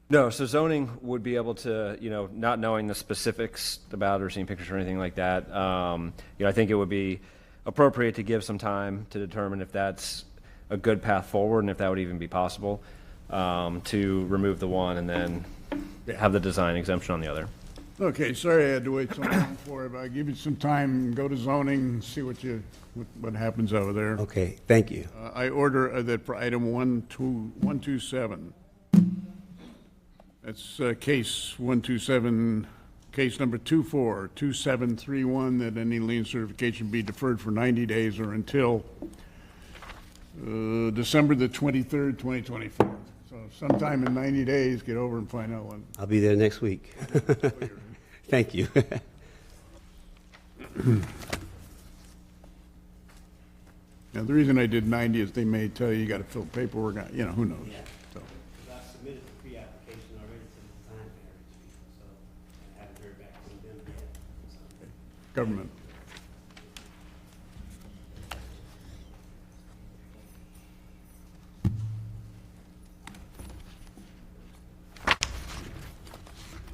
No, so zoning would be able to, not knowing the specifics about or seeing pictures or anything like that, I think it would be appropriate to give some time to determine if that's a good path forward and if that would even be possible, to remove the one and then have the design exemption on the other. Okay, sorry I had to wait so long for it, but I'll give you some time, go to zoning, see what happens over there. Okay, thank you. I order that for item 127. That's case 127, case number 242731, that any lien certification be deferred for 90 days or until December the 23rd, 2024. So sometime in 90 days, get over and find out when. I'll be there next week. Thank you. Now, the reason I did 90 is they may tell you got to fill paperwork out, who knows? So. I submitted the pre-application already to the design variance people, so I haven't heard back from them yet. Government.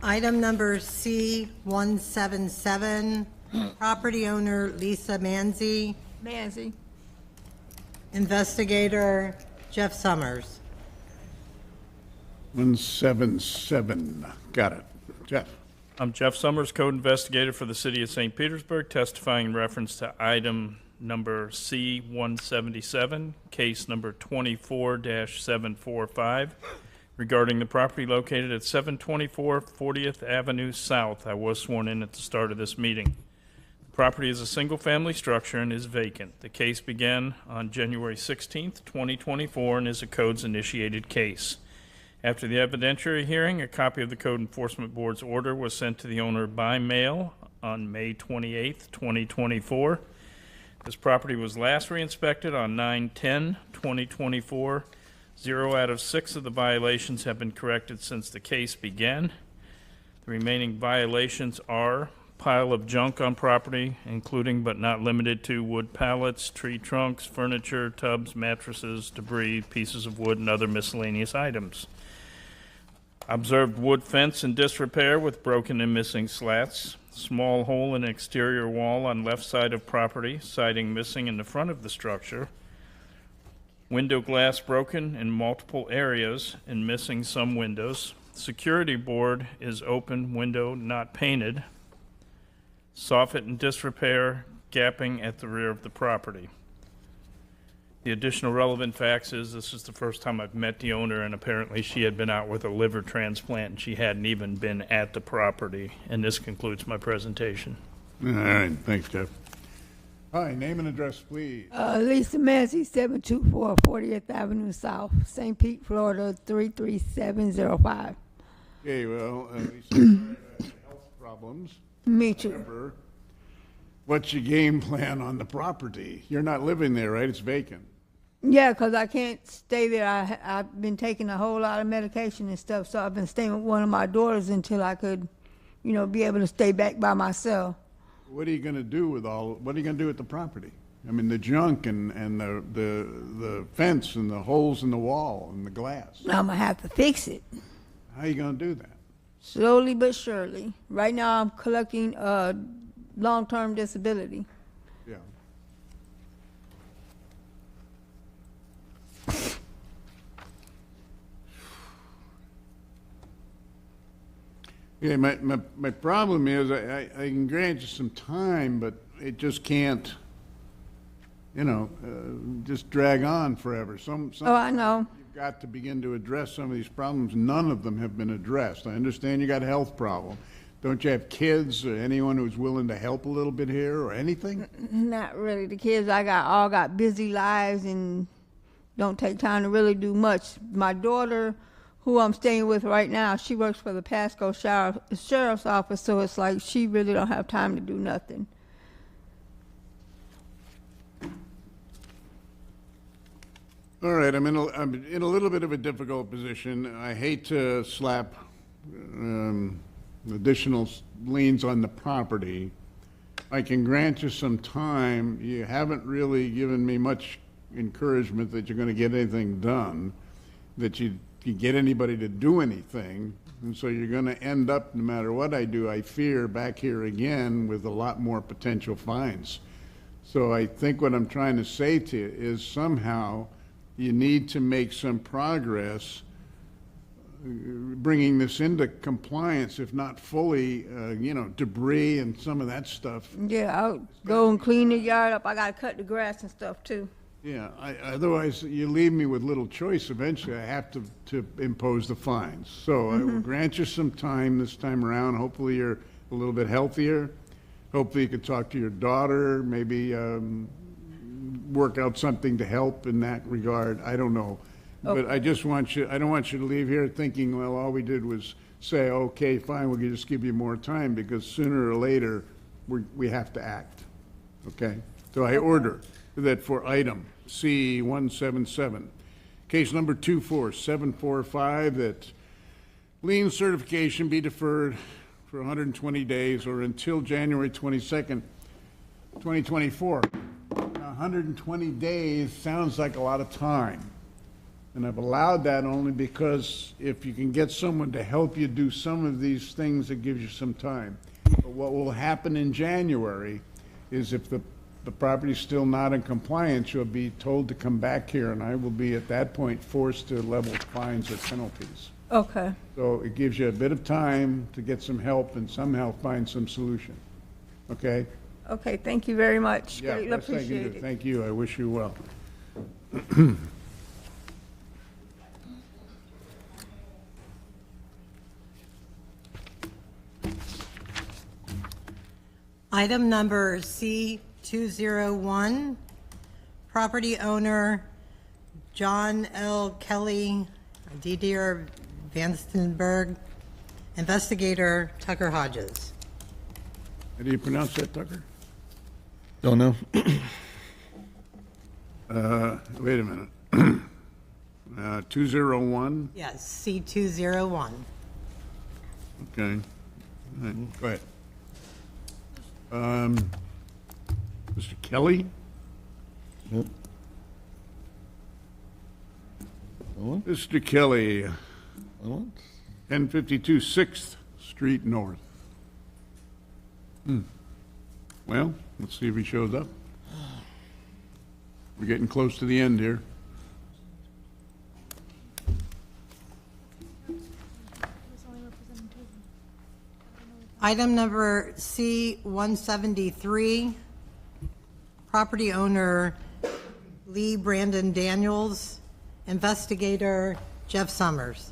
Item number C177, property owner Lisa Manzi, investigator Jeff Summers. 177, got it. Jeff. I'm Jeff Summers, code investigator for the city of St. Petersburg, testifying in reference to item number C177, case number 24-745, regarding the property located at 724 40th Avenue South. I was sworn in at the start of this meeting. The property is a single-family structure and is vacant. The case began on January 16th, 2024, and is a codes-initiated case. After the evidentiary hearing, a copy of the Code Enforcement Board's order was sent to the owner by mail on May 28th, 2024. This property was last re-inspected on 9/10/2024. 0 out of 6 of the violations have been corrected since the case began. The remaining violations are pile of junk on property, including but not limited to wood pallets, tree trunks, furniture, tubs, mattresses, debris, pieces of wood, and other miscellaneous items. Observed wood fence in disrepair with broken and missing slats. Small hole in exterior wall on left side of property, siding missing in the front of the structure. Window glass broken in multiple areas and missing some windows. Security board is open, window not painted. Soffit in disrepair, gapping at the rear of the property. The additional relevant facts is this is the first time I've met the owner, and apparently she had been out with a liver transplant and she hadn't even been at the property. And this concludes my presentation. All right, thanks, Jeff. Hi, name and address, please. Lisa Manzi, 724 40th Avenue South, St. Pete, Florida, 33705. Okay, well, Lisa, health problems. Me too. Remember, what's your game plan on the property? You're not living there, right? It's vacant. Yeah, 'cause I can't stay there. I've been taking a whole lot of medication and stuff, so I've been staying with one of my daughters until I could, be able to stay back by myself. What are you going to do what are you going to do with the property? I mean, the junk and the fence and the holes in the wall and the glass. I'm going to have to fix it. How are you going to do that? Slowly but surely. Right now I'm collecting long-term disability. Yeah. Yeah, my problem is I can grant you some time, but it just can't, just drag on forever. Oh, I know. You've got to begin to address some of these problems. None of them have been addressed. I understand you got a health problem. Don't you have kids or anyone who's willing to help a little bit here or anything? Not really. The kids all got busy lives and don't take time to really do much. My daughter, who I'm staying with right now, she works for the Pasco Sheriff's Office, so it's like she really don't have time to do nothing. All right, I'm in a little bit of a difficult position. I hate to slap additional liens on the property. I can grant you some time. You haven't really given me much encouragement that you're going to get anything done, that you can get anybody to do anything. And so you're gonna end up, no matter what I do, I fear, back here again with a lot more potential fines. So I think what I'm trying to say to you is somehow you need to make some progress bringing this into compliance, if not fully, debris and some of that stuff. Yeah, I'll go and clean the yard up. I gotta cut the grass and stuff too. Yeah, otherwise you leave me with little choice. Eventually, I have to impose the fines. So I will grant you some time this time around. Hopefully, you're a little bit healthier. Hopefully, you could talk to your daughter, maybe work out something to help in that regard. I don't know. But I don't want you to leave here thinking, well, all we did was say, okay, fine, we'll just give you more time, because sooner or later, we have to act. Okay? So I order that for item C-177, case number 24745, that lien certification be deferred for 120 days or until January 22nd, 2024. Now, 120 days sounds like a lot of time. And I've allowed that only because if you can get someone to help you do some of these things, it gives you some time. But what will happen in January is if the property's still not in compliance, you'll be told to come back here, and I will be at that point forced to level fines or penalties. Okay. So it gives you a bit of time to get some help and somehow find some solution. Okay? Okay, thank you very much. Yeah, Greatly best I can do. appreciate it. Thank you. I wish you well. Item number C-201, property owner John L. Kelly, Didier Vanstenberg, investigator Tucker Hodges. How do you pronounce that, Tucker? Don't know. Wait a minute. 201, Yes, C-201. okay. All right, go ahead. Mr. Kelly? Yep. What? Mr. Kelly, What? 1052 6th Street North. Well, let's see if he shows up. We're getting close to the end here. Item number C-173, property owner Lee Brandon Daniels, investigator Jeff Summers.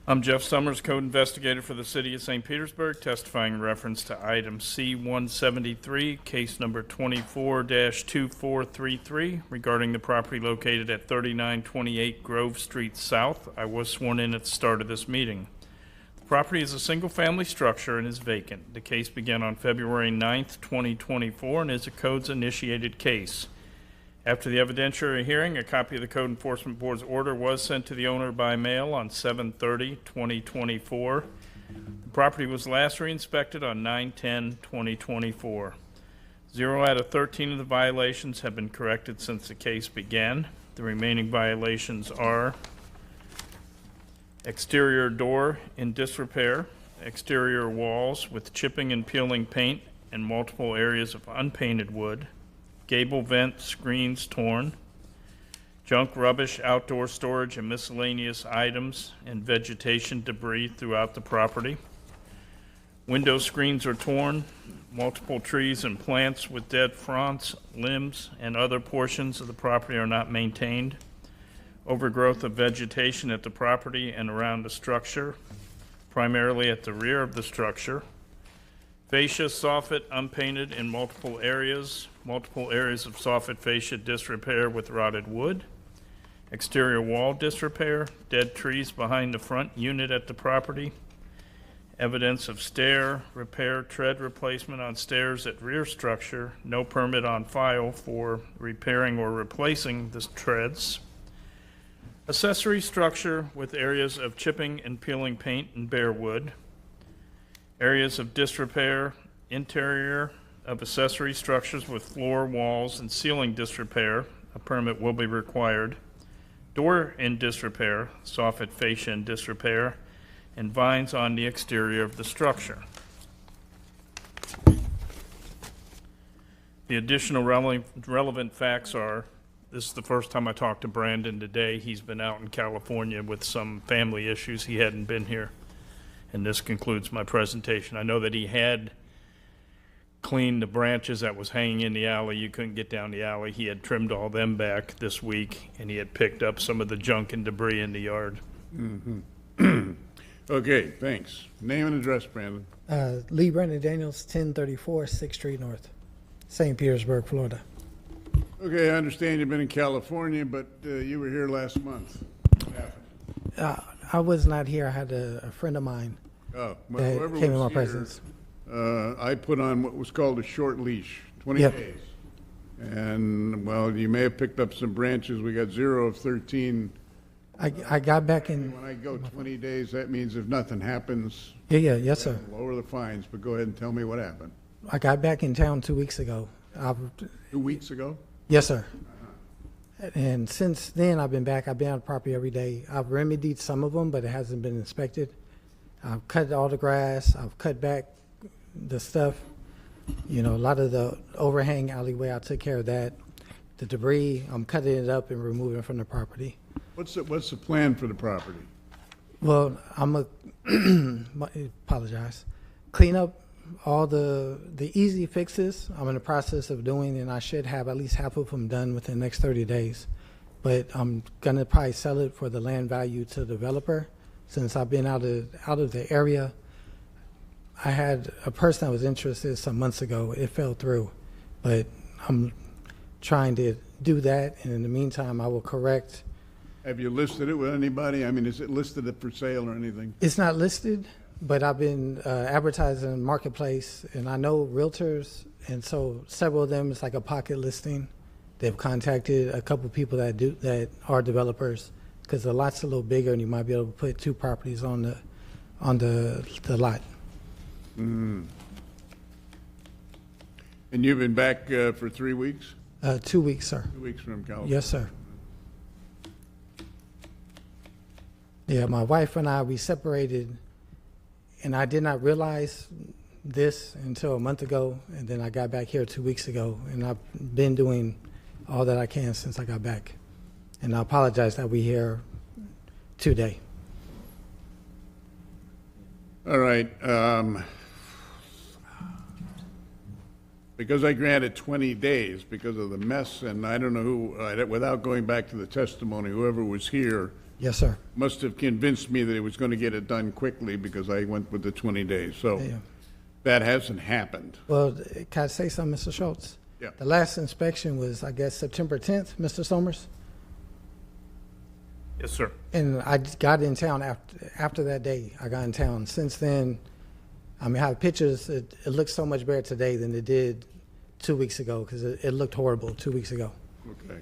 I'm Jeff Summers, code investigator for the city of St. Petersburg, testifying in reference to item C-173, case number 24-2433, regarding the property located at 3928 Grove Street South. I was sworn in at the start of this meeting. The property is a single-family structure and is vacant. The case began on February 9th, 2024, and is a codes-initiated case. After the evidentiary hearing, a copy of the Code Enforcement Board's order was sent to the owner by mail on 7/30/2024. The property was last re-inspected on 9/10/2024. 0 out of 13 of the violations have been corrected since the case began. The remaining violations are exterior door in disrepair, exterior walls with chipping and peeling paint and multiple areas of unpainted wood, gable vent screens torn, junk rubbish, outdoor storage, and miscellaneous items and vegetation debris throughout the property. Window screens are torn, multiple trees and plants with dead fronds, limbs, and other portions of the property are not maintained. Overgrowth of vegetation at the property and around the structure, primarily at the rear of the structure. Fascia soffit unpainted in multiple areas of soffit fascia disrepair with rotted wood. Exterior wall disrepair, dead trees behind the front unit at the property. Evidence of stair repair, tread replacement on stairs at rear structure, no permit on file for repairing or replacing the treads. Accessory structure with areas of chipping and peeling paint and bare wood. Areas of disrepair, interior of accessory structures with floor, walls, and ceiling disrepair, a permit will be required. Door in disrepair, soffit fascia in disrepair, and vines on the exterior of the structure. The additional relevant facts are, this is the first time I talked to Brandon today. He's been out in California with some family issues. He hadn't been here. And this concludes my presentation. I know that he had cleaned the branches that was hanging in the alley. You couldn't get down the alley. He had trimmed all them back this week, and he had picked up some of the junk and debris in the yard. Okay, thanks. Name and address, Brandon. Lee Brandon Daniels, 1034 6th Street North, St. Petersburg, Florida. Okay, I understand you've been in California, but you were here last month. What happened? I was not here. I had a friend of mine Oh, well, that whoever came in my was here, presence. I put on what was called a short leash, 20 Yep. days. And, well, you may have picked up some branches. We got 0 of 13. I got back in. When I go 20 days, that means if nothing happens, Yes, sir. lower the fines. But go ahead and tell me what happened. I got back in town 2 weeks ago. 2 weeks ago? Yes, sir. And since then, I've been back. I've been on the property every day. I've remedied some of them, but it hasn't been inspected. I've cut all the grass. I've cut back the stuff. You know, a lot of the overhang alleyway, I took care of that. The debris, I'm cutting it up and removing from the property. What's the plan for the property? Well, apologize. Clean up all the easy fixes I'm in the process of doing, and I should have at least half of them done within the next 30 days. But I'm going to probably sell it for the land value to the developer. Since I've been out of the area, I had a person that was interested some months ago. It fell through. But I'm trying to do that, and in the meantime, I will correct. Have you listed it with anybody? I mean, is it listed for sale or anything? It's not listed, but I've been advertising in Marketplace, and I know realtors, and so several of them, it's like a pocket listing. They've contacted a couple people that are developers, because the lot's a little bigger, and you might be able to put 2 properties on the lot. And you've been back for 3 weeks? 2 weeks, sir. 2 weeks from California? Yes, sir. Yeah, my wife and I, we separated, and I did not realize this until a month ago, and then I got back here 2 weeks ago, and I've been doing all that I can since I got back. And I apologize that we're here today. All right. Because I granted 20 days because of the mess, and I don't know who, without going back to the testimony, whoever was here Yes, sir. must have convinced me that he was going to get it done quickly because I went with the 20 days. So Yeah. that hasn't happened. Well, can I say something, Mr. Schultz? Yeah. The last inspection was, I guess, September 10th, Mr. Somers? Yes, sir. And I just got in town after that day. I got in town. Since then, I mean, I have pictures. It looks so much better today than it did 2 weeks ago, because it looked horrible 2 weeks ago. Okay.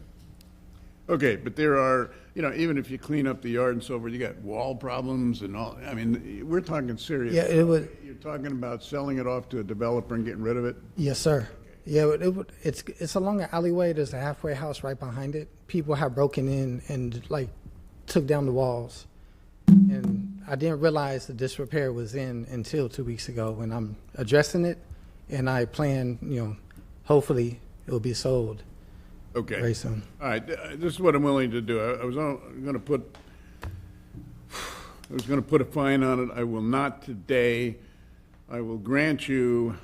Okay, but there are, even if you clean up the yard and so forth, you got wall problems and all. I mean, we're talking serious. Yeah, it would. You're talking about selling it off to a developer and getting rid of it? Yes, sir. Yeah, it's along an alleyway. There's a halfway house right behind it. People have broken in and took down the walls, and I didn't realize the disrepair was in until 2 weeks ago. And I'm addressing it, and I plan, hopefully it will be sold Okay. very soon. All right, this is what I'm willing to do. I was going to put a fine on it. I will not today. I will grant you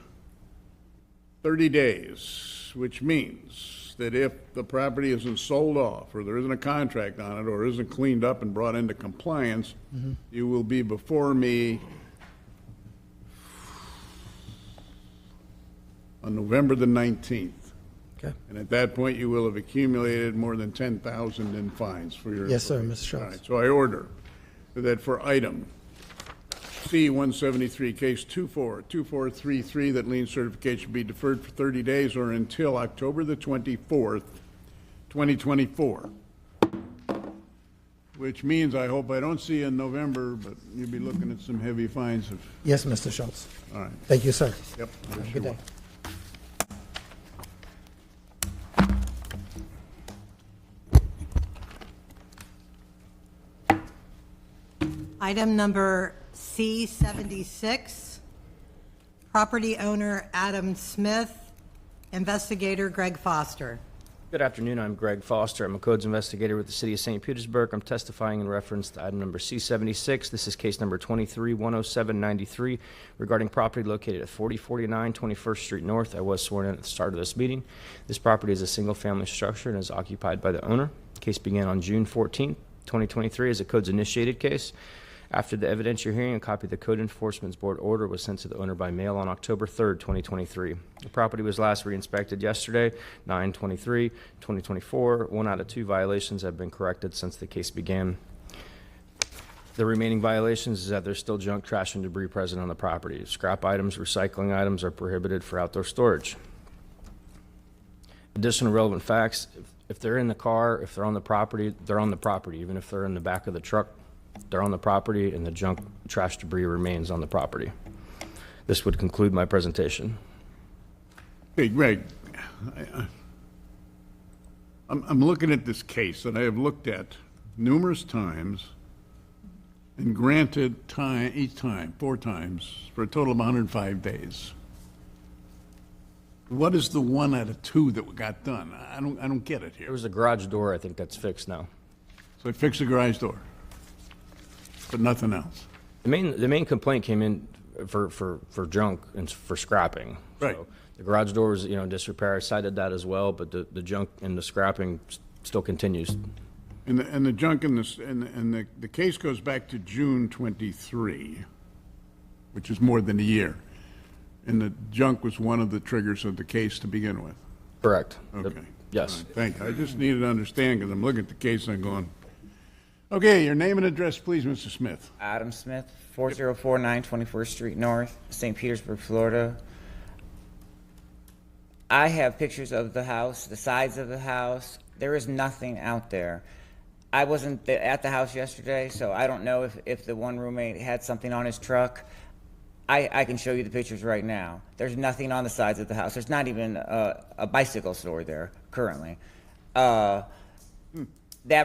30 days, which means that if the property isn't sold off, or there isn't a contract on it, or isn't cleaned up and brought into compliance, you will be before me on November the 19th. Okay. And at that point, you will have accumulated more than 10,000 in fines for your. Yes, sir, Mr. All Schultz. right, so I order that for item C-173, case 2433, that lien certification be deferred for 30 days or until October the 24th, 2024. Which means I hope I don't see you in November, but you'll be looking at some heavy fines of, Yes, Mr. Schultz. all right, Thank you, sir. yep. Have a yes, good you day. will. Item number C76, property owner Adam Smith, investigator Greg Foster. Good afternoon. I'm Greg Foster. I'm a codes investigator with the City of St. Petersburg. I'm testifying in reference to item number C76. This is case number 23-10793 regarding property located at 4049 21st Street North. I was sworn in at the start of this meeting. This property is a single-family structure and is occupied by the owner. The case began on June 14, 2023 as a codes initiated case. After the evidentiary hearing, a copy of the Code Enforcement Board order was sent to the owner by mail on October 3rd, 2023. The property was last re-inspected yesterday, 9/23/2024. 1 out of 2 violations have been corrected since the case began. The remaining violations is that there's still junk, trash, and debris present on the property. Scrap items, recycling items are prohibited for outdoor storage. Additional relevant facts, if they're in the car, if they're on the property, they're on the property. Even if they're in the back of the truck, they're on the property, and the junk, trash, debris remains on the property. This would conclude my presentation. Hey, Greg, I'm looking at this case that I have looked at numerous times and granted time, each time, 4 times, for a total of 105 days. What is the 1 out of 2 that got done? I don't get it There here. was a garage door, I think that's fixed now. So I fixed the garage door, but nothing else. The main complaint came in for junk and for scrapping. Right. So the garage door was, disrepair. I cited that as well, but the junk and the scrapping still continues. And the junk in this, and the case goes back to June 23, which is more than a year. And the junk was one of the triggers of the case to begin with. Correct. Okay. Yes. All right, thank you. I just needed to understand, because I'm looking at the case and I'm going, okay, your name and address, please, Mr. Smith. Adam Smith, 4049 21st Street North, St. Petersburg, Florida. I have pictures of the house, the sides of the house. There is nothing out there. I wasn't at the house yesterday, so I don't know if the one roommate had something on his truck. I can show you the pictures right now. There's nothing on the sides of the house. There's not even a bicycle store there currently. That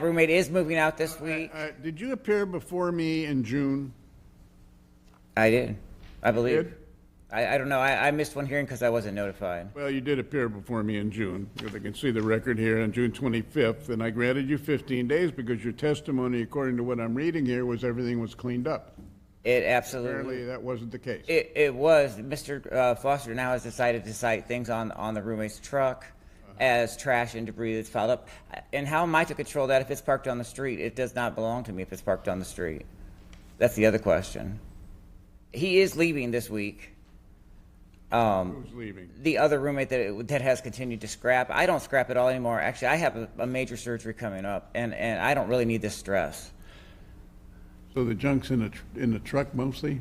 roommate is moving out this week. Did you appear before me in June? I did, I believe. Did? I don't know. I missed one hearing because I wasn't notified. Well, you did appear before me in June, because I can see the record here on June 25th, and I granted you 15 days because your testimony, according to what I'm reading here, was everything was cleaned up. It absolutely. Apparently, that wasn't the case. It was. Mr. Foster now has decided to cite things on the roommate's truck as trash and debris that's piled up. And how am I to control that if it's parked on the street? It does not belong to me if it's parked on the street. That's the other question. He is leaving this week. Who's leaving? The other roommate that has continued to scrap. I don't scrap at all anymore. Actually, I have a major surgery coming up, and I don't really need this stress. So the junk's in the truck mostly,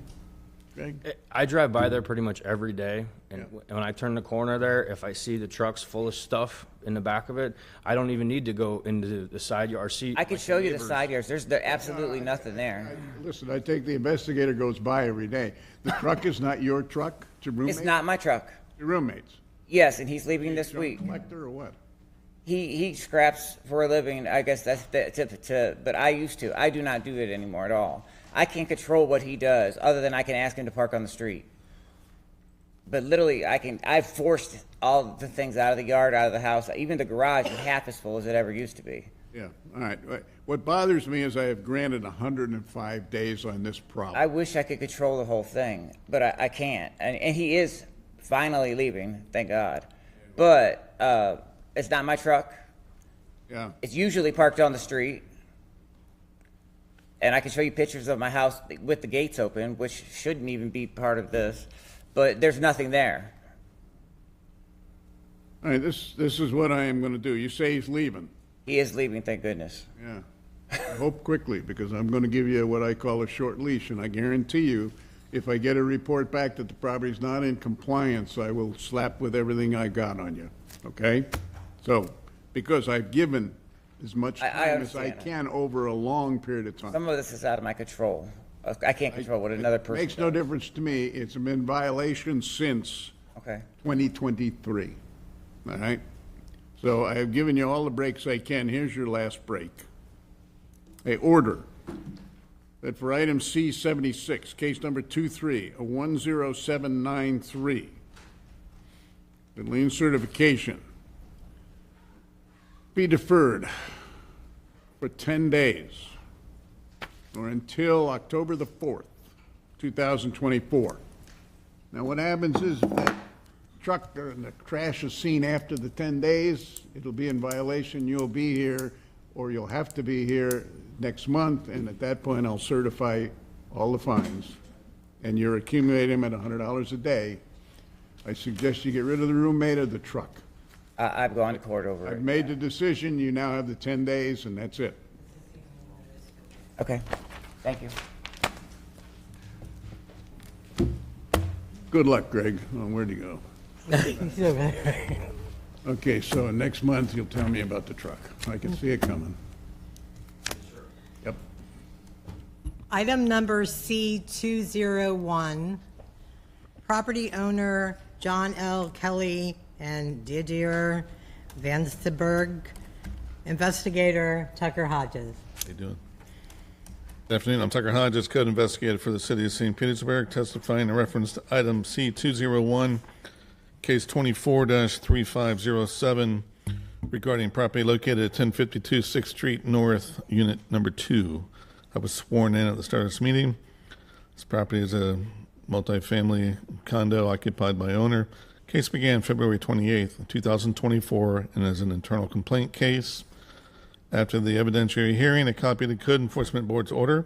Greg? I drive by there pretty much every day, and Yeah. when I turn the corner there, if I see the trucks full of stuff in the back of it, I don't even need to go into the side yard seat. I can show you the side yards. There's absolutely nothing there. Listen, I take the investigator goes by every day. The truck is not your truck? It's your roommate? It's not my truck. Your roommate's? Yes, and he's leaving this Junk week. collector or what? He scraps for a living. I guess that's but I used to. I do not do it anymore at all. I can't control what he does other than I can ask him to park on the street. But literally, I've forced all the things out of the yard, out of the house. Even the garage is half as full as it ever used to be. Yeah, all right. What bothers me is I have granted 105 days on this problem. I wish I could control the whole thing, but I can't. And he is finally leaving, thank God. But it's not my truck. Yeah, It's usually parked on the street. And I can show you pictures of my house with the gates open, which shouldn't even be part of this. But there's nothing there. all right, this is what I am going to do. You say he's leaving. He is leaving, thank goodness. Yeah. I hope quickly, because I'm going to give you what I call a short leash, and I guarantee you, if I get a report back that the property's not in compliance, I will slap with everything I got on you, okay? So, because I've given as much I time as I understand. can over a long period of time. Some of this is out of my control. I can't control what another person Makes no does. difference to me. It's been in violation since Okay. 2023, all right? So I have given you all the breaks I can. Here's your last break. A order that for item C76, case number 10793, the lien certification be deferred for 10 days or until October the 4th, 2024. Now, what happens is if that truck or the crash is seen after the 10 days, it'll be in violation, you'll be here, or you'll have to be here next month, and at that point, I'll certify all the fines, and you're accumulating them at $100 a day. I suggest you get rid of the roommate or the truck. I've gone to court over I've it. made the decision, you now have the 10 days, and that's it. Okay, thank you. Good luck, Greg. Oh, where'd he go? Okay, so next month you'll tell me about the truck. I can see it coming. Yep. Item number C201, property owner John L. Kelly and Didier Vanstenberg, investigator Tucker Hodges. How you doing? Good afternoon. I'm Tucker Hodges, code investigator for the city of St. Petersburg, testifying in reference to item C201, case 24-3507, regarding property located at 1052 6th Street North, unit number 2. I was sworn in at the start of this meeting. This property is a multifamily condo occupied by owner. Case began February 28th, 2024, and is an internal complaint case. After the evidentiary hearing, a copy of the Code Enforcement Board's order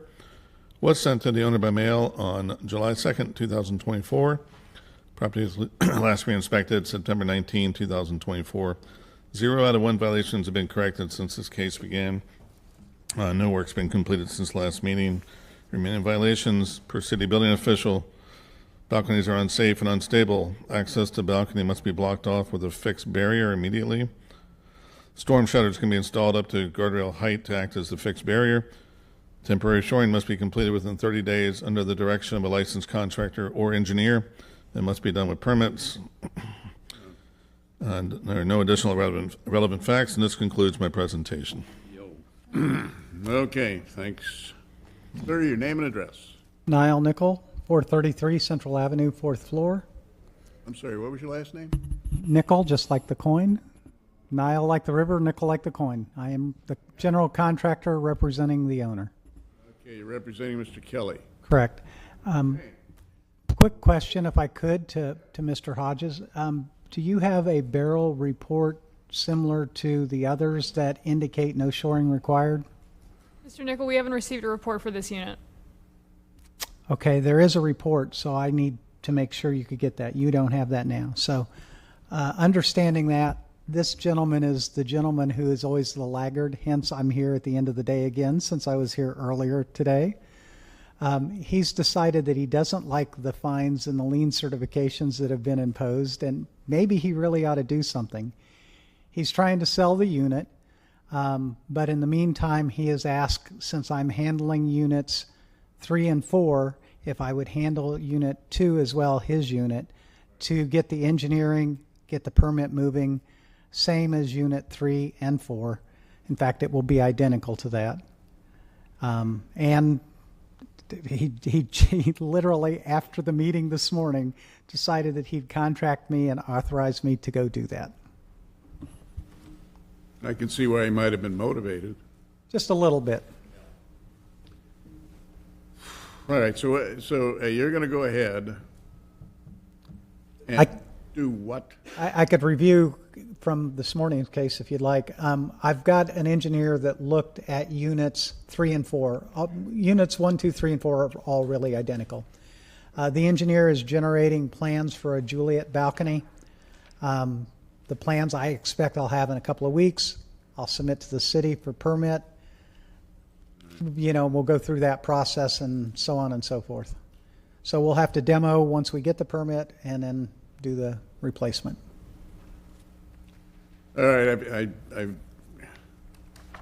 was sent to the owner by mail on July 2nd, 2024. Property was last re-inspected September 19, 2024. 0 out of 1 violations have been corrected since this case began. No work's been completed since last meeting. Remaining violations per city building official: balconies are unsafe and unstable. Access to balcony must be blocked off with a fixed barrier immediately. Storm shutters can be installed up to guardrail height to act as the fixed barrier. Temporary shoring must be completed within 30 days under the direction of a licensed contractor or engineer. It must be done with permits. And there are no additional relevant facts, and this concludes my presentation. Okay, thanks. Sir, your name and address. Niall Nickel, 433 Central Avenue, 4th floor. I'm sorry, what was your last name? Nickel, just like the coin. Nile like the river, nickel like the coin. I am the general contractor representing the owner. Okay, you're representing Mr. Kelly. Correct. Quick question, if I could, to Mr. Hodges. Do you have a barrel report similar to the others that indicate no shoring required? Mr. Nickel, we haven't received a report for this unit. Okay, there is a report, so I need to make sure you could get that. You don't have that now. So understanding that, this gentleman is the gentleman who is always the laggard, hence I'm here at the end of the day again, since I was here earlier today. He's decided that he doesn't like the fines and the lien certifications that have been imposed, and maybe he really ought to do something. He's trying to sell the unit, but in the meantime, he has asked, since I'm handling units 3 and 4, if I would handle unit 2 as well, his unit, to get the engineering, get the permit moving, same as unit 3 and 4. In fact, it will be identical to that. And he literally, after the meeting this morning, decided that he'd contract me and authorize me to go do that. I can see why he might have been motivated. Just a little bit. All right, so you're going to go ahead and do what? I could review from this morning's case if you'd like. I've got an engineer that looked at units 3 and 4. Units 1, 2, 3, and 4 are all really identical. The engineer is generating plans for a Juliet balcony. The plans I expect I'll have in a couple of weeks. I'll submit to the city for permit. You know, we'll go through that process and so on and so forth. So we'll have to demo once we get the permit and then do the replacement. All right, I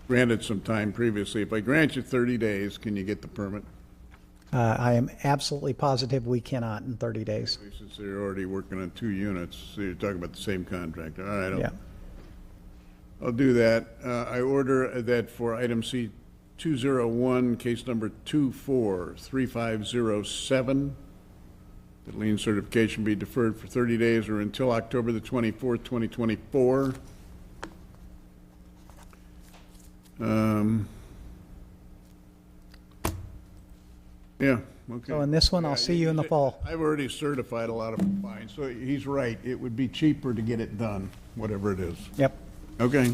granted some time previously. If I grant you 30 days, can you get the permit? I am absolutely positive we cannot in 30 days. Since they're already working on 2 units, so you're talking about the same contractor. All right, Yeah. I'll do that. I order that for item 201, case number 243507. That lien certification be deferred for 30 days or until October the 24th, 2024. Yeah, okay. So in this one, I'll see you in the fall. I've already certified a lot of fines, so he's right. It would be cheaper to get it done, whatever it is. Yep. Okay,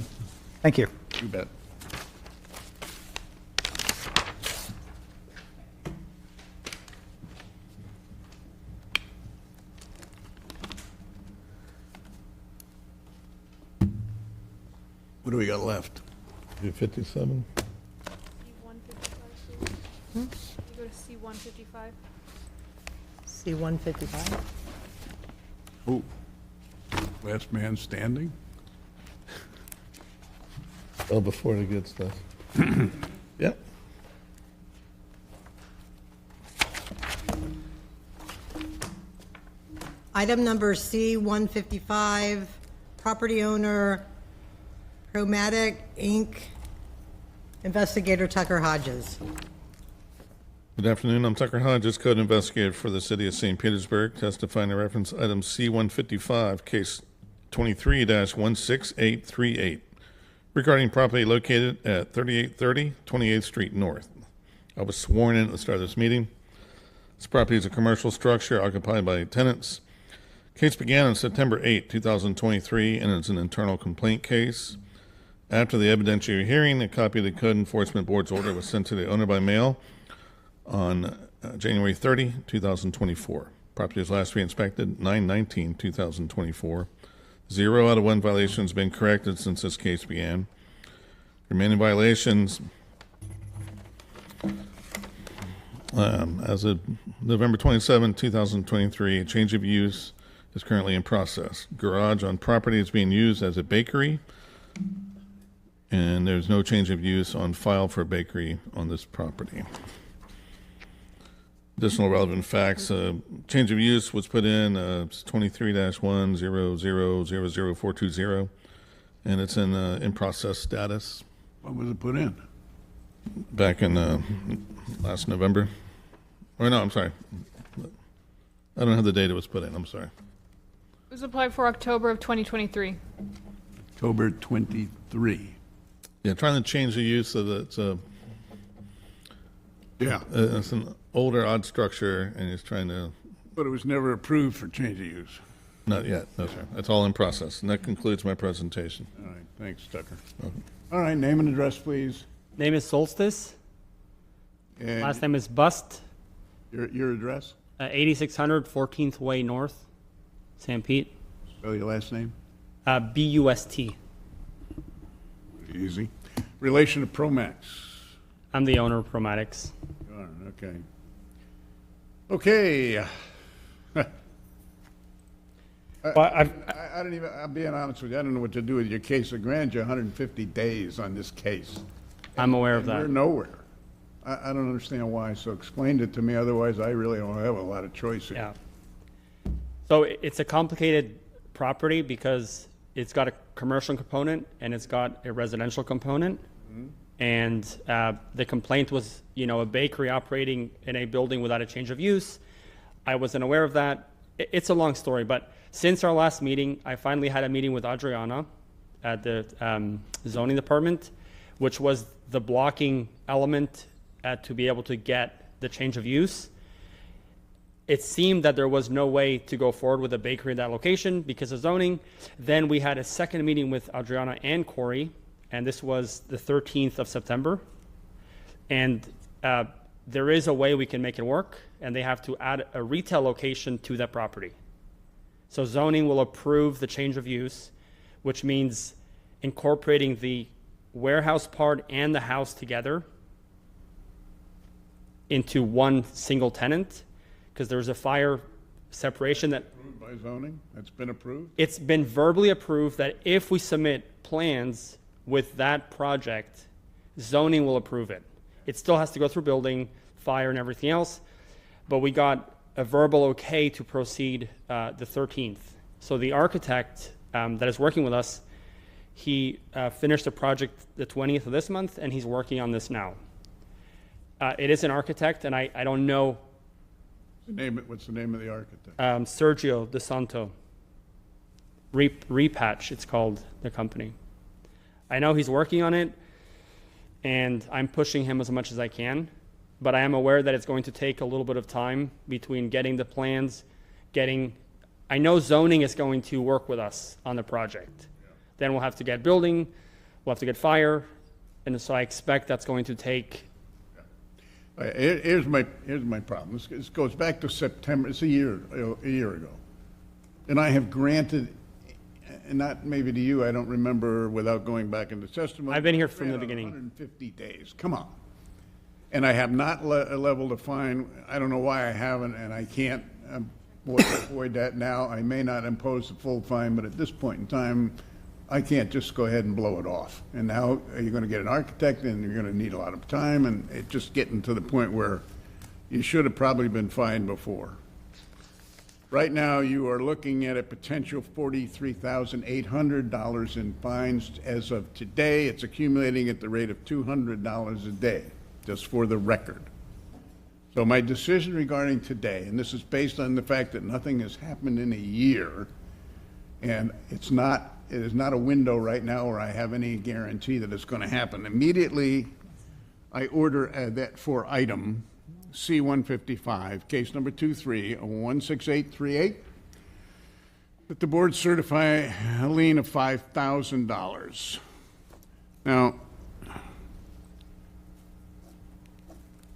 Thank you. you bet. What do we got left? 57. You go to C-155. C-155. Oh, last man standing? Oh, before the good stuff. Yep. Item number C-155, property owner Promatic, Inc., investigator Tucker Hodges. Good afternoon. I'm Tucker Hodges, Code Investigator for the City of St. Petersburg, testifying to reference item C-155, case 23-16838, regarding property located at 3830 28th Street North. I was sworn in at the start of this meeting. This property is a commercial structure occupied by tenants. Case began on September 8, 2023, and it's an internal complaint case. After the evidentiary hearing, a copy of the Code Enforcement Board's order was sent to the owner by mail on January 30, 2024. Property was last re-inspected 9/19/2024. 0 out of 1 violations have been corrected since this case began. Remaining violations as of November 27, 2023, a change of use is currently in process. Garage on property is being used as a bakery, and there's no change of use on file for a bakery on this property. Additional relevant facts, change of use was put in 23-100000420, and it's in process status. When was it put in? Back in last November. Or no, I'm sorry. I don't have the date it was put in, I'm sorry. It was applied for October of 2023. October 23. Yeah, trying to change the use of it's it's an older odd structure, and he's trying to. But it was never approved for change of use. Not yet, no sir. It's all in process, and that concludes my presentation. All right, thanks, Tucker. All right, name and address, please. Name is Solstice. And Last name is Bust. your address? 8600 14th Way North, St. Pete. Spell your last name. B-U-S-T. Easy. Relation to Promax. I'm the owner of Promatics. You are, okay. Okay. I don't even, I'm being honest with you, I don't know what to do with your case. It grants you 150 days on this case. I'm aware of And that. we're nowhere. I don't understand why, so explain it to me, otherwise I really don't have a lot of choice here. Yeah. So it's a complicated property because it's got a commercial component and it's got a residential component. And the complaint was, a bakery operating in a building without a change of use. I wasn't aware of that. It's a long story, but since our last meeting, I finally had a meeting with Adriana at the zoning department, which was the blocking element to be able to get the change of use. It seemed that there was no way to go forward with a bakery in that location because of zoning. Then we had a second meeting with Adriana and Corey, and this was the 13th of September. And there is a way we can make it work, and they have to add a retail location to that property. So zoning will approve the change of use, which means incorporating the warehouse part and the house together into one single tenant, because there's a fire separation that Approved by zoning? That's been approved? it's been verbally approved that if we submit plans with that project, zoning will approve it. It still has to go through building, fire, and everything else, but we got a verbal okay to proceed the 13th. So the architect that is working with us, he finished the project the 20th of this month, and he's working on this now. It is an architect, and I don't know, What's the name of the architect? Sergio DeSanto. Repatch, it's called, the company. I know he's working on it, and I'm pushing him as much as I can, but I am aware that it's going to take a little bit of time between getting the plans, I know zoning is going to work with us on the project. Then we'll have to get building, we'll have to get fire, and so I expect that's going to take. Here's my problem. This goes back to September. It's a year ago, and I have granted, and not maybe to you. I don't remember without going back into testimony. I've been here from the Granted, beginning. 150 days. Come on. And I have not leveled a fine. I don't know why I haven't, and I can't avoid that now. I may not impose the full fine, but at this point in time, I can't just go ahead and blow it off. And now you're going to get an architect, and you're going to need a lot of time, and it's just getting to the point where you should have probably been fined before. Right now, you are looking at a potential $43,800 in fines. As of today, it's accumulating at the rate of $200 a day, just for the record. So my decision regarding today, and this is based on the fact that nothing has happened in a year, and it is not a window right now where I have any guarantee that it's going to happen. Immediately, I order that for item C-155, case number 23-16838, that the board certify a lien of $5,000. Now,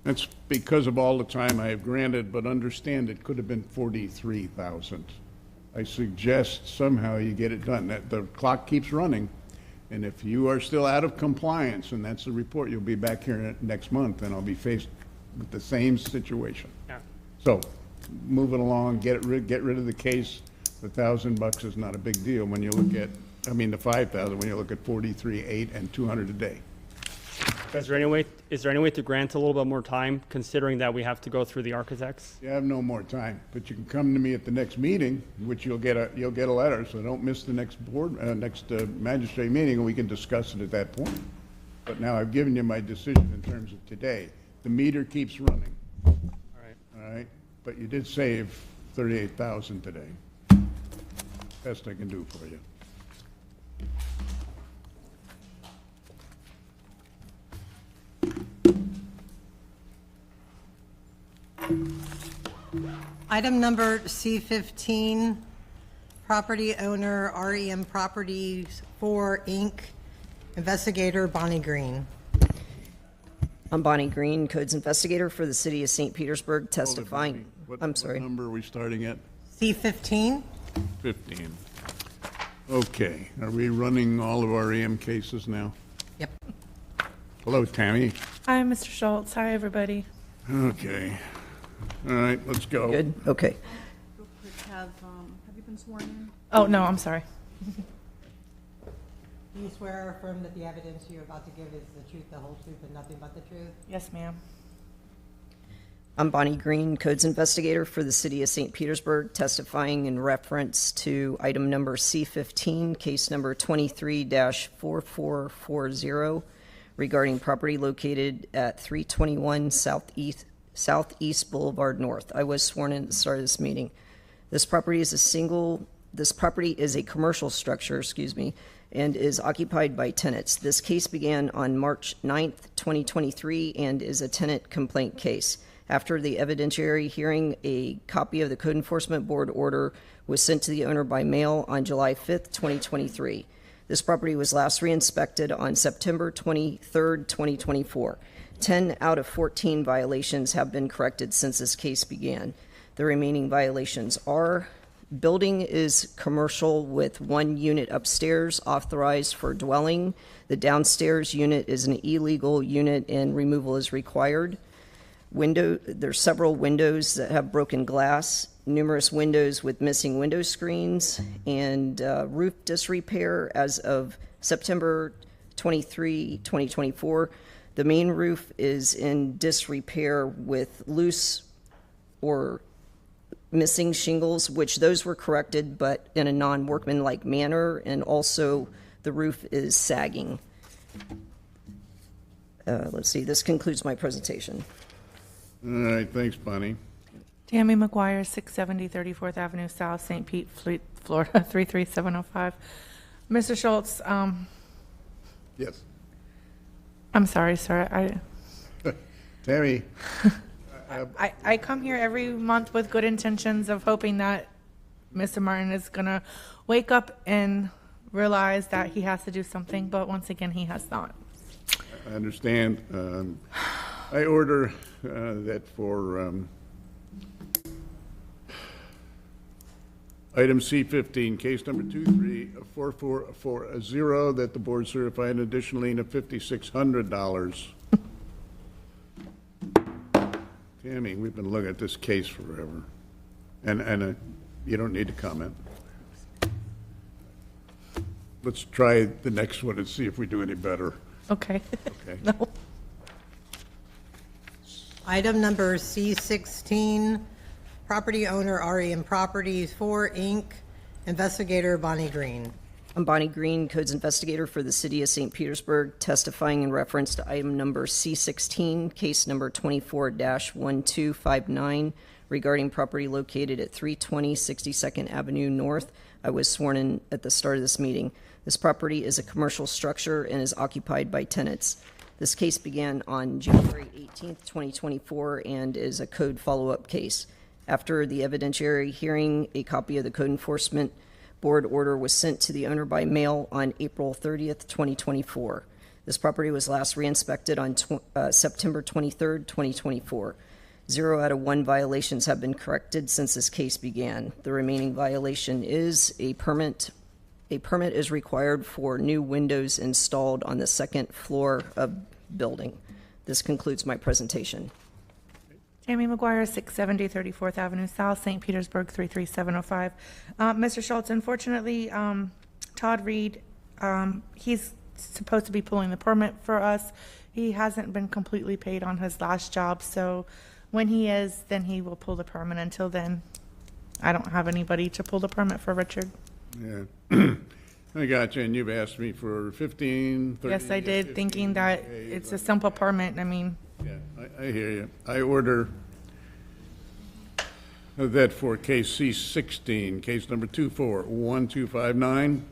that's because of all the time I have granted, but understand it could have been $43,000. I suggest somehow you get it done. The clock keeps running, and if you are still out of compliance, and that's the report, you'll be back here next month, and I'll be faced with the same situation. Yeah. So, move it along, get rid of the case. The $1,000 is not a big deal when you look at, the $5,000 when you look at 43,800 and 200 a day. Is there any way to grant a little bit more time, considering that we have to go through the architects? You have no more time, but you can come to me at the next meeting, which you'll get a letter, so don't miss the next magistrate meeting, and we can discuss it at that point. But now I've given you my decision in terms of today. The meter keeps running. All right? But you did save $38,000 today. Best I can do for you. Item number C15, property owner REM Properties 4, Inc., investigator Bonnie Green. I'm Bonnie Green, Codes Investigator for the City of St. Petersburg, testifying. I'm sorry. What number are we starting at? C15? 15. Okay. Are we running all of our EM cases now? Yep. Hello, Tammy. Hi, Mr. Schultz. Hi, everybody. Okay. All right, let's go. Good, okay. Real quick, have you been sworn in? Oh, no, I'm sorry. Do you swear or affirm that the evidence you're about to give is the truth, the whole truth, and nothing but the truth? Yes, ma'am. I'm Bonnie Green, Codes Investigator for the City of St. Petersburg, testifying in reference to item number C15, case number 23-4440, regarding property located at 321 Southeast Boulevard North. I was sworn in at the start of this meeting. This property is a commercial structure, and is occupied by tenants. This case began on March 9th, 2023, and is a tenant complaint case. After the evidentiary hearing, a copy of the Code Enforcement Board order was sent to the owner by mail on July 5th, 2023. This property was last re-inspected on September 23rd, 2024. 10 out of 14 violations have been corrected since this case began. The remaining violations are: building is commercial with one unit upstairs authorized for dwelling. The downstairs unit is an illegal unit and removal is required. There's several windows that have broken glass, numerous windows with missing window screens, and roof disrepair as of September 23, 2024. The main roof is in disrepair with loose or missing shingles, which those were corrected, but in a non-workmanlike manner, and also the roof is sagging. Let's see, this concludes my presentation. All right, thanks, Bonnie. Tammy McGuire, 670 34th Avenue South, St. Pete, Florida, 33705. Mr. Schultz, Yes. I'm sorry, sir. Tammy, I come here every month with good intentions of hoping that Mr. Martin is going to wake up and realize that he has to do something, but once again, he has not. I understand. I order that for item C15, case number 234440, that the board certify an additional lien of $5,600. Tammy, we've been looking at this case forever, and you don't need to comment. Let's try the next one and see if we do any better. Okay. Okay. No. Item number C16, property owner REM Properties 4, Inc., investigator Bonnie Green. I'm Bonnie Green, Codes Investigator for the City of St. Petersburg, testifying in reference to item number C16, case number 24-1259, regarding property located at 320 62nd Avenue North. I was sworn in at the start of this meeting. This property is a commercial structure and is occupied by tenants. This case began on January 18th, 2024, and is a code follow-up case. After the evidentiary hearing, a copy of the Code Enforcement Board order was sent to the owner by mail on April 30th, 2024. This property was last re-inspected on September 23rd, 2024. 0 out of 1 violations have been corrected since this case began. The remaining violation is a permit. A permit is required for new windows installed on the second floor of building. This concludes my presentation. Tammy McGuire, 670 34th Avenue South, St. Petersburg, 33705. Mr. Schultz, unfortunately, Todd Reed, he's supposed to be pulling the permit for us. He hasn't been completely paid on his last job, so when he is, then he will pull the permit. Until then, I don't have anybody to pull the permit for Richard. Yeah. I got you, and you've asked me for 15, 30. Yes, I did, 15, thinking that okay, it's a simple permit. I mean, Yeah, I hear you. I order that for case C16, case number 241259,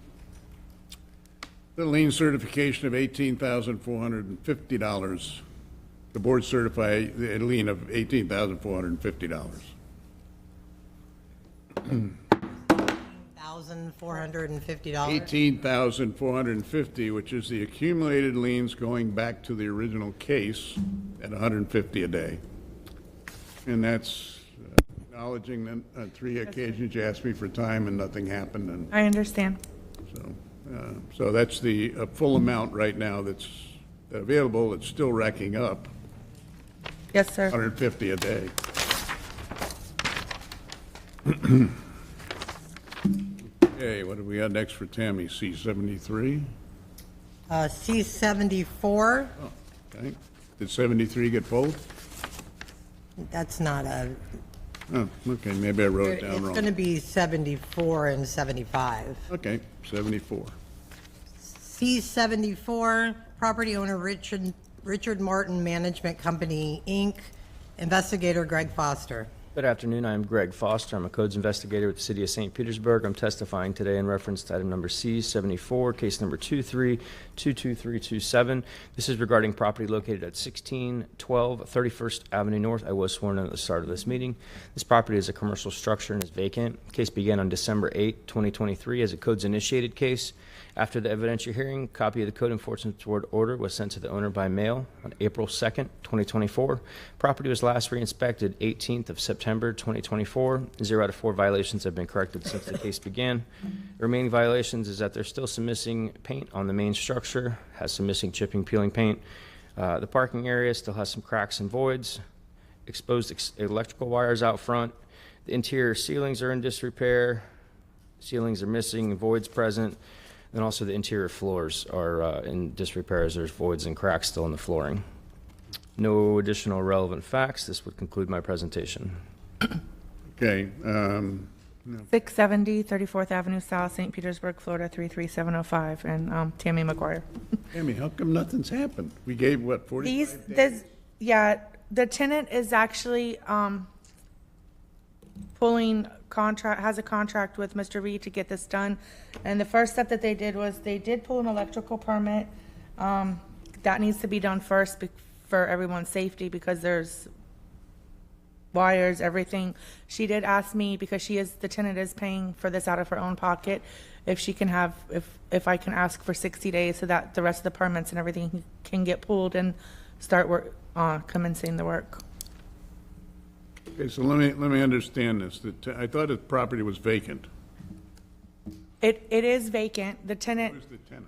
the lien certification of $18,450. The board certify a lien of $18,450. $1,450. $18,450, which is the accumulated liens going back to the original case at $150 a day. And that's acknowledging that on 3 occasions you asked me for time and nothing happened, and I understand. so that's the full amount right now that's available. It's still racking up, Yes, sir. $150 a day. Okay, what do we got next for Tammy? C73? C74, Okay. Did 73 get pulled? that's not a, Oh, okay, maybe I wrote it it's down going to wrong. be 74 and 75. Okay, 74. C74, property owner Richard Martin Management Company, Inc., investigator Greg Foster. Good afternoon. I am Greg Foster. I'm a codes investigator with the City of St. Petersburg. I'm testifying today in reference to item number C74, case number 23-22327. This is regarding property located at 1612 31st Avenue North. I was sworn in at the start of this meeting. This property is a commercial structure and is vacant. Case began on December 8, 2023 as a codes initiated case. After the evidentiary hearing, a copy of the Code Enforcement Board order was sent to the owner by mail on April 2nd, 2024. Property was last re-inspected 18th of September 2024. 0 out of 4 violations have been corrected since the case began. The remaining violations is that there's still some missing paint on the main structure, has some missing chipping, peeling paint. The parking area still has some cracks and voids, exposed electrical wires out front. The interior ceilings are in disrepair. Ceilings are missing, voids present. And also the interior floors are in disrepair as there's voids and cracks still in the flooring. No additional relevant facts. This would conclude my presentation. Okay, 670 34th Avenue South, St. Petersburg, Florida, 33705, and Tammy McGuire. Tammy, how come nothing's happened? We gave, what, 45 days? The tenant is actually has a contract with Mr. Reed to get this done. And the first step that they did was they did pull an electrical permit. That needs to be done first for everyone's safety because there's wires, everything. She did ask me, because the tenant is paying for this out of her own pocket, if she can have, if I can ask for 60 days so that the rest of the permits and everything can get pulled and start commencing the work. Okay, so let me understand this. I thought the property was vacant. It is vacant. The tenant. Who's the tenant?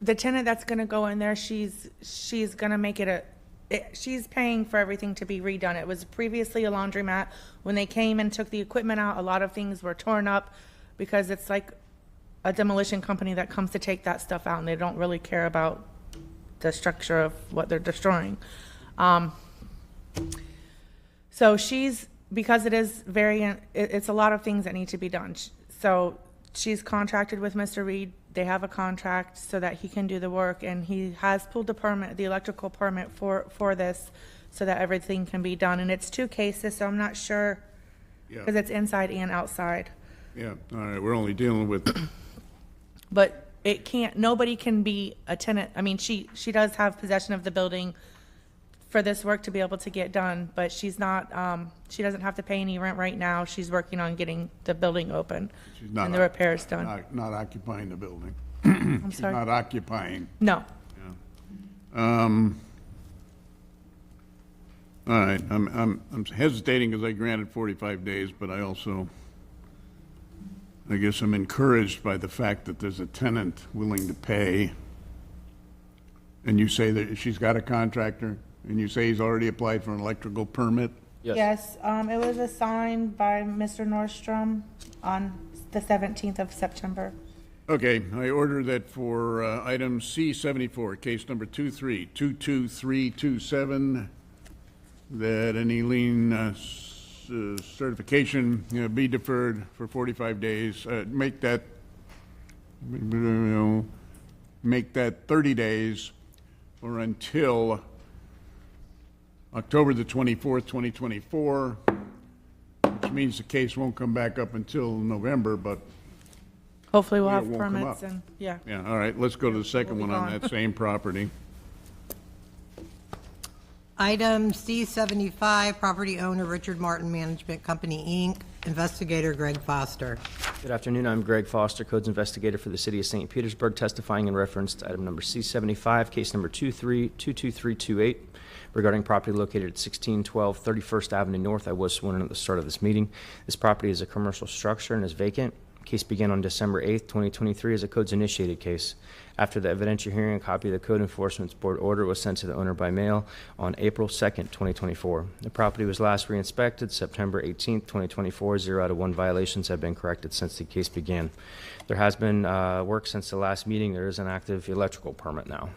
The tenant that's gonna go in there, she's gonna make it she's paying for everything to be redone. It was previously a laundromat. When they came and took the equipment out, a lot of things were torn up because it's like a demolition company that comes to take that stuff out, and they don't really care about the structure of what they're destroying. So because it is it's a lot of things that need to be done. So she's contracted with Mr. Reed. They have a contract so that he can do the work, and he has pulled the electrical permit for this so that everything can be done. And it's 2 cases, so I'm not sure, because it's inside and outside. Yeah, all right, we're only dealing with, But nobody can be a tenant. I mean, she does have possession of the building for this work to be able to get done, but she's not, she doesn't have to pay any rent right now. She's working on getting the building open and the repairs done. not occupying the building. I'm She's sorry? not occupying. No. All right, I'm hesitating because I granted 45 days, but I guess I'm encouraged by the fact that there's a tenant willing to pay. And you say that she's got a contractor, and you say he's already applied for an electrical permit? Yes, it was assigned by Mr. Nordstrom on the 17th of September. Okay, I order that for item C74, case number 23-22327, that any lien certification be deferred for 45 days. Make that 30 days or until October the 24th, 2024, which means the case won't come back up until November, but Hopefully we'll it have won't come permits up. and, yeah. Yeah, all right, let's go to the second We'll be one on gone. that same property. Item C75, property owner Richard Martin Management Company, Inc., investigator Greg Foster. Good afternoon. I'm Greg Foster, Codes Investigator for the City of St. Petersburg, testifying in reference to item number C75, case number 2322328, regarding property located at 1612 31st Avenue North. I was sworn in at the start of this meeting. This property is a commercial structure and is vacant. Case began on December 8th, 2023 as a codes initiated case. After the evidentiary hearing, a copy of the Code Enforcement Board order was sent to the owner by mail on April 2nd, 2024. The property was last re-inspected September 18th, 2024. 0 out of 1 violations have been corrected since the case began. There has been work since the last meeting. There is an active electrical permit now.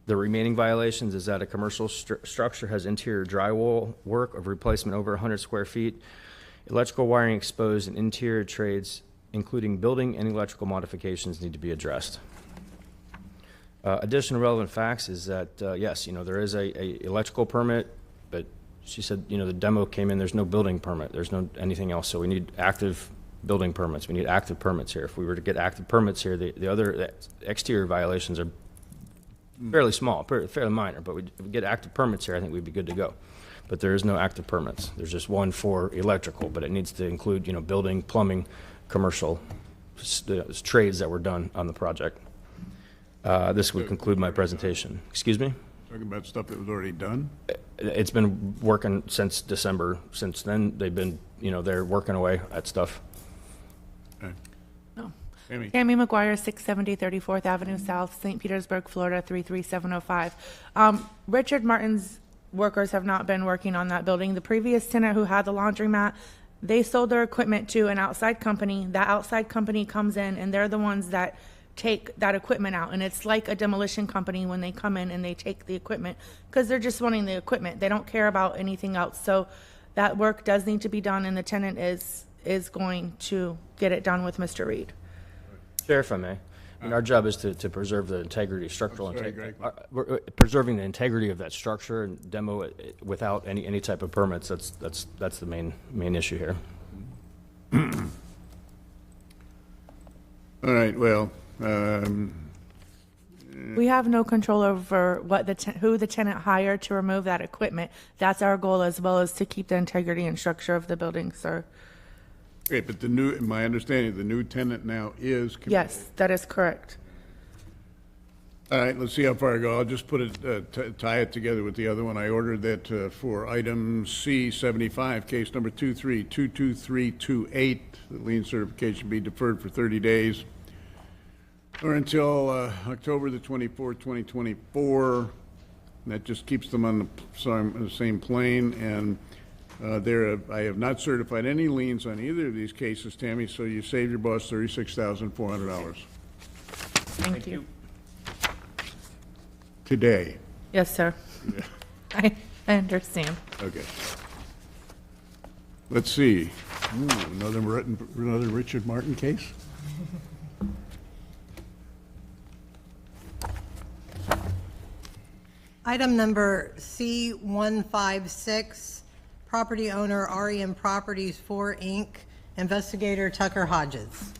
The remaining violations is that a commercial structure has interior drywall work of replacement over 100 square feet, electrical wiring exposed, and interior trades, including building and electrical modifications, need to be addressed. Additional relevant facts is that, yes, there is a electrical permit, but she said, the demo came in, there's no building permit, there's no anything else, so we need active building permits. We need active permits here. If we were to get active permits here, the other exterior violations are fairly small, fairly minor, but if we get active permits here, I think we'd be good to go. But there is no active permits. There's just one for electrical, but it needs to include, building, plumbing, commercial trades that were done on the project. This would conclude my presentation. Excuse me? Talking about stuff that was already done? It's been working since December. Since then, they've been, they're working away at stuff. Okay. No. Amy? Tammy McGuire, 670 34th Avenue South, St. Petersburg, Florida, 33705. Richard Martin's workers have not been working on that building. The previous tenant who had the laundromat, they sold their equipment to an outside company. That outside company comes in, and they're the ones that take that equipment out. And it's like a demolition company when they come in and they take the equipment, because they're just wanting the equipment. They don't care about anything else. So that work does need to be done, and the tenant is going to get it done with Mr. Reed. Chair, if I may. I mean, our job is to preserve the integrity, structural I'm sorry, integrity. Greg. Preserving the integrity of that structure and demo it without any type of permits. That's the main issue here. All right, well, We have no control over what who the tenant hired to remove that equipment. That's our goal, as well as to keep the integrity and structure of the building, sir. okay, but in my understanding, the new tenant now is. Yes, that is correct. All right, let's see how far I go. I'll just put it, tie it together with the other one. I ordered that for item C75, case number 23-22328, the lien certification be deferred for 30 days or until October the 24th, 2024. That just keeps them on the same plane. And I have not certified any liens on either of these cases, Tammy, so you saved your boss $36,400 Thank you. today. Yes, sir. I understand. Okay. Let's see. Another Richard Martin case? Item number C156, property owner REM Properties 4, Inc., investigator Tucker Hodges.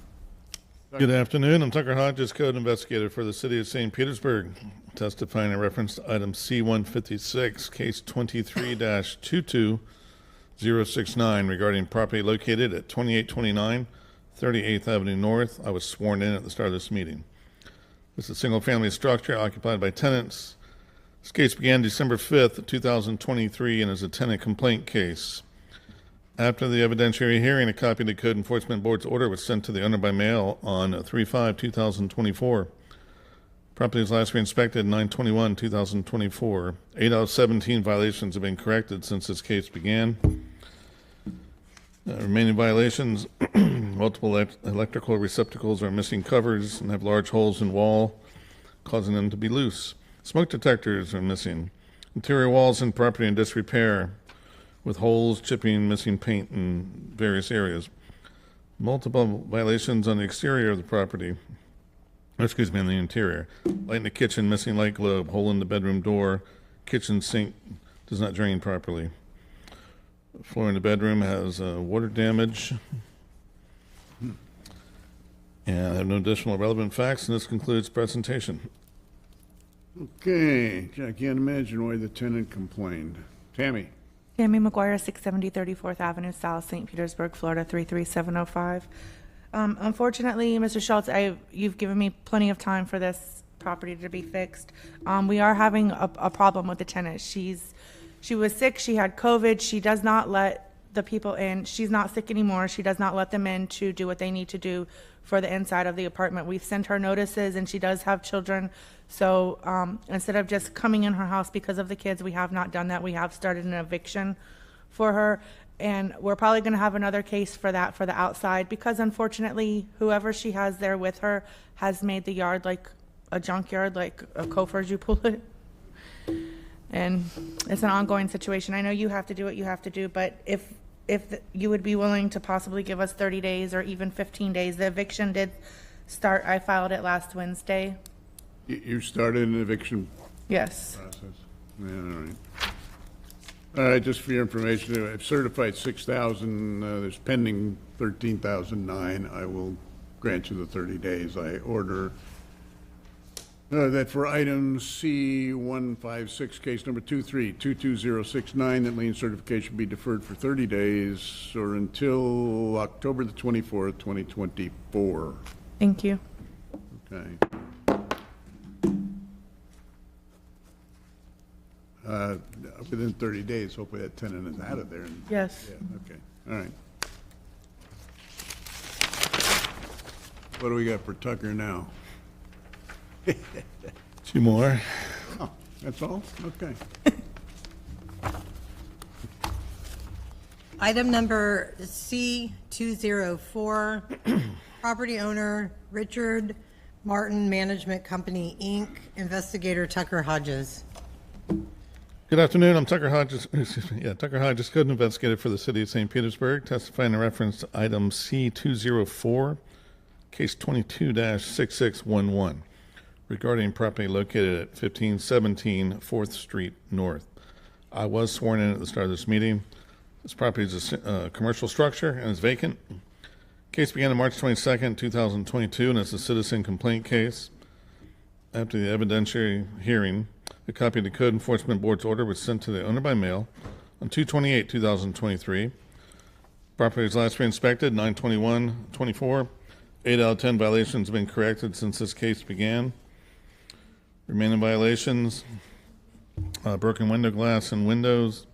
Good afternoon. I'm Tucker Hodges, code investigator for the city of St. Petersburg, testifying in reference to item C156, case 23-22069 regarding property located at 2829 38th Avenue North. I was sworn in at the start of this meeting. This is a single-family structure occupied by tenants. This case began December 5th, 2023, and is a tenant complaint case. After the evidentiary hearing, a copy of the Code Enforcement Board's order was sent to the owner by mail on 3/5/2024. Property was last re-inspected 9/21/2024. 8 out of 17 violations have been corrected since this case began. Remaining violations, multiple electrical receptacles are missing covers and have large holes in wall, causing them to be loose. Smoke detectors are missing. Interior walls in property in disrepair, with holes, chipping, missing paint in various areas. Multiple violations on the exterior of the property. In the interior. Light in the kitchen, missing light globe, hole in the bedroom door, kitchen sink does not drain properly. The floor in the bedroom has water damage. And I have no additional relevant facts, and this concludes presentation. Okay, I can't imagine why the tenant complained. Tammy? Tammy McGuire, 670 34th Avenue South, St. Petersburg, Florida, 33705. Unfortunately, Mr. Schultz, you've given me plenty of time for this property to be fixed. We are having a problem with the tenant. She was sick. She had COVID. She does not let the people in. She's not sick anymore. She does not let them in to do what they need to do for the inside of the apartment. We've sent her notices, and she does have children. So instead of just coming in her house because of the kids, we have not done that. We have started an eviction for her. And we're probably going to have another case for that for the outside, because unfortunately, whoever she has there with her has made the yard like a junkyard, like a Kofor, as you pull it. And it's an ongoing situation. I know you have to do what you have to do, but if you would be willing to possibly give us 30 days or even 15 days. The eviction did start. I filed it last Wednesday. You started an eviction Yes. process? Yeah, all right. All right, just for your information, I've certified 6,000, there's pending 13,009. I will grant you the 30 days. I order that for item C156, case number 23-22069, that lien certification be deferred for 30 days or until October the 24th, 2024. Thank you. Okay. Within 30 days, hopefully that tenant is out of there. Yes. Yeah, okay, all right. What do we got for Tucker now? 2 more. Oh, that's all? Okay. Item number C204, property owner Richard Martin Management Company, Inc., investigator Tucker Hodges. Good afternoon. I'm Tucker Hodges, Tucker Hodges, code investigator for the city of St. Petersburg, testifying in reference to item C204, Case 22-6611, regarding property located at 1517 4th Street North. I was sworn in at the start of this meeting. This property is a commercial structure and is vacant. Case began on March 22nd, 2022, and it's a citizen complaint case. After the evidentiary hearing, a copy of the Code Enforcement Board's order was sent to the owner by mail on 2/28/2023. Property was last re-inspected 9/21/24. 8 out of 10 violations have been corrected since this case began. Remaining violations, broken window glass and windows,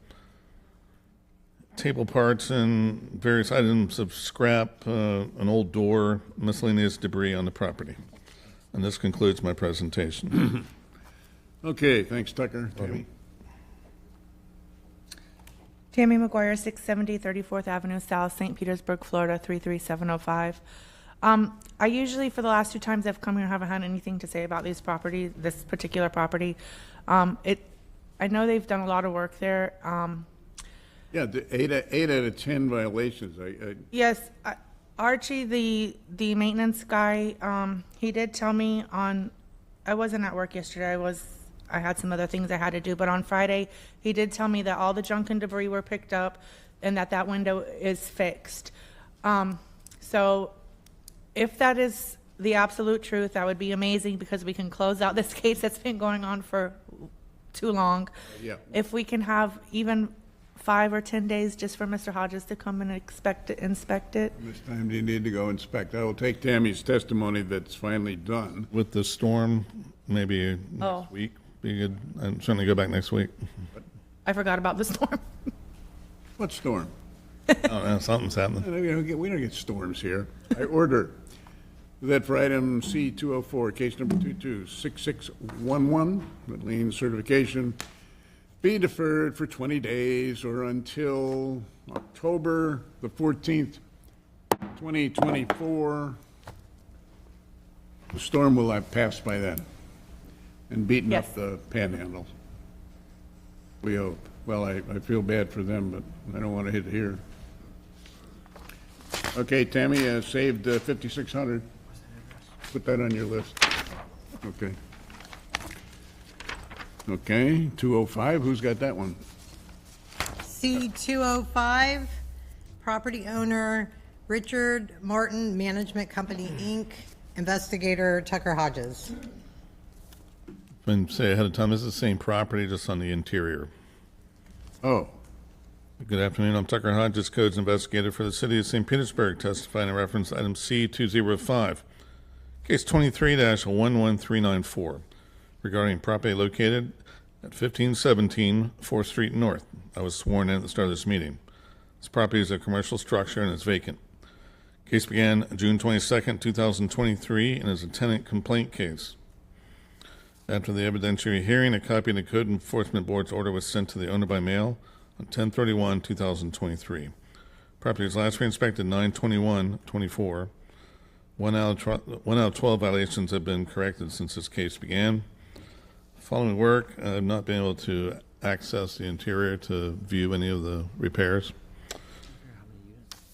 table parts and various items of scrap, an old door, miscellaneous debris on the property. And this concludes my presentation. Okay, thanks, Tucker. Tammy? Tammy McGuire, 670 34th Avenue South, St. Petersburg, Florida, 33705. I usually, for the last 2 times I've come here, haven't had anything to say about this particular property. I know they've done a lot of work there. Yeah, the 8 out of 10 violations. Yes, Archie, the maintenance guy, he did tell me I wasn't at work yesterday. I had some other things I had to do, but on Friday, he did tell me that all the junk and debris were picked up and that window is fixed. So if that is the absolute truth, that would be amazing because we can close out this case that's been going on for too long. Yeah. If we can have even 5 or 10 days just for Mr. Hodges to come and inspect it. This time you need to go inspect. I will take Tammy's testimony that's finally done. With the storm, maybe next week. Be good. I'd certainly go back next week. I forgot about the storm. What storm? I don't know, something's happening. We don't get storms here. I order that for item C204, case number 226611, that lien certification, be deferred for 20 days or until October the 14th, 2024. The storm will have passed by then and beaten up the panhandle. We hope. Well, I feel bad for them, but I don't want to hit here. Okay, Tammy, saved 5,600. Put that on your list. Okay. Okay, 205, who's got that one? C205, property owner Richard Martin Management Company, Inc., investigator Tucker Hodges. And say ahead of time, this is the same property, just on the interior. Oh. Good afternoon. I'm Tucker Hodges, Codes Investigator for the City of St. Petersburg, testifying in reference to item C205, case 23-11394, regarding property located at 1517 4th Street North. I was sworn in at the start of this meeting. This property is a commercial structure and is vacant. Case began June 22nd, 2023, and is a tenant complaint case. After the evidentiary hearing, a copy of the Code Enforcement Board's order was sent to the owner by mail on 10/31/2023. Property was last re-inspected 9/21/24. 1 out of 12 violations have been corrected since this case began. Following work, I have not been able to access the interior to view any of the repairs.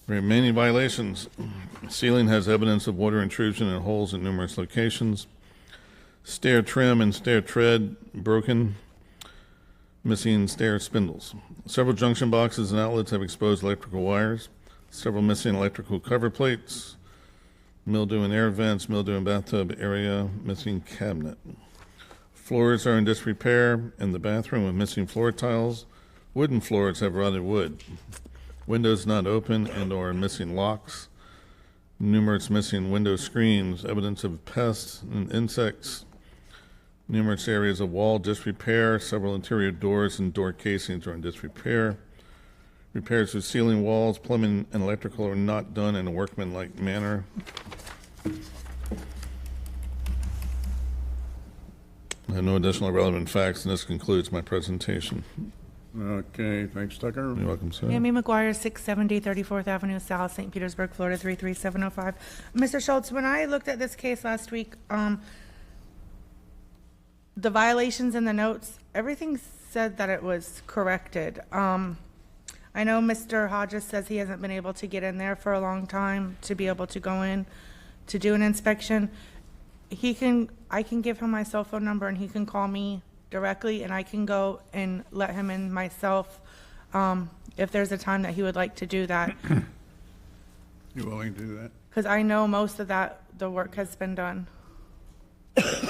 Remaining violations. Ceiling has evidence of water intrusion and holes in numerous locations. Stair trim and stair tread broken. Missing stair spindles. Several junction boxes and outlets have exposed electrical wires. Several missing electrical cover plates. Mildew in air vents, mildew in bathtub area, missing cabinet. Floors are in disrepair in the bathroom with missing floor tiles. Wooden floors have rotted wood. Windows not open and or missing locks. Numerous missing window screens, evidence of pests and insects. Numerous areas of wall disrepair. Several interior doors and door casings are in disrepair. Repairs to ceiling, walls, plumbing, and electrical are not done in a workmanlike manner. I have no additional relevant facts, and this concludes my presentation. Okay, thanks, Tucker. You're welcome, sir. Amy McGuire, 670 34th Avenue South, St. Petersburg, Florida, 33705. Mr. Schultz, when I looked at this case last week, the violations in the notes, everything said that it was corrected. I know Mr. Hodges says he hasn't been able to get in there for a long time to be able to go in to do an inspection, I can give him my cell phone number and he can call me directly and I can go and let him in myself, if there's a time that he would like to do that. You willing to do that? Because I know most of that, the work has been done.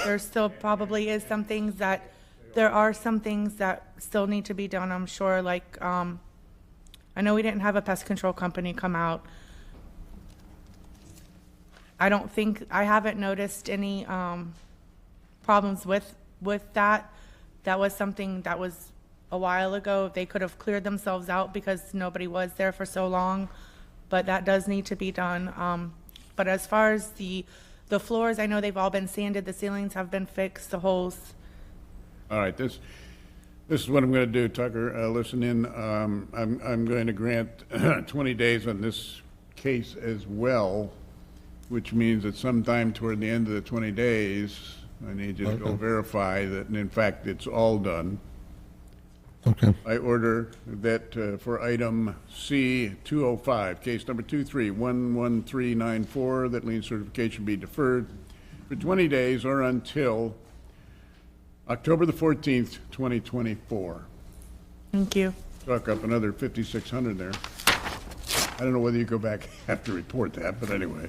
There still probably is some things that, there are some things that still need to be done, I'm sure, like, I know we didn't have a pest control company come out. I haven't noticed any, problems with that. That was something that was a while ago. They could have cleared themselves out because nobody was there for so long, but that does need to be done. But as far as the floors, I know they've all been sanded, the ceilings have been fixed, the holes. All right, this is what I'm going to do, Tucker. Listen in. I'm going to grant 20 days on this case as well, which means that sometime toward the end of the 20 days, I need you to go verify that, in fact, it's all done. Okay. I order that for item C-205, case number 23-11394, that lien certification be deferred for 20 days or until October the 14th, 2024. Thank you. Talk up another 5,600 there. I don't know whether you go back have to report that, but anyway.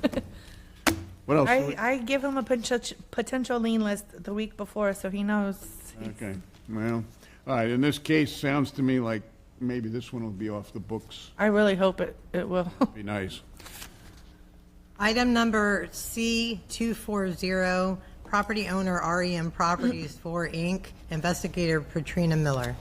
What else? I give him a potential lien list the week before, so he knows. Okay, well, all right, in this case, sounds to me like maybe this one will be off the books. I really hope it will. Be nice. Item number C-240, property owner REM Properties 4, Inc., investigator Patrina Miller.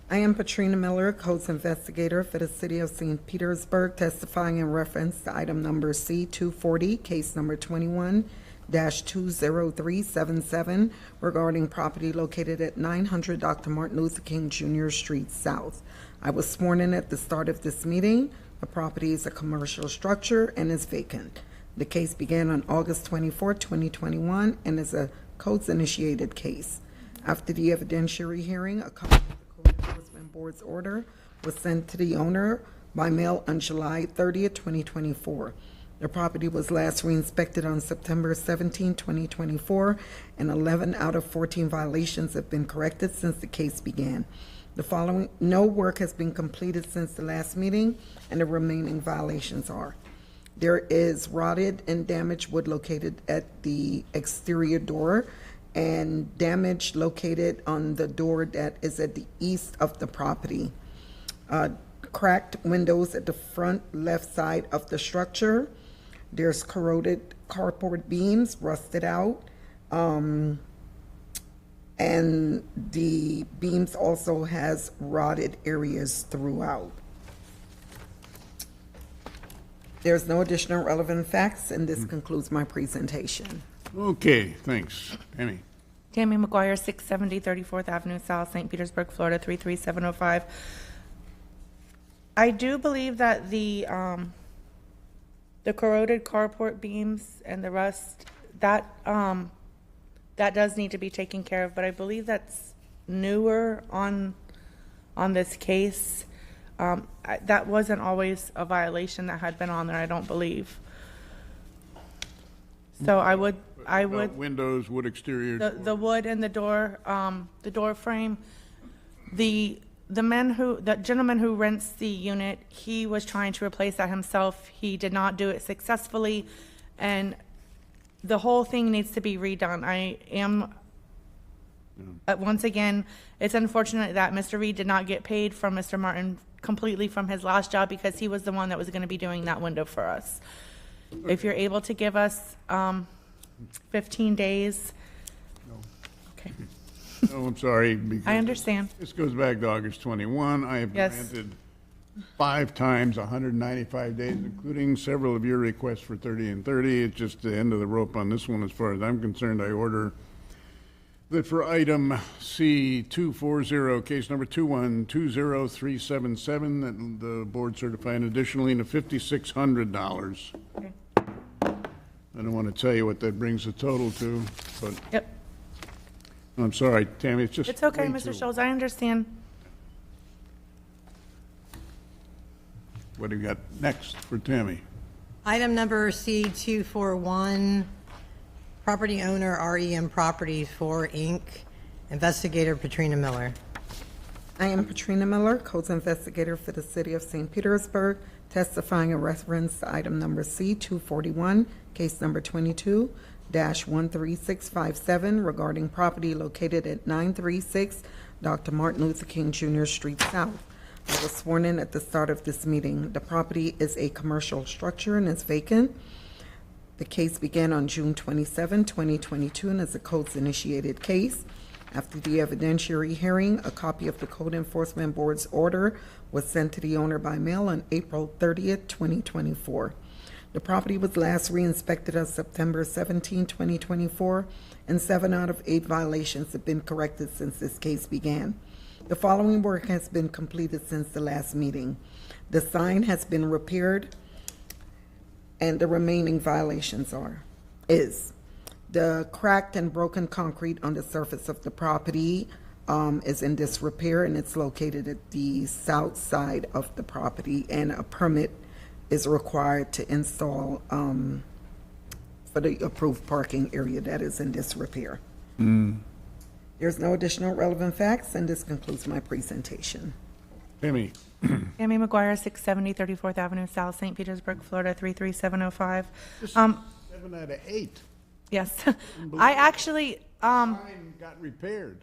I am Patrina Miller, Codes Investigator for the City of St. Petersburg, testifying in reference to item number C-240, case number 21-20377, regarding property located at 900 Dr. Martin Luther King Jr. Street South. I was sworn in at the start of this meeting. The property is a commercial structure and is vacant. The case began on August 24, 2021, and is a Codes-initiated case. After the evidentiary hearing, a copy of the Code Enforcement Board's order was sent to the owner by mail on July 30th, 2024. The property was last re-inspected on September 17, 2024, and 11 out of 14 violations have been corrected since the case began. The following: no work has been completed since the last meeting, and the remaining violations are: there is rotted and damaged wood located at the exterior door, and damage located on the door that is at the east of the property. Cracked windows at the front left side of the structure. There's corroded carport beams, rusted out. And the beams also has rotted areas throughout. There's no additional relevant facts, and this concludes my presentation. Okay, thanks. Tammy. Tammy McGuire, 670 34th Avenue South, St. Petersburg, Florida, 33705. I do believe that the corroded carport beams and the rust, that does need to be taken care of, but I believe that's newer on this case. That wasn't always a violation that had been on there, I don't believe. So I would. Windows, wood exterior. The wood and the door frame. The gentleman who rents the unit, he was trying to replace that himself. He did not do it successfully, and the whole thing needs to be redone. Once again, it's unfortunate that Mr. Reed did not get paid from Mr. Martin completely from his last job, because he was the one that was going to be doing that window for us. If you're able to give us 15 days. No. Okay. No, I'm sorry. I understand. This goes back to August 21. I have Yes. granted 5 times 195 days, including several of your requests for 30 and 30. It's just the end of the rope on this one as far as I'm concerned. I order that for item C-240, case number 21-20377, that the board certify an additional lien of $5,600. Okay. I don't want to tell you what that brings the total to, but Yep. I'm sorry, Tammy, it's just. It's okay, way Mr. too- Schultz, I understand. What do you got next for Tammy? Item number C241, property owner REM Properties 4, Inc., investigator Patrina Miller. I am Patrina Miller, Codes Investigator for the City of St. Petersburg, testifying in reference to item number C241, case number 22-13657, regarding property located at 936 Dr. Martin Luther King Jr. Street South. I was sworn in at the start of this meeting. The property is a commercial structure and is vacant. The case began on June 27, 2022, and is a codes-initiated case. After the evidentiary hearing, a copy of the Code Enforcement Board's order was sent to the owner by mail on April 30th, 2024. The property was last re-inspected on September 17, 2024, and 7 out of 8 violations have been corrected since this case began. The following work has been completed since the last meeting. The sign has been repaired, and the remaining violations is the cracked and broken concrete on the surface of the property is in disrepair, and it's located at the south side of the property, and a permit is required to install for the approved parking area that is in disrepair. There's no additional relevant facts, and this concludes my presentation. Tammy? Tammy McGuire, 670 34th Avenue South, St. Petersburg, Florida, 33705. 7 out of 8. Yes. I actually, Sign got repaired.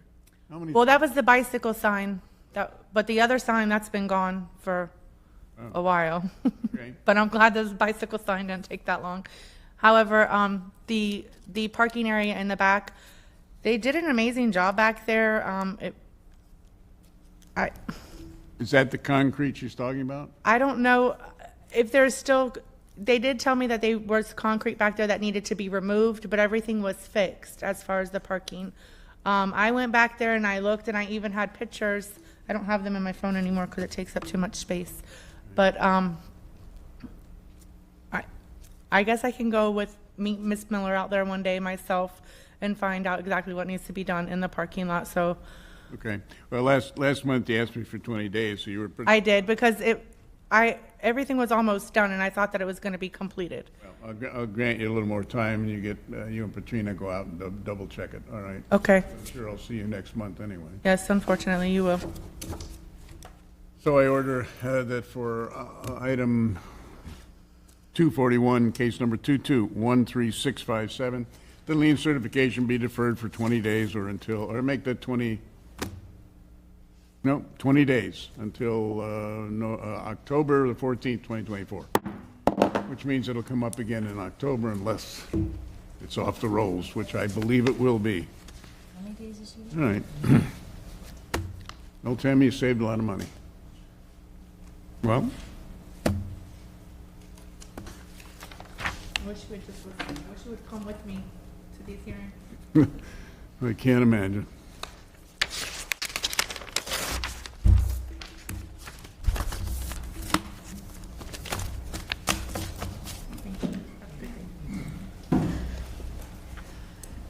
How many? well, that was the bicycle sign, but the other sign, that's been gone for a while. Okay. But I'm glad this bicycle sign didn't take that long. However, the parking area in the back, they did an amazing job back there. Is that the concrete she's talking about? I don't know if there's still, they did tell me that there was concrete back there that needed to be removed, but everything was fixed as far as the parking. I went back there and I looked, and I even had pictures. I don't have them in my phone anymore because it takes up too much space. But I guess I can go meet Miss Miller out there one day myself and find out exactly what needs to be done in the parking lot. So Okay. Well, last month you asked me for 20 days, so you were pretty. I did, because everything was almost done, and I thought that it was going to be completed. Well, I'll grant you a little more time, and you and Patrina go out and double check it, all right? Okay. I'm sure I'll see you next month anyway. Yes, unfortunately, you will. So I order that for item 241, case number 22-13657, the lien certification be deferred for 20 days or make that 20 days until October the 14th, 2024, which means it'll come up again in October unless it's off the rolls, which I believe it will be. How many days is it? All right. Don't tell me you saved a lot of money. Well, I wish you would just listen. I wish you would come with me to these hearings. I can't imagine.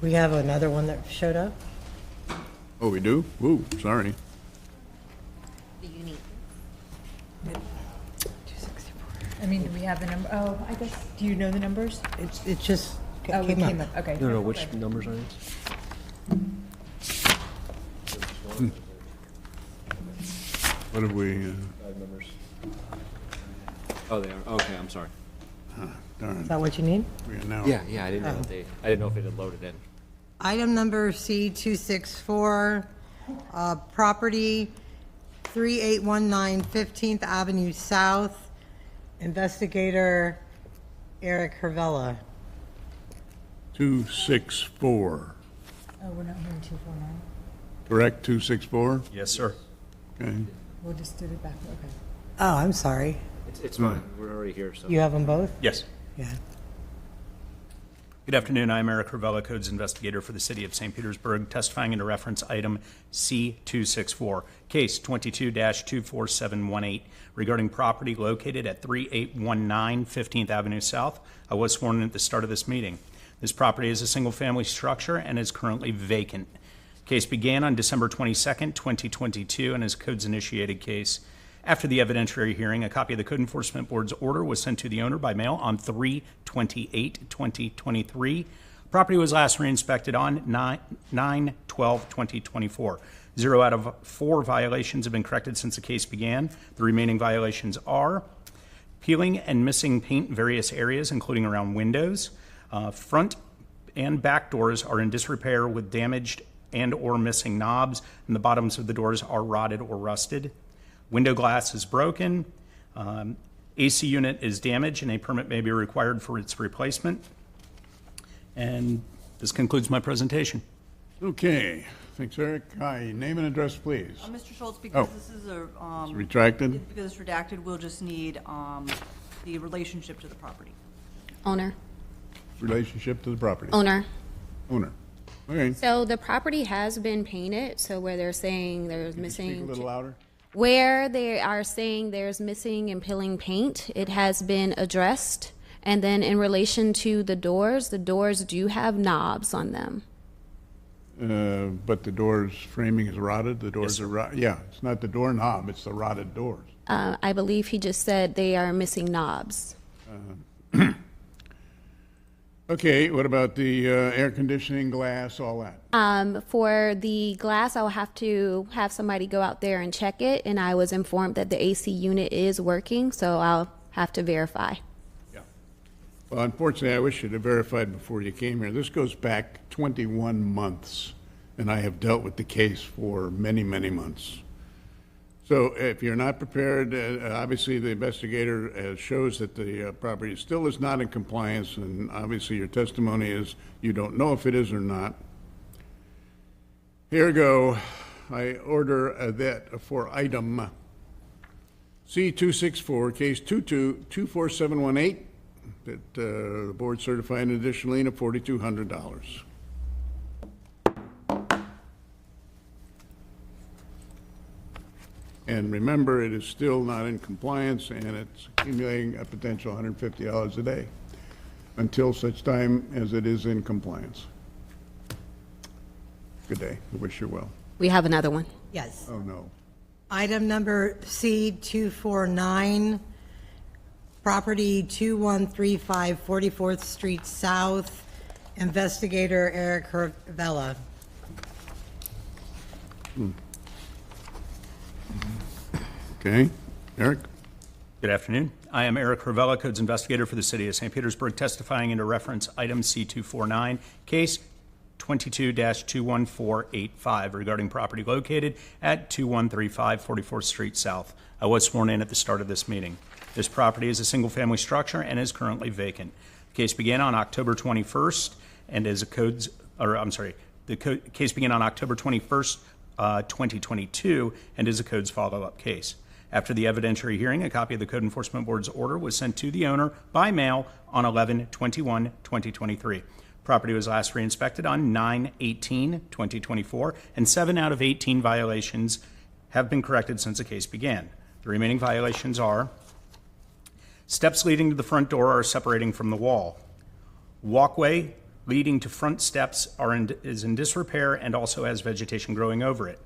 We have another one that showed up. Oh, we do? Ooh, sorry. The unique. I mean, do we have the number? Oh, I guess, do you know the numbers? It just Oh, it came up. Okay. No, which numbers are these? What have we, Five numbers. Oh, they are. Okay, I'm sorry. darn, Is that what you need? we are now. Yeah, I didn't know I didn't know if it had loaded in. Item number C264, property 3819 15th Avenue South, investigator Eric Hervella. 264, Oh, we're not hearing 249. correct, 264? Yes, sir. Okay. We'll just do it back, okay. Oh, I'm sorry. It's fine. We're already here, so. You have them both? Yes. Yeah. Good afternoon. I'm Eric Ravella, Codes Investigator for the City of St. Petersburg, testifying into reference item C264, case 22-24718, regarding property located at 3819 15th Avenue South. I was sworn in at the start of this meeting. This property is a single-family structure and is currently vacant. Case began on December 22nd, 2022, and is a codes-initiated case. After the evidentiary hearing, a copy of the Code Enforcement Board's order was sent to the owner by mail on 3/28/2023. Property was last re-inspected on 9/12/2024. 0 out of 4 violations have been corrected since the case began. The remaining violations are peeling and missing paint in various areas, including around windows. Front and back doors are in disrepair with damaged and or missing knobs, and the bottoms of the doors are rotted or rusted. Window glass is broken. AC unit is damaged, and a permit may be required for its replacement. And this concludes my presentation. Okay, thanks, Eric. Hi, name and address, please. Mr. Schultz, because Oh. this is a, It's retracted? because it's redacted, we'll just need, the relationship to the property. Owner. Relationship to the property. Owner. Owner. Okay. So the property has been painted, so where they're saying there's Speak a missing, little louder. where they are saying there's missing and peeling paint, it has been addressed. And then in relation to the doors do have knobs on them. But the door's framing is rotted, the doors are rotted. Yeah, it's not the doorknob, it's the rotted doors. I believe he just said they are missing knobs. Okay, what about the air conditioning, glass, all that? For the glass, I'll have to have somebody go out there and check it, and I was informed that the AC unit is working, so I'll have to verify. Well, unfortunately, I wish you'd have verified before you came here. This goes back 21 months, and I have dealt with the case for many, many months. So if you're not prepared, obviously the investigator shows that the property still is not in compliance, and obviously your testimony is you don't know if it is or not. Here we go. I order that for item C-264, case 22-24718, that the board certified an additional lien of $4,200. And remember, it is still not in compliance, and it's accumulating a potential $150 a day until such time as it is in compliance. Good day. I wish you well. We have another one. Yes. Oh, no. Item number C249, property 2135 44th Street South, investigator Eric Hervella. Okay. Eric? Good afternoon. I am Eric Hervella, Codes Investigator for the City of St. Petersburg, testifying into reference item C-249, case 22-21485, regarding property located at 2135 44th Street South. I was sworn in at the start of this meeting. This property is a single-family structure and is currently vacant. The case began on October 21st and is a case began on October 21st, 2022, and is a codes follow-up case. After the evidentiary hearing, a copy of the Code Enforcement Board's order was sent to the owner by mail on 11/21/2023. Property was last re-inspected on 9/18/2024, and 7 out of 18 violations have been corrected since the case began. The remaining violations are: steps leading to the front door are separating from the wall. Walkway leading to front steps is in disrepair and also has vegetation growing over it.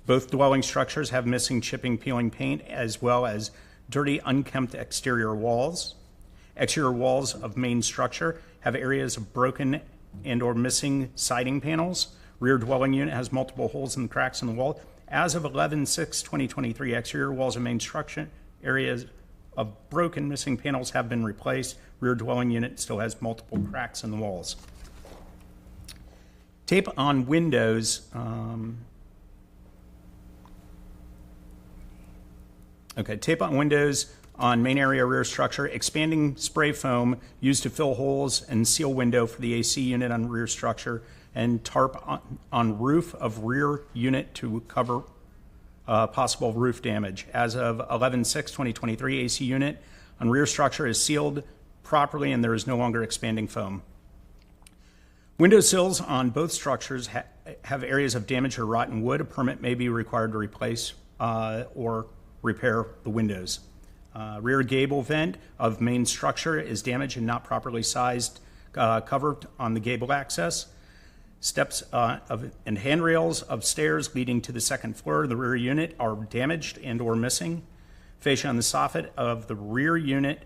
Both dwelling structures have missing chipping, peeling paint, as well as dirty, unkempt exterior walls. Exterior walls of main structure have areas of broken and or missing siding panels. Rear dwelling unit has multiple holes and cracks in the wall. As of 11/6/2023, exterior walls of main structure areas of broken, missing panels have been replaced. Rear dwelling unit still has multiple cracks in the walls. Tape on windows. Tape on windows on main area rear structure, expanding spray foam used to fill holes and seal window for the AC unit on rear structure, and tarp on roof of rear unit to cover possible roof damage. As of 11/6/2023, AC unit on rear structure is sealed properly and there is no longer expanding foam. Window sills on both structures have areas of damage or rotten wood. A permit may be required to replace or repair the windows. Rear gable vent of main structure is damaged and not properly sized, covered on the gable access. Steps and handrails of stairs leading to the second floor of the rear unit are damaged and or missing. Fascia on the soffit of the rear unit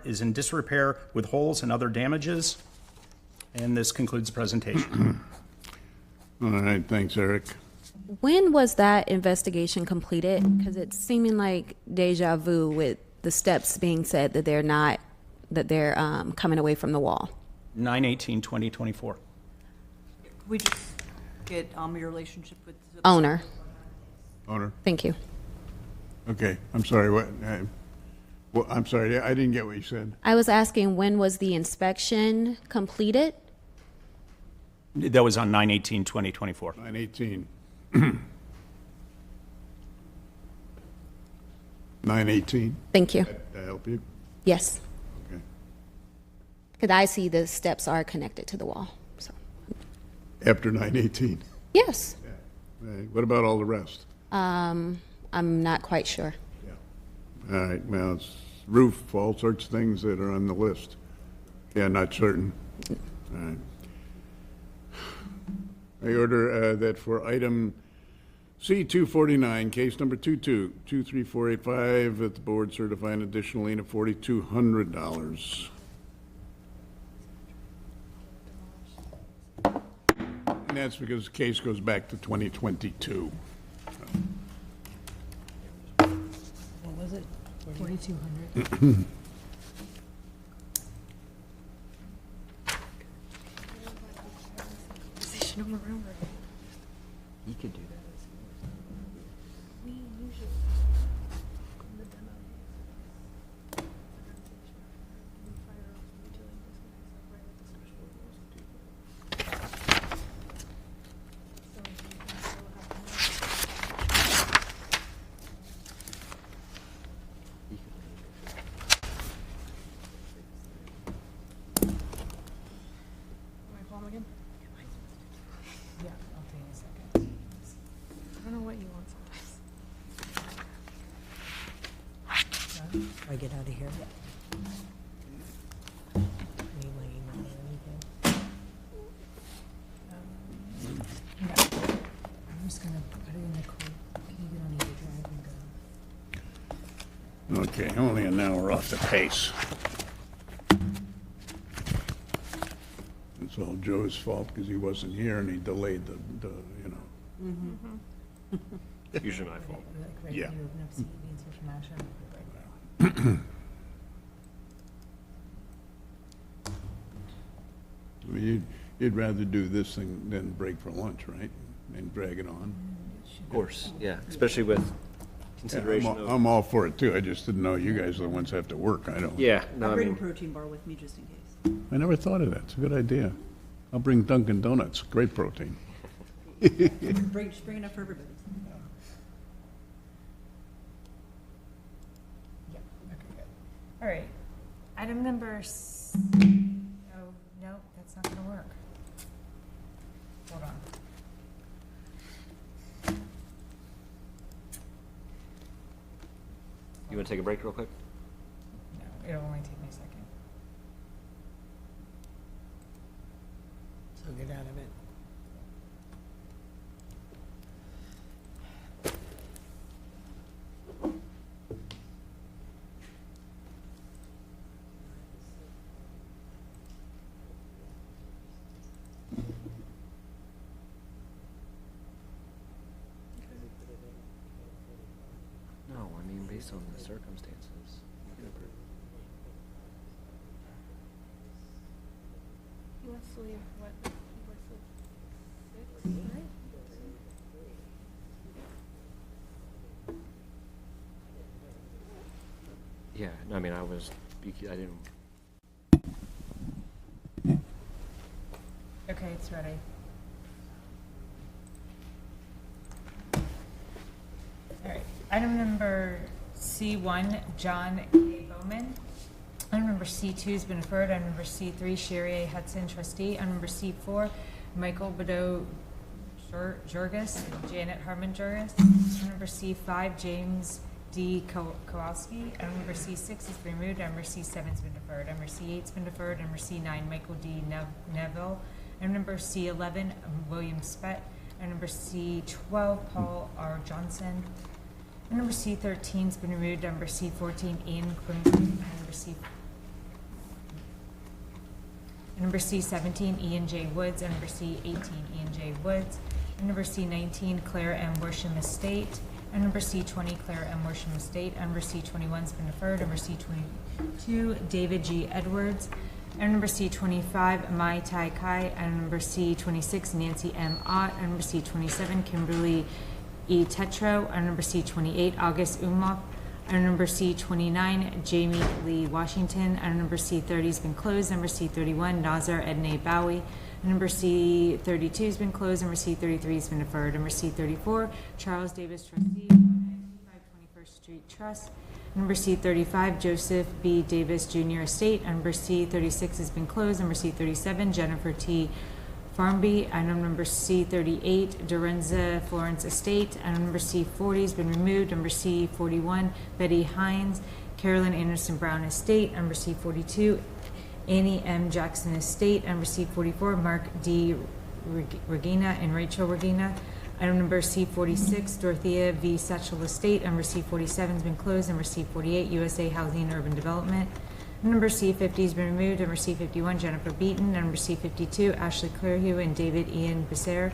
is in disrepair with holes and other damages. And this concludes the presentation. All right, thanks, Eric. When was that investigation completed? Because it's seeming like deja vu with the steps being said that they're coming away from the wall. 9/18/2024. We just get your relationship with the Owner. Owner? Thank you. Okay, I'm sorry, what? Well, I'm sorry, I didn't get what you said. I was asking when was the inspection completed? That was on 9/18/2024. 9/18. 9/18. Thank you. That help you? Yes. Okay. Because I see the steps are connected to the wall. So. After 9/18. Yes. What about all the rest? I'm not quite sure. All right, well, it's roof, all sorts of things that are on the list. Yeah, not certain. All right. I order that for item C-249, case number 22-23485, that the board certify an additional lien of $4,200. And that's because the case goes back to 2022. What was it? 4,200? You could do that. Yeah, I'll tell you in a second. I don't know what you want sometimes. I get out of here? Need my email or anything? No. I'm just gonna put it in the code. Can you get on either drive and go? Okay, only an hour off the pace. It's all Joe's fault because he wasn't here and he delayed the you know. Usually my fault. Right, Yeah. you open up CEV and social measure. I mean, you'd rather do this thing than break for lunch, right? And drag it on. Of course, yeah, especially with consideration of. I'm all for it too. I just didn't know you guys are the ones that have to work. I don't. Yeah, no, I'll I bring a mean, protein bar with me just in case. I never thought of that. It's a good idea. I'll bring Dunkin' Donuts. Great protein. Just bring enough for everybody. Yep, okay, good. All right, item number, no, that's not gonna work. Hold on. you want to take a break real quick? No, it'll only take me a second. So get out of it. No, I mean, based on the circumstances. He wants to leave, what, he wants to leave 6, right? Yeah, no, I mean, I didn't. Okay, it's ready. All right, item number C1, John A. Bowman. Item number C2 has been referred. Item number C3, Sherry A. Hudson, trustee. Item number C4, Michael Badeau Jurgis and Janet Harmon Jurgis. Item number C5, James D. Kowalski. Item number C6 has been removed. Item number C7 has been deferred. Item number C8 has been deferred. Item number C9, Michael D. Neville. Item number C11, William Spett. Item number C12, Paul R. Johnson. Number C13's been removed. Number C14, Ian Quimby. Number C17, Ian J. Woods. And number C18, Ian J. Woods. And number C19, Claire M. Worsham Estate. And number C20, Claire M. Worsham Estate. And number C21's been deferred. Number C22, David G. Edwards. And number C25, Mai Tai Kai. And number C26, Nancy M. Ott. And number C27, Kimberly E. Tetro. And number C28, August Umop. And number C29, Jamie Lee Washington. And number C30 has been closed. Number C31, Nazar Ednei Bowie. And number C32 has been closed. Number C33 has been deferred. Number C34, Charles Davis, trustee, 21st Street Trust. Number C35, Joseph B. Davis Jr. Estate. And number C36 has been closed. Number C37, Jennifer T. Farmby. Item number C38, Dorenza Florence Estate. Item number C40 has been removed. Number C41, Betty Hines, Carolyn Anderson Brown Estate. Number C42, Annie M. Jackson Estate. Number C44, Mark D. Regina and Rachel Regina. Item number C46, Dorothea V. Satchel Estate. Number C47 has been closed. Number C48, USA Housing and Urban Development. Number C50 has been removed. Number C51, Jennifer Beaton. Number C52, Ashley Clearhue and David Ian Becerre.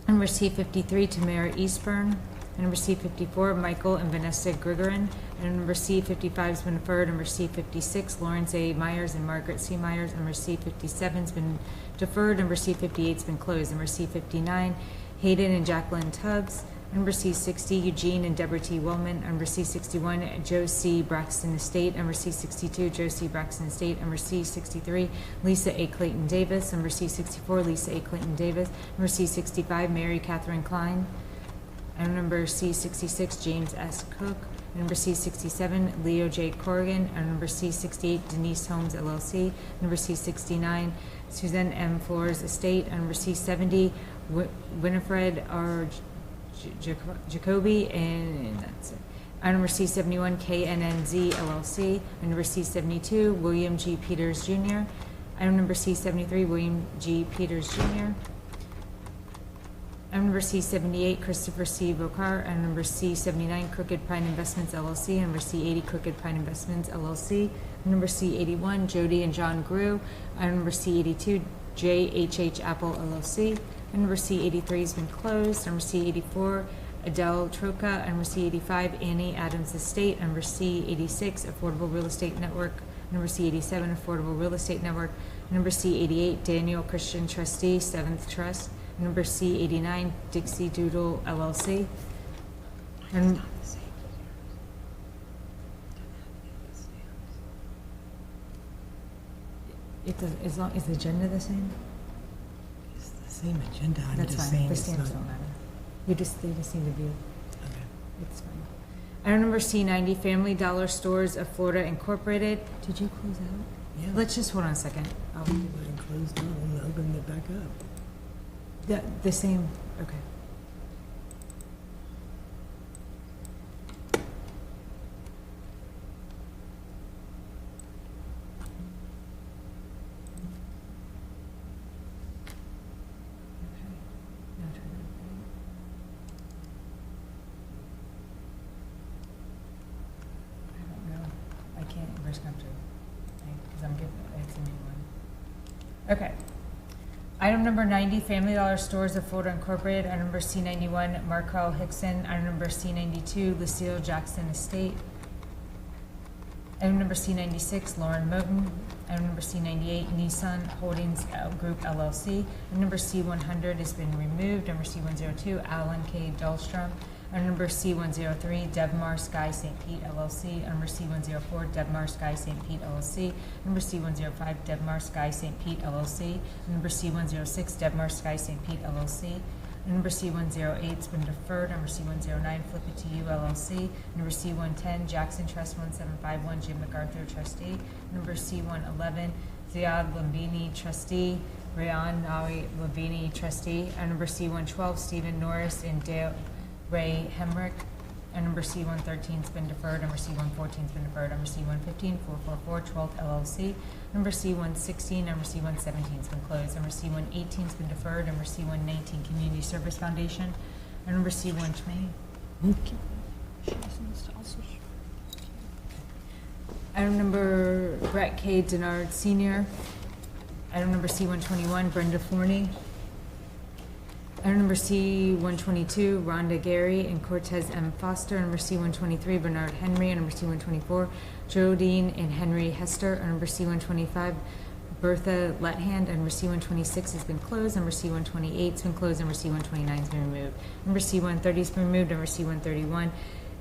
Number C53, Tamara Eastburn. Number C54, Michael and Vanessa Grigorin. And number C55 has been deferred. Number C56, Lawrence A. Myers and Margaret C. Myers. Number C57 has been deferred. Number C58 has been closed. Number C59, Hayden and Jacqueline Tubbs. Number C60, Eugene and Deborah T. Wellman. Number C61, Joe C. Braxton Estate. Number C62, Joe C. Braxton Estate. Number C63, Lisa A. Clayton Davis. Number C64, Lisa A. Clayton Davis. Number C65, Mary Catherine Klein. And number C66, James S. Cook. Number C67, Leo J. Corrigan. And number C68, Denise Holmes LLC. Number C69, Suzanne M. Flores Estate. And number C70, Winifred R. Jacoby, and that's it. Item number C71, KNNZ LLC. And number C72, William G. Peters Jr. Item number C73, William G. Peters Jr. Item number C78, Christopher C. Vokar. Item number C79, Crooked Pine Investments LLC. Number C80, Crooked Pine Investments LLC. Number C81, Jody and John Grew. Item number C82, JHH Apple LLC. Number C83 has been closed. Number C84, Adele Troca. Number C85, Annie Adams Estate. Number C86, Affordable Real Estate Network. Number C87, Affordable Real Estate Network. Number C88, Daniel Christian Trustee, 7th Trust. Number C89, Dixie Doodle LLC. And it does, as long, is the agenda the same? Same agenda. I'm That's just fine. saying The it's stamps not- don't matter. They just need to view. It's fine. Item number C90, Family Dollar Stores of Florida Incorporated. Did you close out? Yeah. Let's just hold on a second. Mine closed down, I'm opening it back up. The same, okay. Okay. Item number 90, Family Dollar Stores of Florida Incorporated. Item number C91, Markel Hickson. Item number C92, Lucille Jackson Estate. Item number C96, Lauren Moten. Item number C98, Nissan Holdings Group LLC. Item number C100 has been removed. Number C102, Alan K. Dahlstrom. Item number C103, Debmar Sky St. Pete LLC. Number C104, Debmar Sky St. Pete LLC. Number C105, Debmar Sky St. Pete LLC. Number C106, Debmar Sky St. Pete LLC. Number C108 has been deferred. Number C109, Flip It To You LLC. Number C110, Jackson Trust 1751, Jim MacArthur Trustee. Number C111, Ziad Lambini Trustee. Rayan Nawi Lambini Trustee. And number C112, Stephen Norris and Dale Ray Hemrick. And number C113 has been deferred. Number C114 has been deferred. Number C115, 444 12th LLC. Number C116, number C117 has been closed. Number C118 has been deferred. Number C119, Community Service Foundation. And number C120. Item number Brett K. Denard Senior. Item number C-121, Brenda Forney. Item number C-122, Rhonda Gary and Cortez M. Foster. Item number C-123, Bernard Henry. Item number C-124, Geraldine and Henry Hester. Item number C-125, Bertha Lethand. Item number C-126 has been closed. Number C-128 has been closed. Number C-129 has been removed. Number C-130 has been removed. Number C-131,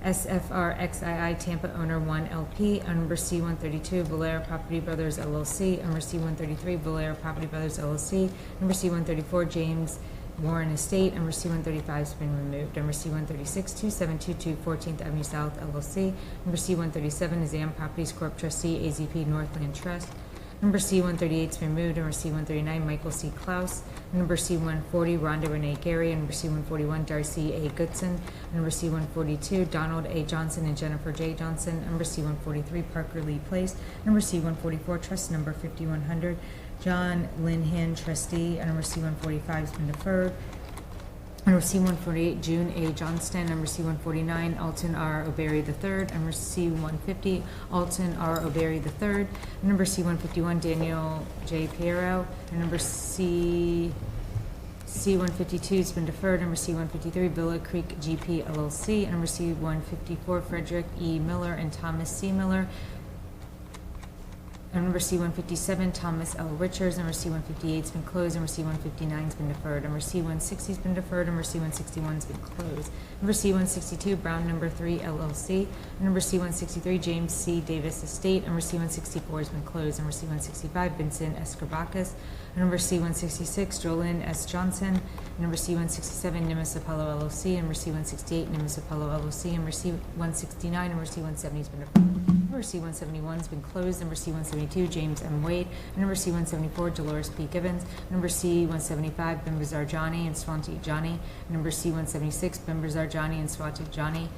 SFR XII Tampa Owner 1 LP. Item number C-132, Valera Property Brothers LLC. Item number C-133, Valera Property Brothers LLC. Number C-134, James Warren Estate. Number C-135 has been removed. Number C-136, 2722 14th Avenue South LLC. Number C-137 is AM Properties Corp. Trustee, AZP Northland Trust. Number C-138 has been removed. Number C-139, Michael C. Klaus. Number C-140, Rhonda Renee Gary. And number C-141, Darcy A. Goodson. Number C-142, Donald A. Johnson and Jennifer J. Johnson. Number C-143, Parker Lee Place. Number C-144, Trust Number 5100, John Linhan, Trustee. And number C-145 has been deferred. Number C-148, June A. Johnston. Number C-149, Alton R. O'Berry III. Number C-150, Alton R. O'Berry III. Number C-151, Daniel J. Piero. And number C-152 has been deferred. Number C-153, Villa Creek GP LLC. And number C-154, Frederick E. Miller and Thomas C. Miller. Number C-157, Thomas L. Richards. Number C-158 has been closed. Number C-159 has been deferred. Number C-160 has been deferred. Number C-161 has been closed. Number C-162, Brown Number 3 LLC. Number C-163, James C. Davis Estate. Number C-164 has been closed. Number C-165, Vincent Escorbacus. Number C-166, Jolyn S. Johnson. Number C-167, Nimbus Apollo LLC. Number C-168, Nimbus Apollo LLC. Number C-169, number C-170 has been deferred. Number C-171 has been closed. Number C-172, James M. Wade. Number C-174, Dolores P. Gibbons. Number C-175, Bimbazar Johnny and Swanti Johnny. Number C-176, Bimbazar Johnny and Swanti Johnny.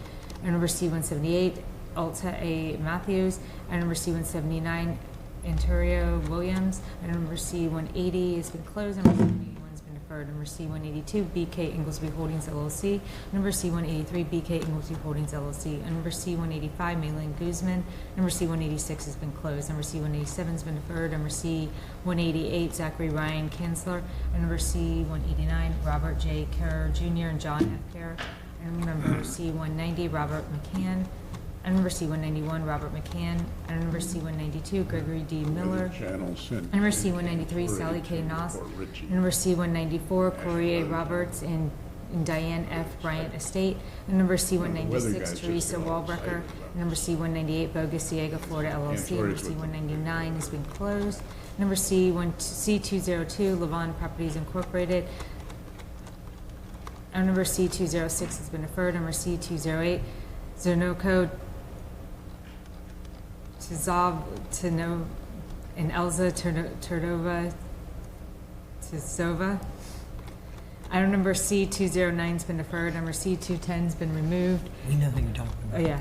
And number C-178, Alta A. Matthews. And number C-179, Antonio Williams. And number C-180 has been closed. Number C-181 has been deferred. Number C-182, BK Inglesby Holdings LLC. Number C-183, BK Inglesby Holdings LLC. And number C-185, Malin Guzman. Number C-186 has been closed. Number C-187 has been deferred. Number C-188, Zachary Ryan Kinsler. And number C-189, Robert J. Kerr Jr. and John F. Kerr. And number C-190, Robert McCann. And number C-191, Robert McCann. And number C-192, Gregory D. Miller. And number C-193, Sally K. Noss. And number C-194, Corey A. Roberts and Diane F. Bryant Estate. And number C-196, Teresa Walbrecker. And number C-198, Bogus Ciega, Florida LLC. Number C-199 has been closed. Number C-202, Levon Properties Incorporated. And number C-206 has been deferred. Number C-208, Zernoco Tino and Elza Turdova Tizova. Item number C-209 has been deferred. Number C-210 has been removed. We know who you're talking about. Oh, yeah.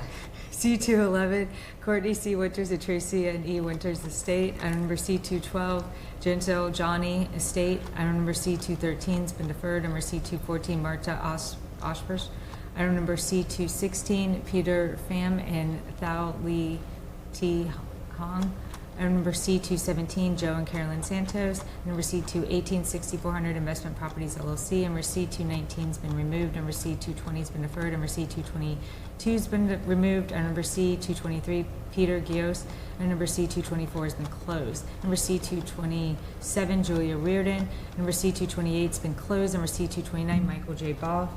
C-211, Courtney C. Winters and Tracy and E. Winters Estate. Item number C-212, Gentle Johnny Estate. Item number C-213 has been deferred. Number C-214, Marta Oshpers. Item number C-216, Peter Pham and Thao Lee T. Hong. Item number C-217, Joe and Carolyn Santos. Number C-218, 6400 Investment Properties LLC. Number C-219 has been removed. Number C-220 has been deferred. Number C-222 has been removed. And number C-223, Peter Gios. And number C-224 has been closed. Number C-227, Julia Reardon. Number C-228 has been closed. Number C-229, Michael J. Ball.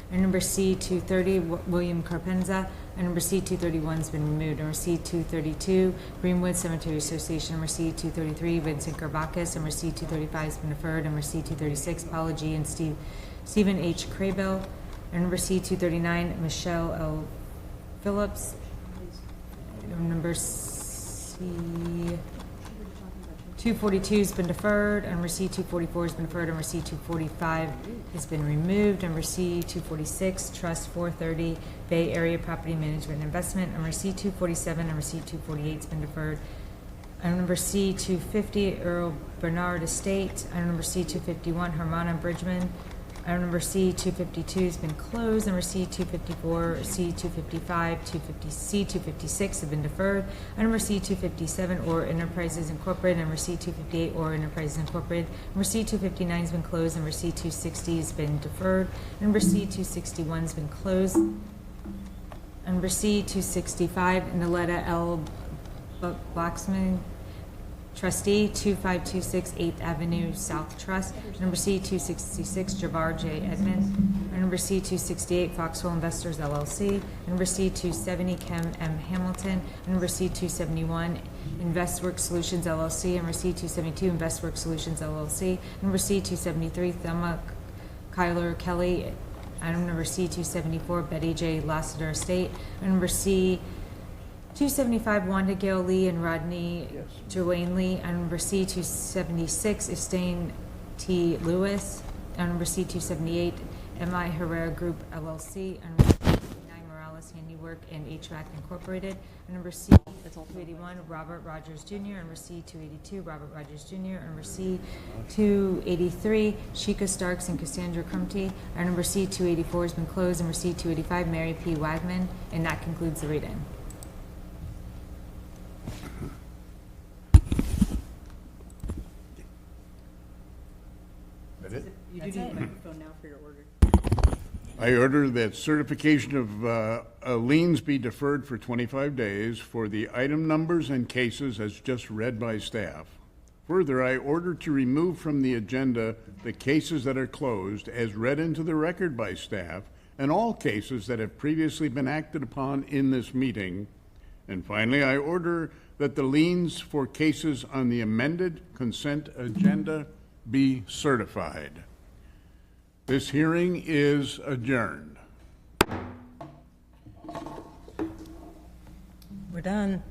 And number C-230, William Carpenza. And number C-231 has been removed. Number C-232, Greenwood Cemetery Association. Number C-233, Vincent Garbakis. Number C-235 has been deferred. Number C-236, Paula G. and Stephen H. Crabell. And number C-239, Michelle L. Phillips. Number C-242 has been deferred. Number C-244 has been deferred. Number C-245 has been removed. Number C-246, Trust 430, Bay Area Property Management Investment. Number C-247, number C-248 has been deferred. Item number C-250, Earl Bernard Estate. Item number C-251, Hermana Bridgman. Item number C 252 has been closed. Number C 254, C 255, C 256 have been deferred. Item number C 257 or Enterprises Incorporated. Number C 258 or Enterprises Incorporated. Number C 259 has been closed. Number C 260 has been deferred. Number C 261 has been closed. Number C 265, Naletta L. Blacksman, Trustee, 2526 8th Avenue South Trust. Number C 266, Javar J. Edmond. Number C 268, Foxwell Investors LLC. Number C 270, Kem M. Hamilton. Number C 271, Investworks Solutions LLC. Number C 272, Investworks Solutions LLC. Number C 273, Thelma Kyler Kelly. Item number C 274, Betty J. Lassiter Estate. Item number C 275, Wanda Gale Lee and Rodney Joanne Lee. Item number C 276, Estain T. Lewis. Item number C 278, M.I. Herrera Group LLC. Item number C 289, Morales Handiwork and HVAC Incorporated. Item number C 281, Robert Rogers Jr. Item number C 282, Robert Rogers Jr. Item number C 283, Sheikah Starks and Cassandra Crumty. Item number C 284 has been closed. Number C 285, Mary P. Wagman. And that concludes the read-in. That it? You do need a microphone now for your order. I order that certification of liens be deferred for 25 days for the item numbers and cases as just read by staff. Further, I order to remove from the agenda the cases that are closed as read into the record by staff and all cases that have previously been acted upon in this meeting. And finally, I order that the liens for cases on the amended consent agenda be certified. This hearing is adjourned. We're done.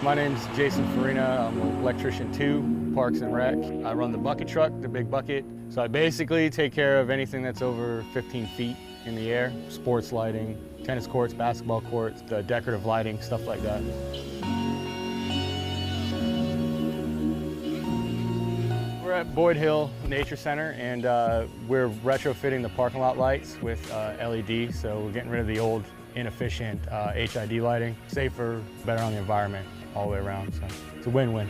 My name's Jason Farina. I'm an electrician 2, Parks and Rec. I run the bucket truck, the big bucket. So I basically take care of anything that's over 15 feet in the air, sports lighting, tennis courts, basketball courts, the decorative lighting, stuff like that. We're at Boyd Hill Nature Center, and we're retrofitting the parking lot lights with LED, so we're getting rid of the old inefficient HID lighting. Safer, better on the environment all the way around, so it's a win-win.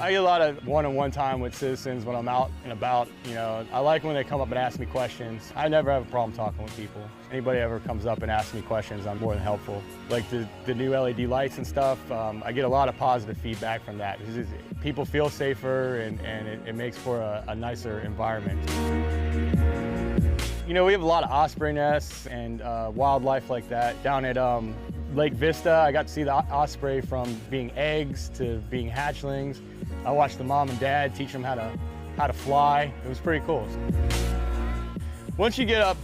I get a lot of one-on-one time with citizens when I'm out and about. You know, I like when they come up and ask me questions. I never have a problem talking with people. Anybody ever comes up and asks me questions, I'm more than helpful. Like the new LED lights and stuff, I get a lot of positive feedback from that. People feel safer and it makes for a nicer environment. You know, we have a lot of osprey nests and wildlife like that. Down at Lake Vista, I got to see the osprey from being eggs to being hatchlings. I watched the mom and dad teach them how to fly. It was pretty cool. Once you get up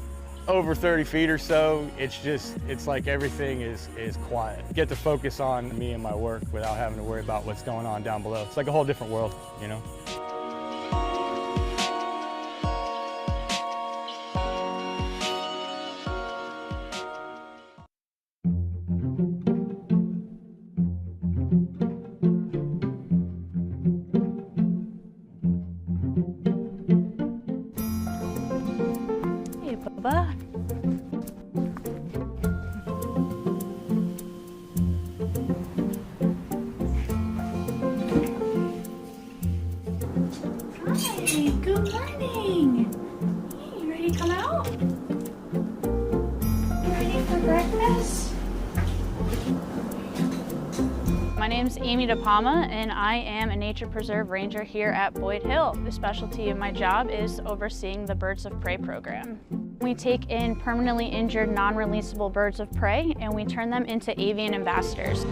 over 30 feet or so, it's like everything is quiet. You get to focus on me and my work without having to worry about what's going on down below. It's like a whole different world, you know? Hey, Bubba. Hi, good morning. Hey, you ready to come out? You ready for breakfast? My name's Amy DePalma, and I am a nature preserve ranger here at Boyd Hill. The specialty of my job is overseeing the Birds of Prey program. We take in permanently injured, non-releasable birds of prey, and we turn them into avian ambassadors.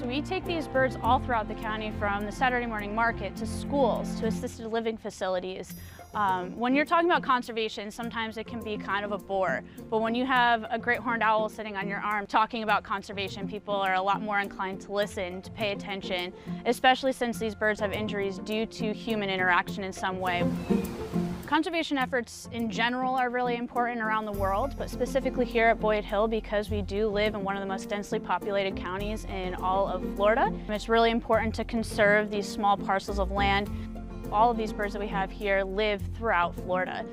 We take these birds all throughout the county, from the Saturday morning market to schools to assisted living facilities. When you're talking about conservation, sometimes it can be kind of a bore, but when you have a great horned owl sitting on your arm talking about conservation, people are a lot more inclined to listen, to pay attention, especially since these birds have injuries due to human interaction in some way. Conservation efforts in general are really important around the world, but specifically here at Boyd Hill because we do live in one of the most densely populated counties in all of Florida. It's really important to conserve these small parcels of land. All of these birds that we have here live throughout Florida.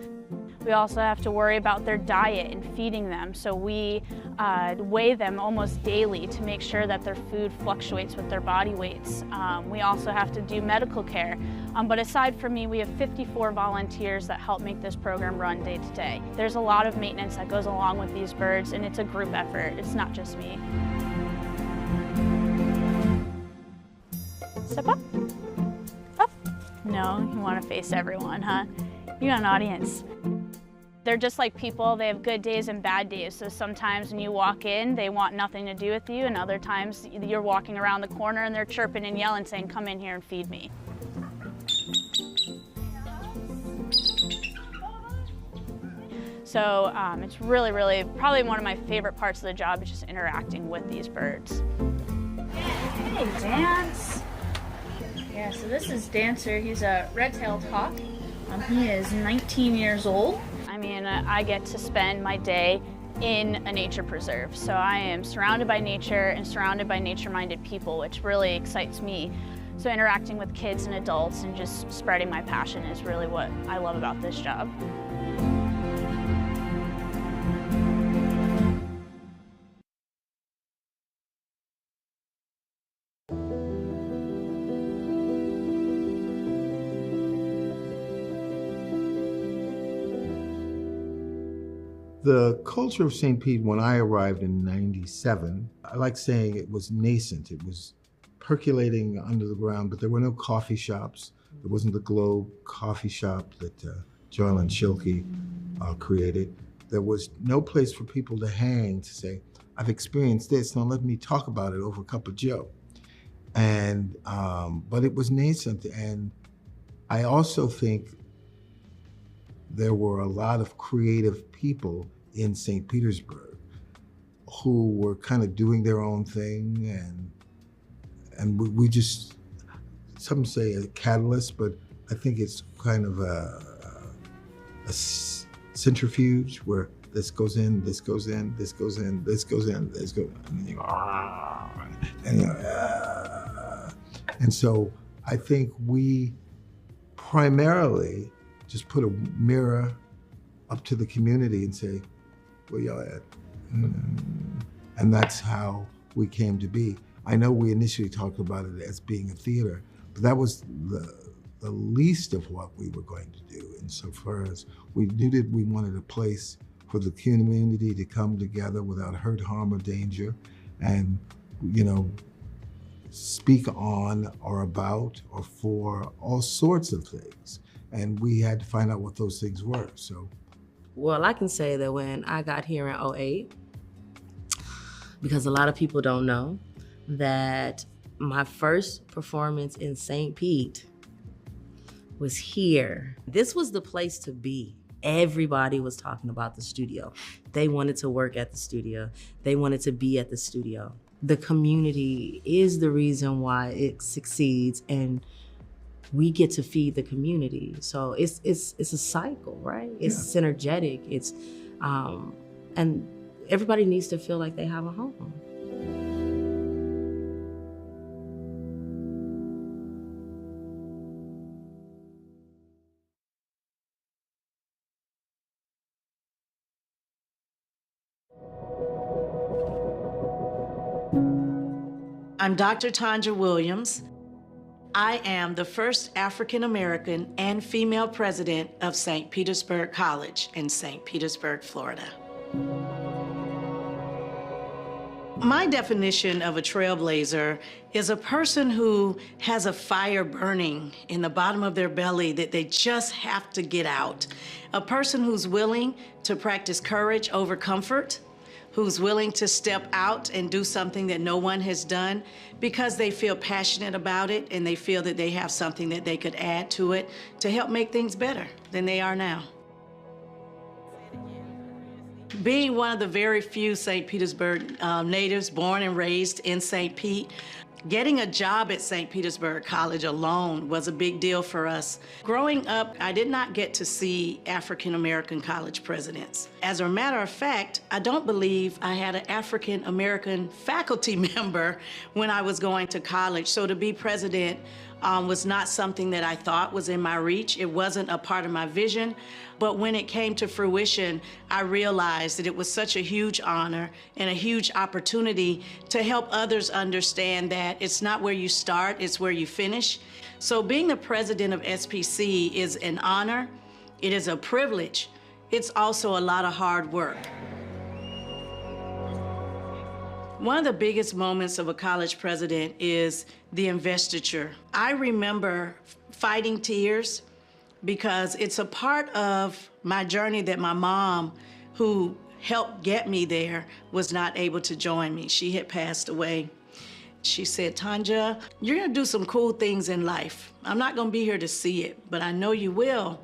We also have to worry about their diet and feeding them, so we weigh them almost daily to make sure that their food fluctuates with their body weights. We also have to do medical care, but aside from me, we have 54 volunteers that help make this program run day to day. There's a lot of maintenance that goes along with these birds, and it's a group effort. It's not just me. Step up. Up. No, you want to face everyone, huh? You got an audience. They're just like people. They have good days and bad days. So sometimes when you walk in, they want nothing to do with you, and other times you're walking around the corner and they're chirping and yelling saying, "Come in here and feed me." So it's really, really, probably one of my favorite parts of the job is just interacting with these birds. Hey, Dance. Yeah, so this is Dancer. He's a red-tailed hawk. He is 19 years old. I mean, I get to spend my day in a nature preserve. So I am surrounded by nature and surrounded by nature-minded people, which really excites me. So interacting with kids and adults and just spreading my passion is really what I love about this job. The culture of St. Pete, when I arrived in '97, I like saying it was nascent. It was percolating under the ground, but there were no coffee shops. There wasn't the Globe coffee shop that Joylyn Schilke created. There was no place for people to hang to say, I've experienced this, now let me talk about it over a cup of Joe. And, but it was nascent. And I also think there were a lot of creative people in St. Petersburg who were kind of doing their own thing, and we just, some say a catalyst, but I think it's kind of a centrifuge where this goes in, this goes in, this goes in, this goes in, this goes in, and you go, and so I think we primarily just put a mirror up to the community and say, where y'all at? And that's how we came to be. I know we initially talked about it as being a theater, but that was the least of what we were going to do insofar as we knew that we wanted a place for the community to come together without hurt, harm, or danger, and, you know, speak on or about or for all sorts of things. And we had to find out what those things were, so. Well, I can say that when I got here in 2008, because a lot of people don't know, that my first performance in St. Pete was here. This was the place to be. Everybody was talking about the studio. They wanted to work at the studio. They wanted to be at the studio. The community is the reason why it succeeds, and we get to feed the community. So it's a cycle, right? It's synergetic. It's and everybody needs to feel like they have a home. I'm Dr. Tanja Williams. I am the first African American and female president of St. Petersburg College in St. Petersburg, Florida. My definition of a trailblazer is a person who has a fire burning in the bottom of their belly that they just have to get out. A person who's willing to practice courage over comfort, who's willing to step out and do something that no one has done because they feel passionate about it and they feel that they have something that they could add to it to help make things better than they are now. Being one of the very few St. Petersburg natives born and raised in St. Pete, getting a job at St. Petersburg College alone was a big deal for us. Growing up, I did not get to see African American college presidents. As a matter of fact, I don't believe I had an African American faculty member when I was going to college. So to be president was not something that I thought was in my reach. It wasn't a part of my vision. But when it came to fruition, I realized that it was such a huge honor and a huge opportunity to help others understand that it's not where you start, it's where you finish. So being the president of SPC is an honor, it is a privilege, it's also a lot of hard work. One of the biggest moments of a college president is the investiture. I remember fighting tears because it's a part of my journey that my mom, who helped get me there, was not able to join me. She had passed away. She said, Tanja, you're gonna do some cool things in life. I'm not gonna be here to see it, but I know you will.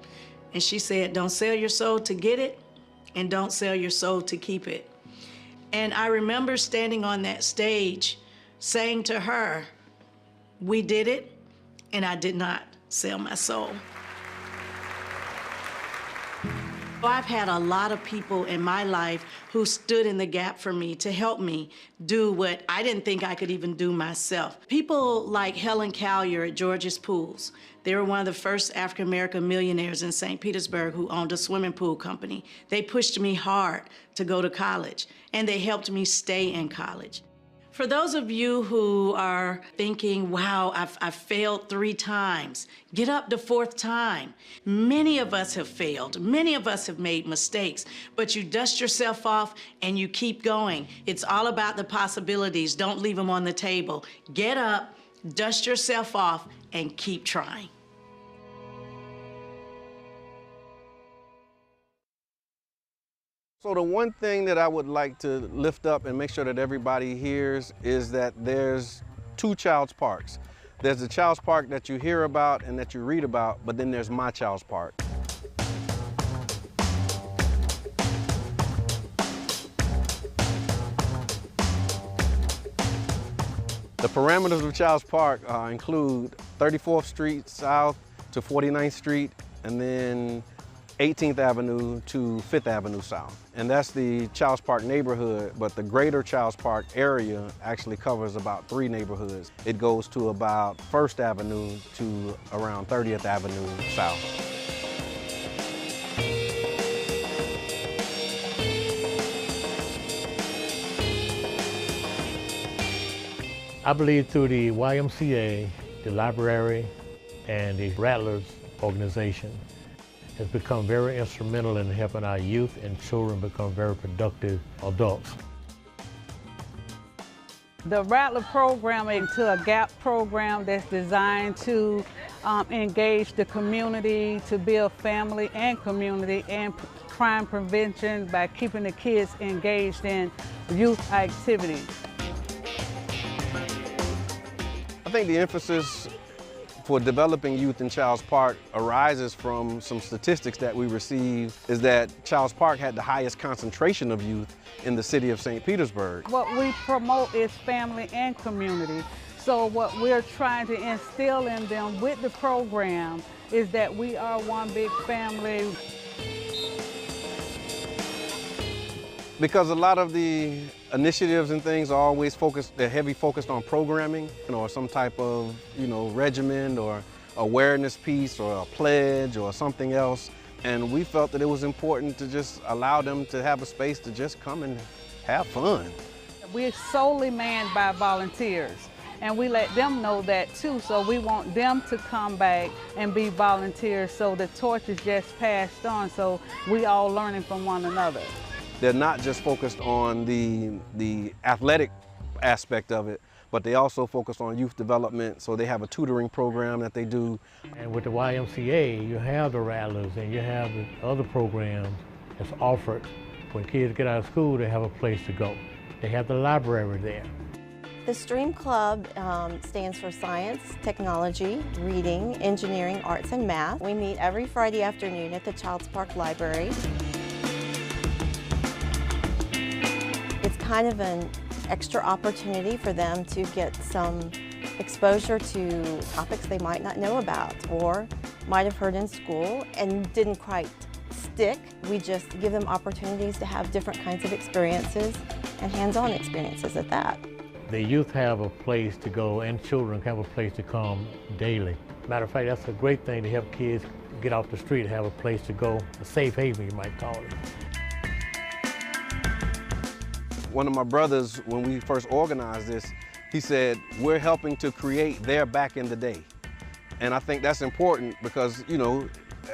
And she said, don't sell your soul to get it, and don't sell your soul to keep it. And I remember standing on that stage saying to her, we did it, and I did not sell my soul. I've had a lot of people in my life who stood in the gap for me to help me do what I didn't think I could even do myself. People like Helen Callier at George's Pools. They were one of the first African-American millionaires in St. Petersburg who owned a swimming pool company. They pushed me hard to go to college, and they helped me stay in college. For those of you who are thinking, wow, I've failed 3 times, get up the 4th time. Many of us have failed. Many of us have made mistakes, but you dust yourself off and you keep going. It's all about the possibilities. Don't leave them on the table. Get up, dust yourself off, and keep trying. So the one thing that I would like to lift up and make sure that everybody hears is that there's 2 Child's Parks. There's the Child's Park that you hear about and that you read about, but then there's my Child's Park. The parameters of Child's Park include 34th Street South to 49th Street, and then 18th Avenue to 5th Avenue South. And that's the Child's Park neighborhood, but the greater Child's Park area actually covers about 3 neighborhoods. It goes to about 1st Avenue to around 30th Avenue South. I believe through the YMCA, the library, and the Rattlers organization, has become very instrumental in helping our youth and children become very productive adults. The Rattler program is a GAP program that's designed to engage the community, to build family and community and crime prevention by keeping the kids engaged in youth activities. I think the emphasis for developing youth in Childs Park arises from some statistics that we received, is that Childs Park had the highest concentration of youth in the city of St. Petersburg. What we promote is family and community. So what we're trying to instill in them with the program is that we are one big family. Because a lot of the initiatives and things are always they're heavy focused on programming, or some type of, regimen or awareness piece or a pledge or something else. And we felt that it was important to just allow them to have a space to just come and have fun. We're solely manned by volunteers, and we let them know that too. So we want them to come back and be volunteers, so the torch is just passed on, so we all learning from one another. They're not just focused on the athletic aspect of it, but they also focus on youth development. So they have a tutoring program that they do. And with the YMCA, you have the Rattlers and you have the other programs that's offered. When kids get out of school, they have a place to go. They have the library there. The STREAM Club stands for Science, Technology, Reading, Engineering, Arts, and Math. We meet every Friday afternoon at the Childs Park Library. It's kind of an extra opportunity for them to get some exposure to topics they might not know about or might have heard in school and didn't quite stick. We just give them opportunities to have different kinds of experiences and hands-on experiences at that. The youth have a place to go and children have a place to come daily. Matter of fact, that's a great thing to help kids get off the street, have a place to go, a safe haven you might call it. One of my brothers, when we first organized this, he said, we're helping to create their back in the day. And I think that's important because,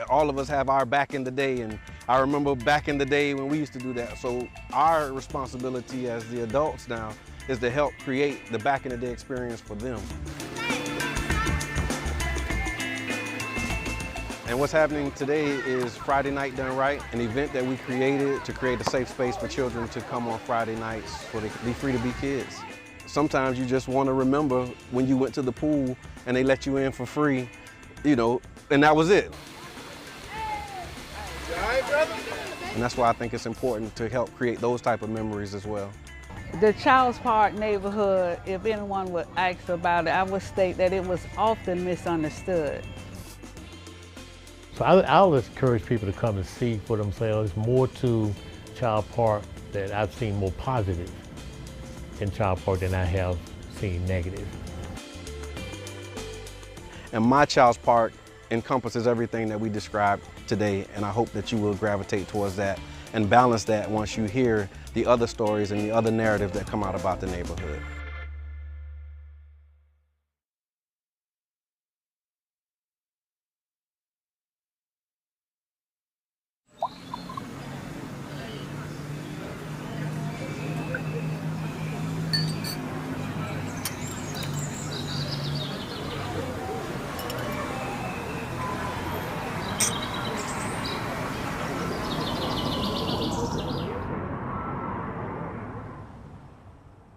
all of us have our back in the day, and I remember back in the day when we used to do that. So our responsibility as the adults now is to help create the back in the day experience for them. And what's happening today is Friday Night Done Right, an event that we created to create a safe space for children to come on Friday nights so they can be free to be kids. Sometimes you just want to remember when you went to the pool and they let you in for free, and that was it. And that's why I think it's important to help create those type of memories as well. The Childs Park neighborhood, if anyone would ask about it, I would state that it was often misunderstood. So I'll encourage people to come and see for themselves. More to Childs Park that I've seen more positive in Childs Park than I have seen negative. And my Childs Park encompasses everything that we described today, and I hope that you will gravitate towards that and balance that once you hear the other stories and the other narratives that come out about the neighborhood.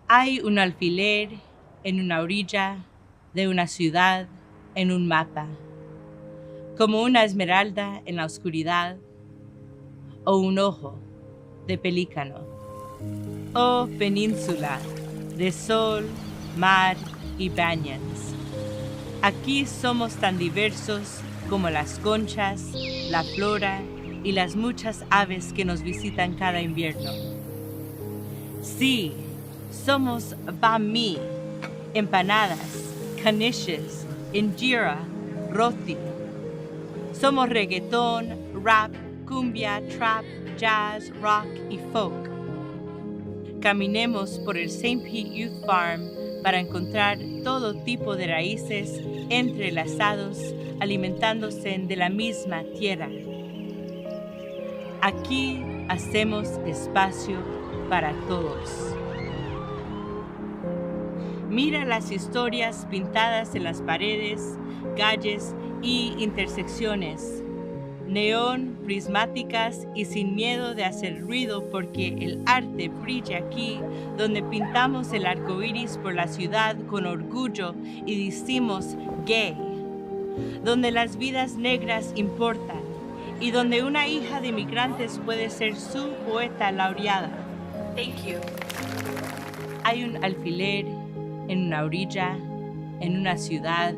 Hay un alfiler en una orilla de una ciudad en un mapa, como una esmeralda en la oscuridad o un ojo de pelícano. Oh península de sol, mar y baños. Aquí somos tan diversos como las conchas, la flora y las muchas aves que nos visitan cada invierno. Sí, somos banh mi, empanadas, knishes, injera, roti. Somos reggaetón, rap, cumbia, trap, jazz, rock y folk. Caminemos por el St. Pete Youth Farm para encontrar todo tipo de raíces entrelazados, alimentándose de la misma tierra. Aquí hacemos espacio para todos. Mira las historias pintadas en las paredes, calles y intersecciones. Neón, prismáticas y sin miedo de hacer ruido, porque el arte brilla aquí, donde pintamos el arco iris por la ciudad con orgullo y decimos gay, donde las vidas negras importan y donde una hija de inmigrantes puede ser su poeta laureada. Thank you. Hay un alfiler en una orilla, en una ciudad,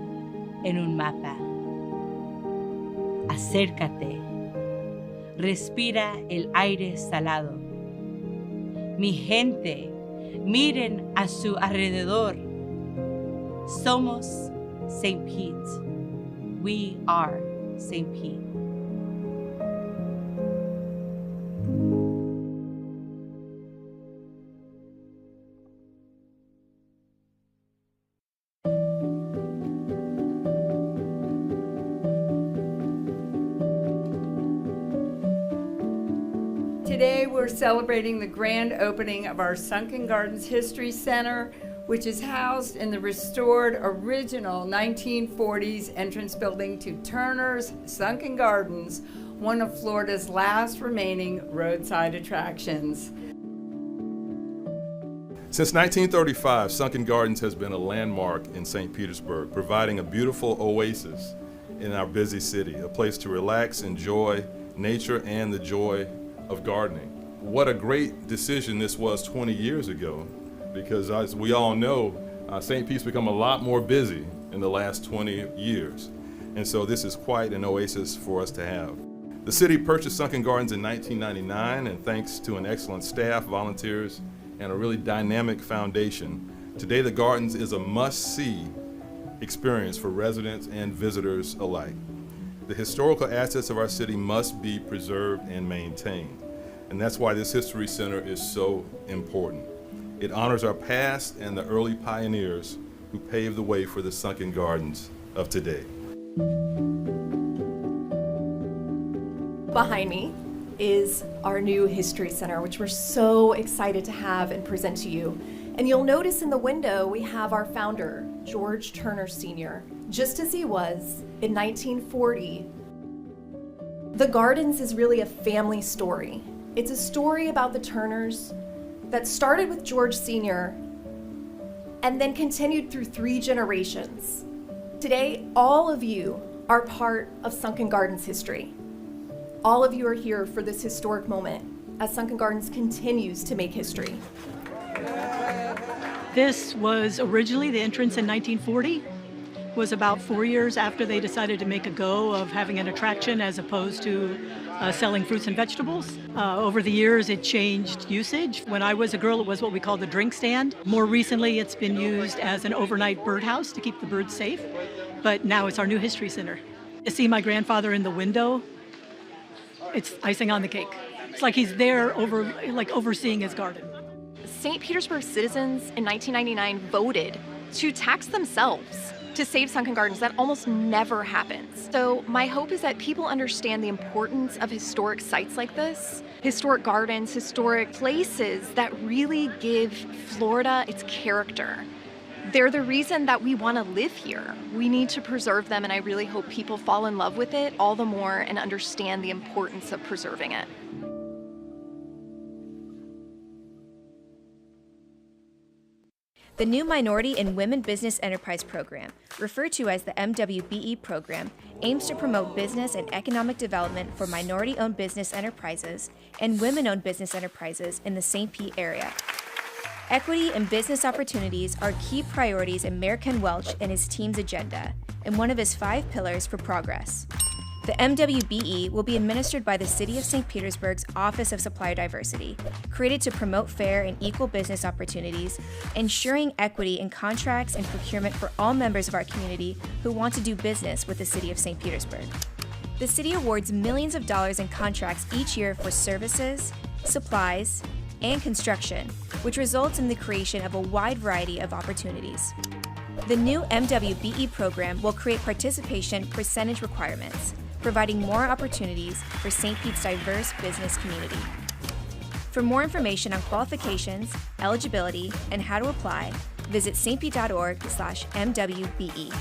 en un mapa. Acércate, respira el aire salado. Mi gente, miren a su alrededor. Somos St. Pete. We are St. Pete. Today we're celebrating the grand opening of our Sunken Gardens History Center, which is housed in the restored original 1940s entrance building to Turner's Sunken Gardens, one of Florida's last remaining roadside attractions. Since 1935, Sunken Gardens has been a landmark in St. Petersburg, providing a beautiful oasis in our busy city, a place to relax, enjoy nature and the joy of gardening. What a great decision this was 20 years ago, because as we all know, St. Pete's become a lot more busy in the last 20 years. And so this is quite an oasis for us to have. The city purchased Sunken Gardens in 1999, and thanks to an excellent staff, volunteers, and a really dynamic foundation, today the Gardens is a must-see experience for residents and visitors alike. The historical assets of our city must be preserved and maintained, and that's why this History Center is so important. It honors our past and the early pioneers who paved the way for the Sunken Gardens of today. Behind me is our new History Center, which we're so excited to have and present to you. And you'll notice in the window we have our founder, George Turner Sr., just as he was in 1940. The Gardens is really a family story. It's a story about the Turners that started with George Sr. and then continued through 3 generations. Today, all of you are part of Sunken Gardens history. All of you are here for this historic moment as Sunken Gardens continues to make history. This was originally the entrance in 1940. Was about 4 years after they decided to make a go of having an attraction as opposed to selling fruits and vegetables. Over the years, it changed usage. When I was a girl, it was what we call the drink stand. More recently, it's been used as an overnight birdhouse to keep the birds safe. But now it's our new History Center. To see my grandfather in the window, it's icing on the cake. It's like he's there overseeing his garden. St. Petersburg citizens in 1999 voted to tax themselves to save Sunken Gardens. That almost never happens. So my hope is that people understand the importance of historic sites like this, historic gardens, historic places that really give Florida its character. They're the reason that we want to live here. We need to preserve them, and I really hope people fall in love with it all the more and understand the importance of preserving it. The new Minority and Women Business Enterprise Program, referred to as the MWBE program, aims to promote business and economic development for minority-owned business enterprises and women-owned business enterprises in the St. Pete area. Equity and business opportunities are key priorities in Mayor Ken Welch and his team's agenda, and one of his 5 pillars for progress. The MWBE will be administered by the City of St. Petersburg's Office of Supplier Diversity, created to promote fair and equal business opportunities, ensuring equity in contracts and procurement for all members of our community who want to do business with the City of St. Petersburg. The city awards millions of dollars in contracts each year for services, supplies, and construction, which results in the creation of a wide variety of opportunities. The new MWBE program will create participation percentage requirements, providing more opportunities for St. Pete's diverse business community. For more information on qualifications, eligibility, and how to apply, visit stpete.org/MWBE.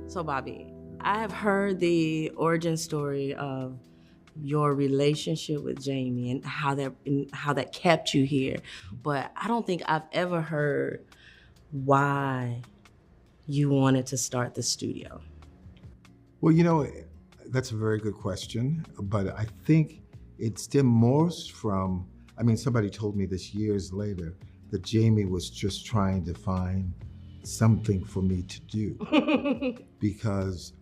So, Bobby, I have heard the origin story of your relationship with Jamie and how that kept you here, but I don't think I've ever heard why you wanted to start the studio. Well, you know, that's a very good question, but I think it stemmed most from, I mean, somebody told me this years later that Jamie was just trying to find something for me to do because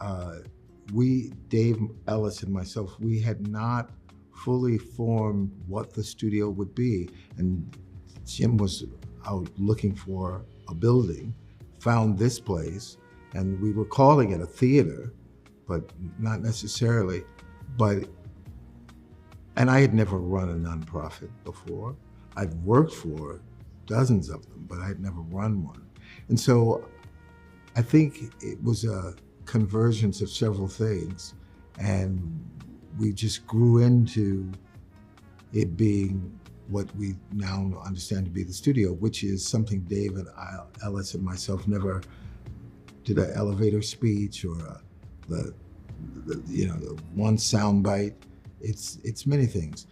Dave Ellis and myself, we had not fully formed what the studio would be. And Jim was out looking for a building, found this place, and we were calling it a theater, but not necessarily. And I had never run a nonprofit before. I'd worked for dozens of them, but I had never run one. And so I think it was a convergence of several things, and we just grew into it being what we now understand to be the studio, which is something David Ellis and myself never did an elevator speech or the one sound bite. It's many things.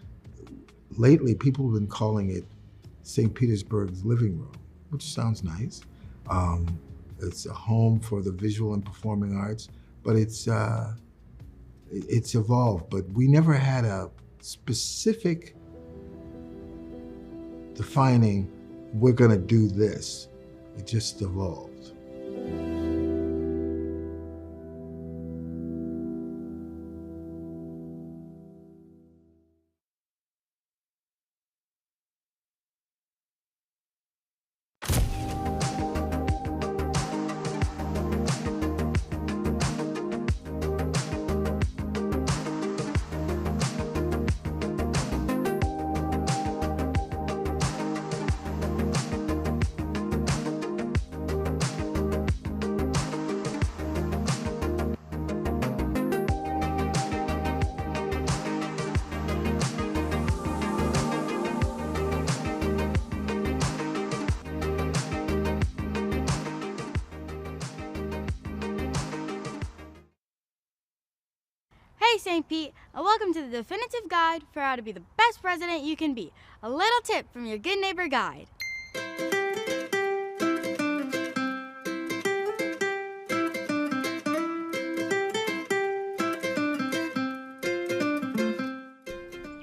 Lately, people have been calling it St. Petersburg's living room, which sounds nice. It's a home for the visual and performing arts, but it's evolved. But we never had a specific defining, we're gonna do this. It just evolved. Hey St. Pete, and welcome to the definitive guide for how to be the best president you can be. A little tip from your good neighbor guide.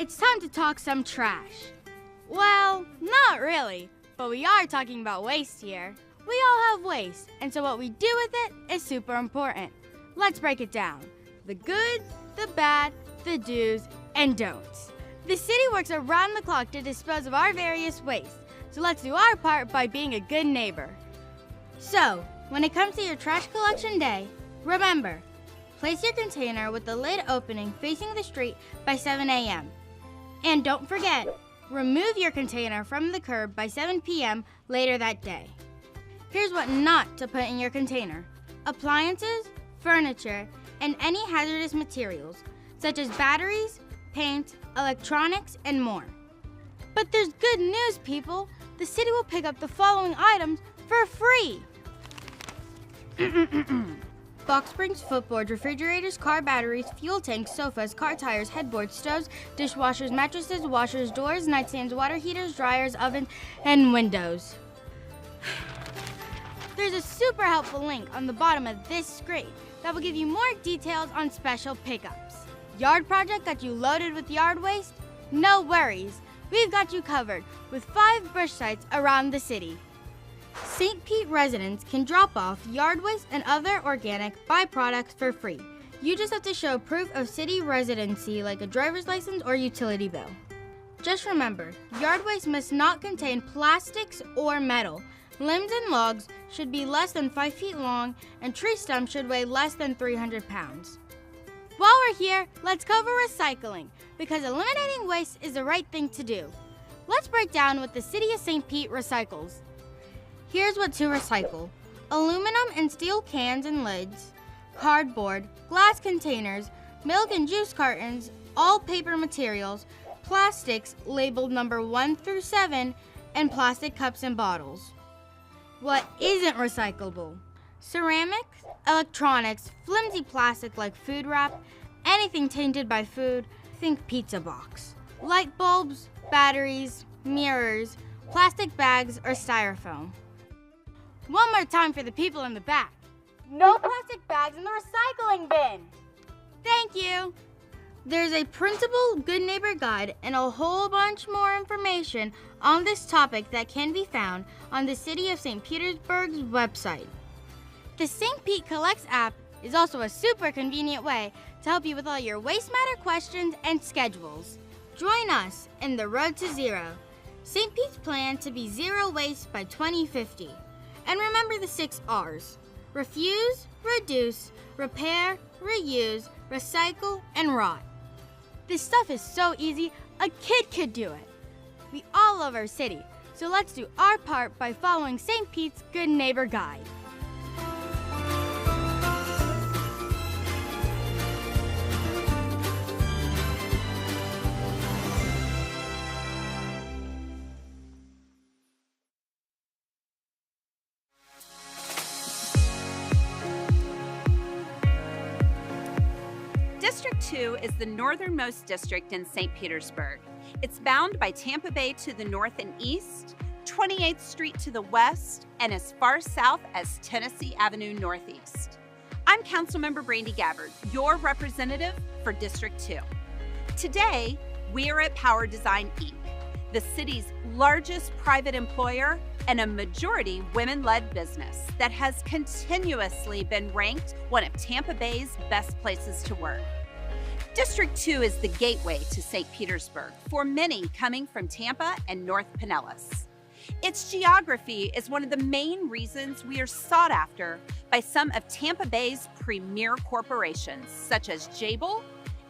It's time to talk some trash. Well, not really, but we are talking about waste here. We all have waste, and so what we do with it is super important. Let's break it down. The good, the bad, the do's, and don'ts. The city works around the clock to dispose of our various waste, so let's do our part by being a good neighbor. So, when it comes to your trash collection day, remember, place your container with the lid opening facing the street by 7 a.m. And don't forget, remove your container from the curb by 7 p.m. later that day. Here's what not to put in your container: appliances, furniture, and any hazardous materials, such as batteries, paint, electronics, and more. But there's good news, people. The city will pick up the following items for free. Box springs, footboards, refrigerators, car batteries, fuel tanks, sofas, car tires, headboards, stoves, dishwashers, mattresses, washers, doors, nightstands, water heaters, dryers, ovens, and windows. There's a super helpful link on the bottom of this screen that will give you more details on special pickups. Yard project got you loaded with yard waste? No worries. We've got you covered with 5 brush sites around the city. St. Pete residents can drop off yard waste and other organic byproducts for free. You just have to show proof of city residency like a driver's license or utility bill. Just remember, yard waste must not contain plastics or metal. Limbs and logs should be less than 5 feet long, and tree stumps should weigh less than 300 pounds. While we're here, let's cover recycling, because eliminating waste is the right thing to do. Let's break down what the City of St. Pete recycles. Here's what to recycle: aluminum and steel cans and lids, cardboard, glass containers, milk and juice cartons, all paper materials, plastics labeled number 1 through 7, and plastic cups and bottles. What isn't recyclable? Ceramics, electronics, flimsy plastic like food wrap, anything tainted by food, think pizza box. Light bulbs, batteries, mirrors, plastic bags, or styrofoam. One more time for the people in the back. No plastic bags in the recycling bin. Thank you. There's a printable Good Neighbor Guide and a whole bunch more information on this topic that can be found on the City of St. Petersburg's website. The St. Pete Collects app is also a super convenient way to help you with all your waste matter questions and schedules. Join us in the road to zero. St. Pete's plan to be zero waste by 2050. And remember the 6 R's: refuse, reduce, repair, reuse, recycle, and rot. This stuff is so easy, a kid could do it. We all love our city, so let's do our part by following St. Pete's Good Neighbor Guide. District 2 is the northernmost district in St. Petersburg. It's bound by Tampa Bay to the north and east, 28th Street to the west, and as far south as Tennessee Avenue Northeast. I'm Councilmember Brandy Gabbard, your representative for District 2. Today, we are at Power Design Inc., the city's largest private employer and a majority women-led business that has continuously been ranked one of Tampa Bay's best places to work. District 2 is the gateway to St. Petersburg for many coming from Tampa and North Pinellas. Its geography is one of the main reasons we are sought after by some of Tampa Bay's premier corporations, such as Jabil,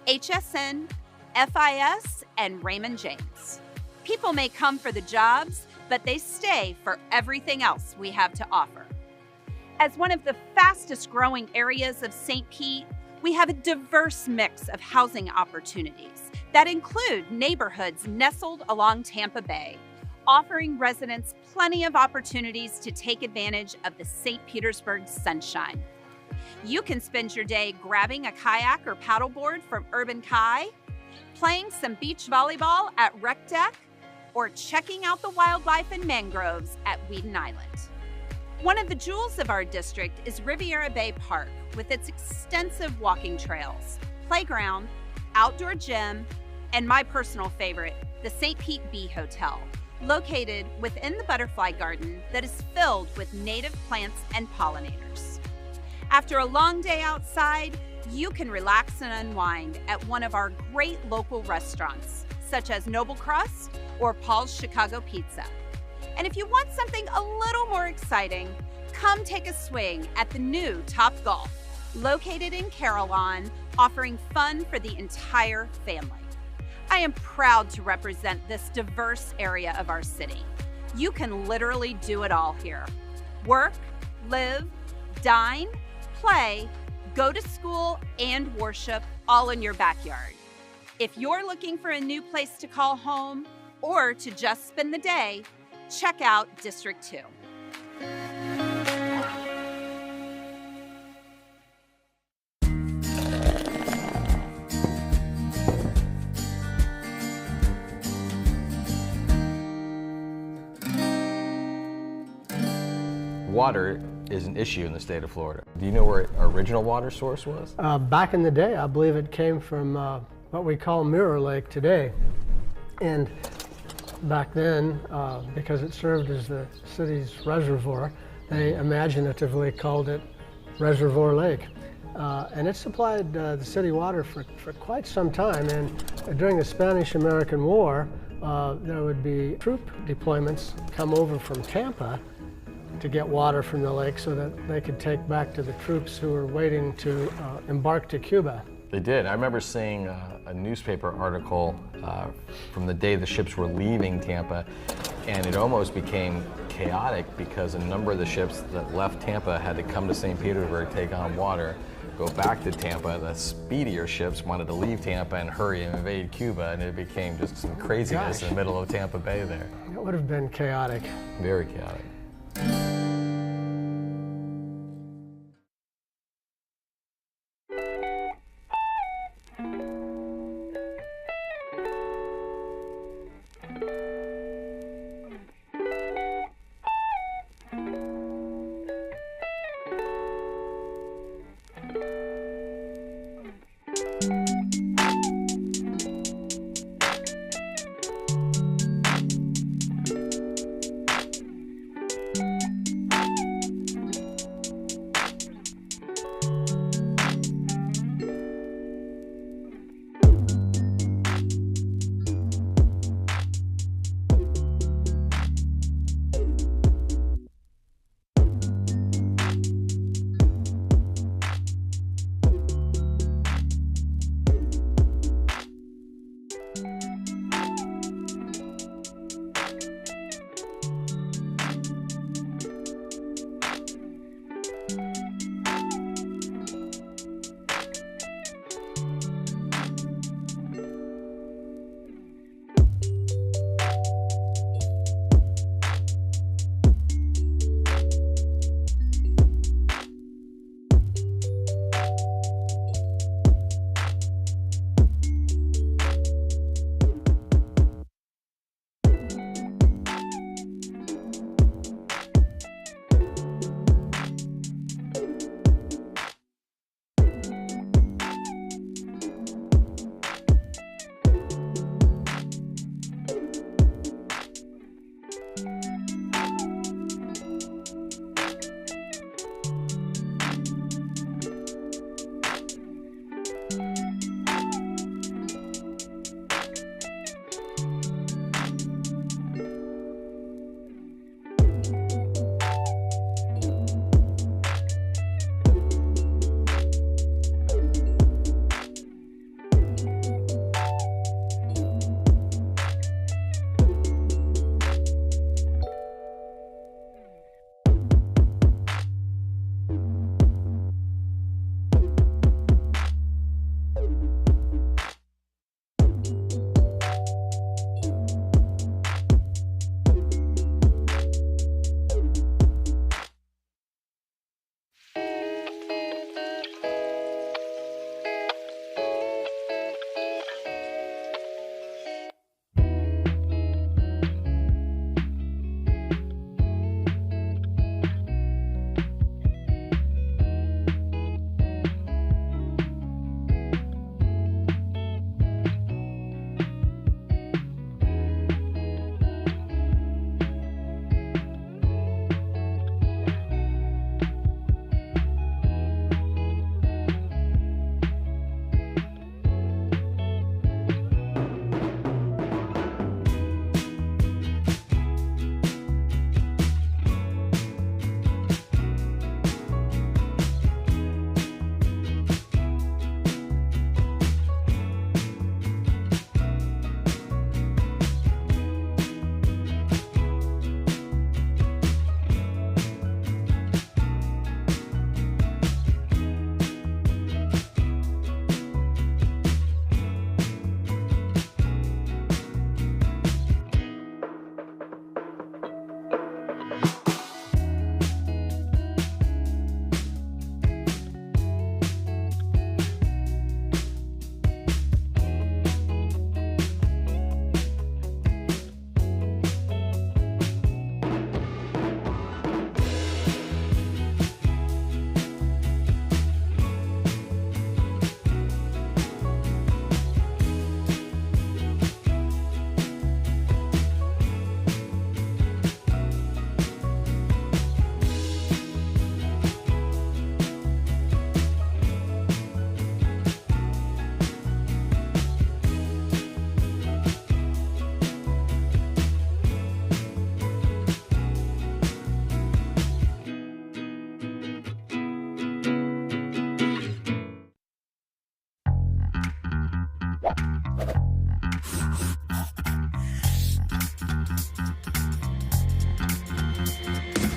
HSN, FIS, and Raymond James. People may come for the jobs, but they stay for everything else we have to offer. As one of the fastest growing areas of St. Pete, we have a diverse mix of housing opportunities that include neighborhoods nestled along Tampa Bay, offering residents plenty of opportunities to take advantage of the St. Petersburg sunshine. You can spend your day grabbing a kayak or paddleboard from Urban Kai, playing some beach volleyball at Rec Deck, or checking out the wildlife and mangroves at Whedon Island. One of the jewels of our district is Riviera Bay Park, with its extensive walking trails, playground, outdoor gym, and my personal favorite, the St. Pete Bee Hotel, located within the butterfly garden that is filled with native plants and pollinators. After a long day outside, you can relax and unwind at one of our great local restaurants, such as Noble Crust or Paul's Chicago Pizza. And if you want something a little more exciting, come take a swing at the new Top Golf, located in Carillon, offering fun for the entire family. I am proud to represent this diverse area of our city. You can literally do it all here. Work, live, dine, play, go to school, and worship all in your backyard. If you're looking for a new place to call home or to just spend the day, check out District 2. Water is an issue in the state of Florida. Do you know where our original water source was? Back in the day, I believe it came from what we call Mirror Lake today. And back then, because it served as the city's reservoir, they imaginatively called it Reservoir Lake. And it supplied the city water for quite some time. And during the Spanish-American War, there would be troop deployments come over from Tampa to get water from the lake so that they could take back to the troops who were waiting to embark to Cuba. They did. I remember seeing a newspaper article from the day the ships were leaving Tampa, and it almost became chaotic because a number of the ships that left Tampa had to come to St. Petersburg, take on water, go back to Tampa. The speedier ships wanted to leave Tampa and hurry and invade Cuba, and it became just some craziness in the middle of Tampa Bay there. It would have been chaotic. Very chaotic.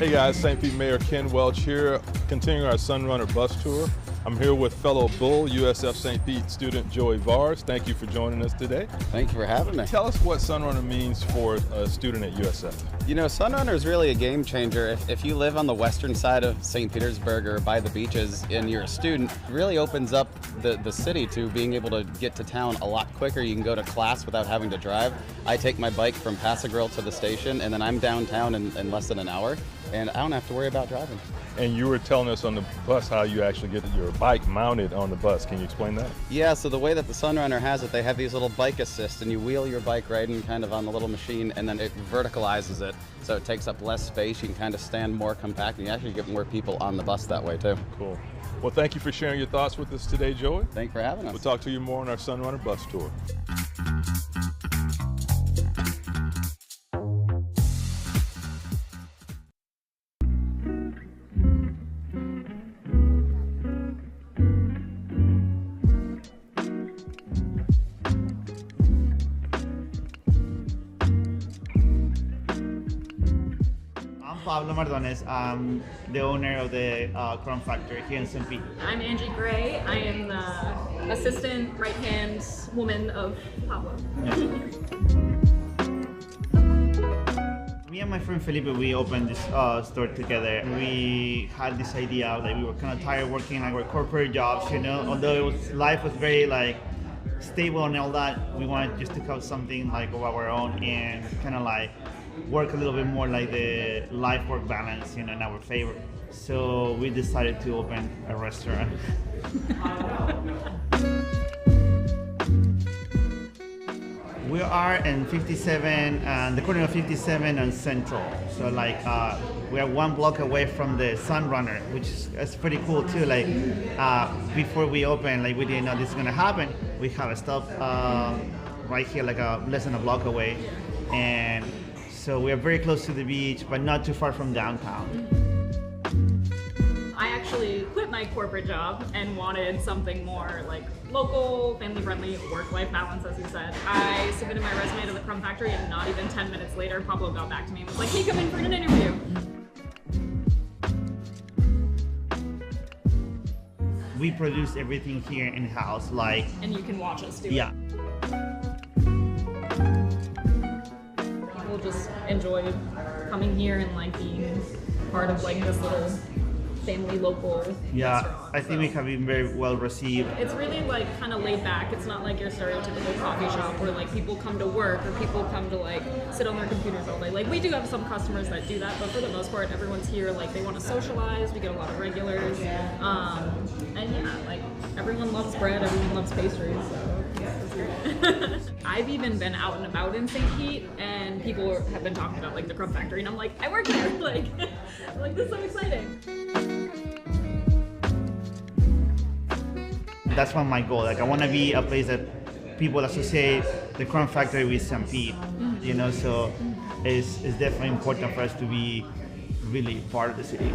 Hey guys, St. Pete Mayor Ken Welch here, continuing our Sunrunner bus tour. I'm here with fellow Bull USF St. Pete student Joey Vars. Thank you for joining us today. Thank you for having me. Tell us what Sunrunner means for a student at USF. You know, Sunrunner is really a game changer. If you live on the western side of St. Petersburg or by the beaches and you're a student, it really opens up the city to being able to get to town a lot quicker. You can go to class without having to drive. I take my bike from Paso Grill to the station and then I'm downtown in less than an hour and I don't have to worry about driving. And you were telling us on the bus how you actually get your bike mounted on the bus. Can you explain that? Yeah, so the way that the Sunrunner has it, they have these little bike assists and you wheel your bike right in kind of on the little machine and then it verticalizes it. So it takes up less space. You can kind of stand more compact and you actually get more people on the bus that way too. Cool. Well, thank you for sharing your thoughts with us today, Joey. Thanks for having us. We'll talk to you more on our Sunrunner bus tour. Pablo Mardones. I'm the owner of the Chrome Factory here in St. Pete. I'm Angie Gray. I am the assistant right-hand woman of Pablo. Me and my friend Felipe, we opened this store together. We had this idea that we were kind of tired working like our corporate jobs, you know, although life was very like stable and all that, we wanted just to have something like of our own and kind of like work a little bit more like the life-work balance, you know, in our favor. So we decided to open a restaurant. We are in 57, the corner of 57 and Central. So like we are 1 block away from the Sunrunner, which is pretty cool too. Like before we open, like we didn't know this was gonna happen. We have a stop right here, like less than a block away, and so we are very close to the beach, but not too far from downtown. I actually quit my corporate job and wanted something more like local, family-friendly, work-life balance, as you said. I submitted my resume to the Crumb Factory and not even 10 minutes later, Pablo got back to me and was like, hey, come in for an interview. We produce everything here in-house, like... And you can watch us do it. People just enjoy coming here and like being part of like this little family local restaurant. I think we have been very well received. It's really like kind of laid back. It's not like your stereotypical coffee shop where like people come to work or people come to like sit on their computers all day. Like we do have some customers that do that, but for the most part, everyone's here like they want to socialize. We get a lot of regulars, and yeah, like everyone loves bread, everyone loves pastries. So yeah, it's great. I've even been out and about in St. Pete, and people have been talking about like the Crumb Factory, and I'm like, I work here. Like, I'm like this is so exciting. That's one of my goals. Like I want to be a place that people associate the Crumb Factory with St. Pete. You know, so it's definitely important for us to be really part of the city.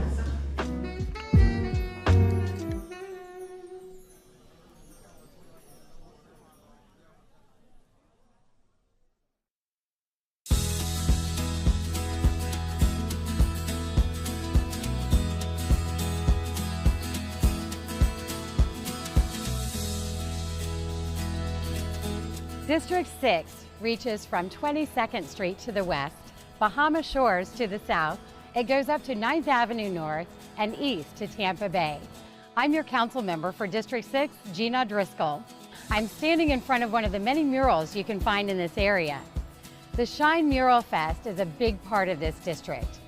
District 6 reaches from 22nd Street to the west, Bahama Shores to the south. It goes up to 9th Avenue North and east to Tampa Bay. I'm your council member for District 6, Gina Driscoll. I'm standing in front of one of the many murals you can find in this area. The Shine Mural Fest is a big part of this district.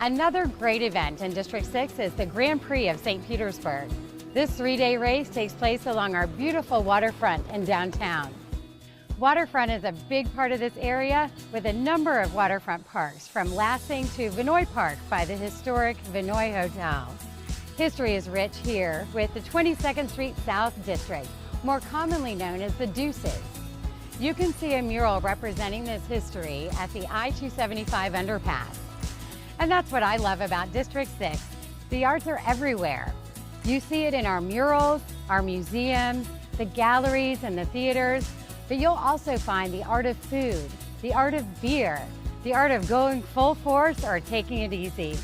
Another great event in District 6 is the Grand Prix of St. Petersburg. This 3-day race takes place along our beautiful waterfront in downtown. Waterfront is a big part of this area with a number of waterfront parks, from Lansing to Vinoy Park by the historic Vinoy Hotel. History is rich here with the 22nd Street South District, more commonly known as the Deuces. You can see a mural representing this history at the I-275 underpass. And that's what I love about District 6. The arts are everywhere. You see it in our murals, our museums, the galleries and the theaters, but you'll also find the art of food, the art of beer, the art of going full force or taking it easy.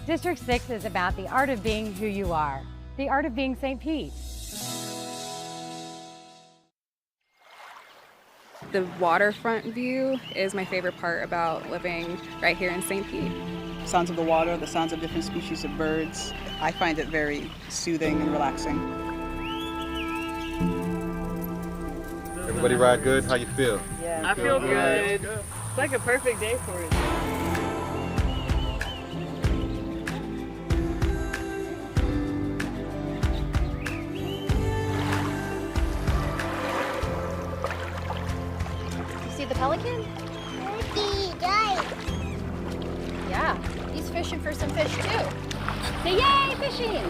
District 6 is about the art of being who you are, the art of being St. Pete. The waterfront view is my favorite part about living right here in St. Pete. Sounds of the water, the sounds of different species of birds. I find it very soothing and relaxing. Everybody ride good? How you feel? Yeah, I feel good. It's like a perfect day for it. See the pelican? Yeah, he's fishing for some fish too. Say yay, fishing!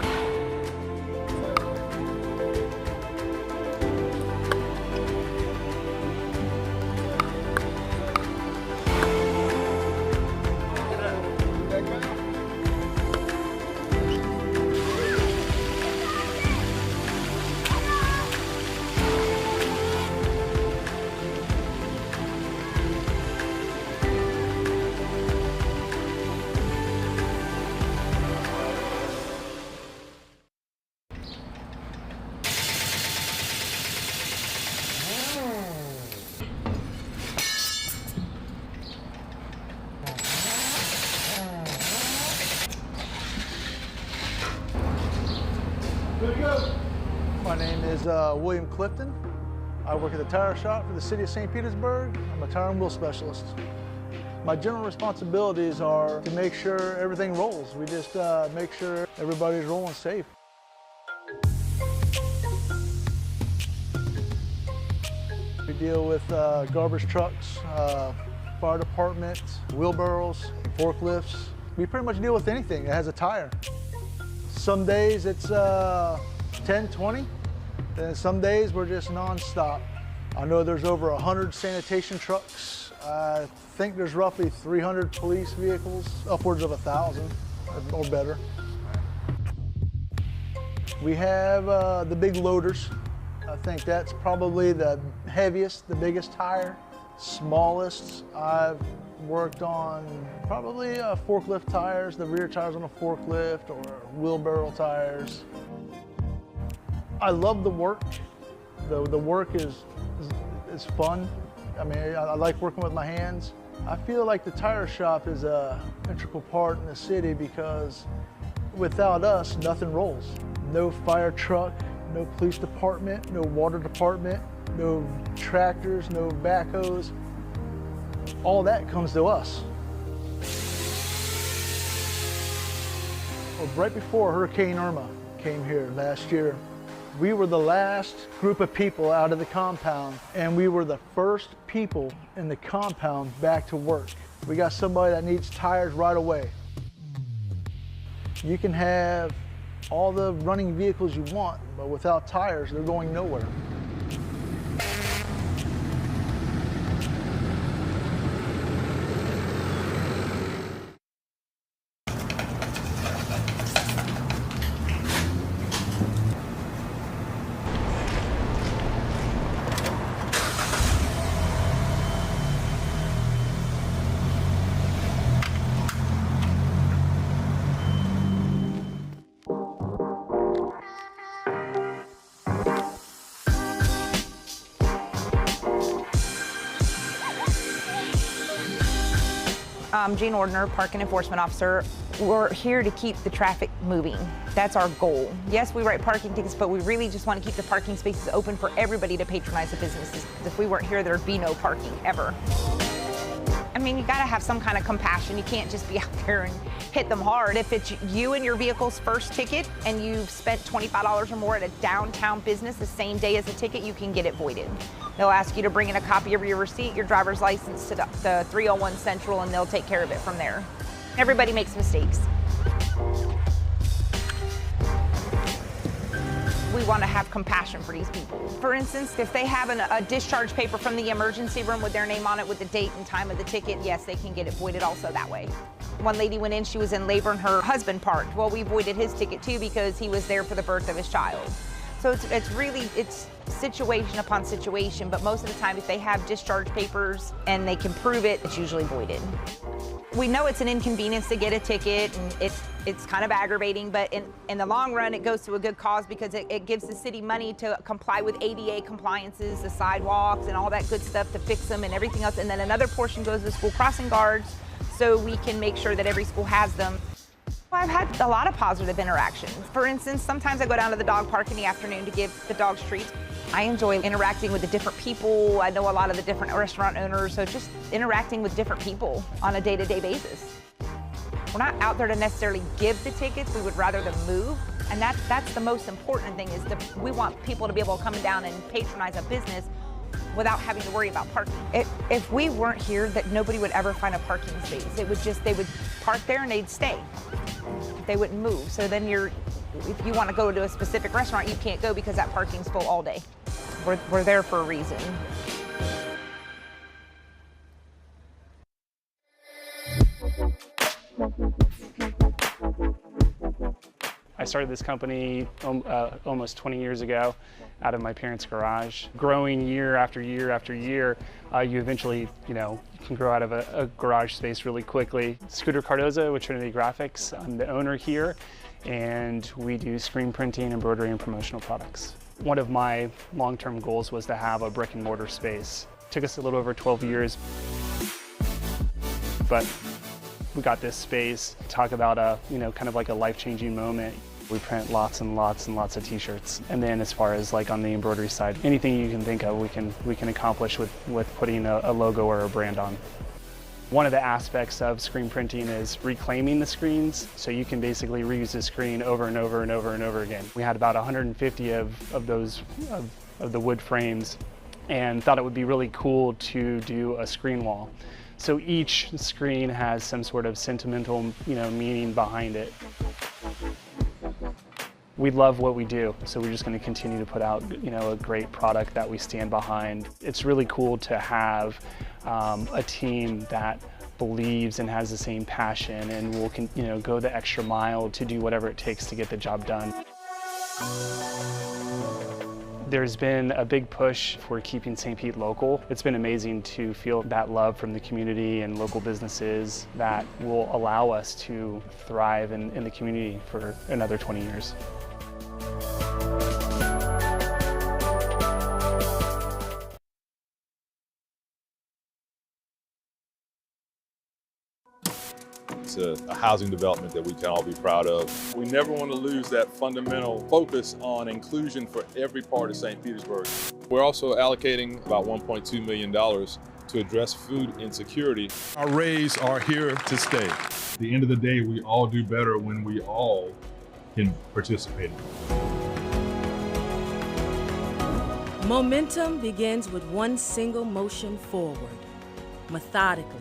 My name is William Clifton. I work at the tire shop for the city of St. Petersburg. I'm a tire and wheel specialist. My general responsibilities are to make sure everything rolls. We just make sure everybody's rolling safe. We deal with garbage trucks, fire department, wheelbarrows, forklifts. We pretty much deal with anything that has a tire. Some days it's 10, 20, and some days we're just non-stop. I know there's over 100 sanitation trucks. I think there's roughly 300 police vehicles, upwards of 1,000 or better. We have the big loaders. I think that's probably the heaviest, the biggest tire. Smallest, I've worked on probably forklift tires, the rear tires on a forklift, or wheelbarrow tires. I love the work. The work is fun. I mean, I like working with my hands. I feel like the tire shop is an integral part in the city because without us, nothing rolls. No fire truck, no police department, no water department, no tractors, no backhoes. All that comes to us. Well, right before Hurricane Irma came here last year, we were the last group of people out of the compound, and we were the first people in the compound back to work. We got somebody that needs tires right away. You can have all the running vehicles you want, but without tires, they're going nowhere. I'm Jane Ordner, Parking Enforcement Officer. We're here to keep the traffic moving. That's our goal. Yes, we write parking tickets, but we really just want to keep the parking spaces open for everybody to patronize the businesses. If we weren't here, there'd be no parking ever. I mean, you gotta have some kind of compassion. You can't just be out there and hit them hard. If it's you and your vehicle's first ticket and you've spent $25 or more at a downtown business the same day as the ticket, you can get it voided. They'll ask you to bring in a copy of your receipt, your driver's license to the 301 Central, and they'll take care of it from there. Everybody makes mistakes. We want to have compassion for these people. For instance, if they have a discharge paper from the emergency room with their name on it with the date and time of the ticket, yes, they can get it voided also that way. One lady went in, she was in labor and her husband parked. Well, we voided his ticket too because he was there for the birth of his child. So it's really situation upon situation, but most of the time if they have discharge papers and they can prove it, it's usually voided. We know it's an inconvenience to get a ticket, and It's kind of aggravating, but in the long run, it goes to a good cause because it gives the city money to comply with ADA compliances, the sidewalks and all that good stuff to fix them and everything else. And then another portion goes to school crossing guards so we can make sure that every school has them. I've had a lot of positive interactions. For instance, sometimes I go down to the dog park in the afternoon to give the dogs treats. I enjoy interacting with the different people. I know a lot of the different restaurant owners, so just interacting with different people on a day-to-day basis. We're not out there to necessarily give the tickets, we would rather them move. And that's the most important thing is we want people to be able to come down and patronize a business without having to worry about parking. If we weren't here, that nobody would ever find a parking space. They would park there and they'd stay. They wouldn't move. So then if you want to go to a specific restaurant, you can't go because that parking's full all day. We're there for a reason. I started this company almost 20 years ago out of my parents' garage. Growing year after year after year, you eventually, can grow out of a garage space really quickly. Scooter Cardoza with Trinity Graphics. I'm the owner here, and we do screen printing, embroidery, and promotional products. One of my long-term goals was to have a brick and mortar space. It took us a little over 12 years, but we got this space. Talk about a, kind of like a life-changing moment. We print lots and lots and lots of t-shirts. And then as far as like on the embroidery side, anything you can think of, we can accomplish with putting a logo or a brand on. One of the aspects of screen printing is reclaiming the screens, so you can basically reuse the screen over and over and over and over again. We had about 150 of the wood frames and thought it would be really cool to do a screen wall. So each screen has some sort of sentimental, meaning behind it. We love what we do, so we're just going to continue to put out, a great product that we stand behind. It's really cool to have a team that believes and has the same passion and will, go the extra mile to do whatever it takes to get the job done. There's been a big push for keeping St. Pete local. It's been amazing to feel that love from the community and local businesses that will allow us to thrive in the community for another 20 years. It's a housing development that we can all be proud of. We never want to lose that fundamental focus on inclusion for every part of St. Petersburg. We're also allocating about $1.2 million to address food insecurity. Our rays are here to stay. At the end of the day, we all do better when we all can participate. Momentum begins with one single motion forward, methodically.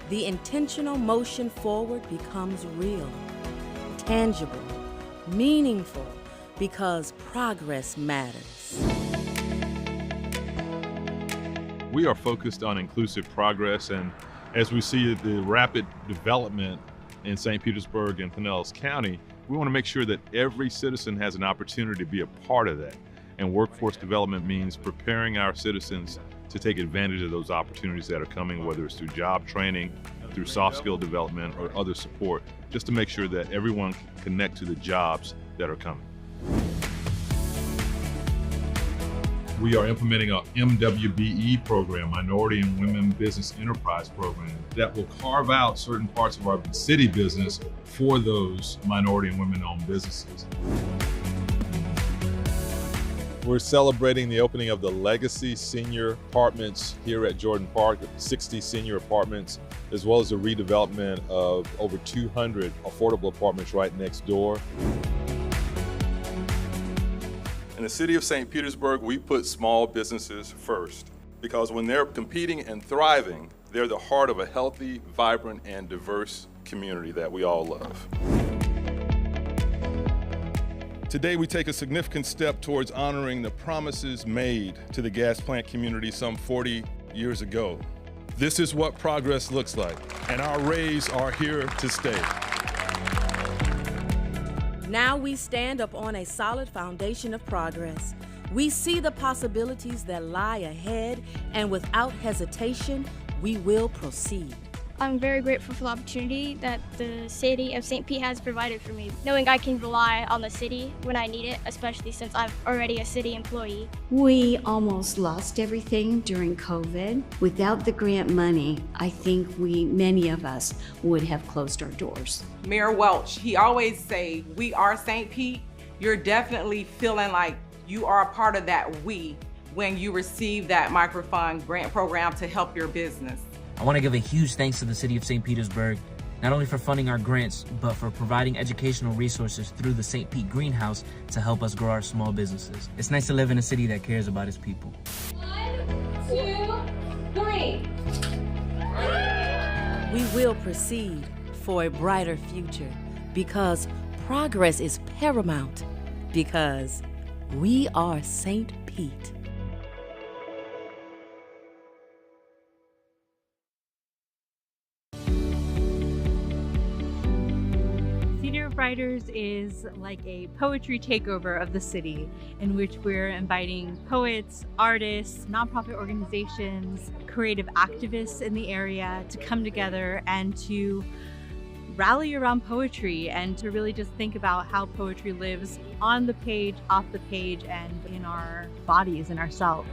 The intentional motion forward becomes real, tangible, meaningful, because progress matters. We are focused on inclusive progress, and as we see the rapid development in St. Petersburg and Pinellas County, we want to make sure that every citizen has an opportunity to be a part of that. And workforce development means preparing our citizens to take advantage of those opportunities that are coming, whether it's through job training, through soft skill development, or other support, just to make sure that everyone can connect to the jobs that are coming. We are implementing a MWBE program, Minority and Women Business Enterprise Program, that will carve out certain parts of our city business for those minority and women-owned businesses. We're celebrating the opening of the Legacy Senior Apartments here at Jordan Park, 60 senior apartments, as well as the redevelopment of over 200 affordable apartments right next door. In the city of St. Petersburg, we put small businesses first because when they're competing and thriving, they're the heart of a healthy, vibrant, and diverse community that we all love. Today, we take a significant step towards honoring the promises made to the gas plant community some 40 years ago. This is what progress looks like, and our rays are here to stay. Now we stand upon a solid foundation of progress. We see the possibilities that lie ahead, and without hesitation, we will proceed. I'm very grateful for the opportunity that the city of St. Pete has provided for me, knowing I can rely on the city when I need it, especially since I'm already a city employee. We almost lost everything during COVID. Without the grant money, I think many of us would have closed our doors. Mayor Welch, he always say, we are St. Pete. You're definitely feeling like you are a part of that we when you receive that microfund grant program to help your business. I want to give a huge thanks to the City of St. Petersburg, not only for funding our grants, but for providing educational resources through the St. Pete Greenhouse to help us grow our small businesses. It's nice to live in a city that cares about its people. 1, 2, 3. We will proceed for a brighter future because progress is paramount, because we are St. Pete. City of Writers is like a poetry takeover of the city, in which we're inviting poets, artists, nonprofit organizations, creative activists in the area to come together and to rally around poetry and to really just think about how poetry lives on the page, off the page, and in our bodies and ourselves.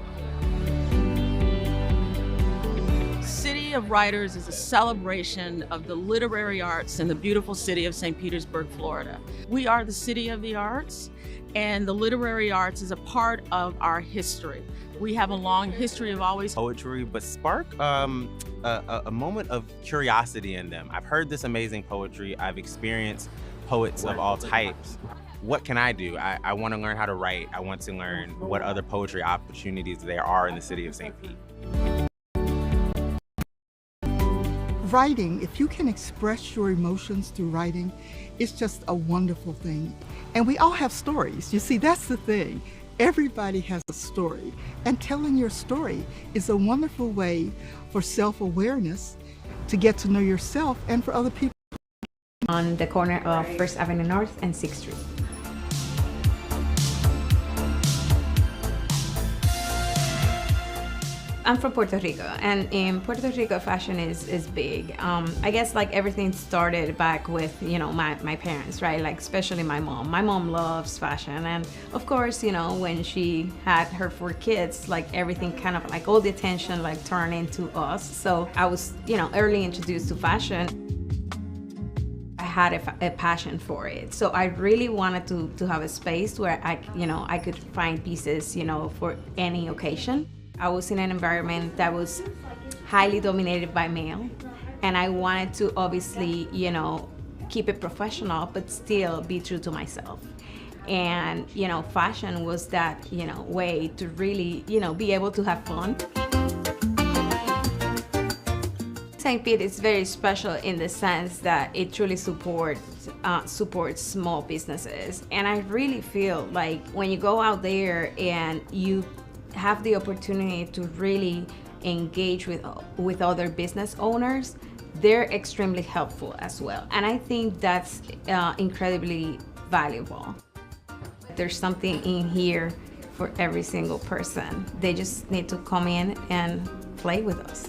City of Writers is a celebration of the literary arts in the beautiful city of St. Petersburg, Florida. We are the city of the arts, and the literary arts is a part of our history. We have a long history of always poetry, but spark a moment of curiosity in them. I've heard this amazing poetry. I've experienced poets of all types. What can I do? I want to learn how to write. I want to learn what other poetry opportunities there are in the city of St. Pete. Writing, if you can express your emotions through writing, it's just a wonderful thing. And we all have stories. You see, that's the thing. Everybody has a story. And telling your story is a wonderful way for self-awareness, to get to know yourself, and for other people. On the corner of First Avenue North and 6th Street. I'm from Puerto Rico, and in Puerto Rico, fashion is big. I guess like everything started back with, you know, my parents, right? Like especially my mom. My mom loves fashion, and of course, you know, when she had her 4 kids, like everything kind of like all the attention like turned into us. So I was, you know, early introduced to fashion. I had a passion for it. So I really wanted to have a space where I could find pieces, you know, for any occasion. I was in an environment that was highly dominated by male, and I wanted to obviously, you know, keep it professional, but still be true to myself. And, you know, fashion was that, you know, way to really, you know, be able to have fun. St. Pete is very special in the sense that it truly supports small businesses. And I really feel like when you go out there and you have the opportunity to really engage with other business owners, they're extremely helpful as well. And I think that's incredibly valuable. There's something in here for every single person. They just need to come in and play with us.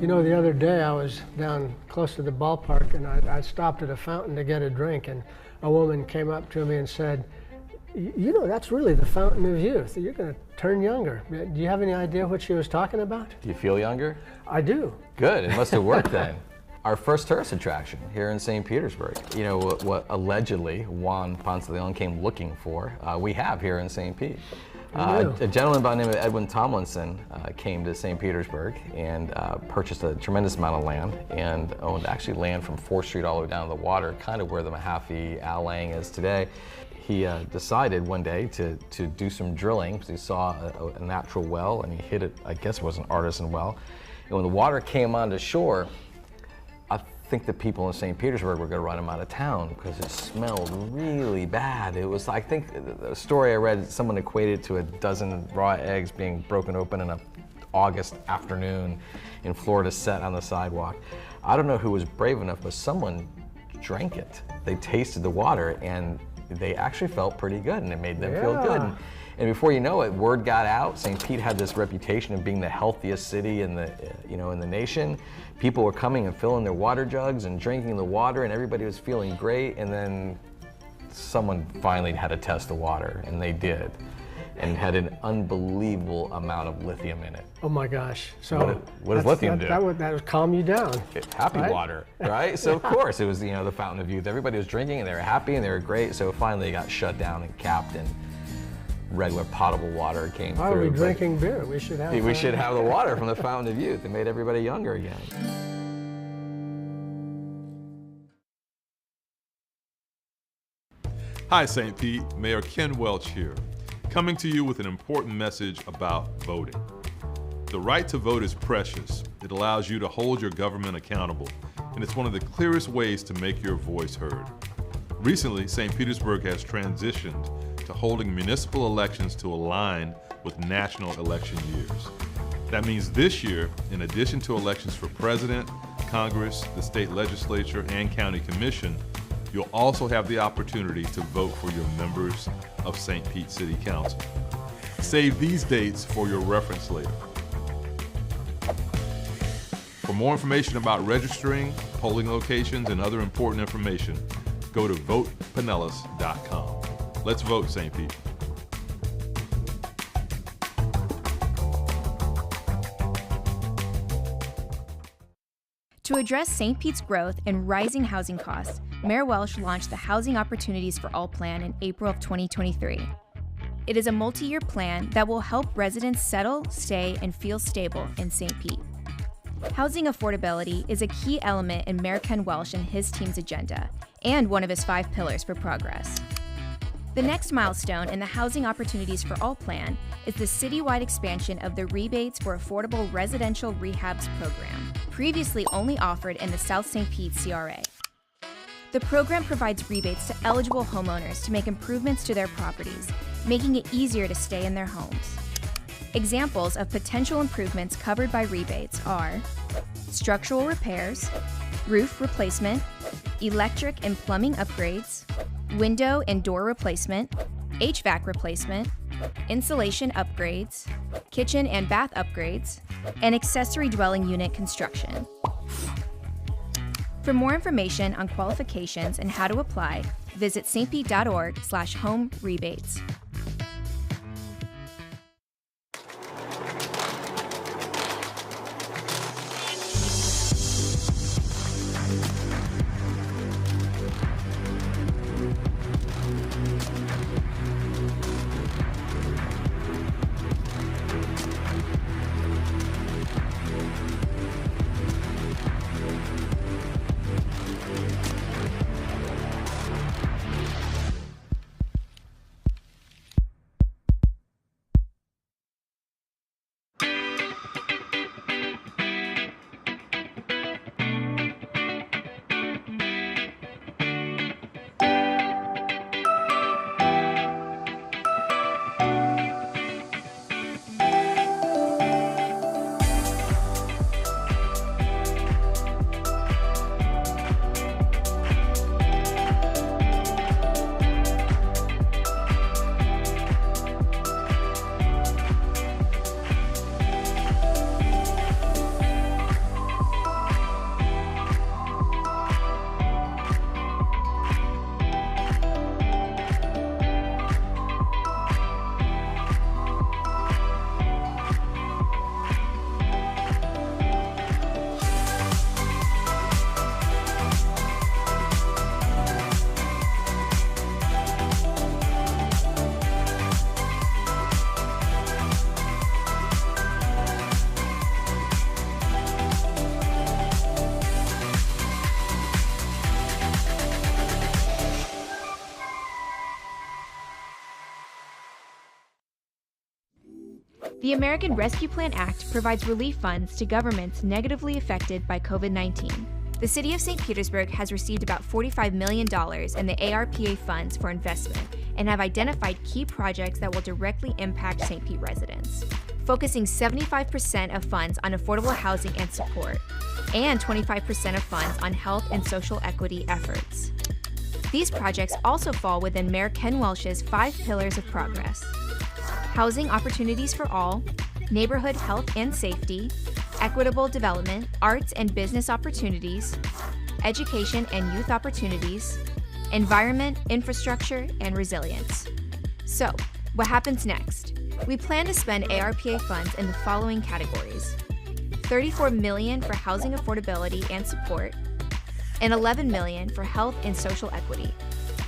You know, the other day I was down close to the ballpark and I stopped at a fountain to get a drink, and a woman came up to me and said, you know, that's really the fountain of youth. You're going to turn younger. Do you have any idea what she was talking about? Do you feel younger? I do. Good, it must have worked then. Our first tourist attraction here in St. Petersburg. You know, what allegedly Juan Ponce de Leon came looking for, we have here in St. Pete. A gentleman by the name of Edwin Tomlinson came to St. Petersburg and purchased a tremendous amount of land and owned actually land from 4th Street all the way down to the water, kind of where the Mahaffey Alang is today. He decided one day to do some drilling because he saw a natural well and he hit it, I guess it was an artisan well. And when the water came onto shore, I think the people in St. Petersburg were going to run him out of town because it smelled really bad. It was, I think, the story I read, someone equated to a dozen raw eggs being broken open in an August afternoon in Florida set on the sidewalk. I don't know who was brave enough, but someone drank it. They tasted the water and they actually felt pretty good, and it made them feel good. And before you know it, word got out. St. Pete had this reputation of being the healthiest city in the, in the nation. People were coming and filling their water jugs and drinking the water, and everybody was feeling great. And then someone finally had to test the water, and they did, and had an unbelievable amount of lithium in it. Oh my gosh! So what does lithium do? That would calm you down. Happy right? Water, right? So of course it was, the fountain of youth. Everybody was drinking, and they were happy, and they were great. So finally it got shut down and capped, and regular potable water came through. Why are we drinking beer? We should have. We should have the water from the fountain of youth. It made everybody younger again. Hi, St. Pete. Mayor Ken Welch here, coming to you with an important message about voting. The right to vote is precious. It allows you to hold your government accountable, and it's one of the clearest ways to make your voice heard. Recently, St. Petersburg has transitioned to holding municipal elections to align with national election years. That means this year, in addition to elections for president, Congress, the state legislature, and county commission, you'll also have the opportunity to vote for your members of St. Pete City Council. Save these dates for your reference later. For more information about registering, polling locations, and other important information, go to votepinellas.com. Let's vote, St. Pete. To address St. Pete's growth and rising housing costs, Mayor Welch launched the Housing Opportunities for All plan in April of 2023. It is a multi-year plan that will help residents settle, stay, and feel stable in St. Pete. Housing affordability is a key element in Mayor Ken Welch and his team's agenda, and one of his 5 pillars for progress. The next milestone in the Housing Opportunities for All plan is the citywide expansion of the Rebates for Affordable Residential Rehabs program, previously only offered in the South St. Pete CRA. The program provides rebates to eligible homeowners to make improvements to their properties, making it easier to stay in their homes. Examples of potential improvements covered by rebates are structural repairs, roof replacement, electric and plumbing upgrades, window and door replacement, HVAC replacement, insulation upgrades, kitchen and bath upgrades, and accessory dwelling unit construction. For more information on qualifications and how to apply, visit stpete.org/home rebates. The American Rescue Plan Act provides relief funds to governments negatively affected by COVID-19. The City of St. Petersburg has received about $45 million in the ARPA funds for investment and have identified key projects that will directly impact St. Pete residents, focusing 75% of funds on affordable housing and support, and 25% of funds on health and social equity efforts. These projects also fall within Mayor Ken Welch's 5 pillars of progress: housing opportunities for all, neighborhood health and safety, equitable development, arts and business opportunities, education and youth opportunities, environment, infrastructure, and resilience. So, what happens next? We plan to spend ARPA funds in the following categories: $34 million for housing affordability and support, and $11 million for health and social equity.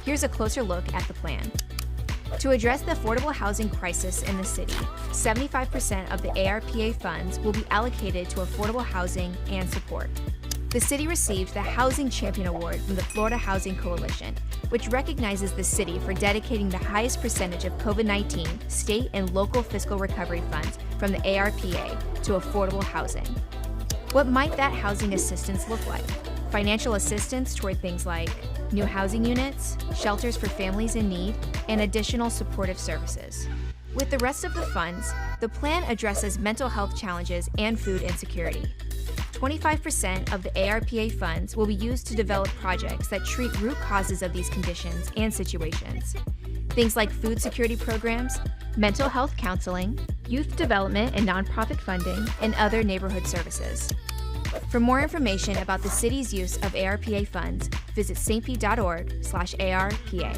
Here's a closer look at the plan. To address the affordable housing crisis in the city, 75% of the ARPA funds will be allocated to affordable housing and support. The city received the Housing Champion Award from the Florida Housing Coalition, which recognizes the city for dedicating the highest percentage of COVID-19 state and local fiscal recovery funds from the ARPA to affordable housing. What might that housing assistance look like? Financial assistance toward things like new housing units, shelters for families in need, and additional supportive services. With the rest of the funds, the plan addresses mental health challenges and food insecurity. 25% of the ARPA funds will be used to develop projects that treat root causes of these conditions and situations. Things like food security programs, mental health counseling, youth development and nonprofit funding, and other neighborhood services. For more information about the city's use of ARPA funds, visit stpete.org/ARPA.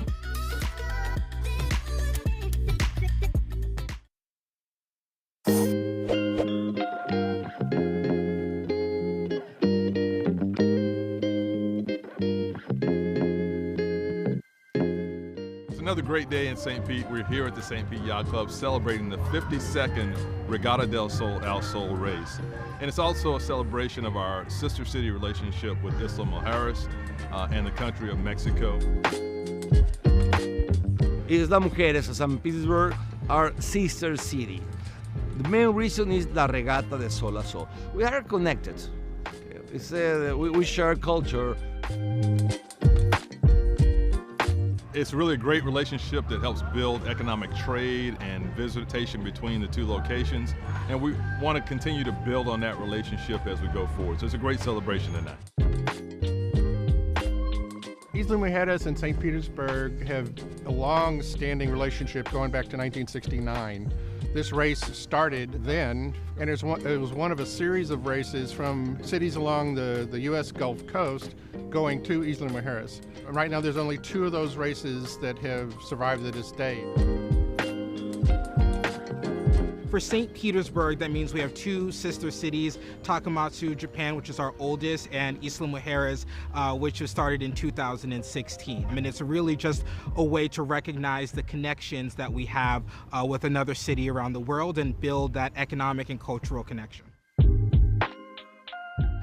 Another great day in St. Pete. We're here at the St. Pete Yacht Club celebrating the 52nd Regatta del Sol Al Sol race. And it's also a celebration of our sister city relationship with Isla Mujeres and the country of Mexico. Isla Mujeres and St. Petersburg are sister city. The main reason is La Regatta del Sol Al Sol. We are connected. We share culture. It's really a great relationship that helps build economic trade and visitation between the two locations, and we want to continue to build on that relationship as we go forward. So it's a great celebration tonight. Isla Mujeres and St. Petersburg have a long-standing relationship going back to 1969. This race started then, and it was one of a series of races from cities along the U.S. Gulf Coast going to Isla Mujeres. Right now there's only 2 of those races that have survived to this day. For St. Petersburg, that means we have 2 sister cities, Takamatsu, Japan, which is our oldest, and Isla Mujeres, which was started in 2016. I mean, it's really just a way to recognize the connections that we have with another city around the world and build that economic and cultural connection.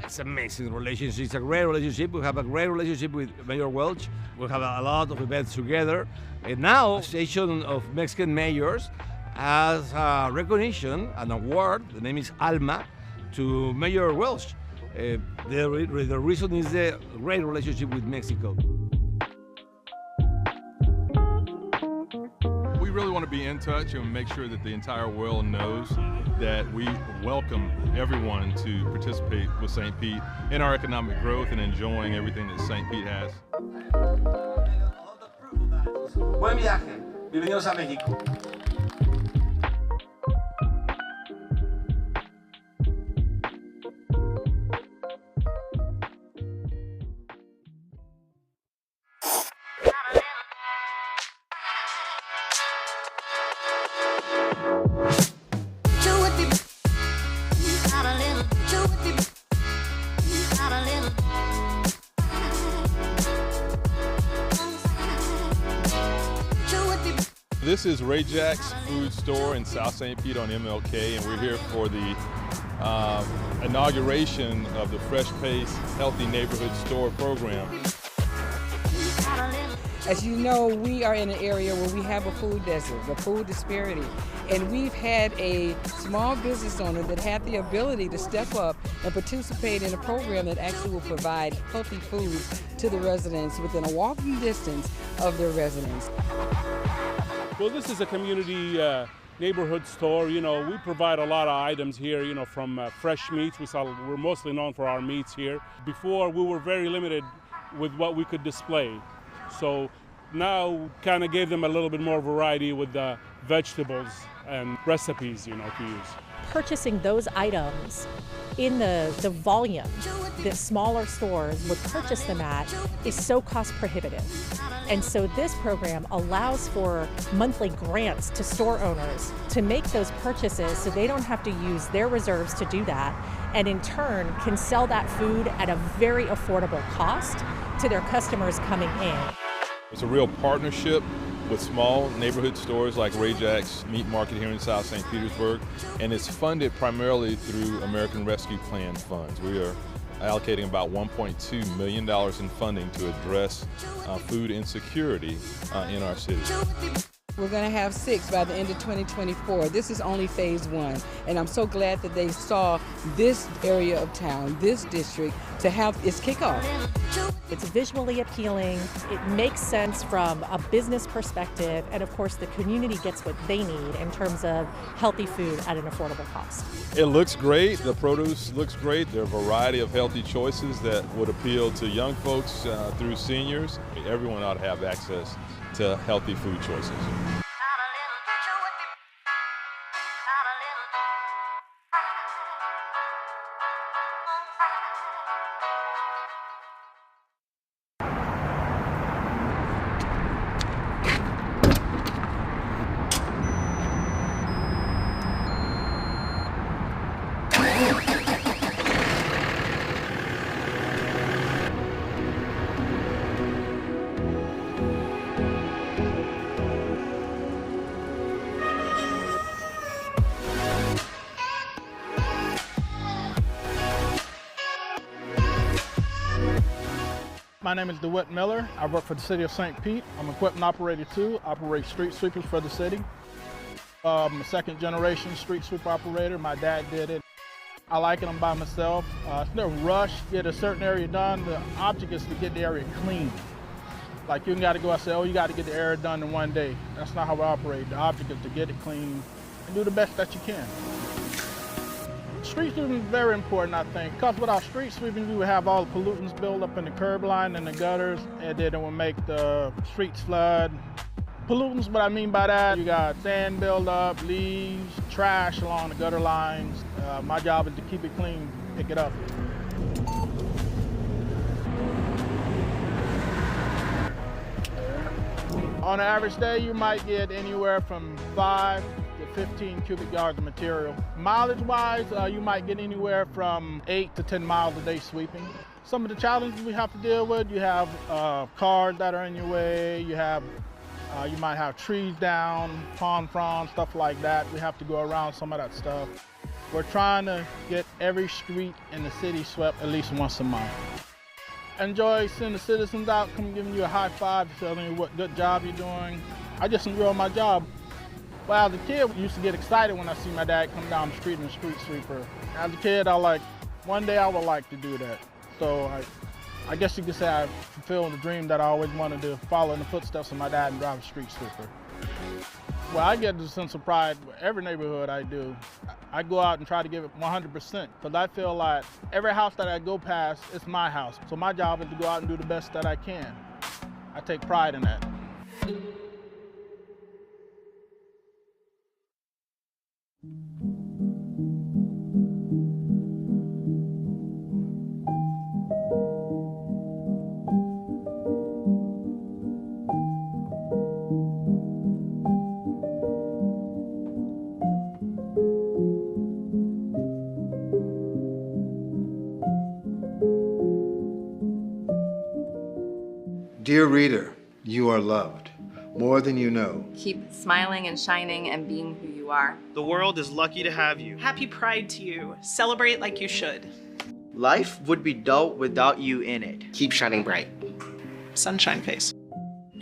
It's an amazing relationship. It's a great relationship. We have a great relationship with Mayor Welch. We have a lot of events together. And now, Association of Mexican Mayors has a recognition, an award, the name is ALMA, to Mayor Welch. The reason is the great relationship with Mexico. We really want to be in touch and make sure that the entire world knows that we welcome everyone to participate with St. Pete in our economic growth and enjoying everything that St. Pete has. Buen viaje. Bienvenidos a México. This is Ray Jack's food store in South St. Pete on MLK, and we're here for the inauguration of the Fresh Pace Healthy Neighborhood Store program. As you know, we are in an area where we have a food desert, a food disparity, and we've had a small business owner that had the ability to step up and participate in a program that actually will provide healthy food to the residents within a walking distance of their residence. Well, this is a community neighborhood store. You know, we provide a lot of items here, you know, from fresh meats. We're mostly known for our meats here. Before, we were very limited with what we could display. So now kind of gave them a little bit more variety with the vegetables and recipes, you know, to use. Purchasing those items in the volume that smaller stores would purchase them at is so cost prohibitive. And so this program allows for monthly grants to store owners to make those purchases so they don't have to use their reserves to do that, and in turn can sell that food at a very affordable cost to their customers coming in. It's a real partnership with small neighborhood stores like Ray Jack's Meat Market here in South St. Petersburg, and it's funded primarily through American Rescue Plan funds. We are allocating about $1.2 million in funding to address food insecurity in our city. We're going to have 6 by the end of 2024. This is only phase 1, and I'm so glad that they saw this area of town, this district, to have its kickoff. It's visually appealing, it makes sense from a business perspective, and of course the community gets what they need in terms of healthy food at an affordable cost. It looks great, the produce looks great, there are a variety of healthy choices that would appeal to young folks through seniors. Everyone ought to have access to healthy food choices. My name is DeWitt Miller. I work for the City of St. Pete. I'm equipment operator too, operate street sweepers for the city. I'm a second generation street sweeper operator. My dad did it. I like it, I'm by myself. It's no rush, get a certain area done. The object is to get the area clean. Like you gotta go and say, oh, you gotta get the area done in one day. That's not how we operate. The object is to get it clean and do the best that you can. Street sweeping is very important, I think, because without street sweeping, you would have all the pollutants build up in the curb line and the gutters, and then it will make the streets flood. Pollutants, what I mean by that, you got sand build up, leaves, trash along the gutter lines. My job is to keep it clean, pick it up. On an average day, you might get anywhere from 5 to 15 cubic yards of material. Mileage-wise, you might get anywhere from 8 to 10 miles a day sweeping. Some of the challenges we have to deal with, you have cars that are in your way, you might have trees down, palm fronds, stuff like that. We have to go around some of that stuff. We're trying to get every street in the city swept at least once a month. Enjoy seeing the citizens out, come giving you a high five, telling you what good job you're doing. I just enjoy my job. Well, as a kid, I used to get excited when I see my dad come down the street in a street sweeper. As a kid, one day I would like to do that. So I guess you could say I fulfilled the dream that I always wanted to follow in the footsteps of my dad and drive a street sweeper. Well, I get a sense of pride with every neighborhood I do. I go out and try to give it 100%, because I feel like every house that I go past, it's my house. So my job is to go out and do the best that I can. I take pride in that. Dear reader, you are loved, more than you know. Keep smiling and shining and being who you are. The world is lucky to have you. Happy Pride to you. Celebrate like you should. Life would be dull without you in it. Keep shining bright. Sunshine face.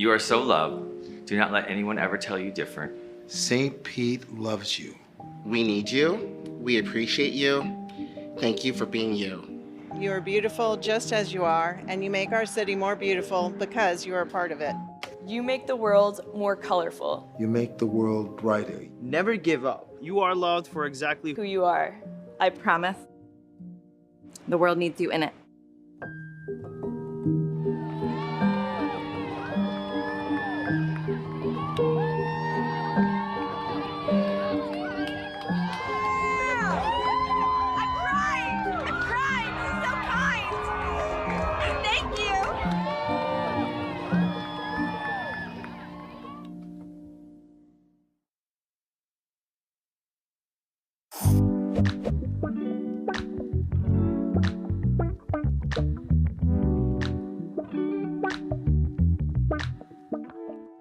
You are so loved. Do not let anyone ever tell you different. St. Pete loves you. We need you. We appreciate you. Thank you for being you. You are beautiful just as you are, and you make our city more beautiful because you are a part of it. You make the world more colorful. You make the world brighter. Never give up. You are loved for exactly Who you are. I promise. The world needs you in it.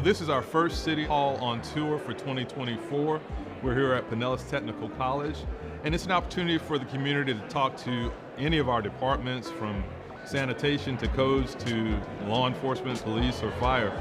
This is our first City Hall on tour for 2024. We're here at Pinellas Technical College, and it's an opportunity for the community to talk to any of our departments, from sanitation to codes to law enforcement, police, or fire,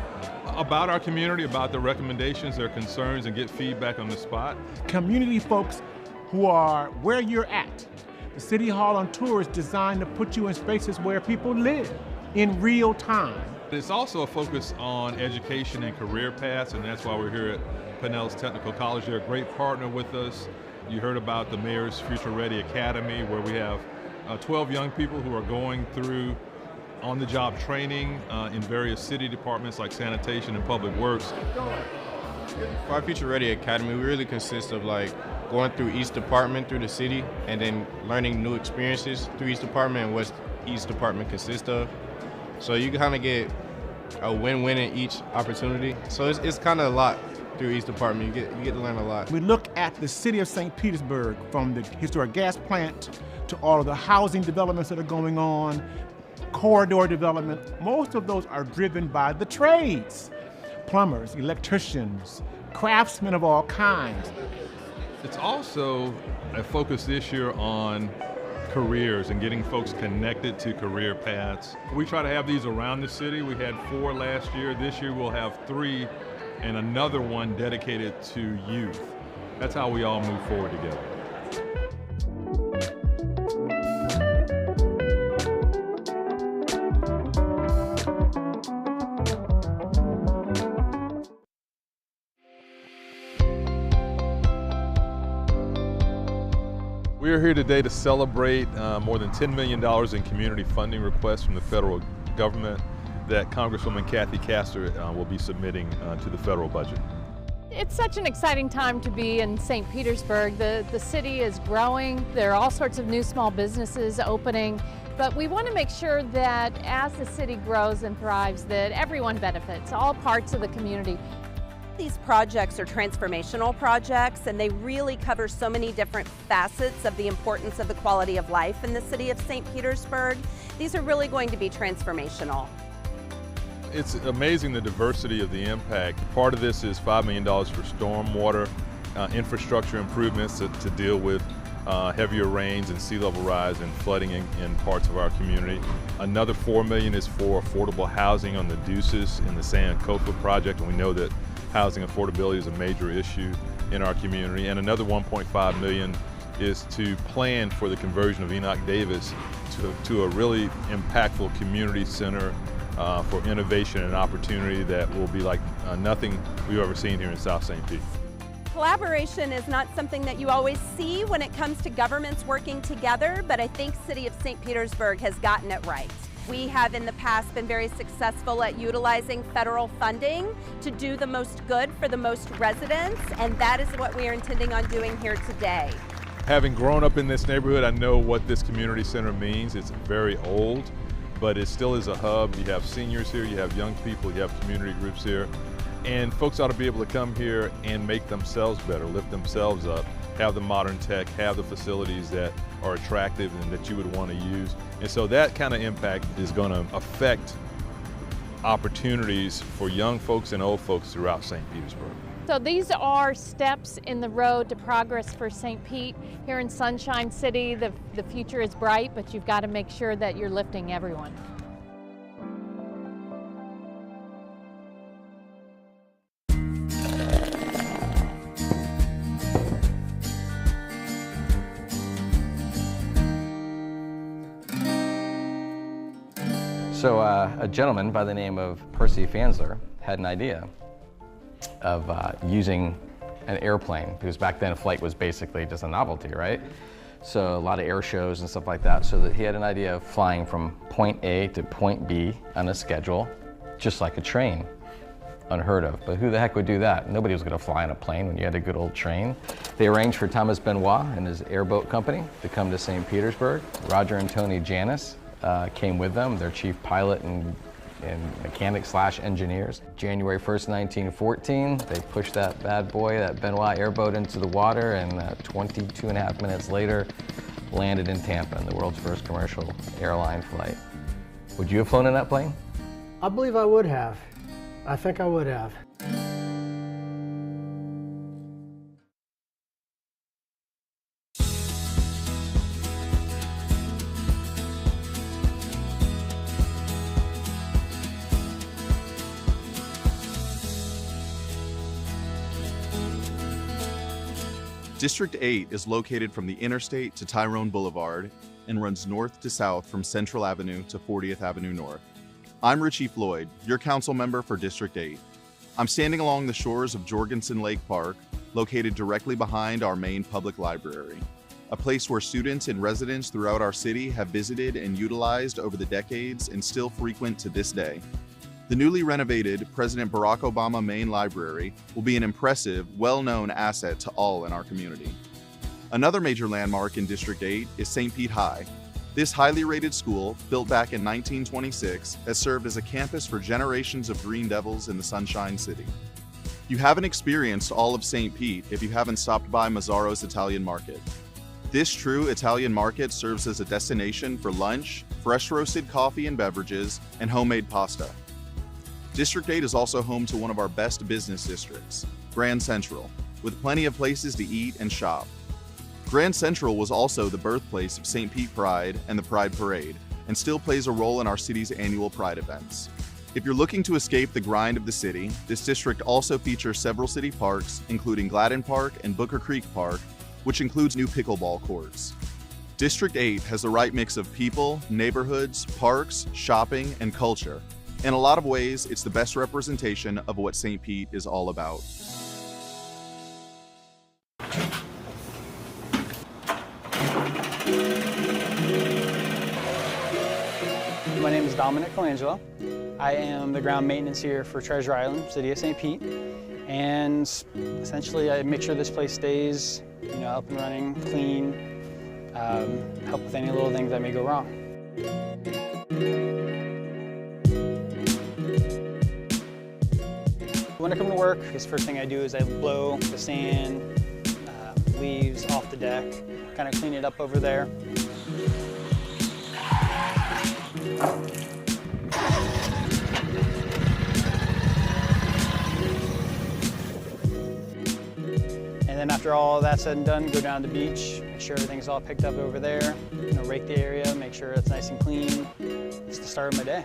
about our community, about their recommendations, their concerns, and get feedback on the spot. Community folks who are where you're at. The City Hall on Tour is designed to put you in spaces where people live in real time. It's also a focus on education and career paths, and that's why we're here at Pinellas Technical College. They're a great partner with us. You heard about the Mayor's Future Ready Academy, where we have 12 young people who are going through on-the-job training in various city departments like sanitation and public works. For our Future Ready Academy, we really consist of like going through each department through the city and then learning new experiences through each department and what each department consists of. So you kind of get a win-win in each opportunity. So it's kind of a lot through each department. You get to learn a lot. We look at the city of St. Petersburg, from the historic gas plant to all of the housing developments that are going on, corridor development. Most of those are driven by the trades. Plumbers, electricians, craftsmen of all kinds. It's also a focus this year on careers and getting folks connected to career paths. We try to have these around the city. We had 4 last year. This year we'll have 3 and another one dedicated to youth. That's how we all move forward together. We are here today to celebrate more than $10 million in community funding requests from the federal government that Congresswoman Kathy Castor will be submitting to the federal budget. It's such an exciting time to be in St. Petersburg. The city is growing. There are all sorts of new small businesses opening, but we want to make sure that as the city grows and thrives, that everyone benefits, all parts of the community. These projects are transformational projects, and they really cover so many different facets of the importance of the quality of life in the city of St. Petersburg. These are really going to be transformational. It's amazing the diversity of the impact. Part of this is $5 million for stormwater infrastructure improvements to deal with heavier rains and sea level rise and flooding in parts of our community. Another $4 million is for affordable housing on the Deuces in the Sankofa project, and we know that housing affordability is a major issue in our community. And another $1.5 million is to plan for the conversion of Enoch Davis to a really impactful community center for innovation and opportunity that will be like nothing we've ever seen here in South St. Pete. Collaboration is not something that you always see when it comes to governments working together, but I think City of St. Petersburg has gotten it right. We have in the past been very successful at utilizing federal funding to do the most good for the most residents, and that is what we are intending on doing here today. Having grown up in this neighborhood, I know what this community center means. It's very old, but it still is a hub. You have seniors here, you have young people, you have community groups here, and folks ought to be able to come here and make themselves better, lift themselves up, have the modern tech, have the facilities that are attractive and that you would want to use. And so that kind of impact is going to affect opportunities for young folks and old folks throughout St. Petersburg. So these are steps in the road to progress for St. Pete. Here in Sunshine City, the future is bright, but you've got to make sure that you're lifting everyone. So a gentleman by the name of Percy Fansler had an idea of using an airplane, because back then flight was basically just a novelty, right? So a lot of air shows and stuff like that, so that he had an idea of flying from point A to point B on a schedule, just like a train. Unheard of, but who the heck would do that? Nobody was gonna fly on a plane when you had a good old train. They arranged for Thomas Benoit and his airboat company to come to St. Petersburg. Roger and Tony Janis came with them, their chief pilot and mechanic / engineers. January 1st, 1914, they pushed that bad boy, that Benoit airboat, into the water, and 22.5 minutes later, landed in Tampa in the world's first commercial airline flight. Would you have flown in that plane? I believe I would have. I think I would have. District 8 is located from the interstate to Tyrone Boulevard and runs north to south from Central Avenue to 40th Avenue North. I'm Richie Floyd, your council member for District 8. I'm standing along the shores of Jorgensen Lake Park, located directly behind our main public library, a place where students and residents throughout our city have visited and utilized over the decades and still frequent to this day. The newly renovated President Barack Obama Main Library will be an impressive, well-known asset to all in our community. Another major landmark in District 8 is St. Pete High. This highly rated school, built back in 1926, has served as a campus for generations of Green Devils in the Sunshine City. You haven't experienced all of St. Pete if you haven't stopped by Mazzaro's Italian Market. This true Italian market serves as a destination for lunch, fresh roasted coffee and beverages, and homemade pasta. District 8 is also home to one of our best business districts, Grand Central, with plenty of places to eat and shop. Grand Central was also the birthplace of St. Pete Pride and the Pride Parade, and still plays a role in our city's annual Pride events. If you're looking to escape the grind of the city, this district also features several city parks, including Gladden Park and Booker Creek Park, which includes new pickleball courts. District 8 has the right mix of people, neighborhoods, parks, shopping, and culture. In a lot of ways, it's the best representation of what St. Pete is all about. My name is Dominic Colangelo. I am the ground maintenance here for Treasure Island, City of St. Pete. And essentially I make sure this place stays, up and running, clean, help with any little things that may go wrong. When I come to work, the first thing I do is I blow the sand, leaves off the deck, kind of clean it up over there. And then after all that's said and done, go down to the beach, make sure everything's all picked up over there, rake the area, make sure it's nice and clean. It's the start of my day.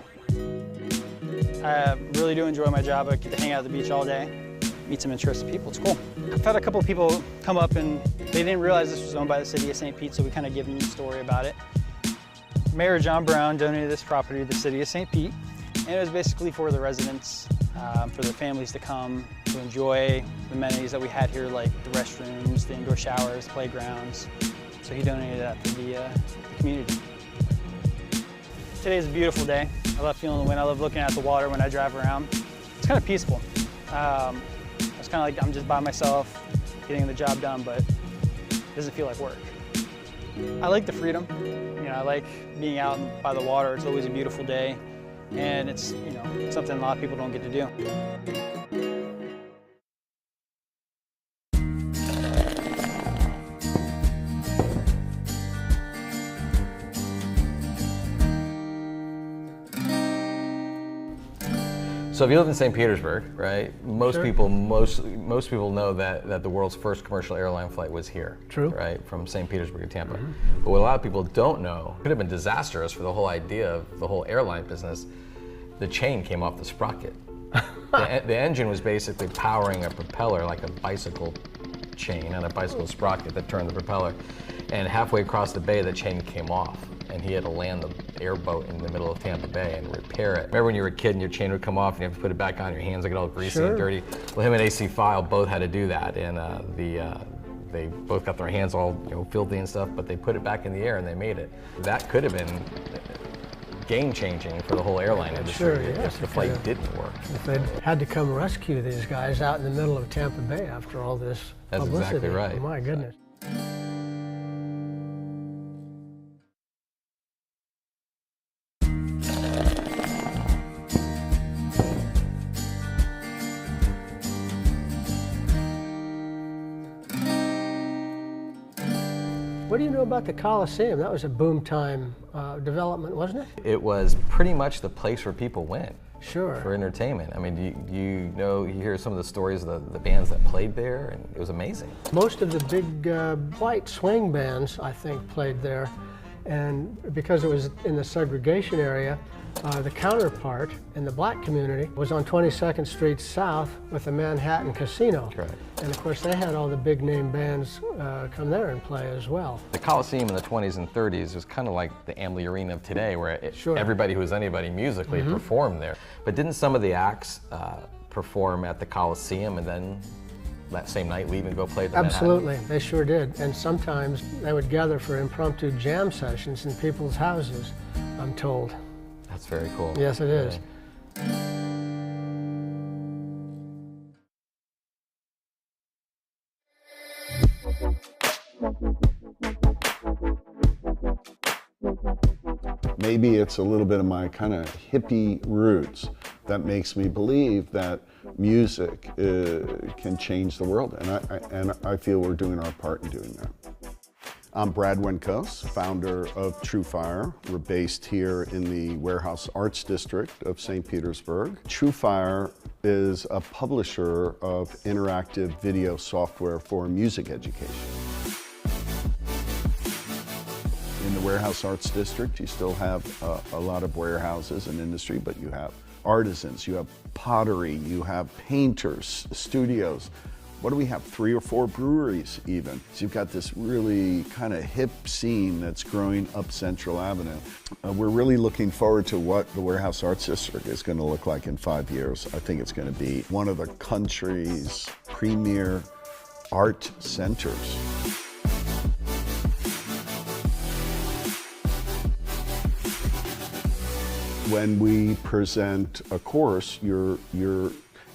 I really do enjoy my job. I get to hang out at the beach all day, meet some interesting people. It's cool. I've had a couple of people come up and they didn't realize this was owned by the City of St. Pete, so we kind of give them the story about it. Mayor John Brown donated this property to the City of St. Pete, and it was basically for the residents, for their families to come to enjoy the amenities that we had here, like the restrooms, the indoor showers, playgrounds. So he donated that to the community. Today's a beautiful day. I love feeling the wind. I love looking at the water when I drive around. It's kind of peaceful. It's kind of like I'm just by myself, getting the job done, but it doesn't feel like work. I like the freedom. I like being out by the water. It's always a beautiful day, and it's something a lot of people don't get to do. So if you live in St. Petersburg, right, most people know that the world's first commercial airline flight was here. True. Right, from St. Petersburg to Tampa. But what a lot of people don't know, could have been disastrous for the whole idea of the whole airline business, the chain came off the sprocket. The engine was basically powering a propeller like a bicycle chain and a bicycle sprocket that turned the propeller. And halfway across the bay, the chain came off. and he had to land the airboat in the middle of Tampa Bay and repair it. Remember when you were a kid and your chain would come off and you have to put it back on, your hands would get all greasy and dirty? Well, him and AC File both had to do that, and they both got their hands all filthy and stuff, but they put it back in the air and they made it. That could have been game-changing for the whole airline industry if the flight didn't work. If they'd had to come rescue these guys out in the middle of Tampa Bay after all this publicity. That's exactly right. My goodness. What do you know about the Coliseum? That was a boom time development, wasn't it? It was pretty much the place where people went. Sure. For entertainment. I mean, you hear some of the stories of the bands that played there, and it was amazing. Most of the big white swing bands, I think, played there. And because it was in the segregation area, the counterpart in the black community was on 22nd Street South with the Manhattan Casino. Correct. And of course, they had all the big name bands come there and play as well. The Coliseum in the 20s and 30s was kind of like the Amalie Arena of today, where everybody who was anybody musically performed there. But didn't some of the acts perform at the Coliseum and then that same night leave and go play at the Absolutely, Manhattan? they sure did. And sometimes they would gather for impromptu jam sessions in people's houses, I'm told. That's very cool. Yes, it is. Maybe it's a little bit of my kind of hippie roots that makes me believe that music can change the world, and I feel we're doing our part in doing that. I'm Brad Wenkos, founder of TrueFire. We're based here in the Warehouse Arts District of St. Petersburg. TrueFire is a publisher of interactive video software for music education. In the Warehouse Arts District, you still have a lot of warehouses and industry, but you have artisans, you have pottery, you have painters, studios. What do we have? 3 or 4 breweries even. So you've got this really kind of hip scene that's growing up Central Avenue. We're really looking forward to what the Warehouse Arts District is going to look like in 5 years. I think it's going to be one of the country's premier art centers. When we present a course, you're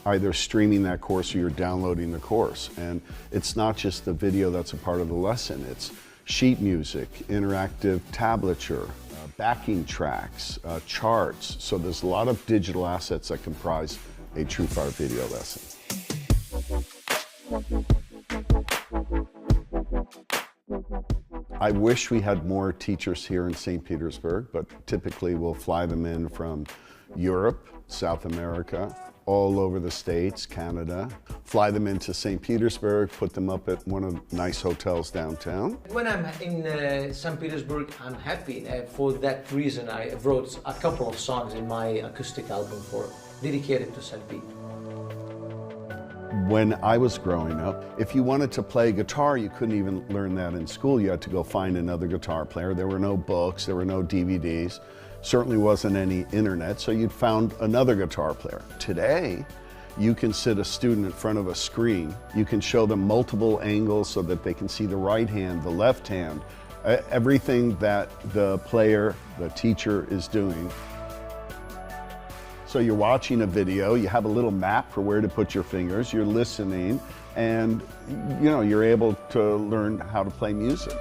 either streaming that course or you're downloading the course. And it's not just the video that's a part of the lesson, it's sheet music, interactive tablature, backing tracks, charts. So there's a lot of digital assets that comprise a TrueFire video lesson. I wish we had more teachers here in St. Petersburg, but typically we'll fly them in from Europe, South America, all over the States, Canada, fly them into St. Petersburg, put them up at one of the nice hotels downtown. When I'm in St. Petersburg, I'm happy. For that reason, I wrote a couple of songs in my acoustic album dedicated to St. Pete. When I was growing up, if you wanted to play guitar, you couldn't even learn that in school. You had to go find another guitar player. There were no books, there were no DVDs. Certainly wasn't any internet, so you'd found another guitar player. Today, you can sit a student in front of a screen. You can show them multiple angles so that they can see the right hand, the left hand, everything that the player, the teacher is doing. So you're watching a video, you have a little map for where to put your fingers, you're listening, and you're able to learn how to play music.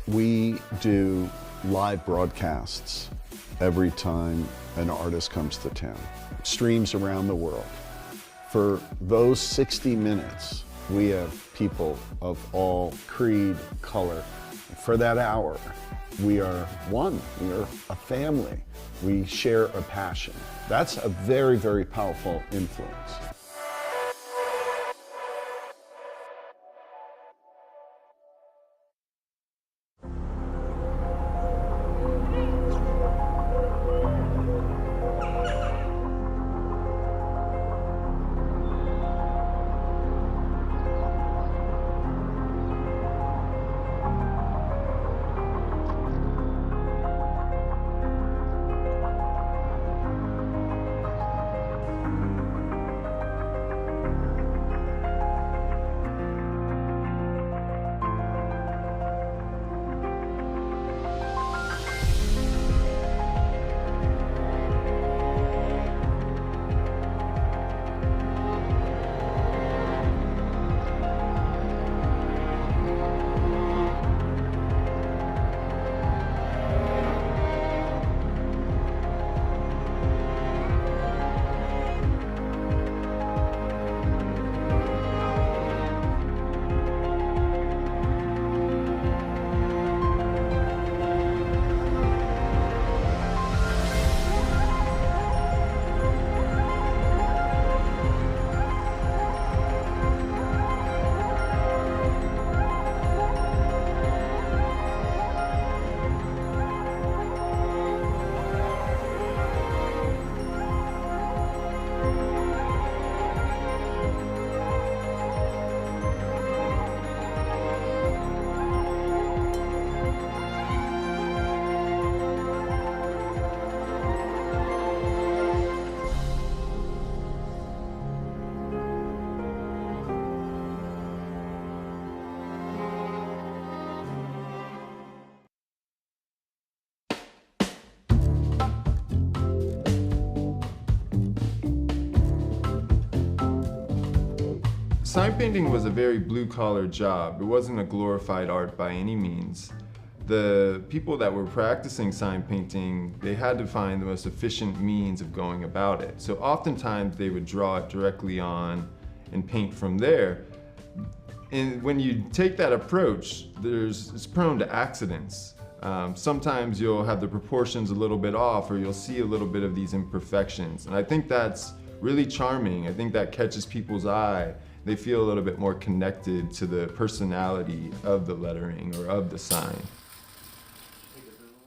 We do live broadcasts every time an artist comes to town. Streams around the world. For those 60 minutes, we have people of all creed, color. For that hour, we are one, we are a family. We share a passion. That's a very, very powerful influence. Sign painting was a very blue-collar job. It wasn't a glorified art by any means. The people that were practicing sign painting, they had to find the most efficient means of going about it. So oftentimes they would draw it directly on and paint from there. And when you take that approach, it's prone to accidents. Sometimes you'll have the proportions a little bit off, or you'll see a little bit of these imperfections. And I think that's really charming. I think that catches people's eye. They feel a little bit more connected to the personality of the lettering or of the sign.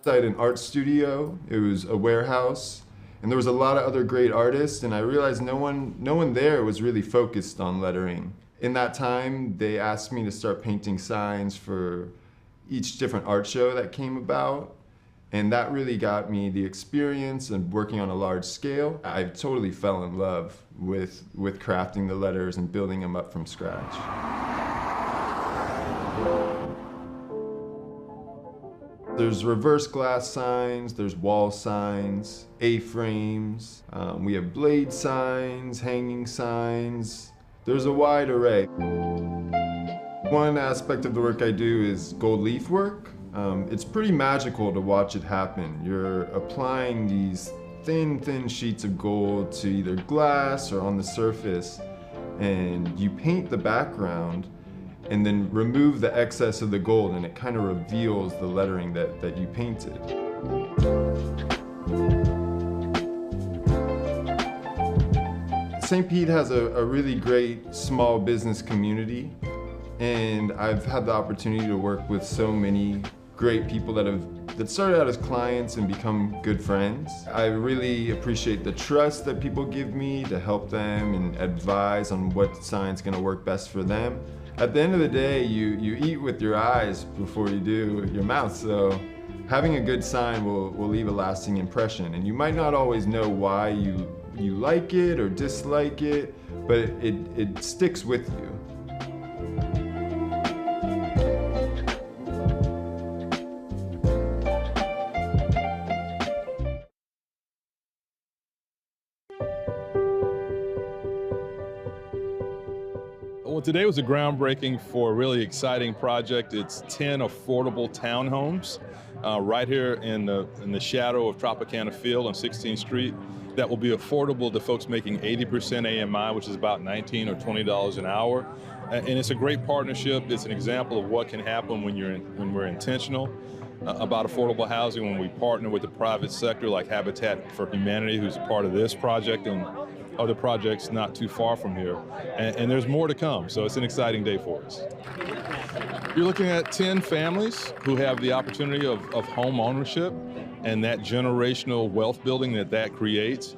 I had an art studio. It was a warehouse, and there was a lot of other great artists, and I realized no one there was really focused on lettering. In that time, they asked me to start painting signs for each different art show that came about, and that really got me the experience and working on a large scale. I totally fell in love with crafting the letters and building them up from scratch. There's reverse glass signs, there's wall signs, A-frames, we have blade signs, hanging signs. There's a wide array. One aspect of the work I do is gold leaf work. It's pretty magical to watch it happen. You're applying these thin sheets of gold to either glass or on the surface, and you paint the background and then remove the excess of the gold, and it kind of reveals the lettering that you painted. St. Pete has a really great small business community, and I've had the opportunity to work with so many great people that started out as clients and become good friends. I really appreciate the trust that people give me to help them and advise on what sign's gonna work best for them. At the end of the day, you eat with your eyes before you do with your mouth, so having a good sign will leave a lasting impression. And you might not always know why you like it or dislike it, but it sticks with you. Well, today was a groundbreaking for a really exciting project. It's 10 affordable townhomes right here in the shadow of Tropicana Field on 16th Street that will be affordable to folks making 80% AMI, which is about $19 or $20 an hour. And it's a great partnership. It's an example of what can happen when we're intentional about affordable housing, when we partner with the private sector like Habitat for Humanity, who's a part of this project, and other projects not too far from here. And there's more to come, so it's an exciting day for us. You're looking at 10 families who have the opportunity of home ownership and that generational wealth building that creates.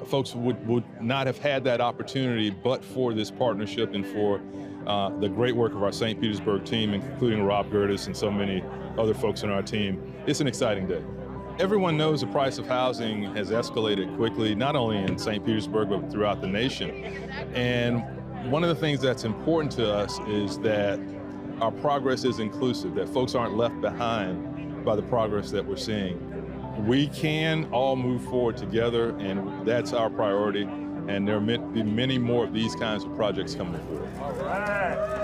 Folks would not have had that opportunity but for this partnership and for the great work of our St. Petersburg team, including Rob Gertis and so many other folks on our team. It's an exciting day. Everyone knows the price of housing has escalated quickly, not only in St. Petersburg, but throughout the nation. And one of the things that's important to us is that our progress is inclusive, that folks aren't left behind by the progress that we're seeing. We can all move forward together, and that's our priority. And there will be many more of these kinds of projects coming forward. All right.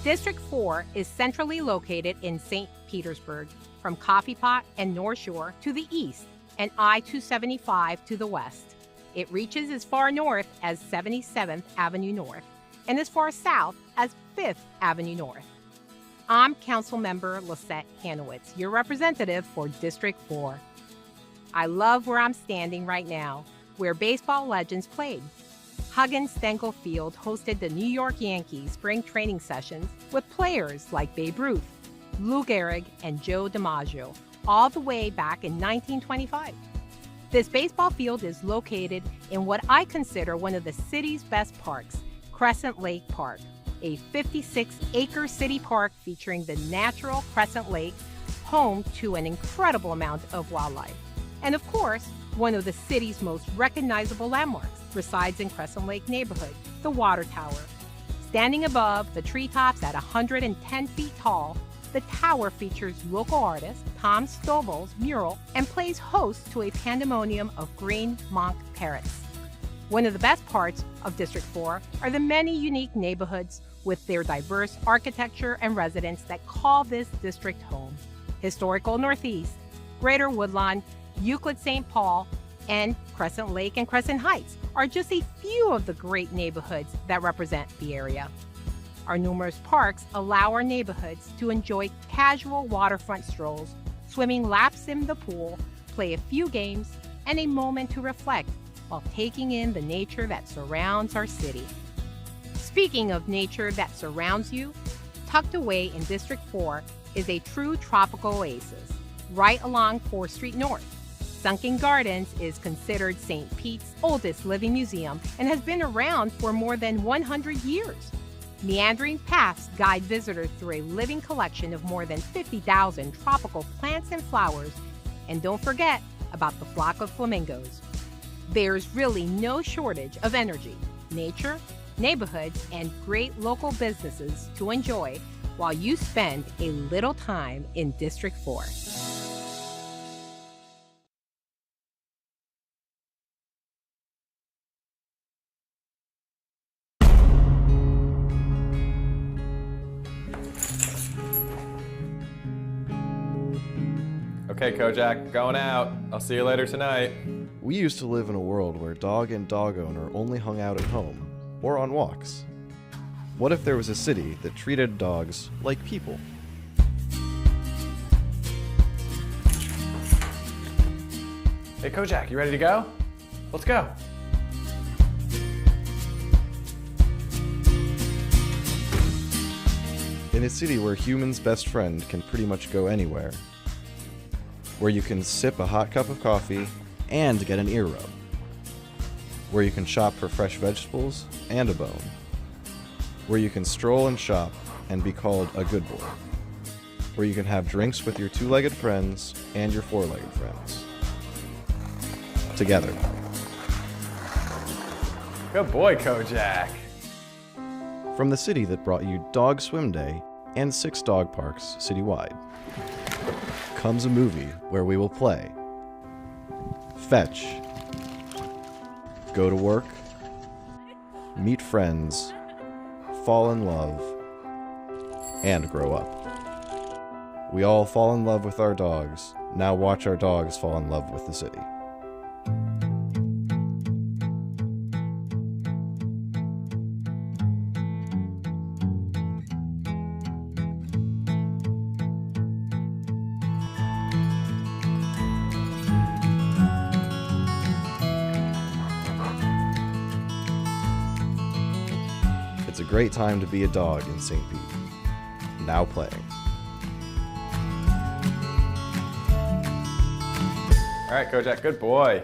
District 4 is centrally located in St. Petersburg, from Coffee Pot and North Shore to the east and I-275 to the west. It reaches as far north as 77th Avenue North and as far south as 5th Avenue North. I'm Councilmember Lisette Hanowitz, your representative for District 4. I love where I'm standing right now, where baseball legends played. Huggins Stengel Field hosted the New York Yankees spring training sessions with players like Babe Ruth, Lou Gehrig, and Joe DiMaggio, all the way back in 1925. This baseball field is located in what I consider one of the city's best parks, Crescent Lake Park, a 56-acre city park featuring the natural Crescent Lake, home to an incredible amount of wildlife. And of course, One of the city's most recognizable landmarks resides in Crescent Lake neighborhood, the Water Tower. Standing above the treetops at 110 feet tall, the tower features local artist Tom Stovall's mural and plays host to a pandemonium of green monk parrots. One of the best parts of District 4 are the many unique neighborhoods with their diverse architecture and residents that call this district home. Historical Northeast, Greater Woodlawn, Euclid St. Paul, and Crescent Lake and Crescent Heights are just a few of the great neighborhoods that represent the area. Our numerous parks allow our neighborhoods to enjoy casual waterfront strolls, swimming laps in the pool, play a few games, and a moment to reflect while taking in the nature that surrounds our city. Speaking of nature that surrounds you, tucked away in District 4 is a true tropical oasis, right along 4th Street North. Sunken Gardens is considered St. Pete's oldest living museum and has been around for more than 100 years. Meandering paths guide visitors through a living collection of more than 50,000 tropical plants and flowers. And don't forget about the flock of flamingos. There's really no shortage of energy, nature, neighborhoods, and great local businesses to enjoy while you spend a little time in District 4. Okay, Kojak, going out. I'll see you later tonight. We used to live in a world where dog and dog owner only hung out at home, or on walks. What if there was a city that treated dogs like people? Hey, Kojak, you ready to go? Let's go. In a city where humans' best friend can pretty much go anywhere. Where you can sip a hot cup of coffee and get an ear rub. Where you can shop for fresh vegetables and a bone. Where you can stroll and shop and be called a good boy. Where you can have drinks with your two-legged friends and your four-legged friends. Together. Good boy, Kojak. From the city that brought you Dog Swim Day and 6 dog parks citywide, comes a movie where we will play, fetch, go to work, meet friends, fall in love, and grow up. We all fall in love with our dogs. Now watch our dogs fall in love with the city. It's a great time to be a dog in St. Pete. Now playing. All right, Kojak, good boy.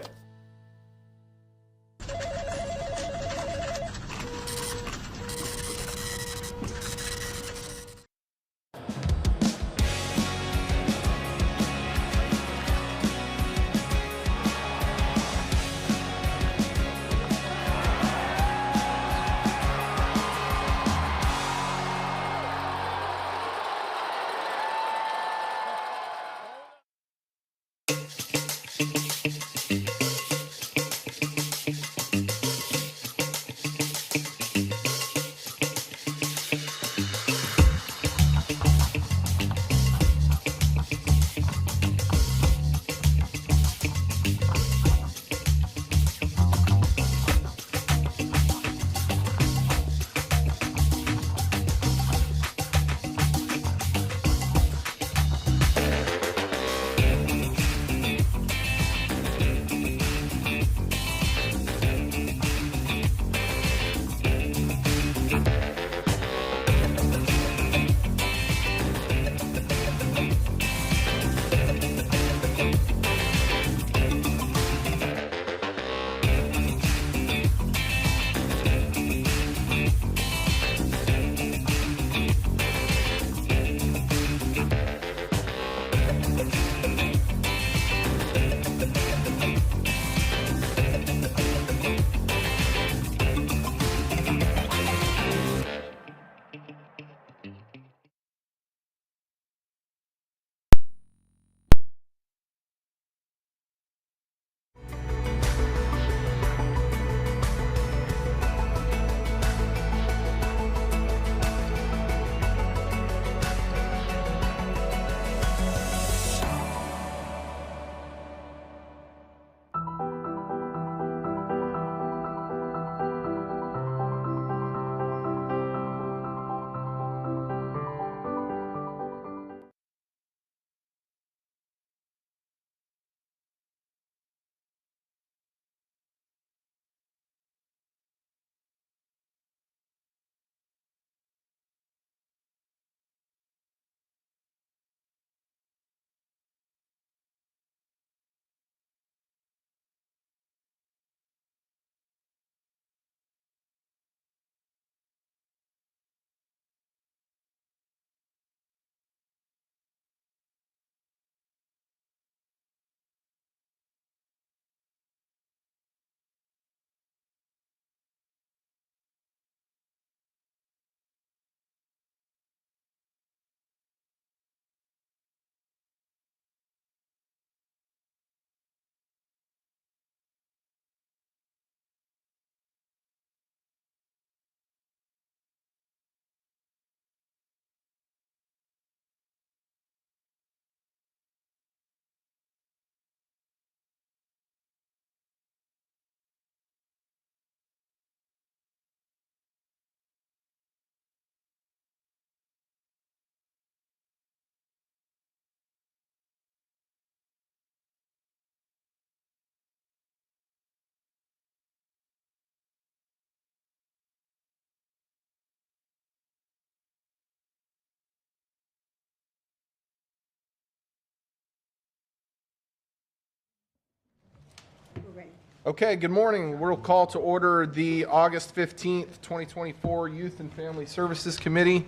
Okay, good morning. We'll call to order the August 15th, 2024 Youth and Family Services Committee.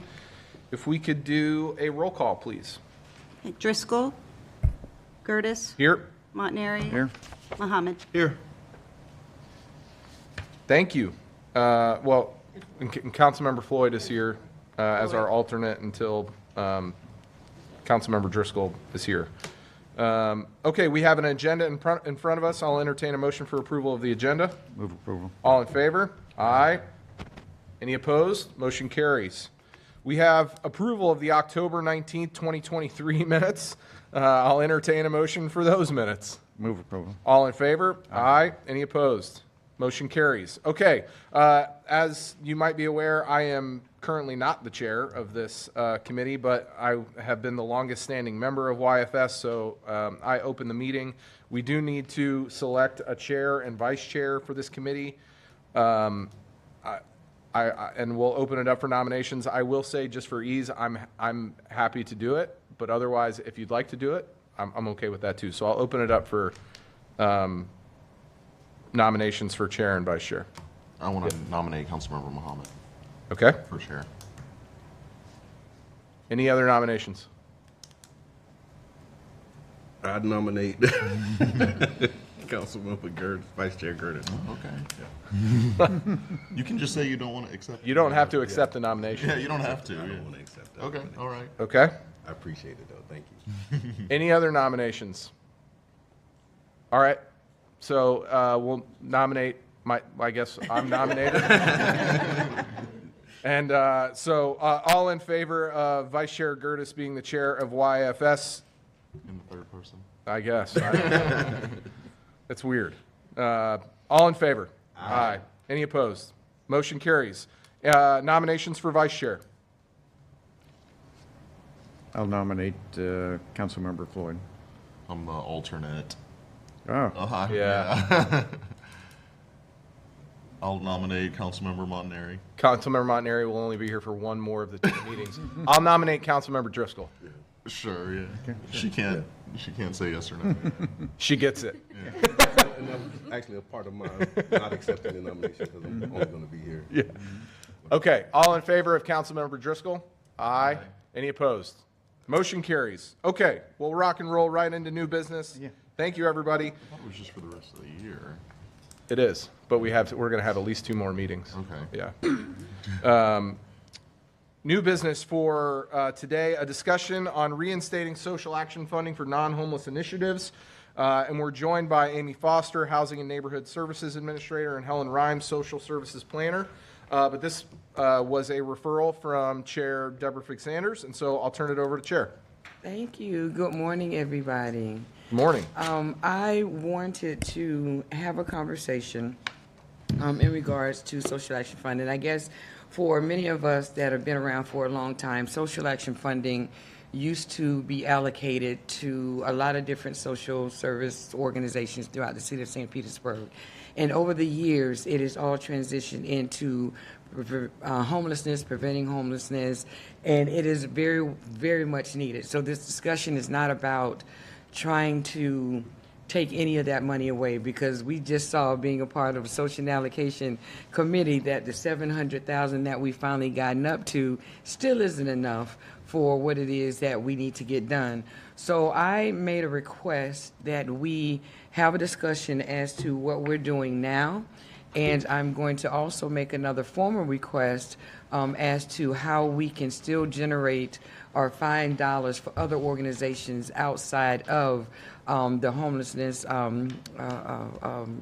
If we could do a roll call, please. Driscoll. Gertis. Here. Montanari. Here. Muhammad. Here. Thank you. And Councilmember Floyd is here as our alternate until Councilmember Driscoll is here. Okay, we have an agenda in front of us. I'll entertain a motion for approval of the agenda. Move approval. All in favor? Aye. Any opposed? Motion carries. We have approval of the October 19th, 2023 minutes. I'll entertain a motion for those minutes. Move approval. All in favor? Aye. Any opposed? Motion carries. Okay, as you might be aware, I am currently not the chair of this committee, but I have been the longest standing member of YFS, so I open the meeting. We do need to select a chair and vice chair for this committee, and we'll open it up for nominations. I will say, just for ease, I'm happy to do it, but otherwise, if you'd like to do it, I'm okay with that too. So I'll open it up for nominations for chair and vice chair. I want to nominate Councilmember Muhammad. Okay. For chair. Any other nominations? I'd nominate Councilmember Gertis, Vice Chair Gertis. Oh, okay. You can just say you don't want to accept. You don't have to accept the nomination. Yeah, you don't have to. I don't want to accept that. Okay, all right. Okay. I appreciate it, though. Thank you. Any other nominations? All right. So we'll nominate I guess I'm nominated. And so all in favor of Vice Chair Gertis being the chair of YFS? In the third person. I guess. That's weird. All in favor? Aye. Any opposed? Motion carries. Nominations for vice chair. I'll nominate Councilmember Floyd. I'm the alternate. Oh. Yeah. I'll nominate Councilmember Montanari. Councilmember Montanari will only be here for one more of the two meetings. I'll nominate Councilmember Driscoll. Sure, yeah. Okay. She can't say yes or no. She gets it. And that was actually a part of my not accepting the nomination because I'm only going to be here. Yeah. Okay. All in favor of Councilmember Driscoll? Aye. Any opposed? Motion carries. Okay. We'll rock and roll right into new business. Yeah. Thank you, everybody. I thought it was just for the rest of the year. It is, but we're going to have at least 2 more meetings. Okay. Yeah. New business for today, a discussion on reinstating social action funding for non-homeless initiatives. And we're joined by Amy Foster, Housing and Neighborhood Services Administrator, and Helen Rhymes, Social Services Planner. But this was a referral from Chair Deborah Fix-Sanders, and so I'll turn it over to Chair. Thank you. Good morning, everybody. Morning. I wanted to have a conversation in regards to social action funding. I guess for many of us that have been around for a long time, social action funding used to be allocated to a lot of different social service organizations throughout the city of St. Petersburg. And over the years, it has all transitioned into homelessness, preventing homelessness, and it is very, very much needed. So this discussion is not about trying to take any of that money away, because we just saw, being a part of a social allocation committee, that the $700,000 that we finally gotten up to still isn't enough for what it is that we need to get done. So I made a request that we have a discussion as to what we're doing now, and I'm going to also make another formal request as to how we can still generate or find dollars for other organizations outside of the homelessness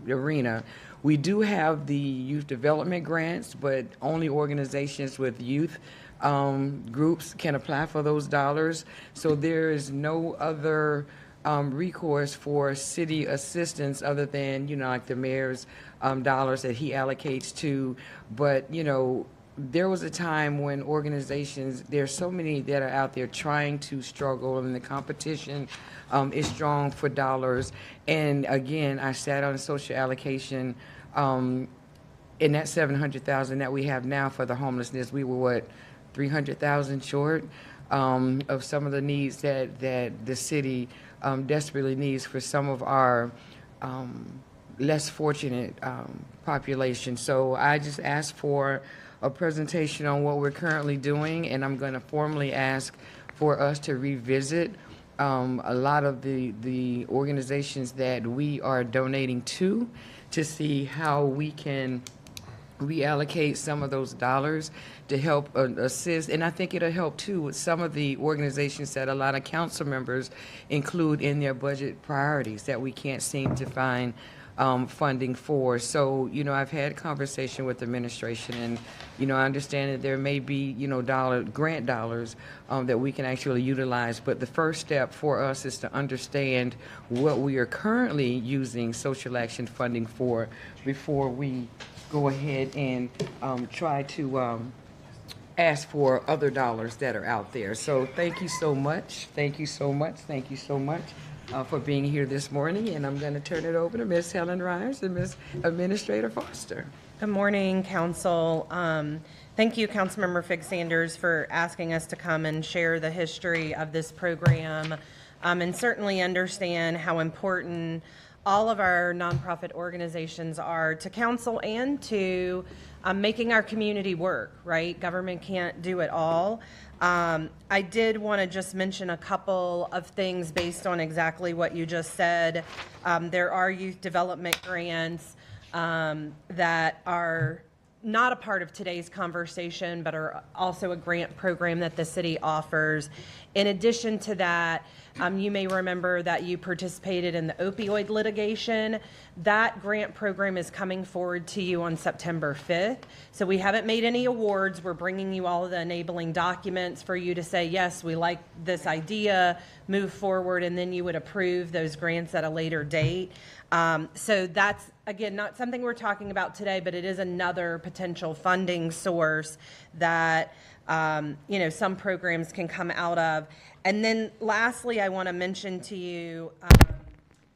arena. We do have the youth development grants, but only organizations with youth groups can apply for those dollars. So there is no other recourse for city assistance other than, like the mayor's dollars that he allocates to. But, there was a time when organizations, there's so many that are out there trying to struggle, and the competition is strong for dollars. And again, I sat on social allocation. In that $700,000 that we have now for the homelessness, we were $300,000 short of some of the needs that the city desperately needs for some of our less fortunate population. So I just asked for a presentation on what we're currently doing, and I'm going to formally ask for us to revisit a lot of the organizations that we are donating to see how we can reallocate some of those dollars to help assist. And I think it'll help too with some of the organizations that a lot of council members include in their budget priorities that we can't seem to find funding for. So, you know, I've had conversation with the administration, and, you know, I understand that there may be, you know, grant dollars that we can actually utilize. But the first step for us is to understand what we are currently using social action funding for before we go ahead and try to ask for other dollars that are out there. So thank you so much. Thank you so much. Thank you so much for being here this morning. And I'm going to turn it over to Ms. Helen Rhymes and Ms. Administrator Foster. Good morning, Council. Thank you, Councilmember Fig Sanders, for asking us to come and share the history of this program, and certainly understand how important all of our nonprofit organizations are to council and to making our community work, right? Government can't do it all. I did want to just mention a couple of things based on exactly what you just said. There are youth development grants that are not a part of today's conversation, but are also a grant program that the city offers. In addition to that, you may remember that you participated in the opioid litigation. That grant program is coming forward to you on September 5th. So we haven't made any awards. We're bringing you all of the enabling documents for you to say, yes, we like this idea, move forward, and then you would approve those grants at a later date. So that's, again, not something we're talking about today, but it is another potential funding source that you know, some programs can come out of. And then lastly, I want to mention to you,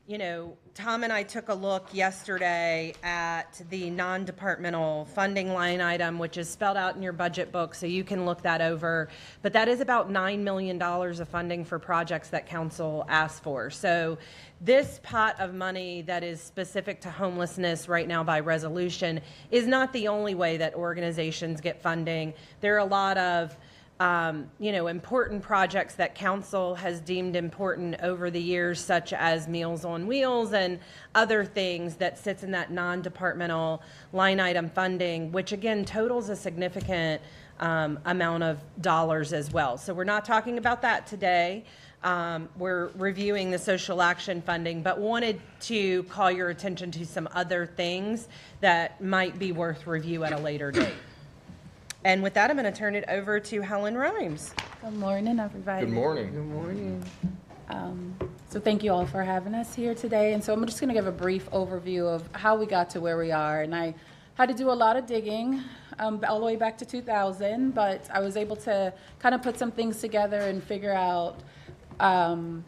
you know, Tom and I took a look yesterday at the non-departmental funding line item, which is spelled out in your budget book, so you can look that over. But that is about $9 million of funding for projects that council asked for. So this pot of money that is specific to homelessness right now by resolution is not the only way that organizations get funding. There are a lot of you know, important projects that council has deemed important over the years, such as Meals on Wheels and other things that sits in that non-departmental line item funding, which again totals a significant amount of dollars as well. So we're not talking about that today. We're reviewing the social action funding, but wanted to call your attention to some other things that might be worth review at a later date. And with that, I'm going to turn it over to Helen Rhymes. Good morning, everybody. Good morning. Good morning. So thank you all for having us here today. And so I'm just going to give a brief overview of how we got to where we are. And I had to do a lot of digging all the way back to 2000, but I was able to kind of put some things together and figure out how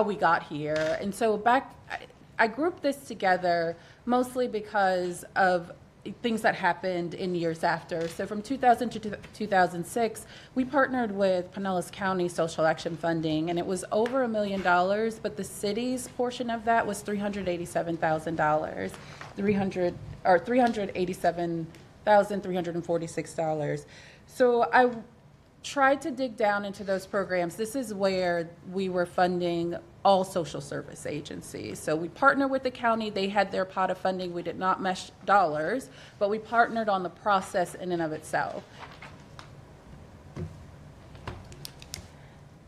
we got here. And so I grouped this together mostly because of things that happened in years after. So from 2000 to 2006, we partnered with Pinellas County Social Action Funding, and it was over $1 million, but the city's portion of that was $387,000, $387,346. So I tried to dig down into those programs. This is where we were funding all social service agencies. So we partnered with the county. They had their pot of funding. We did not mesh dollars, but we partnered on the process in and of itself.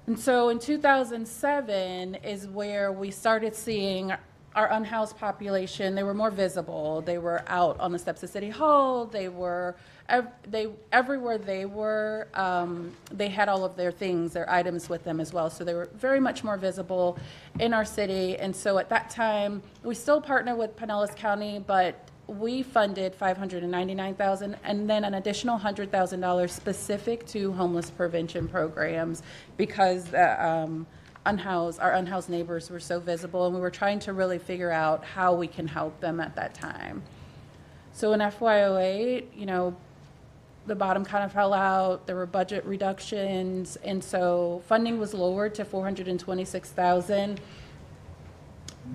And so in 2007 is where we started seeing our unhoused population. They were more visible. They were out on the steps of City Hall. They were everywhere they were, they had all of their things, their items with them as well. So they were very much more visible in our city. And so at that time, we still partner with Pinellas County, but we funded $599,000 and then an additional $100,000 specific to homeless prevention programs because our unhoused neighbors were so visible, and we were trying to really figure out how we can help them at that time. So in FY08, you know, the bottom kind of fell out. There were budget reductions, and so funding was lowered to $426,000.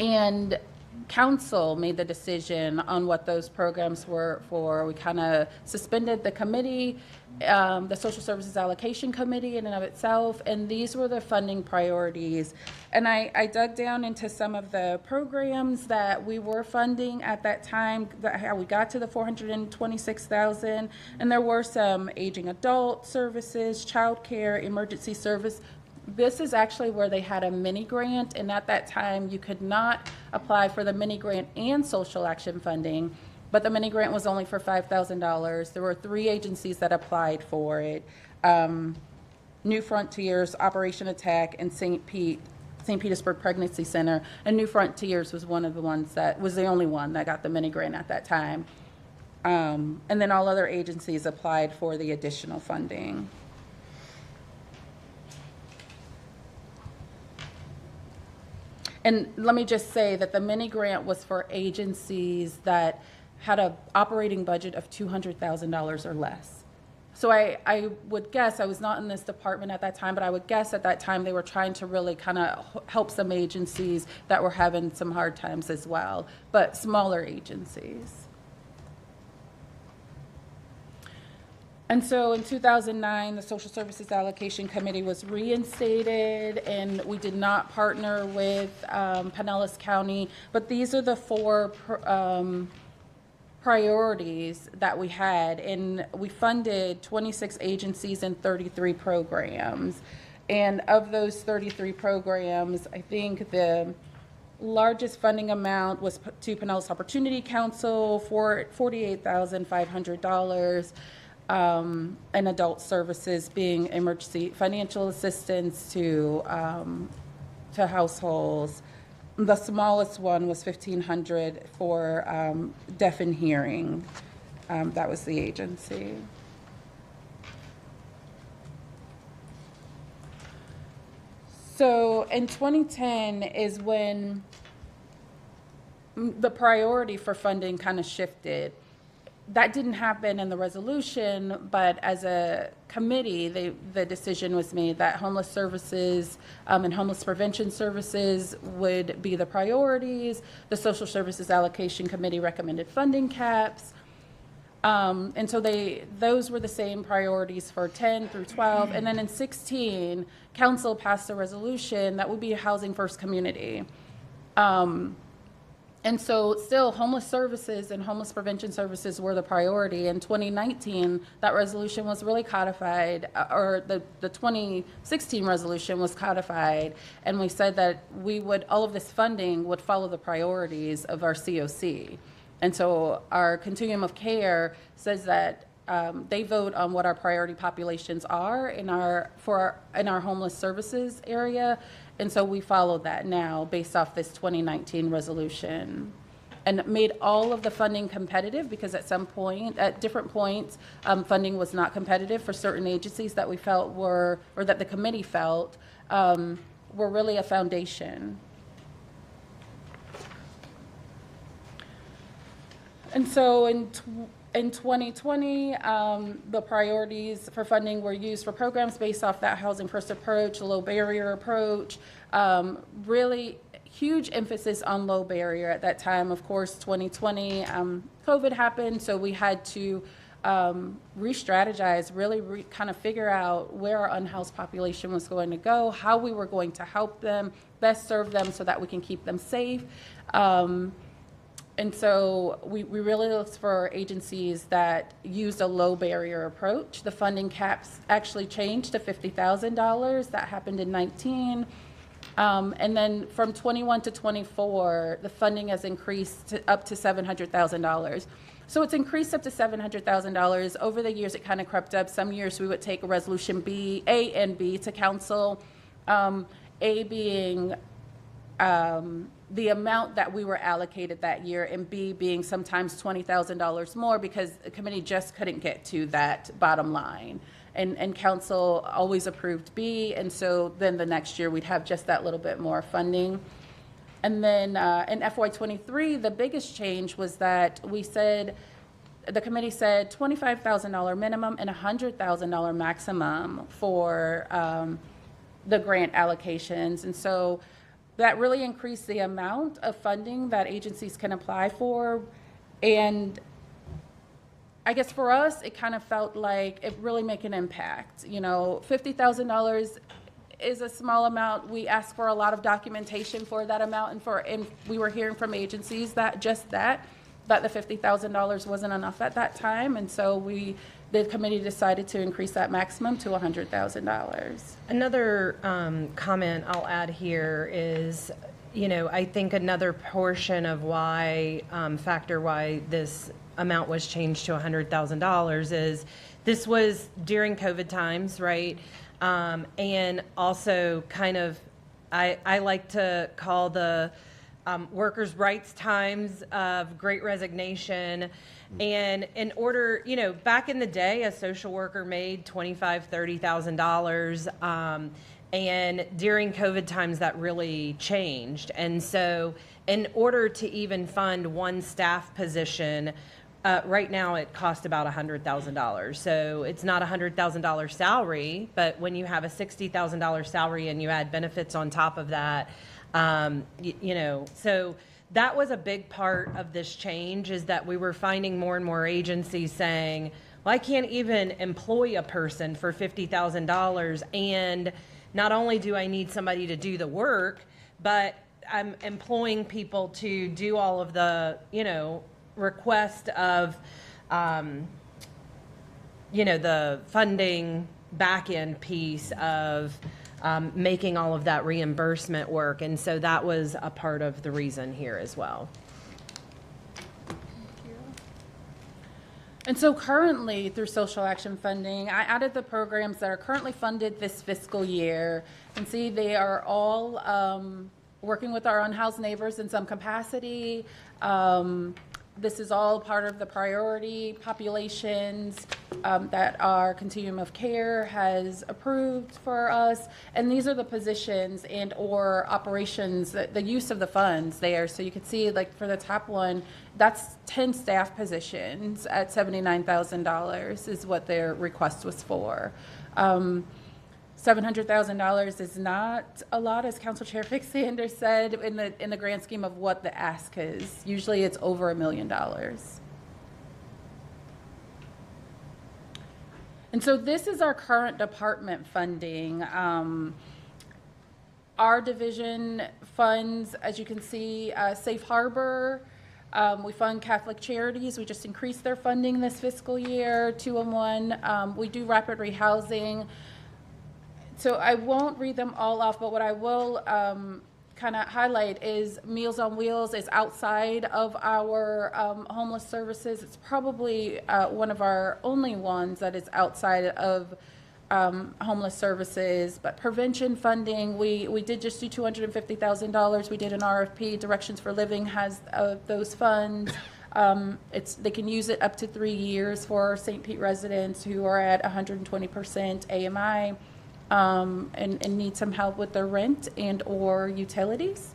And council made the decision on what those programs were for. We kind of suspended the committee, the Social Services Allocation Committee in and of itself, and these were the funding priorities. And I dug down into some of the programs that we were funding at that time, how we got to the $426,000, and there were some aging adult services, childcare, emergency service. This is actually where they had a mini grant, and at that time you could not apply for the mini grant and social action funding, but the mini grant was only for $5,000. There were 3 agencies that applied for it. New Frontiers, Operation Attack, and St. Petersburg Pregnancy Center. And New Frontiers was one of the ones that was the only one that got the mini grant at that time. And then all other agencies applied for the additional funding. And let me just say that the mini grant was for agencies that had an operating budget of $200,000 or less. So I would guess, I was not in this department at that time, but I would guess at that time they were trying to really kind of help some agencies that were having some hard times as well, but smaller agencies. And so in 2009, the Social Services Allocation Committee was reinstated, and we did not partner with Pinellas County, but these are the 4 priorities that we had, and we funded 26 agencies and 33 programs. And of those 33 programs, I think the largest funding amount was to Pinellas Opportunity Council for $48,500. And adult services being emergency financial assistance to households. The smallest one was $1,500 for deaf and hearing. That was the agency. So in 2010 is when the priority for funding kind of shifted. That didn't happen in the resolution, but as a committee, the decision was made that homeless services and homeless prevention services would be the priorities. The Social Services Allocation Committee recommended funding caps. And so those were the same priorities for 10 through 12. And then in 16, council passed a resolution that would be a housing first community. And so still homeless services and homeless prevention services were the priority. In 2019, that resolution was really codified, or the 2016 resolution was codified, and we said that all of this funding would follow the priorities of our COC. And so our continuum of care says that they vote on what our priority populations are in our homeless services area. And so we follow that now based off this 2019 resolution, and made all of the funding competitive, because at different points, funding was not competitive for certain agencies that we felt or that the committee felt were really a foundation. And so in 2020, the priorities for funding were used for programs based off that housing first approach, low barrier approach, really huge emphasis on low barrier at that time. Of course, 2020, COVID happened, so we had to re-strategize, really kind of figure out where our unhoused population was going to go, how we were going to help them, best serve them so that we can keep them safe. And so we really looked for agencies that used a low barrier approach. The funding caps actually changed to $50,000. That happened in 19. And then from 21 to 24, the funding has increased up to $700,000. So it's increased up to $700,000. Over the years, it kind of crept up. Some years we would take a resolution A and B to council. A being the amount that we were allocated that year, and B being sometimes $20,000 more because the committee just couldn't get to that bottom line. And council always approved B, and so then the next year we'd have just that little bit more funding. And then in FY23, the biggest change was that the committee said $25,000 minimum and $100,000 maximum for the grant allocations. And so that really increased the amount of funding that agencies can apply for. And I guess for us, it kind of felt like it really make an impact. You know, $50,000 is a small amount. We asked for a lot of documentation for that amount, and we were hearing from agencies that the $50,000 wasn't enough at that time, and so the committee decided to increase that maximum to $100,000. Another comment I'll add here is, you know, I think another portion of why, factor why this amount was changed to $100,000 is this was during COVID times, right? And also kind of, I like to call the workers' rights times of Great Resignation. And in order, you know, back in the day, a social worker made $25,000, $30,000. And during COVID times, that really changed. And so in order to even fund one staff position, right now it costs about $100,000. So it's not a $100,000 salary, but when you have a $60,000 salary and you add benefits on top of that, you know, so that was a big part of this change, is that we were finding more and more agencies saying, well, I can't even employ a person for $50,000, and not only do I need somebody to do the work, but I'm employing people to do all of the, you know, request of, you know, the funding back end piece of making all of that reimbursement work. And so that was a part of the reason here as well. And so currently, through social action funding, I added the programs that are currently funded this fiscal year. And see, they are all working with our unhoused neighbors in some capacity. This is all part of the priority populations that our continuum of care has approved for us. And these are the positions and or operations, the use of the funds there. So you can see, like, for the top one, that's 10 staff positions at $79,000 is what their request was for. $700,000 is not a lot, as Council Chair Fix-Sanders said, in the grand scheme of what the ask is. Usually it's over $1 million. And so this is our current department funding. Our division funds, as you can see, Safe Harbor. We fund Catholic Charities. We just increased their funding this fiscal year, 2-in-1. We do rapid rehousing. So I won't read them all off, but what I will kind of highlight is Meals on Wheels is outside of our homeless services. It's probably one of our only ones that is outside of homeless services. But prevention funding, we did just do $250,000. We did an RFP. Directions for Living has those funds. They can use it up to 3 years for St. Pete residents who are at 120% AMI. And need some help with their rent and or utilities.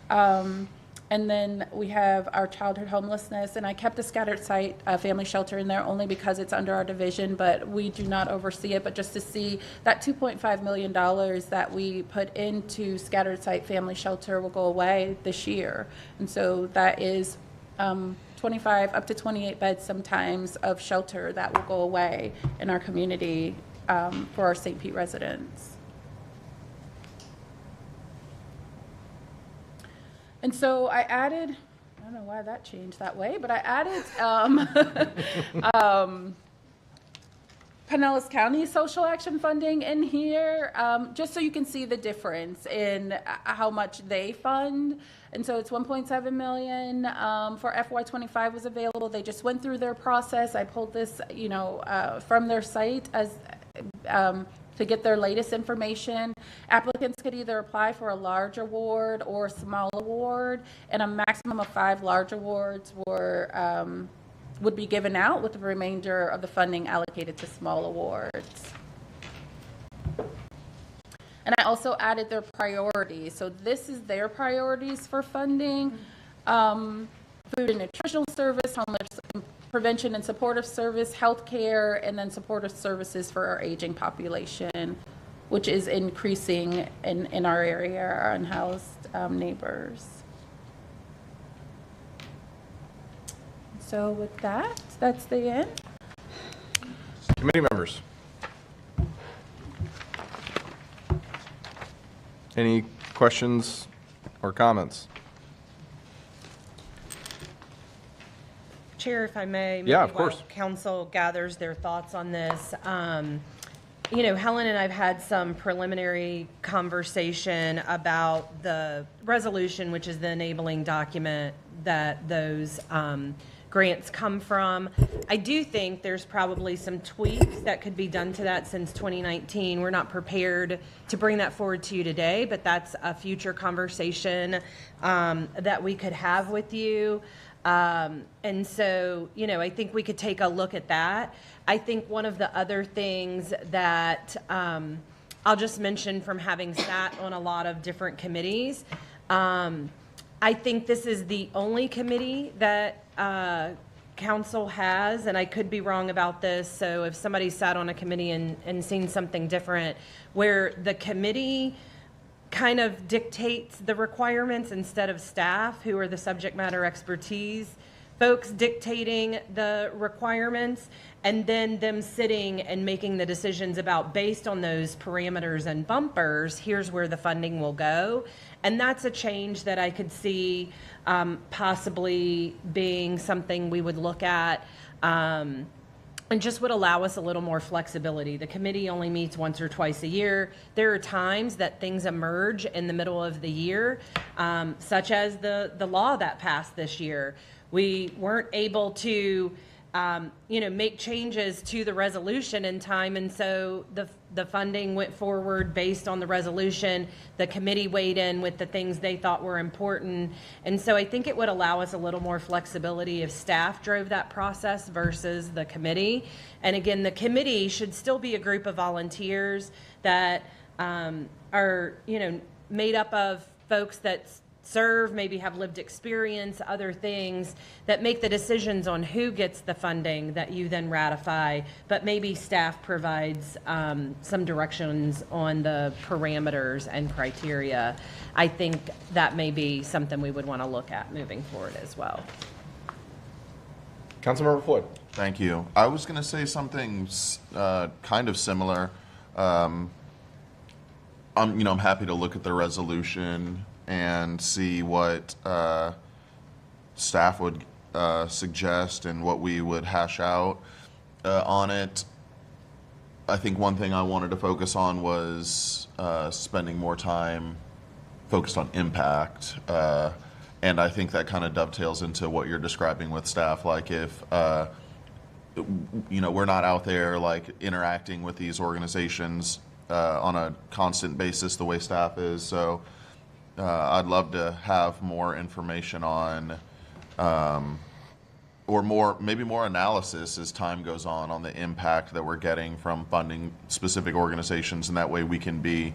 And then we have our childhood homelessness, and I kept the scattered site family shelter in there only because it's under our division, but we do not oversee it, but just to see that $2.5 million that we put into scattered site family shelter will go away this year. And so that is 25 up to 28 beds sometimes of shelter that will go away in our community for our St. Pete residents. And so I added, I don't know why that changed that way, but I added Pinellas County social action funding in here, just so you can see the difference in how much they fund. And so it's $1.7 million for FY25 was available. They just went through their process. I pulled this, you know, from their site as to get their latest information. Applicants could either apply for a large award or a small award, and a maximum of 5 large awards were would be given out, with the remainder of the funding allocated to small awards. And I also added their priorities. So this is their priorities for funding: food and nutritional service, homeless prevention and supportive service, healthcare, and then supportive services for our aging population. which is increasing in our area, our unhoused neighbors. So with that, that's the end. Committee members. Any questions or comments? Chair, if I may. Yeah, of maybe while course. Council gathers their thoughts on this. You know, Helen and I've had some preliminary conversation about the resolution, which is the enabling document that those grants come from. I do think there's probably some tweaks that could be done to that since 2019. We're not prepared to bring that forward to you today, but that's a future conversation that we could have with you. And so, you know, I think we could take a look at that. I think one of the other things that I'll just mention from having sat on a lot of different committees, I think this is the only committee that council has, and I could be wrong about this, so if somebody sat on a committee and seen something different, where the committee kind of dictates the requirements instead of staff, who are the subject matter expertise folks dictating the requirements, and then them sitting and making the decisions about, based on those parameters and bumpers, here's where the funding will go. And that's a change that I could see possibly being something we would look at, and just would allow us a little more flexibility. The committee only meets once or twice a year. There are times that things emerge in the middle of the year, such as the law that passed this year. We weren't able to make changes to the resolution in time, and so the funding went forward based on the resolution. The committee weighed in with the things they thought were important, and so I think it would allow us a little more flexibility if staff drove that process versus the committee. And again, the committee should still be a group of volunteers that are made up of folks that serve, maybe have lived experience, other things that make the decisions on who gets the funding that you then ratify, but maybe staff provides some directions on the parameters and criteria. I think that may be something we would want to look at moving forward as well. Councilmember Floyd. Thank you. I was going to say something kind of similar. I'm happy to look at the resolution and see what staff would suggest and what we would hash out on it. I think one thing I wanted to focus on was spending more time focused on impact. And I think that kind of dovetails into what you're describing with staff. Like if, we're not out there like interacting with these organizations on a constant basis the way staff is. So I'd love to have more information on, or maybe more analysis as time goes on the impact that we're getting from funding specific organizations, and that way we can be,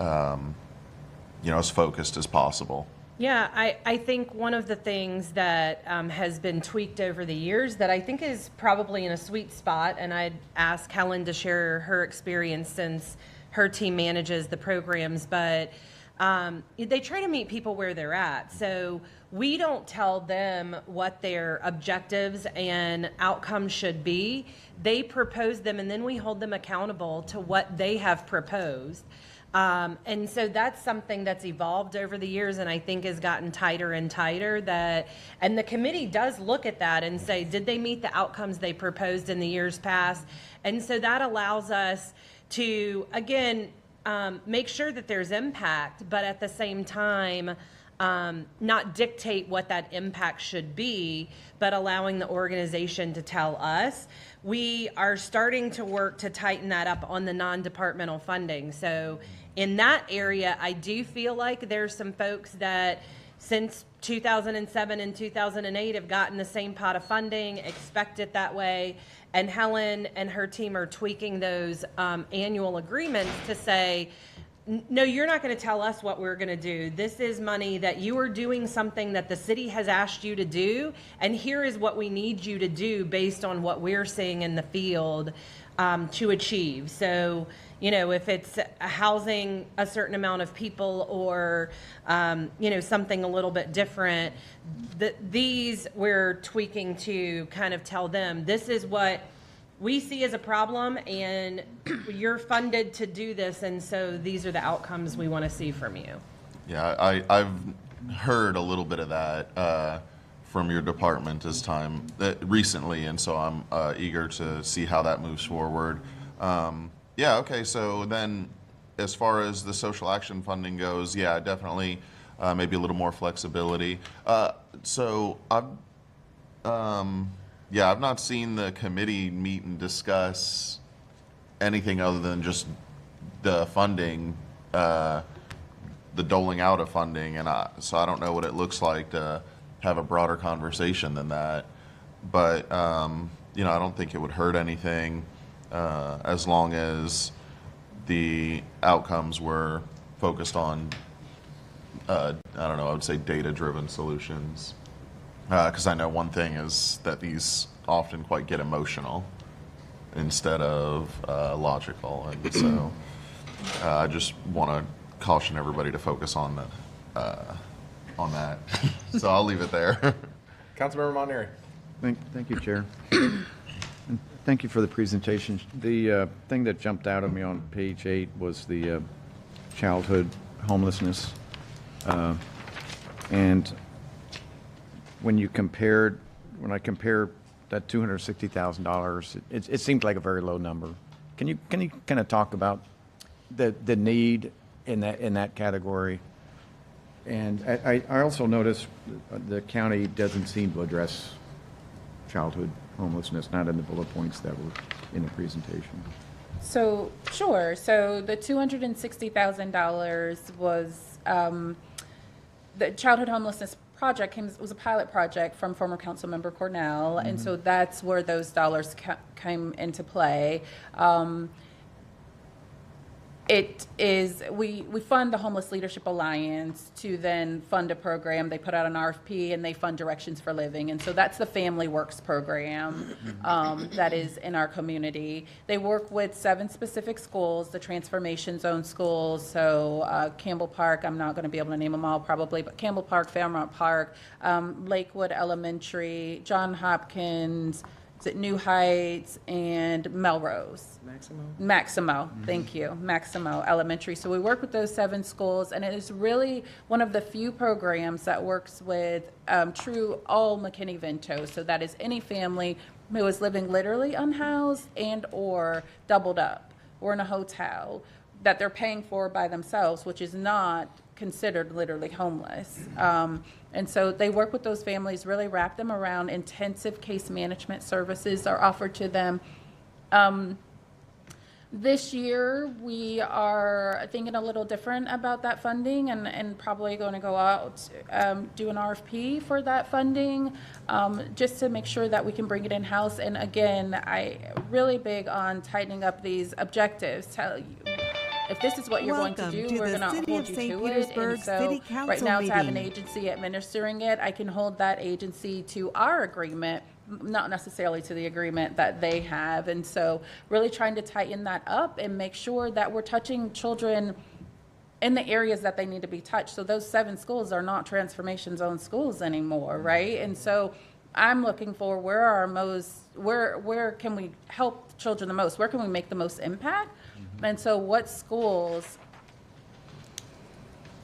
as focused as possible. Yeah, I think one of the things that has been tweaked over the years that I think is probably in a sweet spot, and I'd ask Helen to share her experience since her team manages the programs, but they try to meet people where they're at. So we don't tell them what their objectives and outcomes should be. They propose them, and then we hold them accountable to what they have proposed. And so that's something that's evolved over the years, and I think has gotten tighter and tighter. And the committee does look at that and say, did they meet the outcomes they proposed in the years past? And so that allows us to, again, make sure that there's impact, but at the same time, not dictate what that impact should be, but allowing the organization to tell us. We are starting to work to tighten that up on the non-departmental funding. So in that area, I do feel like there's some folks that since 2007 and 2008 have gotten the same pot of funding, expect it that way. And Helen and her team are tweaking those annual agreements to say, no, you're not going to tell us what we're going to do. This is money that you are doing something that the city has asked you to do, and here is what we need you to do based on what we're seeing in the field to achieve. So, if it's housing a certain amount of people or, something a little bit different, these we're tweaking to kind of tell them, this is what we see as a problem and you're funded to do this. And so these are the outcomes we want to see from you. Yeah, I've heard a little bit of that from your department recently, and so I'm eager to see how that moves forward. Yeah, okay, so then as far as the social action funding goes, yeah, definitely maybe a little more flexibility. So I've not seen the committee meet and discuss anything other than just the funding, the doling out of funding, and so I don't know what it looks like to have a broader conversation than that. But I don't think it would hurt anything as long as the outcomes were focused on, I would say data-driven solutions. Because I know one thing is that these often quite get emotional instead of logical, and so I just want to caution everybody to focus on that. So I'll leave it there. Councilmember Montanari. Thank you, Chair. And thank you for the presentation. The thing that jumped out at me on page 8 was the childhood homelessness. And when I compare that $260,000, it seemed like a very low number. Can you kind of talk about the need in that category? And I also noticed the county doesn't seem to address childhood homelessness, not in the bullet points that were in the presentation. So, sure. So the $260,000 was the childhood homelessness project was a pilot project from former council member Cornell, and so that's where those dollars came into play. It is, we fund the Homeless Leadership Alliance to then fund a program. They put out an RFP and they fund Directions for Living. And so that's the Family Works program that is in our community. They work with 7 specific schools, the Transformation Zone schools. So Campbell Park, I'm not going to be able to name them all probably, but Campbell Park, Fairmont Park, Lakewood Elementary, John Hopkins, New Heights, and Melrose. Maximo, thank you. Maximo Elementary. So we work with those 7 schools, and it is really one of the few programs that works with true all McKinney-Vento. So that is any family who is living literally unhoused and or doubled up or in a hotel that they're paying for by themselves, which is not considered literally homeless. And so they work with those families, really wrap them around. Intensive case management services are offered to them. This year, we are thinking a little different about that funding and probably going to go out, do an RFP for that funding, just to make sure that we can bring it in-house. And again, I really big on tightening up these objectives. Tell you, if this is what you're going to do, we're going to hold you to it. And so right now, to have an agency administering it, I can hold that agency to our agreement, not necessarily to the agreement that they have. And so really trying to tighten that up and make sure that we're touching children in the areas that they need to be touched. So those 7 schools are not Transformation Zone schools anymore, right? And so I'm looking for where can we help children the most? Where can we make the most impact? And so what schools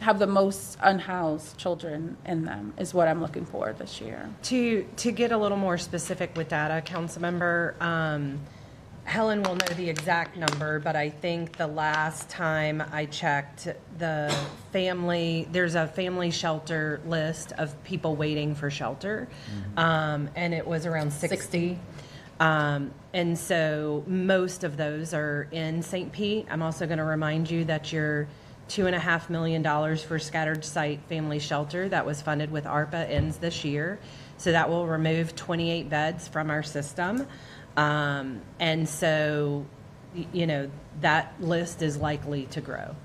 have the most unhoused children in them is what I'm looking for this year. To get a little more specific with data, Councilmember, Helen will know the exact number, but I think the last time I checked, there's a family shelter list of people waiting for shelter, and it was around 60. And so most of those are in St. Pete. I'm also going to remind you that your $2.5 million for scattered site family shelter that was funded with ARPA ends this year. So that will remove 28 beds from our system. And so, that list is likely to grow.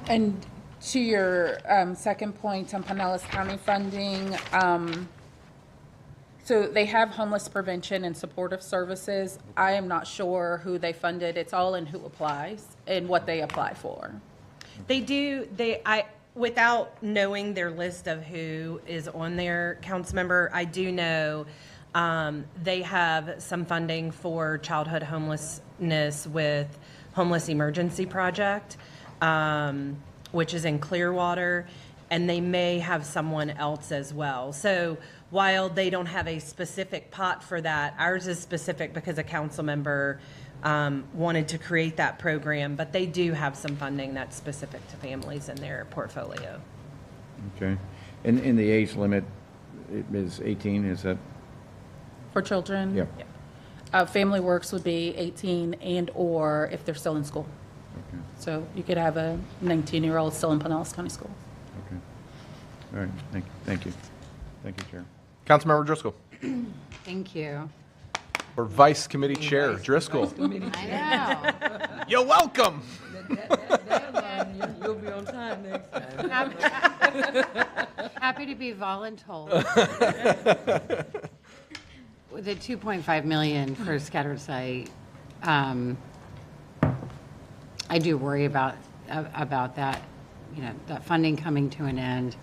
And to your second point on Pinellas County funding, So they have homeless prevention and supportive services. I am not sure who they funded. It's all in who applies and what they apply for. They do, without knowing their list of who is on their council member, I do know they have some funding for childhood homelessness with Homeless Emergency Project, which is in Clearwater, and they may have someone else as well. So while they don't have a specific pot for that, ours is specific because a council member wanted to create that program, but they do have some funding that's specific to families in their portfolio. Okay. And the age limit is 18, is that? For children? Yeah. Family Works would be 18 and or if they're still in school. Okay. So you could have a 19-year-old still in Pinellas County School. Okay. All right. Thank you. Thank you, Chair. Councilmember Driscoll. Thank you. Or Vice Committee Chair Driscoll. I know. You're welcome. You'll be on time next time. Happy to be voluntold. With the 2.5 million for scattered site, I do worry about that, that funding coming to an end.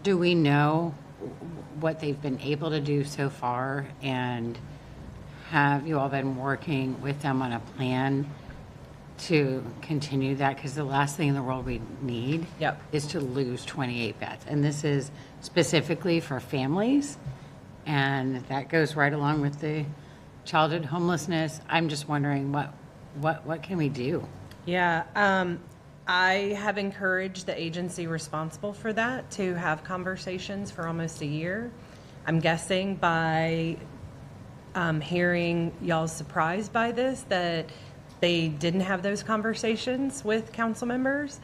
Do we know what they've been able to do so far, and have you all been working with them on a plan to continue that? Because the last thing in the world we need is to lose 28 beds, and this is specifically for families, and that goes right along with the childhood homelessness. I'm just wondering what can we do? Yeah, I have encouraged the agency responsible for that to have conversations for almost a year. I'm guessing by hearing y'all's surprised by this, that they didn't have those conversations with council members.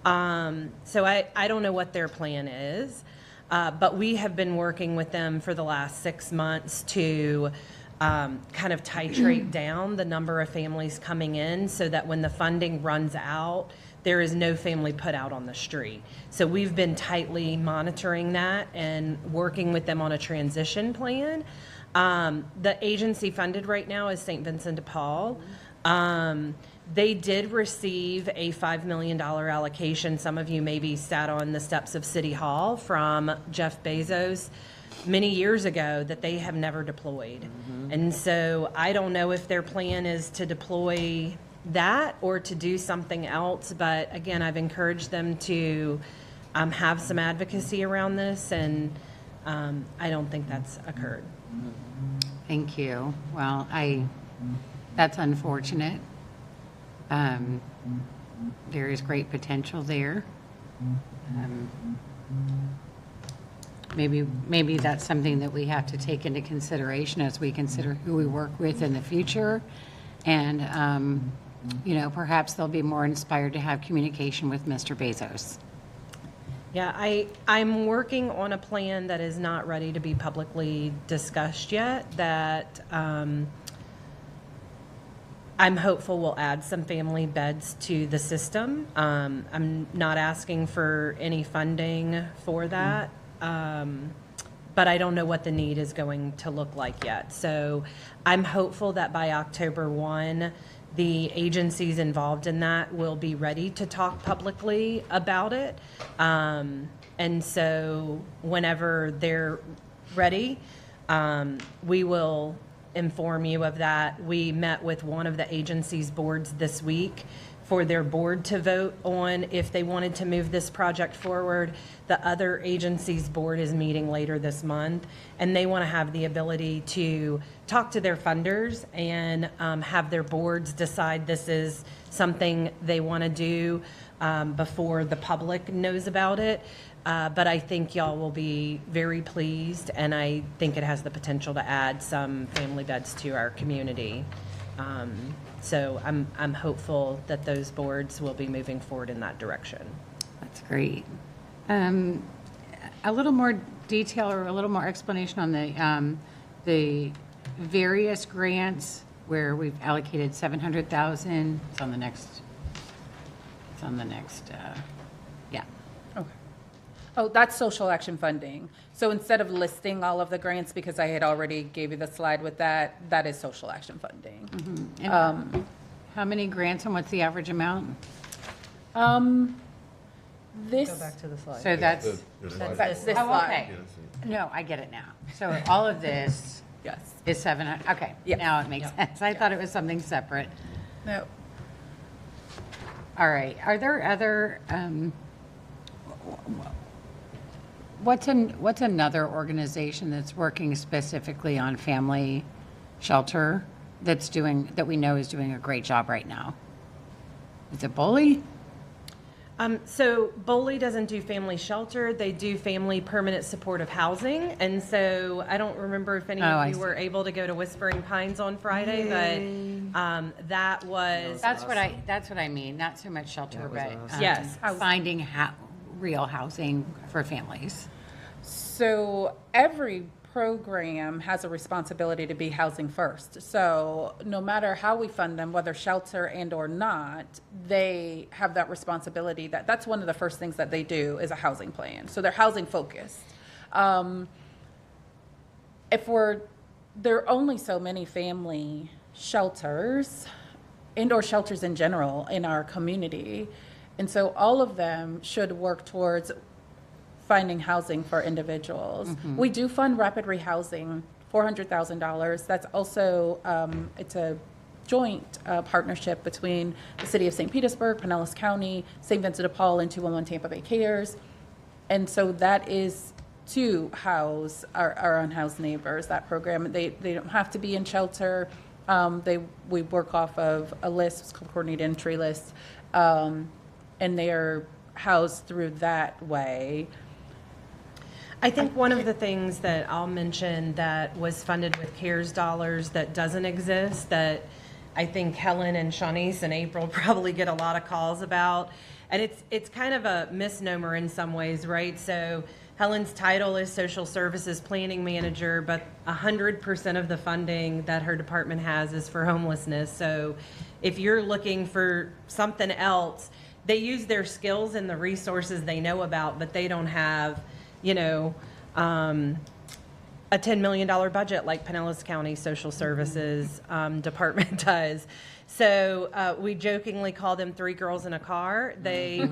So I don't know what their plan is, but we have been working with them for the last 6 months to kind of titrate down the number of families coming in so that when the funding runs out, there is no family put out on the street. So we've been tightly monitoring that and working with them on a transition plan. The agency funded right now is St. Vincent de Paul. They did receive a $5 million allocation. Some of you maybe sat on the steps of City Hall from Jeff Bezos many years ago that they have never deployed. And so I don't know if their plan is to deploy that or to do something else, but again, I've encouraged them to have some advocacy around this, and I don't think that's occurred. Thank you. Well, that's unfortunate. There is great potential there. Maybe that's something that we have to take into consideration as we consider who we work with in the future. And, perhaps they'll be more inspired to have communication with Mr. Bezos. Yeah, I'm working on a plan that is not ready to be publicly discussed yet, that I'm hopeful will add some family beds to the system. I'm not asking for any funding for that, but I don't know what the need is going to look like yet. So I'm hopeful that by October 1, the agencies involved in that will be ready to talk publicly about it. And so whenever they're ready, we will inform you of that. We met with one of the agency's boards this week for their board to vote on if they wanted to move this project forward. The other agency's board is meeting later this month, and they want to have the ability to talk to their funders and have their boards decide this is something they want to do before the public knows about it. But I think y'all will be very pleased, and I think it has the potential to add some family beds to our community. So I'm hopeful that those boards will be moving forward in that direction. That's great. A little more detail or a little more explanation on the various grants where we've allocated $700,000. It's on the next. Yeah. Oh, that's social action funding. So instead of listing all of the grants, because I had already gave you the slide with that, that is social action funding. And how many grants and what's the average amount? This. Go back to the slide. So that's, That's this oh, slide. okay. No, I get it now. So all of this Yes. is 700, okay, now it makes sense. I thought it was something separate. No. All right, are there other, what's another organization that's working specifically on family shelter that we know is doing a great job right now? Is it BOLI? So BOLI doesn't do family shelter, they do family permanent supportive housing. And so I don't remember if any of you were able to go to Whispering Pines on Friday, but that was. That's what I mean, not so much shelter, but Yes. finding real housing for families. So every program has a responsibility to be housing first. So no matter how we fund them, whether shelter and or not, they have that responsibility. That's one of the first things that they do is a housing plan. So they're housing focused. There are only so many family shelters, indoor shelters in general in our community. And so all of them should work towards finding housing for individuals. We do fund rapid rehousing, $400,000. That's also, it's a joint partnership between the City of St. Petersburg, Pinellas County, St. Vincent de Paul, and 211 Tampa Bay Cares. And so that is to house our unhoused neighbors, that program. They don't have to be in shelter. We work off of a list, it's called Coordinated Entry List, and they are housed through that way. I think one of the things that I'll mention that was funded with CARES dollars that doesn't exist, that I think Helen and Shawnice and April probably get a lot of calls about, and it's kind of a misnomer in some ways, right? So Helen's title is Social Services Planning Manager, but 100% of the funding that her department has is for homelessness. So if you're looking for something else, they use their skills and the resources they know about, but they don't have a $10 million budget like Pinellas County Social Services Department does. So we jokingly call them three girls in a car. They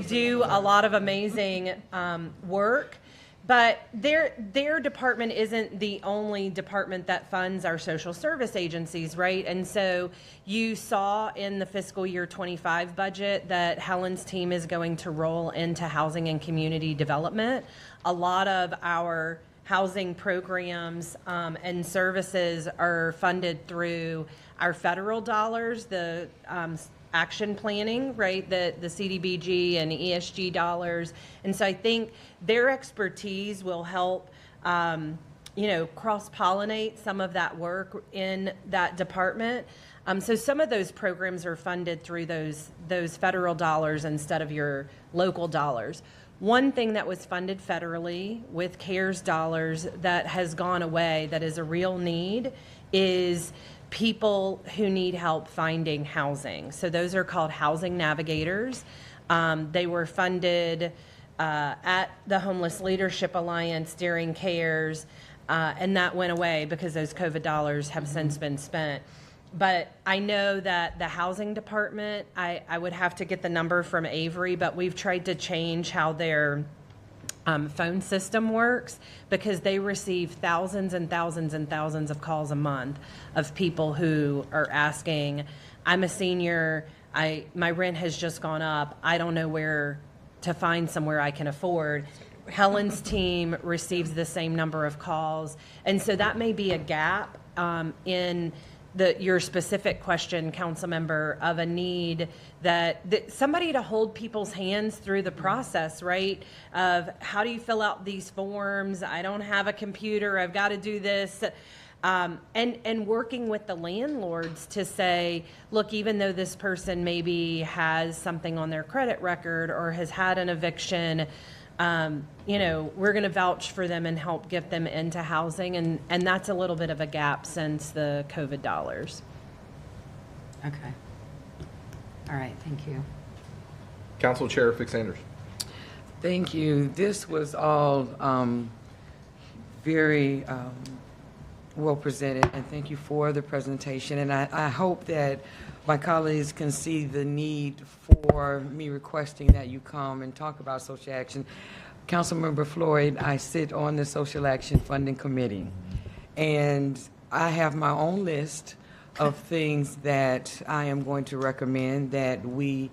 do a lot of amazing work, but their department isn't the only department that funds our social service agencies, right? And so you saw in the fiscal year 25 budget that Helen's team is going to roll into housing and community development. A lot of our housing programs and services are funded through our federal dollars, the action planning, right, the CDBG and ESG dollars. And so I think their expertise will help, cross-pollinate some of that work in that department. So some of those programs are funded through those federal dollars instead of your local dollars. One thing that was funded federally with CARES dollars that has gone away, that is a real need, is people who need help finding housing. So those are called housing navigators. They were funded at the Homeless Leadership Alliance during CARES, and that went away because those COVID dollars have since been spent. But I know that the housing department, I would have to get the number from Avery, but we've tried to change how their phone system works because they receive thousands and thousands and thousands of calls a month of people who are asking, I'm a senior, my rent has just gone up, I don't know where to find somewhere I can afford. Helen's team receives the same number of calls, and so that may be a gap in your specific question, council member, of a need that somebody to hold people's hands through the process, right? Of how do you fill out these forms? I don't have a computer. I've got to do this. And working with the landlords to say, look, even though this person maybe has something on their credit record or has had an eviction, we're going to vouch for them and help get them into housing. And that's a little bit of a gap since the COVID dollars. Okay. All right, thank you. Council Chair Fix Sanders. Thank you. This was all very well presented, and thank you for the presentation. And I hope that my colleagues can see the need for me requesting that you come and talk about social action. Councilmember Floyd, I sit on the Social Action Funding Committee, and I have my own list of things that I am going to recommend that we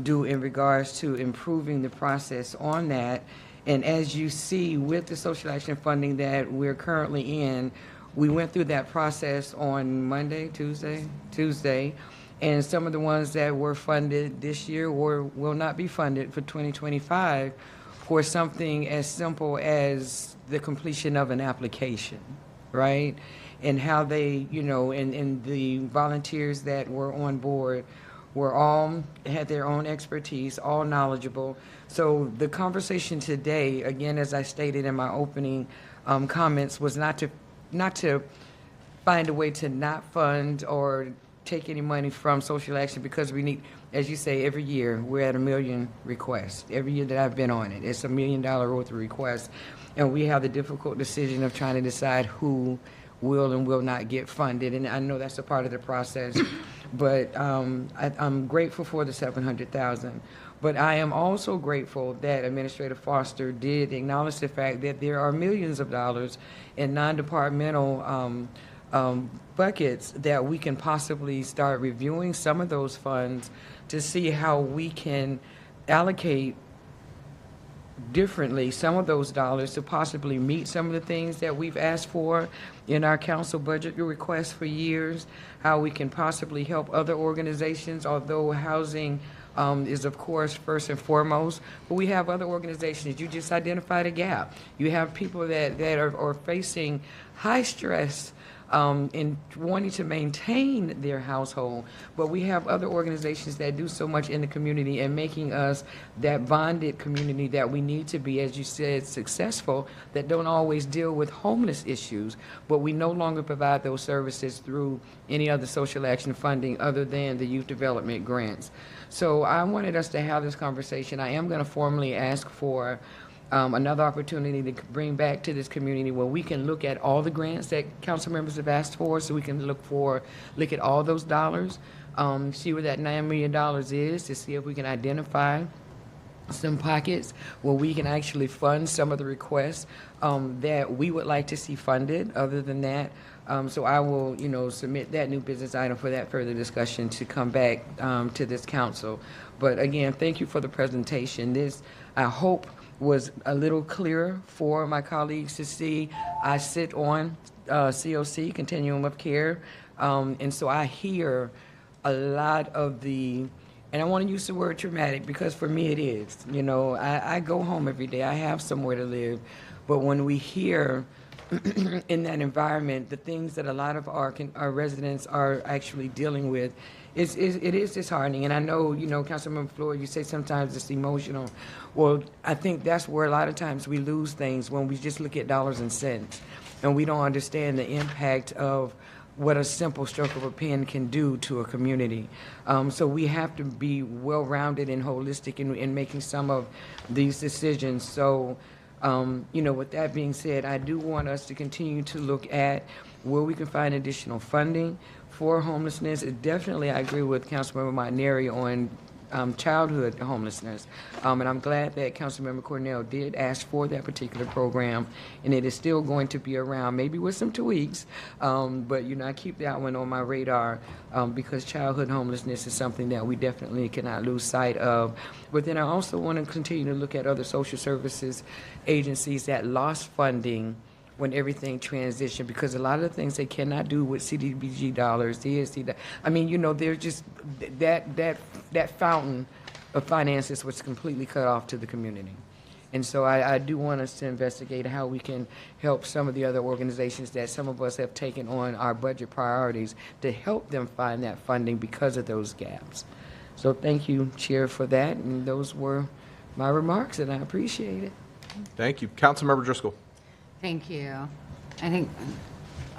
do in regards to improving the process on that. And as you see with the social action funding that we're currently in, we went through that process on Monday, Tuesday, and some of the ones that were funded this year will not be funded for 2025 for something as simple as the completion of an application, right? And how they, you know, and the volunteers that were on board were all, had their own expertise, all knowledgeable. So the conversation today, again, as I stated in my opening comments, was not to find a way to not fund or take any money from social action, because we need, as you say, every year we're at 1 million requests. Every year that I've been on it, it's $1 million worth of requests. And we have the difficult decision of trying to decide who will and will not get funded. And I know that's a part of the process. But I'm grateful for the $700,000. But I am also grateful that Administrator Foster did acknowledge the fact that there are millions of dollars in non-departmental buckets that we can possibly start reviewing some of those funds to see how we can allocate differently some of those dollars to possibly meet some of the things that we've asked for in our council budget requests for years, how we can possibly help other organizations, although housing is of course first and foremost, but we have other organizations. You just identified a gap. You have people that are facing high stress in wanting to maintain their household, but we have other organizations that do so much in the community and making us that bonded community that we need to be, as you said, successful, that don't always deal with homeless issues, but we no longer provide those services through any other social action funding other than the youth development grants. So I wanted us to have this conversation. I am going to formally ask for another opportunity to bring back to this community where we can look at all the grants that council members have asked for, so we can look at all those dollars, see where that $9 million is, to see if we can identify some pockets where we can actually fund some of the requests that we would like to see funded. Other than that, so I will, submit that new business item for that further discussion to come back to this council. But again, thank you for the presentation. This, I hope, was a little clearer for my colleagues to see. I sit on COC, Continuum of Care, and so I hear a lot of the, and I want to use the word traumatic because for me it is. I go home every day. I have somewhere to live. But when we hear in that environment the things that a lot of our residents are actually dealing with, it is disheartening. And I know, Councilmember Floyd, you say sometimes it's emotional. Well, I think that's where a lot of times we lose things, when we just look at dollars and cents and we don't understand the impact of what a simple stroke of a pen can do to a community. So we have to be well-rounded and holistic in making some of these decisions. So, with that being said, I do want us to continue to look at where we can find additional funding for homelessness. Definitely, I agree with Councilmember Montanari on childhood homelessness. And I'm glad that Councilmember Cornell did ask for that particular program, and it is still going to be around, maybe with some tweaks, but I keep that one on my radar because childhood homelessness is something that we definitely cannot lose sight of. But then I also want to continue to look at other social services agencies that lost funding when everything transitioned, because a lot of the things they cannot do with CDBG dollars, DSD, they're just, that fountain of finances was completely cut off to the community. And so I do want us to investigate how we can help some of the other organizations that some of us have taken on our budget priorities to help them find that funding because of those gaps. So thank you, Chair, for that. And those were my remarks, and I appreciate it. Thank you. Councilmember Driscoll. Thank you. I think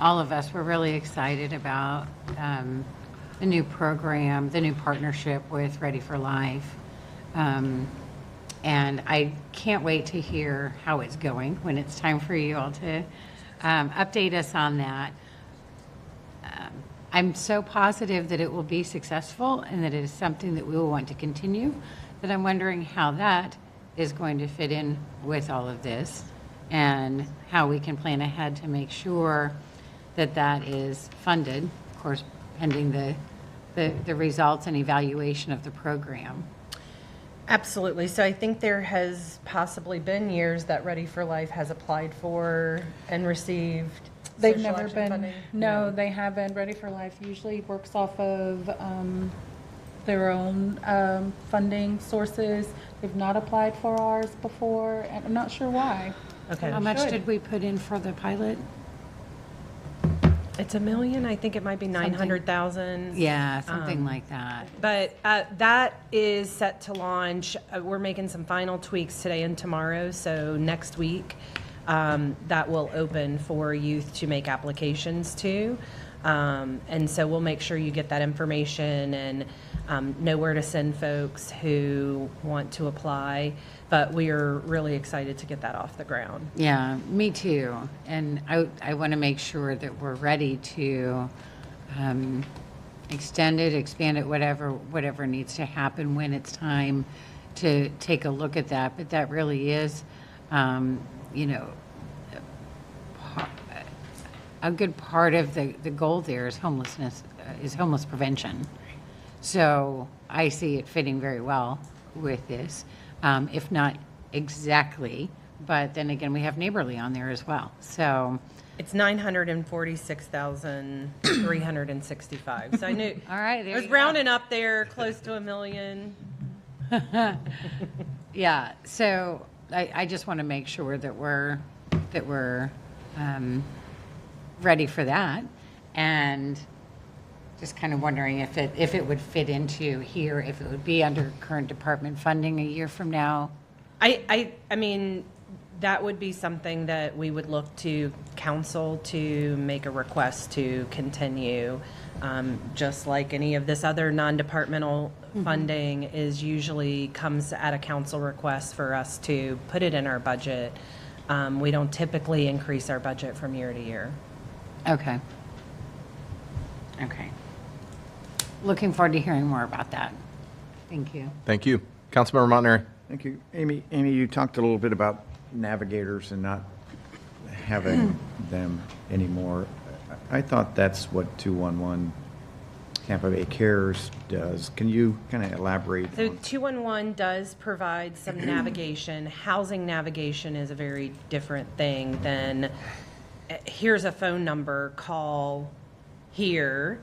all of us were really excited about the new program, the new partnership with Ready for Life. And I can't wait to hear how it's going when it's time for you all to update us on that. I'm so positive that it will be successful and that it is something that we will want to continue, that I'm wondering how that is going to fit in with all of this and how we can plan ahead to make sure that that is funded, of course, pending the results and evaluation of the program. Absolutely. So I think there has possibly been years that Ready for Life has applied for and received. They've social never action been, funding? no, they haven't. Ready for Life usually works off of their own funding sources. They've not applied for ours before, and I'm not sure why. Okay. How much did we put in for the pilot? It's $1 million. I think it might be 900,000. Yeah, something like that. But that is set to launch. We're making some final tweaks today and tomorrow. So next week, that will open for youth to make applications to. And so we'll make sure you get that information and know where to send folks who want to apply. But we are really excited to get that off the ground. Yeah, me too. And I want to make sure that we're ready to extend it, expand it, whatever needs to happen when it's time to take a look at that. But that really is, you know, a good part of the goal there is homelessness, is homeless prevention. So I see it fitting very well with this, if not exactly, but then again, we have Neighborly on there as well. So it's 946,365. So I knew. All right, I was rounding up there close to $1 million. Yeah, so I just want to make sure that we're ready for that, and just kind of wondering if it would fit into here, if it would be under current department funding a year from now. I mean, that would be something that we would look to council to make a request to continue, just like any of this other non-departmental funding is usually comes at a council request for us to put it in our budget. We don't typically increase our budget from year to year. Okay. Okay. Looking forward to hearing more about that. Thank you. Thank you. Councilmember Montanari. Thank you. Amy, you talked a little bit about navigators and not having them anymore. I thought that's what 211 Tampa Bay Cares does. Can you kind of elaborate? So 211 does provide some navigation. Housing navigation is a very different thing than here's a phone number, call here.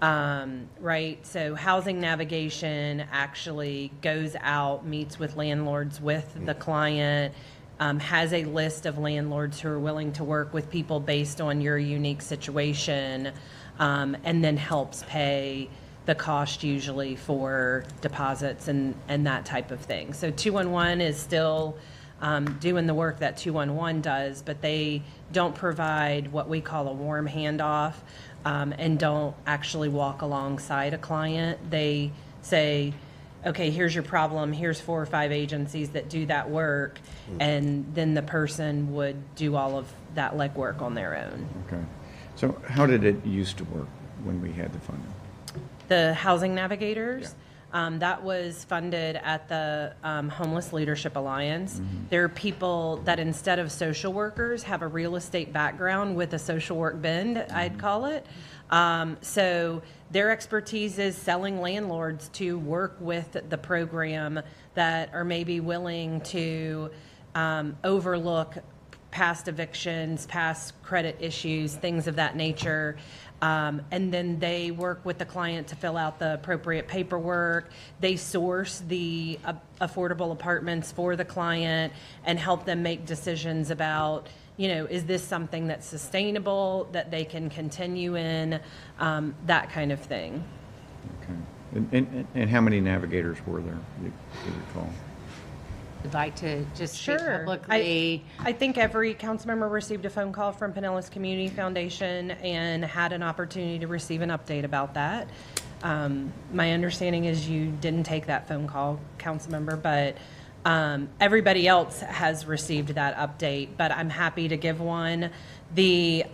Right? So housing navigation actually goes out, meets with landlords, with the client, has a list of landlords who are willing to work with people based on your unique situation, and then helps pay the cost usually for deposits and that type of thing. So 211 is still doing the work that 211 does, but they don't provide what we call a warm handoff. And don't actually walk alongside a client. They say, okay, here's your problem, here's 4 or 5 agencies that do that work, and then the person would do all of that legwork on their own. Okay. So how did it used to work when we had the funding? The Housing Navigators, that was funded at the Homeless Leadership Alliance. There are people that instead of social workers have a real estate background with a social work bend, I'd call it. So their expertise is selling landlords to work with the program that are maybe willing to overlook past evictions, past credit issues, things of that nature. And then they work with the client to fill out the appropriate paperwork. They source the affordable apartments for the client and help them make decisions about, you know, is this something that's sustainable, that they can continue in, that kind of thing. Okay. And how many navigators were there, do you recall? Would like to just state Sure. publicly. I think every council member received a phone call from Pinellas Community Foundation and had an opportunity to receive an update about that. My understanding is you didn't take that phone call, council member, but Everybody else has received that update, but I'm happy to give one. The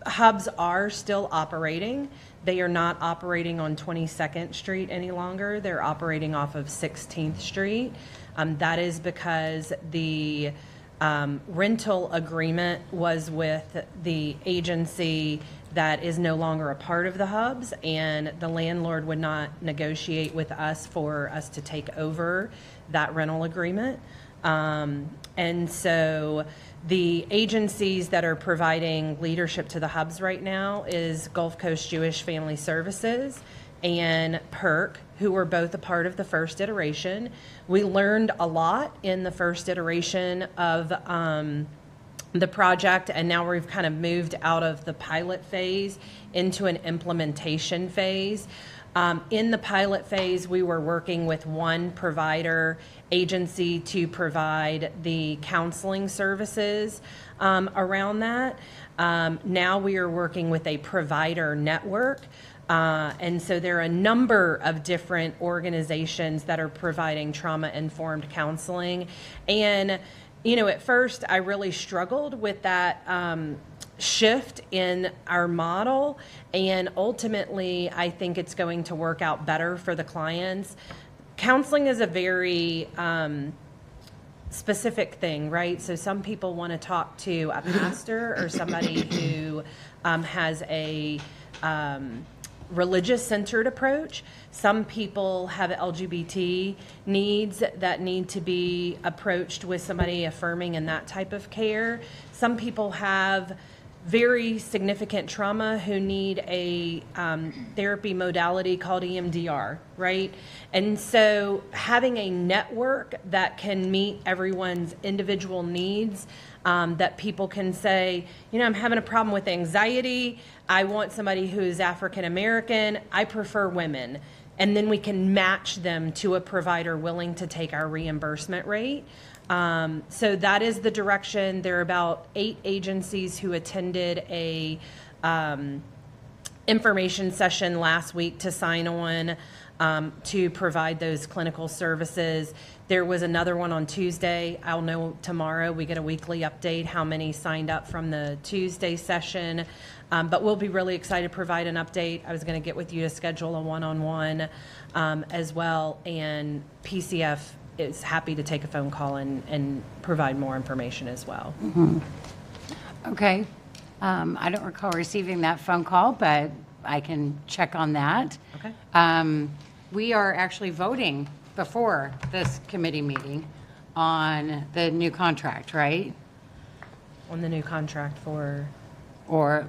hubs are still operating. They are not operating on 22nd Street any longer. They're operating off of 16th Street. That is because the rental agreement was with the agency that is no longer a part of the hubs, and the landlord would not negotiate with us for us to take over that rental agreement. And so the agencies that are providing leadership to the hubs right now is Gulf Coast Jewish Family Services and PERC, who were both a part of the first iteration. We learned a lot in the first iteration of the project, and now we've kind of moved out of the pilot phase into an implementation phase. In the pilot phase, we were working with one provider agency to provide the counseling services around that. Now we are working with a provider network. And so there are a number of different organizations that are providing trauma-informed counseling. And, you know, at first I really struggled with that shift in our model, and ultimately I think it's going to work out better for the clients. Counseling is a very specific thing, right? So some people want to talk to a pastor or somebody who has a religious-centered approach. Some people have LGBT needs that need to be approached with somebody affirming in that type of care. Some people have very significant trauma who need a therapy modality called EMDR, right? And so having a network that can meet everyone's individual needs, that people can say, you know, I'm having a problem with anxiety. I want somebody who's African American. I prefer women. And then we can match them to a provider willing to take our reimbursement rate. So that is the direction. There are about 8 agencies who attended a information session last week to sign on to provide those clinical services. There was another one on Tuesday. I'll know tomorrow. We get a weekly update how many signed up from the Tuesday session. But we'll be really excited to provide an update. I was going to get with you to schedule a one-on-one as well. And PCF is happy to take a phone call and provide more information as well. Mm-hmm. Okay. I don't recall receiving that phone call, but I can check on that. Okay. We are actually voting before this committee meeting on the new contract, right? On the new contract for? Or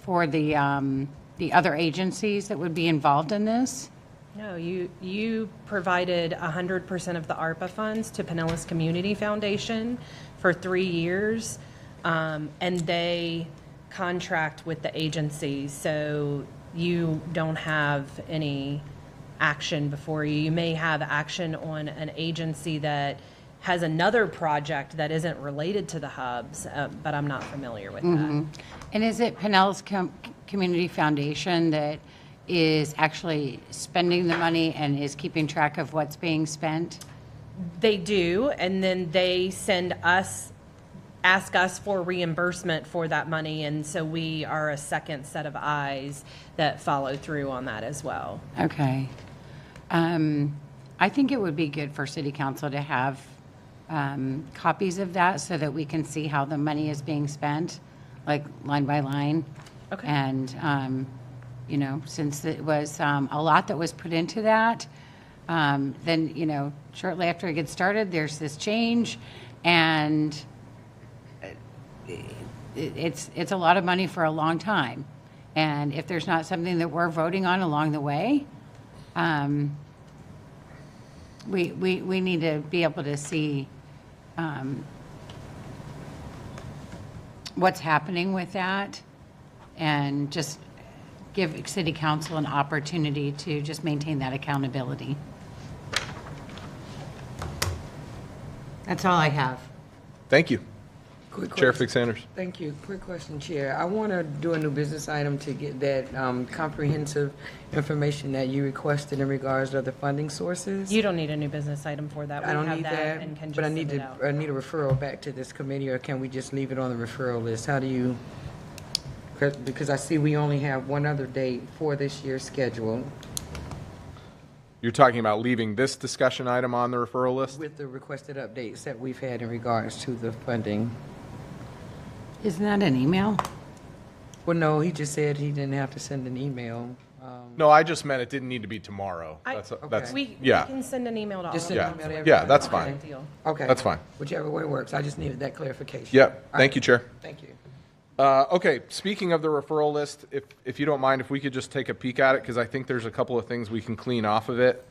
for the other agencies that would be involved in this? No, you provided 100% of the ARPA funds to Pinellas Community Foundation for 3 years, and they contract with the agencies, so you don't have any action before you. You may have action on an agency that has another project that isn't related to the hubs, but I'm not familiar with that. And is it Pinellas Community Foundation that is actually spending the money and is keeping track of what's being spent? They do, and then they ask us for reimbursement for that money, and so we are a second set of eyes that follow through on that as well. Okay. I think it would be good for City Council to have copies of that so that we can see how the money is being spent, like line by line. Okay. And, you know, since it was a lot that was put into that, then, you know, shortly after it gets started, there's this change, and it's a lot of money for a long time. And if there's not something that we're voting on along the way, we need to be able to see what's happening with that, and just give City Council an opportunity to just maintain that accountability. That's all I have. Thank you. Chair Fix-Sanders. Thank you. Quick question, Chair. I want to do a new business item to get that comprehensive information that you requested in regards to the funding sources. You don't need a new business item for that. I don't have need that and can but just I need send it out. I need a referral back to this committee, or can we just leave it on the referral list? How do you? Because I see we only have one other date for this year's schedule. You're talking about leaving this discussion item on the referral list? With the requested updates that we've had in regards to the funding. Isn't that an email? Well, no, he just said he didn't have to send an email. No, I just meant it didn't need to be tomorrow. We yeah. can send an email to all Just of send Yeah. an email to Yeah, everybody? that's Okay. fine. Okay. That's fine. Whichever way works. I just needed that clarification. Yep. All Thank right. you, Chair. Thank you. Okay, speaking of the referral list, if you don't mind, if we could just take a peek at it, because I think there's a couple of things we can clean off of it.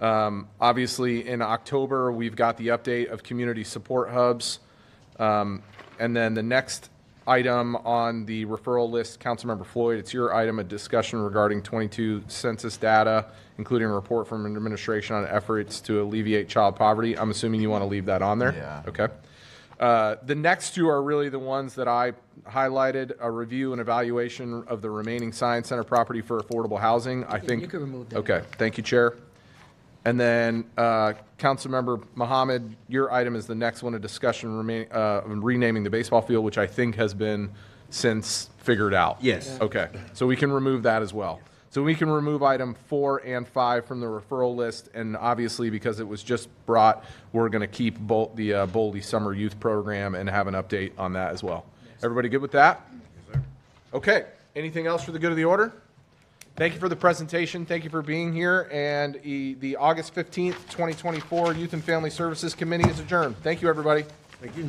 Obviously, in October, we've got the update of community support hubs. And then the next item on the referral list, Councilmember Floyd, it's your item, a discussion regarding 22 census data, including a report from administration on efforts to alleviate child poverty. I'm assuming you want to leave that on there? Yeah. Okay. The next two are really the ones that I highlighted, a review and evaluation of the remaining Science Center property for affordable housing. I think. You can remove that. Okay, thank you, Chair. And then, Councilmember Mohammed, your item is the next one, a discussion renaming the baseball field, which I think has been since figured out. Yes. Okay, so we can remove that as well. So we can remove item 4 and 5 from the referral list, and obviously, because it was just brought, we're going to keep both the Boldy Summer Youth Program and have an update on that as well. Everybody good with that? Yes, sir. Okay, anything else for the good of the order? Thank you for the presentation. Thank you for being here. And the August 15th, 2024 Youth and Family Services Committee is adjourned. Thank you, everybody. Thank you.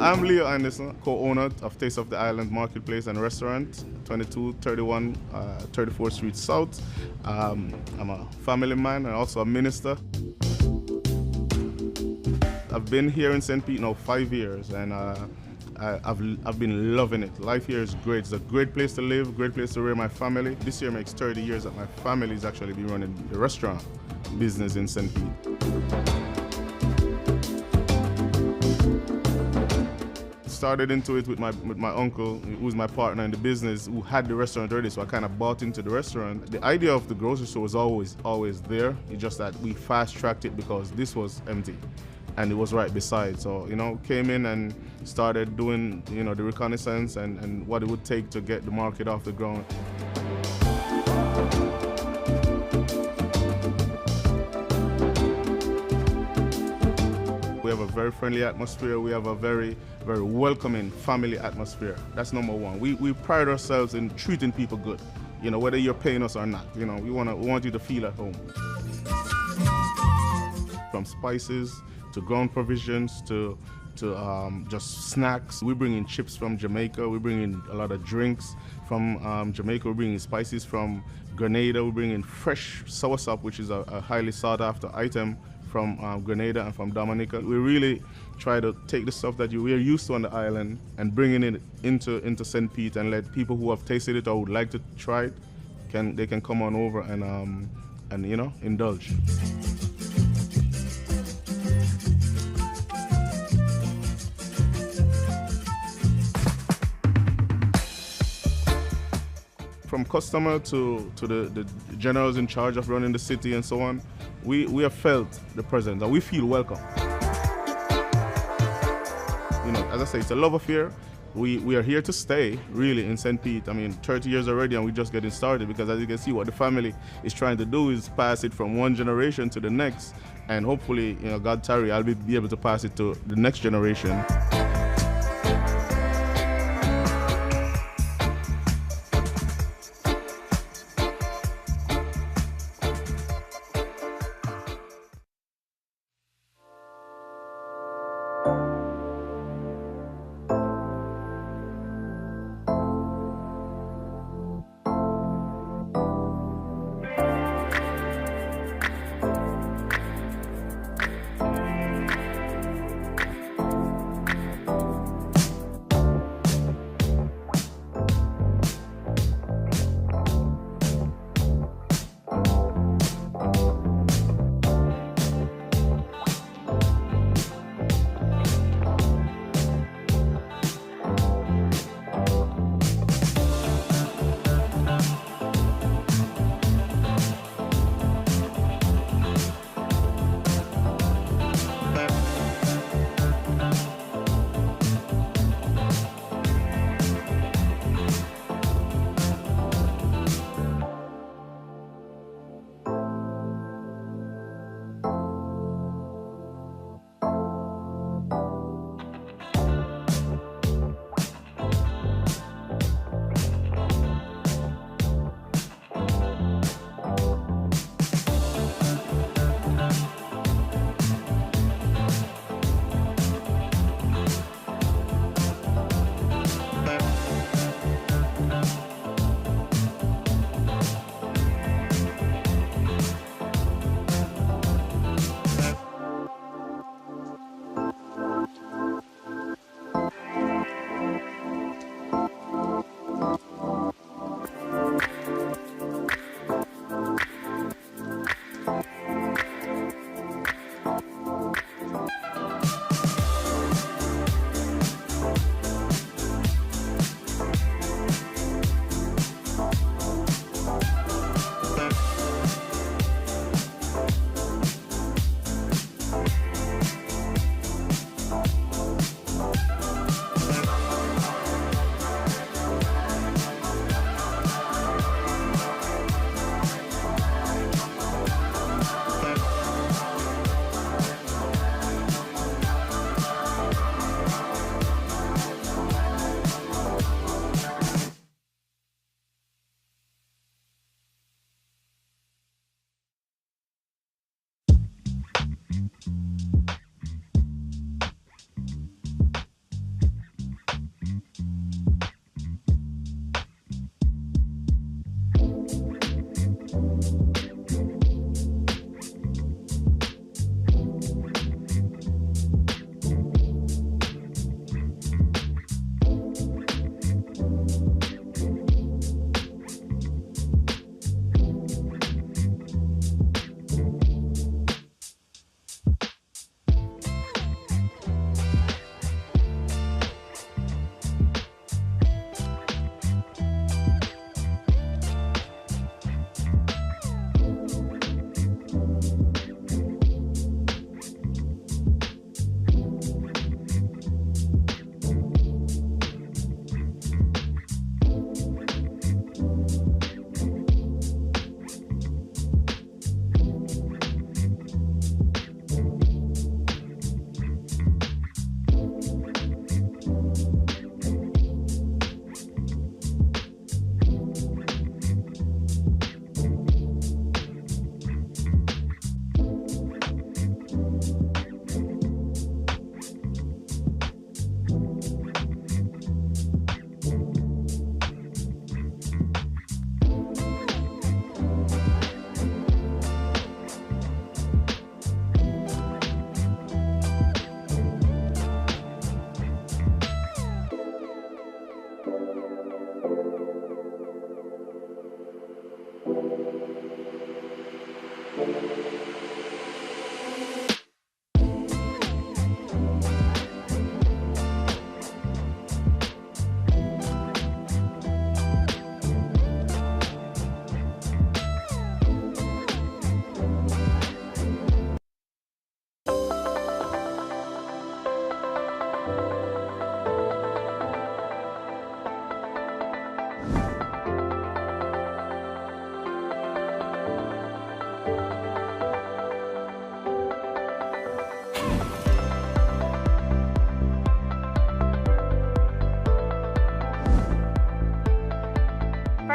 I'm Leo Anderson, co-owner of Taste of the Island Marketplace and Restaurant, 2231 34th Street South. I'm a family man and also a minister. I've been here in St. Pete now 5 years, and I've been loving it. Life here is great. It's a great place to live, great place to rear my family. This year makes 30 years that my family is actually been running the restaurant business in St. Pete. Started into it with my uncle, who's my partner in the business, who had the restaurant already, so I kind of bought into the restaurant. The idea of the grocery store was always there. It's just that we fast-tracked it because this was empty and it was right beside. So, came in and started doing, the reconnaissance and what it would take to get the market off the ground. We have a very friendly atmosphere. We have a very, very welcoming family atmosphere. That's number one. We pride ourselves in treating people good, whether you're paying us or not. We want you to feel at home. From spices to ground provisions to just snacks. We bring in chips from Jamaica. We bring in a lot of drinks from Jamaica. We bring in spices from Grenada. We bring in fresh soursop, which is a highly sought after item from Grenada and from Dominica. We really try to take the stuff that we're used to on the island and bringing it into St. Pete and let people who have tasted it or would like to try it, they can come on over and indulge. From customer to the generals in charge of running the city and so on, we have felt the presence and we feel welcome. As I say, it's a love affair. We are here to stay, really, in St. Pete. 30 years already and we're just getting started because as you can see, what the family is trying to do is pass it from one generation to the next. And hopefully, God tarry, I'll be able to pass it to the next generation.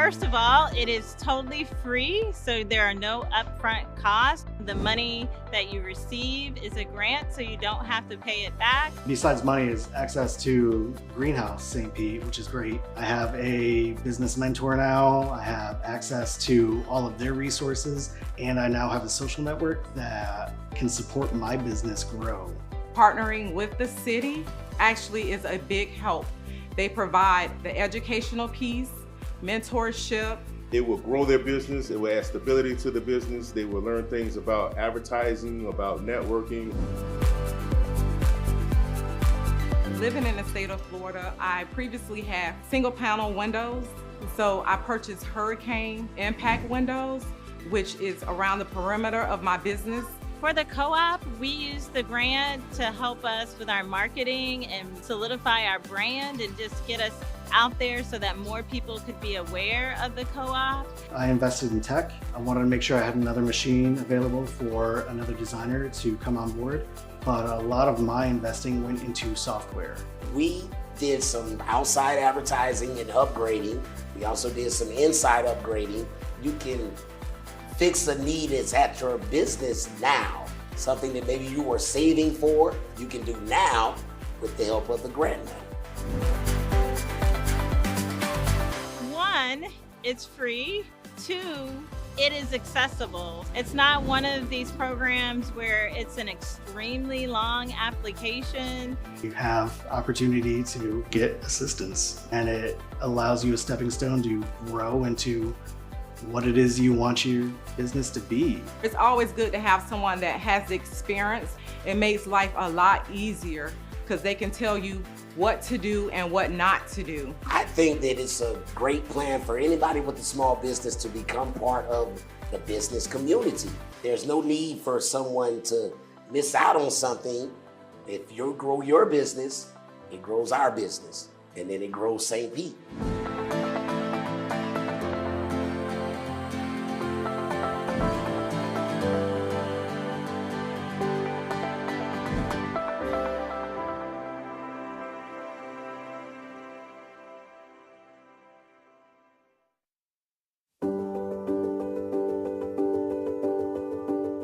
First of all, it is totally free, so there are no upfront costs. The money that you receive is a grant, so you don't have to pay it back. Besides money is access to Greenhouse St. Pete, which is great. I have a business mentor now. I have access to all of their resources, and I now have a social network that can support my business grow. Partnering with the city actually is a big help. They provide the educational piece, mentorship. It will grow their business. It will add stability to the business. They will learn things about advertising, about networking. Living in the state of Florida, I previously had single panel windows. So I purchased hurricane impact windows, which is around the perimeter of my business. For the co-op, we use the grant to help us with our marketing and solidify our brand and just get us out there so that more people could be aware of the co-op. I invested in tech. I wanted to make sure I had another machine available for another designer to come on board, but a lot of my investing went into software. We did some outside advertising and upgrading. We also did some inside upgrading. You can fix a need that's at your business now. Something that maybe you were saving for, you can do now with the help of the grant money. One, it's free. Two, it is accessible. It's not one of these programs where it's an extremely long application. You have opportunity to get assistance, and it allows you a stepping stone to grow into what it is you want your business to be. It's always good to have someone that has experience. It makes life a lot easier because they can tell you what to do and what not to do. I think that it's a great plan for anybody with a small business to become part of the business community. There's no need for someone to miss out on something. If you grow your business, it grows our business, and then it grows St. Pete.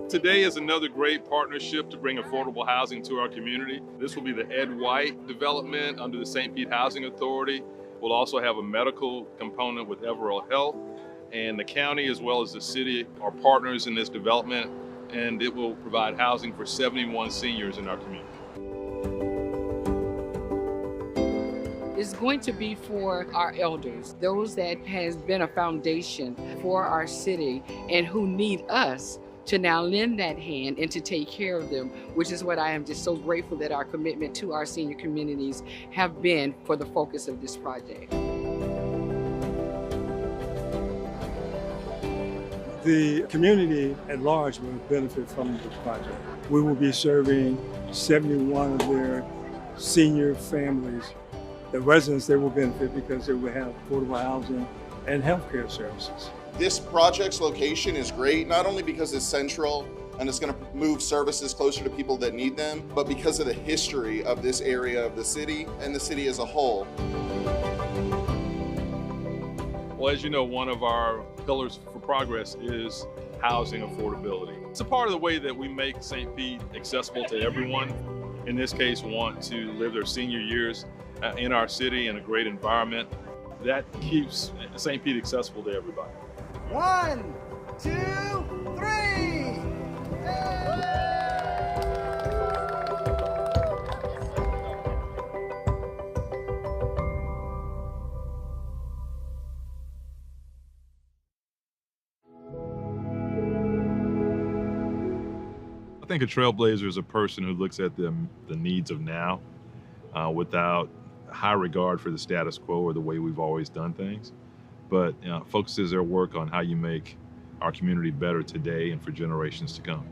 Today is another great partnership to bring affordable housing to our community. This will be the Ed White development under the St. Pete Housing Authority. We'll also have a medical component with Everell Health, and the county as well as the city are partners in this development, and it will provide housing for 71 seniors in our community. It's going to be for our elders, those that has been a foundation for our city and who need us to now lend that hand and to take care of them, which is what I am just so grateful that our commitment to our senior communities have been for the focus of this project. The community at large will benefit from this project. We will be serving 71 of their senior families. The residents, they will benefit because they will have affordable housing and healthcare services. This project's location is great, not only because it's central and it's going to move services closer to people that need them, but because of the history of this area of the city and the city as a whole. Well, as you know, one of our pillars for progress is housing affordability. It's a part of the way that we make St. Pete accessible to everyone. In this case, want to live their senior years in our city in a great environment. That keeps St. Pete accessible to everybody. 1, 2, 3. think a trailblazer is a person who looks at the needs of now without high regard for the status quo or the way we've always done things, but focuses their work on how you make our community better today and for generations to come.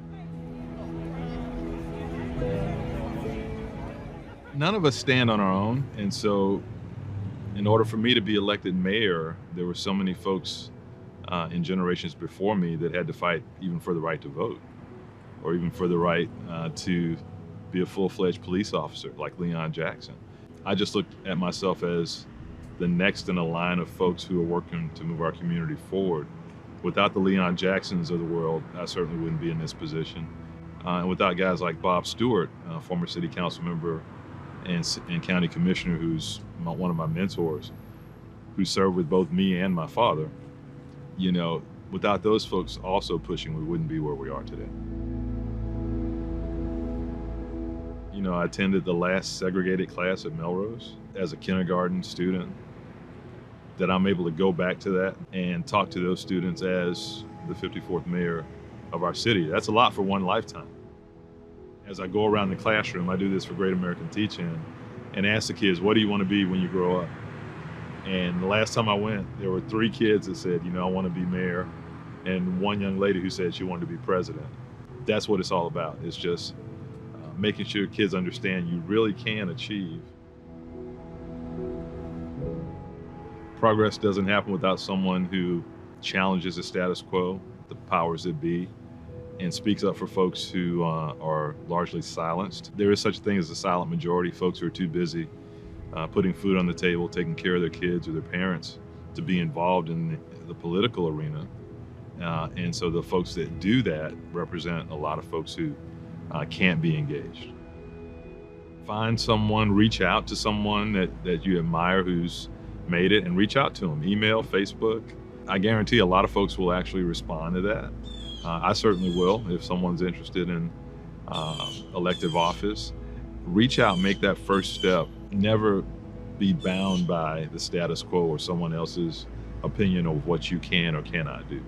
None of us stand on our own, and so in order for me to be elected mayor, there were so many folks in generations before me that had to fight even for the right to vote, or even for the right to be a full-fledged police officer like Leon Jackson. I just looked at myself as the next in a line of folks who are working to move our community forward. Without the Leon Jacksons of the world, I certainly wouldn't be in this position. And without guys like Bob Stewart, former city council member and county commissioner, who's one of my mentors, who served with both me and my father, you know, without those folks also pushing, we wouldn't be where we are today. You know, I attended the last segregated class at Melrose as a kindergarten student, that I'm able to go back to that and talk to those students as the 54th mayor of our city. That's a lot for one lifetime. As I go around the classroom, I do this for Great American Teach-In, and ask the kids, what do you want to be when you grow up? And the last time I went, there were 3 kids that said, you know, I want to be mayor, and one young lady who said she wanted to be president. That's what it's all about. It's just making sure kids understand you really can achieve. Progress doesn't happen without someone who challenges the status quo, the powers that be, and speaks up for folks who are largely silenced. There is such a thing as a silent majority, folks who are too busy putting food on the table, taking care of their kids or their parents, to be involved in the political arena. And so the folks that do that represent a lot of folks who can't be engaged. Find someone, reach out to someone that you admire who's made it, and reach out to them. Email, Facebook. I guarantee a lot of folks will actually respond to that. I certainly will if someone's interested in elective office. Reach out, make that first step. Never be bound by the status quo or someone else's opinion of what you can or cannot do.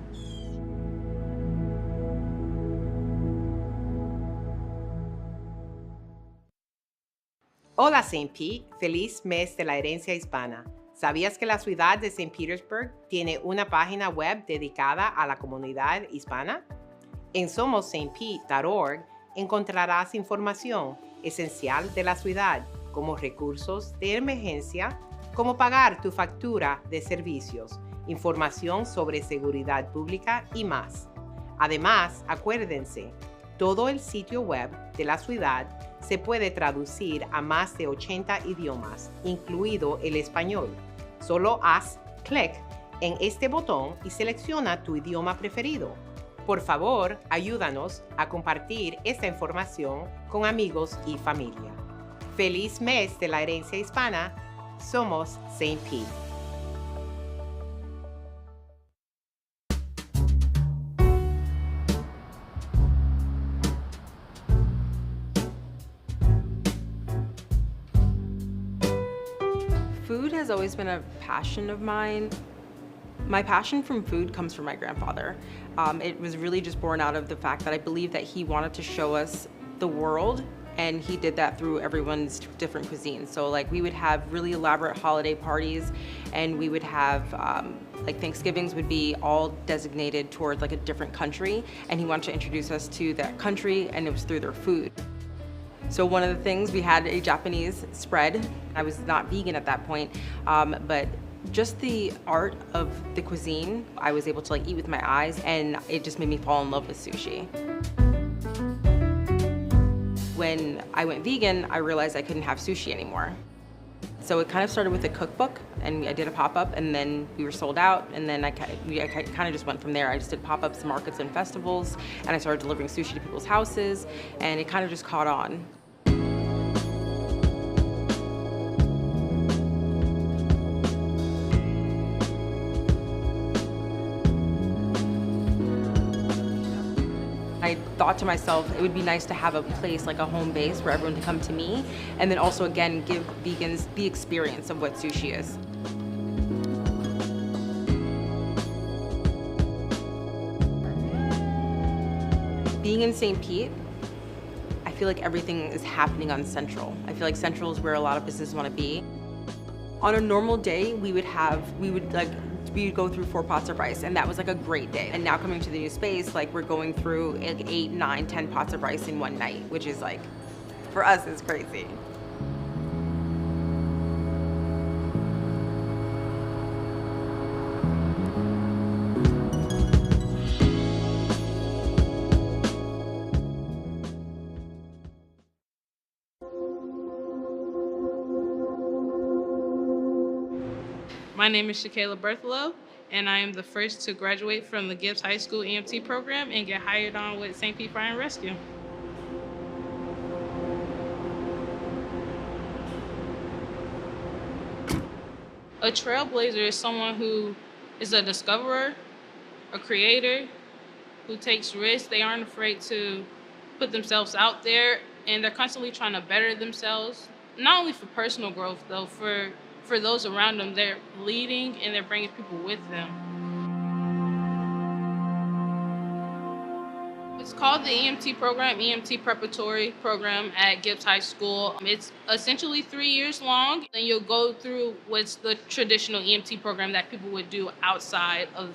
Hola St. Pete, feliz mes de la herencia hispana. ¿Sabías que la ciudad de St. Petersburg tiene una página web dedicada a la comunidad hispana? En somosstpete.org encontrarás información esencial de la ciudad, como recursos de emergencia, cómo pagar tu factura de servicios, información sobre seguridad pública y más. Además, acuérdense, todo el sitio web de la ciudad se puede traducir a más de 80 idiomas, incluido el español. Solo haz clic en este botón y selecciona tu idioma preferido. Por favor, ayúdanos a compartir esta información con amigos y familia. Feliz mes de la herencia hispana. Somos St. Pete. Food has always been a passion of mine. My passion from food comes from my grandfather. It was really just born out of the fact that I believe that he wanted to show us the world, and he did that through everyone's different cuisines. So like we would have really elaborate holiday parties, and we would have like Thanksgivings would be all designated toward like a different country, and he wanted to introduce us to that country, and it was through their food. So one of the things, we had a Japanese spread. I was not vegan at that point, but just the art of the cuisine, I was able to like eat with my eyes, and it just made me fall in love with sushi. When I went vegan, I realized I couldn't have sushi anymore. So it kind of started with a cookbook, and I did a pop-up, and then we were sold out, and then I kind of just went from there. I just did pop-ups, markets, and festivals, and I started delivering sushi to people's houses, and it kind of just caught on. I thought to myself, it would be nice to have a place, like a home base, for everyone to come to me, and then also, again, give vegans the experience of what sushi is. Being in St. Pete, feel like everything is happening on Central. I feel like Central is where a lot of businesses want to be. On a normal day, we would go through 4 pots of rice, and that was like a great day. And now coming to the new space, like we're going through like 8, 9, 10 pots of rice in one night, which is like, for us, is crazy. My name is Shakayla Berthelo, and I am the first to graduate from the Gibbs High School EMT program and get hired on with St. Pete Fire and Rescue. A trailblazer is someone who is a discoverer, a creator, who takes risks. They aren't afraid to put themselves out there, and they're constantly trying to better themselves, not only for personal growth, though, for those around them. They're leading and they're bringing people with them. It's called the EMT program, EMT Preparatory Program at Gibbs High School. It's essentially 3 years long, and you'll go through what's the traditional EMT program that people would do outside of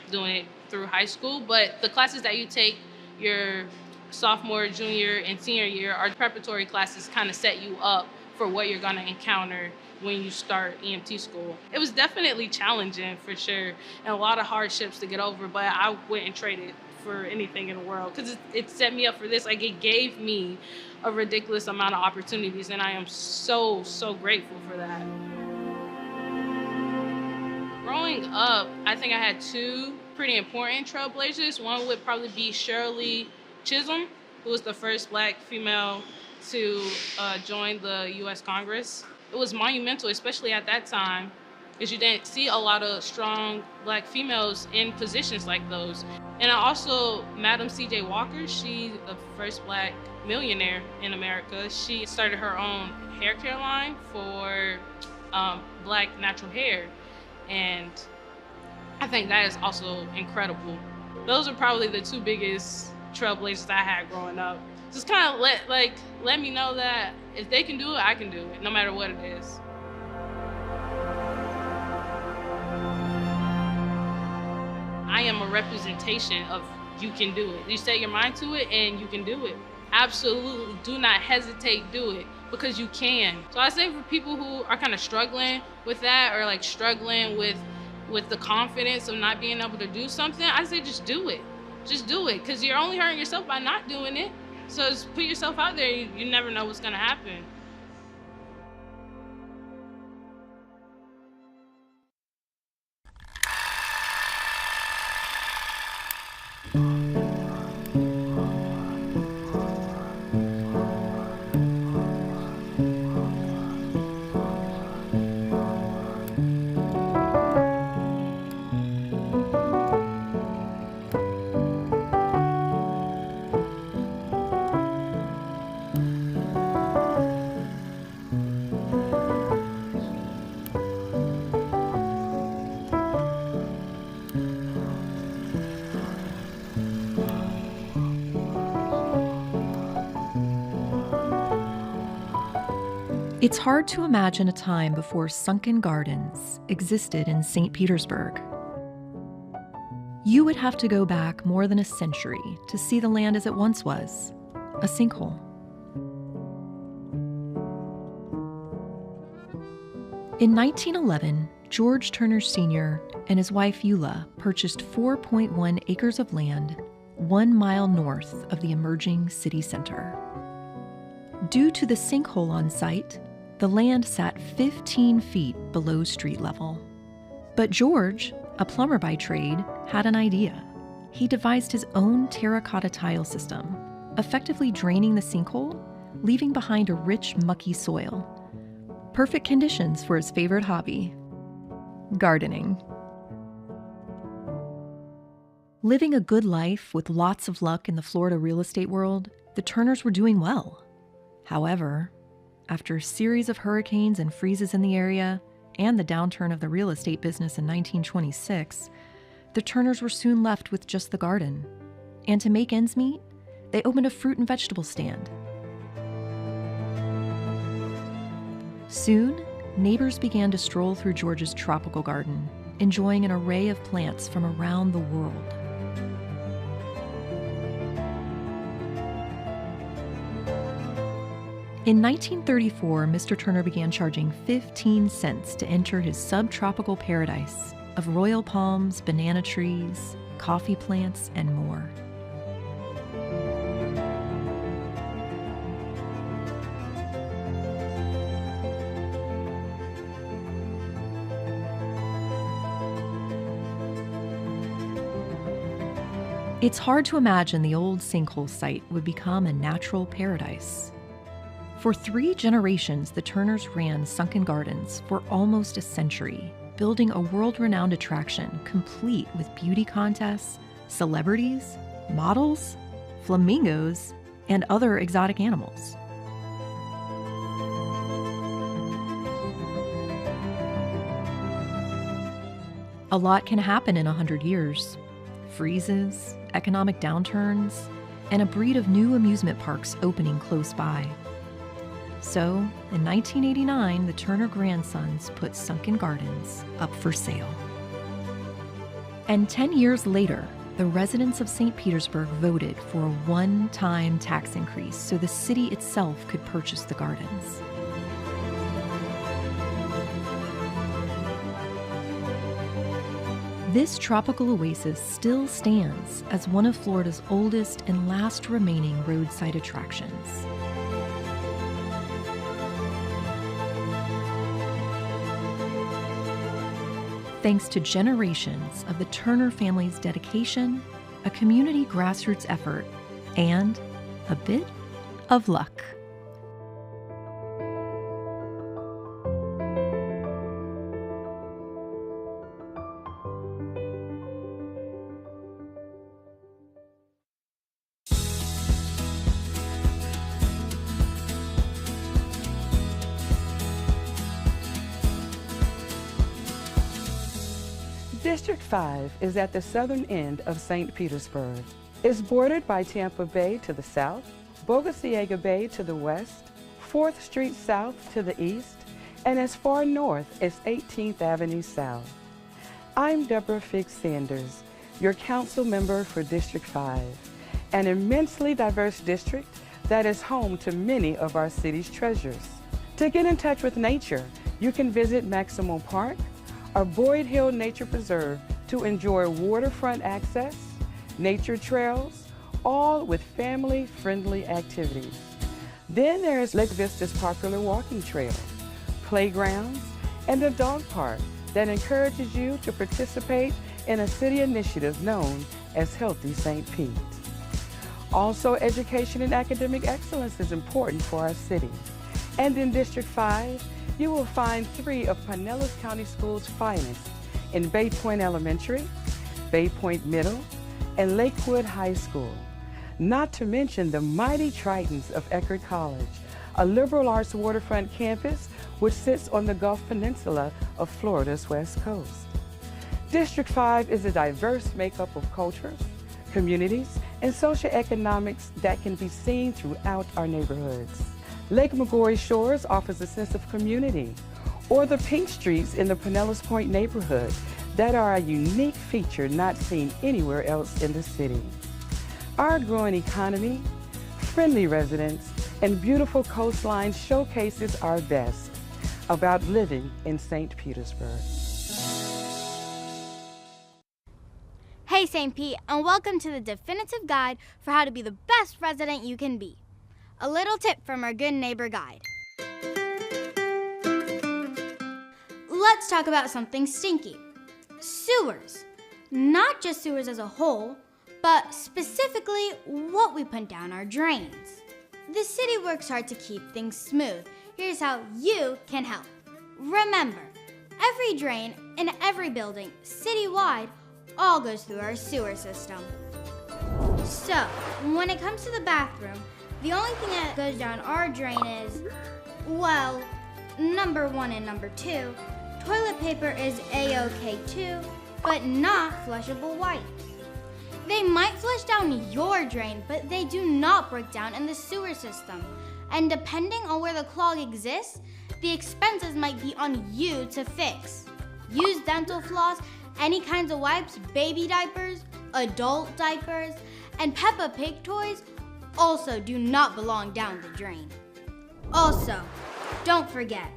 doing it through high school. But the classes that you take your sophomore, junior, and senior year are preparatory classes, kind of set you up for what you're gonna encounter when you start EMT school. It was definitely challenging, for sure, and a lot of hardships to get over, but I wouldn't trade it for anything in the world, because it set me up for this. Like, it gave me a ridiculous amount of opportunities, and I am so, so grateful for that. Growing up, I think I had 2 pretty important trailblazers. One would probably be Shirley Chisholm, who was the first Black female to join the U.S. Congress. It was monumental, especially at that time, because you didn't see a lot of strong Black females in positions like those. And also, Madam C.J. Walker, she's the first Black millionaire in America. She started her own hair care line for Black natural hair. And I think that is also incredible. Those are probably the 2 biggest trailblazers I had growing up. Just kind of let me know that if they can do it, I can do it, no matter what it is. I am a representation of you can do it. You set your mind to it and you can do it. Absolutely, do not hesitate, do it, because you can. So I say for people who are kind of struggling with that, or like struggling with the confidence of not being able to do something, I say just do it. Just do it, because you're only hurting yourself by not doing it. So just put yourself out there. You never know what's gonna happen. It's hard to imagine a time before sunken gardens existed in St. Petersburg. You would have to go back more than a century to see the land as it once was, a sinkhole. In 1911, George Turner Sr. and his wife Eula purchased 4.1 acres of land 1 mile north of the emerging city center. Due to the sinkhole on site, the land sat 15 feet below street level. But George, a plumber by trade, had an idea. He devised his own terracotta tile system, effectively draining the sinkhole, leaving behind a rich, mucky soil. Perfect conditions for his favorite hobby, gardening. Living a good life with lots of luck in the Florida real estate world, the Turners were doing well. However, after a series of hurricanes and freezes in the area and the downturn of the real estate business in 1926, the Turners were soon left with just the garden. And to make ends meet, they opened a fruit and vegetable stand, Soon, neighbors began to stroll through George's tropical garden, enjoying an array of plants from around the world. In 1934, Mr. Turner began charging 15 cents to enter his subtropical paradise of royal palms, banana trees, coffee plants, and more. It's hard to imagine the old sinkhole site would become a natural paradise. For 3 generations, the Turners ran Sunken Gardens for almost a century, building a world-renowned attraction complete with beauty contests, celebrities, models, flamingos, and other exotic animals. A lot can happen in 100 years. Freezes, economic downturns, and a breed of new amusement parks opening close by. So, in 1989, the Turner grandsons put Sunken Gardens up for sale. And 10 years later, the residents of St. Petersburg voted for a one-time tax increase so the city itself could purchase the gardens. This tropical oasis still stands as one of Florida's oldest and last remaining roadside attractions. Thanks to generations of the Turner family's dedication, a community grassroots effort, and a bit of luck. District 5 is at the southern end of St. Petersburg. It's bordered by Tampa Bay to the south, Bogosiega Bay to the west, 4th Street South to the east, and as far north as 18th Avenue South. I'm Deborah Figgs Sanders, your council member for District 5, an immensely diverse district that is home to many of our city's treasures. To get in touch with nature, you can visit Maximo Park, or Boyd Hill Nature Preserve to enjoy waterfront access, nature trails, all with family-friendly activities. Then there's Lake Vista's popular walking trail, playgrounds, and a dog park that encourages you to participate in a city initiative known as Healthy St. Pete. Also, education and academic excellence is important for our city. And in District 5, you will find 3 of Pinellas County Schools' finest in Bay Point Elementary, Bay Point Middle, and Lakewood High School. Not to mention the mighty Tritons of Eckerd College, a liberal arts waterfront campus which sits on the Gulf Peninsula of Florida's west coast. District 5 is a diverse makeup of cultures, communities, and socioeconomics that can be seen throughout our neighborhoods. Lake McGorry Shores offers a sense of community, or the pink streets in the Pinellas Point neighborhood that are a unique feature not seen anywhere else in the city. Our growing economy, friendly residents, and beautiful coastline showcases our best about living in St. Petersburg. Hey St. Pete, and welcome to the definitive guide for how to be the best resident you can be. A little tip from our good neighbor guide. Let's talk about something stinky. Sewers. Not just sewers as a whole, but specifically what we put down our drains. The city works hard to keep things smooth. Here's how you can help. Remember, every drain in every building citywide all goes through our sewer system. So, when it comes to the bathroom, the only thing that goes down our drain is, well, number 1 and number 2, toilet paper is A-OK too, but not flushable wipes. They might flush down your drain, but they do not break down in the sewer system. And depending on where the clog exists, the expenses might be on you to fix. Used dental floss, any kinds of wipes, baby diapers, adult diapers, and Peppa Pig toys also do not belong down the drain. Also, don't forget,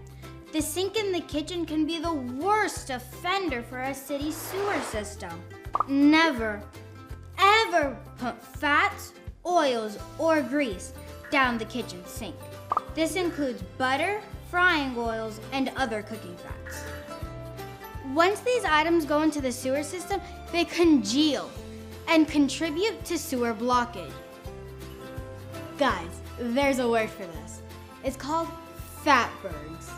the sink in the kitchen can be the worst offender for a city sewer system. Never, ever put fats, oils, or grease down the kitchen sink. This includes butter, frying oils, and other cooking fats. Once these items go into the sewer system, they congeal and contribute to sewer blockage. Guys, there's a word for this. It's called fatbergs.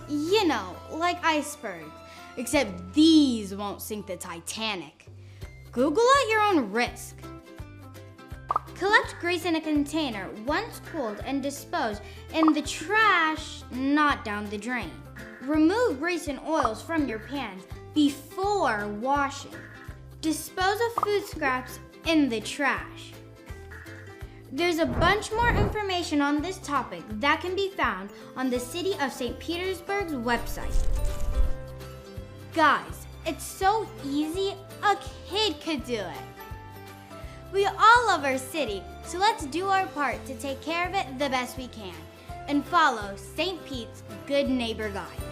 You know, like icebergs, except these won't sink the Titanic. Google at your own risk. Collect grease in a container once cooled and dispose in the trash, not down the drain. Remove grease and oils from your pans before washing. Dispose of food scraps in the trash. There's a bunch more information on this topic that can be found on the City of St. Petersburg's website. Guys, it's so easy, a kid could do it. We all love our city, so let's do our part to take care of it the best we can and follow St. Pete's Good Neighbor Guide.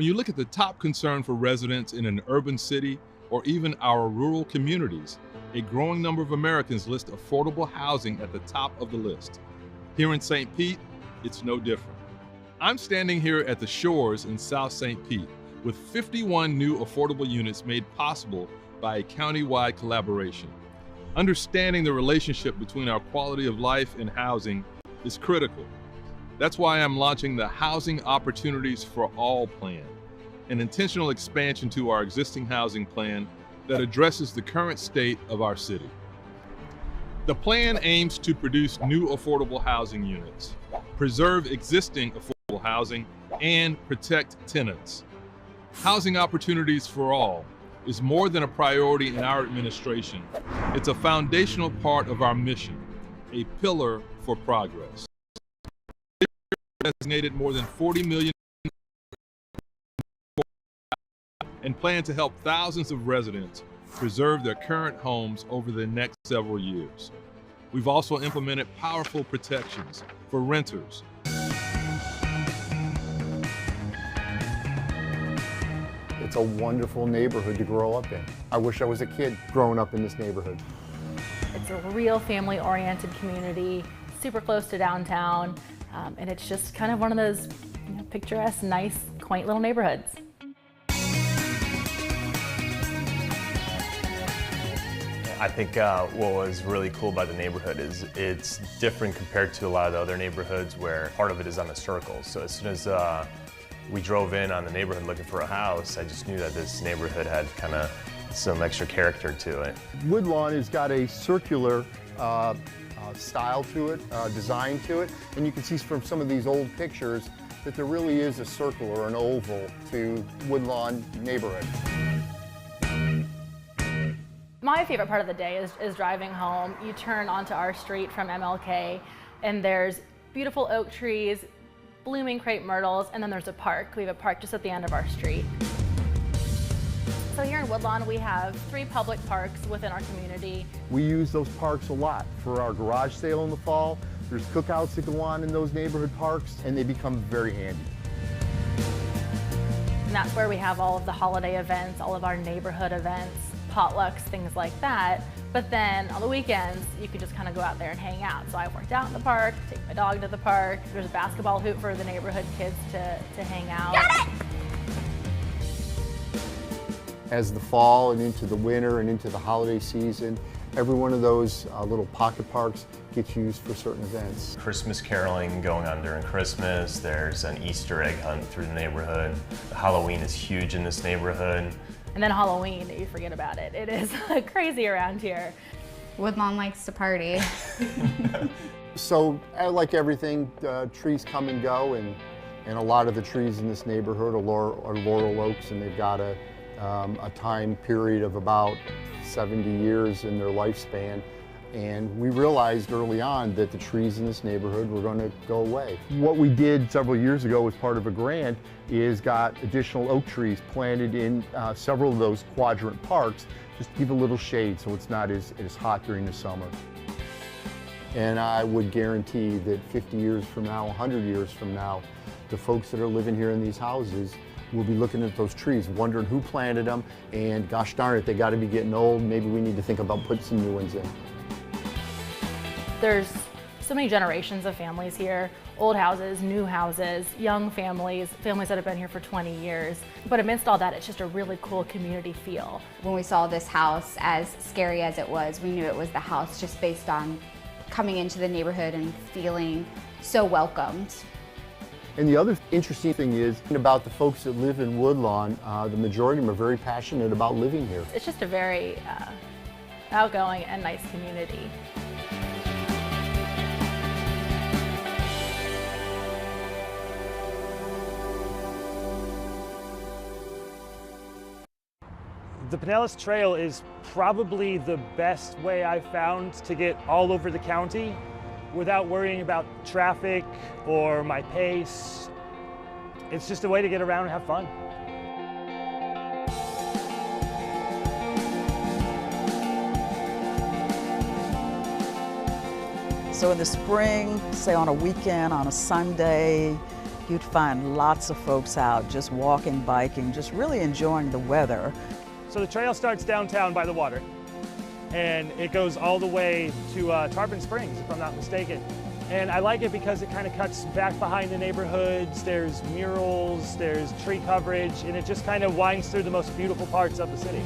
When you look at the top concern for residents in an urban city or even our rural communities, a growing number of Americans list affordable housing at the top of the list. Here in St. Pete, it's no different. I'm standing here at the Shores in South St. Pete with 51 new affordable units made possible by a county-wide collaboration. Understanding the relationship between our quality of life and housing is critical. That's why I'm launching the Housing Opportunities for All plan, an intentional expansion to our existing housing plan that addresses the current state of our city. The plan aims to produce new affordable housing units, preserve existing affordable housing, and protect tenants. Housing Opportunities for All is more than a priority in our administration. It's a foundational part of our mission, a pillar for progress. Designated more than 40 million and plan to help thousands of residents preserve their current homes over the next several years. We've also implemented powerful protections for renters. It's a wonderful neighborhood to grow up in. I wish I was a kid growing up in this neighborhood. It's a real family-oriented community, super close to downtown, and it's just kind of one of those picturesque, nice, quaint little neighborhoods. I think what was really cool about the neighborhood is it's different compared to a lot of the other neighborhoods where part of it is on the circle. So as soon as we drove in on the neighborhood looking for a house, I just knew that this neighborhood had kind of some extra character to it. Woodlawn has got a circular style to it, design to it, and you can see from some of these old pictures that there really is a circle or an oval to Woodlawn neighborhood. My favorite part of the day is driving home. You turn onto our street from MLK and there's beautiful oak trees, blooming crepe myrtles, and then there's a park. We have a park just at the end of our street. So here in Woodlawn, we have 3 public parks within our community. We use those parks a lot for our garage sale in the fall. There's cookouts that go on in those neighborhood parks, and they become very handy. And that's where we have all of the holiday events, all of our neighborhood events, potlucks, things like that. But then on the weekends, you could just kind of go out there and hang out. So I worked out in the park, take my dog to the park. There's a basketball hoop for the neighborhood kids to hang out. Got it! As the fall and into the winter and into the holiday season, every one of those little pocket parks gets used for certain events. Christmas caroling going on during Christmas. There's an Easter egg hunt through the neighborhood. Halloween is huge in this neighborhood. And then Halloween, you forget about it. It is crazy around here. Woodlawn likes to party. So, like everything, trees come and go, and a lot of the trees in this neighborhood are laurel oaks, and they've got a time period of about 70 years in their lifespan. And we realized early on that the trees in this neighborhood were going to go away. What we did several years ago as part of a grant is got additional oak trees planted in several of those quadrant parks, just to give a little shade so it's not as hot during the summer. And I would guarantee that 50 years from now, 100 years from now, the folks that are living here in these houses will be looking at those trees, wondering who planted them, and gosh darn it, they got to be getting old. Maybe we need to think about putting some new ones in. There's so many generations of families here, old houses, new houses, young families, families that have been here for 20 years. But amidst all that, it's just a really cool community feel. When we saw this house, as scary as it was, we knew it was the house just based on coming into the neighborhood and feeling so welcomed. And the other interesting thing is about the folks that live in Woodlawn, the majority of them are very passionate about living here. It's just a very outgoing and nice community. The Pinellas Trail is probably the best way I've found to get all over the county without worrying about traffic or my pace. It's just a way to get around and have fun. So in the spring, say on a weekend, on a Sunday, You'd find lots of folks out just walking, biking, just really enjoying the weather. So the trail starts downtown by the water, and it goes all the way to Tarpon Springs, if I'm not mistaken. And I like it because it kind of cuts back behind the neighborhoods. There's murals, there's tree coverage, and it just kind of winds through the most beautiful parts of the city.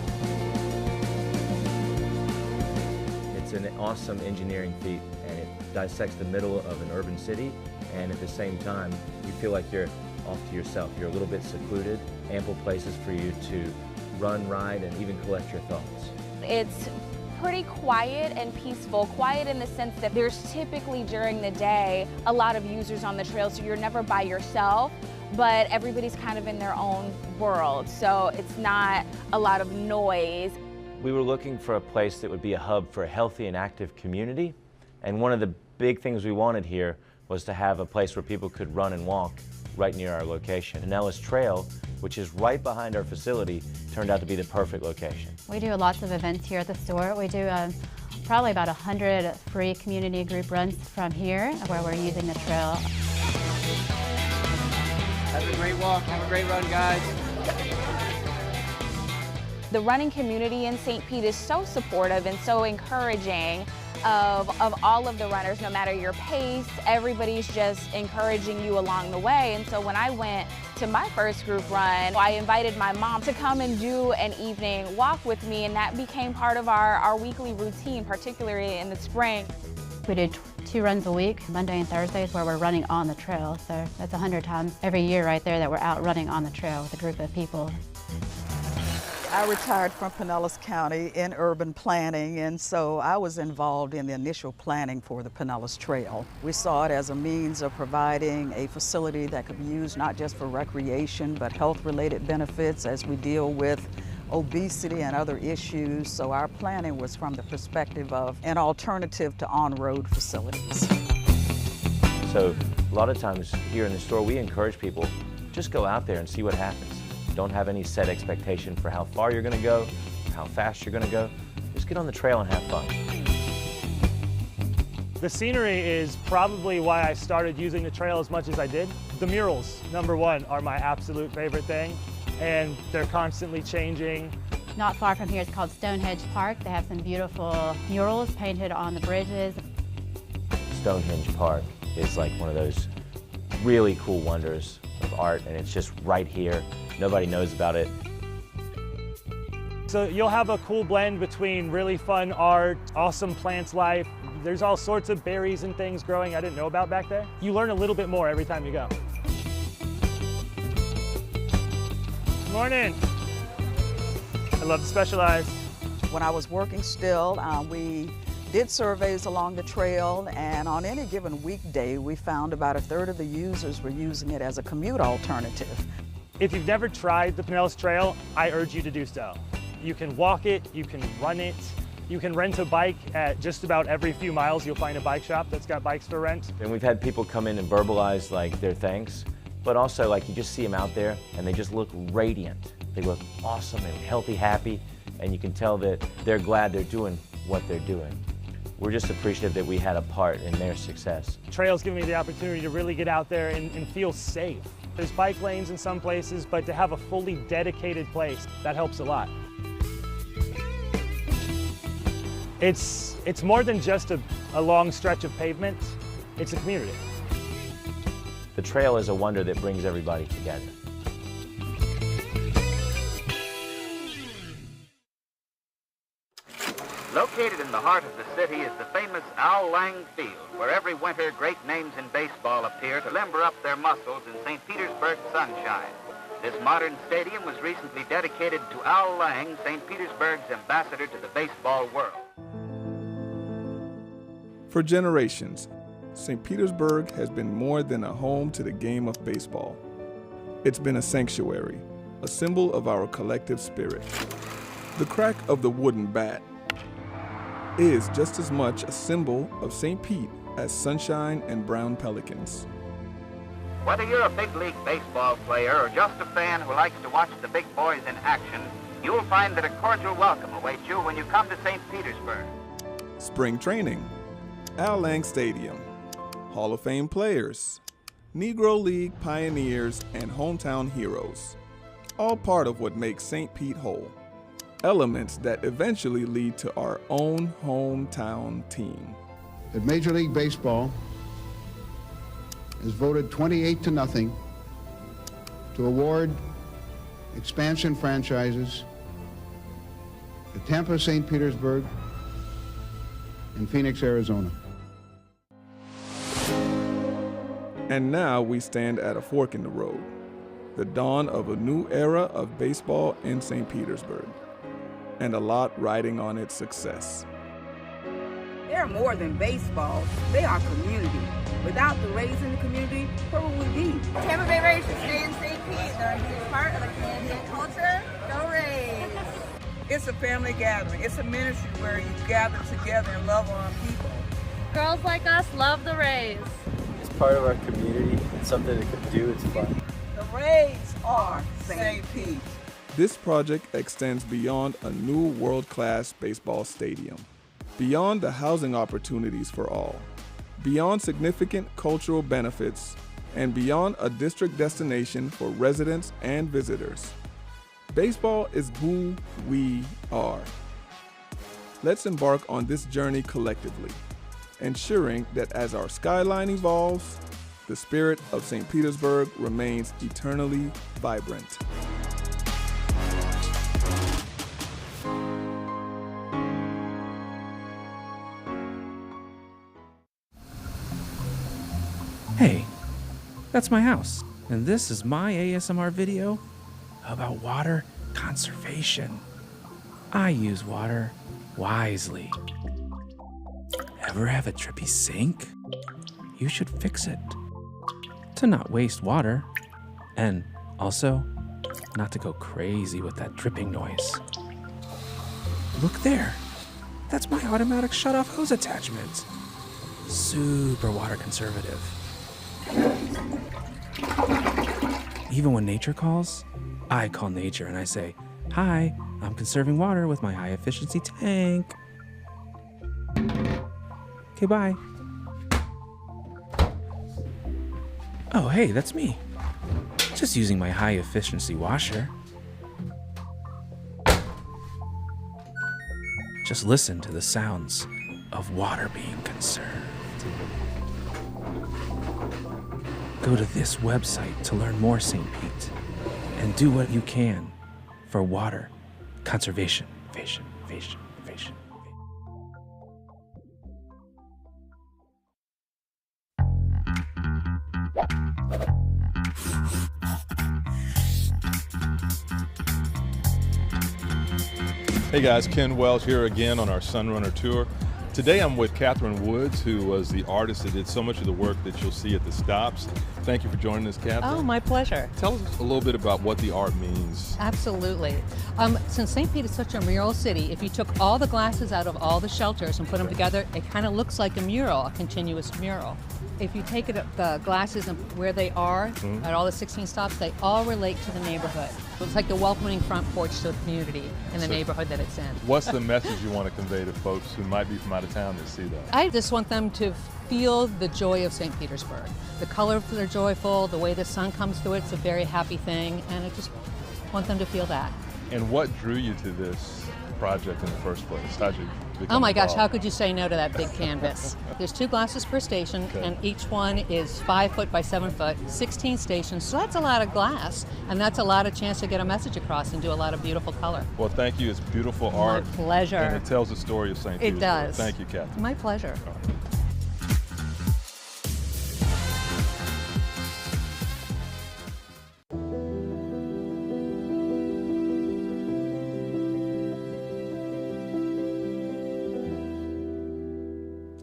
It's an awesome engineering feat, and it dissects the middle of an urban city, and at the same time, you feel like you're off to yourself. You're a little bit secluded, ample places for you to run, ride, and even collect your thoughts. It's pretty quiet and peaceful. Quiet in the sense that there's typically during the day a lot of users on the trail, so you're never by yourself, but everybody's kind of in their own world, so it's not a lot of noise. We were looking for a place that would be a hub for a healthy and active community, and one of the big things we wanted here was to have a place where people could run and walk right near our location. Pinellas Trail, which is right behind our facility, turned out to be the perfect location. We do lots of events here at the store. We do probably about 100 free community group runs from here where we're using the trail. Have a great walk, have a great run, guys. The running community in St. Pete is so supportive and so encouraging of all of the runners, no matter your pace. Everybody's just encouraging you along the way. And so when I went to my first group run, I invited my mom to come and do an evening walk with me, and that became part of our weekly routine, particularly in the spring. We do 2 runs a week, Monday and Thursdays, where we're running on the trail. So that's 100 times every year right there that we're out running on the trail with a group of people. I retired from Pinellas County in urban planning, and so I was involved in the initial planning for the Pinellas Trail. We saw it as a means of providing a facility that could be used not just for recreation, but health-related benefits as we deal with obesity and other issues. So our planning was from the perspective of an alternative to on-road facilities. So a lot of times here in the store, we encourage people, just go out there and see what happens. Don't have any set expectation for how far you're gonna go, how fast you're gonna go. Just get on the trail and have fun. The scenery is probably why I started using the trail as much as I did. The murals, number one, are my absolute favorite thing, and they're constantly changing. Not far from here, it's called Stonehenge Park. They have some beautiful murals painted on the bridges. Stonehenge Park is like one of those really cool wonders of art, and it's just right here. Nobody knows about it. So you'll have a cool blend between really fun art, awesome plants life. There's all sorts of berries and things growing I didn't know about back there. You learn a little bit more every time you go. Good morning. I love to specialize. When I was working still, we did surveys along the trail, and on any given weekday, we found about 1/3 of the users were using it as a commute alternative. If you've never tried the Pinellas Trail, I urge you to do so. You can walk it, you can run it, you can rent a bike at just about every few miles. You'll find a bike shop that's got bikes for rent. And we've had people come in and verbalize like their thanks, but also like you just see them out there and they just look radiant. They look awesome and healthy, happy, and you can tell that they're glad they're doing what they're doing. We're just appreciative that we had a part in their success. Trail's given me the opportunity to really get out there and feel safe. There's bike lanes in some places, but to have a fully dedicated place, that helps a lot. It's more than just a long stretch of pavement, it's a community. The trail is a wonder that brings everybody together. Located in the heart of the city is the famous Al Lang Field, where every winter great names in baseball appear to limber up their muscles in St. Petersburg sunshine. This modern stadium was recently dedicated to Al Lang, St. Petersburg's ambassador to the baseball world. For generations, St. Petersburg has been more than a home to the game of baseball. It's been a sanctuary, a symbol of our collective spirit. The crack of the wooden bat is just as much a symbol of St. Pete as sunshine and brown pelicans. Whether you're a big league baseball player or just a fan who likes to watch the big boys in action, you'll find that a cordial welcome awaits you when you come to St. Petersburg. Spring training, Al Lang Stadium, Hall of Fame players, Negro League pioneers, and hometown heroes. All part of what makes St. Pete whole. Elements that eventually lead to our own hometown team. That Major League Baseball has voted 28-0 to award expansion franchises to Tampa, St. Petersburg, and Phoenix, Arizona. And now we stand at a fork in the road, the dawn of a new era of baseball in St. Petersburg, and a lot riding on its success. They're more than baseball, they are community. Without the Rays in the community, where would we be? Tampa Bay Rays should stay in St. Pete. They're a huge part of the Canadian culture. Go Rays! It's a family gathering. It's a ministry where you gather together and love on people. Girls like us love the Rays. It's part of our community. It's something that can do. It's fun. The Rays are St. Pete. This project extends beyond a new world-class baseball stadium, beyond the housing opportunities for all, beyond significant cultural benefits, and beyond a district destination for residents and visitors. Baseball is who we are. Let's embark on this journey collectively, ensuring that as our skyline evolves, the spirit of St. Petersburg remains eternally vibrant. Hey, that's my house, and this is my ASMR video about water conservation. I use water wisely. Ever have a drippy sink? You should fix it to not waste water, and also not to go crazy with that dripping noise. Look there, that's my automatic shut-off hose attachment. Super water conservative. Even when nature calls, I call nature and I say, "Hi, I'm conserving water with my high efficiency tank." Okay, bye. Oh, hey, that's me. Just using my high efficiency washer. Just listen to the sounds of water being conserved. Go to this website to learn more, St. Pete, and do what you can for water conservation. Hey guys, Ken Wells here again on our Sunrunner tour. Today I'm with Catherine Woods, who was the artist that did so much of the work that you'll see at the stops. Thank you for joining us, Catherine. Oh, my pleasure. Tell us a little bit about what the art means. Absolutely. Since St. Pete is such a mural city, if you took all the glasses out of all the shelters and put them together, it kind of looks like a mural, a continuous mural. If you take the glasses and where they are at all the 16 stops, they all relate to the neighborhood. It's like the welcoming front porch to the community and the neighborhood that it's in. What's the message you want to convey to folks who might be from out of town that see that? I just want them to feel the joy of St. Petersburg. The colors are joyful, the way the sun comes through it's a very happy thing, and I just want them to feel that. And what drew you to this project in the first place? How'd you become Oh my gosh, involved? how could you say no to that big canvas? There's 2 glasses per station, and each one is 5 foot by 7 foot, 16 stations, so that's a lot of glass, and that's a lot of chance to get a message across and do a lot of beautiful color. Well, thank you. It's beautiful art. My pleasure. And it tells the story of St. Petersburg. It does. Thank you, Catherine. My pleasure.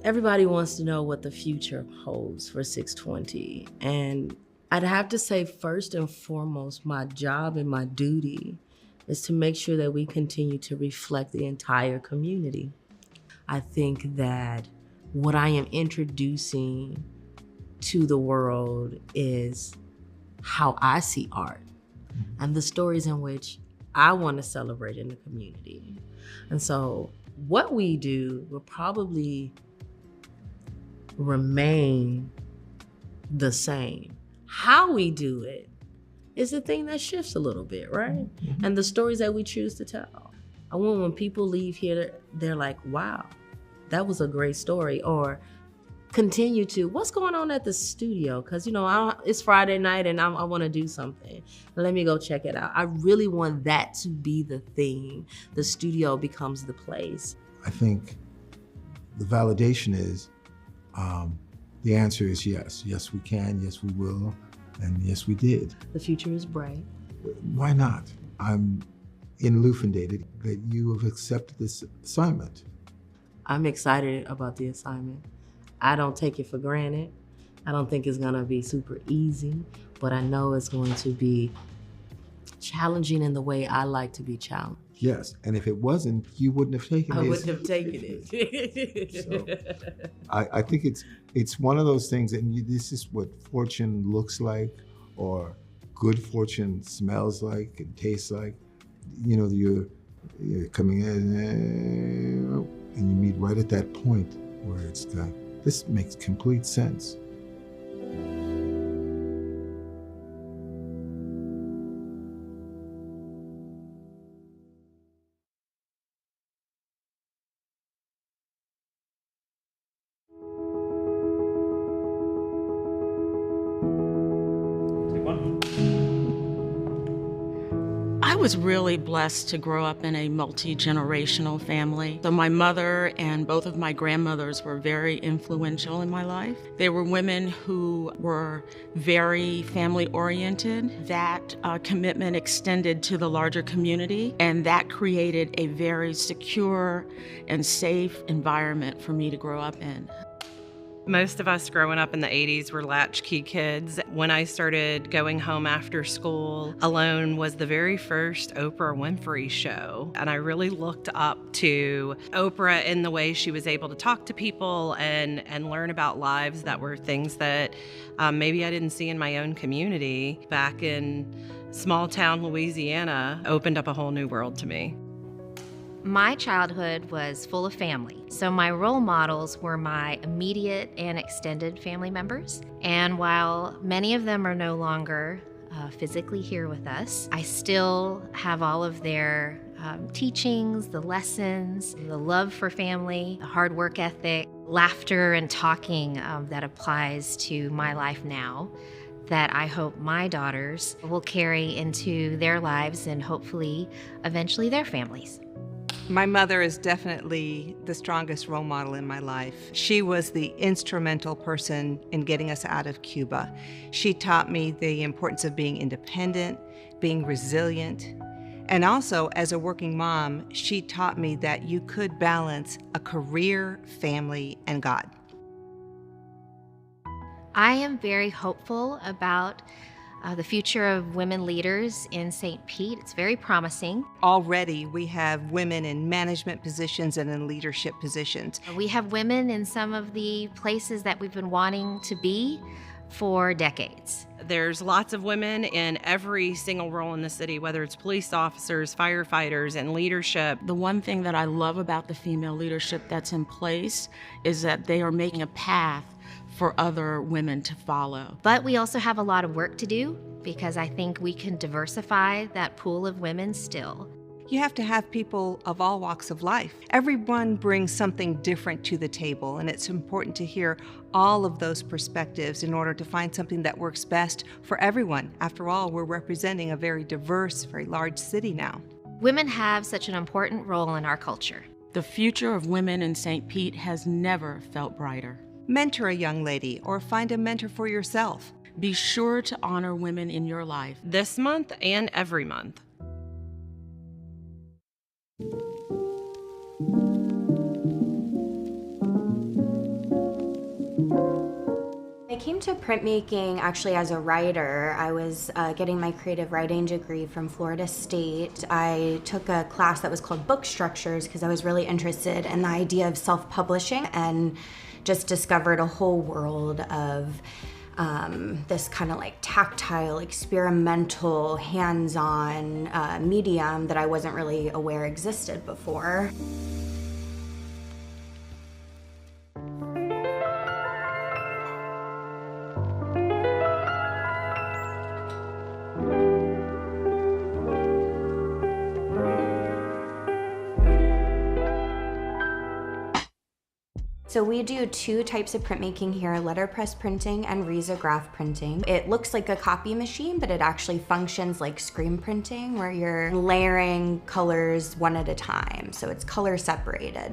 Everybody wants to know what the future holds for 620. And I'd have to say, first and foremost, my job and my duty is to make sure that we continue to reflect the entire community. I think that what I am introducing to the world is how I see art and the stories in which I want to celebrate in the community. And so what we do will probably remain the same. How we do it is the thing that shifts a little bit, right? And the stories that we choose to tell. I want when people leave here, they're like, wow, that was a great story. Or continue to, what's going on at the studio? Because, it's Friday night and I want to do something. Let me go check it out. I really want that to be the thing. The studio becomes the place. I think the validation is, the answer is yes. Yes, we can. Yes, we will. And yes, we did. The future is bright. Why not? I'm elucidated that you have accepted this assignment. I'm excited about the assignment. I don't take it for granted. I don't think it's gonna be super easy, but I know it's going to be challenging in the way I like to be challenged. Yes, and if it wasn't, you wouldn't have taken it. I wouldn't have taken it. So, I think it's one of those things, and this is what fortune looks like, or good fortune smells like and tastes like. You're coming in, and you meet right at that point where it's like, this makes complete sense. I was really blessed to grow up in a multi-generational family. So my mother and both of my grandmothers were very influential in my life. They were women who were very family-oriented. That commitment extended to the larger community, and that created a very secure and safe environment for me to grow up in. Most of us growing up in the 80s were latchkey kids. When I started going home after school, Alone was the very first Oprah Winfrey show. And I really looked up to Oprah in the way she was able to talk to people and learn about lives that were things that maybe I didn't see in my own community. Back in small town Louisiana, opened up a whole new world to me. My childhood was full of family, so my role models were my immediate and extended family members. And while many of them are no longer physically here with us, I still have all of their teachings, the lessons, the love for family, the hard work ethic, laughter and talking that applies to my life now, that I hope my daughters will carry into their lives and hopefully eventually their families. My mother is definitely the strongest role model in my life. She was the instrumental person in getting us out of Cuba. She taught me the importance of being independent, being resilient, and also as a working mom, she taught me that you could balance a career, family, and God. I am very hopeful about the future of women leaders in St. Pete. It's very promising. Already we have women in management positions and in leadership positions. We have women in some of the places that we've been wanting to be for decades. There's lots of women in every single role in the city, whether it's police officers, firefighters, and leadership. The one thing that I love about the female leadership that's in place is that they are making a path for other women to follow. But we also have a lot of work to do because I think we can diversify that pool of women still. You have to have people of all walks of life. Everyone brings something different to the table, and it's important to hear all of those perspectives in order to find something that works best for everyone. After all, we're representing a very diverse, very large city now. Women have such an important role in our culture. The future of women in St. Pete has never felt brighter. Mentor a young lady or find a mentor for yourself. Be sure to honor women in your life. This month and every month. I came to printmaking actually as a writer. I was getting my creative writing degree from Florida State. I took a class that was called Book Structures because I was really interested in the idea of self-publishing and just discovered a whole world of this kind of like tactile, experimental, hands-on medium that I wasn't really aware existed before. So we do two types of printmaking here, letterpress printing and risograph printing. It looks like a copy machine, but it actually functions like screen printing, where you're layering colors one at a time. So it's color separated.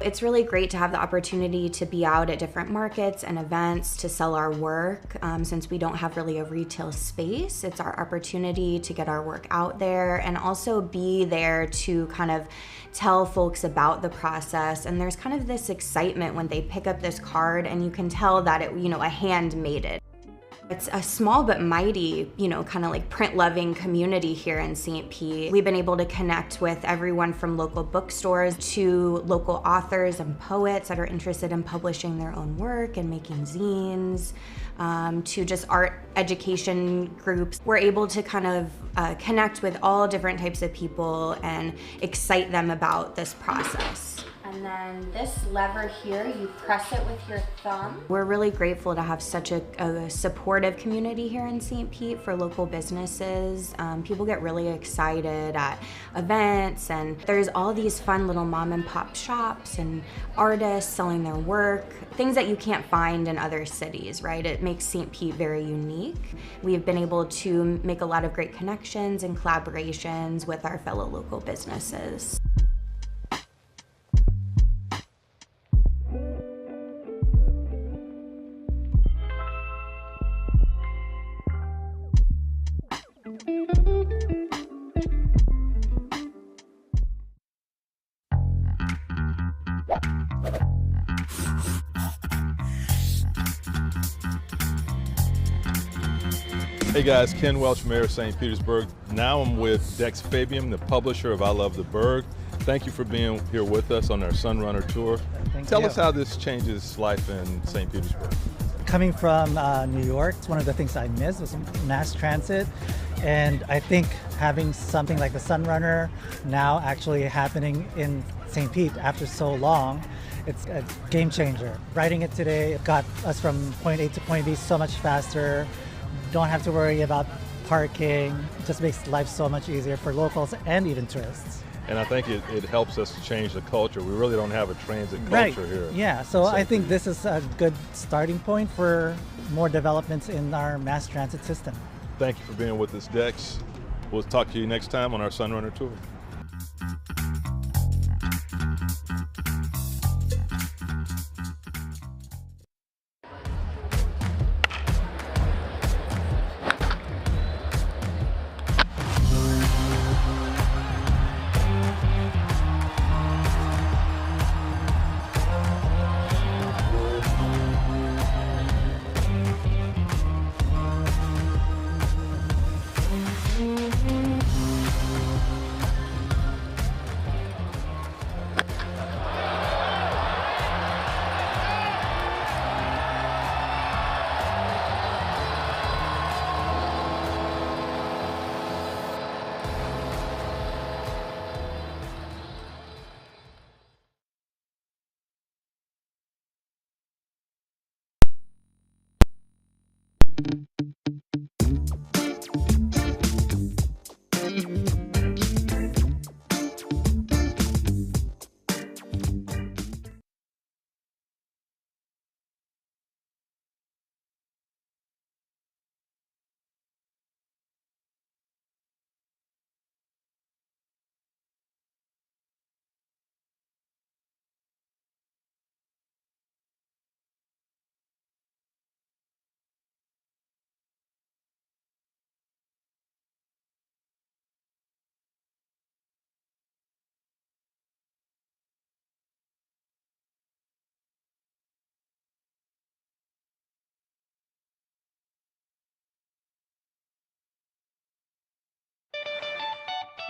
It's really great to have the opportunity to be out at different markets and events to sell our work. Since we don't have really a retail space, it's our opportunity to get our work out there and also be there to kind of tell folks about the process. And there's kind of this excitement when they pick up this card and you can tell that it, a hand made it. It's a small but mighty, kind of like print-loving community here in St. Pete. We've been able to connect with everyone from local bookstores to local authors and poets that are interested in publishing their own work and making zines, to just art education groups. We're able to kind of connect with all different types of people and excite them about this process. And then this lever here, you press it with your thumb. We're really grateful to have such a supportive community here in St. Pete for local businesses. People get really excited at events, and there's all these fun little mom and pop shops and artists selling their work, things that you can't find in other cities, right? It makes St. Pete very unique. We've been able to make a lot of great connections and collaborations with our fellow local businesses. Hey guys, Ken Welch, Mayor of St. Petersburg. Now I'm with Dex Fabian, the publisher of I Love the Burgh. Thank you for being here with us on our Sunrunner tour. Tell us how this changes life in St. Petersburg. Coming from New York, it's one of the things I miss was mass transit. And I think having something like the Sunrunner now actually happening in St. Pete after so long, it's a game changer. Riding it today got us from point A to point B so much faster. Don't have to worry about parking. It just makes life so much easier for locals and even tourists. And I think it helps us to change the culture. We really don't have a transit culture here. Yeah, so I think this is a good starting point for more developments in our mass transit system. Thank you for being with us, Dex. We'll talk to you next time on our Sunrunner tour.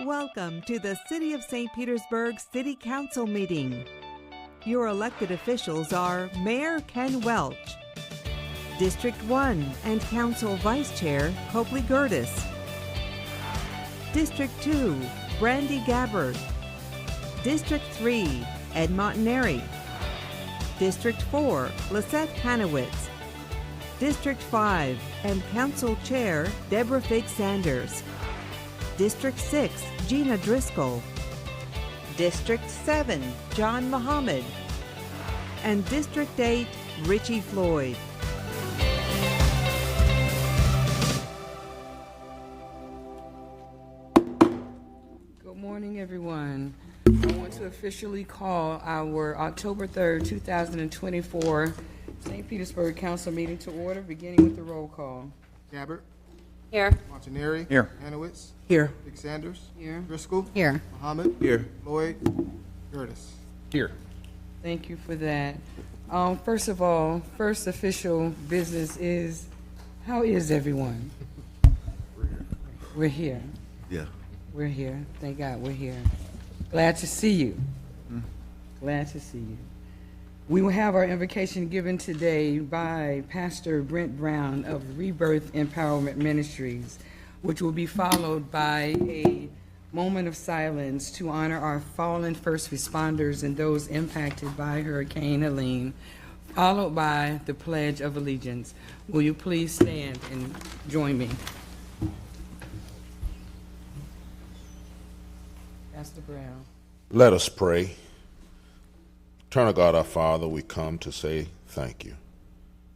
Welcome to the City of St. Petersburg City Council meeting. Your elected officials are Mayor Ken Welch, District 1 and Council Vice Chair Copley Gertis, District 2, Brandy Gabbard, District 3, Ed Montanari, District 4, Lisette Hanowitz, District 5 and Council Chair Deborah Fig Sanders, District 6, Gina Driscoll, District 7, John Muhammad. And District 8, Richie Floyd. Good morning, everyone. I want to officially call our October 3rd, 2024 St. Petersburg Council meeting to order, beginning with the roll call. Gabbard. Here. Montaneri. Here. Hanowitz. Here. Big Sanders. Here. Driscoll. Here. Muhammad. Here. Floyd. Curtis. Here. Thank you for that. First of all, first official business is, how is everyone? We're here. Yeah. We're here. Thank God we're here. Glad to see you. Glad to see you. We will have our invocation given today by Pastor Brent Brown of Rebirth Empowerment Ministries, which will be followed by a moment of silence to honor our fallen first responders and those impacted by Hurricane Helene, followed by the Pledge of Allegiance. Will you please stand and join me? Pastor Brown. Let us pray. Eternal God, our Father, we come to say thank you.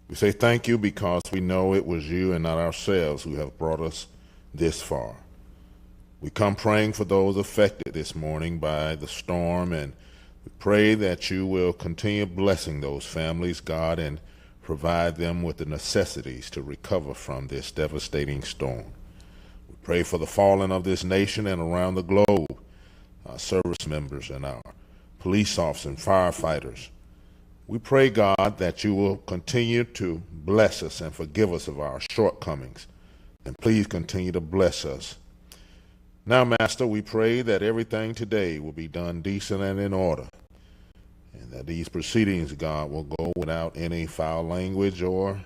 We say thank you because we know it was you and not ourselves who have brought us this far. We come praying for those affected this morning by the storm, and we pray that you will continue blessing those families, God, and provide them with the necessities to recover from this devastating storm. We pray for the fallen of this nation and around the globe, our service members and our police officers and firefighters. We pray, God, that you will continue to bless us and forgive us of our shortcomings, and please continue to bless us. Now, Master, we pray that everything today will be done decent and in order, and that these proceedings, God, will go without any foul language or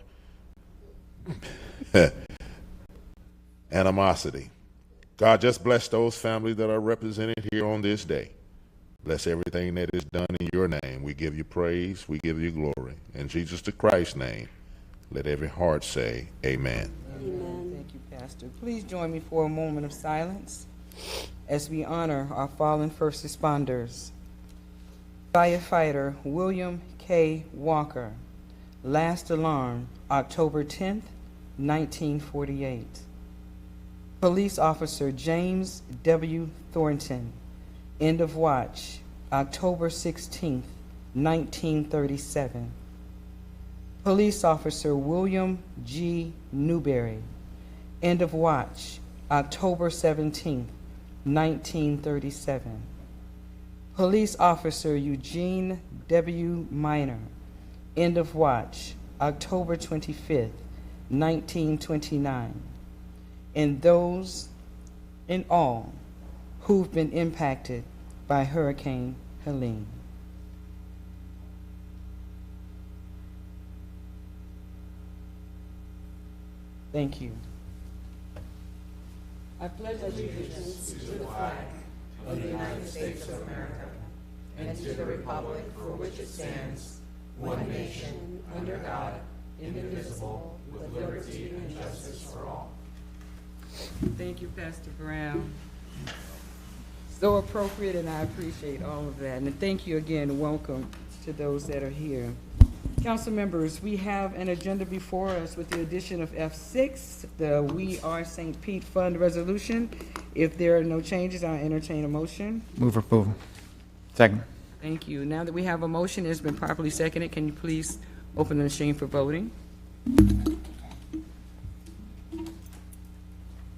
animosity. God, just bless those families that are represented here on this day. Bless everything that is done in your name. We give you praise. We give you glory. In Jesus the Christ's name, let every heart say amen. Amen. Thank you, Pastor. Please join me for a moment of silence as we honor our fallen first responders. Firefighter William K. Walker, last alarm, October 10th, 1948. Police Officer James W. Thornton, end of watch, October 16th, 1937. Police Officer William G. Newberry, end of watch, October 17th, 1937. Police Officer Eugene W. Minor, end of watch, October 25th, 1929. And those in all who've been impacted by Hurricane Helene. Thank you. I pledge allegiance to the flag of the United States of America and to the republic for which it stands, one nation, under God, indivisible, with liberty and justice for all. Thank you, Pastor Brown. So appropriate, and I appreciate all of that. And thank you again, and welcome to those that are here. Council members, we have an agenda before us with the addition of F6, the We Are St. Pete Fund Resolution. If there are no changes, I'll entertain a motion. Move for approval. Second. Thank you. Now that we have a motion, it's been properly seconded. Can you please open the machine for voting?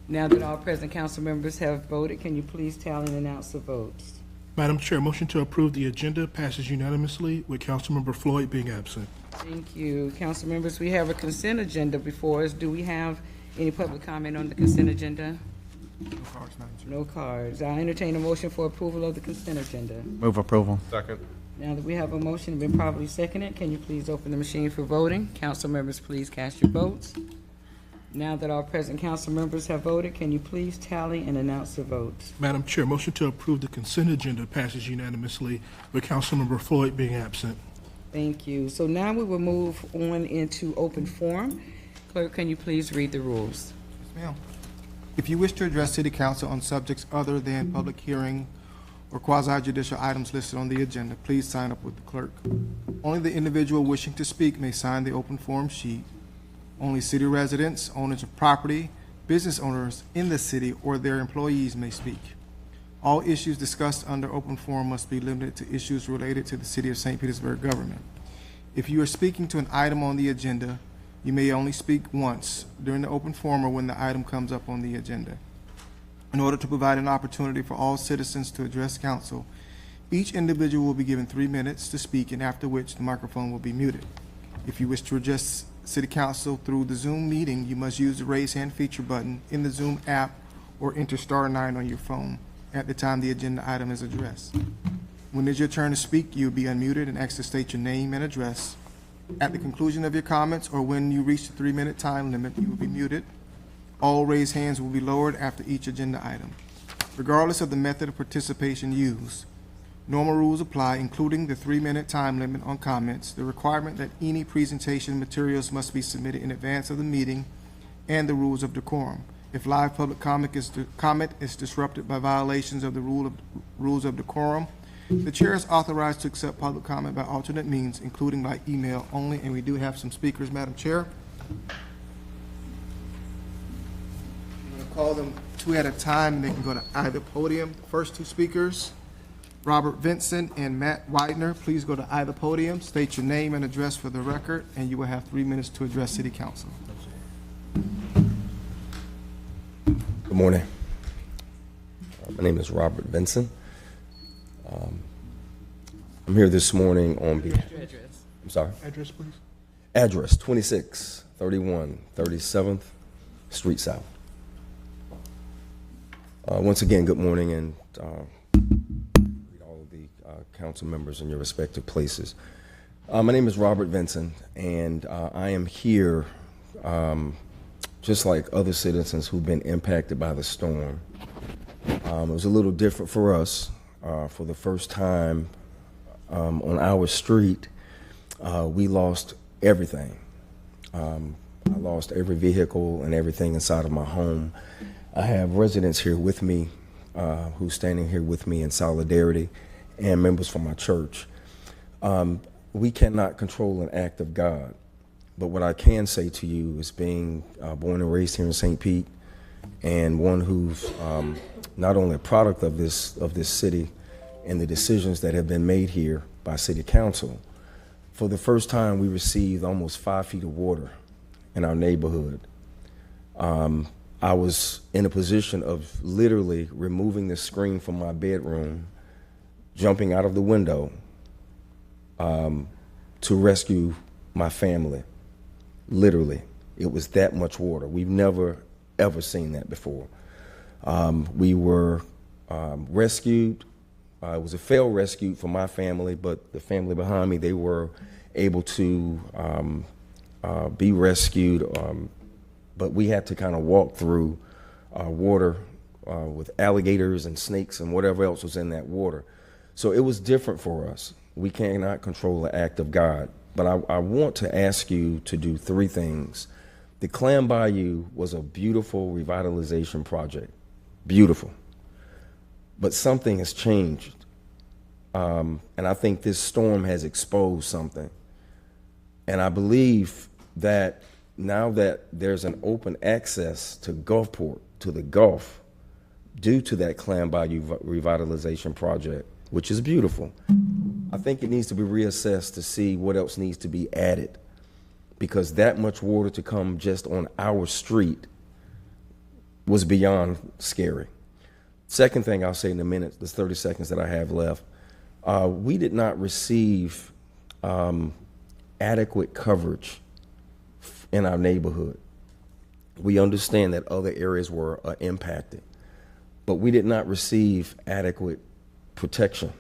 Now that all present council members have voted, can you please tally and announce the votes? Madam Chair, motion to approve the agenda passes unanimously with Councilmember Floyd being absent. Thank you. Council members, we have a consent agenda before us. Do we have any public comment on the consent agenda? No cards, Madam Chair. No cards. I entertain a motion for approval of the consent agenda. Move approval. Second. Now that we have a motion been properly seconded, can you please open the machine for voting? Council members, please cast your votes. Now that all present council members have voted, can you please tally and announce the votes? Madam Chair, motion to approve the consent agenda passes unanimously with Councilmember Floyd being absent. Thank you. So now we will move on into open forum. Clerk, can you please read the rules? Yes, ma'am. If you wish to address City Council on subjects other than public hearing or quasi-judicial items listed on the agenda, please sign up with the clerk. Only the individual wishing to speak may sign the open forum sheet. Only city residents, owners of property, business owners in the city, or their employees may speak. All issues discussed under open forum must be limited to issues related to the City of St. Petersburg government. If you are speaking to an item on the agenda, you may only speak once during the open forum or when the item comes up on the agenda. In order to provide an opportunity for all citizens to address council, each individual will be given 3 minutes to speak, and after which the microphone will be muted. If you wish to address City Council through the Zoom meeting, you must use the raise hand feature button in the Zoom app or enter *9 on your phone at the time the agenda item is addressed. When it's your turn to speak, you'll be unmuted and asked to state your name and address. At the conclusion of your comments or when you reach the 3-minute time limit, you will be muted. All raised hands will be lowered after each agenda item. Regardless of the method of participation used, normal rules apply, including the 3-minute time limit on comments, the requirement that any presentation materials must be submitted in advance of the meeting, and the rules of decorum. If live public comment is disrupted by violations of the rules of decorum, the chair is authorized to accept public comment by alternate means, including by email only, and we do have some speakers, Madam Chair. I'm going to call them 2 at a time, and they can go to either podium. The first 2 speakers, Robert Vincent and Matt Widener, please go to either podium, state your name and address for the record, and you will have 3 minutes to address City Council. Good morning. My name is Robert Vincent. I'm here this morning on behalf. I'm sorry. Address, please. Address 2631 37th Street South. Once again, good morning, and all of the council members in your respective places. My name is Robert Vincent, and I am here just like other citizens who've been impacted by the storm. It was a little different for us. For the first time on our street, we lost everything. I lost every vehicle and everything inside of my home. I have residents here with me who's standing here with me in solidarity, and members from my church. We cannot control an act of God, but what I can say to you is, being born and raised here in St. Pete, and one who's not only a product of this city and the decisions that have been made here by City Council, for the first time we received almost 5 feet of water in our neighborhood. I was in a position of literally removing the screen from my bedroom, jumping out of the window to rescue my family. Literally, it was that much water. We've never, ever seen that before. We were rescued. It was a failed rescue for my family, but the family behind me, they were able to be rescued. But we had to kind of walk through water with alligators and snakes and whatever else was in that water. So it was different for us. We cannot control the act of God. But I want to ask you to do 3 things. The Clam Bayou was a beautiful revitalization project. Beautiful. But something has changed. And I think this storm has exposed something. And I believe that now that there's an open access to Gulfport, to the Gulf, due to that Clam Bayou revitalization project, which is beautiful, I think it needs to be reassessed to see what else needs to be added, because that much water to come just on our street was beyond scary. Second thing I'll say in a minute, the 30 seconds that I have left, we did not receive adequate coverage in our neighborhood. We understand that other areas were impacted, but we did not receive adequate protection.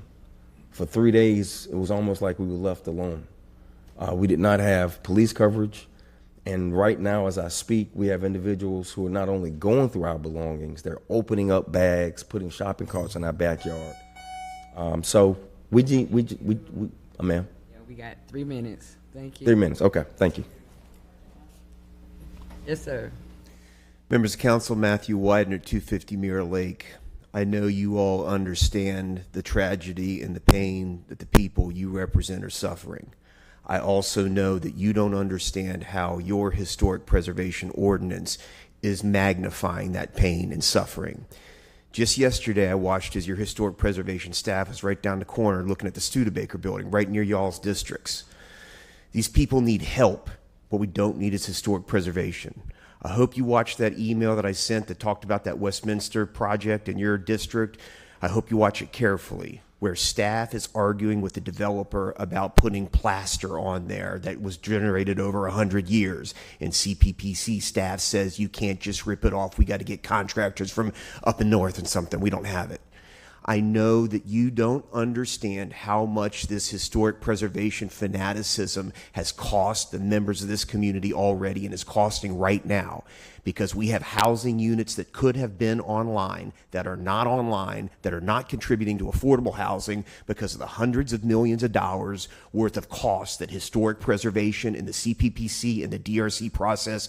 For 3 days, it was almost like we were left alone. We did not have police coverage. And right now, as I speak, we have individuals who are not only going through our belongings, they're opening up bags, putting shopping carts in our backyard. So ma'am? Yeah, we got 3 minutes. Thank you. 3 minutes, okay, thank you. Yes, sir. Members of Council, Matthew Widener, 250 Mirror Lake. I know you all understand the tragedy and the pain that the people you represent are suffering. I also know that you don't understand how your historic preservation ordinance is magnifying that pain and suffering. Just yesterday, I watched as your historic preservation staff was right down the corner looking at the Studebaker building right near y'all's districts. These people need help. What we don't need is historic preservation. I hope you watched that email that I sent that talked about that Westminster project in your district. I hope you watch it carefully, where staff is arguing with the developer about putting plaster on there that was generated over 100 years. And CPPC staff says you can't just rip it off. We got to get contractors from up in north and something. We don't have it. I know that you don't understand how much this historic preservation fanaticism has cost the members of this community already and is costing right now, because we have housing units that could have been online that are not contributing to affordable housing because of the hundreds of millions of dollars worth of costs that historic preservation and the CPPC and the DRC process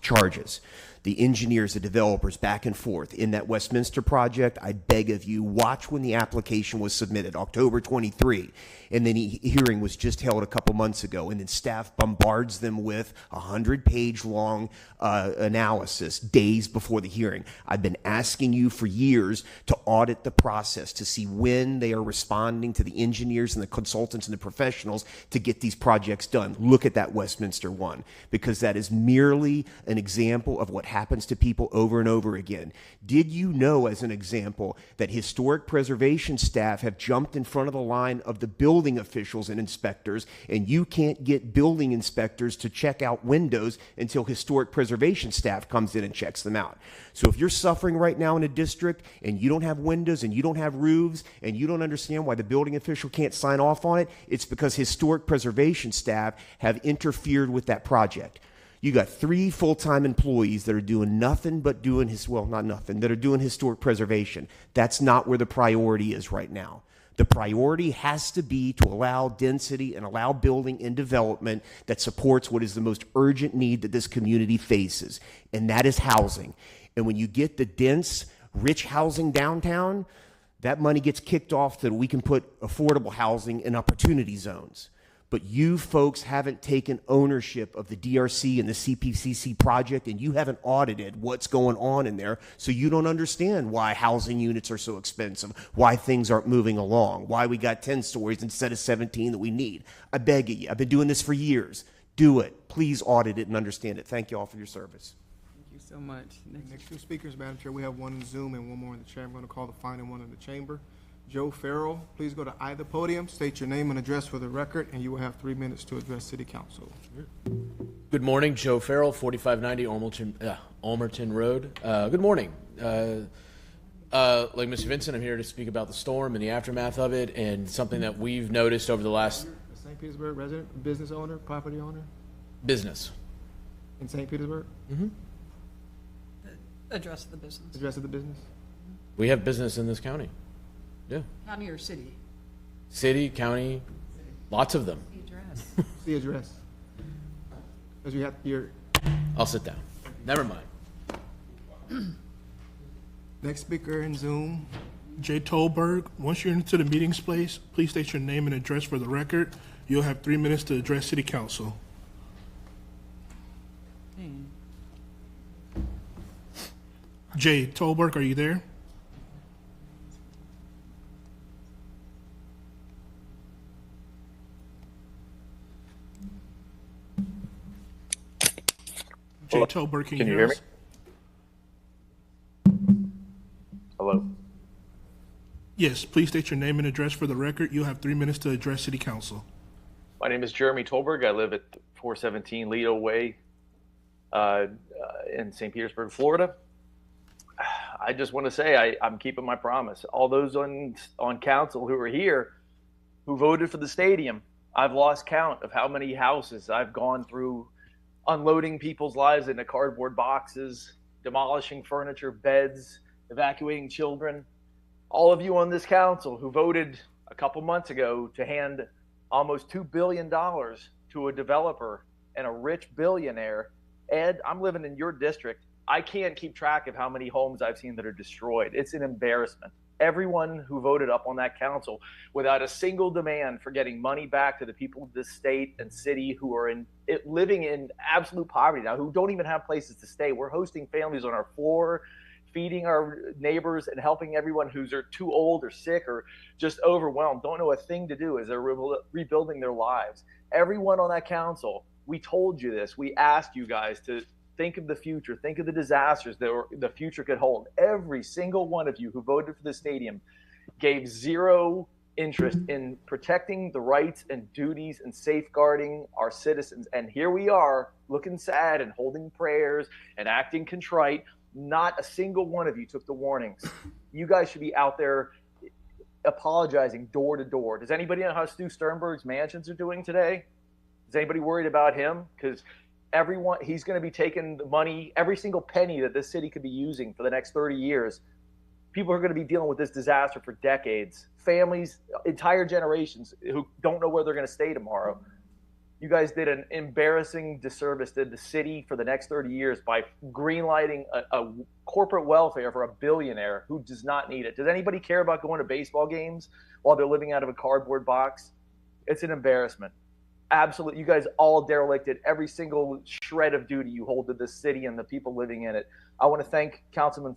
charges. The engineers, the developers, back and forth in that Westminster project, I beg of you, watch when the application was submitted, October 23, and then hearing was just held a couple months ago, and then staff bombards them with a 100-page long analysis days before the hearing. I've been asking you for years to audit the process to see when they are responding to the engineers and the consultants and the professionals to get these projects done. Look at that Westminster one, because that is merely an example of what happens to people over and over again. Did you know, as an example, that historic preservation staff have jumped in front of the line of the building officials and inspectors, and you can't get building inspectors to check out windows until historic preservation staff comes in and checks them out? So if you're suffering right now in a district and you don't have windows and you don't have roofs and you don't understand why the building official can't sign off on it, it's because historic preservation staff have interfered with that project. You got 3 full-time employees that are doing nothing but doing that are doing historic preservation. That's not where the priority is right now. The priority has to be to allow density and allow building and development that supports what is the most urgent need that this community faces, and that is housing. And when you get the dense, rich housing downtown, that money gets kicked off so that we can put affordable housing in opportunity zones. But you folks haven't taken ownership of the DRC and the CPCC project, and you haven't audited what's going on in there, so you don't understand why housing units are so expensive, why things aren't moving along, why we got 10 stories instead of 17 that we need. I beg of you. I've been doing this for years. Do it. Please audit it and understand it. Thank you all for your service. Thank you so much. Next 2 speakers, Madam Chair. We have one in Zoom and one more in the chair. I'm going to call the final one in the chamber. Joe Farrell, please go to either podium, state your name and address for the record, and you will have 3 minutes to address City Council. Good morning, Joe Farrell, 4590 Almerton Road. Good morning. Like Mr. Vincent, I'm here to speak about the storm and the aftermath of it, and something that we've noticed over the last... St. Petersburg resident, business owner, property owner? Business. In St. Petersburg? Mm-hmm. Address of the business. Address of the business? We have business in this county. Yeah. County or city? City, county, lots of them. The address. The address. Because you have your... I'll sit down. Never mind. Next speaker in Zoom. Jay Tolberg, once you're into the meeting space, please state your name and address for the record. You'll have 3 minutes to address City Council. Jay Tolberg, are you there? Jay Tolberg, can you hear me? Hello? Yes, please state your name and address for the record. You'll have 3 minutes to address City Council. My name is Jeremy Tolberg. I live at 417 Lido Way in St. Petersburg, Florida. I just want to say I'm keeping my promise. All those on council who are here who voted for the stadium, I've lost count of how many houses I've gone through unloading people's lives into cardboard boxes, demolishing furniture, beds, evacuating children. All of you on this council who voted a couple months ago to hand almost $2 billion to a developer and a rich billionaire. Ed, I'm living in your district. I can't keep track of how many homes I've seen that are destroyed. It's an embarrassment. Everyone who voted up on that council without a single demand for getting money back to the people of this state and city who are living in absolute poverty now, who don't even have places to stay. We're hosting families on our floor, feeding our neighbors and helping everyone who's too old or sick or just overwhelmed, don't know a thing to do as they're rebuilding their lives. Everyone on that council, we told you this. We asked you guys to think of the future, think of the disasters that the future could hold. Every single one of you who voted for the stadium gave zero interest in protecting the rights and duties and safeguarding our citizens. And here we are looking sad and holding prayers and acting contrite. Not a single one of you took the warnings. You guys should be out there apologizing door to door. Does anybody know how Stu Sternberg's mansions are doing today? Is anybody worried about him? Because he's going to be taking the money, every single penny that this city could be using for the next 30 years. People are going to be dealing with this disaster for decades. Families, entire generations who don't know where they're going to stay tomorrow. You guys did an embarrassing disservice to the city for the next 30 years by greenlighting a corporate welfare for a billionaire who does not need it. Does anybody care about going to baseball games while they're living out of a cardboard box? It's an embarrassment. Absolutely. You guys all derelicted every single shred of duty you hold to this city and the people living in it. I want to thank Councilman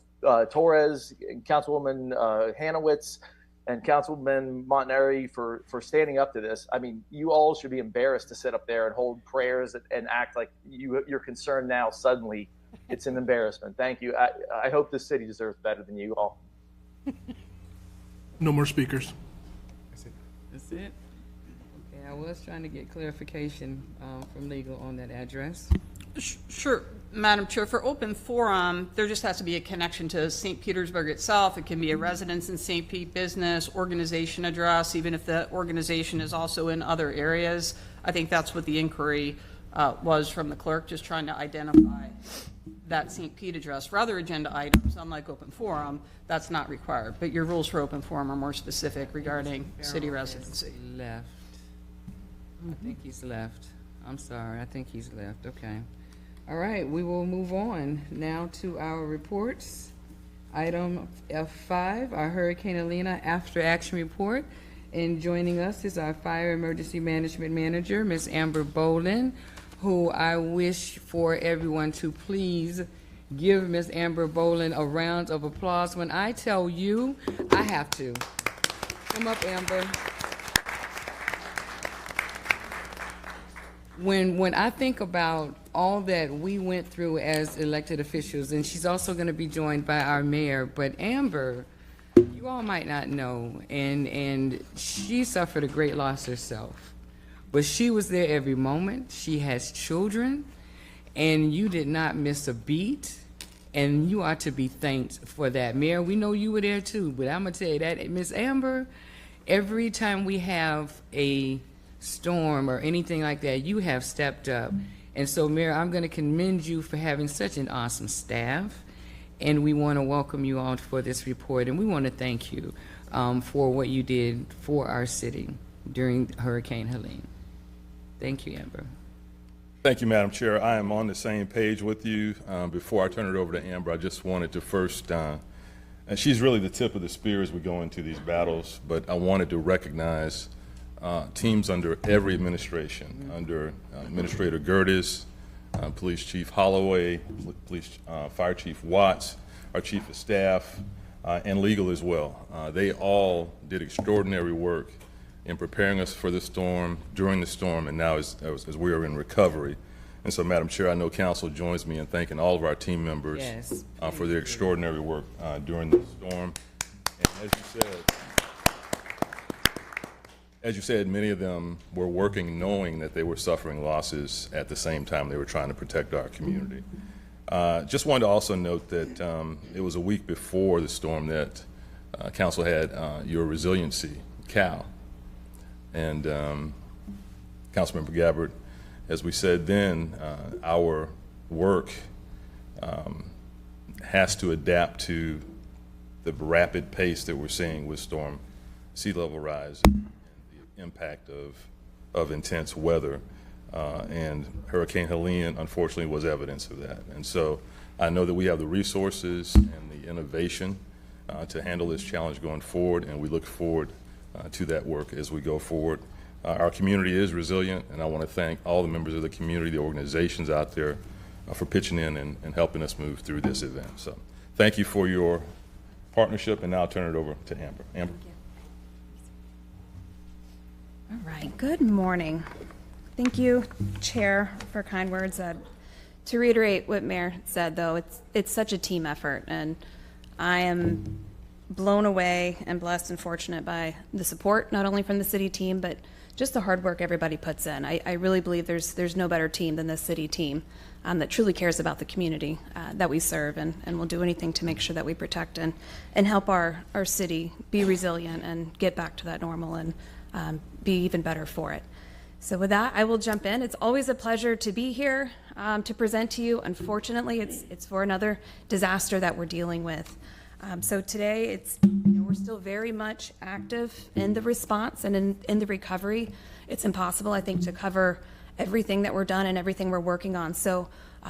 Torres, and Councilwoman Hanowitz, and Councilman Montanari for standing up to this. I mean, you all should be embarrassed to sit up there and hold prayers and act like you're concerned now suddenly. It's an embarrassment. Thank you. I hope this city deserves better than you all. No more speakers. That's it. Okay, I was trying to get clarification from legal on that address. Sure, Madam Chair. For open forum, there just has to be a connection to St. Petersburg itself. It can be a residence in St. Pete, business, organization address, even if the organization is also in other areas. I think that's what the inquiry was from the clerk, just trying to identify that St. Pete address. For other agenda items, unlike open forum, that's not required. But your rules for open forum are more specific regarding city residency. Left. I think he's left. I'm sorry. I think he's left. Okay. All right. We will move on now to our reports. Item F5, our Hurricane Helene After Action Report. And joining us is our Fire Emergency Management Manager, Ms. Amber Bolin, who I wish for everyone to please give Ms. Amber Bolin a round of applause. When I tell you, I have to. Come up, Amber. When I think about all that we went through as elected officials, and she's also going to be joined by our mayor, but Amber, you all might not know, and she suffered a great loss herself, but she was there every moment. She has children, and you did not miss a beat, and you are to be thanked for that. Mayor, we know you were there too, but I'm going to tell you that, Miss Amber, every time we have a storm or anything like that, you have stepped up. And so, Mayor, I'm going to commend you for having such an awesome staff, and we want to welcome you all for this report, and we want to thank you for what you did for our city during Hurricane Helene. Thank you, Amber. Thank you, Madam Chair. I am on the same page with you. Before I turn it over to Amber, I just wanted to first, and she's really the tip of the spear as we go into these battles, but I wanted to recognize teams under every administration, under Administrator Gertis, Police Chief Holloway, Fire Chief Watts, our Chief of Staff, and legal as well. They all did extraordinary work in preparing us for the storm, during the storm, and now as we are in recovery. And so, Madam Chair, I know Council joins me in thanking all of our team members for their extraordinary work during the storm. And as you said, many of them were working knowing that they were suffering losses at the same time they were trying to protect our community. Just wanted to also note that it was a week before the storm that Council had your resiliency, CAL. And Councilmember Gabbard, as we said then, our work has to adapt to the rapid pace that we're seeing with storm sea level rise, and the impact of intense weather. And Hurricane Helene, unfortunately, was evidence of that. And so I know that we have the resources and the innovation to handle this challenge going forward, and we look forward to that work as we go forward. Our community is resilient, and I want to thank all the members of the community, the organizations out there, for pitching in and helping us move through this event. So thank you for your partnership, and now I'll turn it over to Amber. Amber. All right, good morning. Thank you, Chair, for kind words. To reiterate what Mayor said, though, it's such a team effort, and I am blown away and blessed and fortunate by the support, not only from the city team, but just the hard work everybody puts in. I really believe there's no better team than this city team that truly cares about the community that we serve, and will do anything to make sure that we protect and help our city be resilient and get back to that normal and be even better for it. So with that, I will jump in. It's always a pleasure to be here to present to you. Unfortunately, it's for another disaster that we're dealing with. So today, we're still very much active in the response and in the recovery. It's impossible, I think, to cover everything that we're done and everything we're working on. So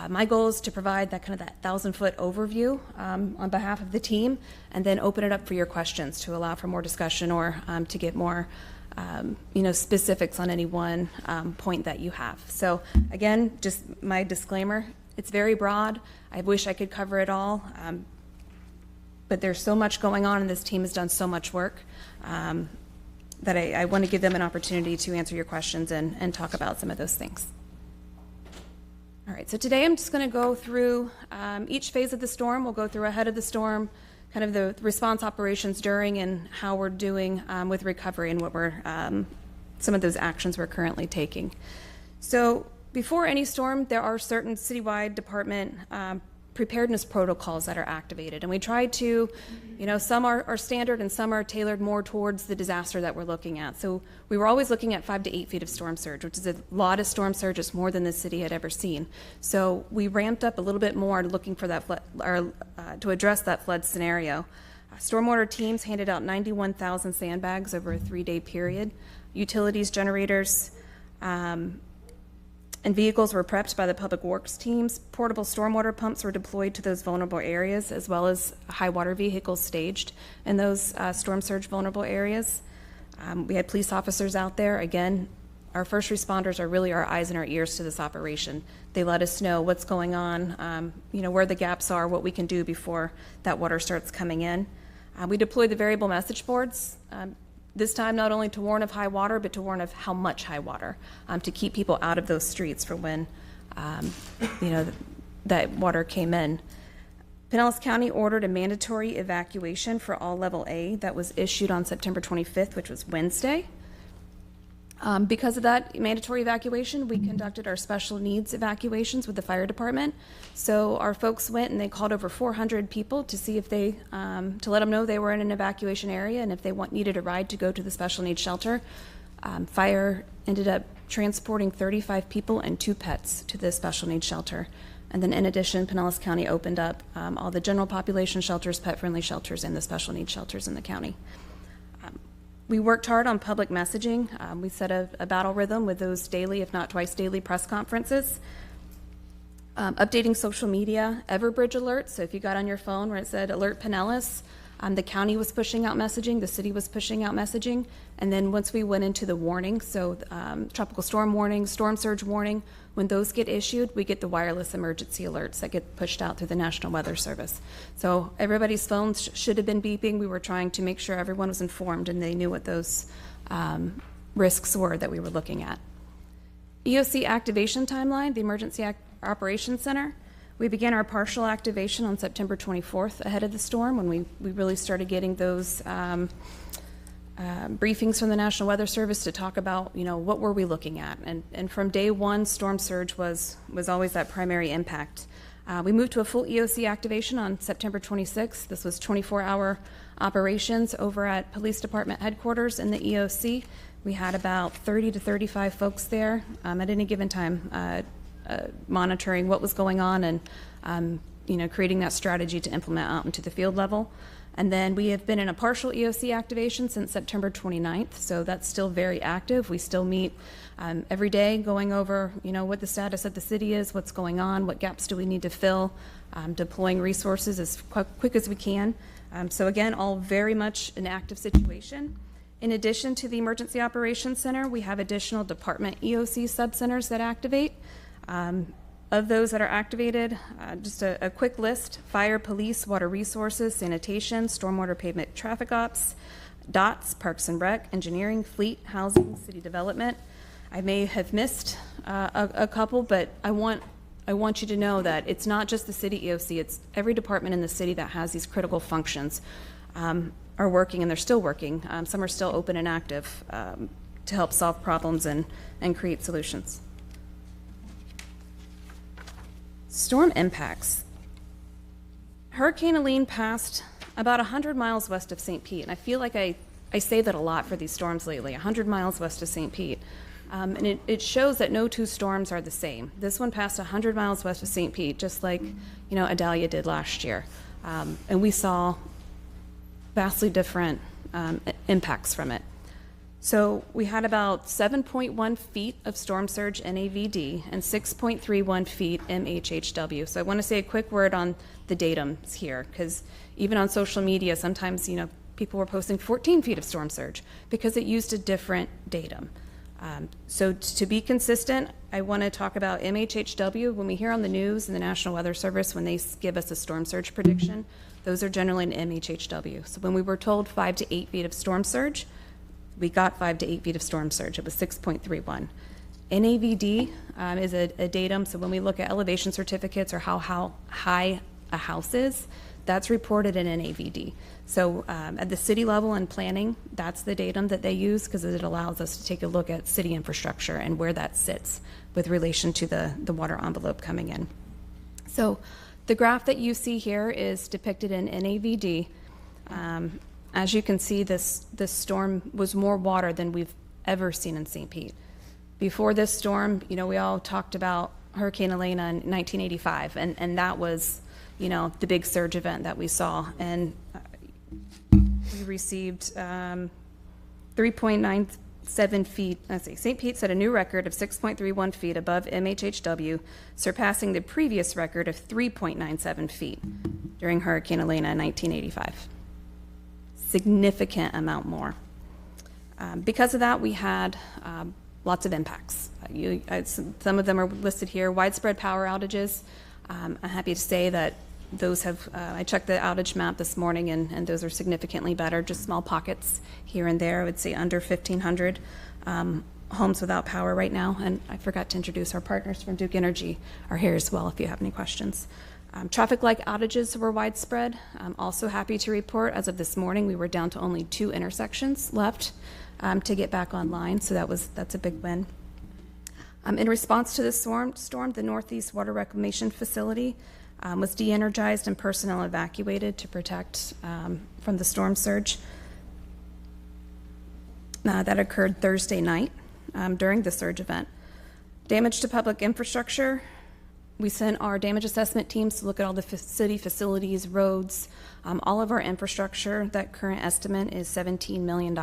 my goal is to provide that 1,000-foot overview on behalf of the team, and then open it up for your questions to allow for more discussion or to get more specifics on any one point that you have. So again, just my disclaimer, it's very broad. I wish I could cover it all. But there's so much going on, and this team has done so much work that I want to give them an opportunity to answer your questions and talk about some of those things. All right, so today I'm just going to go through each phase of the storm. We'll go through ahead of the storm, kind of the response operations during, and how we're doing with recovery and what we're some of those actions we're currently taking. So before any storm, there are certain citywide department preparedness protocols that are activated, and we try to, some are standard and some are tailored more towards the disaster that we're looking at. So we were always looking at 5 to 8 feet of storm surge, which is a lot of storm surge. It's more than the city had ever seen. So we ramped up a little bit more, looking for that flood, to address that flood scenario. Stormwater teams handed out 91,000 sandbags over a 3-day period. Utilities, generators, and vehicles were prepped by the public works teams. Portable stormwater pumps were deployed to those vulnerable areas, as well as high water vehicles staged in those storm surge vulnerable areas. We had police officers out there. Again, our first responders are really our eyes and our ears to this operation. They let us know what's going on, where the gaps are, what we can do before that water starts coming in. We deployed the variable message boards. This time, not only to warn of high water, but to warn of how much high water, to keep people out of those streets for when, that water came in. Pinellas County ordered a mandatory evacuation for all Level A that was issued on September 25th, which was Wednesday. Because of that mandatory evacuation, we conducted our special needs evacuations with the fire department. So our folks went and they called over 400 people to see if they, to let them know they were in an evacuation area and if they needed a ride to go to the special needs shelter. Fire ended up transporting 35 people and 2 pets to the special needs shelter. And then in addition, Pinellas County opened up all the general population shelters, pet-friendly shelters, and the special needs shelters in the county. We worked hard on public messaging. We set a battle rhythm with those daily, if not twice daily, press conferences. Updating social media, Everbridge alerts. So if you got on your phone where it said Alert Pinellas, the county was pushing out messaging, the city was pushing out messaging. And then once we went into the warning, so tropical storm warning, storm surge warning, when those get issued, we get the wireless emergency alerts that get pushed out through the National Weather Service. So everybody's phones should have been beeping. We were trying to make sure everyone was informed and they knew what those risks were that we were looking at. EOC activation timeline, the Emergency Operations Center. We began our partial activation on September 24th ahead of the storm, when we really started getting those briefings from the National Weather Service to talk about, what were we looking at. And from day one, storm surge was always that primary impact. We moved to a full EOC activation on September 26th. This was 24-hour operations over at Police Department headquarters in the EOC. We had about 30 to 35 folks there at any given time, monitoring what was going on and creating that strategy to implement out into the field level. And then we have been in a partial EOC activation since September 29th, so that's still very active. We still meet every day going over, what the status of the city is, what's going on, what gaps do we need to fill, deploying resources as quick as we can. So again, all very much an active situation. In addition to the Emergency Operations Center, we have additional department EOC sub-centers that activate. Of those that are activated, just a quick list: fire, police, water resources, sanitation, stormwater pavement traffic ops, DOTS, Parks and Rec, engineering, fleet, housing, city development. I may have missed a couple, but I want you to know that it's not just the city EOC, it's every department in the city that has these critical functions are working, and they're still working. Some are still open and active to help solve problems and create solutions. Storm impacts. Hurricane Helene passed about 100 miles west of St. Pete, and I feel like I say that a lot for these storms lately, 100 miles west of St. Pete. And it shows that no two storms are the same. This one passed 100 miles west of St. Pete, just like Idalia did last year. And we saw vastly different impacts from it. So we had about 7.1 feet of storm surge NAVD and 6.31 feet MHHW. So I want to say a quick word on the datums here, because even on social media, sometimes people were posting 14 feet of storm surge because it used a different datum. So to be consistent, I want to talk about MHHW. When we hear on the news and the National Weather Service, when they give us a storm surge prediction, those are generally an MHHW. So when we were told 5 to 8 feet of storm surge, we got 5 to 8 feet of storm surge. It was 6.31. NAVD is a datum, so when we look at elevation certificates or how high a house is, that's reported in NAVD. So at the city level and planning, that's the datum that they use because it allows us to take a look at city infrastructure and where that sits with relation to the water envelope coming in. So the graph that you see here is depicted in NAVD. As you can see, this storm was more water than we've ever seen in St. Pete. Before this storm, we all talked about Hurricane Elena in 1985, and that was, the big surge event that we saw. And we received 3.97 feet. Let's see, St. Pete set a new record of 6.31 feet above MHHW, surpassing the previous record of 3.97 feet during Hurricane Elena in 1985. Significant amount more. Because of that, we had lots of impacts. Some of them are listed here. Widespread power outages. I'm happy to say that those have, I checked the outage map this morning, and those are significantly better, just small pockets here and there. I would say under 1,500 homes without power right now. And I forgot to introduce our partners from Duke Energy are here as well if you have any questions. Traffic light outages were widespread. I'm also happy to report, as of this morning, we were down to only 2 intersections left to get back online, so that's a big win. In response to the storm, the Northeast Water Reclamation Facility was de-energized and personnel evacuated to protect from the storm surge. That occurred Thursday night during the surge event. Damage to public infrastructure. We sent our damage assessment teams to look at all the city facilities, roads, all of our infrastructure. That current estimate is $17 million.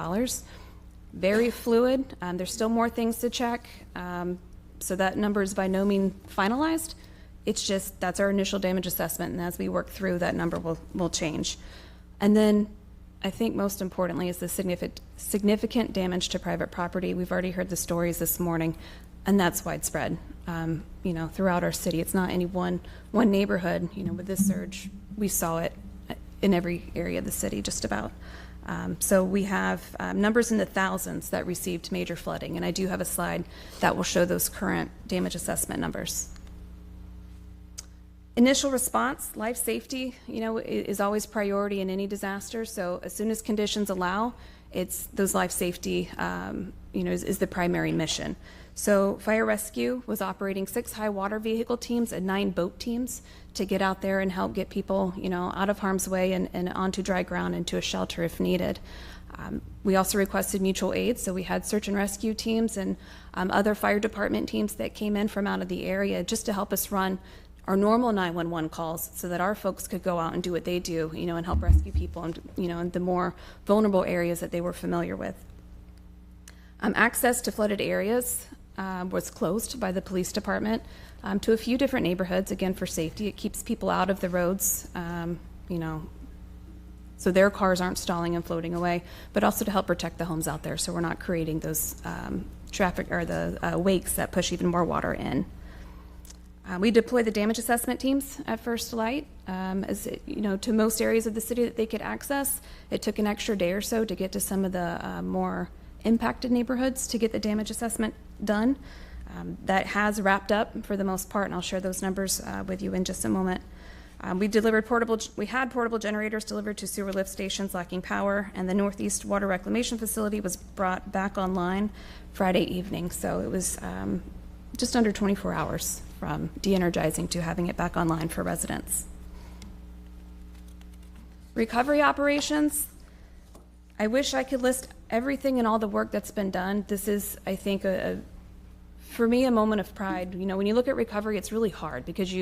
Very fluid. There's still more things to check. So that number is by no means finalized. It's just that's our initial damage assessment, and as we work through, that number will change. And then I think most importantly is the significant damage to private property. We've already heard the stories this morning, and that's widespread. Throughout our city, it's not any one neighborhood. With this surge, we saw it in every area of the city, just about. So we have numbers in the thousands that received major flooding, and I do have a slide that will show those current damage assessment numbers. Initial response, life safety, is always priority in any disaster. So as soon as conditions allow, it's those life safety, is the primary mission. So fire rescue was operating 6 high water vehicle teams and 9 boat teams to get out there and help get people, out of harm's way and onto dry ground into a shelter if needed. We also requested mutual aid, so we had search and rescue teams and other fire department teams that came in from out of the area just to help us run our normal 911 calls so that our folks could go out and do what they do, and help rescue people and, in the more vulnerable areas that they were familiar with. Access to flooded areas was closed by the police department to a few different neighborhoods, again, for safety. It keeps people out of the roads, so their cars aren't stalling and floating away, but also to help protect the homes out there so we're not creating those traffic or the wakes that push even more water in. We deploy the damage assessment teams at First Light, to most areas of the city that they could access. It took an extra day or so to get to some of the more impacted neighborhoods to get the damage assessment done. That has wrapped up for the most part, and I'll share those numbers with you in just a moment. We had portable generators delivered to sewer lift stations lacking power, and the Northeast Water Reclamation Facility was brought back online Friday evening. So it was just under 24 hours from de-energizing to having it back online for residents. Recovery operations. I wish I could list everything and all the work that's been done. This is, I think, for me, a moment of pride. When you look at recovery, it's really hard because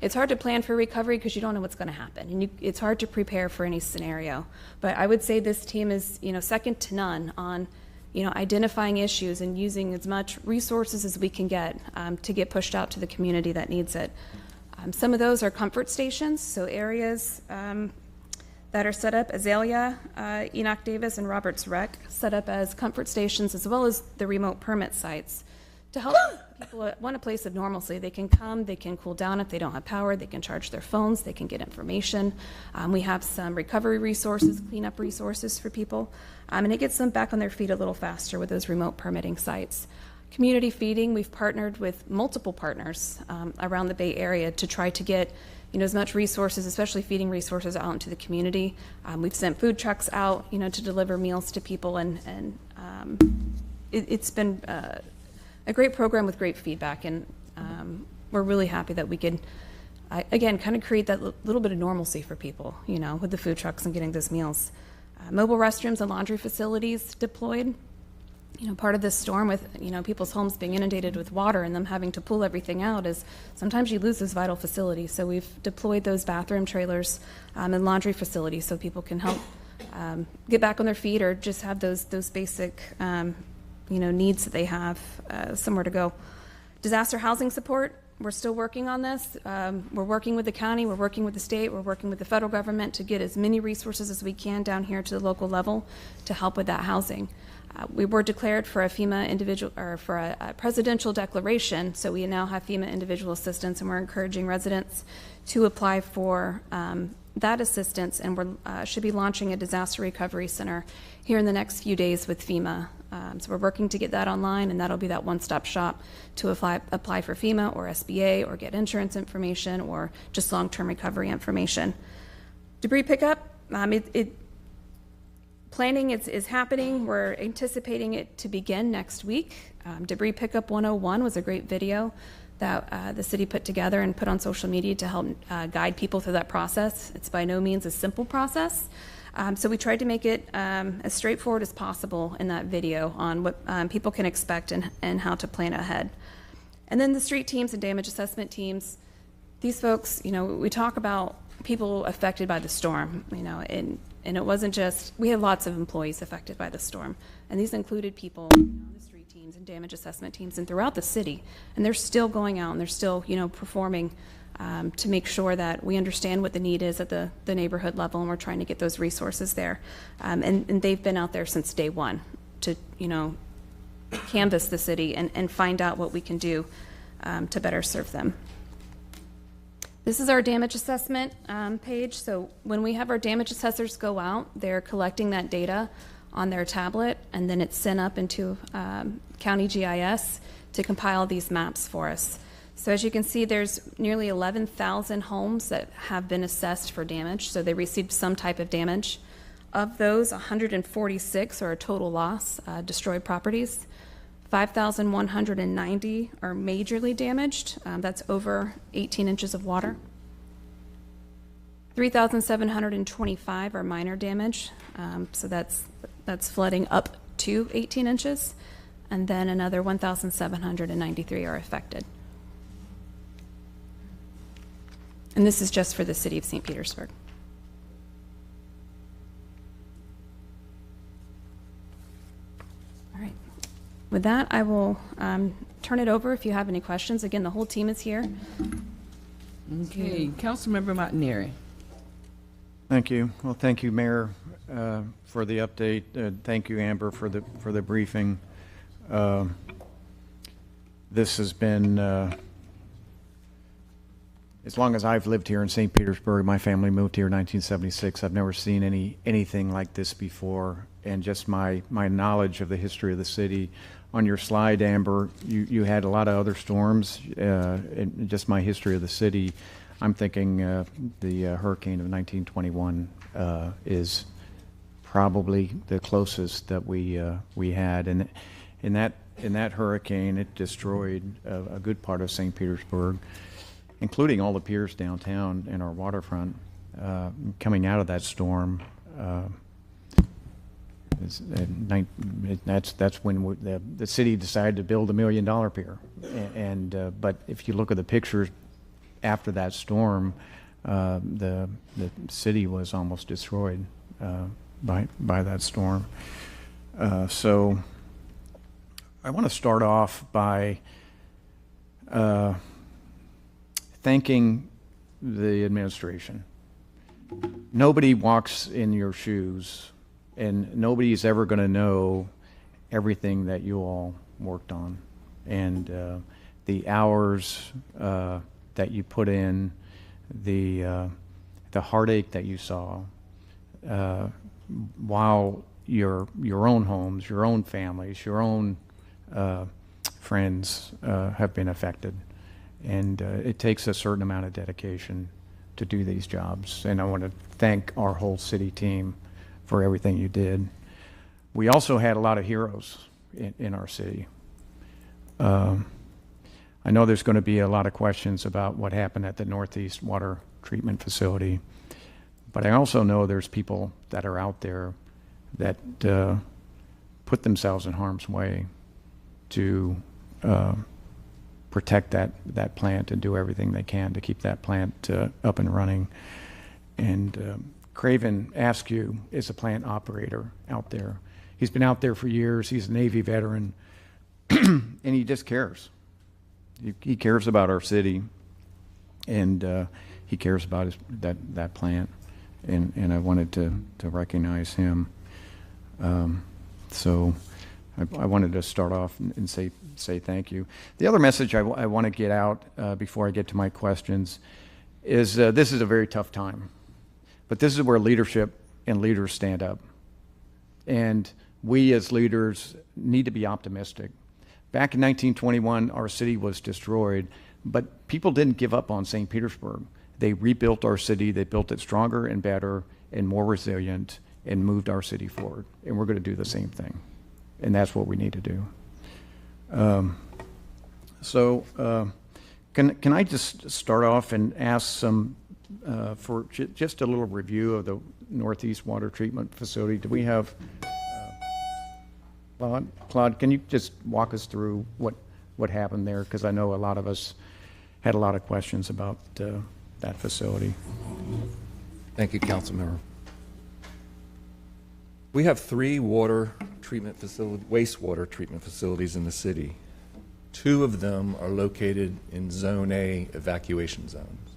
it's hard to plan for recovery because you don't know what's going to happen, and it's hard to prepare for any scenario. But I would say this team is, second to none on, identifying issues and using as much resources as we can get to get pushed out to the community that needs it. Some of those are comfort stations, so areas that are set up. Azalea, Enoch Davis, and Roberts Rec set up as comfort stations, as well as the remote permit sites, to help people want a place of normalcy. They can come, they can cool down if they don't have power, they can charge their phones, they can get information. We have some recovery resources, cleanup resources for people, and it gets them back on their feet a little faster with those remote permitting sites. Community feeding, we've partnered with multiple partners around the Bay Area to try to get as much resources, especially feeding resources, out into the community. We've sent food trucks out, to deliver meals to people, and it's been a great program with great feedback, and we're really happy that we could, again, kind of create that little bit of normalcy for people, with the food trucks and getting those meals. Mobile restrooms and laundry facilities deployed. Part of this storm with, people's homes being inundated with water and them having to pull everything out is sometimes you lose those vital facilities. So we've deployed those bathroom trailers and laundry facilities so people can help get back on their feet or just have those basic needs that they have somewhere to go. Disaster housing support, we're still working on this. We're working with the county, we're working with the state, we're working with the federal government to get as many resources as we can down here to the local level to help with that housing. We were declared for a FEMA individual, or for a presidential declaration, so we now have FEMA individual assistance, and we're encouraging residents to apply for that assistance, and we should be launching a disaster recovery center here in the next few days with FEMA. So we're working to get that online, and that'll be that one-stop shop to apply for FEMA or SBA or get insurance information or just long-term recovery information. Debris pickup, planning is happening. We're anticipating it to begin next week. Debris Pickup 101 was a great video that the city put together and put on social media to help guide people through that process. It's by no means a simple process. So we tried to make it as straightforward as possible in that video on what people can expect and how to plan ahead. And then the street teams and damage assessment teams, these folks, we talk about people affected by the storm, and it wasn't just, we had lots of employees affected by the storm, and these included people on the street teams and damage assessment teams and throughout the city, and they're still going out and they're still, performing to make sure that we understand what the need is at the neighborhood level, and we're trying to get those resources there. And they've been out there since day one to, canvass the city and find out what we can do to better serve them. This is our damage assessment page. So when we have our damage assessors go out, they're collecting that data on their tablet, and then it's sent up into County GIS to compile these maps for us. So as you can see, there's nearly 11,000 homes that have been assessed for damage. So they received some type of damage. Of those, 146 are a total loss, destroyed properties. 5,190 are majorly damaged. That's over 18 inches of water. 3,725 are minor damage. So that's flooding up to 18 inches. And then another 1,793 are affected. And this is just for the city of St. Petersburg. All right. With that, I will turn it over if you have any questions. Again, the whole team is here. Okay, Councilmember Montanari. Thank you. Well, thank you, Mayor, for the update. Thank you, Amber, for the briefing. This has been, as long as I've lived here in St. Petersburg, my family moved here in 1976. I've never seen anything like this before, and just my knowledge of the history of the city. On your slide, Amber, you had a lot of other storms, and just my history of the city. I'm thinking the hurricane of 1921 is probably the closest that we had, and in that hurricane, it destroyed a good part of St. Petersburg, including all the piers downtown and our waterfront. Coming out of that storm, that's when the city decided to build $1 million pier, and but if you look at the pictures after that storm, the city was almost destroyed by that storm. So I want to start off by thanking the administration. Nobody walks in your shoes, and nobody's ever going to know everything that you all worked on, and the hours that you put in, the heartache that you saw, while your own homes, your own families, your own friends have been affected, and it takes a certain amount of dedication to do these jobs. And I want to thank our whole city team for everything you did. We also had a lot of heroes in our city. I know there's going to be a lot of questions about what happened at the Northeast Water Treatment Facility, but I also know there's people that are out there that put themselves in harm's way to protect that plant and do everything they can to keep that plant up and running. And Craven Askew is a plant operator out there. He's been out there for years. He's a Navy veteran, and he just cares. He cares about our city, and he cares about that plant, and I wanted to recognize him. So I wanted to start off and say thank you. The other message I want to get out before I get to my questions is this is a very tough time, but this is where leadership and leaders stand up, and we as leaders need to be optimistic. Back in 1921, our city was destroyed, but people didn't give up on St. Petersburg. They rebuilt our city. They built it stronger and better and more resilient and moved our city forward. And we're going to do the same thing. And that's what we need to do. Can I just start off and ask some for just a little review of the Northeast Water Treatment Facility? Do we have Claude, can you just walk us through what happened there? Because I know a lot of us had a lot of questions about that facility. Thank you, Councilmember. We have 3 wastewater treatment facilities in the city. 2 of them are located in Zone A evacuation zones.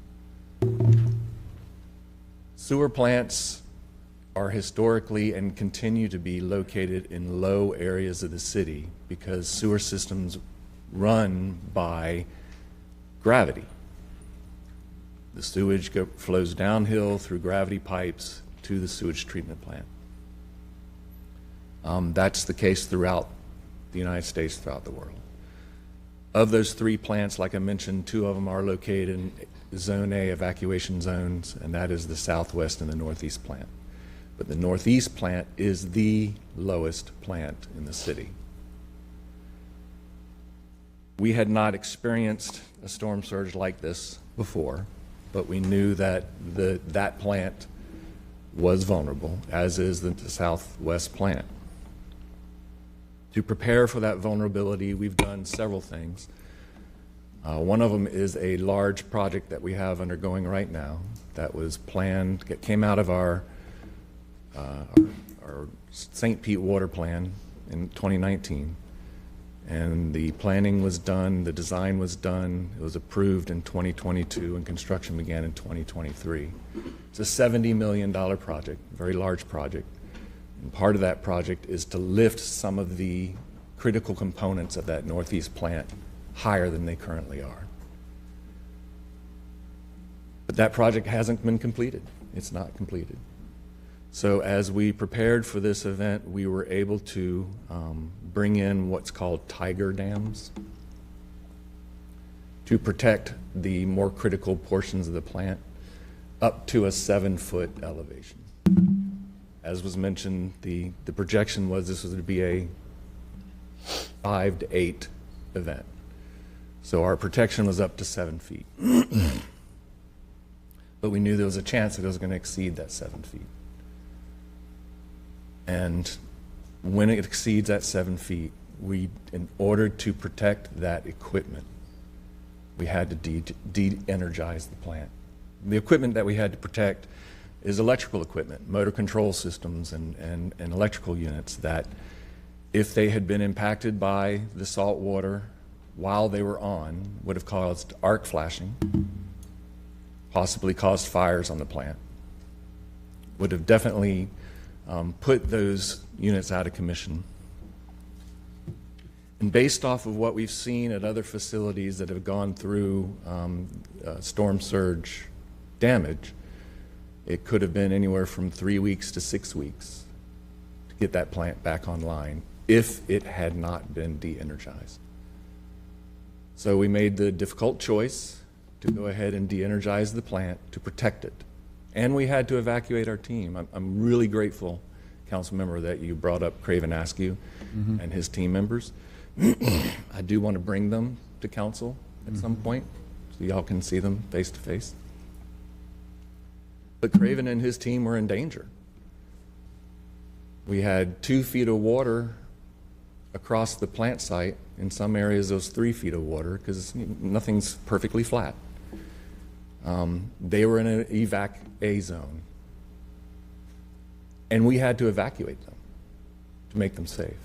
Sewer plants are historically and continue to be located in low areas of the city because sewer systems run by gravity. The sewage flows downhill through gravity pipes to the sewage treatment plant. That's the case throughout the United States, throughout the world. Of those 3 plants, like I mentioned, 2 of them are located in Zone A evacuation zones, and that is the Southwest and the Northeast plant. But the Northeast plant is the lowest plant in the city. We had not experienced a storm surge like this before, but we knew that that plant was vulnerable, as is the Southwest plant. To prepare for that vulnerability, we've done several things. One of them is a large project that we have undergoing right now that was planned, it came out of our St. Pete water plan in 2019. And the planning was done, the design was done, it was approved in 2022, and construction began in 2023. It's a $70 million project, very large project. And part of that project is to lift some of the critical components of that Northeast plant higher than they currently are. But that project hasn't been completed. It's not completed. So as we prepared for this event, we were able to bring in what's called tiger dams to protect the more critical portions of the plant up to a 7-foot elevation. As was mentioned, the projection was this was to be a 5 to 8 event. So our protection was up to 7 feet. But we knew there was a chance that it was going to exceed that 7 feet. And when it exceeds that 7 feet, in order to protect that equipment, we had to de-energize the plant. The equipment that we had to protect is electrical equipment, motor control systems and electrical units that, if they had been impacted by the salt water while they were on, would have caused arc flashing, possibly caused fires on the plant, would have definitely put those units out of commission. And based off of what we've seen at other facilities that have gone through storm surge damage, it could have been anywhere from 3 weeks to 6 weeks to get that plant back online if it had not been de-energized. So we made the difficult choice to go ahead and de-energize the plant to protect it. And we had to evacuate our team. I'm really grateful, Council Member, that you brought up Craven Askew and his team members. I do want to bring them to council at some point so y'all can see them face to face. But Craven and his team were in danger. We had 2 feet of water across the plant site. In some areas, those 3 feet of water, because nothing's perfectly flat. They were in an evac A zone. And we had to evacuate them to make them safe.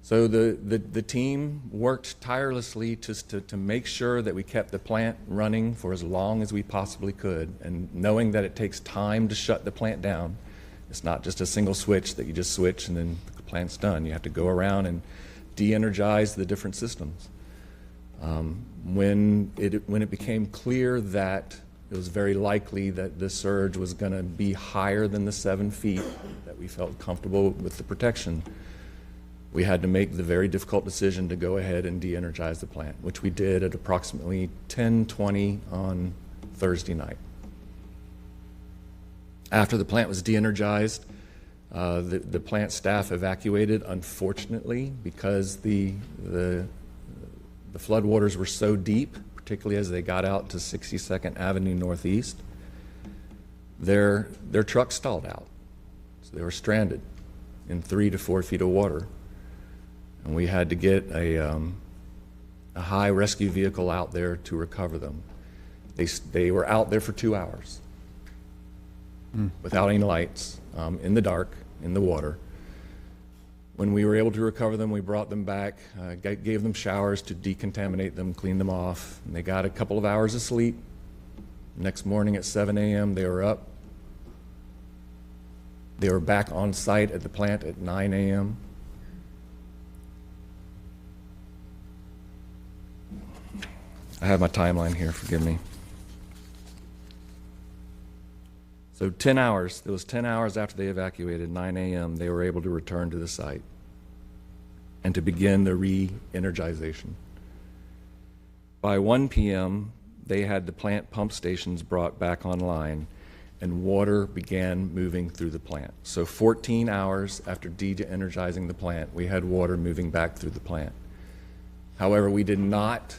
So the team worked tirelessly to make sure that we kept the plant running for as long as we possibly could, and knowing that it takes time to shut the plant down. It's not just a single switch that you just switch and then the plant's done. You have to go around and de-energize the different systems. When it became clear that it was very likely that the surge was going to be higher than the 7 feet, that we felt comfortable with the protection, we had to make the very difficult decision to go ahead and de-energize the plant, which we did at approximately 10:20 on Thursday night. After the plant was de-energized, the plant staff evacuated, unfortunately, because the floodwaters were so deep, particularly as they got out to 62nd Avenue Northeast. Their truck stalled out. So they were stranded in 3 to 4 feet of water. And we had to get a high rescue vehicle out there to recover them. They were out there for 2 hours without any lights, in the dark, in the water. When we were able to recover them, we brought them back, gave them showers to decontaminate them, clean them off. And they got a couple of hours of sleep. Next morning at 7 a.m., they were up. They were back on site at the plant at 9 a.m. I have my timeline here, forgive me. So 10 hours, it was 10 hours after they evacuated, 9 a.m., they were able to return to the site and to begin the re-energization. By 1 p.m., they had the plant pump stations brought back online and water began moving through the plant. So 14 hours after de-energizing the plant, we had water moving back through the plant. However, we did not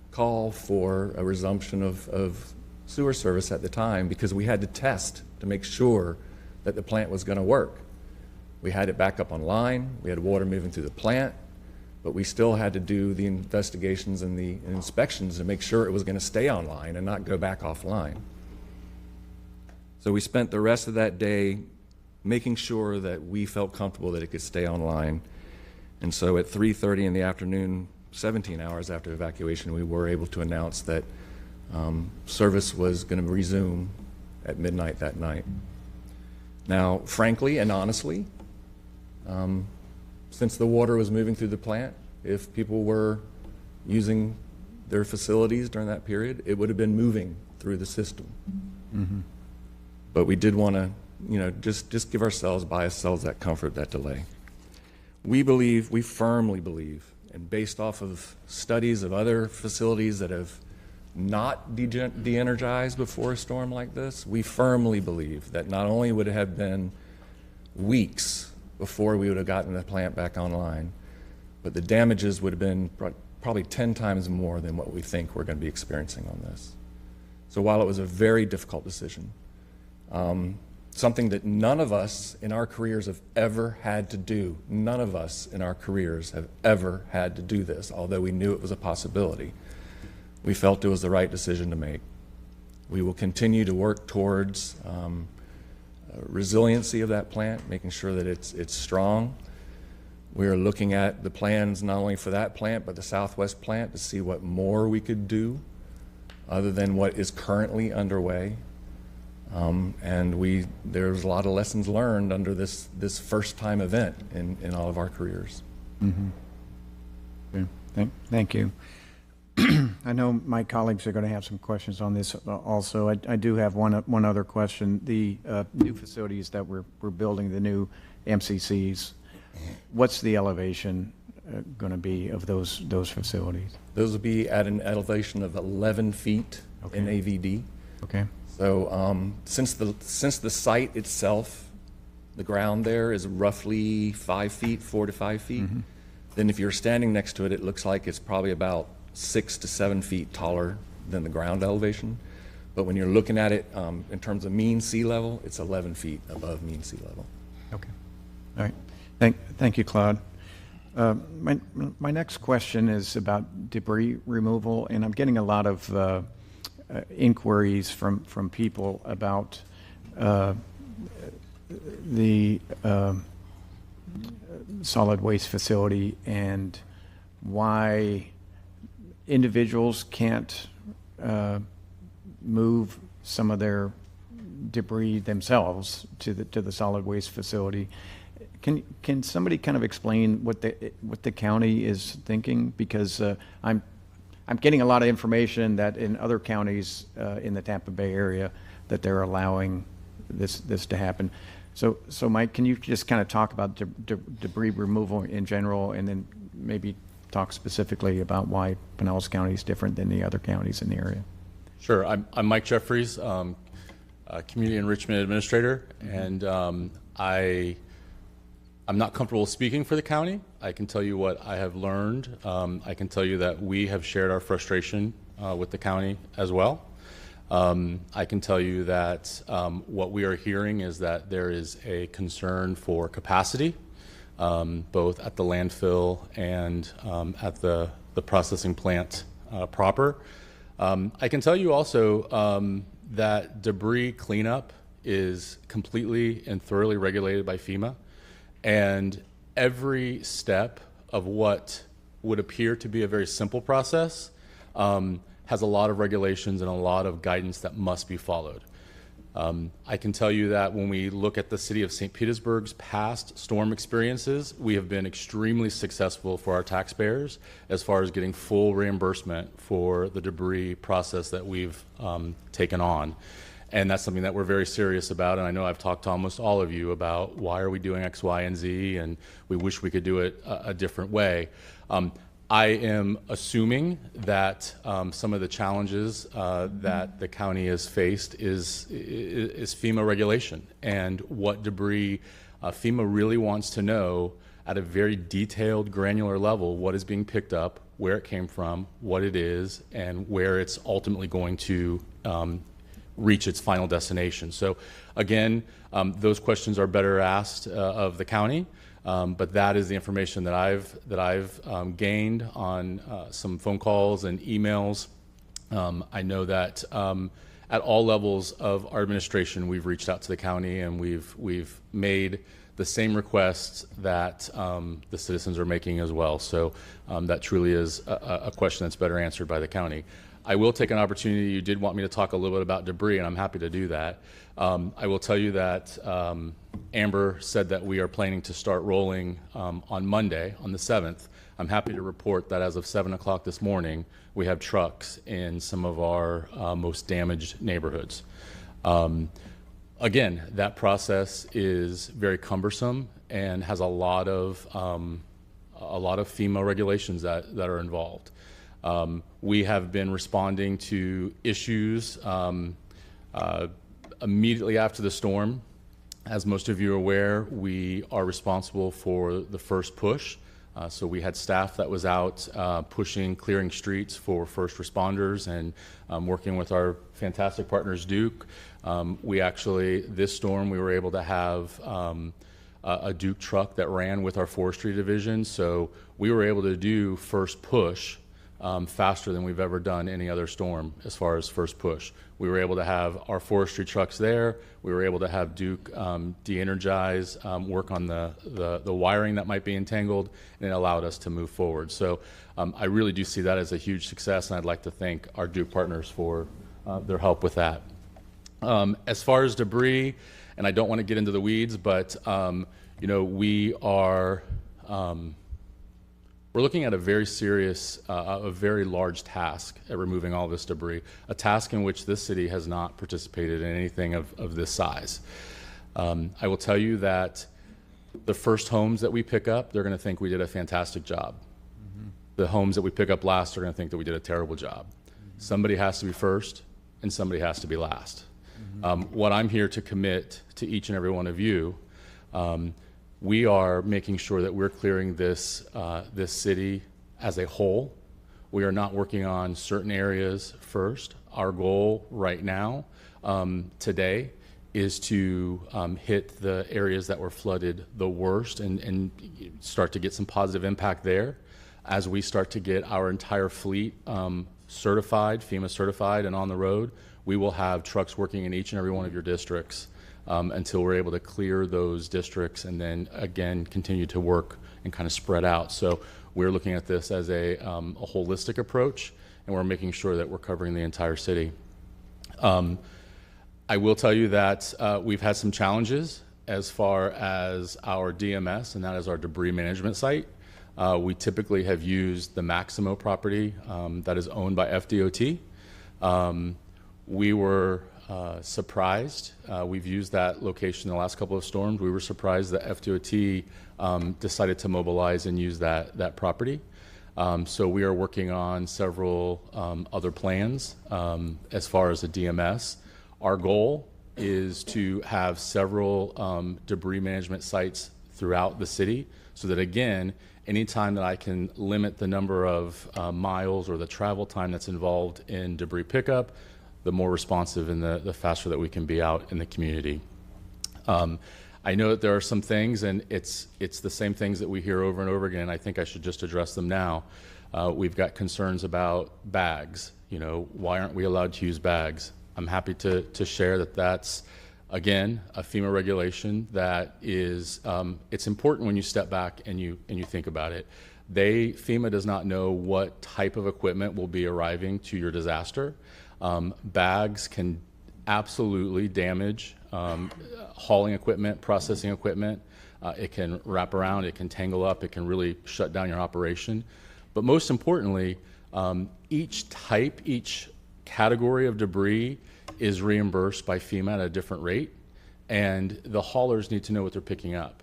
call for a resumption of sewer service at the time because we had to test to make sure that the plant was going to work. We had it back up online, we had water moving through the plant, but we still had to do the investigations and the inspections to make sure it was going to stay online and not go back offline. So we spent the rest of that day making sure that we felt comfortable that it could stay online. And so at 3:30 in the afternoon, 17 hours after evacuation, we were able to announce that service was going to resume at midnight that night. Now, frankly and honestly, since the water was moving through the plant, if people were using their facilities during that period, it would have been moving through the system. Mm-hmm. But we did want to, just give ourselves, buy ourselves that comfort, that delay. We firmly believe, and based off of studies of other facilities that have not de-energized before a storm like this, we firmly believe that not only would it have been weeks before we would have gotten the plant back online, but the damages would have been probably 10 times more than what we think we're going to be experiencing on this. So while it was a very difficult decision, something that none of us in our careers have ever had to do, none of us in our careers have ever had to do this, although we knew it was a possibility, we felt it was the right decision to make. We will continue to work towards resiliency of that plant, making sure that it's strong. We are looking at the plans not only for that plant, but the Southwest plant to see what more we could do other than what is currently underway. And there's a lot of lessons learned under this first-time event in all of our careers. Mm-hmm. Okay. Thank you. I know my colleagues are going to have some questions on this also. I do have one other question. The new facilities that we're building, the new MCCs, what's the elevation going to be of those facilities? Those will be at an elevation of 11 feet in AVD. Okay. So since the site itself, the ground there is roughly 5 feet, 4 to 5 feet, Mm-hmm. then if you're standing next to it, it looks like it's probably about 6 to 7 feet taller than the ground elevation. But when you're looking at it in terms of mean sea level, it's 11 feet above mean sea level. Okay. All right. Thank you, Claude. My next question is about debris removal, and I'm getting a lot of inquiries from people about the solid waste facility and why individuals can't move some of their debris themselves to the solid waste facility. Can somebody kind of explain what the county is thinking? Because I'm getting a lot of information that in other counties in the Tampa Bay area that they're allowing this to happen. So Mike, can you just kind of talk about debris removal in general, and then maybe talk specifically about why Pinellas County is different than the other counties in the area? Sure. I'm Mike Jeffries, Community Enrichment Administrator, and I'm not comfortable speaking for the county. I can tell you what I have learned. I can tell you that we have shared our frustration with the county as well. I can tell you that what we are hearing is that there is a concern for capacity, both at the landfill and at the processing plant proper. I can tell you also that debris cleanup is completely and thoroughly regulated by FEMA. And every step of what would appear to be a very simple process has a lot of regulations and a lot of guidance that must be followed. I can tell you that when we look at the city of St. Petersburg's past storm experiences, we have been extremely successful for our taxpayers as far as getting full reimbursement for the debris process that we've taken on. And that's something that we're very serious about. And I know I've talked to almost all of you about why are we doing X, Y, and Z, and we wish we could do it a different way. I am assuming that some of the challenges that the county has faced is FEMA regulation and what debris FEMA really wants to know at a very detailed, granular level what is being picked up, where it came from, what it is, and where it's ultimately going to reach its final destination. So again, those questions are better asked of the county. But that is the information that I've gained on some phone calls and emails. I know that at all levels of our administration, we've reached out to the county and we've made the same requests that the citizens are making as well. So that truly is a question that's better answered by the county. I will take an opportunity. You did want me to talk a little bit about debris, and I'm happy to do that. I will tell you that Amber said that we are planning to start rolling on Monday, on the 7th. I'm happy to report that as of 7 o'clock this morning, we have trucks in some of our most damaged neighborhoods. Again, that process is very cumbersome and has a lot of FEMA regulations that are involved. We have been responding to issues immediately after the storm. As most of you are aware, we are responsible for the first push. So we had staff that was out pushing, clearing streets for first responders and working with our fantastic partners, Duke. We actually, this storm, we were able to have a Duke truck that ran with our forestry division. So we were able to do first push faster than we've ever done any other storm as far as first push. We were able to have our forestry trucks there. We were able to have Duke de-energize, work on the wiring that might be entangled, and it allowed us to move forward. So I really do see that as a huge success, and I'd like to thank our Duke partners for their help with that. As far as debris, and I don't want to get into the weeds, but you know, we are we're looking at a very serious, a very large task at removing all this debris, a task in which this city has not participated in anything of this size. I will tell you that the first homes that we pick up, they're going to think we did a fantastic job. The homes that we pick up last are going to think that we did a terrible job. Somebody has to be first and somebody has to be last. What I'm here to commit to each and every one of you, we are making sure that we're clearing this city as a whole. We are not working on certain areas first. Our goal right now, today, is to hit the areas that were flooded the worst and start to get some positive impact there. As we start to get our entire fleet certified, FEMA certified and on the road, we will have trucks working in each and every one of your districts until we're able to clear those districts and then again continue to work and kind of spread out. So we're looking at this as a holistic approach, and we're making sure that we're covering the entire city. I will tell you that we've had some challenges as far as our DMS, and that is our debris management site. We typically have used the Maximo property that is owned by FDOT. We were surprised. We've used that location the last couple of storms. We were surprised that FDOT decided to mobilize and use that property. So we are working on several other plans as far as the DMS. Our goal is to have several debris management sites throughout the city so that, again, anytime that I can limit the number of miles or the travel time that's involved in debris pickup, the more responsive and the faster that we can be out in the community. I know that there are some things, and it's the same things that we hear over and over again. I think I should just address them now. We've got concerns about bags. You know, why aren't we allowed to use bags? I'm happy to share that that's, again, a FEMA regulation that is, it's important when you step back and you think about it. FEMA does not know what type of equipment will be arriving to your disaster. Bags can absolutely damage hauling equipment, processing equipment. It can wrap around, it can tangle up, it can really shut down your operation. But most importantly, each category of debris is reimbursed by FEMA at a different rate, and the haulers need to know what they're picking up.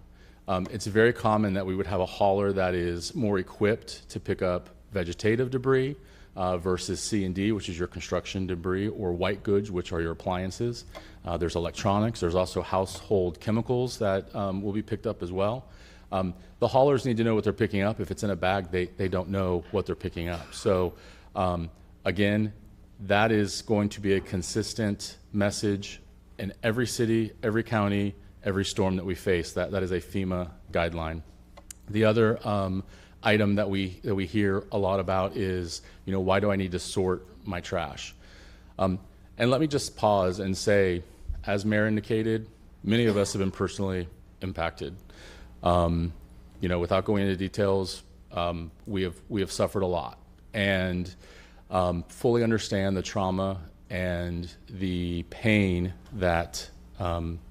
It's very common that we would have a hauler that is more equipped to pick up vegetative debris versus C&D, which is your construction debris, or white goods, which are your appliances. There's electronics. There's also household chemicals that will be picked up as well. The haulers need to know what they're picking up. If it's in a bag, they don't know what they're picking up. So again, that is going to be a consistent message in every city, every county, every storm that we face. That is a FEMA guideline. The other item that we hear a lot about is, why do I need to sort my trash? And let me just pause and say, as Mayor indicated, many of us have been personally impacted. Without going into details, we have suffered a lot, and fully understand the trauma and the pain that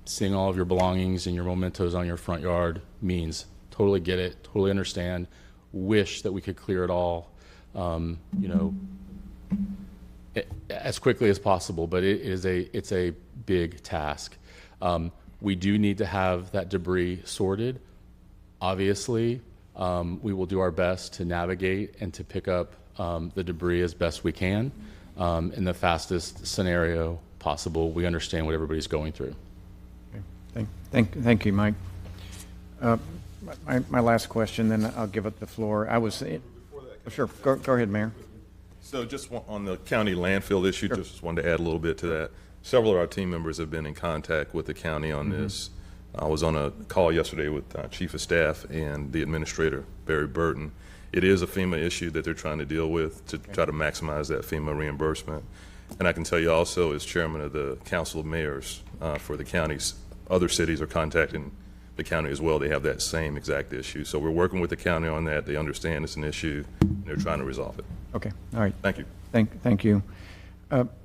seeing all of your belongings and your mementos on your front yard means. Totally get it, totally understand. Wish that we could clear it all, as quickly as possible, but it's a big task. We do need to have that debris sorted. Obviously, we will do our best to navigate and to pick up the debris as best we can in the fastest scenario possible. We understand what everybody's going through. Okay. Thank you, Mike. My last question, then I'll give it the floor. Sure, go ahead, Mayor. So just on the county landfill issue, just wanted to add a little bit to that. Several of our team members have been in contact with the county on this. I was on a call yesterday with Chief of Staff and the Administrator, Barry Burton. It is a FEMA issue that they're trying to deal with to try to maximize that FEMA reimbursement. And I can tell you also, as chairman of the Council of Mayors for the counties, other cities are contacting the county as well. They have that same exact issue. So we're working with the county on that. They understand it's an issue, and they're trying to resolve it. Okay, all right. Thank you. Thank you.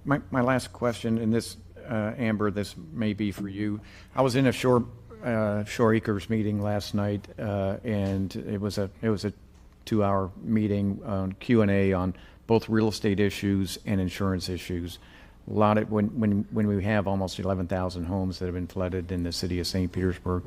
My last question, and this, Amber, this may be for you. I was in a Shore Acres meeting last night, and it was a 2-hour meeting on Q&A on both real estate issues and insurance issues. A lot of when we have almost 11,000 homes that have been flooded in the city of St. Petersburg,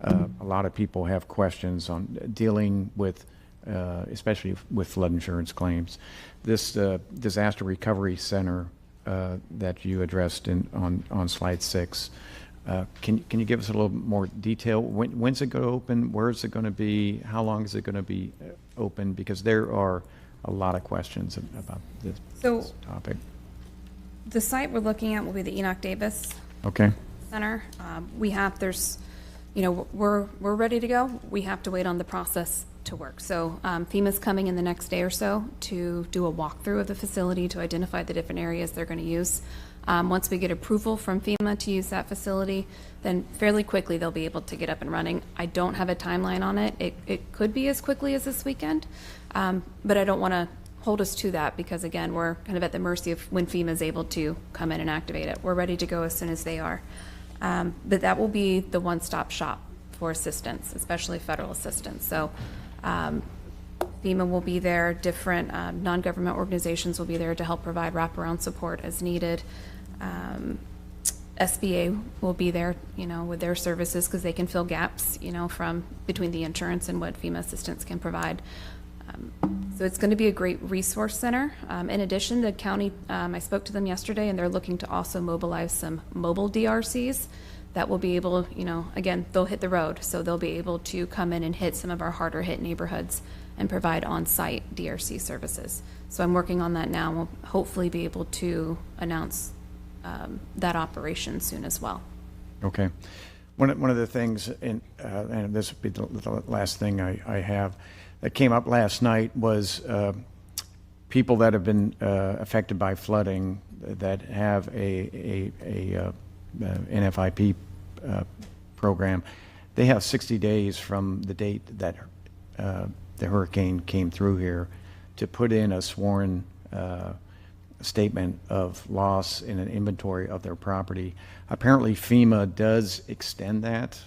a lot of people have questions on dealing with, especially with flood insurance claims. This disaster recovery center that you addressed on slide 6. Can you give us a little more detail? When's it going to open? Where is it going to be? How long is it going to be open? Because there are a lot of questions about this topic. The site we're looking at will be the Enoch Davis Center. We're ready to go. We have to wait on the process to work. So FEMA's coming in the next day or so to do a walkthrough of the facility to identify the different areas they're going to use. Once we get approval from FEMA to use that facility, then fairly quickly they'll be able to get up and running. I don't have a timeline on it. It could be as quickly as this weekend, but I don't want to hold us to that because, again, we're kind of at the mercy of when FEMA is able to come in and activate it. We're ready to go as soon as they are. But that will be the one-stop shop for assistance, especially federal assistance. So FEMA will be there. Different non-government organizations will be there to help provide wraparound support as needed. SBA will be there, with their services because they can fill gaps, from between the insurance and what FEMA assistance can provide. So it's going to be a great resource center. In addition, the county, I spoke to them yesterday, and they're looking to also mobilize some mobile DRCs that will be able, again, they'll hit the road, so they'll be able to come in and hit some of our harder hit neighborhoods and provide on-site DRC services. So I'm working on that now. We'll hopefully be able to announce that operation soon as well. Okay. One of the things, and this will be the last thing I have, that came up last night was people that have been affected by flooding that have a NFIP program. They have 60 days from the date that the hurricane came through here to put in a sworn statement of loss in an inventory of their property. Apparently FEMA does extend that,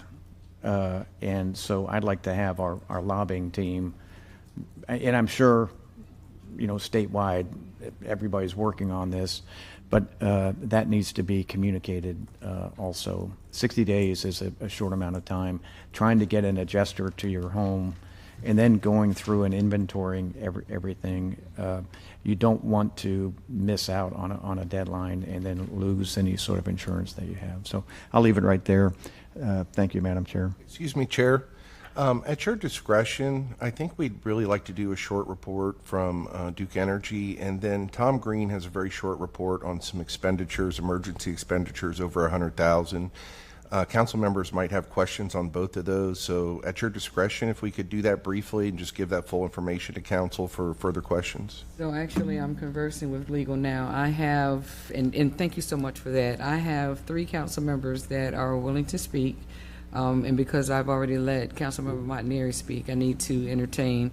and so I'd like to have our lobbying team, and I'm sure, statewide, everybody's working on this, but that needs to be communicated also. 60 days is a short amount of time. Trying to get an adjuster to your home and then going through and inventorying everything. You don't want to miss out on a deadline and then lose any sort of insurance that you have. So I'll leave it right there. Thank you, Madam Chair. Excuse me, Chair. At your discretion, I think we'd really like to do a short report from Duke Energy, and then Tom Green has a very short report on some expenditures, emergency expenditures over $100,000. Council members might have questions on both of those, so at your discretion, if we could do that briefly and just give that full information to council for further questions. So actually, I'm conversing with legal now. I have, and thank you so much for that. I have 3 council members that are willing to speak. And because I've already let Councilmember Montanari speak, I need to entertain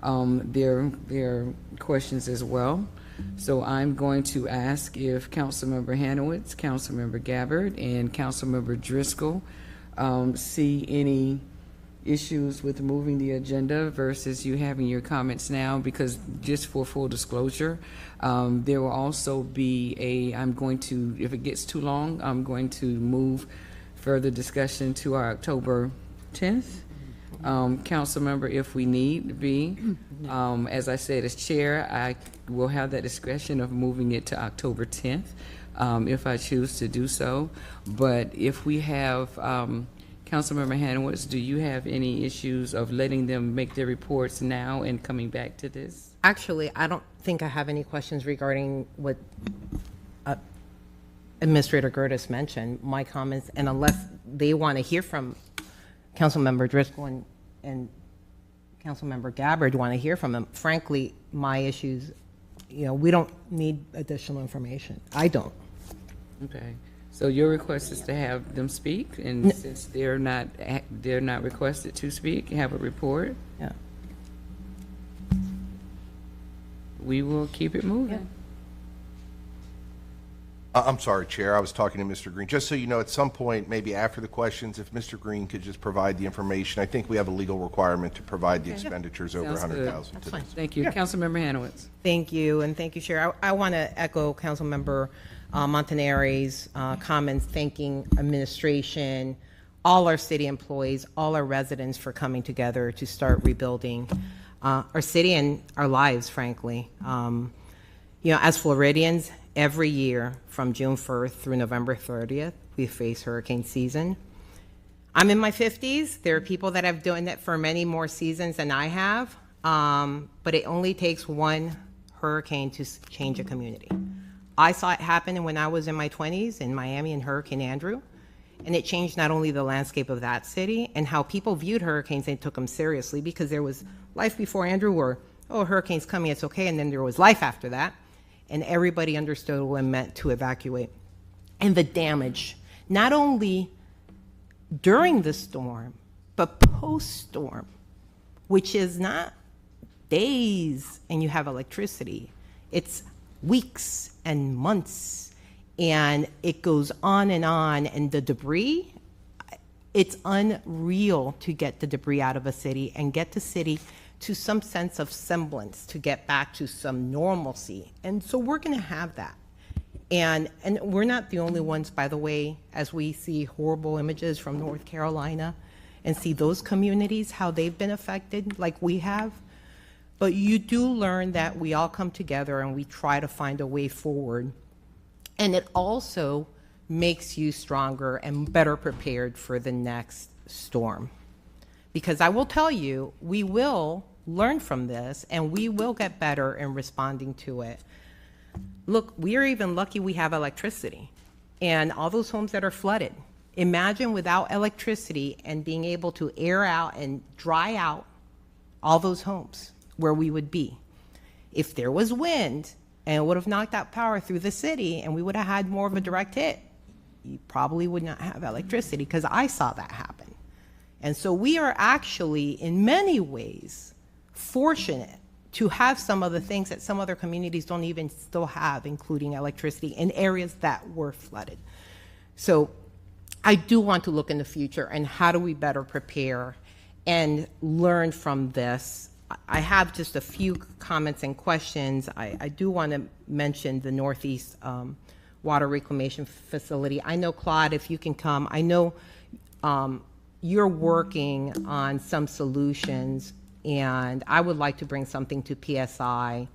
their questions as well. So I'm going to ask if Councilmember Hanowitz, Councilmember Gabbard, and Councilmember Driscoll see any issues with moving the agenda versus you having your comments now, because just for full disclosure, there will also be I'm going to, if it gets too long, I'm going to move further discussion to our October 10th. Council member, if we need be, as I said, as chair, I will have that discretion of moving it to October 10th if I choose to do so. But if we have, Councilmember Hanowitz, do you have any issues of letting them make their reports now and coming back to this? Actually, I don't think I have any questions regarding what Administrator Gertis mentioned, my comments, and unless they want to hear from Councilmember Driscoll and Councilmember Gabbard want to hear from them, frankly, my issues, we don't need additional information. I don't. Okay. So your request is to have them speak, and since they're not requested to speak, have a report? Yeah. We will keep it moving. Yeah. I'm sorry, Chair, I was talking to Mr. Green. Just so you know, at some point, maybe after the questions, if Mr. Green could just provide the information. I think we have a legal requirement to provide the expenditures over Sounds good. $100,000 to this. Thank you. Councilmember Hanowitz. Thank you, and thank you, Chair. I want to echo Councilmember Montanari's comments, thanking administration, all our city employees, all our residents for coming together to start rebuilding our city and our lives, frankly. As Floridians, every year from June 1st through November 30th, we face hurricane season. I'm in my 50s. There are people that have done it for many more seasons than I have, but it only takes one hurricane to change a community. I saw it happen when I was in my 20s in Miami in Hurricane Andrew, and it changed not only the landscape of that city and how people viewed hurricanes and took them seriously, because there was life before Andrew where, oh, hurricane's coming, it's okay, and then there was life after that. And everybody understood what it meant to evacuate. And the damage, not only during the storm, but post-storm, which is not days and you have electricity. It's weeks and months, and it goes on, and the debris, it's unreal to get the debris out of a city and get the city to some sense of semblance, to get back to some normalcy. And so we're going to have that. And we're not the only ones, by the way, as we see horrible images from North Carolina and see those communities, how they've been affected like we have. But you do learn that we all come together and we try to find a way forward. And it also makes you stronger and better prepared for the next storm. Because I will tell you, we will learn from this and we will get better in responding to it. Look, we are even lucky we have electricity and all those homes that are flooded. Imagine without electricity and being able to air out and dry out all those homes, where we would be. If there was wind and it would have knocked out power through the city and we would have had more of a direct hit, you probably would not have electricity, because I saw that happen. And so we are actually, in many ways, fortunate to have some of the things that some other communities don't even still have, including electricity in areas that were flooded. So I do want to look in the future and how do we better prepare and learn from this. I have just a few comments and questions. I do want to mention the Northeast Water Reclamation Facility. I know, Claude, if you can come, I know you're working on some solutions, and I would like to bring something to PSI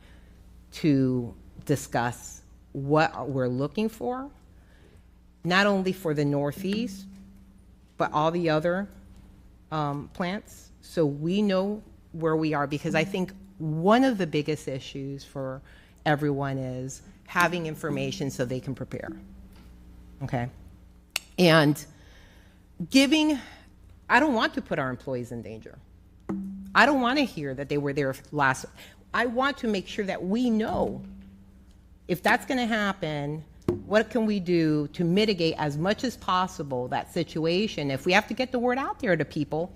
to discuss what we're looking for, not only for the Northeast, but all the other plants, so we know where we are, because I think one of the biggest issues for everyone is having information so they can prepare, okay? And I don't want to put our employees in danger. I don't want to hear that they were there last. I want to make sure that we know if that's going to happen, what can we do to mitigate as much as possible that situation? If we have to get the word out there to people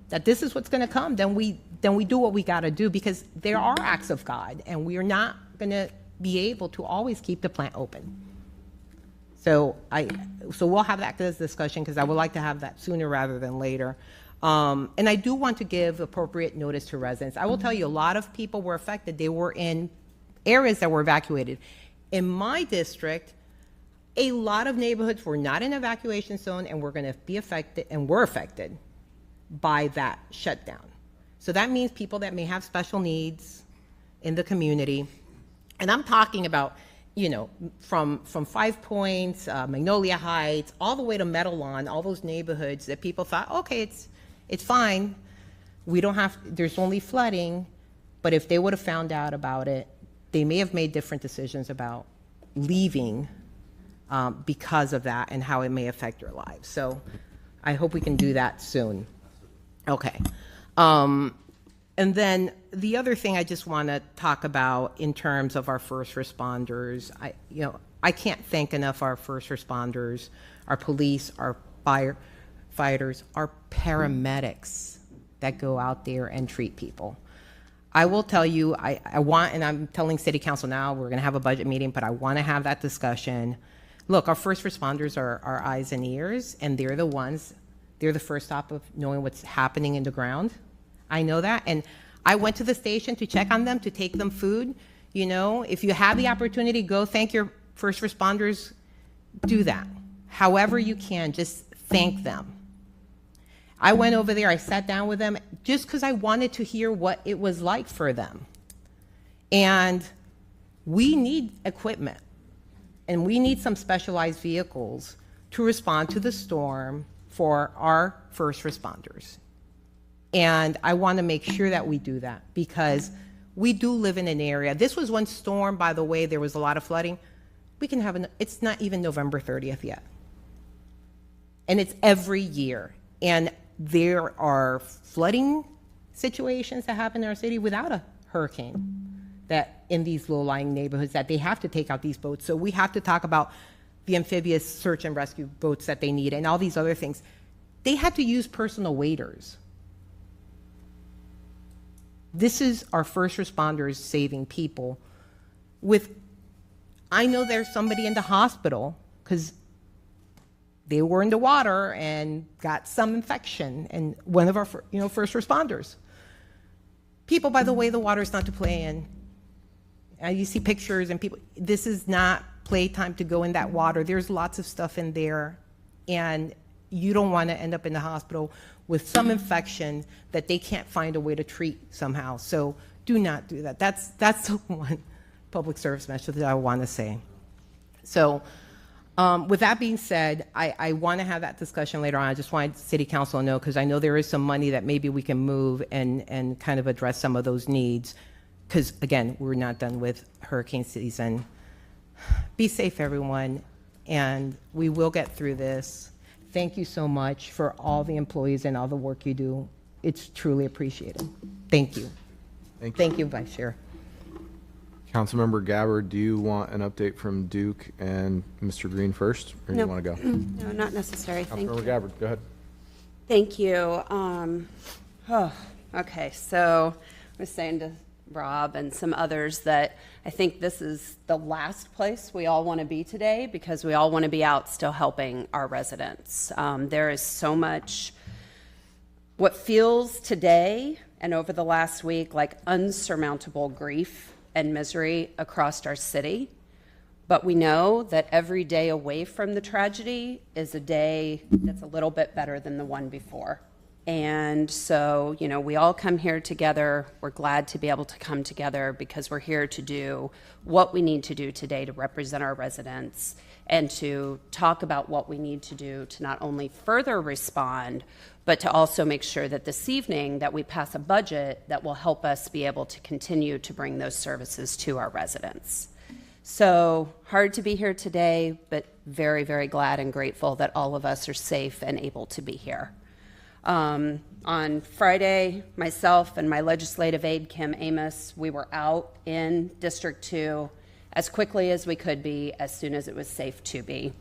that this is what's going to come, then we do what we got to do, because there are acts of God, and we are not going to be able to always keep the plant open. So we'll have that discussion, because I would like to have that sooner rather than later. And I do want to give appropriate notice to residents. I will tell you, a lot of people were affected. They were in areas that were evacuated. In my district, a lot of neighborhoods were not in evacuation zone and were going to be affected, and were affected by that shutdown. So that means people that may have special needs in the community. And I'm talking about, from Five Points, Magnolia Heights, all the way to Meadow Lawn, all those neighborhoods that people thought, okay, it's fine. There's only flooding. But if they would have found out about it, they may have made different decisions about leaving because of that, and how it may affect their lives. So I hope we can do that soon. Okay. And then the other thing I just want to talk about in terms of our first responders, I can't thank enough our first responders, our police, our firefighters, our paramedics that go out there and treat people. I will tell you, I want, and I'm telling City Council now, we're going to have a budget meeting, but I want to have that discussion. Look, our first responders are our eyes and ears, and they're the first stop of knowing what's happening in the ground. I know that. And I went to the station to check on them, to take them food. If you have the opportunity, go thank your first responders, do that. However you can, just thank them. I went over there, I sat down with them just because I wanted to hear what it was like for them. And we need equipment, and we need some specialized vehicles to respond to the storm for our first responders. And I want to make sure that we do that, because we do live in an area. This was one storm, by the way, there was a lot of flooding. It's not even November 30th yet. And it's every year. And there are flooding situations that happen in our city without a hurricane, that in these low-lying neighborhoods, that they have to take out these boats. So we have to talk about the amphibious search and rescue boats that they need and all these other things. They had to use personal waders. This is our first responders saving people. I know there's somebody in the hospital because they were in the water and got some infection, and one of our first responders. People, by the way, the water is not to play in. You see pictures and people, this is not playtime to go in that water. There's lots of stuff in there, and you don't want to end up in the hospital with some infection that they can't find a way to treat somehow. So do not do that. That's the one public service message that I want to say. So with that being said, I want to have that discussion later on. I just wanted City Council to know, because I know there is some money that maybe we can move and kind of address some of those needs, because again, we're not done with hurricane season. Be safe, everyone, and we will get through this. Thank you so much for all the employees and all the work you do. It's truly appreciated. Thank you. Thank you, Vice Chair. Councilmember Gabbard, do you want an update from Duke and Mr. Green first, or do you want to go? No, not necessary. Thank you. Councilmember Gabbard, go ahead. Thank you. Okay, so I was saying to Rob and some others that I think this is the last place we all want to be today, because we all want to be out still helping our residents. There is so much what feels today and over the last week like unsurmountable grief and misery across our city. But we know that every day away from the tragedy is a day that's a little bit better than the one before. And so, we all come here together. We're glad to be able to come together because we're here to do what we need to do today to represent our residents and to talk about what we need to do to not only further respond, but to also make sure that this evening that we pass a budget that will help us be able to continue to bring those services to our residents. So hard to be here today, but very, very glad and grateful that all of us are safe and able to be here. On Friday, myself and my legislative aide, Kim Amos, we were out in District 2 as quickly as we could be, as soon as it was safe to be.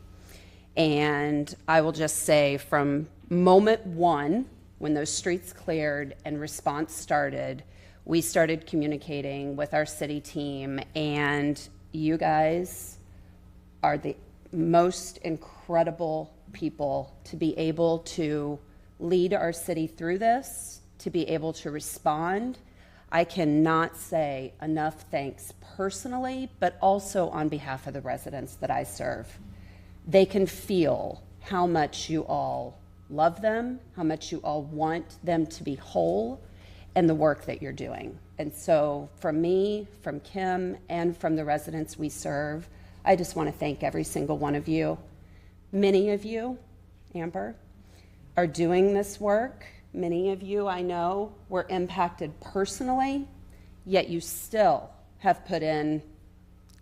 And I will just say, from moment one, when those streets cleared and response started, we started communicating with our city team, and you guys are the most incredible people to be able to lead our city through this, to be able to respond. I cannot say enough thanks personally, but also on behalf of the residents that I serve. They can feel how much you all love them, how much you all want them to be whole, and the work that you're doing. And so from me, from Kim, and from the residents we serve, I just want to thank every single one of you. Many of you, Amber, are doing this work. Many of you, I know, were impacted personally, yet you still have put in,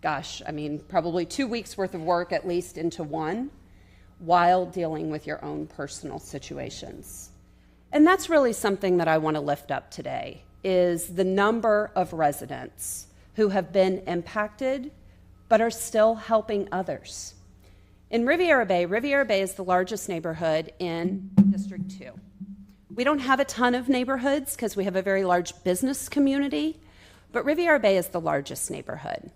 gosh, I mean, probably 2 weeks worth of work at least into one, while dealing with your own personal situations. And that's really something that I want to lift up today, is the number of residents who have been impacted but are still helping others. In Riviera Bay is the largest neighborhood in District 2. We don't have a ton of neighborhoods because we have a very large business community, but Riviera Bay is the largest neighborhood.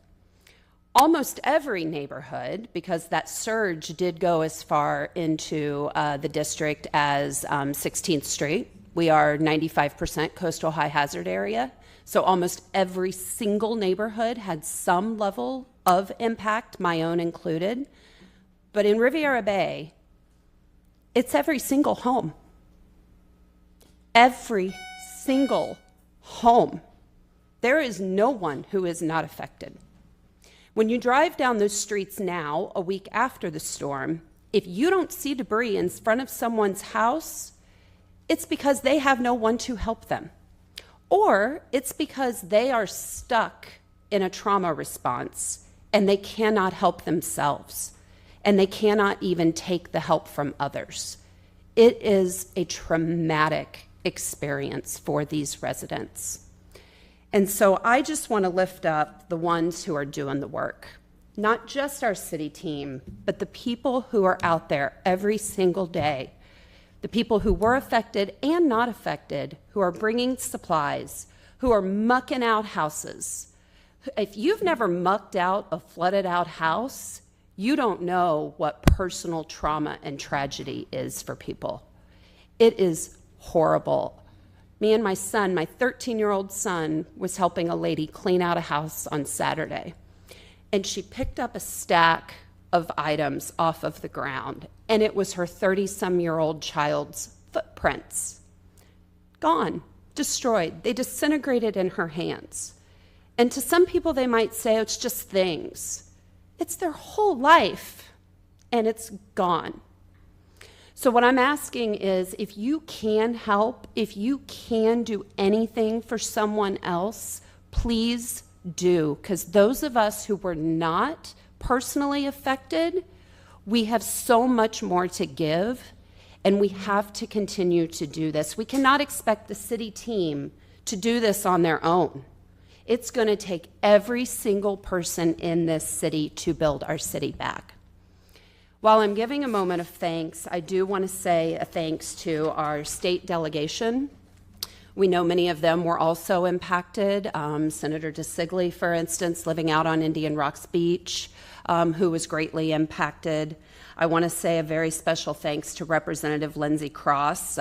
Almost every neighborhood, because that surge did go as far into the district as 16th Street. We are 95% coastal high hazard area, so almost every single neighborhood had some level of impact, my own included. But in Riviera Bay, it's every single home. Every single home. There is no one who is not affected. When you drive down those streets now, a week after the storm, if you don't see debris in front of someone's house, it's because they have no one to help them. Or it's because they are stuck in a trauma response and they cannot help themselves, and they cannot even take the help from others. It is a traumatic experience for these residents. And so I just want to lift up the ones who are doing the work, not just our city team, but the people who are out there every single day, the people who were affected and not affected, who are bringing supplies, who are mucking out houses. If you've never mucked out a flooded out house, you don't know what personal trauma and tragedy is for people. It is horrible. Me and my son, my 13-year-old son, was helping a lady clean out a house on Saturday. And she picked up a stack of items off of the ground, and it was her 30-some-year-old child's footprints. Gone, destroyed. They disintegrated in her hands. And to some people, they might say, oh, it's just things. It's their whole life, and it's gone. So what I'm asking is, if you can help, if you can do anything for someone else, please do. Because those of us who were not personally affected, we have so much more to give, and we have to continue to do this. We cannot expect the city team to do this on their own. It's going to take every single person in this city to build our city back. While I'm giving a moment of thanks, I do want to say a thanks to our state delegation. We know many of them were also impacted. Senator DeSigley, for instance, living out on Indian Rocks Beach, who was greatly impacted. I want to say a very special thanks to Representative Lindsey Cross,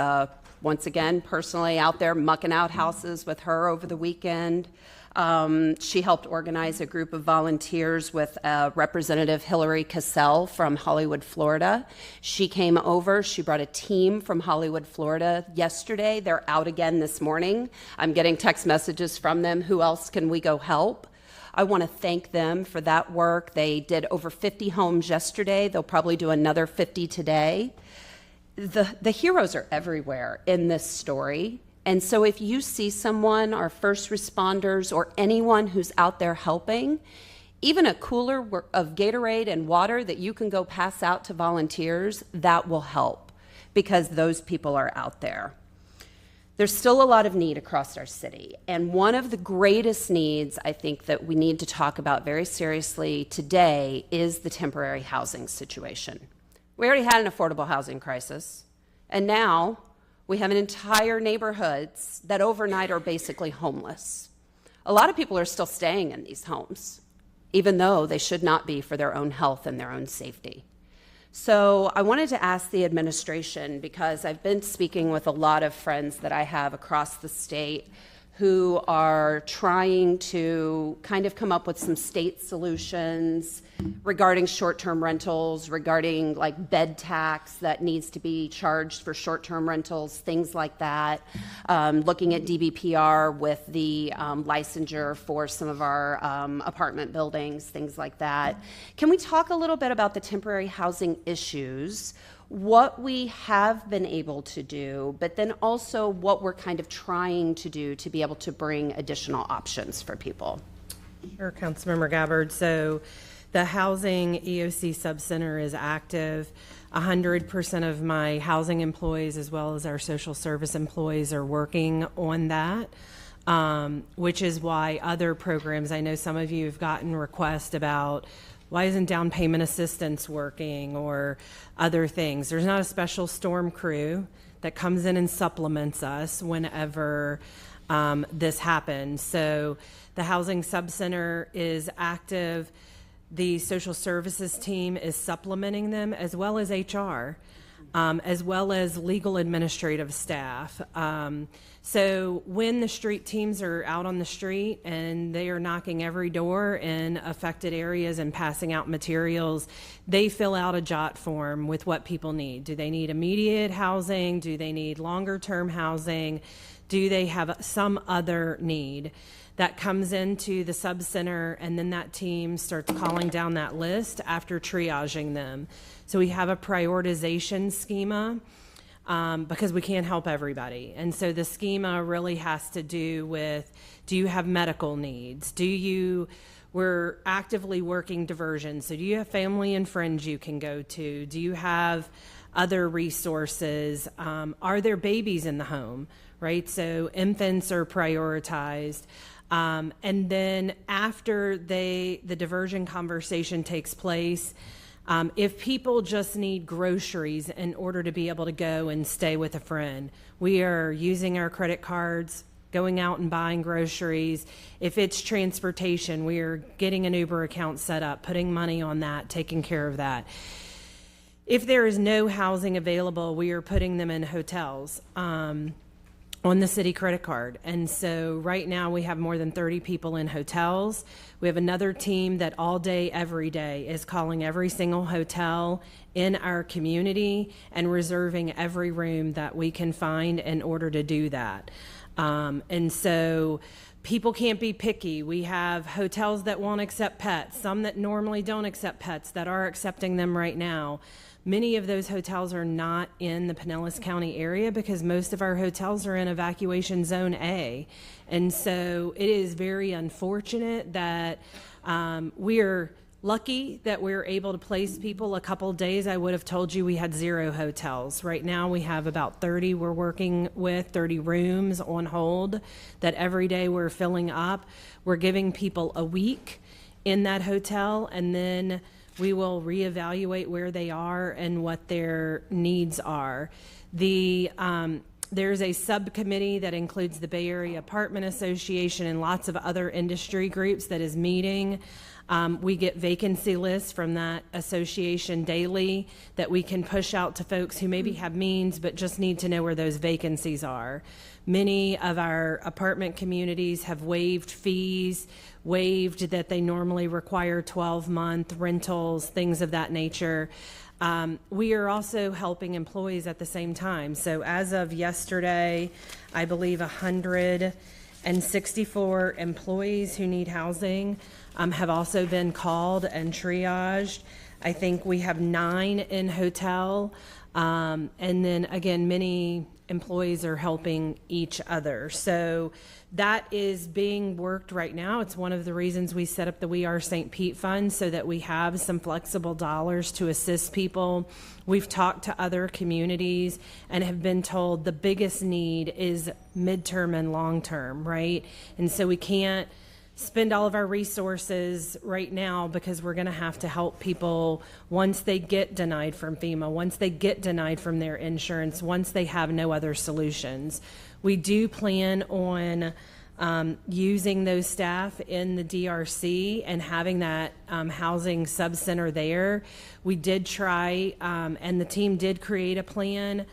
once again, personally out there mucking out houses with her over the weekend. She helped organize a group of volunteers with Representative Hillary Cassell from Hollywood, Florida. She came over. She brought a team from Hollywood, Florida yesterday. They're out again this morning. I'm getting text messages from them. Who else can we go help? I want to thank them for that work. They did over 50 homes yesterday. They'll probably do another 50 today. The heroes are everywhere in this story. And so if you see someone, our first responders, or anyone who's out there helping, even a cooler of Gatorade and water that you can go pass out to volunteers, that will help because those people are out there. There's still a lot of need across our city. And one of the greatest needs I think that we need to talk about very seriously today is the temporary housing situation. We already had an affordable housing crisis, and now we have an entire neighborhoods that overnight are basically homeless. A lot of people are still staying in these homes, even though they should not be for their own health and their own safety. So I wanted to ask the administration, because I've been speaking with a lot of friends that I have across the state who are trying to kind of come up with some state solutions regarding short-term rentals, regarding like bed tax that needs to be charged for short-term rentals, things like that. Looking at DBPR with the licensure for some of our apartment buildings, things like that. Can we talk a little bit about the temporary housing issues, what we have been able to do, but then also what we're kind of trying to do to be able to bring additional options for people? Sure, Councilmember Gabbard. So the Housing EOC Subcenter is active. 100% of my housing employees, as well as our social service employees, are working on that, which is why other programs, I know some of you have gotten requests about why isn't down payment assistance working or other things. There's not a special storm crew that comes in and supplements us whenever this happens. So the Housing Subcenter is active. The social services team is supplementing them, as well as HR, as well as legal administrative staff. So when the street teams are out on the street and they are knocking every door in affected areas and passing out materials, they fill out a JOT form with what people need. Do they need immediate housing? Do they need longer-term housing? Do they have some other need? That comes into the sub-center, and then that team starts calling down that list after triaging them. So we have a prioritization schema because we can't help everybody. And so the schema really has to do with, do you have medical needs? We're actively working diversion. So do you have family and friends you can go to? Do you have other resources? Are there babies in the home, right? So infants are prioritized. And then after the diversion conversation takes place, if people just need groceries in order to be able to go and stay with a friend, we are using our credit cards, going out and buying groceries. If it's transportation, we are getting an Uber account set up, putting money on that, taking care of that. If there is no housing available, we are putting them in hotels on the city credit card. And so right now we have more than 30 people in hotels. We have another team that all day, every day is calling every single hotel in our community and reserving every room that we can find in order to do that. And so people can't be picky. We have hotels that won't accept pets, some that normally don't accept pets that are accepting them right now. Many of those hotels are not in the Pinellas County area because most of our hotels are in evacuation zone A. And so it is very unfortunate that we are lucky that we're able to place people. A couple days I would have told you we had 0 hotels. Right now we have about 30 we're working with, 30 rooms on hold that every day we're filling up. We're giving people a week in that hotel, and then we will reevaluate where they are and what their needs are. There's a subcommittee that includes the Bay Area Apartment Association and lots of other industry groups that is meeting. We get vacancy lists from that association daily that we can push out to folks who maybe have means but just need to know where those vacancies are. Many of our apartment communities have waived fees, waived that they normally require 12-month rentals, things of that nature. We are also helping employees at the same time. So as of yesterday, I believe 164 employees who need housing have also been called and triaged. I think we have 9 in hotel. And then again, many employees are helping each other. So that is being worked right now. It's one of the reasons we set up the We Are St. Pete Fund, so that we have some flexible dollars to assist people. We've talked to other communities and have been told the biggest need is midterm and long term, right? And so we can't spend all of our resources right now, because we're going to have to help people once they get denied from FEMA, once they get denied from their insurance, once they have no other solutions. We do plan on using those staff in the DRC and having that housing sub-center there. We did try, and the team did create a plan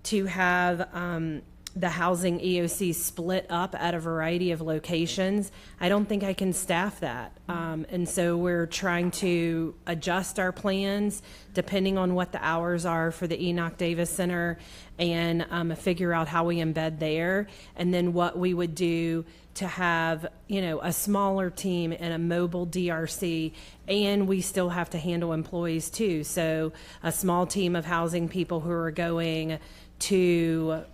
to have the housing EOC split up at a variety of locations. I don't think I can staff that. And so we're trying to adjust our plans depending on what the hours are for the Enoch Davis Center, and figure out how we embed there, and then what we would do to have, a smaller team and a mobile DRC, and we still have to handle employees too. So a small team of housing people who are going to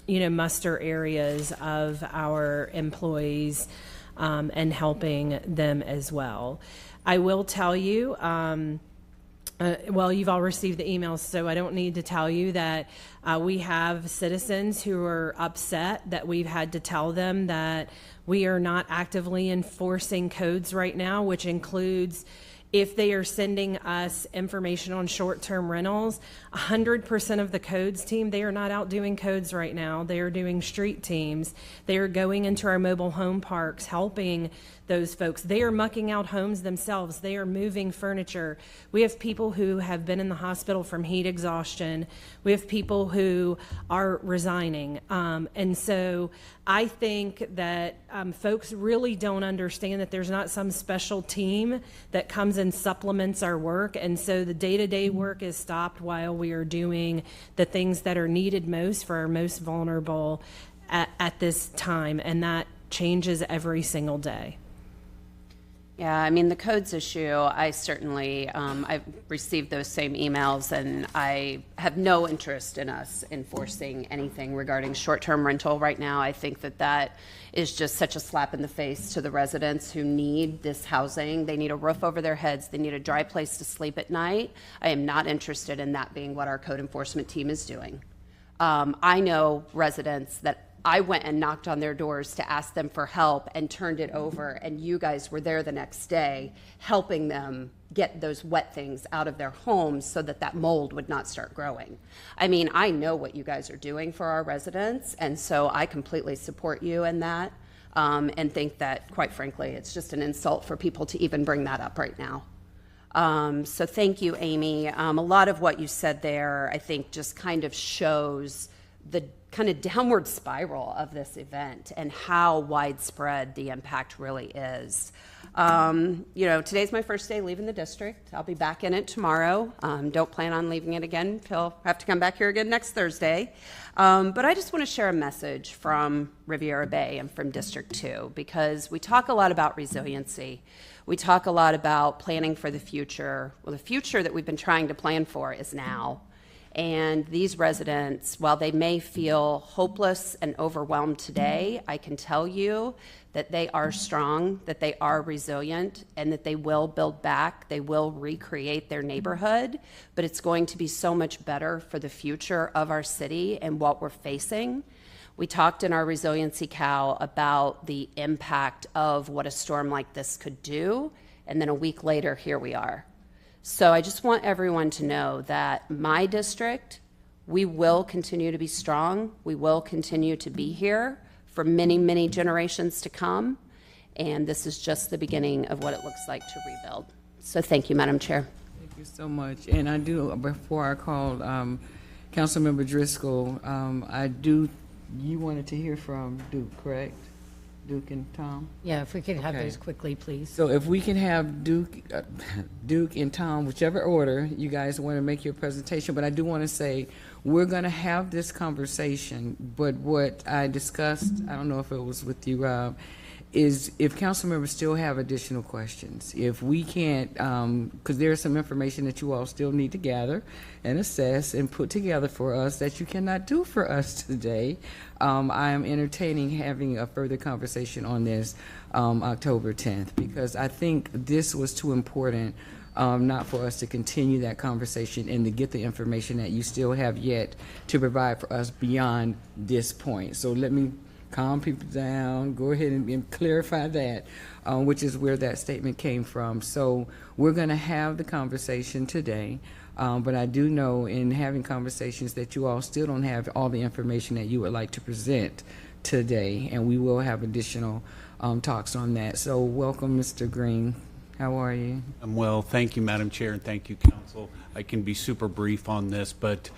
muster areas of our employees and helping them as well. I will tell you, you've all received the emails, so I don't need to tell you that we have citizens who are upset that we've had to tell them that we are not actively enforcing codes right now, which includes if they are sending us information on short-term rentals, 100% of the codes team, they are not out doing codes right now. They are doing street teams. They are going into our mobile home parks, helping those folks. They are mucking out homes themselves. They are moving furniture. We have people who have been in the hospital from heat exhaustion. We have people who are resigning. And so I think that folks really don't understand that there's not some special team that comes and supplements our work. And so the day-to-day work is stopped while we are doing the things that are needed most for our most vulnerable at this time. And that changes every single day. Yeah, I mean, the codes issue, I certainly, I've received those same emails, and I have no interest in us enforcing anything regarding short-term rental right now. I think that is just such a slap in the face to the residents who need this housing. They need a roof over their heads. They need a dry place to sleep at night. I am not interested in that being what our code enforcement team is doing. I know residents that I went and knocked on their doors to ask them for help and turned it over, and you guys were there the next day helping them get those wet things out of their homes so that mold would not start growing. I mean, I know what you guys are doing for our residents, and so I completely support you in that, and think that, quite frankly, it's just an insult for people to even bring that up right now. So thank you, Amy. A lot of what you said there, I think, just kind of shows the kind of downward spiral of this event and how widespread the impact really is. Today's my first day leaving the district. I'll be back in it tomorrow. Don't plan on leaving it again. I'll have to come back here again next Thursday. But I just want to share a message from Riviera Bay and from District 2, because we talk a lot about resiliency. We talk a lot about planning for the future. Well, the future that we've been trying to plan for is now. And these residents, while they may feel hopeless and overwhelmed today, I can tell you that they are strong, that they are resilient, and that they will build back. They will recreate their neighborhood, but it's going to be so much better for the future of our city and what we're facing. We talked in our Resiliency Cow about the impact of what a storm like this could do, and then a week later, here we are. So I just want everyone to know that my district, we will continue to be strong. We will continue to be here for many, many generations to come. And this is just the beginning of what it looks like to rebuild. So thank you, Madam Chair. Thank you so much. And I do, before I called Councilmember Driscoll, you wanted to hear from Duke, correct? Duke and Tom? Yeah, if we could have those quickly, please. So if we can have Duke and Tom, whichever order you guys want to make your presentation, but I do want to say we're going to have this conversation, but what I discussed, I don't know if it was with you, Rob, is if council members still have additional questions, if we can't, because there's some information that you all still need to gather and assess and put together for us that you cannot do for us today, I am entertaining having a further conversation on this October 10th, because I think this was too important not for us to continue that conversation and to get the information that you still have yet to provide for us beyond this point. So let me calm people down, go ahead and clarify that, which is where that statement came from. So we're going to have the conversation today, but I do know in having conversations that you all still don't have all the information that you would like to present today, and we will have additional talks on that. So welcome, Mr. Green. How are you? I'm well. Thank you, Madam Chair, and thank you, Council. I can be super brief on this, but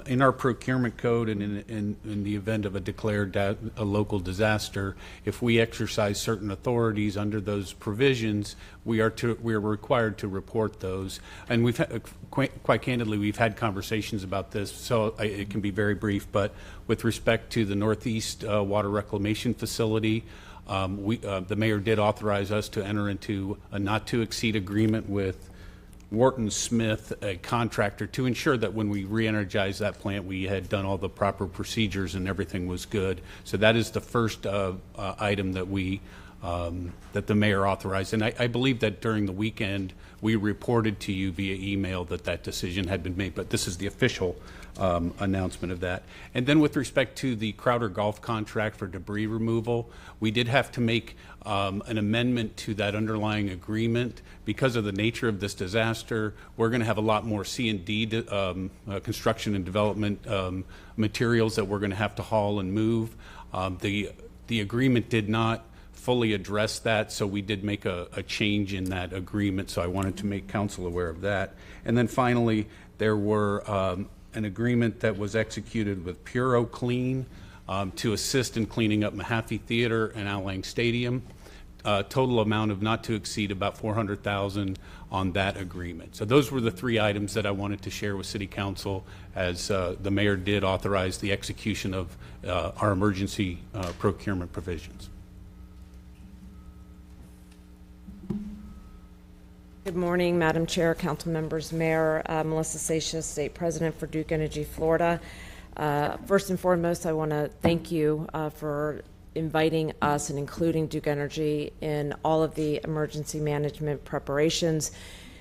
in our procurement code and in the event of a declared a local disaster, if we exercise certain authorities under those provisions, we are required to report those. And we've had, quite candidly, we've had conversations about this, so it can be very brief. But with respect to the Northeast Water Reclamation Facility, the mayor did authorize us to enter into a not-to-exceed agreement with Wharton Smith, a contractor, to ensure that when we re-energized that plant, we had done all the proper procedures and everything was good. So that is the first item that that the mayor authorized. And I believe that during the weekend, we reported to you via email that decision had been made, but this is the official announcement of that. And then with respect to the Crowder Golf contract for debris removal, we did have to make an amendment to that underlying agreement. Because of the nature of this disaster, we're going to have a lot more C&D construction and development materials that we're going to have to haul and move. The agreement did not fully address that, so we did make a change in that agreement, so I wanted to make council aware of that. And then finally, there were an agreement that was executed with Puro Clean to assist in cleaning up Mahaffey Theater and Al Lang Stadium. Total amount of not to exceed about $400,000 on that agreement. So those were the three items that I wanted to share with City Council, as the mayor did authorize the execution of our emergency procurement provisions. Good morning, Madam Chair, council members, Mayor. Melissa Seixas, State President for Duke Energy Florida. First and foremost, I want to thank you for inviting us and including Duke Energy in all of the emergency management preparations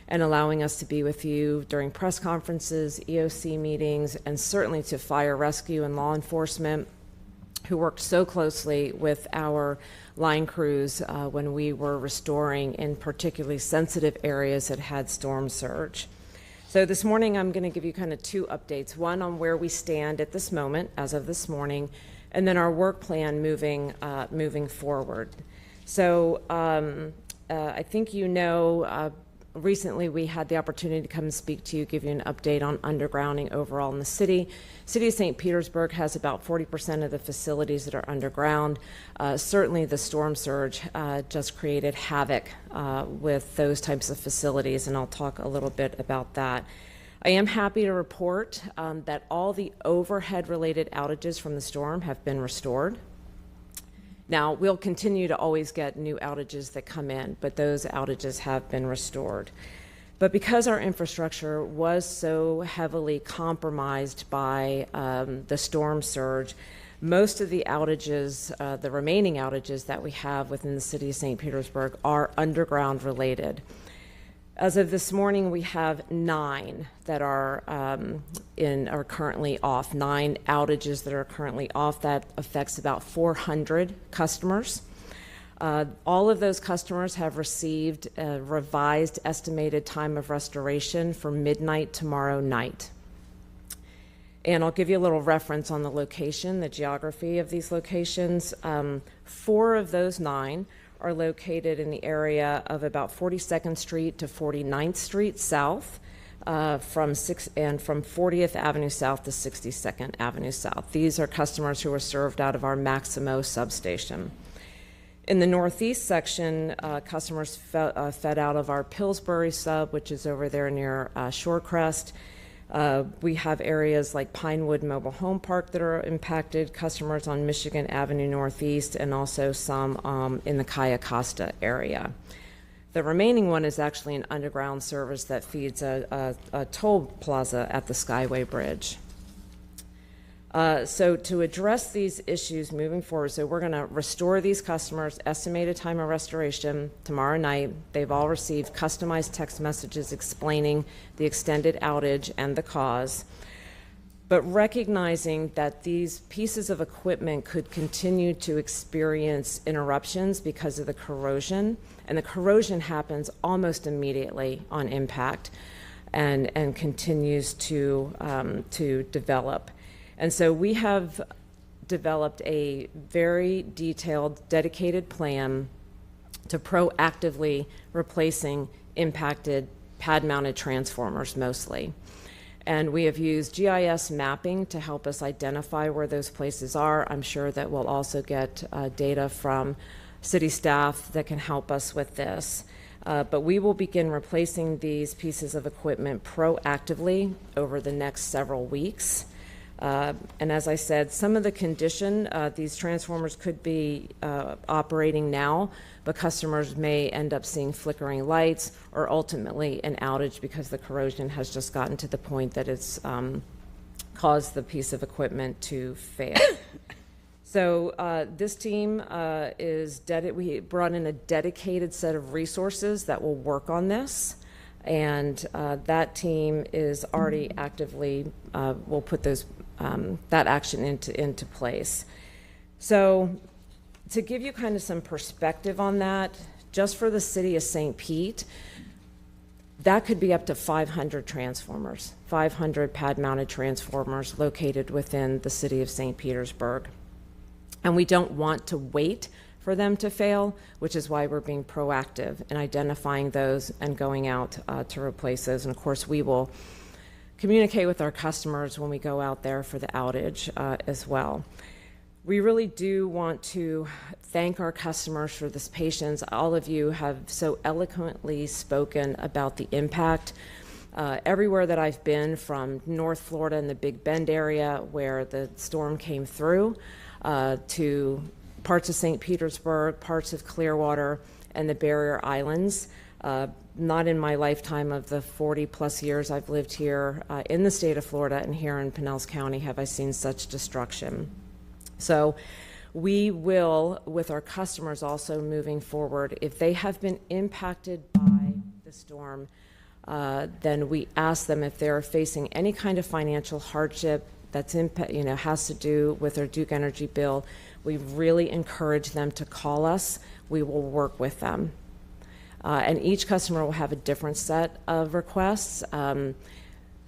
and allowing us to be with you during press conferences, EOC meetings, and certainly to fire rescue and law enforcement, who worked so closely with our line crews when we were restoring in particularly sensitive areas that had storm surge. So this morning I'm going to give you kind of two updates, one on where we stand at this moment as of this morning, and then our work plan moving forward. So I think you know, recently we had the opportunity to come and speak to you, give you an update on undergrounding overall in the city. City of St. Petersburg has about 40% of the facilities that are underground. Certainly the storm surge just created havoc with those types of facilities, and I'll talk a little bit about that. I am happy to report that all the overhead-related outages from the storm have been restored. Now, we'll continue to always get new outages that come in, but those outages have been restored. But because our infrastructure was so heavily compromised by the storm surge, most of the outages, the remaining outages that we have within the city of St. Petersburg are underground related. As of this morning, we have 9 that are currently off, 9 outages that are currently off. That affects about 400 customers. All of those customers have received a revised estimated time of restoration for midnight tomorrow night. And I'll give you a little reference on the location, the geography of these locations. 4 of those 9 are located in the area of about 42nd Street to 49th Street South, from 40th Avenue South to 62nd Avenue South. These are customers who are served out of our Maximo substation. In the northeast section, customers fed out of our Pillsbury sub, which is over there near Shorecrest. We have areas like Pinewood Mobile Home Park that are impacted, customers on Michigan Avenue Northeast, and also some in the Cayo Costa area. The remaining one is actually an underground service that feeds a toll plaza at the Skyway Bridge. So to address these issues moving forward, so we're going to restore these customers, estimated time of restoration tomorrow night. They've all received customized text messages explaining the extended outage and the cause. But recognizing that these pieces of equipment could continue to experience interruptions because of the corrosion, and the corrosion happens almost immediately on impact and continues to develop. And so we have developed a very detailed, dedicated plan to proactively replacing impacted pad-mounted transformers mostly. And we have used GIS mapping to help us identify where those places are. I'm sure that we'll also get data from city staff that can help us with this. But we will begin replacing these pieces of equipment proactively over the next several weeks. And as I said, some of the condition, these transformers could be operating now, but customers may end up seeing flickering lights or ultimately an outage because the corrosion has just gotten to the point that it's caused the piece of equipment to fail. So this team we brought in a dedicated set of resources that will work on this. And that team is already actively, will put those that action into place. So to give you kind of some perspective on that, just for the city of St. Pete, that could be up to 500 transformers, 500 pad-mounted transformers located within the city of St. Petersburg. And we don't want to wait for them to fail, which is why we're being proactive in identifying those and going out to replace those. And of course, we will communicate with our customers when we go out there for the outage as well. We really do want to thank our customers for this patience. All of you have so eloquently spoken about the impact. Everywhere that I've been, from North Florida and the Big Bend area where the storm came through, to parts of St. Petersburg, parts of Clearwater, and the Barrier Islands. Not in my lifetime of the 40-plus years I've lived here in the state of Florida and here in Pinellas County have I seen such destruction. So we will, with our customers also moving forward, if they have been impacted by the storm, then we ask them if they're facing any kind of financial hardship that's has to do with their Duke Energy bill. We really encourage them to call us. We will work with them. And each customer will have a different set of requests.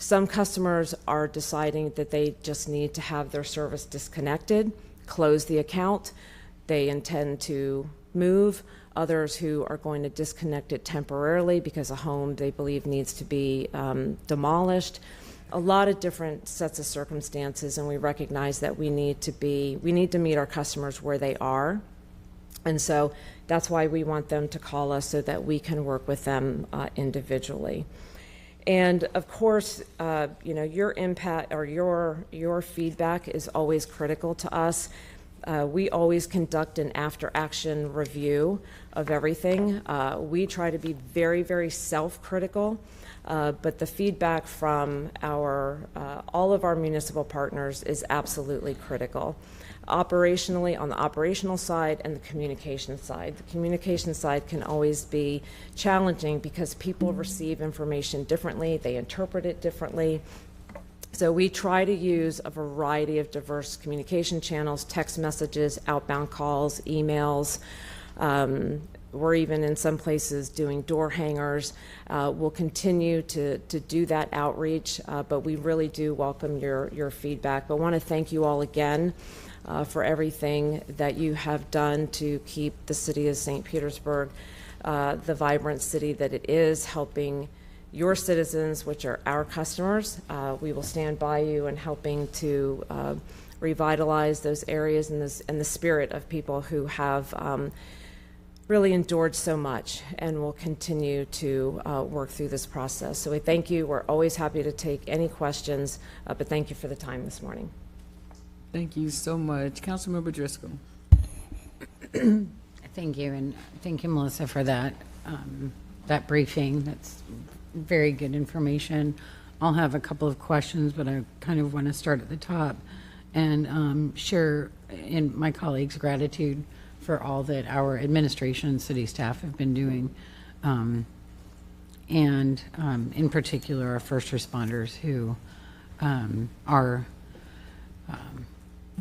Some customers are deciding that they just need to have their service disconnected, close the account. They intend to move. Others who are going to disconnect it temporarily because a home they believe needs to be demolished. A lot of different sets of circumstances, and we recognize that we need to meet our customers where they are. And so that's why we want them to call us so that we can work with them individually. And of course, your impact or your feedback is always critical to us. We always conduct an after-action review of everything. We try to be very, very self-critical, but the feedback from all of our municipal partners is absolutely critical. Operationally, on the operational side and the communication side. The communication side can always be challenging because people receive information differently, they interpret it differently. So we try to use a variety of diverse communication channels, text messages, outbound calls, emails. We're even in some places doing door hangers. We'll continue to do that outreach, but we really do welcome your feedback. But I want to thank you all again for everything that you have done to keep the city of St. Petersburg the vibrant city that it is, helping your citizens, which are our customers. We will stand by you in helping to revitalize those areas and the spirit of people who have really endured so much and will continue to work through this process. So we thank you. We're always happy to take any questions, but thank you for the time this morning. Thank you so much. Councilmember Driscoll. Thank you, and thank you, Melissa, for that, that briefing. That's very good information. I'll have a couple of questions, but I kind of want to start at the top and share in my colleagues' gratitude for all that our administration and city staff have been doing, and in particular our first responders who are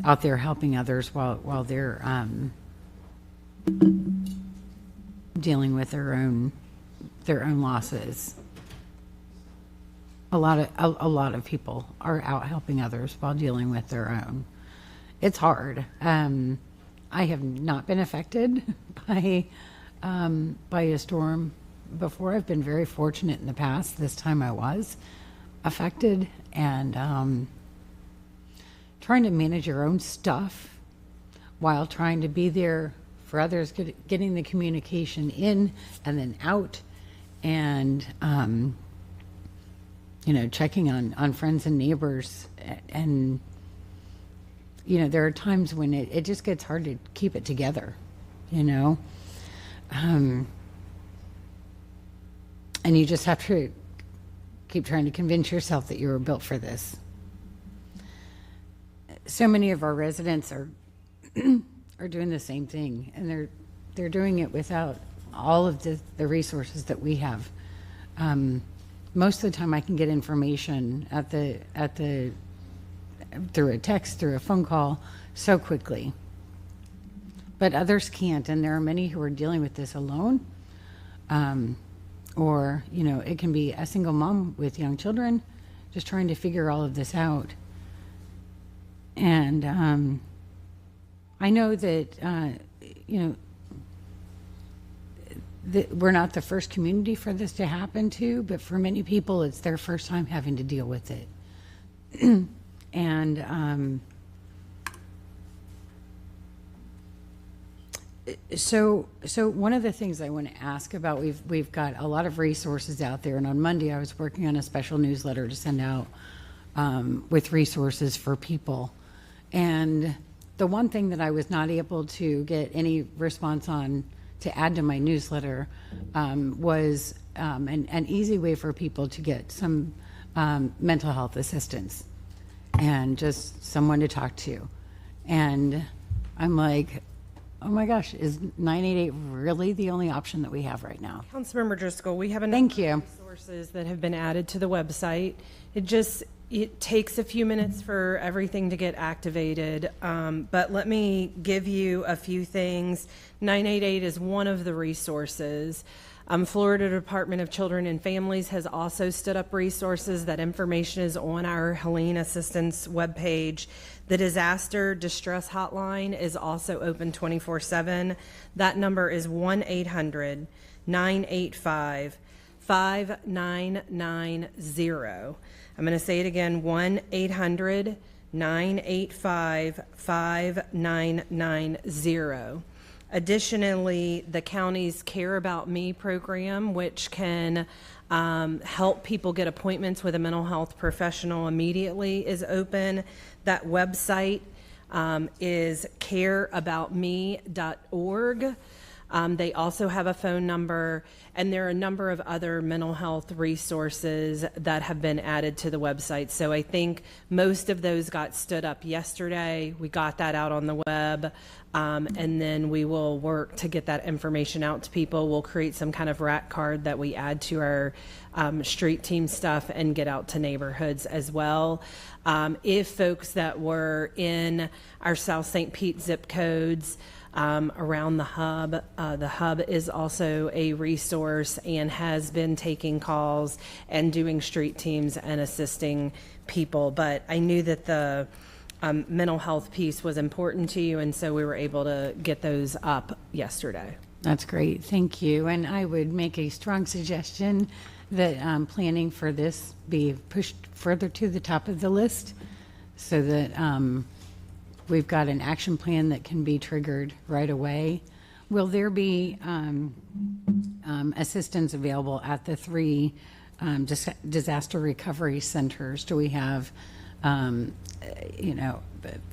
out there helping others while they're dealing with their own losses. A lot of people are out helping others while dealing with their own. It's hard. I have not been affected by a storm before. I've been very fortunate in the past. This time I was affected, and trying to manage your own stuff while trying to be there for others, getting the communication in and then out, and checking on friends and neighbors, and there are times when it just gets hard to keep it together, and you just have to keep trying to convince yourself that you were built for this. So many of our residents are doing the same thing, and they're doing it without all of the resources that we have. Most of the time I can get information through a text, through a phone call, so quickly. But others can't, and there are many who are dealing with this alone. Or, it can be a single mom with young children just trying to figure all of this out. And I know that, that we're not the first community for this to happen to, but for many people, it's their first time having to deal with it. And so one of the things I want to ask about, we've got a lot of resources out there, and on Monday I was working on a special newsletter to send out with resources for people. And the one thing that I was not able to get any response on to add to my newsletter was an easy way for people to get some mental health assistance and just someone to talk to. And I'm like, oh my gosh, is 988 really the only option that we have right now? Councilmember Driscoll, we have a Thank you. resources that have been added to the website. It takes a few minutes for everything to get activated, but let me give you a few things. 988 is one of the resources. Florida Department of Children and Families has also stood up resources. That information is on our Helene Assistance webpage. The Disaster Distress Hotline is also open 24/7. That number is 1-800-985-5990. I'm going to say it again, 1-800-985-5990. Additionally, the county's Care About Me program, which can help people get appointments with a mental health professional immediately, is open. That website is careaboutme.org. They also have a phone number, and there are a number of other mental health resources that have been added to the website. So I think most of those got stood up yesterday. We got that out on the web, and then we will work to get that information out to people. We'll create some kind of rat card that we add to our street team stuff and get out to neighborhoods as well. If folks that were in our South St. Pete zip codes, around the hub is also a resource and has been taking calls and doing street teams and assisting people. But I knew that the mental health piece was important to you, and so we were able to get those up yesterday. That's great. Thank you. And I would make a strong suggestion that planning for this be pushed further to the top of the list so that we've got an action plan that can be triggered right away will there be assistance available at the 3 disaster recovery centers? Do we have,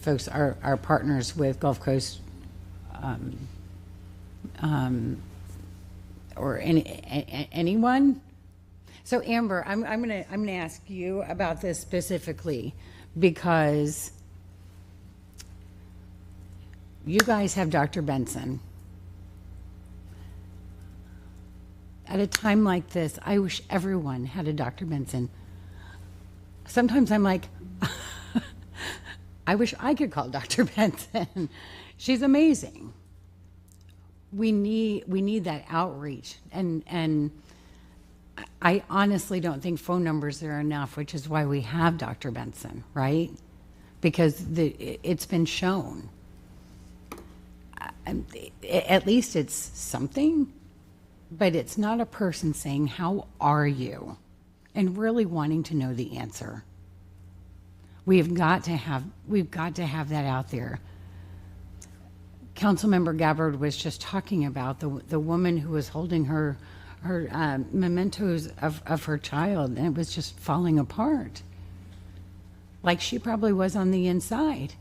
folks, our partners with Gulf Coast, or anyone? So Amber, I'm gonna ask you about this specifically because you guys have Dr. Benson. At a time like this, I wish everyone had a Dr. Benson. Sometimes I'm like, I wish I could call Dr. Benson. She's amazing. We need that outreach, and I honestly don't think phone numbers are enough, which is why we have Dr. Benson, right? Because it's been shown. At least it's something, but it's not a person saying, "How are you?" and really wanting to know the answer. We've got to have that out there. Councilmember Gabbard was just talking about the woman who was holding her mementos of her child, and it was just falling apart, like she probably was on the inside.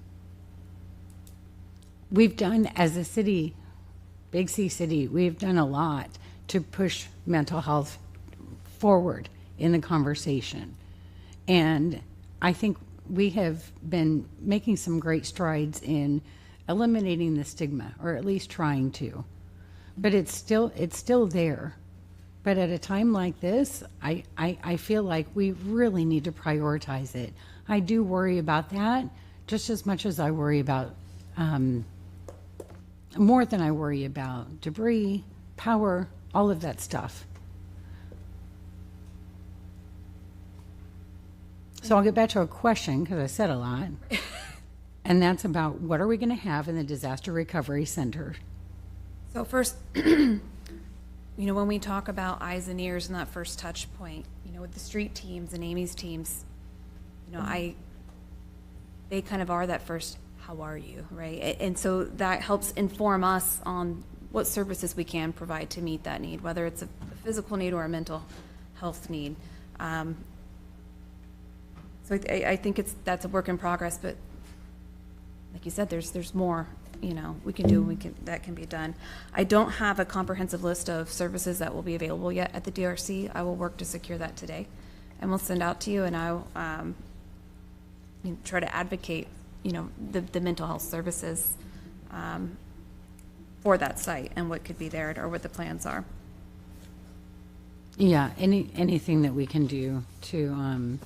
We've done, as a city, Big C city, we've done a lot to push mental health forward in the conversation, and I think we have been making some great strides in eliminating the stigma, or at least trying to. But it's still there. But at a time like this, I feel like we really need to prioritize it. I do worry about that just as much as I worry about, more than I worry about debris, power, all of that stuff. So I'll get back to a question, because I said a lot. And that's about, what are we going to have in the Disaster Recovery Center? So first, when we talk about eyes and ears and that first touch point, with the street teams and Amy's teams, they kind of are that first, how are you, right? And so that helps inform us on what services we can provide to meet that need, whether it's a physical need or a mental health need. So I think that's a work in progress, but like you said, there's more, we can do, that can be done. I don't have a comprehensive list of services that will be available yet at the DRC. I will work to secure that today, and we'll send out to you, and I'll try to advocate, the mental health services for that site and what could be there or what the plans are. Yeah, anything that we can do to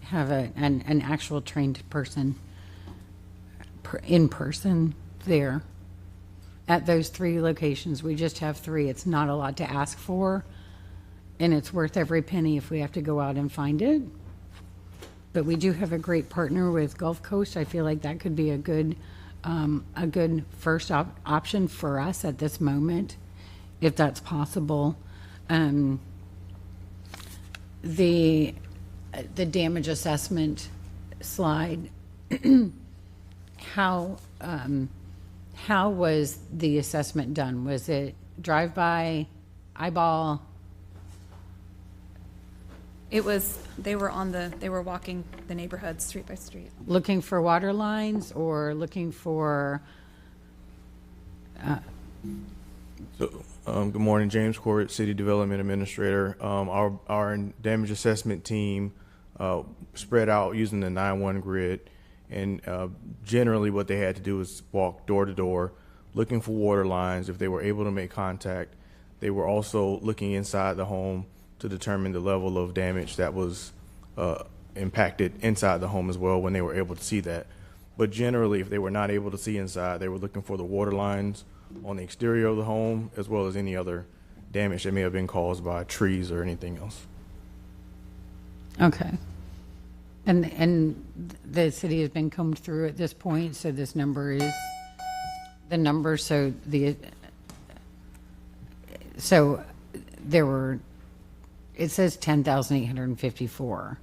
have an actual trained person in person there at those 3 locations. We just have 3. It's not a lot to ask for, and it's worth every penny if we have to go out and find it. But we do have a great partner with Gulf Coast. I feel like that could be a good first option for us at this moment, if that's possible. The damage assessment slide, how was the assessment done? Was it drive-by, eyeball? It was, they were walking the neighborhood street by street. Looking for water lines or looking for? Good morning, James Court, City Development Administrator. Our damage assessment team spread out using the 9-1 grid, and generally what they had to do was walk door to door, looking for water lines. If they were able to make contact, they were also looking inside the home to determine the level of damage that was impacted inside the home as well, when they were able to see that. But generally, if they were not able to see inside, they were looking for the water lines on the exterior of the home, as well as any other damage that may have been caused by trees or anything else. Okay. And the city has been combed through at this point, so this number is the number. So there were, it says 10,854.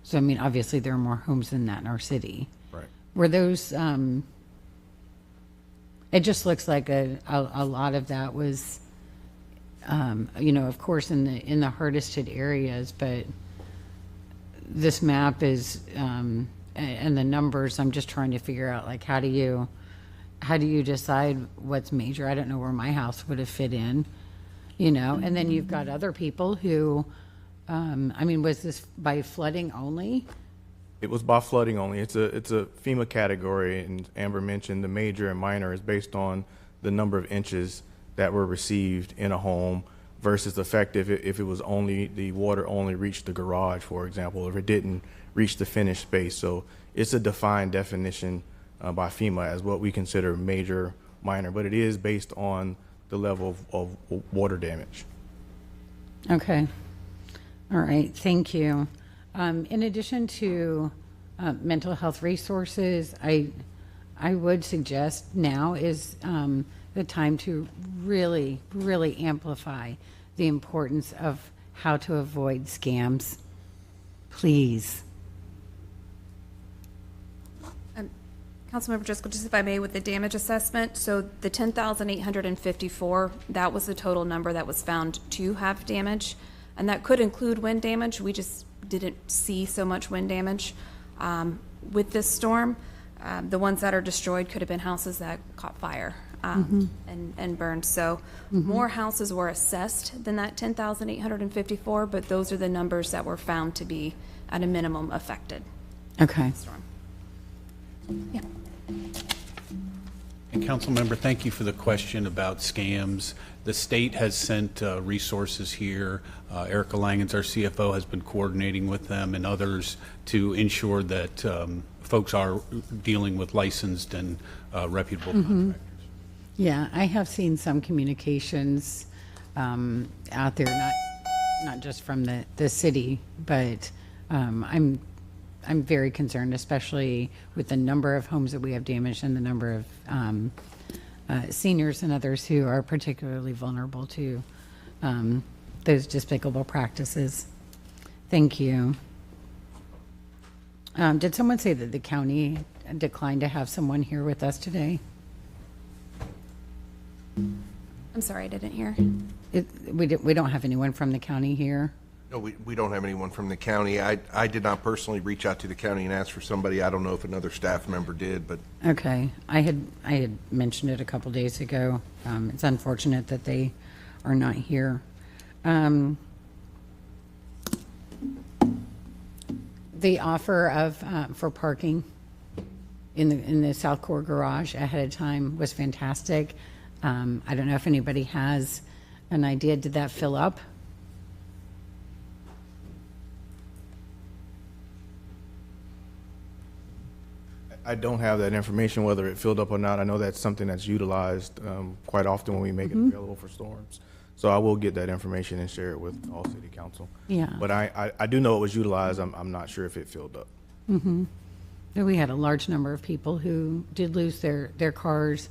So I mean, obviously there are more homes than that in our city. Right. Were those It just looks like a lot of that was, of course, in the hardest hit areas, but this map is, and the numbers, I'm just trying to figure out, like, how do you decide what's major? I don't know where my house would have fit in, and then you've got other people who, was this by flooding only? It was by flooding only. It's a FEMA category, and Amber mentioned the major and minor is based on the number of inches that were received in a home versus the fact if it was only, the water only reached the garage, for example, or if it didn't reach the finished space. So it's a defined definition by FEMA as what we consider major, minor, but it is based on the level of water damage. Okay. All right. Thank you. In addition to mental health resources, I would suggest now is the time to really, really amplify the importance of how to avoid scams. Please. Councilmember Driscoll, just if I may, with the damage assessment, so the 10,854, that was the total number that was found to have damage, and that could include wind damage. We just didn't see so much wind damage with this storm. The ones that are destroyed could have been houses that caught fire and burned. So more houses were assessed than that 10,854, but those are the numbers that were found to be at a minimum affected. Okay. Storm. Yeah. And Councilmember, thank you for the question about scams. The state has sent resources here. Erica Langens, our CFO, has been coordinating with them and others to ensure that folks are dealing with licensed and reputable contractors. Yeah, I have seen some communications out there, not just from the city, but I'm very concerned, especially with the number of homes that we have damaged and the number of seniors and others who are particularly vulnerable to those despicable practices. Thank you. Did someone say that the county declined to have someone here with us today? I'm sorry, I didn't hear. We don't have anyone from the county here. No, we don't have anyone from the county. I did not personally reach out to the county and ask for somebody. I don't know if another staff member did, but. Okay, I had mentioned it a couple days ago. It's unfortunate that they are not here. The offer of for parking in the South Core garage ahead of time was fantastic. I don't know if anybody has an idea. Did that fill up? I don't have that information, whether it filled up or not. I know that's something that's utilized quite often when we make it available for storms. So I will get that information and share it with all city council. Yeah. But I do know it was utilized. I'm not sure if it filled up. We had a large number of people who did lose their cars.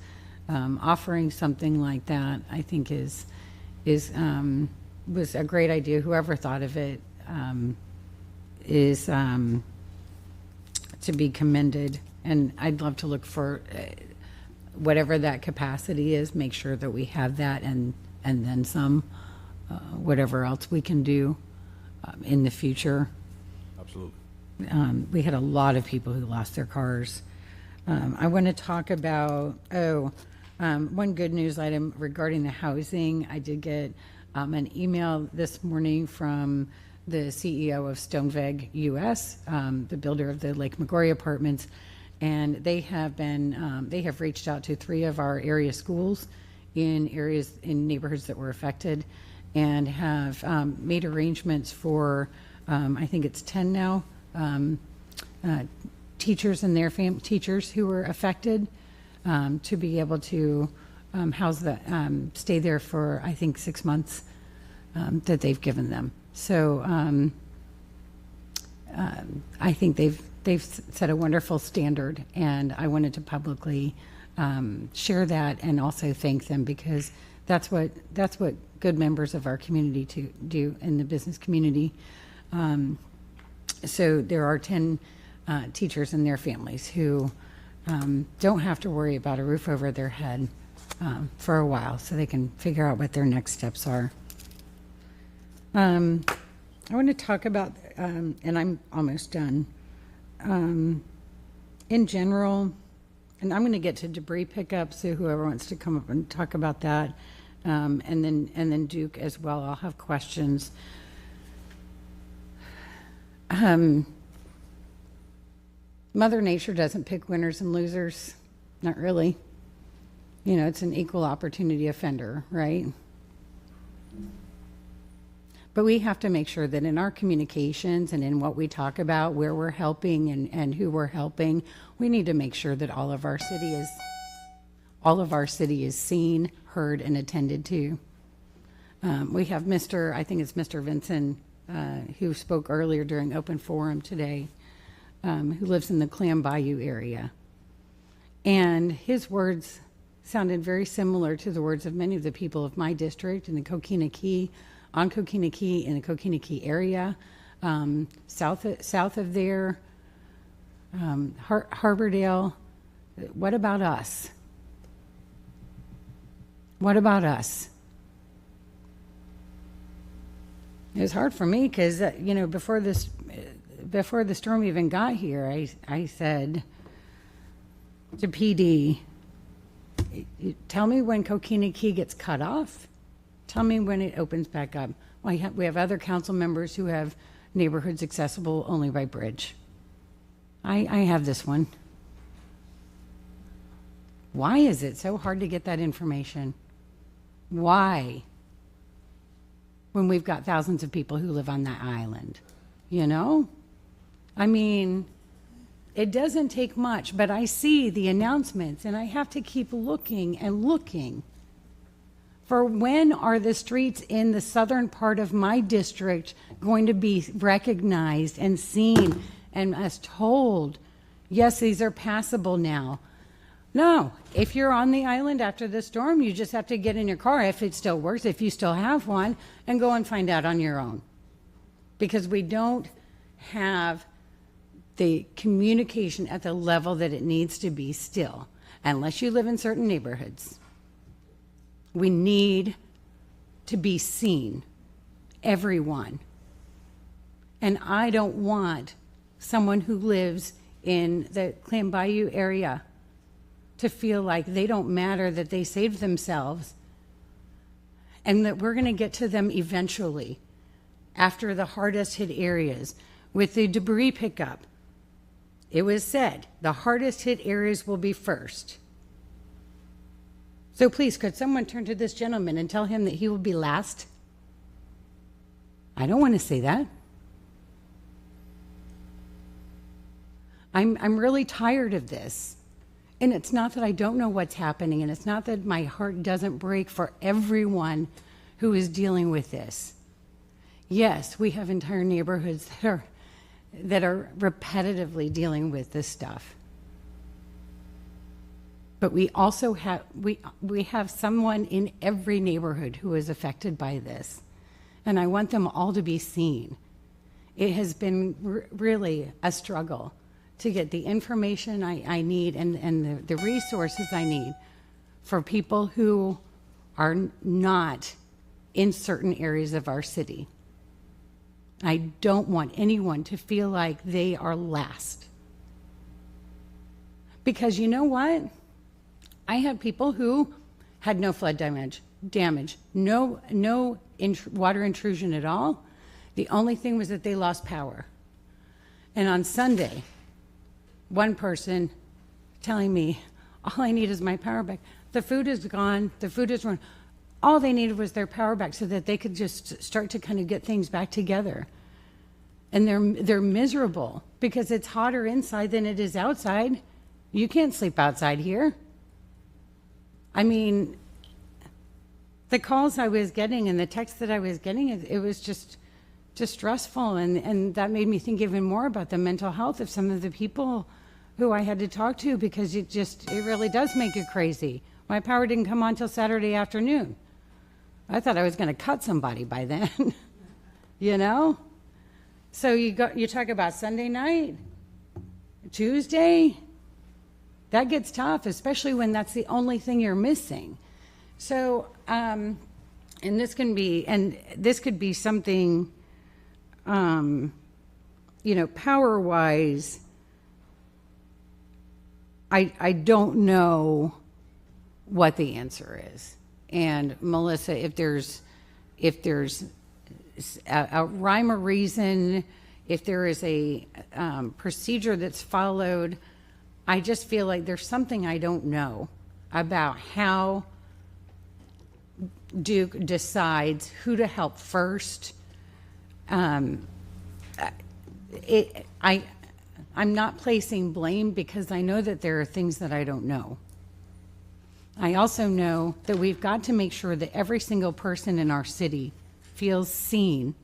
Offering something like that, I think, was a great idea. Whoever thought of it is to be commended. And I'd love to look for whatever that capacity is, make sure that we have that and then some, whatever else we can do in the future. Absolutely. We had a lot of people who lost their cars. I want to talk about, one good news item regarding the housing. I did get an email this morning from the CEO of Stoneveg US, the builder of the Lake Maggiore apartments, and they have reached out to 3 of our area schools in neighborhoods that were affected, and have made arrangements for, I think it's 10 now, teachers and their teachers who were affected to be able to stay there for, I think, 6 months that they've given them. So I think they've set a wonderful standard, and I wanted to publicly share that and also thank them, because that's what good members of our community to do in the business community. So there are 10 teachers and their families who don't have to worry about a roof over their head for a while, so they can figure out what their next steps are. I want to talk about, and I'm almost done, in general, and I'm going to get to debris pickup, so whoever wants to come up and talk about that, and then Duke as well, I'll have questions. Mother Nature doesn't pick winners and losers, not really. You know, it's an equal opportunity offender, right? But we have to make sure that in our communications and in what we talk about, where we're helping and who we're helping, we need to make sure that all of our city is seen, heard, and attended to. We have I think it's Mr. Vinson, who spoke earlier during open forum today, who lives in the Clam Bayou area. And his words sounded very similar to the words of many of the people of my district in the Coquina Key, in the Coquina Key area, south of there, Harbordale. What about us? What about us? It was hard for me because, before the storm even got here, I said to PD, tell me when Coquina Key gets cut off. Tell me when it opens back up. Well, we have other council members who have neighborhoods accessible only by bridge. I have this one. Why is it so hard to get that information? Why? When we've got thousands of people who live on that island, I mean, it doesn't take much, but I see the announcements and I have to keep looking and looking for when are the streets in the southern part of my district going to be recognized and seen and as told, yes, these are passable now. No, if you're on the island after the storm, you just have to get in your car, if it still works, if you still have one, and go and find out on your own. Because we don't have the communication at the level that it needs to be still, unless you live in certain neighborhoods. We need to be seen, everyone. And I don't want someone who lives in the Clam Bayou area to feel like they don't matter, that they saved themselves, and that we're going to get to them eventually after the hardest hit areas with the debris pickup. It was said the hardest hit areas will be first. So please, could someone turn to this gentleman and tell him that he will be last? I don't want to say that. I'm really tired of this. And it's not that I don't know what's happening, and it's not that my heart doesn't break for everyone who is dealing with this. Yes, we have entire neighborhoods that are repetitively dealing with this stuff. But we also have we have someone in every neighborhood who is affected by this, and I want them all to be seen. It has been really a struggle to get the information I need and the resources I need for people who are not in certain areas of our city. I don't want anyone to feel like they are last. Because you know what? I have people who had no flood damage, no water intrusion at all. The only thing was that they lost power. And on Sunday, one person telling me, all I need is my power back. The food is gone, the food is ruined. All they needed was their power back so that they could just start to kind of get things back together. And they're miserable because it's hotter inside than it is outside. You can't sleep outside here. I mean, the calls I was getting and the texts that I was getting, it was just stressful. And that made me think even more about the mental health of some of the people who I had to talk to, because it really does make you crazy. My power didn't come on till Saturday afternoon. I thought I was going to cut somebody by then, So you talk about Sunday night, Tuesday. That gets tough, especially when that's the only thing you're missing. So, and this could be something, power-wise, I don't know what the answer is. And Melissa, if there's a rhyme or reason, if there is a procedure that's followed, I just feel like there's something I don't know about how Duke decides who to help first. I'm not placing blame because I know that there are things that I don't know. I also know that we've got to make sure that every single person in our city feels seen.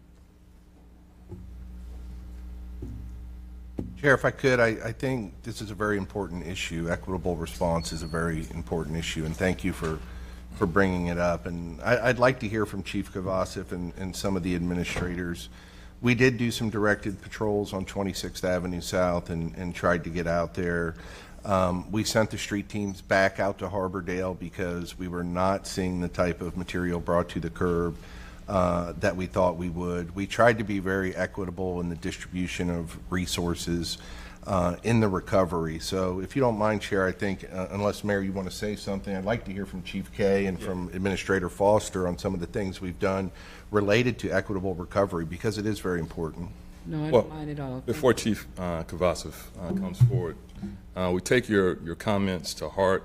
Chair, if I could, I think this is a very important issue. Equitable response is a very important issue, and thank you for bringing it up. And I'd like to hear from Chief Kavasif and some of the administrators. We did do some directed patrols on 26th Avenue South and tried to get out there. We sent the street teams back out to Harbordale because we were not seeing the type of material brought to the curb that we thought we would. We tried to be very equitable in the distribution of resources in the recovery. So if you don't mind, Chair, I think, unless Mayor, you want to say something, I'd like to hear from Chief Kay and from Administrator Foster on some of the things we've done related to equitable recovery, because it is very important. No, I don't mind at all. Before Chief Kavasif comes forward, we take your comments to heart,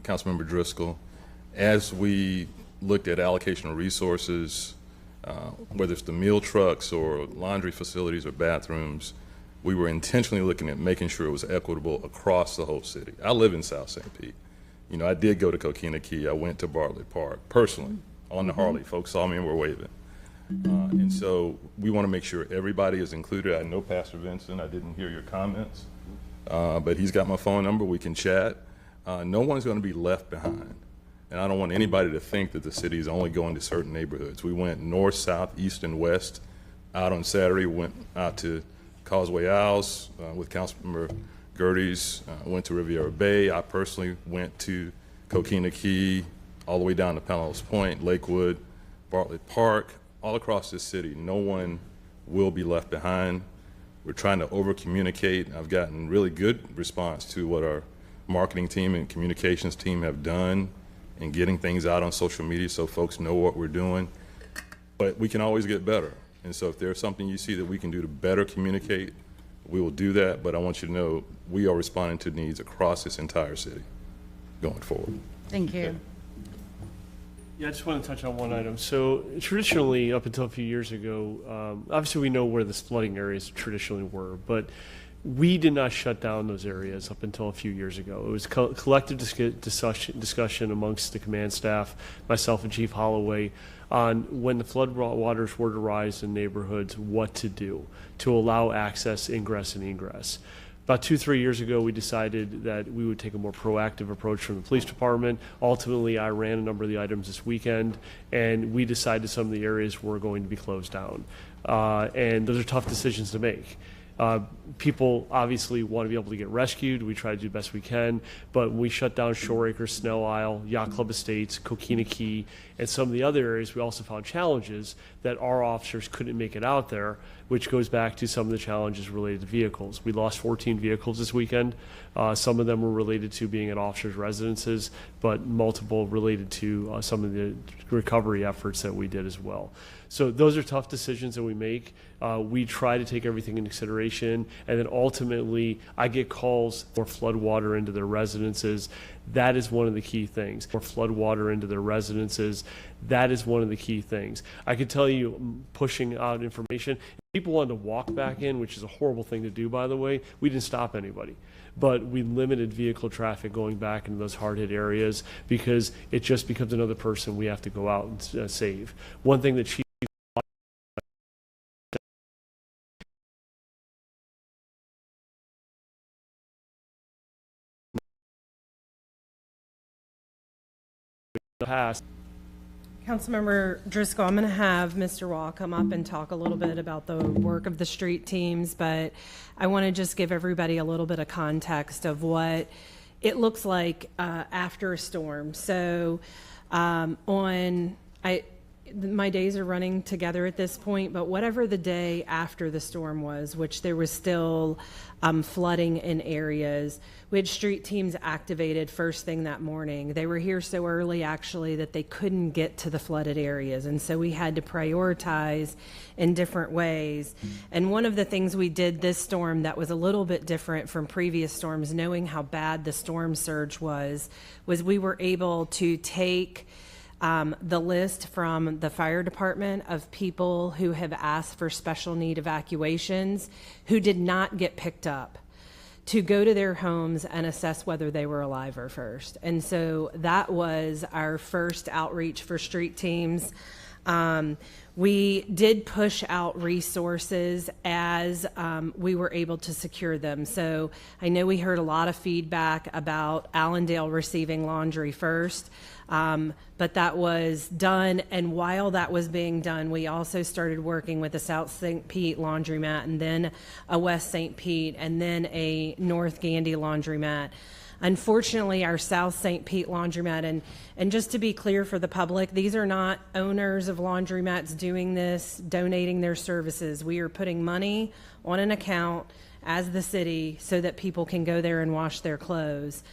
Councilmember Driscoll. As we looked at allocation of resources, whether it's the meal trucks or laundry facilities or bathrooms, we were intentionally looking at making sure it was equitable across the whole city. I live in South St. Pete. I did go to Coquina Key. I went to Bartlett Park personally on the Harley. Folks saw me and were waving. And so we want to make sure everybody is included. I know Pastor Vincent, I didn't hear your comments, but he's got my phone number. We can chat. No one's going to be left behind. And I don't want anybody to think that the city is only going to certain neighborhoods. We went north, south, east, and west out on Saturday. Went out to Causeway Isles with Councilmember Gerdes. Went to Riviera Bay. I personally went to Coquina Key, all the way down to Penrose Point, Lakewood, Bartlett Park, all across this city. No one will be left behind. We're trying to over-communicate. I've gotten really good response to what our marketing team and communications team have done in getting things out on social media so folks know what we're doing. But we can always get better. And so if there's something you see that we can do to better communicate, we will do that. But I want you to know we are responding to needs across this entire city going forward. Thank you. Yeah, I just want to touch on one item. So traditionally, up until a few years ago, obviously we know where the flooding areas traditionally were, but we did not shut down those areas up until a few years ago. It was collective discussion amongst the command staff, myself and Chief Holloway, on when the flood waters were to rise in neighborhoods, what to do to allow access, ingress, and egress. About 2-3 years ago, we decided that we would take a more proactive approach from the police department. Ultimately, I ran a number of the items this weekend, and we decided some of the areas were going to be closed down. And those are tough decisions to make. People obviously want to be able to get rescued. We try to do the best we can, but we shut down Shore Acres, Snell Isle, Yacht Club Estates, Coquina Key, and some of the other areas. We also found challenges that our officers couldn't make it out there, which goes back to some of the challenges related to vehicles. We lost 14 vehicles this weekend. Some of them were related to being at officers' residences, but multiple related to some of the recovery efforts that we did as well. So those are tough decisions that we make. We try to take everything into consideration, and then ultimately I get calls for flood water into their residences. That is one of the key things. For flood water into their residences, that is one of the key things. I could tell you, pushing out information, people wanted to walk back in, which is a horrible thing to do, by the way. We didn't stop anybody, but we limited vehicle traffic going back into those hard-hit areas because it just becomes another person we have to go out and save. One thing that Chief past. Councilmember Driscoll, I'm going to have Mr. Wall come up and talk a little bit about the work of the street teams, but I want to just give everybody a little bit of context of what it looks like after a storm. So my days are running together at this point, but whatever the day after the storm was, which there was still flooding in areas, we had street teams activated first thing that morning. They were here so early, actually, that they couldn't get to the flooded areas, and so we had to prioritize in different ways. And one of the things we did this storm that was a little bit different from previous storms, knowing how bad the storm surge was we were able to take the list from the fire department of people who have asked for special need evacuations who did not get picked up, to go to their homes and assess whether they were alive or first. And so that was our first outreach for street teams. We did push out resources as we were able to secure them. So I know we heard a lot of feedback about Allendale receiving laundry first, but that was done. And while that was being done, we also started working with the South St. Pete laundromat, and then a West St. Pete, and then a North Gandy laundromat. Unfortunately, our South St. Pete laundromat, and just to be clear for the public, these are not owners of laundromats doing this, donating their services. We are putting money on an account as the city so that people can go there and wash their clothes.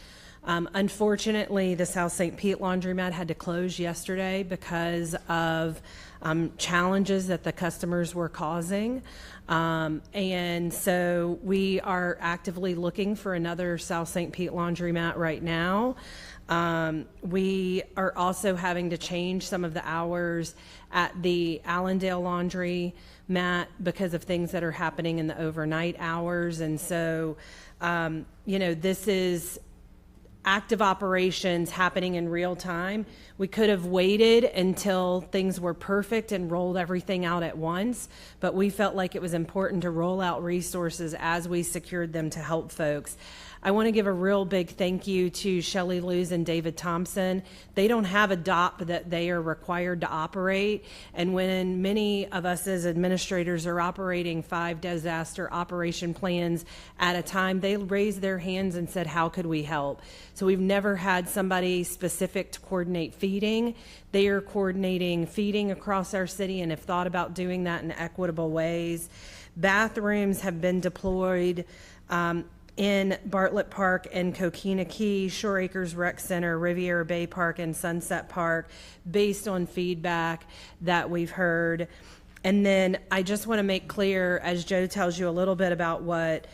Unfortunately, the South St. Pete laundromat had to close yesterday because of challenges that the customers were causing. And so we are actively looking for another South St. Pete laundromat right now. We are also having to change some of the hours at the Allendale laundromat because of things that are happening in the overnight hours. And so, this is active operations happening in real time. We could have waited until things were perfect and rolled everything out at once, but we felt like it was important to roll out resources as we secured them to help folks. I want to give a real big thank you to Shelley Luz and David Thompson. They don't have a DOP that they are required to operate, and when many of us as administrators are operating 5 disaster operation plans at a time, they raised their hands and said, how could we help? So we've never had somebody specific to coordinate feeding. They are coordinating feeding across our city and have thought about doing that in equitable ways. Bathrooms have been deployed in Bartlett Park and Coquina Key, Shore Acres Rec Center, Riviera Bay Park, and Sunset Park, based on feedback that we've heard. And then I just want to make clear, as Joe tells you a little bit about what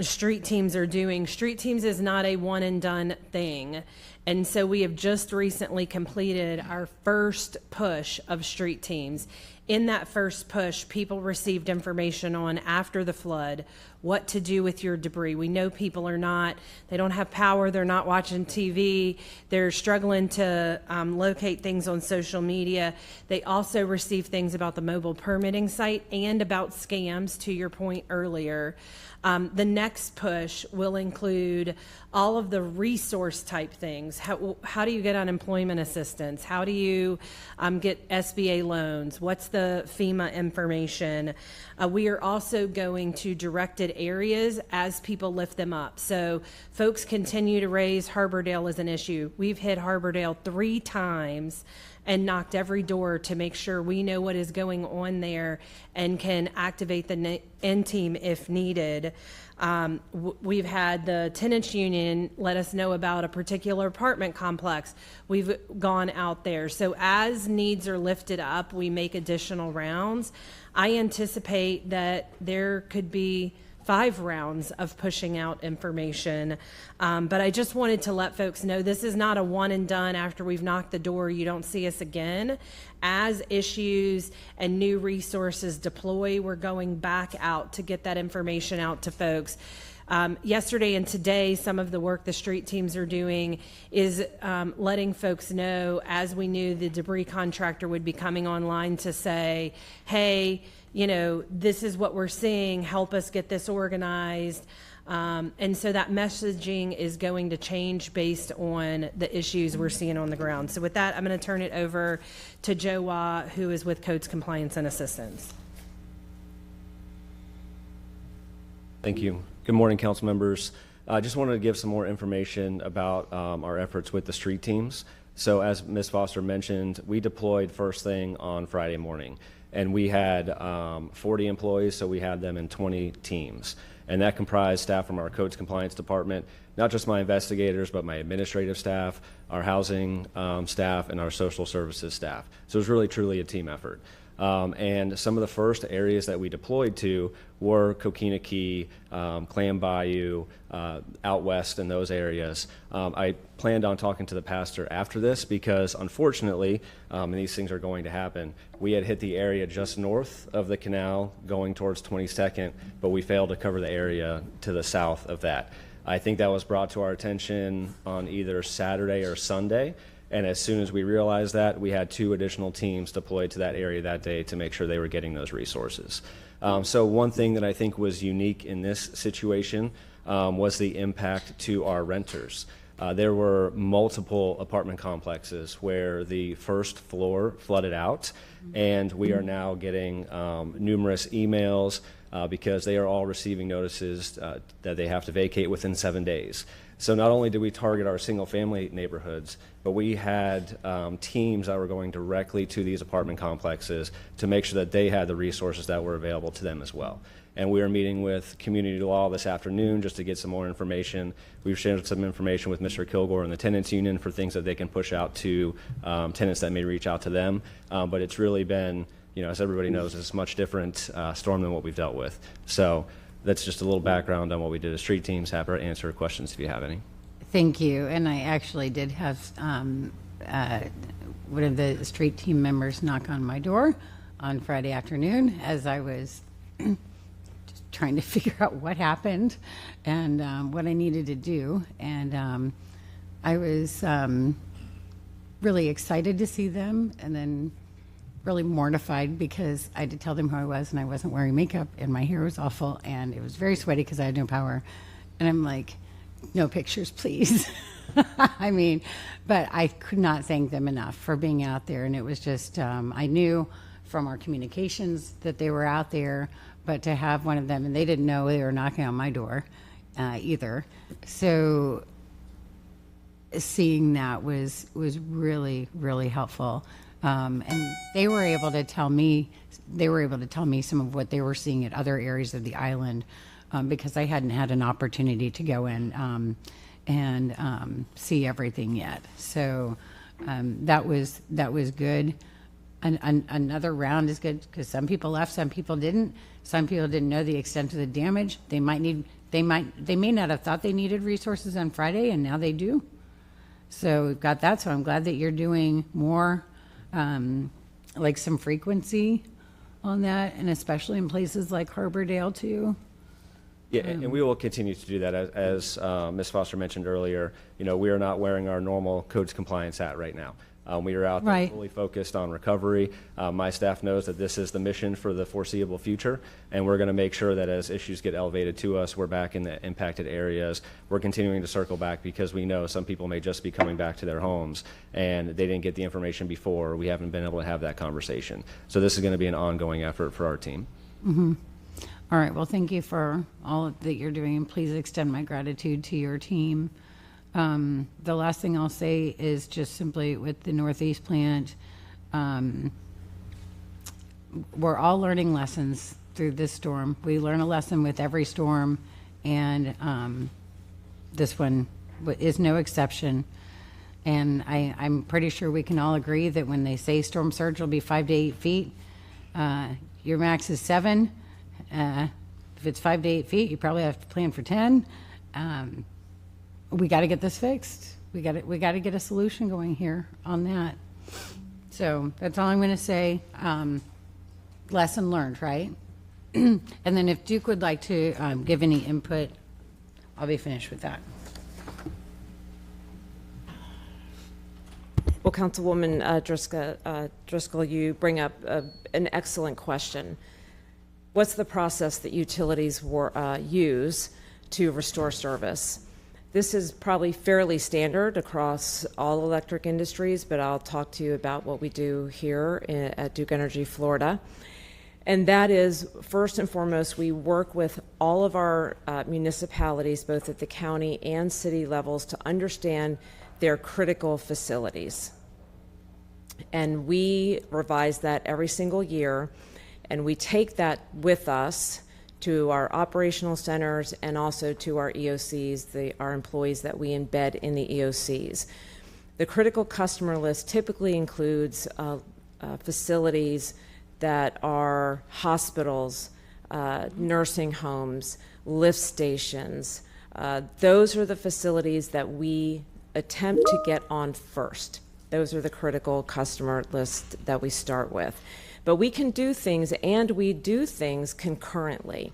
street teams are doing, street teams is not a one and done thing. And so we have just recently completed our first push of street teams. In that first push, people received information on, after the flood, what to do with your debris. We know people they don't have power, they're not watching TV, they're struggling to locate things on social media. They also receive things about the mobile permitting site and about scams, to your point earlier. The next push will include all of the resource type things. How do you get unemployment assistance? How do you get SBA loans? What's the FEMA information? We are also going to directed areas as people lift them up. So folks continue to raise Harbordale as an issue. We've hit Harbordale 3 times and knocked every door to make sure we know what is going on there and can activate the N team if needed. We've had the tenants union let us know about a particular apartment complex. We've gone out there. So as needs are lifted up, we make additional rounds. I anticipate that there could be 5 rounds of pushing out information. But I just wanted to let folks know this is not a one and done. After we've knocked the door, you don't see us again. As issues and new resources deploy, we're going back out to get that information out to folks. Yesterday and today, some of the work the street teams are doing is letting folks know, as we knew the debris contractor would be coming online, to say, hey, this is what we're seeing, help us get this organized. And so that messaging is going to change based on the issues we're seeing on the ground. So with that, I'm going to turn it over to Joe Waugh, who is with Codes Compliance and Assistance. Thank you. Good morning, council members. I just wanted to give some more information about our efforts with the street teams. So as Ms. Foster mentioned, we deployed first thing on Friday morning, and we had 40 employees, so we had them in 20 teams. And that comprised staff from our codes compliance department, not just my investigators, but my administrative staff, our housing staff, and our social services staff. So it was really, truly a team effort. And some of the first areas that we deployed to were Coquina Key, Clam Bayou, out west in those areas. I planned on talking to the pastor after this because unfortunately, and these things are going to happen, we had hit the area just north of the canal going towards 22nd, but we failed to cover the area to the south of that. I think that was brought to our attention on either Saturday or Sunday. And as soon as we realized that, we had 2 additional teams deployed to that area that day to make sure they were getting those resources. So one thing that I think was unique in this situation was the impact to our renters. There were multiple apartment complexes where the first floor flooded out, and we are now getting numerous emails because they are all receiving notices that they have to vacate within 7 days. So not only did we target our single-family neighborhoods, but we had teams that were going directly to these apartment complexes to make sure that they had the resources that were available to them as well. And we are meeting with community law this afternoon just to get some more information. We've shared some information with Mr. Kilgore and the tenants union for things that they can push out to tenants that may reach out to them. But it's really been, you know, as everybody knows, it's a much different storm than what we've dealt with. So that's just a little background on what we did as street teams. Happy to answer questions if you have any. Thank you. And I actually did have one of the street team members knock on my door on Friday afternoon as I was just trying to figure out what happened and what I needed to do. And I was really excited to see them and then really mortified because I had to tell them who I was and I wasn't wearing makeup and my hair was awful and it was very sweaty because I had no power. And I'm like, no pictures, please. I mean, but I could not thank them enough for being out there. And it was just, I knew from our communications that they were out there, but to have one of them, and they didn't know they were knocking on my door either. So seeing that was really, really helpful. And they were able to tell me some of what they were seeing at other areas of the island because I hadn't had an opportunity to go in and see everything yet. So that was good. Another round is good because some people left, some people didn't. Some people didn't know the extent of the damage. They may not have thought they needed resources on Friday, and now they do. So we've got that. So I'm glad that you're doing more. Like some frequency on that, and especially in places like Harbordale too. Yeah, and we will continue to do that. As Ms. Foster mentioned earlier, you know, we are not wearing our normal codes compliance hat right now. We are out there Right. fully focused on recovery. My staff knows that this is the mission for the foreseeable future, and we're going to make sure that as issues get elevated to us, we're back in the impacted areas. We're continuing to circle back because we know some people may just be coming back to their homes and they didn't get the information before. We haven't been able to have that conversation. So this is going to be an ongoing effort for our team. Mm-hmm. All right. Well, thank you for all that you're doing, and please extend my gratitude to your team. The last thing I'll say is just simply with the Northeast plant, we're all learning lessons through this storm. We learn a lesson with every storm, and this one is no exception. And I'm pretty sure we can all agree that when they say storm surge will be 5 to 8 feet, your max is 7. If it's 5 to 8 feet, you probably have to plan for 10. We got to get this fixed. We got to get a solution going here on that. So that's all I'm going to say. Lesson learned, right? And then if Duke would like to give any input, I'll be finished with that. Well, Councilwoman Driscoll, you bring up an excellent question. What's the process that utilities use to restore service? This is probably fairly standard across all electric industries, but I'll talk to you about what we do here at Duke Energy Florida. And that is, first and foremost, we work with all of our municipalities, both at the county and city levels, to understand their critical facilities. And we revise that every single year, and we take that with us to our operational centers and also to our EOCs, our employees that we embed in the EOCs. The critical customer list typically includes facilities that are hospitals, nursing homes, lift stations. Those are the facilities that we attempt to get on first. Those are the critical customer lists that we start with. But we can do things, and we do things concurrently.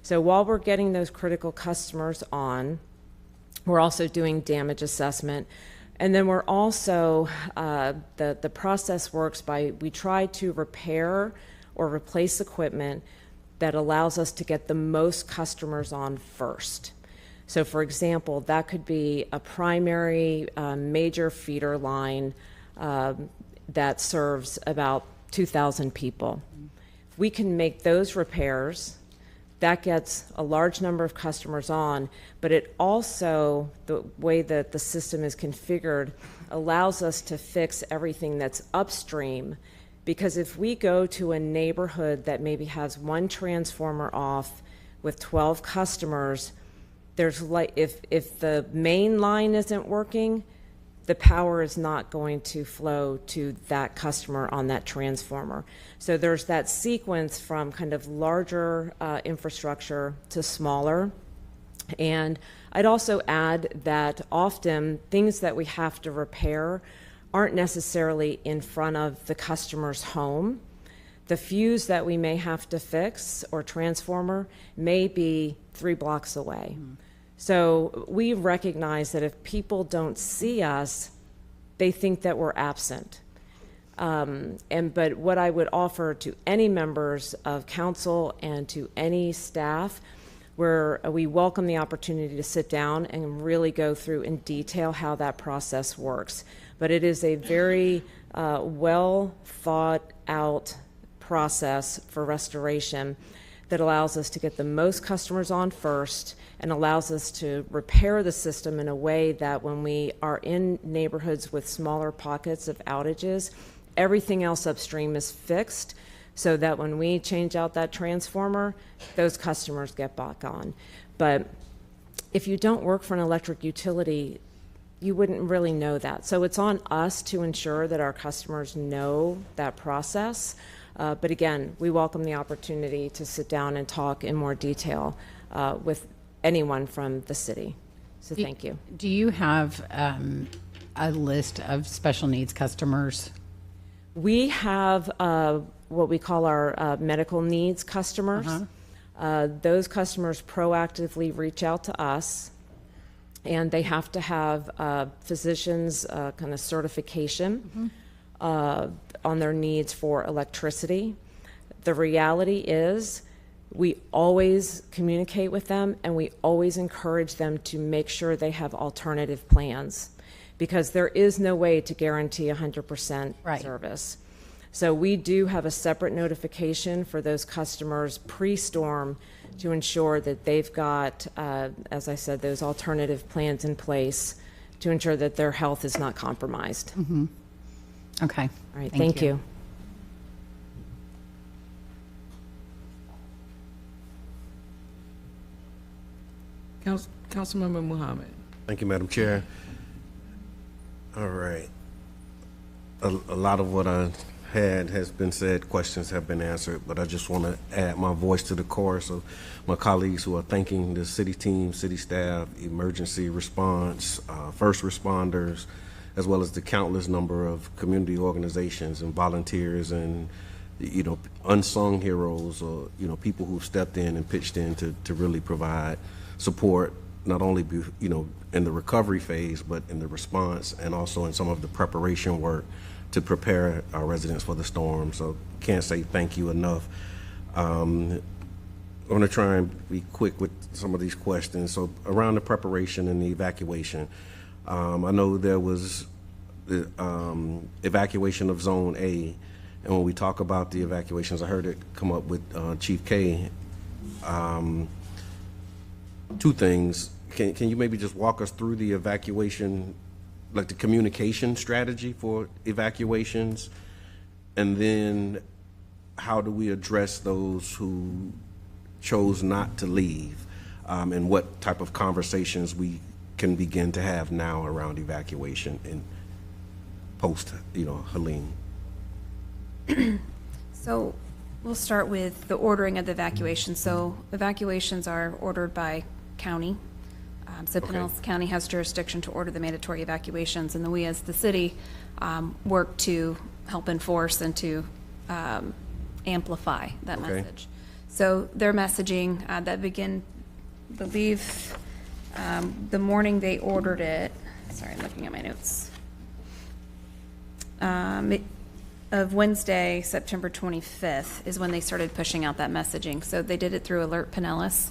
So while we're getting those critical customers on, we're also doing damage assessment. And then we're also, the process works by, we try to repair or replace equipment that allows us to get the most customers on first. So for example, that could be a primary major feeder line that serves about 2,000 people. If we can make those repairs, that gets a large number of customers on, but it also, the way that the system is configured, allows us to fix everything that's upstream. Because if we go to a neighborhood that maybe has one transformer off with 12 customers, there's like, if the main line isn't working, the power is not going to flow to that customer on that transformer. So there's that sequence from kind of larger infrastructure to smaller. And I'd also add that often things that we have to repair aren't necessarily in front of the customer's home. The fuse that we may have to fix or transformer may be 3 blocks away. So we recognize that if people don't see us, they think that we're absent. But what I would offer to any members of council and to any staff, where we welcome the opportunity to sit down and really go through in detail how that process works. But it is a very well thought out process for restoration that allows us to get the most customers on first and allows us to repair the system in a way that when we are in neighborhoods with smaller pockets of outages, everything else upstream is fixed so that when we change out that transformer, those customers get back on. But if you don't work for an electric utility, you wouldn't really know that. So it's on us to ensure that our customers know that process. But again, we welcome the opportunity to sit down and talk in more detail with anyone from the city. So thank you. Do you have a list of special needs customers? We have what we call our medical needs customers. Those customers proactively reach out to us, and they have to have physicians' kind of certification on their needs for electricity. The reality is we always communicate with them, and we always encourage them to make sure they have alternative plans, because there is no way to guarantee 100% service. So we do have a separate notification for those customers pre-storm to ensure that they've got, as I said, those alternative plans in place to ensure that their health is not compromised. Okay. All right, thank you. Councilmember Muhammad. Thank you, Madam Chair. All right. A lot of what I had has been said, questions have been answered, but I just want to add my voice to the chorus of my colleagues who are thanking the city team, city staff, emergency response, first responders, as well as the countless number of community organizations and volunteers and, you know, unsung heroes, or, you know, people who've stepped in and pitched in to really provide support, not only, you know, in the recovery phase, but in the response and also in some of the preparation work to prepare our residents for the storm. So can't say thank you enough. I'm going to try and be quick with some of these questions. So around the preparation and the evacuation, I know there was the evacuation of Zone A, And when we talk about the evacuations, I heard it come up with Chief K. Two things. Can you maybe just walk us through the evacuation, like the communication strategy for evacuations? And then how do we address those who chose not to leave? And what type of conversations we can begin to have now around evacuation and post, Helene? So we'll start with the ordering of the evacuation. So evacuations are ordered by county. So Pinellas County has jurisdiction to order the mandatory evacuations, and then we as the city work to help enforce and to amplify that message. So their messaging that began, I believe, the morning they ordered it. Sorry, I'm looking at my notes. Of Wednesday, September 25th, is when they started pushing out that messaging. So they did it through Alert Pinellas.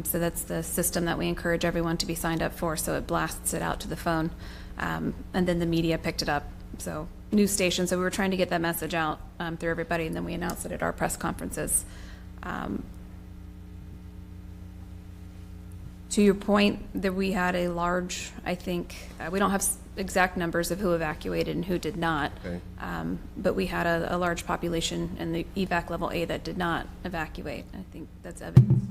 So that's the system that we encourage everyone to be signed up for, so it blasts it out to the phone. And then the media picked it up. So news stations, so we were trying to get that message out through everybody, and then we announced it at our press conferences. To your point, that we had a large, I think, we don't have exact numbers of who evacuated and who did not, but we had a large population in the evac level A that did not evacuate. I think that's evidence.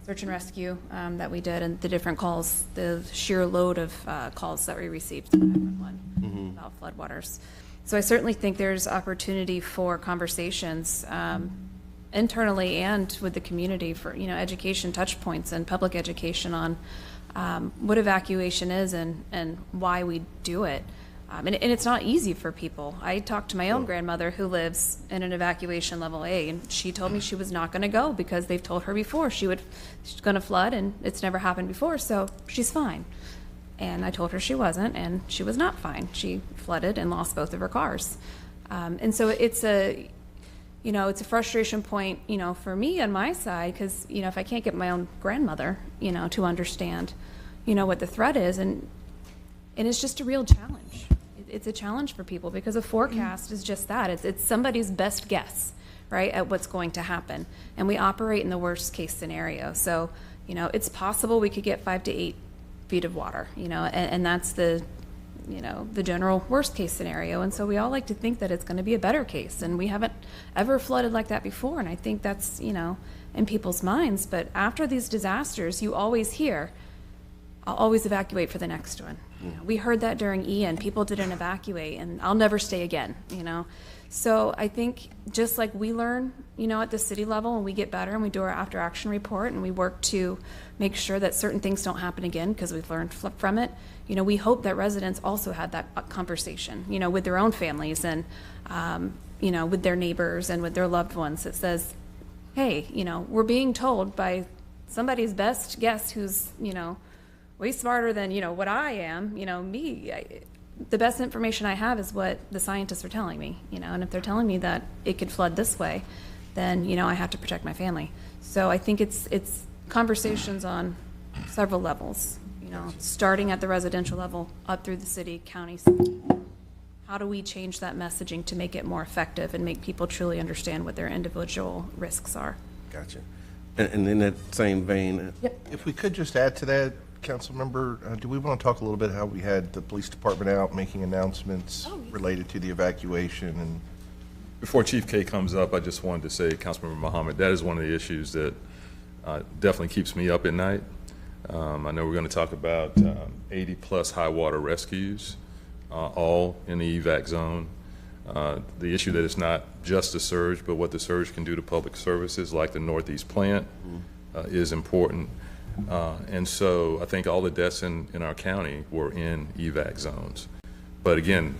Search and rescue that we did, and the different calls, the sheer load of calls that we received to 911 about floodwaters. So I certainly think there's opportunity for conversations internally and with the community for education touch points and public education on what evacuation is and why we do it. And it's not easy for people. I talked to my own grandmother who lives in an evacuation level A, and she told me she was not going to go because they've told her before she's going to flood, and it's never happened before, so she's fine. And I told her she wasn't, and she was not fine. She flooded and lost both of her cars. And so it's a frustration point, for me on my side, because, if I can't get my own grandmother, to understand, what the threat is, and it's just a real challenge. It's a challenge for people because a forecast is just that. It's somebody's best guess, right, at what's going to happen. And we operate in the worst case scenario. So, it's possible we could get 5 to 8 feet of water, and that's the general worst case scenario. And so we all like to think that it's going to be a better case. And we haven't ever flooded like that before. And I think that's, in people's minds. But after these disasters, you always hear, I'll always evacuate for the next one. We heard that during Ian. People didn't evacuate, and I'll never stay again, So I think just like we learn, at the city level, and we get better and we do our after action report and we work to make sure that certain things don't happen again because we've learned from it. We hope that residents also had that conversation, with their own families and, with their neighbors and with their loved ones that says, hey, we're being told by somebody's best guess who's, way smarter than, what I am, the best information I have is what the scientists are telling me, and if they're telling me that it could flood this way, then, I have to protect my family. So I think it's conversations on several levels, starting at the residential level, up through the city, county. How do we change that messaging to make it more effective and make people truly understand what their individual risks are? Gotcha. And in that same vein, if we could just add to that, Councilmember, do we want to talk a little bit how we had the police department out making announcements related to the evacuation? And before Chief K comes up, I just wanted to say, Councilmember Mohammed, that is one of the issues that definitely keeps me up at night. I know we're going to talk about 80 plus high water rescues, all in the evac zone. The issue that it's not just a surge, but what the surge can do to public services like the Northeast plant is important. And so I think all the deaths in our county were in evac zones. But again,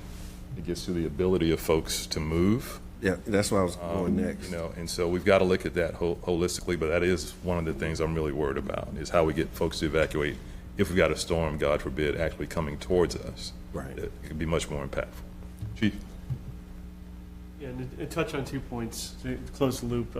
it gets to the ability of folks to move. Yeah, that's where I was going next. And so we've got to look at that holistically, but that is one of the things I'm really worried about, is how we get folks to evacuate if we've got a storm, God forbid, actually coming towards us. Right. It could be much more impactful. Chief? Yeah, and touch on 2 points to close the loop.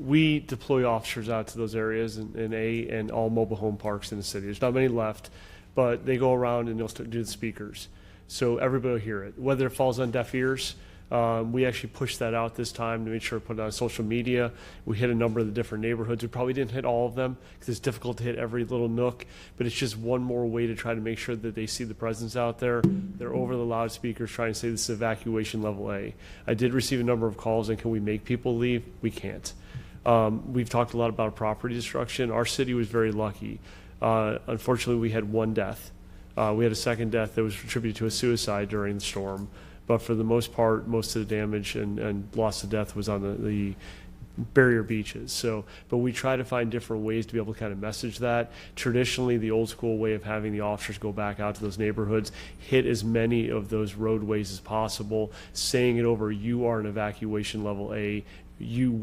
We deploy officers out to those areas and all mobile home parks in the city. There's not many left, but they go around and they'll do the speakers. So everybody will hear it. Whether it falls on deaf ears, We actually pushed that out this time to make sure to put it on social media. We hit a number of the different neighborhoods. We probably didn't hit all of them because it's difficult to hit every little nook, but it's just one more way to try to make sure that they see the presence out there. They're over the loudspeakers trying to say this is evacuation level A. I did receive a number of calls, and can we make people leave? We can't. We've talked a lot about property destruction. Our city was very lucky. Unfortunately, we had one death. We had a second death that was attributed to a suicide during the storm. But for the most part, most of the damage and loss of death was on the barrier beaches. So, but we try to find different ways to be able to kind of message that. Traditionally, the old school way of having the officers go back out to those neighborhoods, hit as many of those roadways as possible, saying it over, you are an evacuation level A, you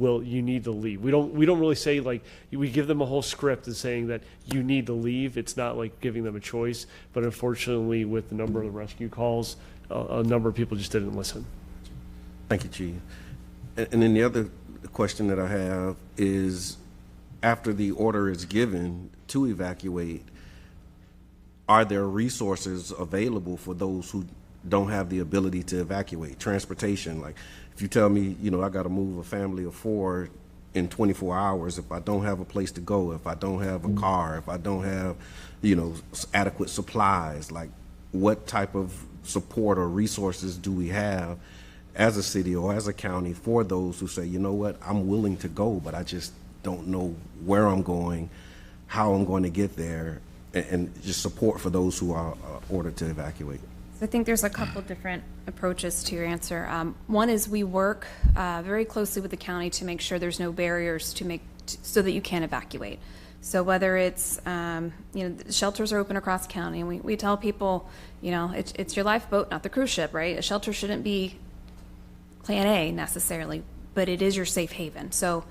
need to leave. We don't really say, like, we give them a whole script and saying that you need to leave. It's not like giving them a choice, but unfortunately with the number of the rescue calls, a number of people just didn't listen. Thank you, Chief. And then the other question that I have is, after the order is given to evacuate, are there resources available for those who don't have the ability to evacuate? Transportation, like if you tell me, I got to move a family of 4 in 24 hours, if I don't have a place to go, if I don't have a car, if I don't have, adequate supplies, like what type of support or resources do we have as a city or as a county for those who say, you know what, I'm willing to go, but I just don't know where I'm going, how I'm going to get there, and just support for those who are ordered to evacuate? So I think there's a couple different approaches to your answer. One is we work very closely with the county to make sure there's no barriers so that you can evacuate. So whether it's, shelters are open across county, and we tell people, it's your lifeboat, not the cruise ship, right? A shelter shouldn't be plan A necessarily, but it is your safe haven. So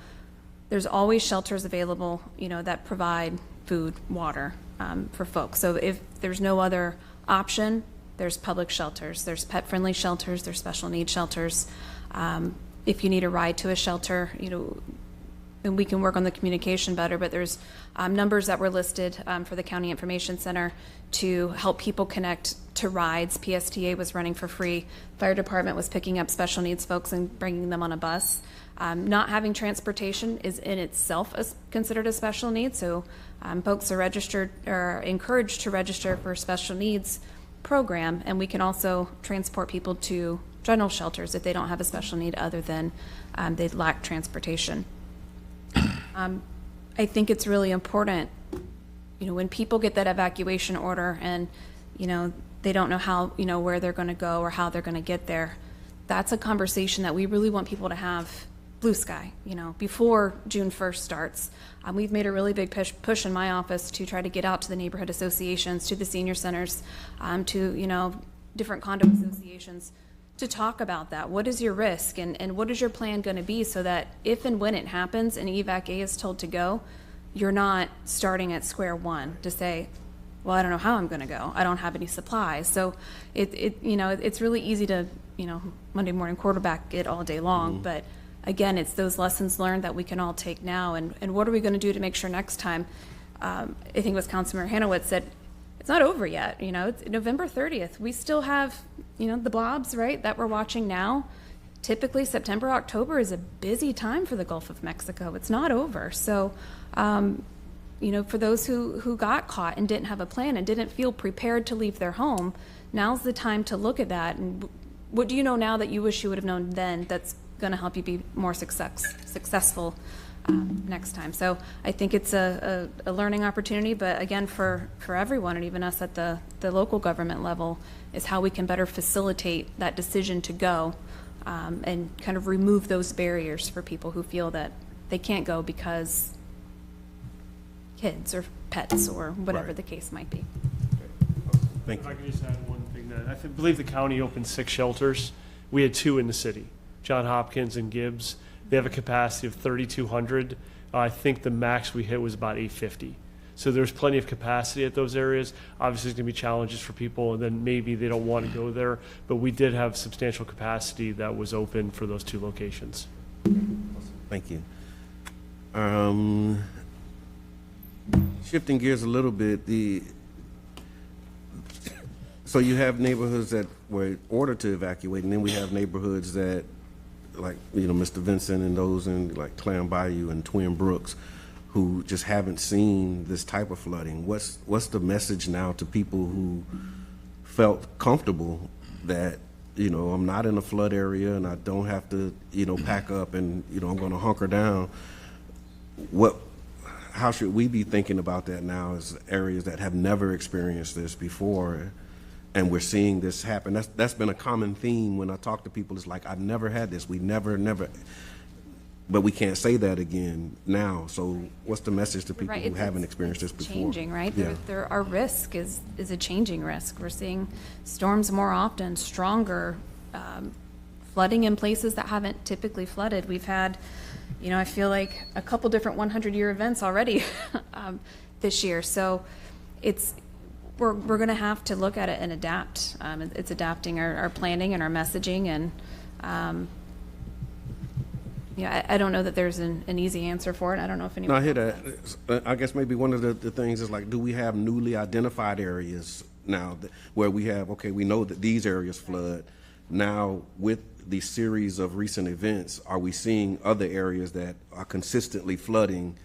there's always shelters available, that provide food, water for folks. So if there's no other option, there's public shelters, there's pet-friendly shelters, there's special needs shelters. If you need a ride to a shelter, and we can work on the communication better, but there's numbers that were listed for the County Information Center to help people connect to rides. PSTA was running for free. Fire Department was picking up special needs folks and bringing them on a bus. Not having transportation is in itself considered a special need, so folks are encouraged to register for a special needs program, and we can also transport people to general shelters if they don't have a special need other than they lack transportation. I think it's really important, when people get that evacuation order and, they don't know how, where they're going to go or how they're going to get there. That's a conversation that we really want people to have blue sky, before June 1st starts. We've made a really big push in my office to try to get out to the neighborhood associations, to the senior centers, to, different condo associations, to talk about that. What is your risk and what is your plan going to be so that if and when it happens and evac A is told to go, you're not starting at square one to say, well, I don't know how I'm going to go. I don't have any supplies. So it's really easy to, Monday morning quarterback it all day long. But again, it's those lessons learned that we can all take now. And what are we going to do to make sure next time, I think it was Councilmember Hanowitz said, it's not over yet. It's November 30th. We still have, the blobs, right, that we're watching now. Typically, September, October is a busy time for the Gulf of Mexico. It's not over. So, for those who got caught and didn't have a plan and didn't feel prepared to leave their home, now's the time to look at that. And what do you know now that you wish you would have known then that's going to help you be more successful next time? So I think it's a learning opportunity, but again, for everyone, and even us at the local government level, is how we can better facilitate that decision to go and kind of remove those barriers for people who feel that they can't go because kids or pets or whatever the case might be. Thank If you. I could just add one thing, that I believe the county opened 6 shelters. We had 2 in the city, John Hopkins and Gibbs. They have a capacity of 3,200. I think the max we hit was about 850. So there's plenty of capacity at those areas. Obviously, there's going to be challenges for people, and then maybe they don't want to go there. But we did have substantial capacity that was open for those 2 locations. Thank you. Shifting gears a little bit, so you have neighborhoods that were in order to evacuate, and then we have neighborhoods that, like, Mr. Vincent and those in like Clam Bayou and Twin Brooks, who just haven't seen this type of flooding. What's the message now to people who felt comfortable that, I'm not in a flood area and I don't have to, pack up and, I'm going to hunker down? How should we be thinking about that now as areas that have never experienced this before? And we're seeing this happen. That's been a common theme when I talk to people. It's like, I've never had this. We never, but we can't say that again now. So what's the message to people who haven't experienced this before? Changing, right? Yeah. Our risk is a changing risk. We're seeing storms more often, stronger, flooding in places that haven't typically flooded. We've had, I feel like a couple different 100-year events already this year. So we're going to have to look at it and adapt. It's adapting our planning and our messaging, and I don't know that there's an easy answer for it. I don't know if anyone. No, I hear that. I guess maybe one of the things is like, do we have newly identified areas now where we have, okay, we know that these areas flood. Now, with the series of recent events, are we seeing other areas that are consistently flooding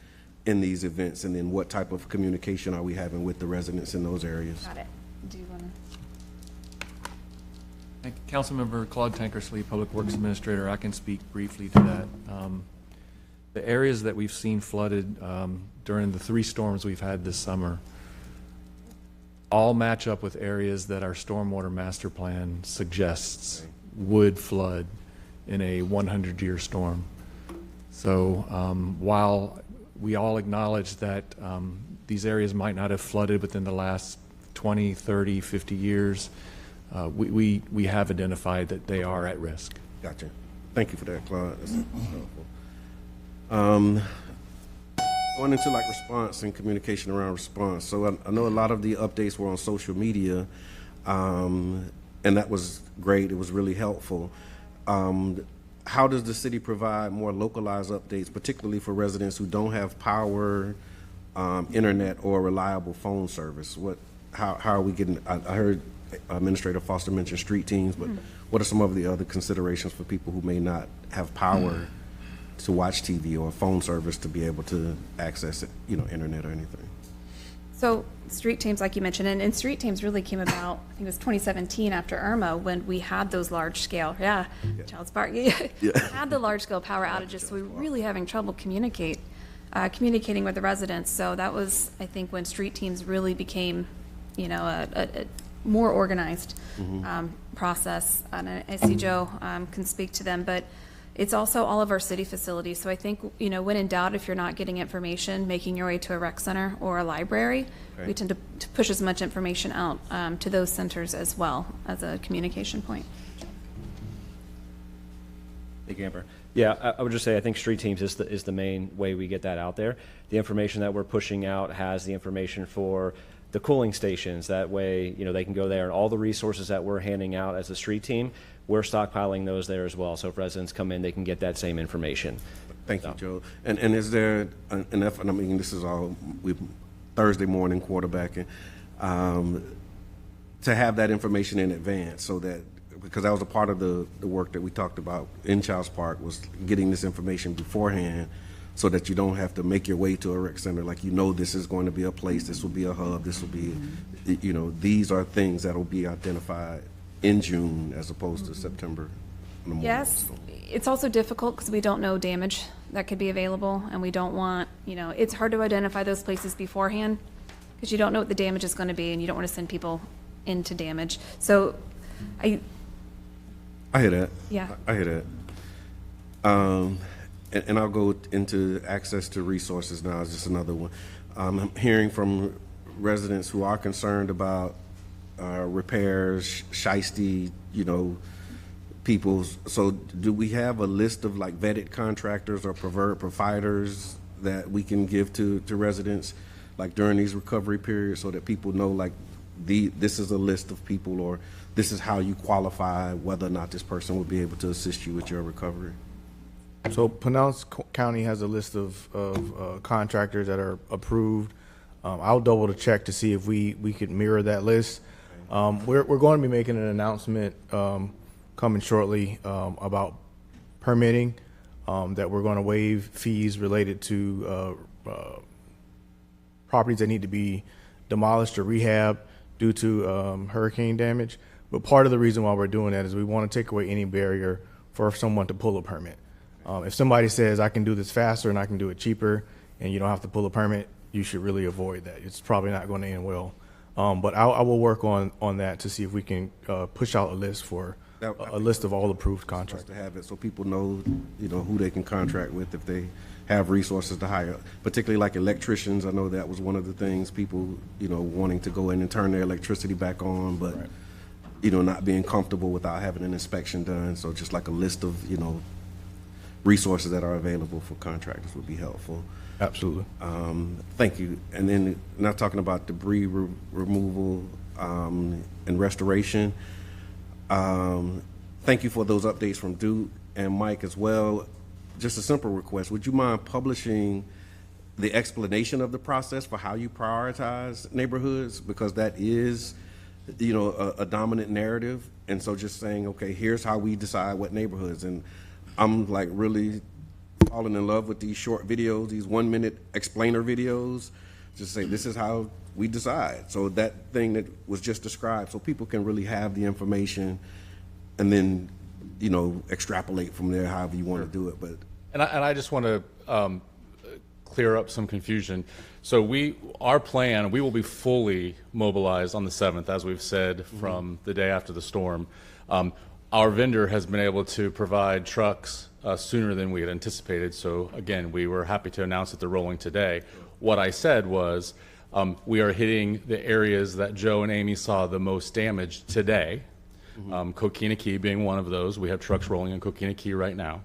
in these events? And then what type of communication are we having with the residents in those areas? Got it. Do you want to? Thank you. Councilmember Claude Tankersley, Public Works Administrator. I can speak briefly to that. The areas that we've seen flooded during the 3 storms we've had this summer all match up with areas that our stormwater master plan suggests would flood in a 100-year storm. So while we all acknowledge that these areas might not have flooded within the last 20, 30, 50 years, we have identified that they are at risk. Gotcha. Thank you for that, Claude. That's helpful. Going into like response and communication around response. So I know a lot of the updates were on social media, and that was great. It was really helpful. How does the city provide more localized updates, particularly for residents who don't have power, internet, or reliable phone service? How are we getting? I heard Administrator Foster mention street teams, but what are some of the other considerations for people who may not have power to watch TV or phone service to be able to access it, internet or anything? So street teams, like you mentioned, and street teams really came about, I think it was 2017 after Irma, when we had those large scale, Child's Park, had the large scale power outages. So we were really having trouble communicating with the residents. So that was, I think, when street teams really became, a more organized process. And I see Joe can speak to them, but it's also all of our city facilities. So I think, when in doubt, if you're not getting information, making your way to a rec center or a library, we tend to push as much information out to those centers as well as a communication point. Thank you, Amber. Yeah, I would just say I think street teams is the main way we get that out there. The information that we're pushing out has the information for the cooling stations. That way, they can go there, and all the resources that we're handing out as a street team, we're stockpiling those there as well. So if residents come in, they can get that same information. Thank you, Joe. And is there an effort, this is all Thursday morning quarterbacking, to have that information in advance, so that, because that was a part of the work that we talked about in Child's Park, was getting this information beforehand, so that you don't have to make your way to a rec center. Like, this is going to be a place, this will be a hub, this will be, these are things that will be identified in June as opposed to September. Yes, it's also difficult because we don't know damage that could be available, and we don't want, it's hard to identify those places beforehand because you don't know what the damage is going to be, and you don't want to send people into damage. So I hear that. Yeah. I hear that. And I'll go into access to resources now. It's just another one. I'm hearing from residents who are concerned about repairs, shiesty, people. So do we have a list of like vetted contractors or providers that we can give to residents like during these recovery periods, so that people know like this is a list of people, or this is how you qualify whether or not this person will be able to assist you with your recovery? So Pinellas County has a list of contractors that are approved. I'll double to check to see if we could mirror that list. We're going to be making an announcement coming shortly about permitting, that we're going to waive fees related to properties that need to be demolished or rehab due to hurricane damage. But part of the reason why we're doing that is we want to take away any barrier for someone to pull a permit. If somebody says, I can do this faster and I can do it cheaper, and you don't have to pull a permit, you should really avoid that. It's probably not going to end well. But I will work on that to see if we can push out a list for a list of all approved contracts. To have it so people know, who they can contract with if they have resources to hire, particularly like electricians. I know that was one of the things people, wanting to go in and turn their electricity back on, but, not being comfortable without having an inspection done. So just like a list of, resources that are available for contractors would be helpful. Absolutely. Thank you. And then now talking about debris removal and restoration. Thank you for those updates from Duke and Mike as well. Just a simple request. Would you mind publishing the explanation of the process for how you prioritize neighborhoods? Because that is, a dominant narrative. And so just saying, okay, here's how we decide what neighborhoods. And I'm like really falling in love with these short videos, these 1-minute explainer videos. Just say, this is how we decide. So that thing that was just described, so people can really have the information and then, extrapolate from there however you want to do it. But I just want to clear up some confusion. So our plan, we will be fully mobilized on the 7th, as we've said, from the day after the storm. Our vendor has been able to provide trucks sooner than we had anticipated. So again, we were happy to announce that they're rolling today. What I said was we are hitting the areas that Joe and Amy saw the most damage today. Coquina Key being one of those. We have trucks rolling in Coquina Key right now.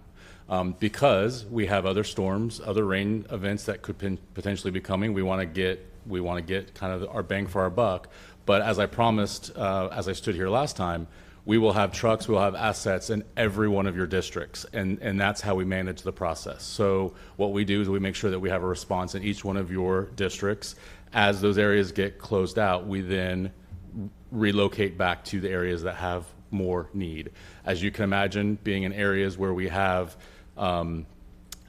Because we have other storms, other rain events that could potentially be coming. We want to get kind of our bang for our buck. But as I promised, as I stood here last time, we will have trucks, we'll have assets in every one of your districts, and that's how we manage the process. So what we do is we make sure that we have a response in each one of your districts. As those areas get closed out, we then relocate back to the areas that have more need. As you can imagine, being in areas where we have an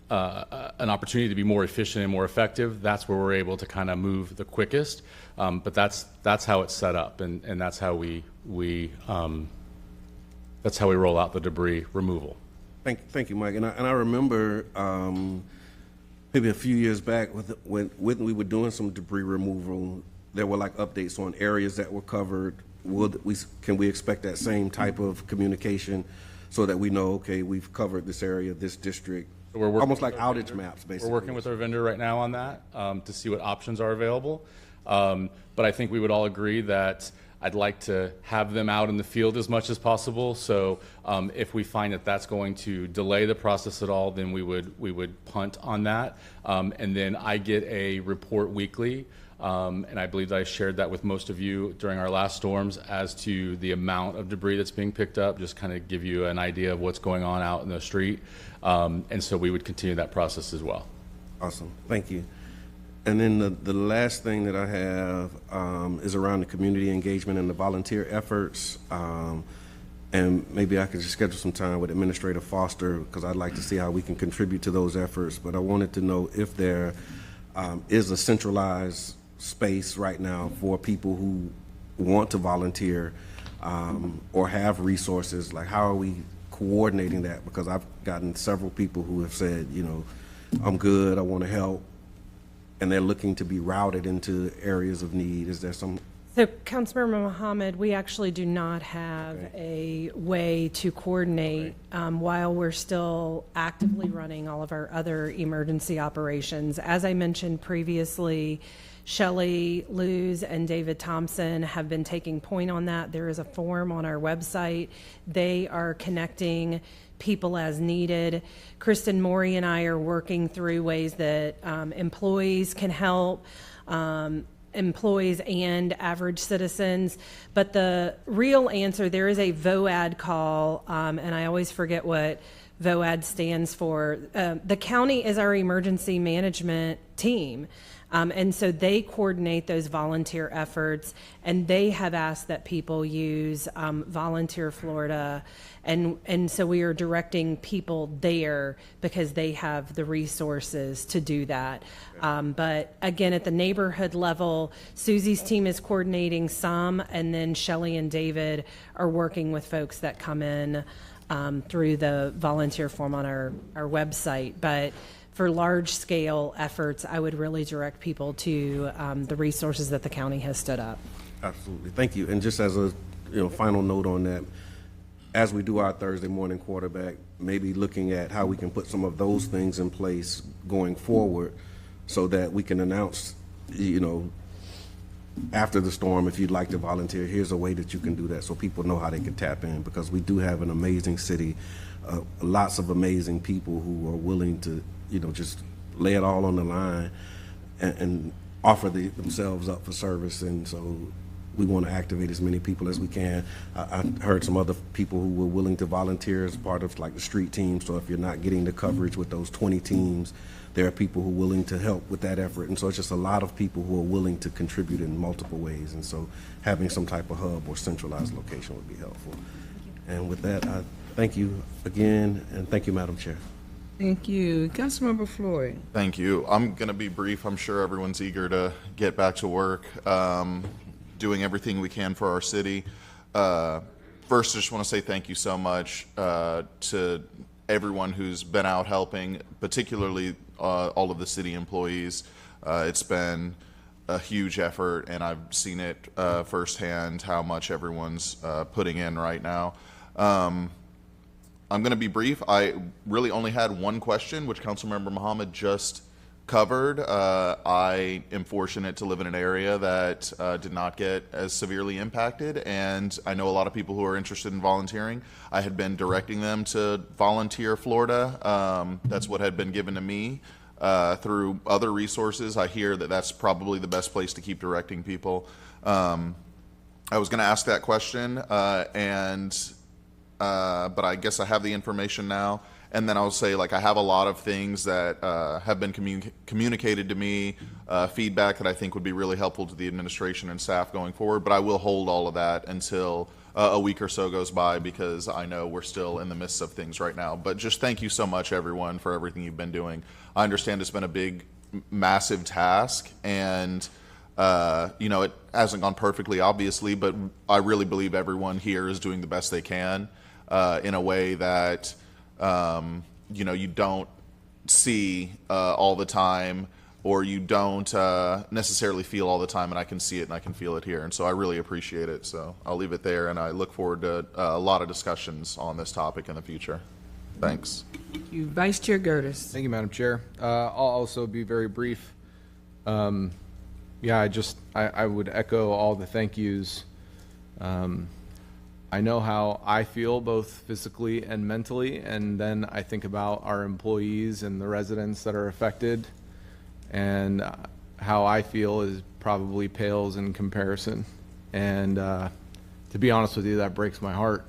opportunity to be more efficient and more effective, that's where we're able to kind of move the quickest. But that's how it's set up, and that's how we roll out the debris removal. Thank you, Mike. And I remember maybe a few years back when we were doing some debris removal, there were like updates on areas that were covered. Can we expect that same type of communication so that we know, okay, we've covered this area, this district? We're almost like outage maps, basically. We're working with our vendor right now on that to see what options are available. But I think we would all agree that I'd like to have them out in the field as much as possible. So if we find that that's going to delay the process at all, then we would punt on that. And then I get a report weekly, and I believe that I shared that with most of you during our last storms as to the amount of debris that's being picked up, just kind of give you an idea of what's going on out in the street. And so we would continue that process as well. Awesome, thank you. And then the last thing that I have is around the community engagement and the volunteer efforts. And maybe I could just schedule some time with Administrator Foster, because I'd like to see how we can contribute to those efforts. But I wanted to know if there is a centralized space right now for people who want to volunteer or have resources. Like, how are we coordinating that? Because I've gotten several people who have said, I'm good, I want to help, and they're looking to be routed into areas of need. Is there some? So, Councilmember Mohammed, we actually do not have a way to coordinate while we're still actively running all of our other emergency operations. As I mentioned previously, Shelley Luz and David Thompson have been taking point on that. There is a form on our website. They are connecting people as needed. Kristen Morey and I are working through ways that employees can help, employees and average citizens. But the real answer, there is a VOAD call, and I always forget what VOAD stands for. The county is our emergency management team. And so they coordinate those volunteer efforts, and they have asked that people use Volunteer Florida. And so we are directing people there because they have the resources to do that. But again, at the neighborhood level, Susie's team is coordinating some, and then Shelley and David are working with folks that come in through the volunteer form on our website. But for large-scale efforts, I would really direct people to the resources that the county has stood up. Absolutely. Thank you. And just as a final note on that, as we do our Thursday morning quarterback, maybe looking at how we can put some of those things in place going forward so that we can announce, after the storm, if you'd like to volunteer, here's a way that you can do that so people know how they can tap in, because we do have an amazing city, lots of amazing people who are willing to just lay it all on the line and offer themselves up for service. And so we want to activate as many people as we can. I heard some other people who were willing to volunteer as part of like the street team. So if you're not getting the coverage with those 20 teams, there are people who are willing to help with that effort. And so it's just a lot of people who are willing to contribute in multiple ways. And so having some type of hub or centralized location would be helpful. And with that, I thank you again, and thank you, Madam Chair. Thank you. Councilmember Floyd. Thank you. I'm going to be brief. I'm sure everyone's eager to get back to work, doing everything we can for our city. First, I just want to say thank you so much to everyone who's been out helping, particularly all of the city employees. It's been a huge effort, and I've seen it firsthand how much everyone's putting in right now. I'm going to be brief. I really only had one question, which Councilmember Mohammed just covered. I am fortunate to live in an area that did not get as severely impacted, and I know a lot of people who are interested in volunteering. I had been directing them to Volunteer Florida. That's what had been given to me through other resources. I hear that that's probably the best place to keep directing people. I was going to ask that question, but I guess I have the information now. And then I'll say, I have a lot of things that have been communicated to me, feedback that I think would be really helpful to the administration and staff going forward. But I will hold all of that until a week or so goes by, because I know we're still in the midst of things right now. But just thank you so much, everyone, for everything you've been doing. I understand it's been a big, massive task, and it hasn't gone perfectly, obviously, but I really believe everyone here is doing the best they can in a way that you don't see all the time, or you don't necessarily feel all the time, and I can see it and I can feel it here. And so I really appreciate it. So I'll leave it there, and I look forward to a lot of discussions on this topic in the future. Thanks. Thank you. Vice Chair Gertis. Thank you, Madam Chair. I'll also be very brief. I would echo all the thank yous. I know how I feel, both physically and mentally, and then I think about our employees and the residents that are affected, and how I feel is probably pales in comparison. And to be honest with you, that breaks my heart.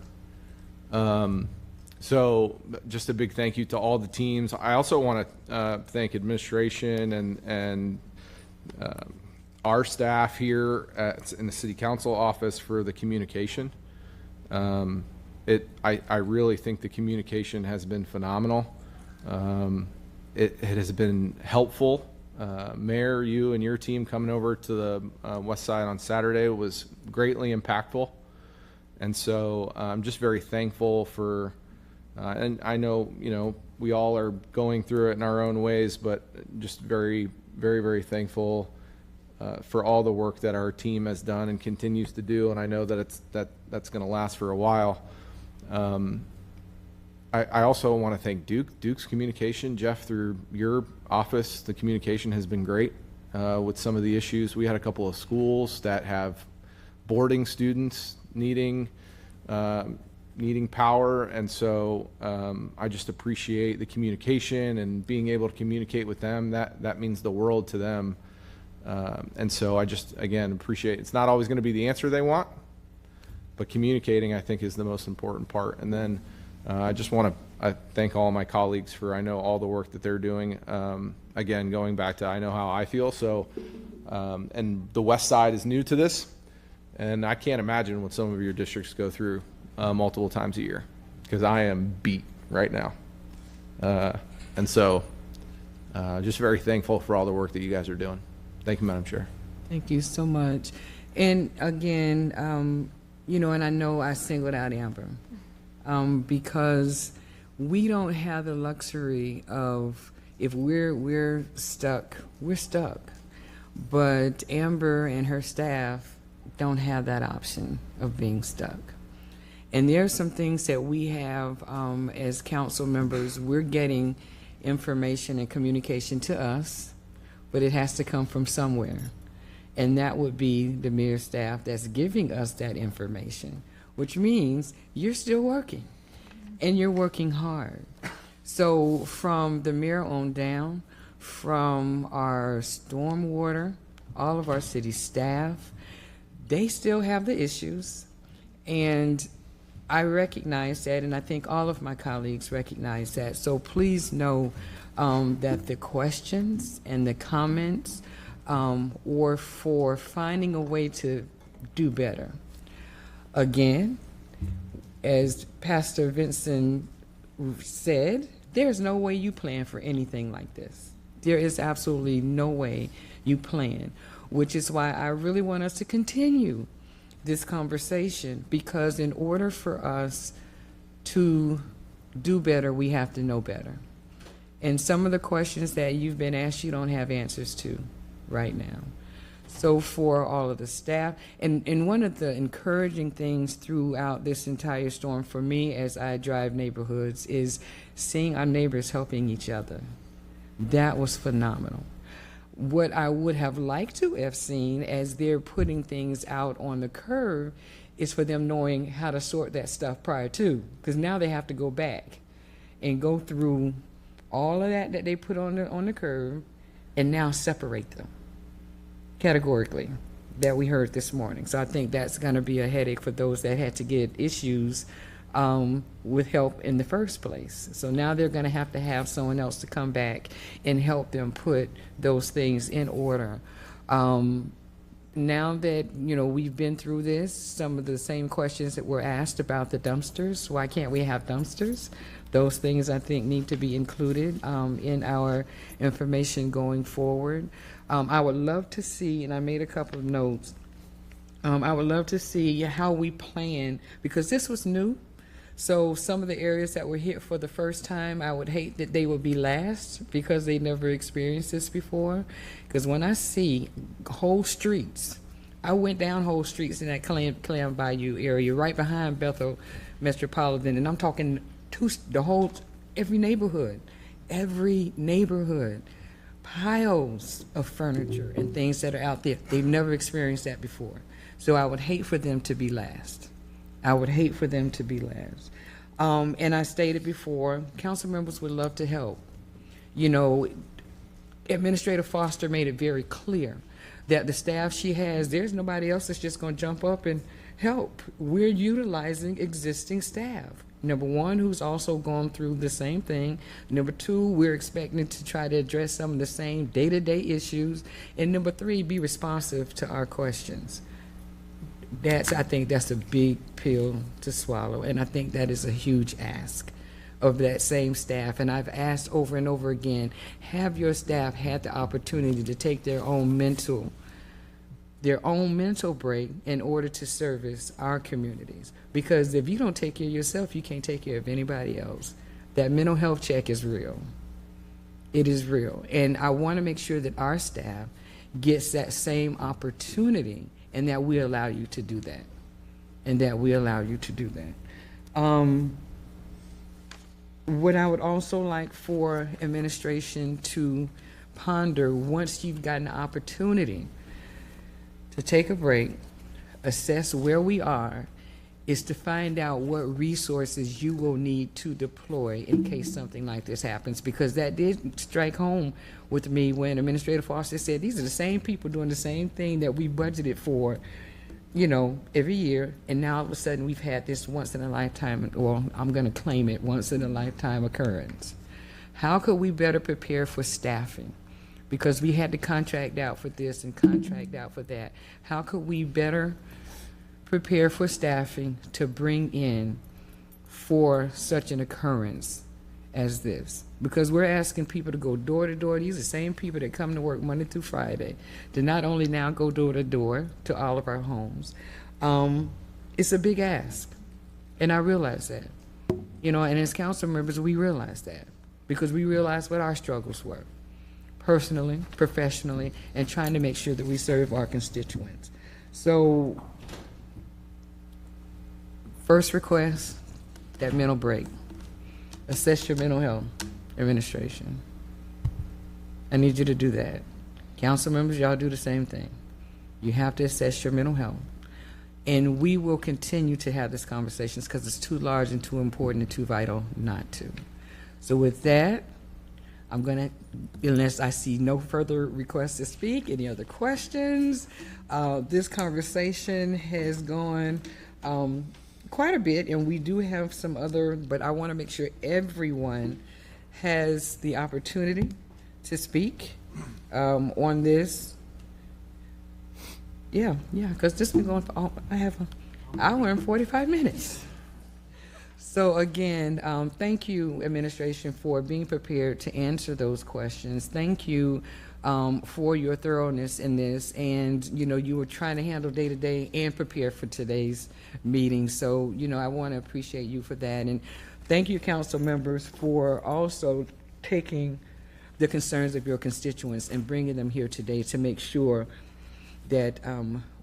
So just a big thank you to all the teams. I also want to thank administration and our staff here in the City Council office for the communication. I really think the communication has been phenomenal. It has been helpful. Mayor, you and your team coming over to the West Side on Saturday was greatly impactful. And so I'm just very thankful for, and I know, we all are going through it in our own ways, but just very, very, very thankful for all the work that our team has done and continues to do. And I know that that's going to last for a while. I also want to thank Duke's communication. Jeff, through your office, the communication has been great with some of the issues. We had a couple of schools that have boarding students needing power, and so I just appreciate the communication and being able to communicate with them. That means the world to them. And so I just, again, appreciate it's not always going to be the answer they want, but communicating, I think, is the most important part. And then I just want to I thank all my colleagues for, I know, all the work that they're doing. Again, going back to, I know how I feel, so, and the west side is new to this, and I can't imagine what some of your districts go through multiple times a year, because I am beat right now. And so, just very thankful for all the work that you guys are doing. Thank you, Madam Chair. Thank you so much. And again, you know, and I know I singled out Amber because we don't have the luxury of, if we're stuck, we're stuck. But Amber and her staff don't have that option of being stuck. And there are some things that we have as council members. We're getting information and communication to us, but it has to come from somewhere. And that would be the mayor's staff that's giving us that information, which means you're still working, and you're working hard. So from the mayor on down, from our stormwater, all of our city staff, they still have the issues. And I recognize that, and I think all of my colleagues recognize that. So please know that the questions and the comments were for finding a way to do better. Again, as Pastor Vincent said, there's no way you plan for anything like this. There is absolutely no way you plan, which is why I really want us to continue this conversation, because in order for us to do better, we have to know better. And some of the questions that you've been asked, you don't have answers to right now. So for all of the staff, and one of the encouraging things throughout this entire storm for me as I drive neighborhoods is seeing our neighbors helping each other. That was phenomenal. What I would have liked to have seen as they're putting things out on the curb is for them knowing how to sort that stuff prior to, because now they have to go back and go through all of that they put on the curb and now separate them categorically that we heard this morning. So I think that's going to be a headache for those that had to get issues with help in the first place. So now they're going to have someone else to come back and help them put those things in order. Now that, you know, we've been through this, some of the same questions that were asked about the dumpsters, why can't we have dumpsters? Those things I think need to be included in our information going forward. I would love to see, and I made a couple of notes, I would love to see how we plan, because this was new. So some of the areas that were hit for the first time, I would hate that they would be last because they never experienced this before. Because when I see whole streets, I went down whole streets in that Clam Bayou area right behind Bethel Metropolitan, and I'm talking every neighborhood, piles of furniture and things that are out there. They've never experienced that before. So I would hate for them to be last. I would hate for them to be last. And I stated before, council members would love to help. You know, Administrator Foster made it very clear that the staff she has, there's nobody else that's just going to jump up and help. We're utilizing existing staff. Number one, who's also gone through the same thing. Number two, we're expecting to try to address some of the same day-to-day issues. And number three, be responsive to our questions. I think that's a big pill to swallow, and I think that is a huge ask of that same staff. And I've asked over and over again, have your staff had the opportunity to take their own mental break in order to service our communities? Because if you don't take care of yourself, you can't take care of anybody else. That mental health check is real. It is real. And I want to make sure that our staff gets that same opportunity, and that we allow you to do that. What I would also like for administration to ponder, once you've gotten the opportunity to take a break, assess where we are, is to find out what resources you will need to deploy in case something like this happens, because that did strike home with me when Administrator Foster said these are the same people doing the same thing that we budgeted for you know, every year, and now all of a sudden we've had this once in a lifetime, or I'm going to claim it, once in a lifetime occurrence. How could we better prepare for staffing? Because we had to contract out for this and contract out for that. How could we better prepare for staffing to bring in for such an occurrence as this? Because we're asking people to go door to door. These are the same people that come to work Monday through Friday to not only now go door to door to all of our homes. It's a big ask, and I realize that. You know, and as council members, we realize that because we realize what our struggles were, personally, professionally, and trying to make sure that we serve our constituents. So, first request, that mental break. Assess your mental health, administration. I need you to do that. Council members, y'all do the same thing. You have to assess your mental health. And we will continue to have these conversations because it's too large and too important and too vital not to. So with that, I'm going to, unless I see no further requests to speak, any other questions? This conversation has gone quite a bit, and we do have some other, but I want to make sure everyone has the opportunity to speak on this. Yeah, because this has been going for, I have an hour and 45 minutes. So again, thank you, administration, for being prepared to answer those questions. Thank you for your thoroughness in this, and you were trying to handle day to day and prepare for today's meeting. So I want to appreciate you for that, and thank you, council members, for also taking the concerns of your constituents and bringing them here today to make sure that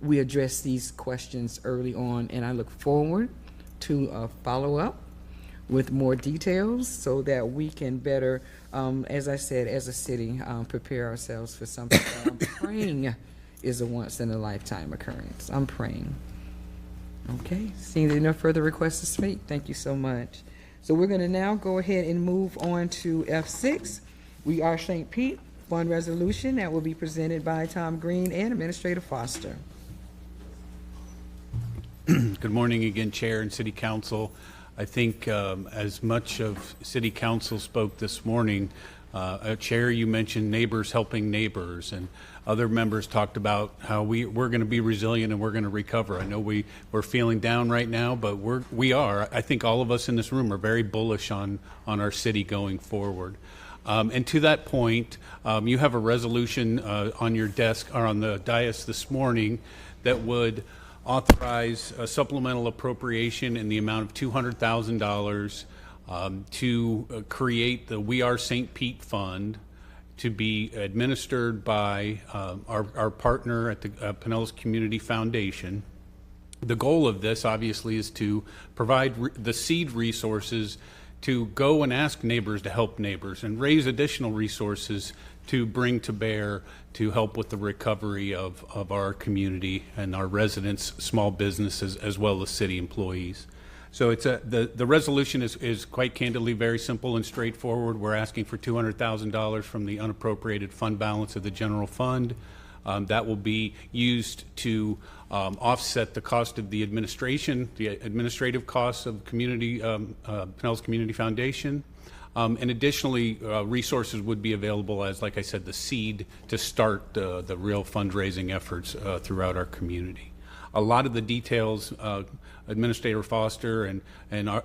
we address these questions early on. And I look forward to follow up with more details so that we can better, as I said, as a city, prepare ourselves for something that I'm praying is a once-in-a-lifetime occurrence. I'm praying. Okay, seeing there are no further requests to speak, thank you so much. So we're going to now go ahead and move on to F6. We are St. Pete Fund Resolution that will be presented by Tom Green and Administrator Foster. Good morning again, Chair and City Council. I think as much of City Council spoke this morning, Chair, you mentioned neighbors helping neighbors, and other members talked about how we're going to be resilient and we're going to recover. I know we're feeling down right now, but we are. I think all of us in this room are very bullish on our city going forward. And to that point, you have a resolution on your desk or on the dais this morning that would authorize a supplemental appropriation in the amount of $200,000 to create the We Are St. Pete Fund to be administered by our partner at the Pinellas Community Foundation. The goal of this, obviously, is to provide the seed resources to go and ask neighbors to help neighbors and raise additional resources to bring to bear to help with the recovery of our community and our residents, small businesses, as well as city employees. So it's the resolution is quite candidly very simple and straightforward. We're asking for $200,000 from the unappropriated fund balance of the general fund. That will be used to offset the cost of the administration, the administrative costs of Pinellas Community Foundation. And additionally, resources would be available as, like I said, the seed to start the real fundraising efforts throughout our community. A lot of the details, Administrator Foster and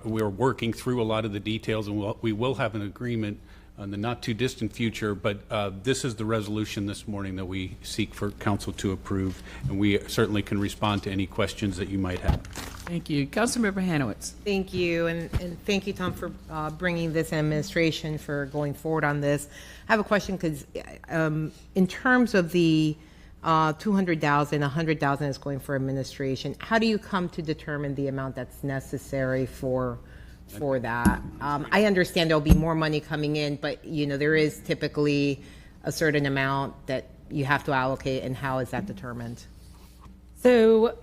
we're working through a lot of the details, and we will have an agreement in the not too distant future, but this is the resolution this morning that we seek for council to approve, and we certainly can respond to any questions that you might have. Thank you. Councilmember Hanowitz. Thank you, and thank you, Tom, for bringing this administration for going forward on this. I have a question because in terms of the 200,000, 100,000 is going for administration. How do you come to determine the amount that's necessary for that? I understand there'll be more money coming in, but there is typically a certain amount that you have to allocate, and how is that determined? So,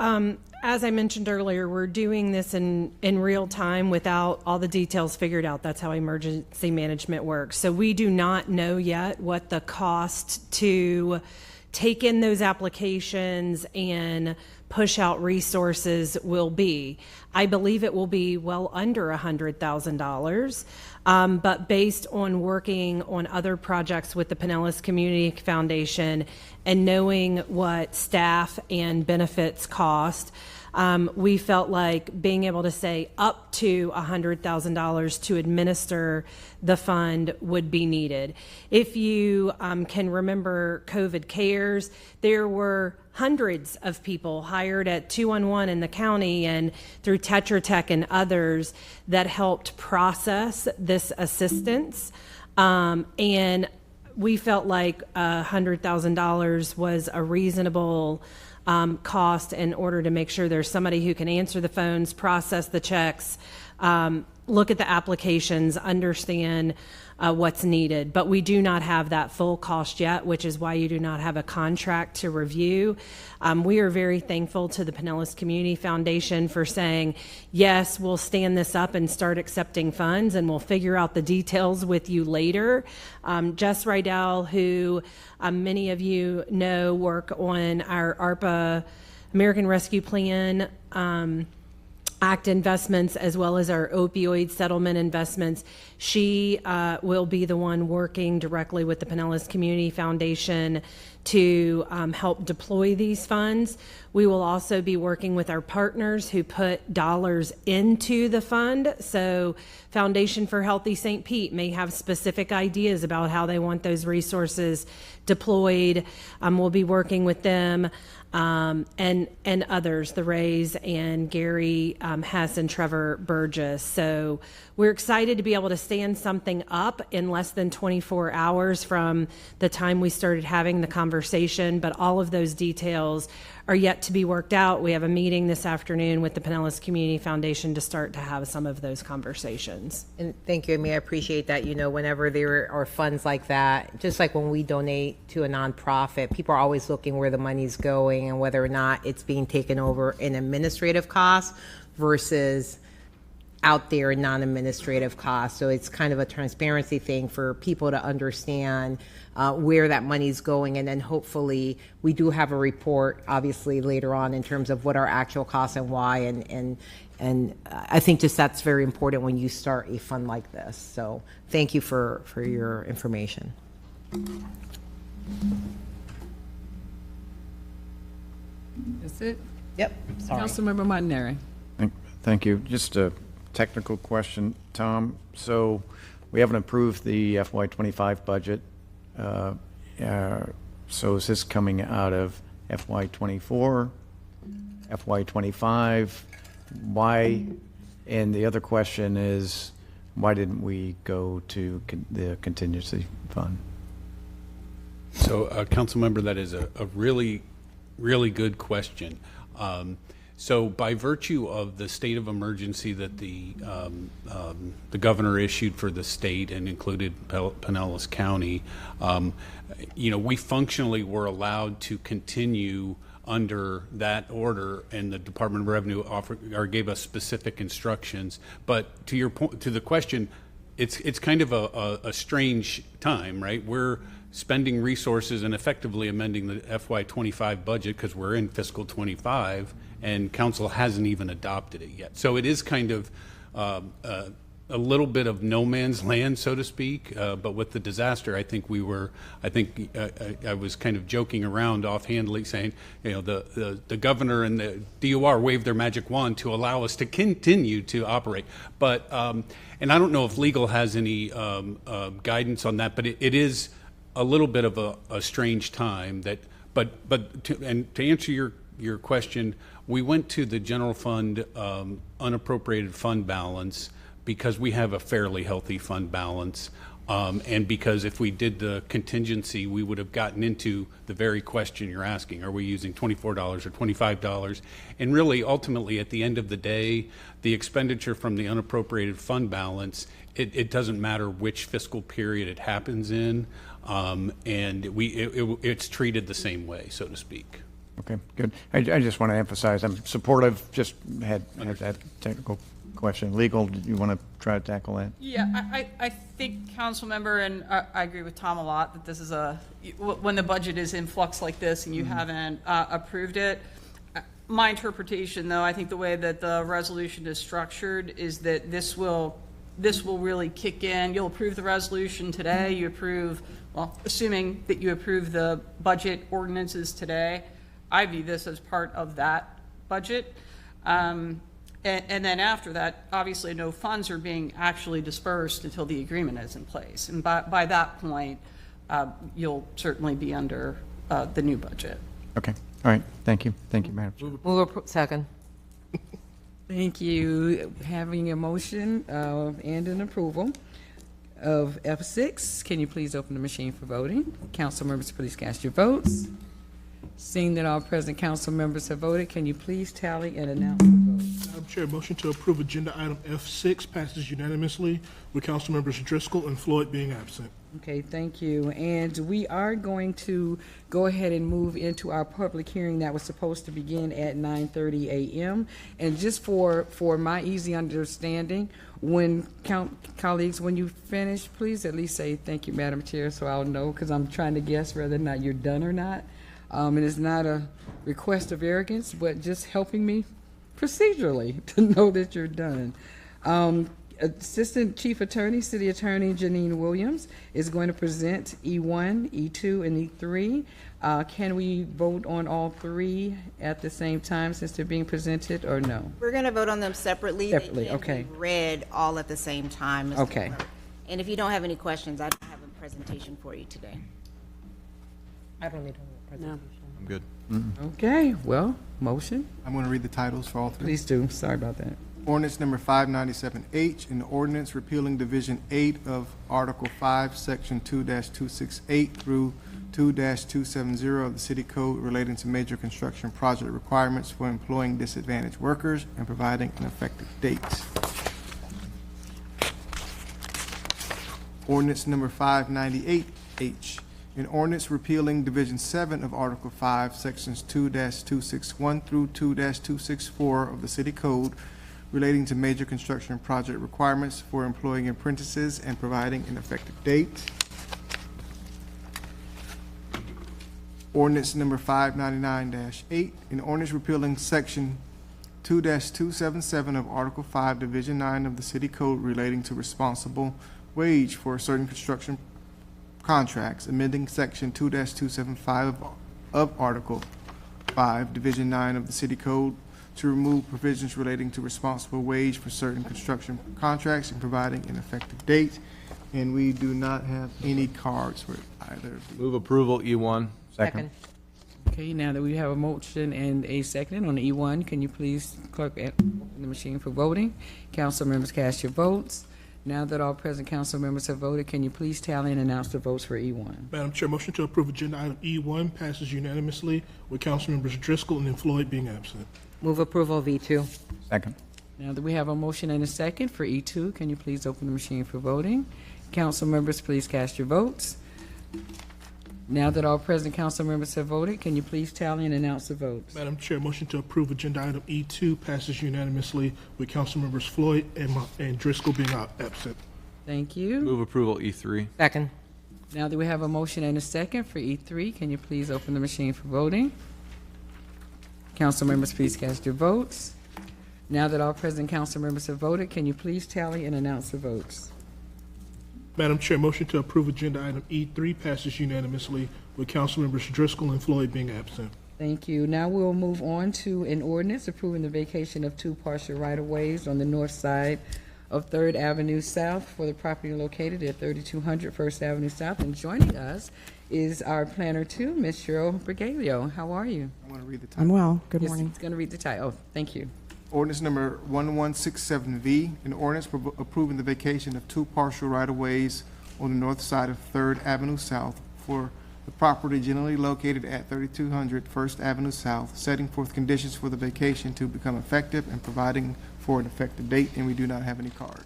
as I mentioned earlier, we're doing this in real time without all the details figured out. That's how emergency management works. So we do not know yet what the cost to take in those applications and push out resources will be. I believe it will be well under $100,000. But based on working on other projects with the Pinellas Community Foundation and knowing what staff and benefits cost, we felt like being able to say up to $100,000 to administer the fund would be needed. If you can remember COVID Cares, there were hundreds of people hired at 211 in the county and through Tetra Tech and others that helped process this assistance. And we felt like $100,000 was a reasonable cost in order to make sure there's somebody who can answer the phones, process the checks, look at the applications, understand what's needed. But we do not have that full cost yet, which is why you do not have a contract to review. We are very thankful to the Pinellas Community Foundation for saying, yes, we'll stand this up and start accepting funds, and we'll figure out the details with you later. Jess Rydell, who many of you know work on our ARPA American Rescue Plan Act investments, as well as our opioid settlement investments. She will be the one working directly with the Pinellas Community Foundation to help deploy these funds. We will also be working with our partners who put dollars into the fund. So Foundation for Healthy St. Pete may have specific ideas about how they want those resources deployed. We'll be working with them. And others, the Rays and Gary Hess and Trevor Burgess. So we're excited to be able to stand something up in less than 24 hours from the time we started having the conversation, but all of those details are yet to be worked out. We have a meeting this afternoon with the Pinellas Community Foundation to start to have some of those conversations. And thank you, Amy. I appreciate that. You know, whenever there are funds like that, just like when we donate to a nonprofit, people are always looking where the money's going and whether or not it's being taken over in administrative costs versus out there in non-administrative costs. So it's kind of a transparency thing for people to understand where that money's going. And then hopefully we do have a report, obviously, later on in terms of what our actual costs and why. And I think just that's very important when you start a fund like this. So thank you for your information. That's it? Yep. Sorry. Councilmember Montanari. Thank you. Just a technical question, Tom. So we haven't approved the FY25 budget. So is this coming out of FY24, FY25? Why? And the other question is, why didn't we go to the contingency fund? So, Councilmember, that is a really, really good question. So by virtue of the state of emergency that the governor issued for the state and included Pinellas County, we functionally were allowed to continue under that order, and the Department of Revenue gave us specific instructions. But to your point, to the question, it's kind of a strange time, right? We're spending resources and effectively amending the FY25 budget because we're in fiscal 25, and council hasn't even adopted it yet. So it is kind of a little bit of no man's land, so to speak. But with the disaster, I think I was kind of joking around offhandedly saying, the governor and the DOR waved their magic wand to allow us to continue to operate. But, and I don't know if legal has any guidance on that, but it is a little bit of a strange time but to answer your question, we went to the general fund unappropriated fund balance because we have a fairly healthy fund balance, and because if we did the contingency, we would have gotten into the very question you're asking: are we using $24 or $25? And really, ultimately, at the end of the day, the expenditure from the unappropriated fund balance, it doesn't matter which fiscal period it happens in, and it's treated the same way, so to speak. Okay, good. I just want to emphasize I'm supportive. Just had that technical question. Legal, do you want to try to tackle that? Yeah, I think, council member, and I agree with Tom a lot, that this is when the budget is in flux like this and you haven't approved it, my interpretation, though, I think the way that the resolution is structured is that this will really kick in. You'll approve the resolution today. You approve, well, assuming that you approve the budget ordinances today, I view this as part of that budget. And then after that, obviously, no funds are being actually dispersed until the agreement is in place. And by that point, you'll certainly be under the new budget. Okay. All right. Thank you. Thank you, Madam Chair. Second. Thank you. Having a motion and an approval of F6, can you please open the machine for voting? Council members, please cast your votes. Seeing that all present council members have voted, can you please tally and announce the vote? Madam Chair, motion to approve agenda item F6 passes unanimously with council members Driscoll and Floyd being absent. Okay, thank you. And we are going to go ahead and move into our public hearing that was supposed to begin at 9:30 a.m. And just for my easy understanding, when colleagues, when you finish, please at least say thank you, Madam Chair, so I'll know, because I'm trying to guess whether or not you're done or not. And it's not a request of arrogance, but just helping me procedurally to know that you're done. Assistant Chief Attorney, City Attorney Janine Williams is going to present E1, E2, and E3. Can we vote on all three at the same time since they're being presented, or no? We're going to vote on them separately. Separately, They can okay. be read all at the same time. Mr. Okay. Clerk. And if you don't have any questions, I don't have a presentation for you today. I don't need a presentation. I'm good. Okay, well, motion? I'm going to read the titles for all three. Please do. Sorry about that. Ordinance number 597H, an ordinance repealing Division 8 of Article 5, Section 2-268 through 2-270 of the City Code relating to major construction project requirements for employing disadvantaged workers and providing an effective date. Ordinance number 598H, an ordinance repealing Division 7 of Article 5, Sections 2-261 through 2-264 of the City Code relating to major construction project requirements for employing apprentices and providing an effective date. Ordinance number 599-8, an ordinance repealing Section 2-277 of Article 5, Division 9 of the City Code relating to responsible wage for certain construction contracts, amending Section 2-275 of Article 5, Division 9 of the City Code to remove provisions relating to responsible wage for certain construction contracts and providing an effective date. And we do not have any cards for either of these. Move approval E1. Second. Okay, now that we have a motion and a second on E1, can you please, clerk, open the machine for voting? Council members, cast your votes. Now that all present council members have voted, can you please tally and announce the votes for E1? Madam Chair, motion to approve agenda item E1 passes unanimously with council members Driscoll and Floyd being absent. Move approval of E2. Second. Now that we have a motion and a second for E2, can you please open the machine for voting? Council members, please cast your votes. Now that all present council members have voted, can you please tally and announce the votes? Madam Chair, motion to approve agenda item E2 passes unanimously with council members Floyd and Driscoll being absent. Thank you. Move approval E3. Second. Now that we have a motion and a second for E3, can you please open the machine for voting? Council members, please cast your votes. Now that all present council members have voted, can you please tally and announce the votes? Madam Chair, motion to approve agenda item E3 passes unanimously with council members Driscoll and Floyd being absent. Thank you. Now we'll move on to an ordinance approving the vacation of two partial right-of-ways on the north side of 3rd Avenue South for the property located at 3200 1st Avenue South. And joining us is our planner too, Ms. Cheryl Brigalio. How are you? I'm going to read the title. I'm well. Good Yes, morning. It's going to read the title. Oh, thank you. Ordinance number 1167V, an ordinance approving the vacation of two partial right-of-ways on the north side of 3rd Avenue South for the property generally located at 3200 1st Avenue South, setting forth conditions for the vacation to become effective and providing for an effective date, and we do not have any cards.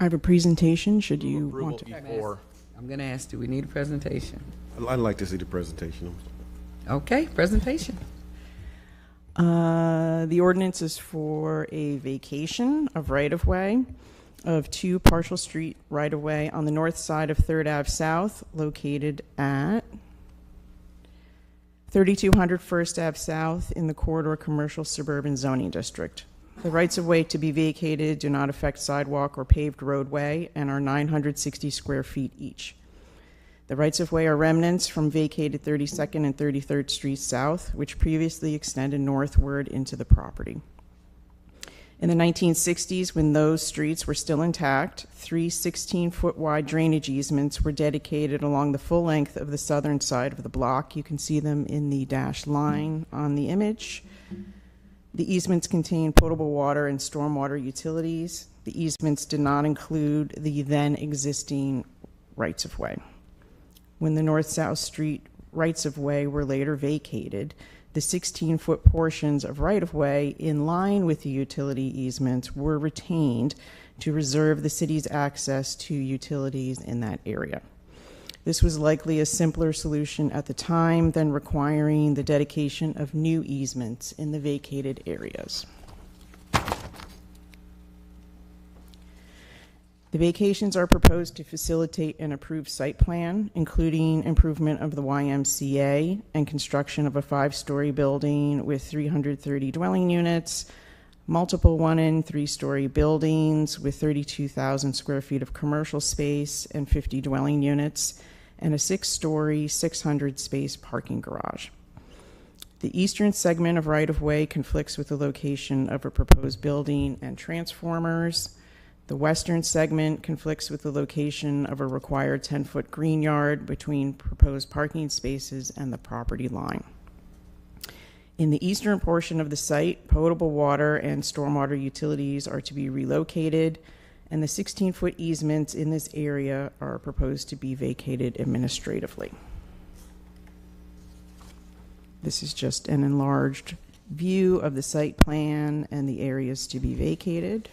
I have a presentation, should you want to. E4. I'm going to ask, do we need a presentation? I'd like to see the presentation. Okay, presentation. The ordinance is for a vacation of right-of-way of two partial street right-of-way on the north side of 3rd Ave South, located at 3200 First Ave South in the Corridor Commercial Suburban Zoning District. The rights-of-way to be vacated do not affect sidewalk or paved roadway and are 960 square feet each. The rights-of-way are remnants from vacated 32nd and 33rd Streets South, which previously extended northward into the property. In the 1960s, when those streets were still intact, 3 16-foot wide drainage easements were dedicated along the full length of the southern side of the block. You can see them in the dashed line on the image. The easements contain potable water and stormwater utilities. The easements did not include the then existing rights-of-way. When the north-south street rights-of-way were later vacated, the 16-foot portions of right-of-way in line with the utility easements were retained to reserve the city's access to utilities in that area. This was likely a simpler solution at the time than requiring the dedication of new easements in the vacated areas. The vacations are proposed to facilitate an approved site plan, including improvement of the YMCA and construction of a 5-story building with 330 dwelling units, multiple 1- and 3-story buildings with 32,000 square feet of commercial space and 50 dwelling units, and a 6-story, 600-space parking garage. The eastern segment of right-of-way conflicts with the location of a proposed building and transformers. The western segment conflicts with the location of a required 10-foot green yard between proposed parking spaces and the property line. In the eastern portion of the site, potable water and stormwater utilities are to be relocated, and the 16-foot easements in this area are proposed to be vacated administratively. This is just an enlarged view of the site plan and the areas to be vacated.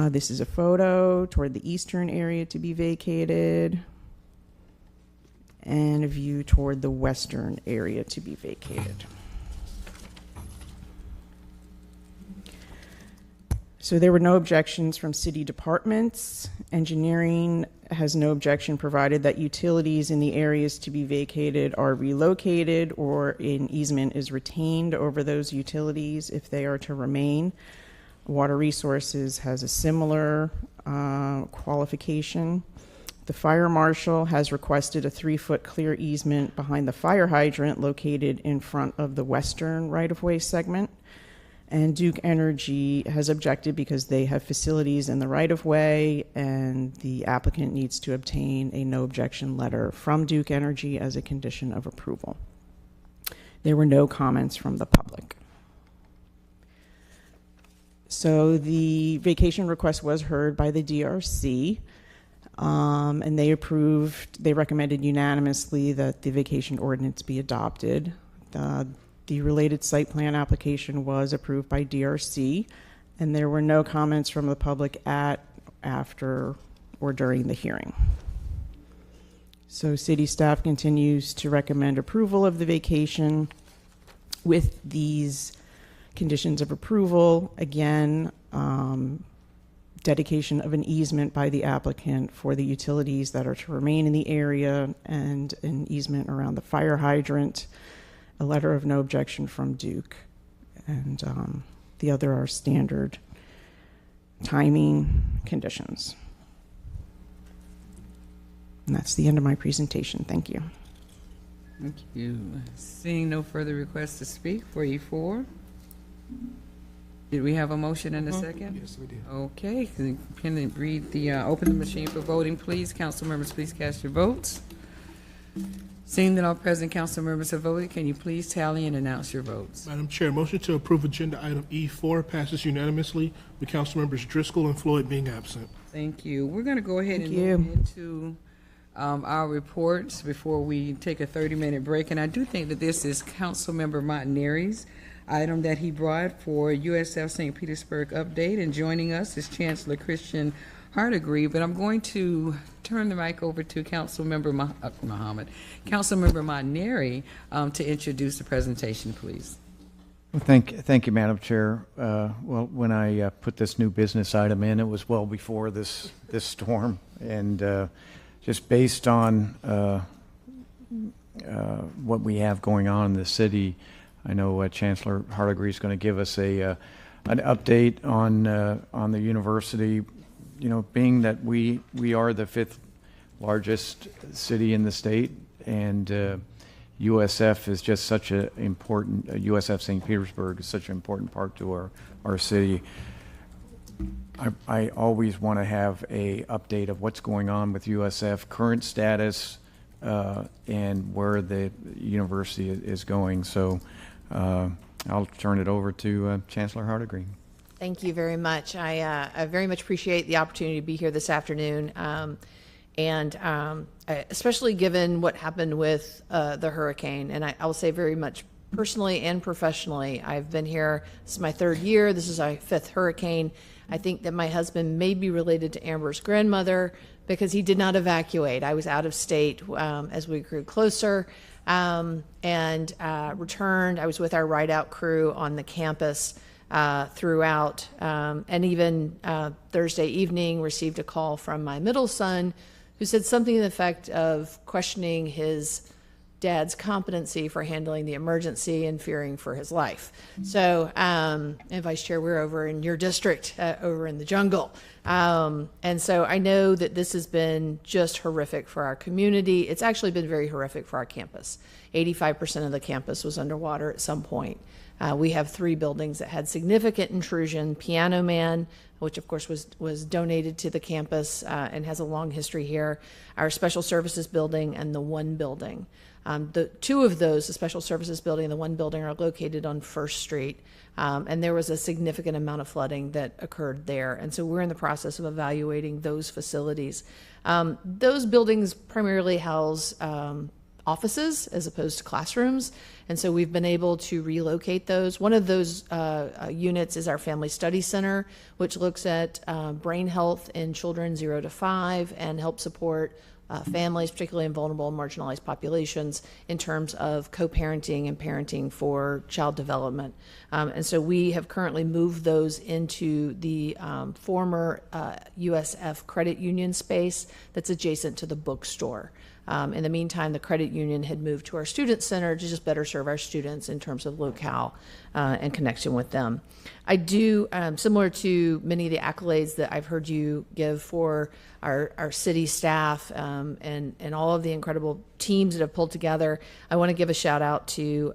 This is a photo toward the eastern area to be vacated, and a view toward the western area to be vacated. So there were no objections from city departments. Engineering has no objection provided that utilities in the areas to be vacated are relocated or an easement is retained over those utilities if they are to remain. Water Resources has a similar qualification. The fire marshal has requested a 3-foot clear easement behind the fire hydrant located in front of the western right-of-way segment. And Duke Energy has objected because they have facilities in the right-of-way, and the applicant needs to obtain a no objection letter from Duke Energy as a condition of approval. There were no comments from the public. So the vacation request was heard by the DRC, and they recommended unanimously that the vacation ordinance be adopted. The related site plan application was approved by DRC, and there were no comments from the public at, after, or during the hearing. So city staff continues to recommend approval of the vacation with these conditions of approval. Again, dedication of an easement by the applicant for the utilities that are to remain in the area, and an easement around the fire hydrant, a letter of no objection from Duke, and the other are standard timing conditions. And that's the end of my presentation. Thank you. Thank you. Seeing no further requests to speak for E4. Did we have a motion and a second? Yes, we did. Okay, can you read the, open the machine for voting, please. Council members, please cast your votes. Seeing that all present council members have voted, can you please tally and announce your votes? Madam Chair, motion to approve agenda item E4 passes unanimously with council members Driscoll and Floyd being absent. Thank you. We're going to go ahead Thank and you. move into our reports before we take a 30-minute break. And I do think that this is Councilmember Montanari's item that he brought for USF St. Petersburg update. And joining us is Chancellor Christian Hardegree. But I'm going to turn the mic over to Councilmember Councilmember Montanari to introduce the presentation, please. Well, thank you, Madam Chair. Well, when I put this new business item in, it was well before this storm, and just based on what we have going on in the city. I know Chancellor Hardigree is going to give us an update on the university. You know, being that we are the 5th largest city in the state, and USF is just such an important, USF St. Petersburg is such an important part to our city. I always want to have a update of what's going on with USF, current status, and where the university is going. So I'll turn it over to Chancellor Hardigree. Thank you very much. I very much appreciate the opportunity to be here this afternoon, and especially given what happened with the hurricane. And I will say very much personally and professionally, I've been here, this is my 3rd year, this is our 5th hurricane. I think that my husband may be related to Amber's grandmother because he did not evacuate. I was out of state as we grew closer, and returned. I was with our ride out crew on the campus throughout, and even Thursday evening received a call from my middle son who said something to the effect of questioning his dad's competency for handling the emergency and fearing for his life. So, and Vice Chair, we're over in your district, over in the jungle. And so I know that this has been just horrific for our community. It's actually been very horrific for our campus. 85% of the campus was underwater at some point. We have 3 buildings that had significant intrusion. Piano Man, which of course was donated to the campus and has a long history here. Our Special Services building and the One building. The 2 of those, the Special Services building and the One building, are located on First Street. And there was a significant amount of flooding that occurred there. And so we're in the process of evaluating those facilities. Those buildings primarily house offices as opposed to classrooms. And so we've been able to relocate those. One of those units is our Family Study Center, which looks at brain health in children 0 to 5 and helps support families, particularly in vulnerable and marginalized populations, in terms of co-parenting and parenting for child development. And so we have currently moved those into the former USF credit union space that's adjacent to the bookstore. In the meantime, the credit union had moved to our student center to just better serve our students in terms of locale and connection with them. I do, similar to many of the accolades that I've heard you give for our city staff and all of the incredible teams that have pulled together, I want to give a shout out to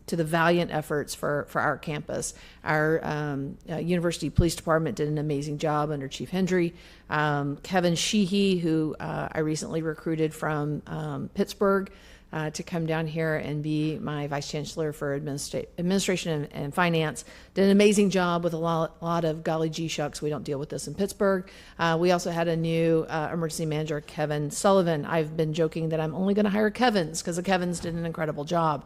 the valiant efforts for our campus. Our University Police Department did an amazing job under Chief Hendry. Kevin Sheehy, who I recently recruited from Pittsburgh to come down here and be my Vice Chancellor for Administration and Finance, did an amazing job with a lot of golly gee shucks. We don't deal with this in Pittsburgh. We also had a new emergency manager, Kevin Sullivan. I've been joking that I'm only going to hire Kevins because the Kevins did an incredible job.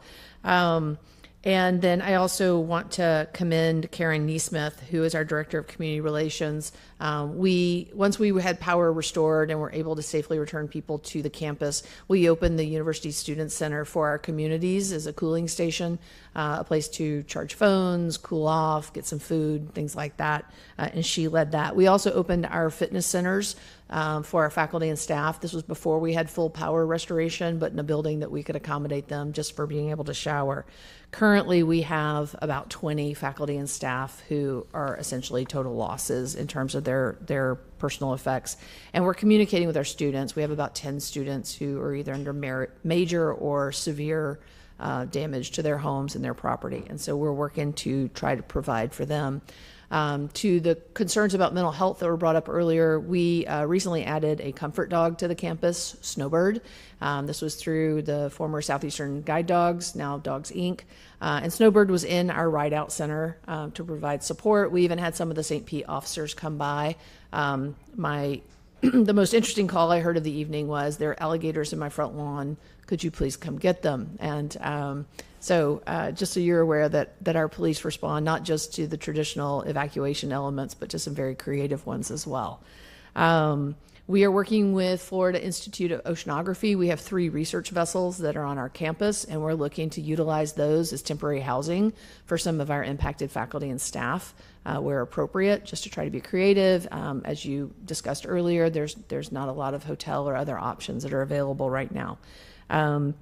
And then I also want to commend Karen Neesmith, who is our Director of Community Relations. Once we had power restored and were able to safely return people to the campus, we opened the University Student Center for our communities as a cooling station, a place to charge phones, cool off, get some food, things like that. And she led that. We also opened our fitness centers for our faculty and staff. This was before we had full power restoration, but in a building that we could accommodate them just for being able to shower. Currently, we have about 20 faculty and staff who are essentially total losses in terms of their personal effects. And we're communicating with our students. We have about 10 students who are either under major or severe damage to their homes and their property. And so we're working to try to provide for them. To the concerns about mental health that were brought up earlier, we recently added a comfort dog to the campus, Snowbird. This was through the former Southeastern Guide Dogs, now Dogs Inc. And Snowbird was in our ride-out center to provide support. We even had some of the St. Pete officers come by. The most interesting call I heard of the evening was, there are alligators in my front lawn. Could you please come get them? And so just so you're aware that our police respond not just to the traditional evacuation elements, but to some very creative ones as well. We are working with Florida Institute of Oceanography. We have 3 research vessels that are on our campus, and we're looking to utilize those as temporary housing for some of our impacted faculty and staff where appropriate, just to try to be creative. As you discussed earlier, there's not a lot of hotel or other options that are available right now. And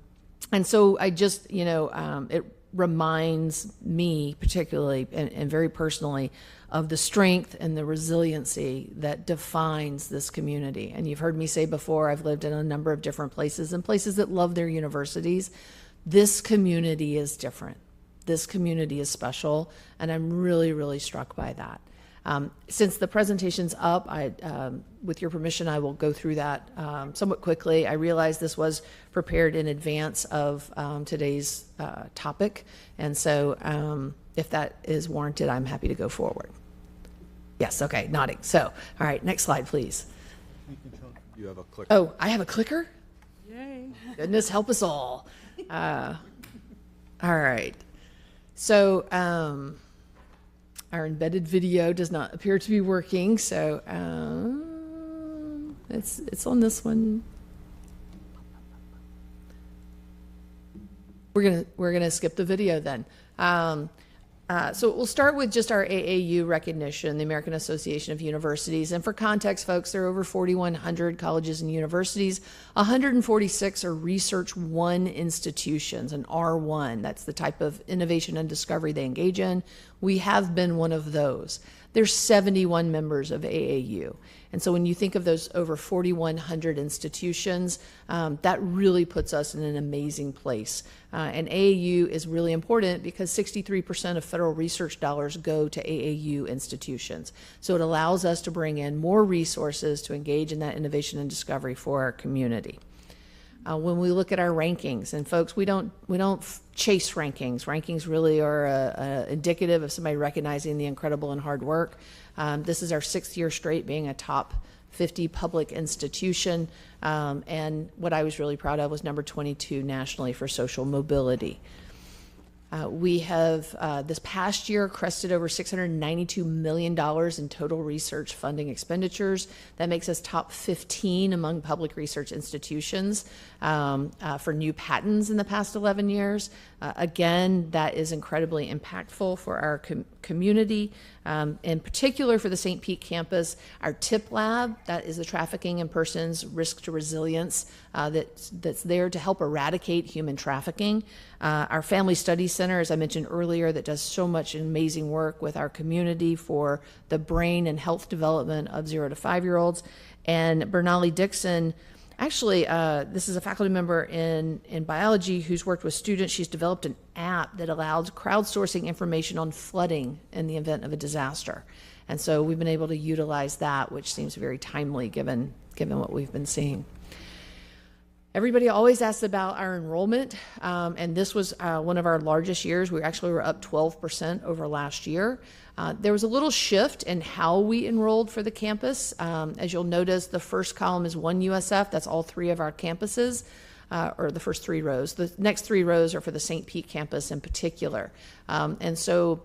so I just, it reminds me particularly and very personally of the strength and the resiliency that defines this community. And you've heard me say before, I've lived in a number of different places and places that love their universities. This community is different. This community is special, and I'm really, really struck by that. Since the presentation's up, with your permission, I will go through that somewhat quickly. I realize this was prepared in advance of today's topic, and so if that is warranted, I'm happy to go forward. Yes, okay, nodding. So, all right, next slide, please. You have a clicker. Oh, I have a clicker? Yay. Goodness help us all. All right. So, our embedded video does not appear to be working, so it's on this one. We're gonna skip the video then. So we'll start with just our AAU recognition, the American Association of Universities. And for context, folks, there are over 4,100 colleges and universities. 146 are Research 1 institutions, an R1. That's the type of innovation and discovery they engage in. We have been one of those. There's 71 members of AAU. And so when you think of those over 4,100 institutions, that really puts us in an amazing place. And AAU is really important because 63% of federal research dollars go to AAU institutions. So it allows us to bring in more resources to engage in that innovation and discovery for our community. When we look at our rankings, and folks, we don't chase rankings. Rankings really are indicative of somebody recognizing the incredible and hard work. This is our 6th year straight being a top 50 public institution, and what I was really proud of was number 22 nationally for social mobility. We have, this past year, crested over $692 million in total research funding expenditures. That makes us top 15 among public research institutions for new patents in the past 11 years. Again, that is incredibly impactful for our community, in particular for the St. Pete campus. Our TIP lab, that is the Trafficking in Persons Risk to Resilience, that's there to help eradicate human trafficking. Our Family Studies Center, as I mentioned earlier, that does so much amazing work with our community for the brain and health development of 0 to 5-year-olds. And Bernali Dixon, actually, this is a faculty member in biology who's worked with students. She's developed an app that allows crowdsourcing information on flooding in the event of a disaster. And so we've been able to utilize that, which seems very timely given what we've been seeing. Everybody always asks about our enrollment, and this was one of our largest years. We were up 12% over last year. There was a little shift in how we enrolled for the campus. As you'll notice, the first column is one USF. That's all 3 of our campuses, or the first 3 rows. The next 3 rows are for the St. Pete campus in particular. And so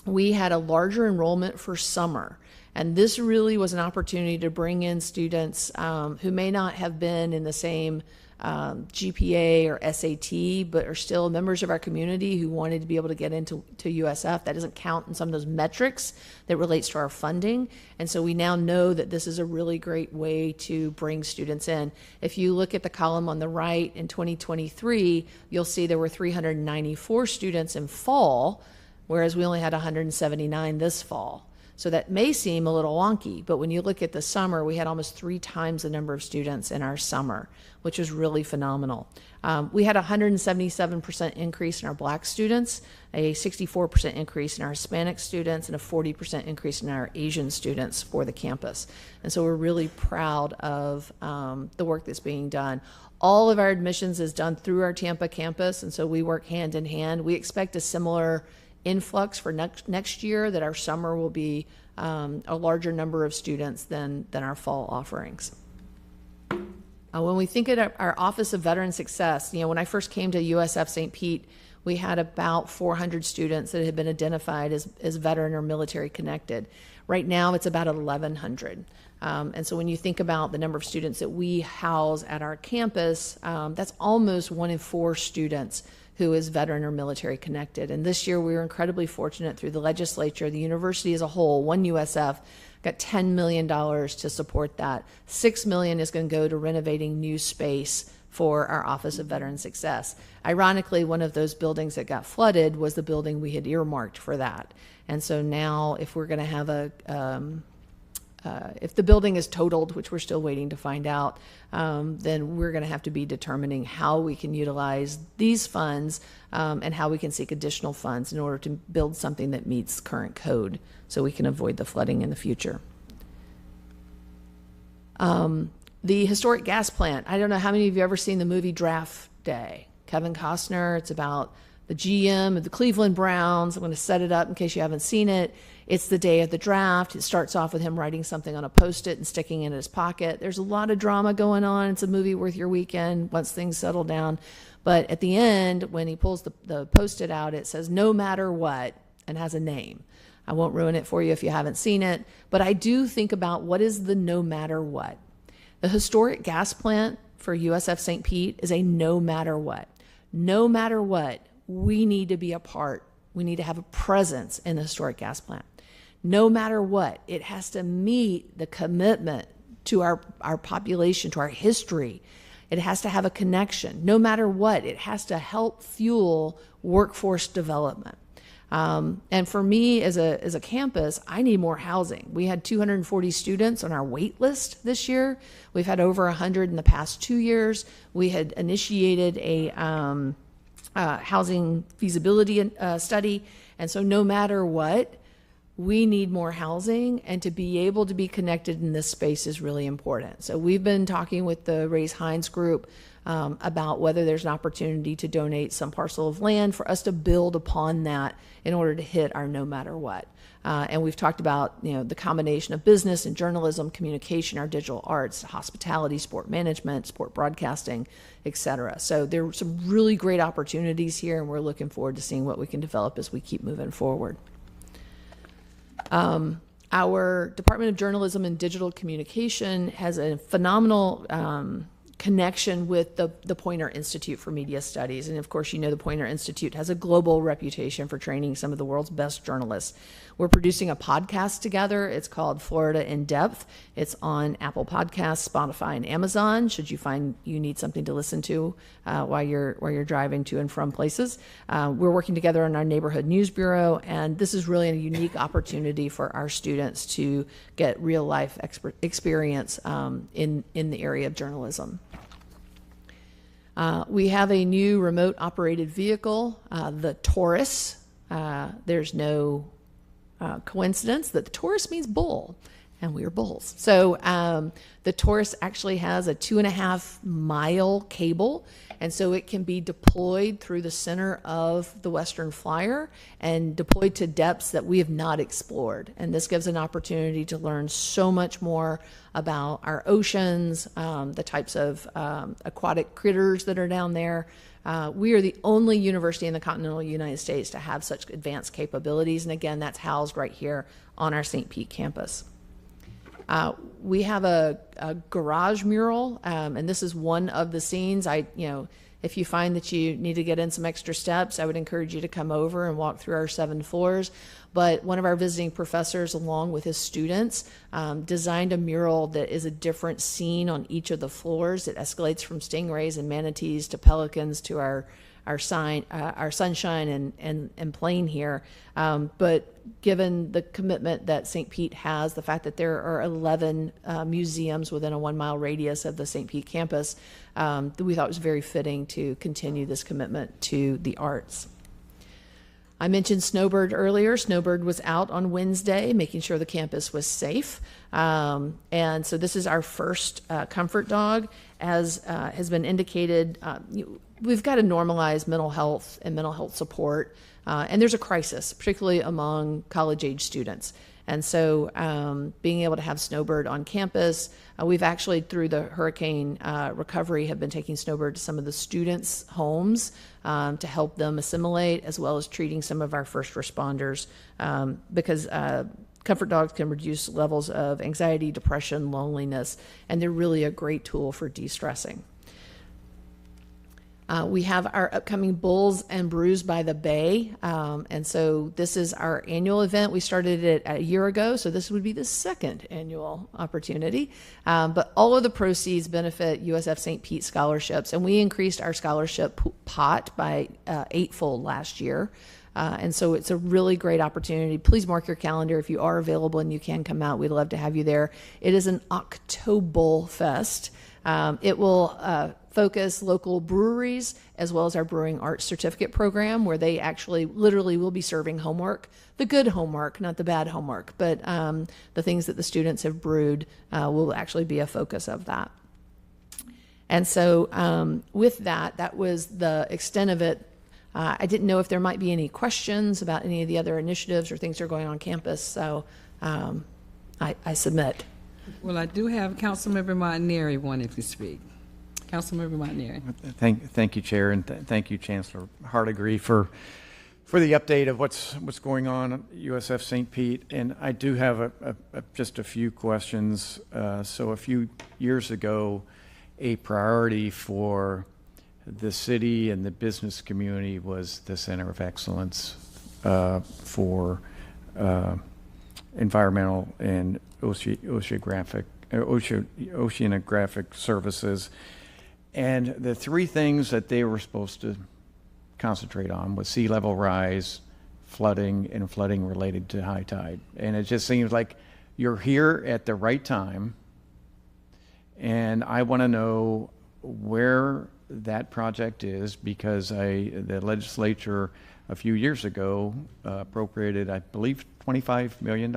we had a larger enrollment for summer. And this really was an opportunity to bring in students who may not have been in the same GPA or SAT, but are still members of our community who wanted to be able to get into USF. That doesn't count in some of those metrics that relates to our funding. And so we now know that this is a really great way to bring students in. If you look at the column on the right in 2023, you'll see there were 394 students in fall, whereas we only had 179 this fall. So that may seem a little wonky, but when you look at the summer, we had almost 3 times the number of students in our summer, which was really phenomenal. We had a 177% increase in our Black students, a 64% increase in our Hispanic students, and a 40% increase in our Asian students for the campus. And so we're really proud of the work that's being done. All of our admissions is done through our Tampa campus, and so we work hand in hand. We expect a similar influx for next year, that our summer will be a larger number of students than our fall offerings. When we think of our Office of Veteran Success, when I first came to USF St. Pete, we had about 400 students that had been identified as veteran or military connected. Right now, it's about 1,100. And so when you think about the number of students that we house at our campus, that's almost 1 in 4 students who is veteran or military connected. And this year we were incredibly fortunate through the legislature, the university as a whole, One USF, got $10 million to support that. $6 million is going to go to renovating new space for our Office of Veteran Success. Ironically, one of those buildings that got flooded was the building we had earmarked for that. And so now if we're going to have if the building is totaled, which we're still waiting to find out, then we're going to have to be determining how we can utilize these funds and how we can seek additional funds in order to build something that meets current code so we can avoid the flooding in the future. The historic gas plant. I don't know how many of you have ever seen the movie Draft Day. Kevin Costner. It's about the GM of the Cleveland Browns. I'm going to set it up in case you haven't seen it. It's the day of the draft. It starts off with him writing something on a Post-it and sticking it in his pocket. There's a lot of drama going on. It's a movie worth your weekend once things settle down. But at the end, when he pulls the Post-it out, it says, "No matter what," and has a name. I won't ruin it for you if you haven't seen it. But I do think about what is the no matter what. The historic gas plant for USF St. Pete is a no matter what. No matter what, we need to be a part. We need to have a presence in the historic gas plant. No matter what, it has to meet the commitment to our population, to our history. It has to have a connection. No matter what, it has to help fuel workforce development. And for me as a campus, I need more housing. We had 240 students on our wait list this year. We've had over 100 in the past 2 years. We had initiated a housing feasibility study. And so no matter what, we need more housing, and to be able to be connected in this space is really important. So we've been talking with the Raise Hines group about whether there's an opportunity to donate some parcel of land for us to build upon that in order to hit our no matter what. And we've talked about, the combination of business and journalism, communication, our digital arts, hospitality, sport management, sport broadcasting, et cetera. So there are some really great opportunities here, and we're looking forward to seeing what we can develop as we keep moving forward. Our Department of Journalism and Digital Communication has a phenomenal connection with the Poynter Institute for Media Studies. And of course, the Poynter Institute has a global reputation for training some of the world's best journalists. We're producing a podcast together. It's called Florida in Depth. It's on Apple Podcasts, Spotify, and Amazon, should you find you need something to listen to while you're driving to and from places. We're working together on our Neighborhood News Bureau, and this is really a unique opportunity for our students to get real life experience in the area of journalism. We have a new remote operated vehicle, the Taurus. There's no coincidence that the Taurus means bull, and we are bulls. So the Taurus actually has a 2.5 mile cable, and so it can be deployed through the center of the Western Flyer and deployed to depths that we have not explored. And this gives an opportunity to learn so much more about our oceans, the types of aquatic critters that are down there. We are the only university in the continental United States to have such advanced capabilities. And again, that's housed right here on our St. Pete campus. We have a garage mural, and this is one of the scenes. If you find that you need to get in some extra steps, I would encourage you to come over and walk through our 7 floors. But one of our visiting professors, along with his students, designed a mural that is a different scene on each of the floors. It escalates from stingrays and manatees to pelicans to our sunshine and plain here. But given the commitment that St. Pete has, the fact that there are 11 museums within a 1 mile radius of the St. Pete campus, we thought it was very fitting to continue this commitment to the arts. I mentioned Snowbird earlier. Snowbird was out on Wednesday, making sure the campus was safe. And so this is our first comfort dog. As has been indicated, we've got to normalize mental health and mental health support. And there's a crisis, particularly among college-age students. And so being able to have Snowbird on campus, we've actually, through the hurricane recovery, have been taking Snowbird to some of the students' homes to help them assimilate, as well as treating some of our first responders, because Comfort Dogs can reduce levels of anxiety, depression, loneliness, and they're really a great tool for de-stressing. We have our upcoming Bulls and Brews by the Bay. And so this is our annual event. We started it a year ago, so this would be the second annual opportunity. But all of the proceeds benefit USF St. Pete scholarships, and we increased our scholarship pot by eightfold last year. And so it's a really great opportunity. Please mark your calendar if you are available and you can come out. We'd love to have you there. It is an October Fest. It will focus local breweries as well as our Brewing Arts Certificate program, where they actually literally will be serving homework, the good homework, not the bad homework, but the things that the students have brewed will actually be a focus of that. And so with that, that was the extent of it. I didn't know if there might be any questions about any of the other initiatives or things that are going on campus, so I submit. Well, I do have Councilmember Montanari wanting to speak. Councilmember Montanari. Thank you, Chair, and thank you, Chancellor Hardigree, for the update of what's going on at USF St. Pete. And I do have just a few questions. So a few years ago, a priority for the city and the business community was the Center of Excellence for environmental and oceanographic services. And the three things that they were supposed to concentrate on was sea level rise, flooding, and flooding related to high tide. And it just seems like you're here at the right time. And I want to know where that project is, because the legislature a few years ago appropriated, I believe, $25 million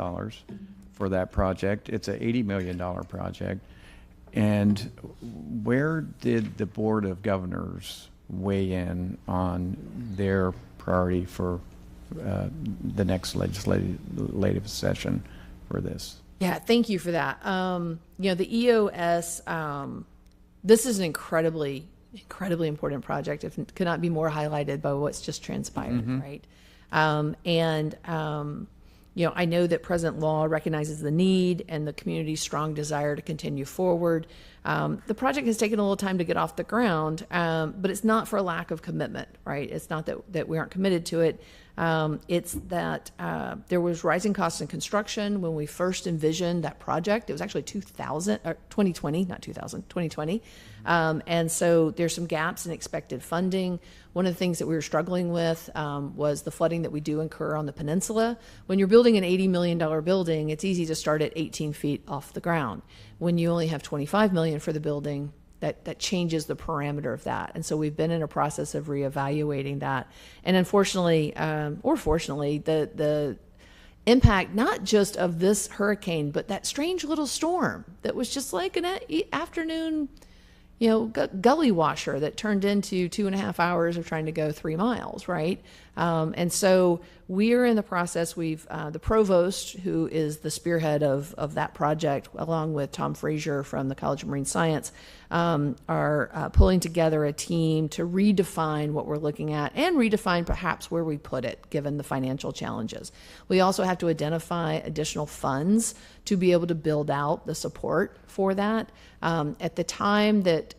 for that project. It's an $80 million project. And where did the Board of Governors weigh in on their priority for the next legislative session for this? Yeah, thank you for that. The EOS, this is an incredibly important project. It could not be more highlighted by what's just transpired, right? I know that President Law recognizes the need and the community's strong desire to continue forward. The project has taken a little time to get off the ground, but it's not for a lack of commitment, right? It's not that we aren't committed to it. It's that there was rising costs in construction when we first envisioned that project. It was actually 2020. And so there's some gaps in expected funding. One of the things that we were struggling with was the flooding that we do incur on the peninsula. When you're building an $80 million building, it's easy to start at 18 feet off the ground. When you only have $25 million for the building, that changes the parameter of that. And so we've been in a process of reevaluating that. And unfortunately, or fortunately, the impact not just of this hurricane, but that strange little storm that was just like an afternoon, gully washer that turned into 2.5 hours of trying to go 3 miles, right? And so we're in the process. The provost, who is the spearhead of that project, along with Tom Frazier from the College of Marine Science, are pulling together a team to redefine what we're looking at and redefine perhaps where we put it, given the financial challenges. We also have to identify additional funds to be able to build out the support for that. At the time that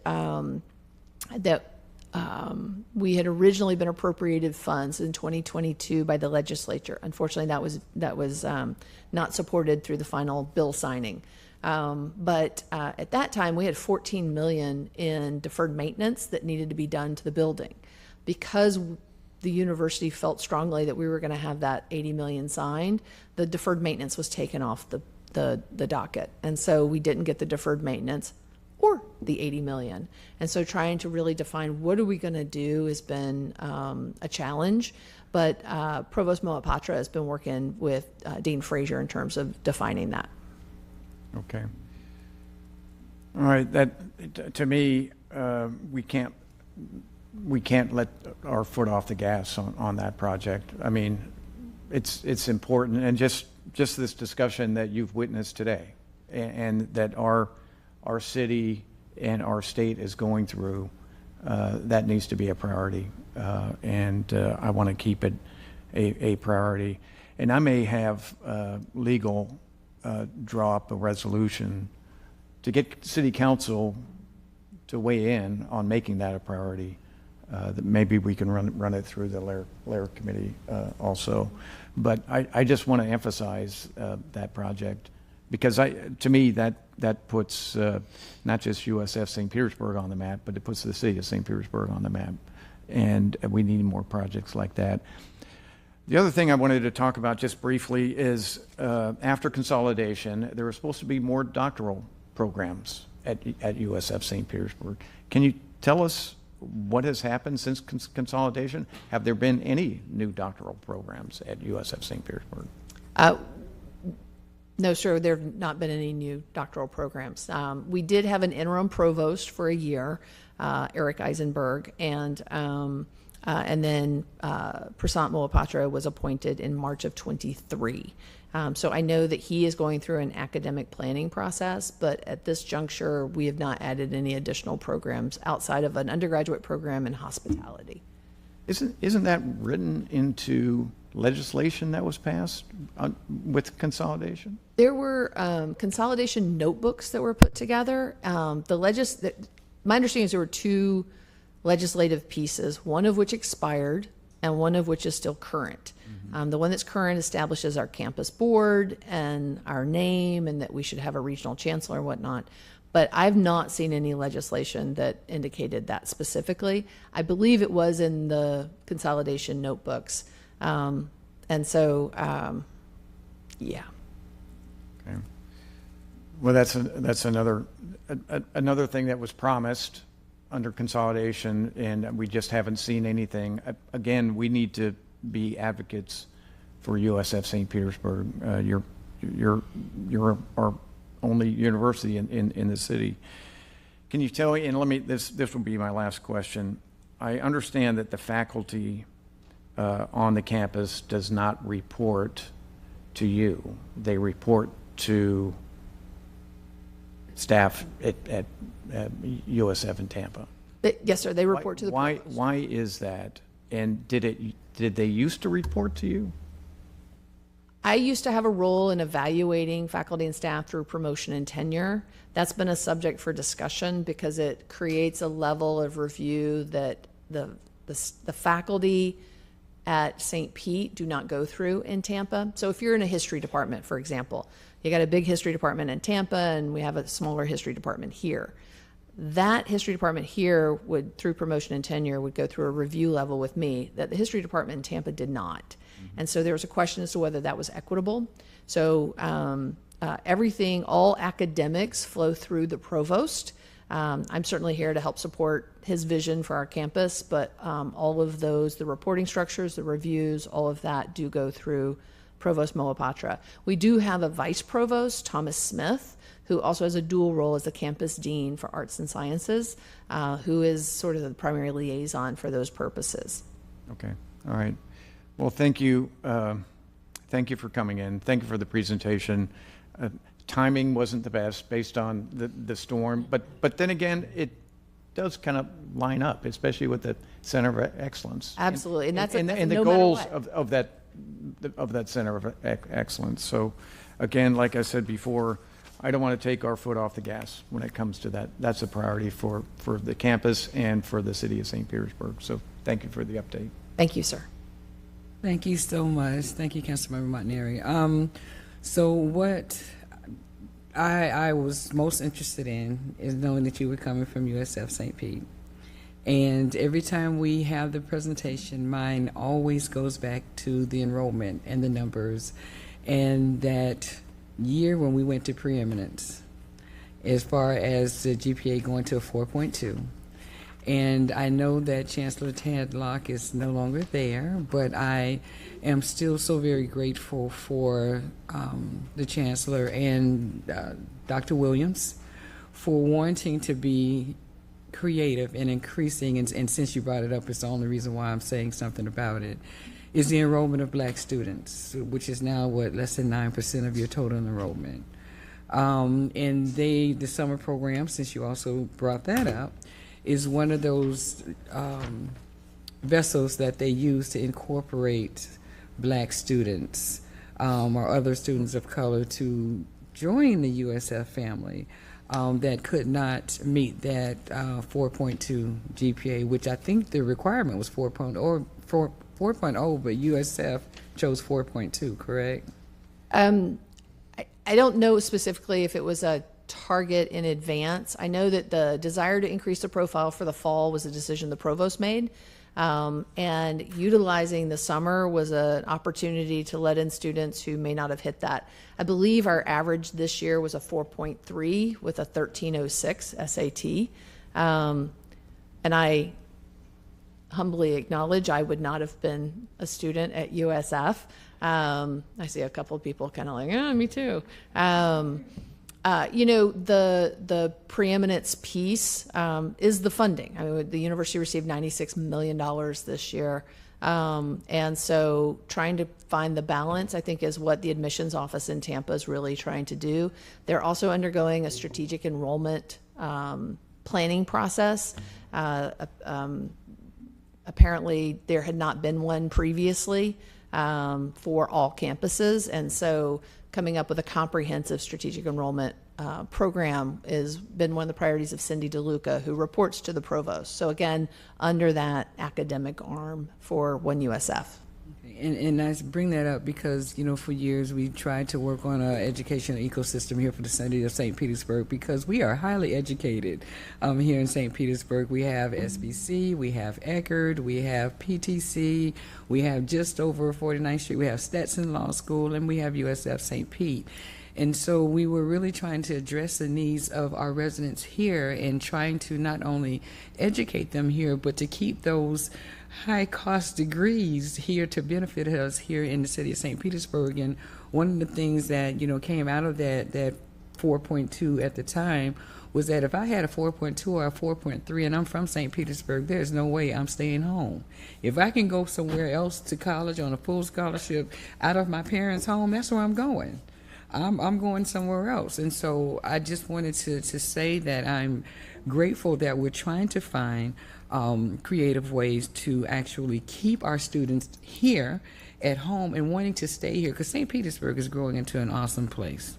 we had originally been appropriated funds in 2022 by the legislature. Unfortunately, that was not supported through the final bill signing. But at that time, we had $14 million in deferred maintenance that needed to be done to the building. Because the university felt strongly that we were going to have that $80 million signed, the deferred maintenance was taken off the docket. And so we didn't get the deferred maintenance or the $80 million. And so trying to really define what are we going to do has been a challenge. But Provost Mohapatra has been working with Dean Frazier in terms of defining that. Okay. All right. That, to me, we can't let our foot off the gas on that project. I mean, it's important, and just this discussion that you've witnessed today, and that our city and our state is going through, that needs to be a priority, and I want to keep it a priority. And I may have legal draw up a resolution to get city council to weigh in on making that a priority. That maybe we can run it through the Lair Committee also. But I just want to emphasize that project, because to me that puts not just USF St. Petersburg on the map, but it puts the city of St. Petersburg on the map. And we need more projects like that. The other thing I wanted to talk about just briefly is after consolidation, there were supposed to be more doctoral programs at USF St. Petersburg. Can you tell us what has happened since consolidation? Have there been any new doctoral programs at USF St. Petersburg? No, sir, there have not been any new doctoral programs. We did have an interim provost for a year, Eric Eisenberg, and then Prasant Mohapatra was appointed in March of 23. So I know that he is going through an academic planning process, but at this juncture, we have not added any additional programs outside of an undergraduate program in hospitality. Isn't that written into legislation that was passed with consolidation? There were consolidation notebooks that were put together. My understanding is there were two legislative pieces, one of which expired and one of which is still current. The one that's current establishes our campus board and our name, and that we should have a regional chancellor and whatnot. But I've not seen any legislation that indicated that specifically. I believe it was in the consolidation notebooks. And so, yeah. Okay. Well, that's another thing that was promised under consolidation, and we just haven't seen anything. Again, we need to be advocates for USF St. Petersburg. You're our only university in the city. Can you tell me, and this will be my last question. I understand that the faculty on the campus does not report to you. They report to staff at USF in Tampa. Yes, sir. They report to the provost. Why is that? And did they used to report to you? I used to have a role in evaluating faculty and staff through promotion and tenure. That's been a subject for discussion because it creates a level of review that the faculty at St. Pete do not go through in Tampa. So if you're in a history department, for example, you got a big history department in Tampa and we have a smaller history department here. That history department here would, through promotion and tenure, would go through a review level with me that the history department in Tampa did not. And so there was a question as to whether that was equitable. So all academics flow through the provost. I'm certainly here to help support his vision for our campus, but all of those, the reporting structures, the reviews, all of that do go through Provost Mohapatra. We do have a vice provost, Thomas Smith, who also has a dual role as the campus dean for arts and sciences, who is sort of the primary liaison for those purposes. Okay, all right. Well, thank you. Thank you for coming in. Thank you for the presentation. Timing wasn't the best based on the storm, but then again, it does kind of line up, especially with the Center of Excellence. Absolutely, and that's the no goals matter what. of that Center of Excellence. So, again, like I said before, I don't want to take our foot off the gas when it comes to that. That's a priority for the campus and for the city of St. Petersburg. So, thank you for the update. Thank you, sir. Thank you so much. Thank you, Councilmember Montanari. So what I was most interested in is knowing that you were coming from USF St. Pete. And every time we have the presentation, mine always goes back to the enrollment and the numbers and that year when we went to preeminence as far as the GPA going to a 4.2. And I know that Chancellor Tadlock is no longer there, but I am still so very grateful for the Chancellor and Dr. Williams for wanting to be creative and increasing, and since you brought it up, it's the only reason why I'm saying something about it, is the enrollment of black students, which is now, less than 9% of your total enrollment. And the summer program, since you also brought that up, is one of those vessels that they use to incorporate black students or other students of color to join the USF family that could not meet that 4.2 GPA, which I think the requirement was 4.0, but USF chose 4.2, correct? I don't know specifically if it was a target in advance. I know that the desire to increase the profile for the fall was a decision the provost made. And utilizing the summer was an opportunity to let in students who may not have hit that. I believe our average this year was a 4.3 with a 1306 SAT. And I humbly acknowledge I would not have been a student at USF. I see a couple of people kind of like, oh, me too. You know, the preeminence piece is the funding. I mean, the university received $96 million this year. And so trying to find the balance, I think, is what the admissions office in Tampa is really trying to do. They're also undergoing a strategic enrollment planning process. Apparently, there had not been one previously for all campuses. And so coming up with a comprehensive strategic enrollment program has been one of the priorities of Cindy DeLuca, who reports to the provost. So again, under that academic arm for One USF. And I bring that up because, you know, for years we tried to work on an educational ecosystem here for the city of St. Petersburg because we are highly educated here in St. Petersburg. We have SBC, we have Eckerd, we have PTC, we have just over 49th Street, we have Stetson Law School, and we have USF St. Pete. And so we were really trying to address the needs of our residents here and trying to not only educate them here, but to keep those high-cost degrees here to benefit us here in the city of St. Petersburg. And one of the things that, you know, came out of that 4.2 at the time was that if I had a 4.2 or a 4.3 and I'm from St. Petersburg, there's no way I'm staying home. If I can go somewhere else to college on a full scholarship out of my parents' home, that's where I'm going. I'm going somewhere else. And so I just wanted to say that I'm grateful that we're trying to find creative ways to actually keep our students here at home and wanting to stay here, because St. Petersburg is growing into an awesome place.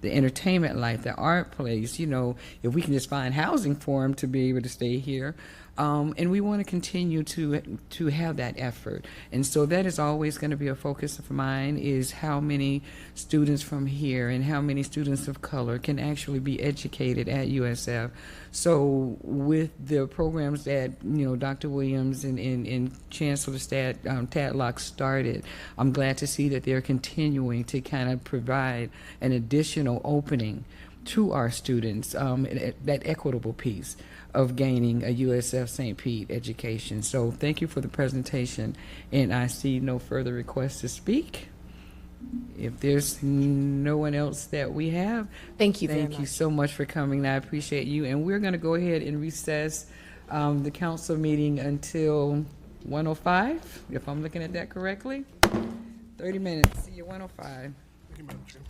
The entertainment life, the art place, you know, if we can just find housing for them to be able to stay here. And we want to continue to have that effort. And so that is always going to be a focus of mine, is how many students from here and how many students of color can actually be educated at USF. So with the programs that, you know, Dr. Williams and Chancellor Tadlock started, I'm glad to see that they're continuing to kind of provide an additional opening to our students, that equitable piece of gaining a USF St. Pete education. So thank you for the presentation, and I see no further requests to speak. If there's no one else that we have, thank you very much. Thank you so much for coming. I appreciate you, and we're going to go ahead and recess the council meeting until 1:05, if I'm looking at that correctly. 30 minutes. See you 1:05. Thank you, Madam Chair.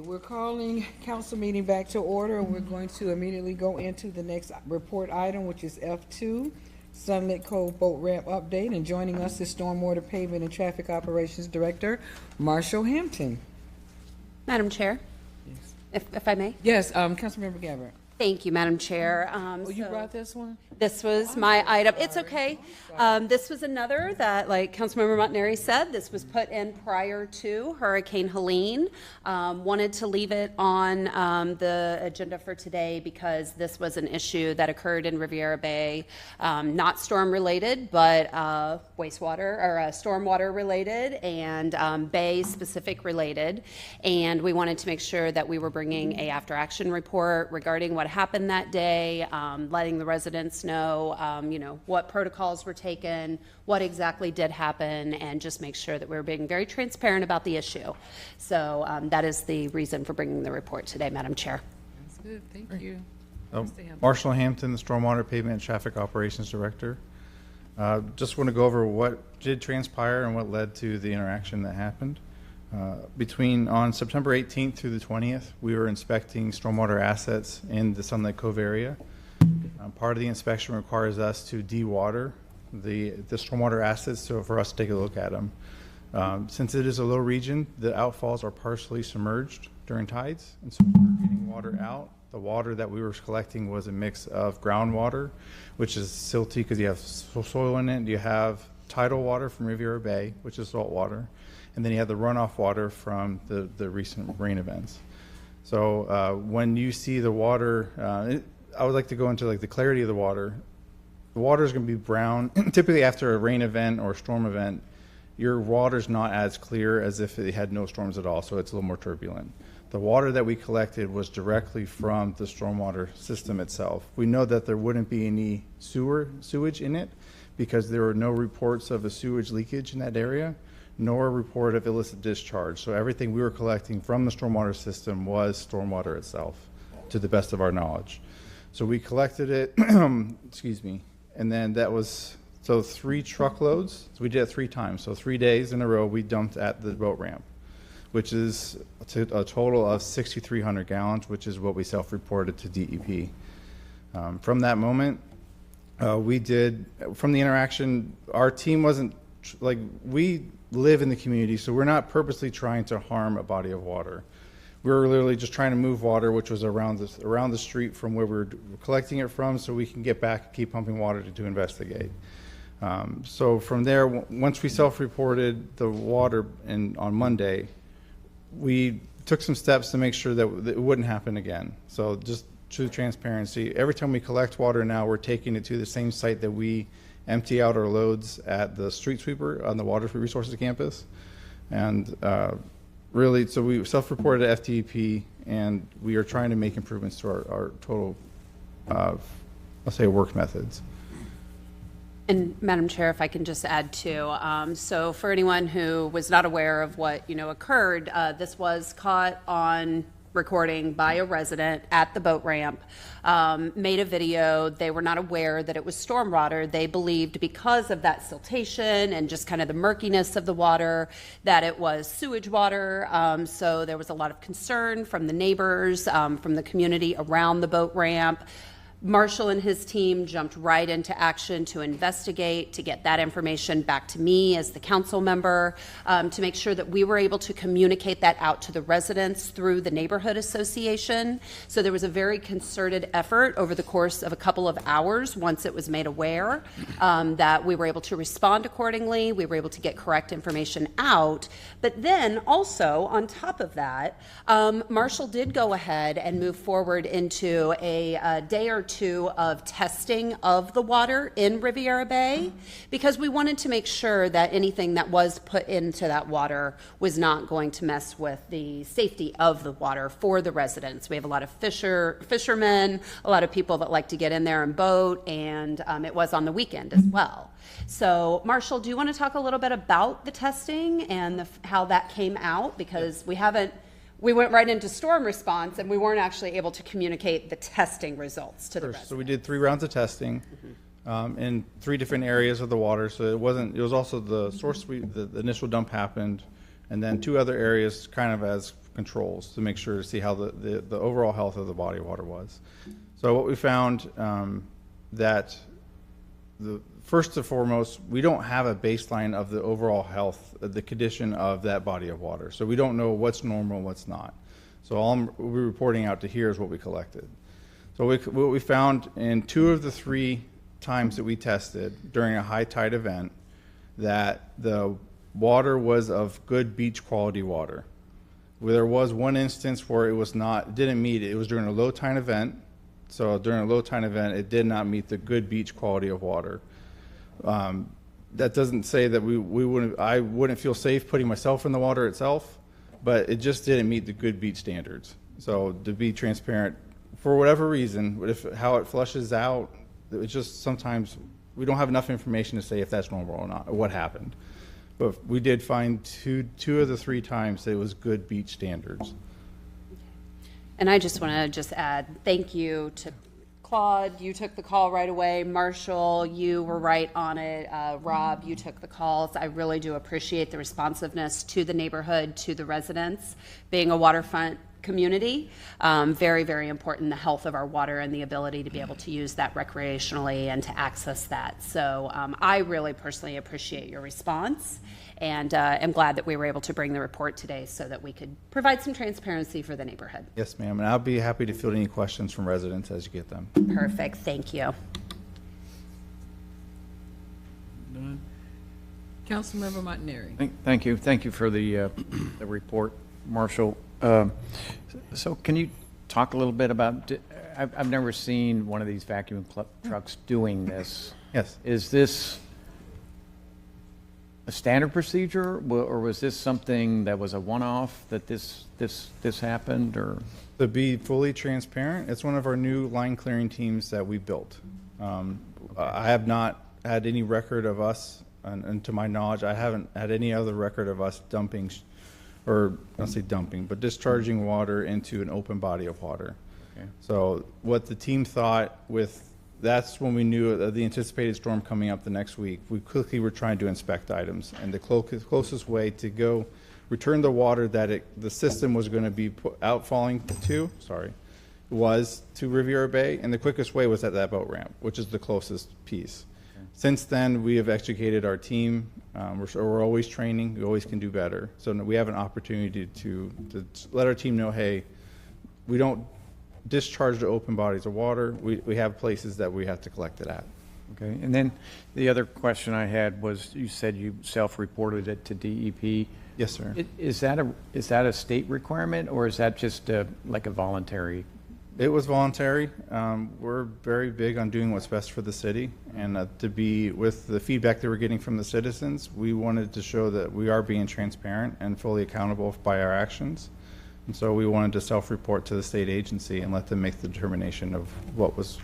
we're calling council meeting back to order. We're going to immediately go into the next report item, which is F2, Sunlit Cove Boat Ramp Update. And joining us is Stormwater Pavement and Traffic Operations Director, Marshall Hampton. Madam Chair, if I may. Yes, Councilmember Gabbard. Thank you, Madam Chair. You brought this one? This was my item. It's okay. This was another that, like Councilmember Montanari said, this was put in prior to Hurricane Helene. Wanted to leave it on the agenda for today because this was an issue that occurred in Riviera Bay, not storm related, but wastewater or stormwater related and Bay specific related. And we wanted to make sure that we were bringing a after action report regarding what happened that day, letting the residents know, what protocols were taken, what exactly did happen, and just make sure that we were being very transparent about the issue. So that is the reason for bringing the report today, Madam Chair. That's good. Thank you. Marshall Hampton, the Stormwater Pavement and Traffic Operations Director. Just want to go over what did transpire and what led to the interaction that happened. On September 18th through the 20th, we were inspecting stormwater assets in the Sunlit Cove area. Part of the inspection requires us to de-water the stormwater assets so for us to take a look at them. Since it is a low region, the outfalls are partially submerged during tides, and so we were getting water out. The water that we were collecting was a mix of groundwater, which is silty because you have soil in it. You have tidal water from Riviera Bay, which is salt water. And then you have the runoff water from the recent rain events. So when you see the water, I would like to go into like the clarity of the water. The water is going to be brown. Typically after a rain event or a storm event, your water is not as clear as if it had no storms at all, so it's a little more turbulent. The water that we collected was directly from the stormwater system itself. We know that there wouldn't be any sewage in it because there were no reports of a sewage leakage in that area, nor a report of illicit discharge. So everything we were collecting from the stormwater system was stormwater itself, to the best of our knowledge. So we collected it, excuse me, and then that was, so 3 truckloads. So we did it 3 times. So 3 days in a row we dumped at the boat ramp, which is a total of 6,300 gallons, which is what we self-reported to DEP. From that moment, from the interaction, our team wasn't, we live in the community, so we're not purposely trying to harm a body of water. We were literally just trying to move water, which was around the street from where we were collecting it from, so we can get back and keep pumping water to investigate. So from there, once we self-reported the water on Monday, we took some steps to make sure that it wouldn't happen again. So just true transparency. Every time we collect water now, we're taking it to the same site that we empty out our loads at the street sweeper on the Water Resources campus. And really, so we self-reported at FDEP, and we are trying to make improvements to our total, I'll say, work methods. And Madam Chair, if I can just add too, so for anyone who was not aware of what occurred, this was caught on recording by a resident at the boat ramp, made a video. They were not aware that it was stormwater. They believed because of that siltation and just kind of the murkiness of the water that it was sewage water. So there was a lot of concern from the neighbors, from the community around the boat ramp. Marshall and his team jumped right into action to investigate, to get that information back to me as the council member, to make sure that we were able to communicate that out to the residents through the neighborhood association. So there was a very concerted effort over the course of a couple of hours once it was made aware that we were able to respond accordingly. We were able to get correct information out. But then also on top of that, Marshall did go ahead and move forward into a day or two of testing of the water in Riviera Bay, because we wanted to make sure that anything that was put into that water was not going to mess with the safety of the water for the residents. We have a lot of fishermen, a lot of people that like to get in there and boat, and it was on the weekend as well. So Marshall, do you want to talk a little bit about the testing and how that came out? Because we went right into storm response and we weren't actually able to communicate the testing results to the residents. So we did 3 rounds of testing in 3 different areas of the water. So it was also the source, the initial dump happened, and then 2 other areas kind of as controls to make sure to see how the overall health of the body of water was. So what we found that first and foremost, we don't have a baseline of the overall health, the condition of that body of water. So we don't know what's normal and what's not. So all we're reporting out to here is what we collected. So what we found in 2 of the 3 times that we tested during a high tide event, that the water was of good beach quality water. Where there was one instance where it didn't meet it. It was during a low tide event. So during a low tide event, it did not meet the good beach quality of water. That doesn't say that I wouldn't feel safe putting myself in the water itself, but it just didn't meet the good beach standards. So to be transparent, for whatever reason, how it flushes out, it's just sometimes we don't have enough information to say if that's normal or not, or what happened. But we did find two of the 3 times that it was good beach standards. And I just want to add thank you to Claude. You took the call right away. Marshall, you were right on it. Rob, you took the calls. I really do appreciate the responsiveness to the neighborhood, to the residents. Being a waterfront community, very, very important, the health of our water and the ability to be able to use that recreationally and to access that. So I really personally appreciate your response, and am glad that we were able to bring the report today so that we could provide some transparency for the neighborhood. Yes, ma'am, and I'll be happy to field any questions from residents as you get them. Perfect, thank you. None. Councilmember Montanari. Thank you. Thank you for the report, Marshall. So can you talk a little bit about, I've never seen one of these vacuum trucks doing this. Yes. Is this a standard procedure, or was this something that was a one-off that this happened, or? To be fully transparent, it's one of our new line clearing teams that we built. I have not had any record of us, and to my knowledge, I haven't had any other record of us dumping, or I'll say dumping, but discharging water into an open body of water. Okay. So what the team thought that's when we knew of the anticipated storm coming up the next week. We quickly were trying to inspect items, and the closest way to go return the water that the system was going to be outfalling to, was to Riviera Bay, and the quickest way was at that boat ramp, which is the closest piece. Okay. Since then, we have educated our team. We're always training. We always can do better. So we have an opportunity to let our team know, hey, we don't discharge to open bodies of water. We have places that we have to collect it at. Okay, and then the other question I had was, you said you self-reported it to DEP. Yes, sir. Is that a state requirement, or is that just like a voluntary? It was voluntary. We're very big on doing what's best for the city, and to be with the feedback that we're getting from the citizens, we wanted to show that we are being transparent and fully accountable by our actions. And so we wanted to self-report to the state agency and let them make the determination of what's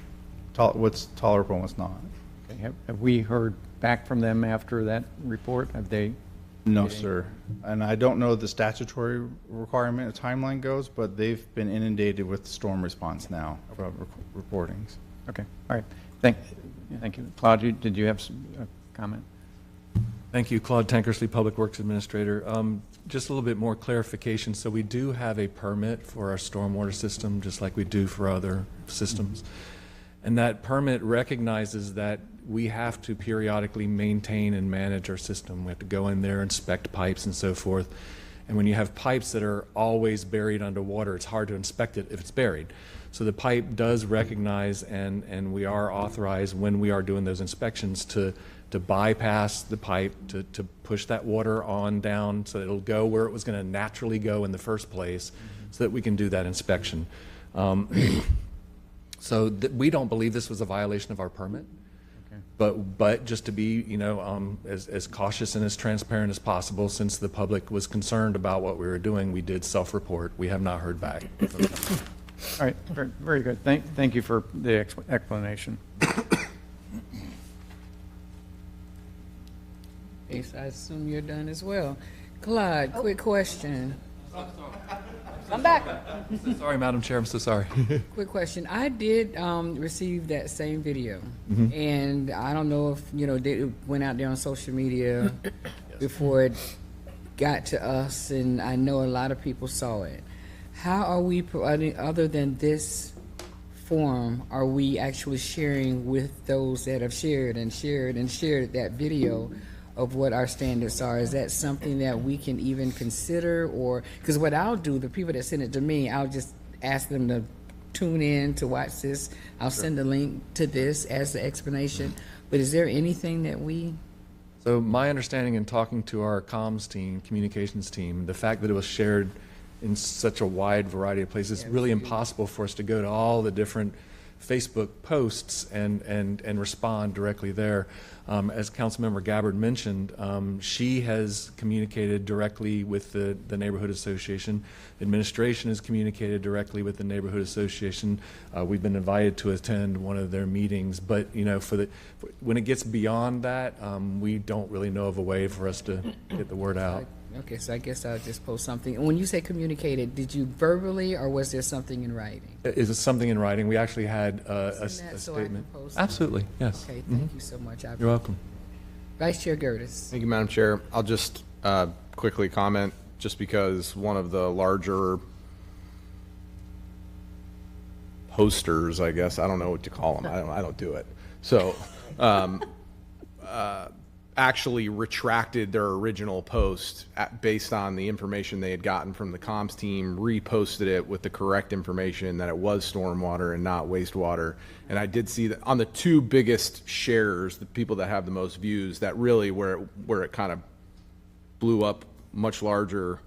tolerable and what's not. Okay. Have we heard back from them after that report? Have they? No, sir. And I don't know the statutory requirement or timeline goes, but they've been inundated with storm response now from reportings. Okay. All right. Thank you. Claude, did you have a comment? Thank you. Claude Tankersley, Public Works Administrator. Just a little bit more clarification. So we do have a permit for our stormwater system, just like we do for other systems. And that permit recognizes that we have to periodically maintain and manage our system. We have to go in there, inspect pipes and so forth. And when you have pipes that are always buried underwater, it's hard to inspect it if it's buried. So the pipe does recognize, and we are authorized when we are doing those inspections to bypass the pipe, to push that water on down so that it'll go where it was going to naturally go in the first place, so that we can do that inspection. So we don't believe this was a violation of our permit. Okay. But just to be, as cautious and as transparent as possible, since the public was concerned about what we were doing, we did self-report. We have not heard back. All right, very, very good. Thank you for the explanation. Yes, I assume you're done as well. Clyde, quick question. Come back. Sorry, Madam Chair, I'm so sorry. Quick question. I did receive that same video, and I don't know if it went out there on social media before it got to us, and I know a lot of people saw it. How are we providing, other than this forum, are we actually sharing with those that have shared and shared and shared that video of what our standards are? Is that something that we can even consider? Or, because what I'll do, the people that send it to me, I'll just ask them to tune in to watch this. I'll send a link to this as the explanation. But is there anything that we... So my understanding in talking to our comms team, communications team, the fact that it was shared in such a wide variety of places, it's really impossible for us to go to all the different Facebook posts and respond directly there. As Councilmember Gabbard mentioned, she has communicated directly with the Neighborhood Association. Administration has communicated directly with the Neighborhood Association. We've been invited to attend one of their meetings, but when it gets beyond that, we don't really know of a way for us to get the word out. Okay, so I guess I'll just post something. And when you say communicated, did you verbally, or was there something in writing? Is it something in writing? We actually had a statement. Absolutely, yes. Okay, thank you so much. You're welcome. Vice Chair Gertis. Thank you, Madam Chair. I'll just quickly comment, just because one of the larger posters, I guess, I don't know what to call them. I don't do it. So, actually retracted their original post based on the information they had gotten from the comms team, reposted it with the correct information that it was stormwater and not wastewater. And I did see that on the two biggest shares, the people that have the most views, that really where it kind of blew up much larger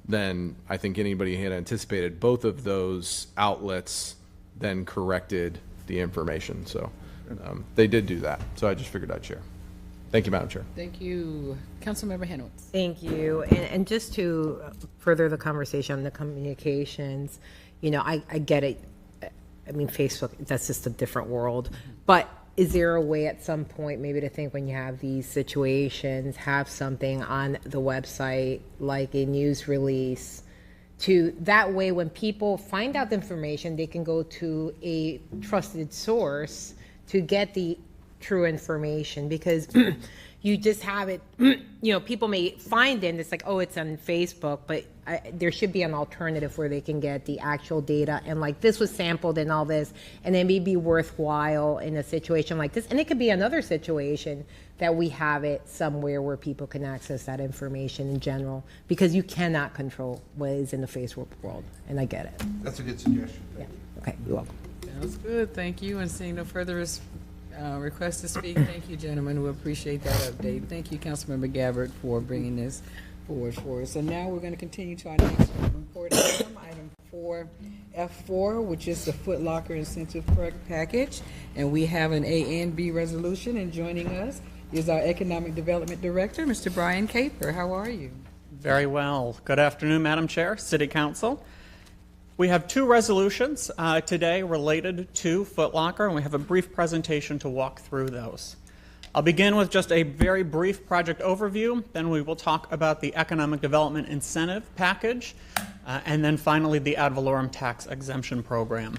than I think anybody had anticipated. Both of those outlets then corrected the information. So they did do that. So I just figured I'd share. Thank you, Madam Chair. Thank you. Councilmember Henowitz. Thank you. And just to further the conversation on the communications, I get it. I mean, Facebook, that's just a different world. But is there a way at some point maybe to think, when you have these situations, have something on the website, like a news release, to that way when people find out the information, they can go to a trusted source to get the true information? Because you just have it, people may find it and it's like, oh, it's on Facebook, but there should be an alternative where they can get the actual data, and like, this was sampled and all this, and it may be worthwhile in a situation like this. And it could be another situation that we have it somewhere where people can access that information in general, because you cannot control what is in the Facebook world, and I get it. That's a good suggestion. Yeah. Okay, you're welcome. Sounds good. Thank you. And seeing no further request to speak, thank you, gentlemen. We appreciate that update. Thank you, Councilmember Gabbard, for bringing this forward for us. And now we're going to continue to our next report item 4F4, which is the Foot Locker Incentive Package. And we have an A and B resolution, and joining us is our Economic Development Director, Mr. Brian Caper. How are you? Very well. Good afternoon, Madam Chair, City Council. We have two resolutions today related to Foot Locker, and we have a brief presentation to walk through those. I'll begin with just a very brief project overview, then we will talk about the Economic Development Incentive Package, and then finally the ad valorem tax exemption program.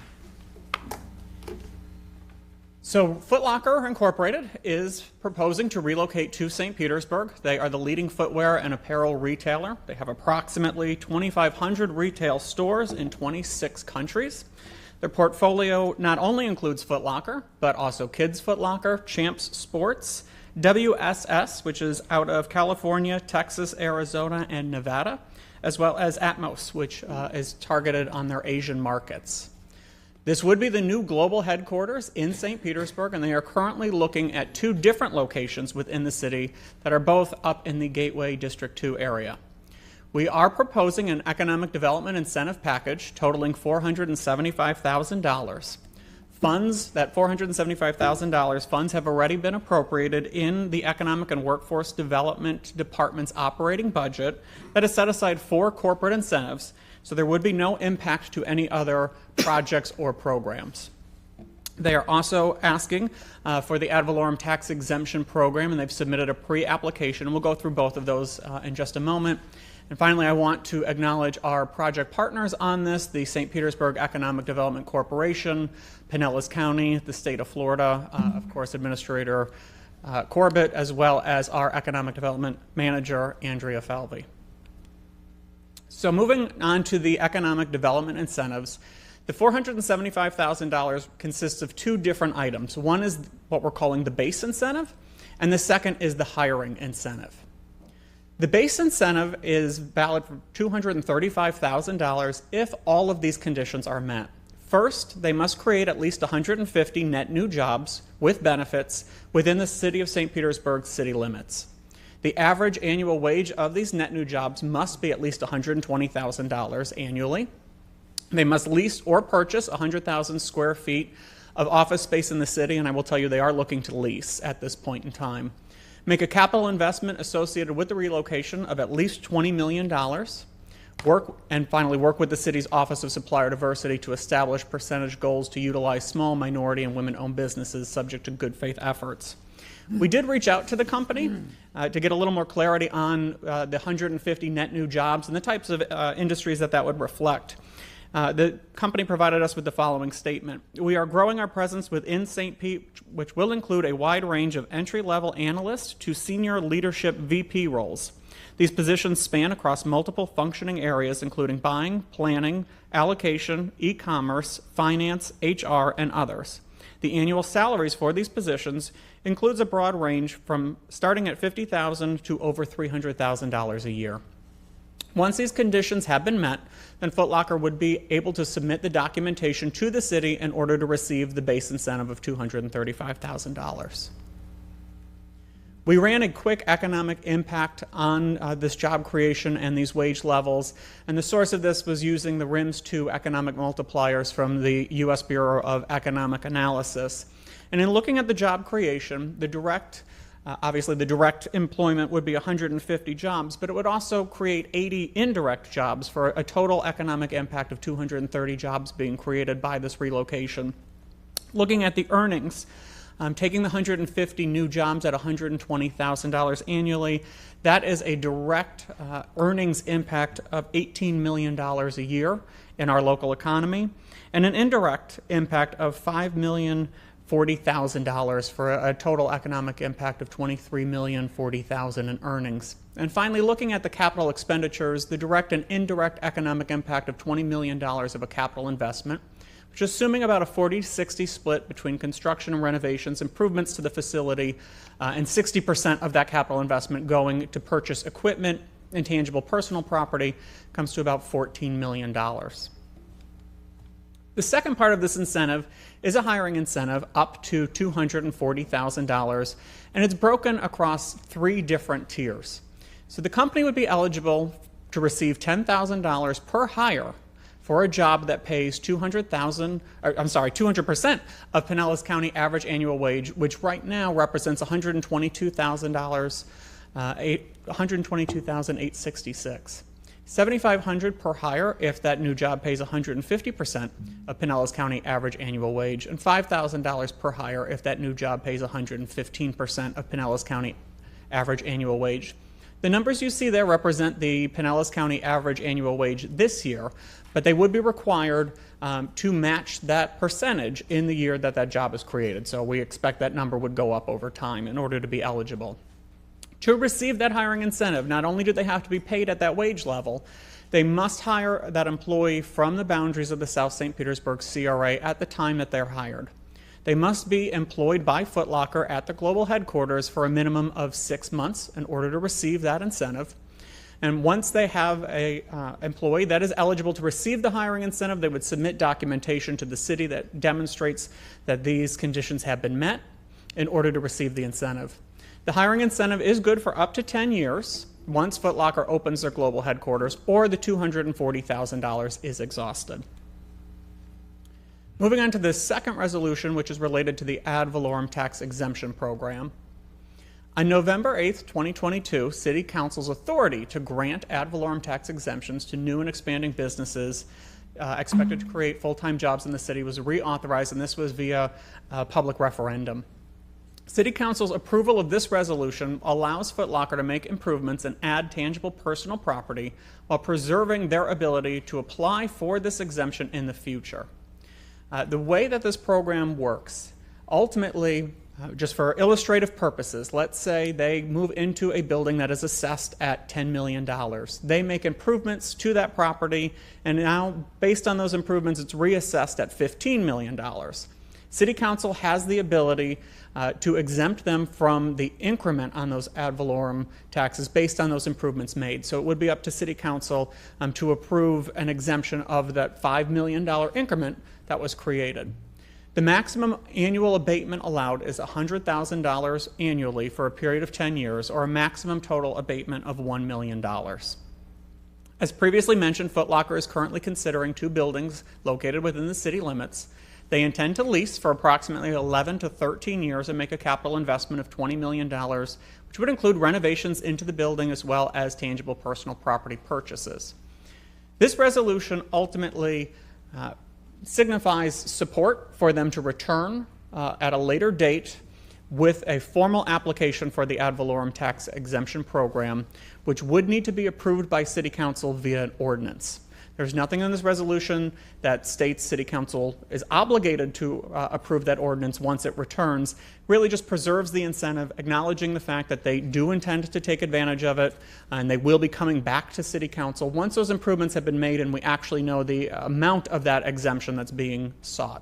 So Foot Locker Incorporated is proposing to relocate to St. Petersburg. They are the leading footwear and apparel retailer. They have approximately 2,500 retail stores in 26 countries. Their portfolio not only includes Foot Locker, but also Kids Foot Locker, Champs Sports, WSS, which is out of California, Texas, Arizona, and Nevada, as well as Atmos, which is targeted on their Asian markets. This would be the new global headquarters in St. Petersburg, and they are currently looking at two different locations within the city that are both up in the Gateway District 2 area. We are proposing an economic development incentive package totaling $475,000. Funds, that $475,000 funds have already been appropriated in the Economic and Workforce Development Department's operating budget that is set aside for corporate incentives, so there would be no impact to any other projects or programs. They are also asking for the ad valorem tax exemption program, and they've submitted a pre-application. We'll go through both of those in just a moment. And finally, I want to acknowledge our project partners on this, the St. Petersburg Economic Development Corporation, Pinellas County, the state of Florida, of course, Administrator Corbett, as well as our Economic Development Manager, Andrea Falvey. So moving on to the economic development incentives, the $475,000 consists of two different items. One is what we're calling the base incentive, and the second is the hiring incentive. The base incentive is valid for $235,000 if all of these conditions are met. First, they must create at least 150 net new jobs with benefits within the City of St. Petersburg city limits. The average annual wage of these net new jobs must be at least $120,000 annually. They must lease or purchase 100,000 square feet of office space in the city, and I will tell you they are looking to lease at this point in time. Make a capital investment associated with the relocation of at least $20 million. Finally, work with the city's Office of Supplier Diversity to establish percentage goals to utilize small, minority, and women-owned businesses subject to good faith efforts. We did reach out to the company to get a little more clarity on the 150 net new jobs and the types of industries that would reflect. The company provided us with the following statement. We are growing our presence within St. Pete, which will include a wide range of entry-level analyst to senior leadership VP roles. These positions span across multiple functioning areas, including buying, planning, allocation, e-commerce, finance, HR, and others. The annual salaries for these positions includes a broad range from starting at $50,000 to over $300,000 a year. Once these conditions have been met, then Foot Locker would be able to submit the documentation to the city in order to receive the base incentive of $235,000. We ran a quick economic impact on this job creation and these wage levels, and the source of this was using the RIMS 2 economic multipliers from the U.S. Bureau of Economic Analysis. And in looking at the job creation, obviously the direct employment would be 150 jobs, but it would also create 80 indirect jobs for a total economic impact of 230 jobs being created by this relocation. Looking at the earnings, taking the 150 new jobs at $120,000 annually, that is a direct earnings impact of $18 million a year in our local economy, and an indirect impact of $5,040,000 for a total economic impact of $23,040,000 in earnings. And finally, looking at the capital expenditures, the direct and indirect economic impact of $20 million of a capital investment, which is assuming about a 40-60 split between construction and renovations, improvements to the facility, and 60% of that capital investment going to purchase equipment, intangible personal property, comes to about $14 million. The second part of this incentive is a hiring incentive up to $240,000, and it's broken across three different tiers. So the company would be eligible to receive $10,000 per hire for a job that pays 200% of Pinellas County average annual wage, which right now represents $122,000, $122,866. $7,500 per hire if that new job pays 150% of Pinellas County average annual wage, and $5,000 per hire if that new job pays 115% of Pinellas County average annual wage. The numbers you see there represent the Pinellas County average annual wage this year, but they would be required to match that percentage in the year that job is created. So we expect that number would go up over time in order to be eligible. To receive that hiring incentive, not only do they have to be paid at that wage level, they must hire that employee from the boundaries of the South St. Petersburg CRA at the time that they're hired. They must be employed by Foot Locker at the global headquarters for a minimum of 6 months in order to receive that incentive. And once they have an employee that is eligible to receive the hiring incentive, they would submit documentation to the city that demonstrates that these conditions have been met in order to receive the incentive. The hiring incentive is good for up to 10 years once Foot Locker opens their global headquarters or the $240,000 is exhausted. Moving on to the second resolution, which is related to the ad valorem tax exemption program. On November 8th, 2022, City Council's authority to grant ad valorem tax exemptions to new and expanding businesses expected to create full-time jobs in the city was reauthorized, and this was via a public referendum. City Council's approval of this resolution allows Foot Locker to make improvements and add tangible personal property while preserving their ability to apply for this exemption in the future. The way that this program works, ultimately, Just for illustrative purposes, let's say they move into a building that is assessed at $10 million. They make improvements to that property, and now, based on those improvements, it's reassessed at $15 million. City Council has the ability to exempt them from the increment on those ad valorem taxes based on those improvements made. So it would be up to City Council to approve an exemption of that $5 million increment that was created. The maximum annual abatement allowed is $100,000 annually for a period of 10 years, or a maximum total abatement of $1 million. As previously mentioned, Foot Locker is currently considering 2 buildings located within the city limits. They intend to lease for approximately 11 to 13 years and make a capital investment of $20 million, which would include renovations into the building as well as tangible personal property purchases. This resolution ultimately signifies support for them to return at a later date with a formal application for the ad valorem tax exemption program, which would need to be approved by City Council via an ordinance. There's nothing in this resolution that states City Council is obligated to approve that ordinance once it returns. Really just preserves the incentive, acknowledging the fact that they do intend to take advantage of it, and they will be coming back to City Council once those improvements have been made and we actually know the amount of that exemption that's being sought.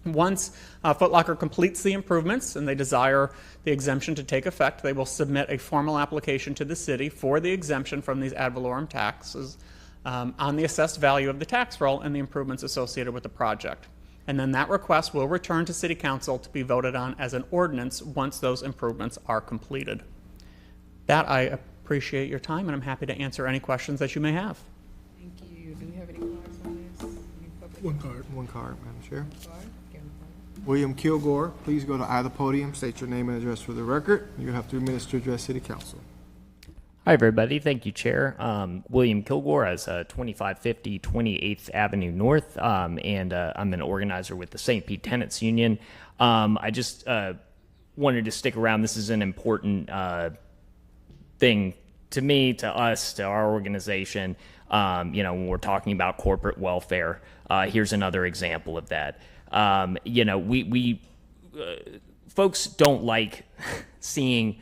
Once Foot Locker completes the improvements and they desire the exemption to take effect, they will submit a formal application to the city for the exemption from these ad valorem taxes on the assessed value of the tax roll and the improvements associated with the project. And then that request will return to City Council to be voted on as an ordinance once those improvements are completed. That, I appreciate your time, and I'm happy to answer any questions that you may have. Thank you. Do we have any cards on this? One card. One card, Madam Chair. William Kilgore, please go to either podium, state your name and address for the record. You have 3 minutes to address City Council. Hi, everybody. Thank you, Chair. William Kilgore, as 2550 28th Avenue North, and I'm an organizer with the St. Pete Tenants Union. I just wanted to stick around. This is an important thing to me, to us, to our organization. When we're talking about corporate welfare, here's another example of that. We folks don't like seeing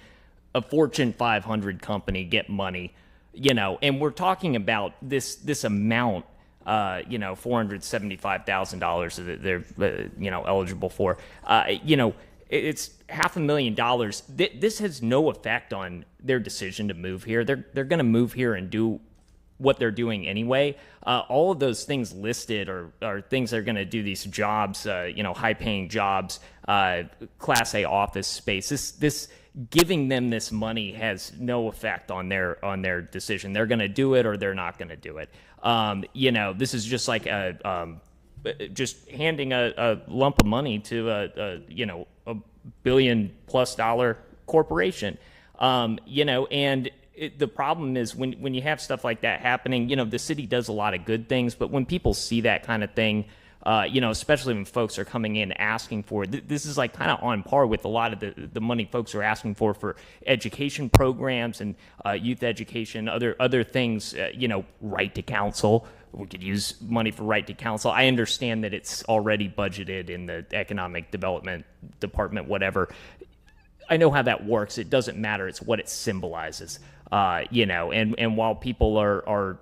a Fortune 500 company get money, and we're talking about this amount, $475,000 that they're, eligible for. It's $500,000. This has no effect on their decision to move here. They're going to move here and do what they're doing anyway. All of those things listed are things that are going to do these jobs, high-paying jobs, Class A office space. This giving them this money has no effect on their decision. They're going to do it or they're not going to do it. This is just like just handing a lump of money to a $1 billion+ corporation. The problem is when you have stuff like that happening, the city does a lot of good things, but when people see that kind of thing, especially when folks are coming in asking for it, this is like kind of on par with a lot of the money folks are asking for education programs and youth education, other things, right to counsel. We could use money for right to counsel. I understand that it's already budgeted in the economic development department, whatever. I know how that works. It doesn't matter. It's what it symbolizes, and while people are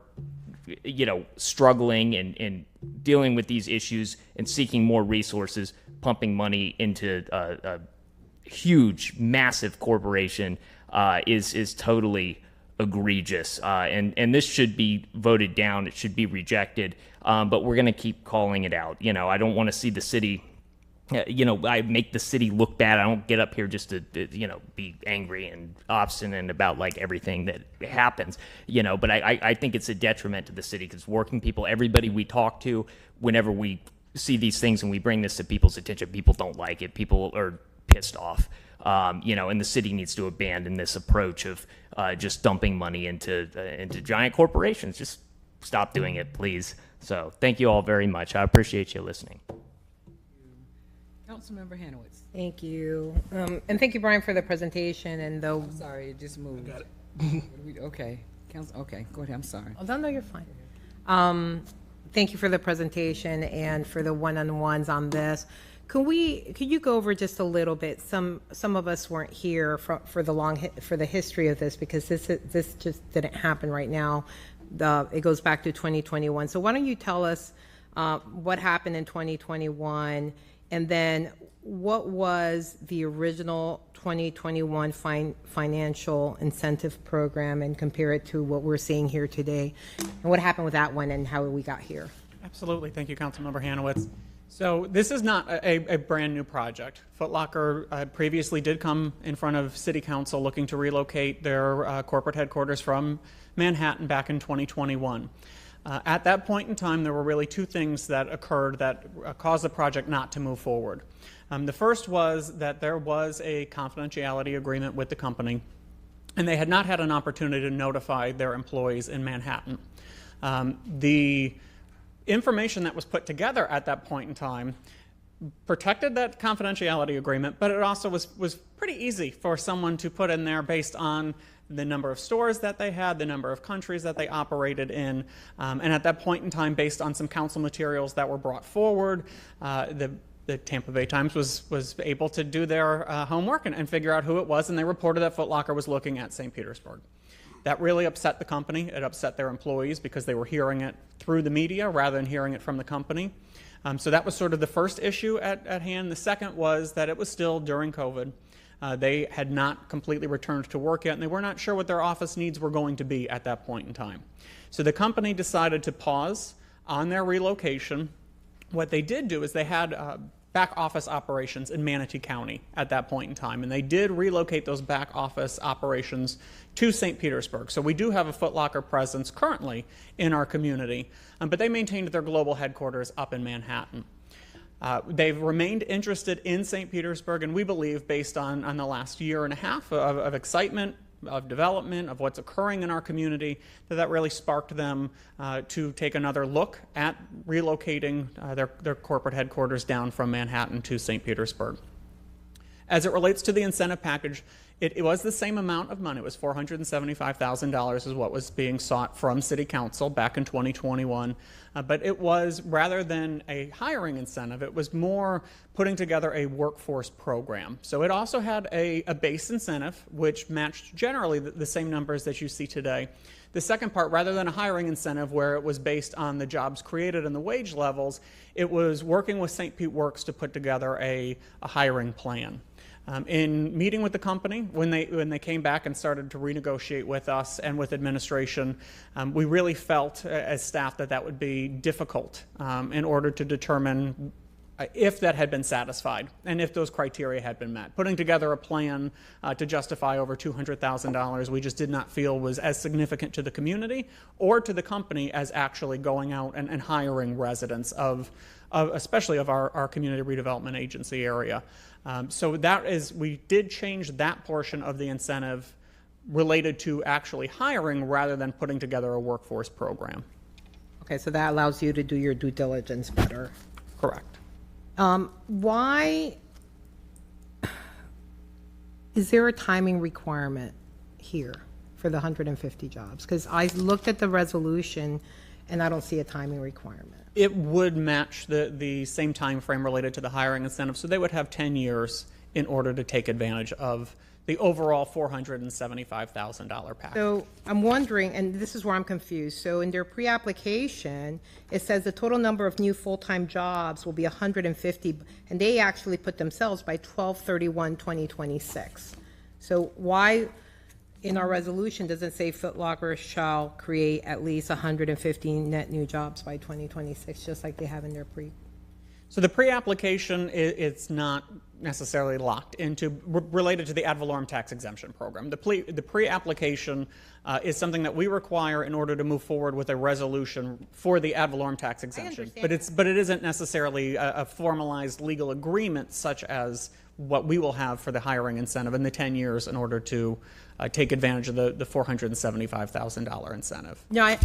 struggling and dealing with these issues and seeking more resources, pumping money into a huge, massive corporation is totally egregious. And this should be voted down. It should be rejected. But we're going to keep calling it out. I don't want to see the city, I make the city look bad. I don't get up here just to be angry and obstinate about like everything that happens, but I think it's a detriment to the city because working people, everybody we talk to, whenever we see these things and we bring this to people's attention, people don't like it. People are pissed off, and the city needs to abandon this approach of just dumping money into giant corporations. Just stop doing it, please. So thank you all very much. I appreciate you listening. Councilmember Hanowitz. Thank you. And thank you, Brian, for the presentation. And though, I'm sorry, it just moved. Got it. Okay. Okay, go ahead. I'm sorry. oh, no, you're fine. Thank you for the presentation and for the one-on-ones on this. Could you go over just a little bit? Some of us weren't here for the history of this, because this just didn't happen right now. It goes back to 2021. So why don't you tell us what happened in 2021, and then what was the original 2021 financial incentive program, and compare it to what we're seeing here today, and what happened with that one and how we got here? Absolutely. Thank you, Councilmember Hanowitz. So this is not a brand new project. Foot Locker previously did come in front of City Council looking to relocate their corporate headquarters from Manhattan back in 2021. At that point in time, there were really two things that occurred that caused the project not to move forward. The first was that there was a confidentiality agreement with the company, and they had not had an opportunity to notify their employees in Manhattan. The information that was put together at that point in time protected that confidentiality agreement, but it also was pretty easy for someone to put in there based on the number of stores that they had, the number of countries that they operated in, and at that point in time, based on some council materials that were brought forward, the Tampa Bay Times was able to do their homework and figure out who it was, and they reported that Foot Locker was looking at St. Petersburg. That really upset the company. It upset their employees because they were hearing it through the media rather than hearing it from the company. So that was sort of the first issue at hand. The second was that it was still during COVID. They had not completely returned to work yet, and they were not sure what their office needs were going to be at that point in time. So the company decided to pause on their relocation. What they did do is they had back office operations in Manatee County at that point in time, and they did relocate those back office operations to St. Petersburg. So we do have a Foot Locker presence currently in our community, but they maintained their global headquarters up in Manhattan. They've remained interested in St. Petersburg, and we believe, based on the last year and a half of excitement, of development, of what's occurring in our community, that really sparked them to take another look at relocating their corporate headquarters down from Manhattan to St. Petersburg. As it relates to the incentive package, it was the same amount of money. It was $475,000 is what was being sought from City Council back in 2021. But it was, rather than a hiring incentive, it was more putting together a workforce program. So it also had a base incentive, which matched generally the same numbers that you see today. The second part, rather than a hiring incentive where it was based on the jobs created and the wage levels, it was working with St. Pete Works to put together a hiring plan. In meeting with the company, when they came back and started to renegotiate with us and with administration, we really felt as staff that would be difficult in order to determine if that had been satisfied and if those criteria had been met. Putting together a plan to justify over $200,000 we just did not feel was as significant to the community or to the company as actually going out and hiring residents especially of our community redevelopment agency area. So we did change that portion of the incentive related to actually hiring rather than putting together a workforce program. Okay, so that allows you to do your due diligence better. Correct. Why is there a timing requirement here for the 150 jobs? Because I looked at the resolution and I don't see a timing requirement. It would match the same time frame related to the hiring incentive, so they would have 10 years in order to take advantage of the overall $475,000 package. So I'm wondering, and this is where I'm confused, so in their pre-application, it says the total number of new full-time jobs will be 150, and they actually put themselves by 12/31/2026. So why in our resolution does it say Foot Locker shall create at least 150 net new jobs by 2026, just like they have in their pre? So the pre-application, it's not necessarily locked into, related to the ad valorem tax exemption program. The pre-application is something that we require in order to move forward with a resolution for the ad valorem tax exemption. But it isn't necessarily a formalized legal agreement such as what we will have for the hiring incentive in the 10 years in order to take advantage of the $475,000 incentive. No,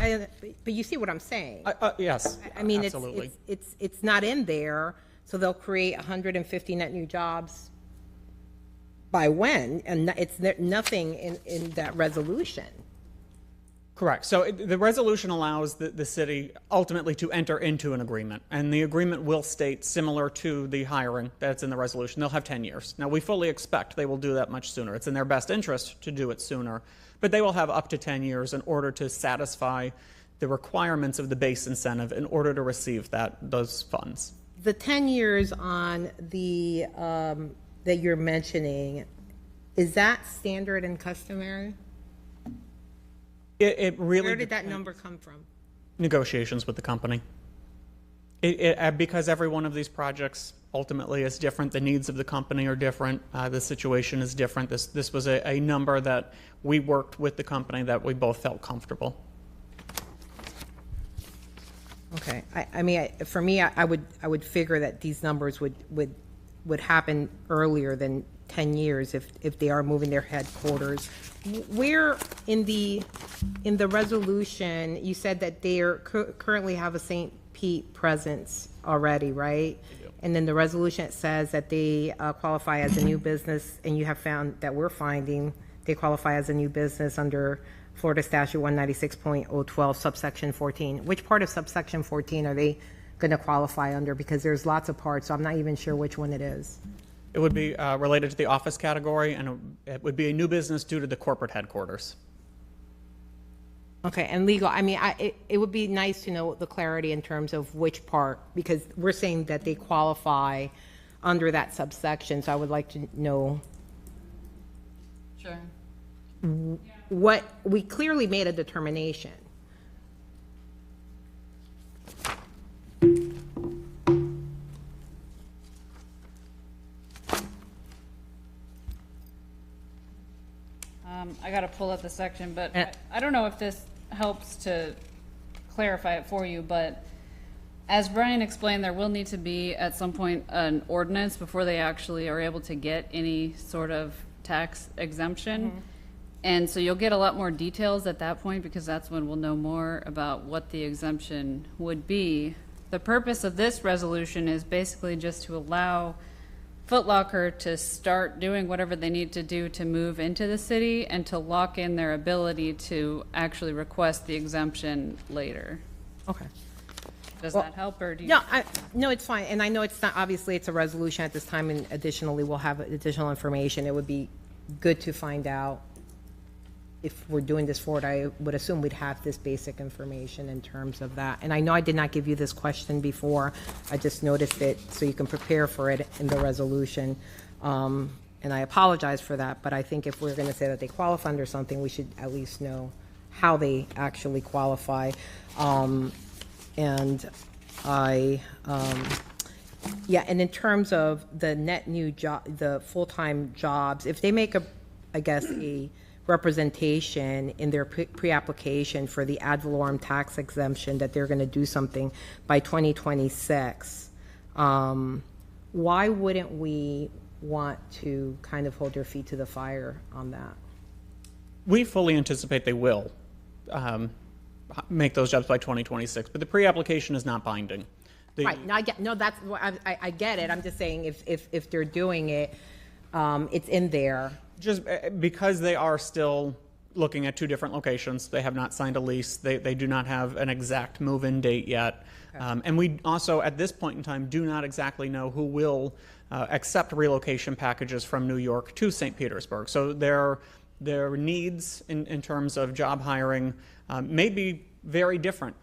but you see what I'm saying? Yes, I mean, absolutely. it's not in there, so they'll create 150 net new jobs by when? And it's nothing in that resolution. Correct. So the resolution allows the city ultimately to enter into an agreement, and the agreement will state, similar to the hiring that's in the resolution, they'll have 10 years. Now, we fully expect they will do that much sooner. It's in their best interest to do it sooner, but they will have up to 10 years in order to satisfy the requirements of the base incentive in order to receive those funds. The 10 years on the, that you're mentioning, is that standard and customary? It really Where did that number come from? negotiations with the company. Because every one of these projects ultimately is different, the needs of the company are different, the situation is different. This was a number that we worked with the company that we both felt comfortable. Okay, I mean, for me, I would figure that these numbers would happen earlier than 10 years if they are moving their headquarters. Where in the resolution, you said that they are currently have a St. Pete presence already, right? And then the resolution, it says that they qualify as a new business, and you have found that we're finding they qualify as a new business under Florida Statute 196.012 subsection 14. Which part of subsection 14 are they going to qualify under? Because there's lots of parts, so I'm not even sure which one it is. It would be related to the office category, and it would be a new business due to the corporate headquarters. Okay, and legal, I mean, it would be nice to know the clarity in terms of which part, because we're saying that they qualify under that subsection, so I would like to know Sure. what, we clearly made a determination. I got to pull up the section, but I don't know if this helps to clarify it for you, but as Brian explained, there will need to be at some point an ordinance before they actually are able to get any sort of tax exemption. Mm-hmm. And so you'll get a lot more details at that point, because that's when we'll know more about what the exemption would be. The purpose of this resolution is basically just to allow Foot Locker to start doing whatever they need to do to move into the city and to lock in their ability to actually request the exemption later. Okay. Does Well, that help, or do you? No, no, it's fine, and I know it's not, obviously, it's a resolution at this time, and additionally, we'll have additional information. It would be good to find out if we're doing this forward. I would assume we'd have this basic information in terms of that. And I know I did not give you this question before. I just noticed it so you can prepare for it in the resolution. And I apologize for that, but I think if we're going to say that they qualify under something, we should at least know how they actually qualify. And yeah, and in terms of the net new job, the full-time jobs, if they make a representation in their pre-application for the ad valorem tax exemption that they're going to do something by 2026, why wouldn't we want to kind of hold their feet to the fire on that? We fully anticipate they will make those jobs by 2026, but the pre-application is not binding. Right. No, that's I get it. I'm just saying if they're doing it, it's in there. Just because they are still looking at two different locations, they have not signed a lease, they do not have an exact move-in date yet. Okay. And we also, at this point in time, do not exactly know who will accept relocation packages from New York to St. Petersburg. So their needs in terms of job hiring may be very different,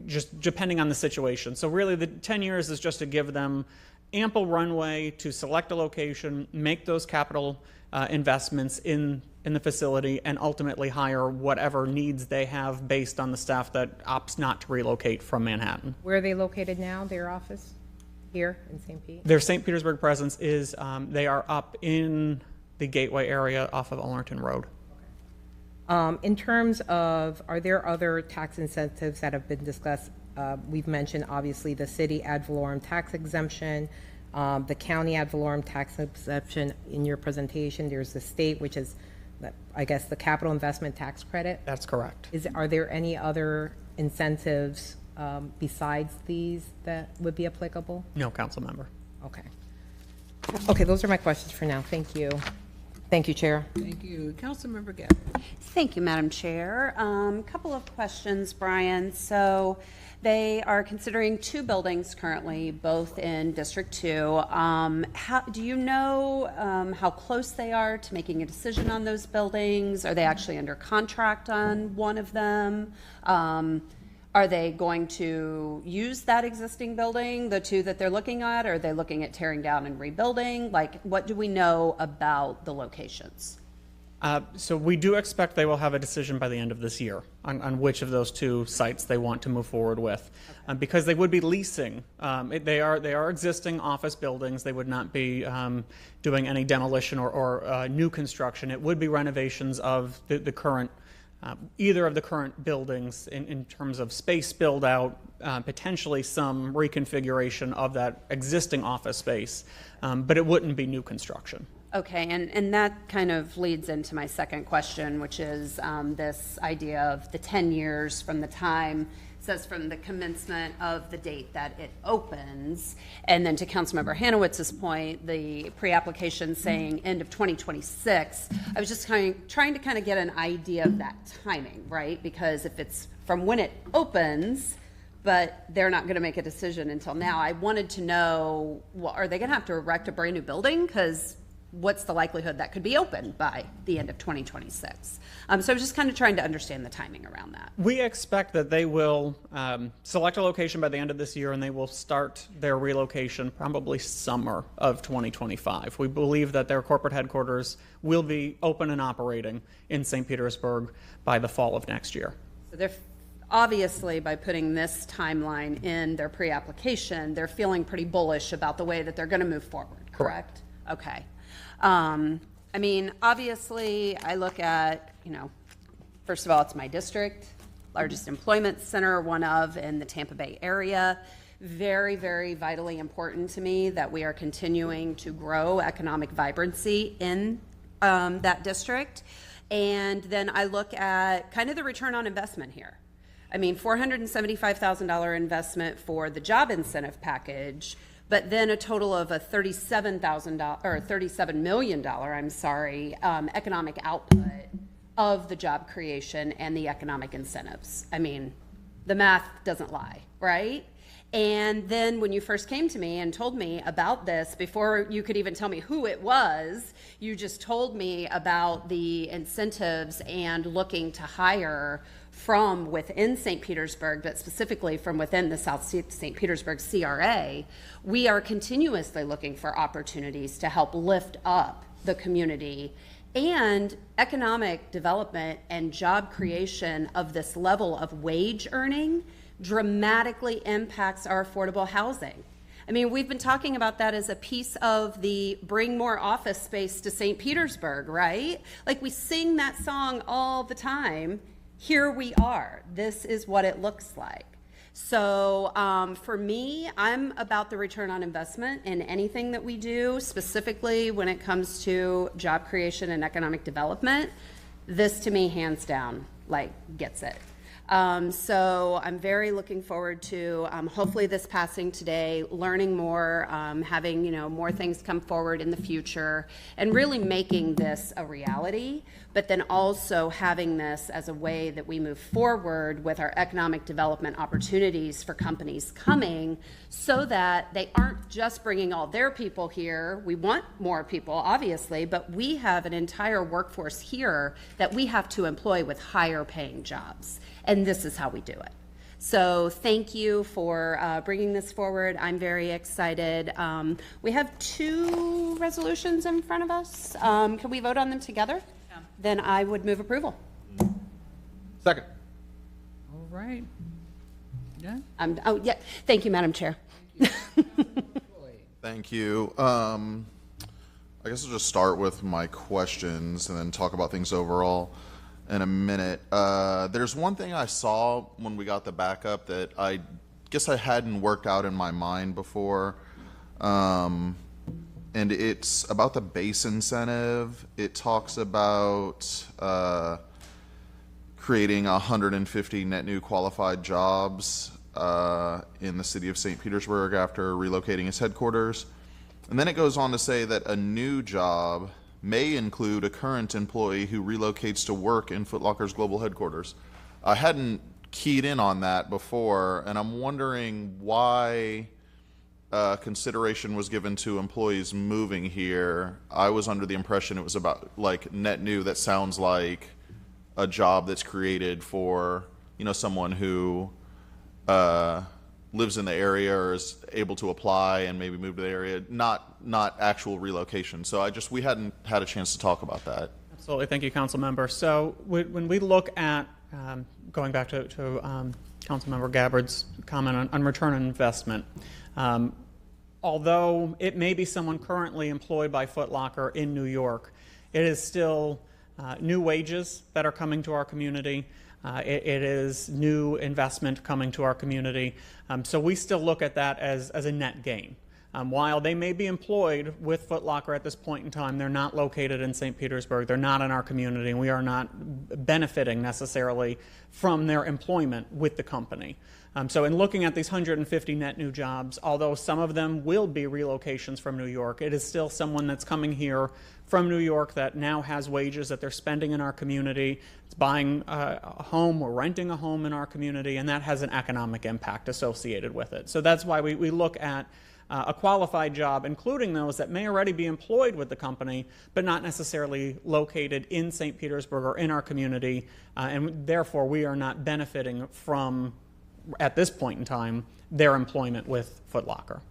just depending on the situation. So really the 10 years is just to give them ample runway to select a location, make those capital investments in the facility, and ultimately hire whatever needs they have based on the staff that opts not to relocate from Manhattan. Where are they located now, their office? Here in St. Pete? Their St. Petersburg presence is, they are up in the Gateway area off of Ullerton Road. In terms of, are there other tax incentives that have been discussed? We've mentioned, obviously, the city ad valorem tax exemption, the county ad valorem tax exemption in your presentation. There's the state, which is, I guess, the capital investment tax credit. That's correct. Are there any other incentives besides these that would be applicable? No, council member. Okay. Okay, those are my questions for now. Thank you. Thank you, Chair. Thank you. Councilmember Gabbard. Thank you, Madam Chair. Couple of questions, Brian. So they are considering 2 buildings currently, both in District 2. Do you know how close they are to making a decision on those buildings? Are they actually under contract on one of them? Are they going to use that existing building, the 2 that they're looking at? Or are they looking at tearing down and rebuilding? Like, what do we know about the locations? So we do expect they will have a decision by the end of this year on which of those 2 sites they want to move forward with. Because they would be leasing. They are existing office buildings. They would not be doing any demolition or new construction. It would be renovations of the current, either of the current buildings in terms of space build out, potentially some reconfiguration of that existing office space, but it wouldn't be new construction. Okay, and that kind of leads into my second question, which is this idea of the 10 years from the time, it says from the commencement of the date that it opens, and then to Councilmember Hanowitz's point, the pre-application saying end of 2026. I was just trying to kind of get an idea of that timing, right? Because if it's from when it opens, but they're not going to make a decision until now, I wanted to know, are they going to have to erect a brand new building? Because what's the likelihood that could be open by the end of 2026? So I was just kind of trying to understand the timing around that. We expect that they will select a location by the end of this year, and they will start their relocation probably summer of 2025. We believe that their corporate headquarters will be open and operating in St. Petersburg by the fall of next year. So they're obviously, by putting this timeline in their pre-application, they're feeling pretty bullish about the way that they're going to move forward, correct? Okay. I mean, obviously, I look at, first of all, it's my district, largest employment center, one of in the Tampa Bay area. Very, very vitally important to me that we are continuing to grow economic vibrancy in that district. And then I look at kind of the return on investment here. I mean, $475,000 investment for the job incentive package, but then a total of a $37 million, economic output of the job creation and the economic incentives. I mean, the math doesn't lie, right? And then when you first came to me and told me about this, before you could even tell me who it was, you just told me about the incentives and looking to hire from within St. Petersburg, but specifically from within the South St. Petersburg CRA. We are continuously looking for opportunities to help lift up the community, and economic development and job creation of this level of wage earning dramatically impacts our affordable housing. I mean, we've been talking about that as a piece of the bring more office space to St. Petersburg, right? Like, we sing that song all the time. Here we are. This is what it looks like. So for me, I'm about the return on investment in anything that we do, specifically when it comes to job creation and economic development. This, to me, hands down, gets it. So I'm very looking forward to hopefully this passing today, learning more, having more things come forward in the future, and really making this a reality, but then also having this as a way that we move forward with our economic development opportunities for companies coming, so that they aren't just bringing all their people here. We want more people, obviously, but we have an entire workforce here that we have to employ with higher paying jobs. And this is how we do it. So thank you for bringing this forward. I'm very excited. We have 2 resolutions in front of us. Can we vote on them together? Yeah. Then I would move approval. Second. All right. Done? Oh, yeah. Thank you, Madam Chair. Thank you. I guess I'll just start with my questions and then talk about things overall in a minute. There's one thing I saw when we got the backup that I guess I hadn't worked out in my mind before. And it's about the base incentive. It talks about creating 150 net new qualified jobs in the city of St. Petersburg after relocating its headquarters. And then it goes on to say that a new job may include a current employee who relocates to work in Foot Locker's global headquarters. I hadn't keyed in on that before, and I'm wondering why consideration was given to employees moving here. I was under the impression it was about like net new. That sounds like a job that's created for, you know, someone who lives in the area or is able to apply and maybe move to the area, not actual relocation. So we hadn't had a chance to talk about that. Absolutely. Thank you, Council Member. So when we look at, going back to Council Member Gabbard's comment on return on investment, although it may be someone currently employed by Foot Locker in New York, it is still new wages that are coming to our community. It is new investment coming to our community. So we still look at that as a net gain. While they may be employed with Foot Locker at this point in time, they're not located in St. Petersburg. They're not in our community, and we are not benefiting necessarily from their employment with the company. So in looking at these 150 net new jobs, although some of them will be relocations from New York, it is still someone that's coming here from New York that now has wages that they're spending in our community. It's buying a home or renting a home in our community, and that has an economic impact associated with it. So that's why we look at a qualified job, including those that may already be employed with the company, but not necessarily located in St. Petersburg or in our community, and therefore we are not benefiting from, at this point in time, their employment with Foot Locker.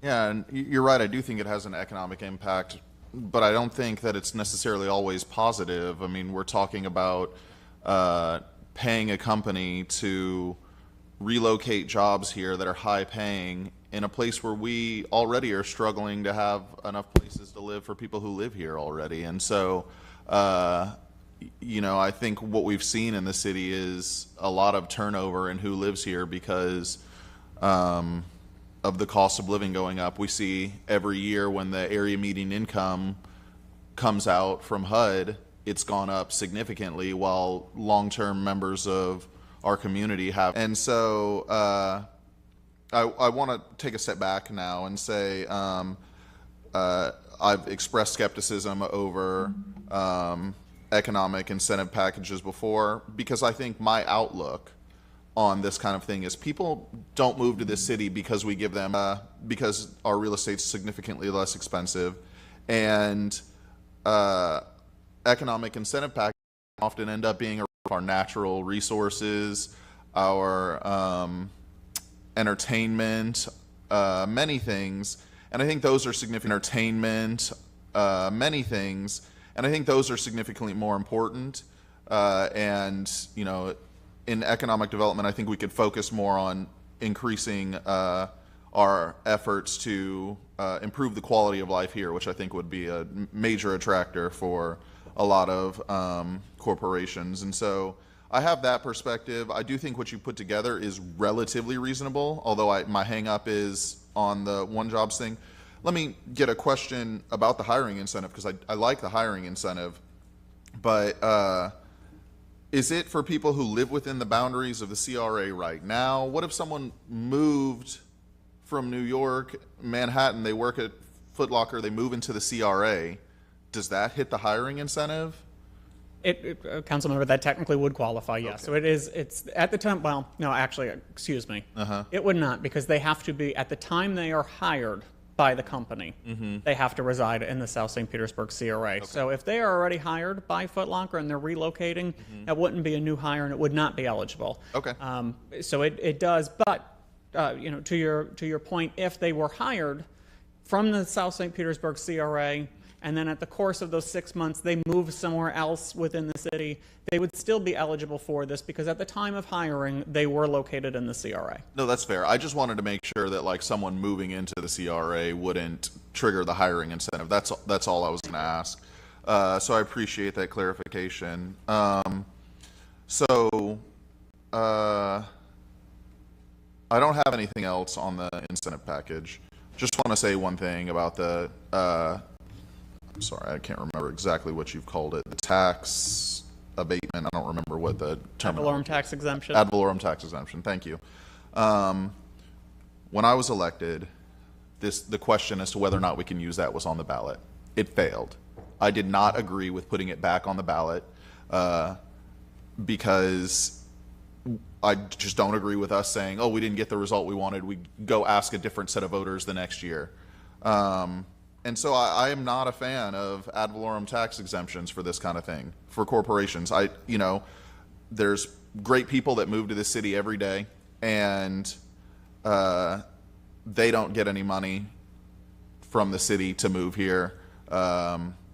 Yeah, and you're right. I do think it has an economic impact, but I don't think that it's necessarily always positive. I mean, we're talking about paying a company to relocate jobs here that are high paying in a place where we already are struggling to have enough places to live for people who live here already. And so, you know, I think what we've seen in the city is a lot of turnover in who lives here because of the cost of living going up. We see every year when the area median income comes out from HUD, it's gone up significantly while long-term members of our community have. And so I want to take a step back now and say I've expressed skepticism over economic incentive packages before because I think my outlook on this kind of thing is people don't move to this city because we give them because our real estate's significantly less expensive, and economic incentive packages often end up being our natural resources, our entertainment, many things, and I think those are significant. Entertainment, many things, and I think those are significantly more important. And you know, in economic development, I think we could focus more on increasing our efforts to improve the quality of life here, which I think would be a major attractor for a lot of corporations. And so I have that perspective. I do think what you put together is relatively reasonable, although my hang-up is on the one jobs thing. Let me get a question about the hiring incentive, because I like the hiring incentive, but is it for people who live within the boundaries of the CRA right now? What if someone moved from New York, Manhattan, they work at Foot Locker, they move into the CRA? Does that hit the hiring incentive? Council member, that technically would qualify, yes. Okay. So it's at the time, well, no, actually, excuse me. It would not, because they have to be, at the time they are hired by the company, they have to reside in the South St. Petersburg CRA. Okay. So if they are already hired by Foot Locker and they're relocating, that wouldn't be a new hire and it would not be eligible. Okay. So it does, but you know, to your point, if they were hired from the South St. Petersburg CRA, and then at the course of those 6 months, they move somewhere else within the city, they would still be eligible for this because at the time of hiring, they were located in the CRA. No, that's fair. I just wanted to make sure that like someone moving into the CRA wouldn't trigger the hiring incentive. That's all I was going to ask. So I appreciate that clarification. I don't have anything else on the incentive package. Just want to say one thing about the I'm sorry, I can't remember exactly what you've called it. The tax abatement. I don't remember what the term. Ad valorem tax exemption. Ad valorem tax exemption. Thank you. When I was elected, the question as to whether or not we can use that was on the ballot. It failed. I did not agree with putting it back on the ballot because I just don't agree with us saying, oh, we didn't get the result we wanted. We go ask a different set of voters the next year. And so I am not a fan of ad valorem tax exemptions for this kind of thing, for corporations. There's great people that move to this city every day, and they don't get any money from the city to move here.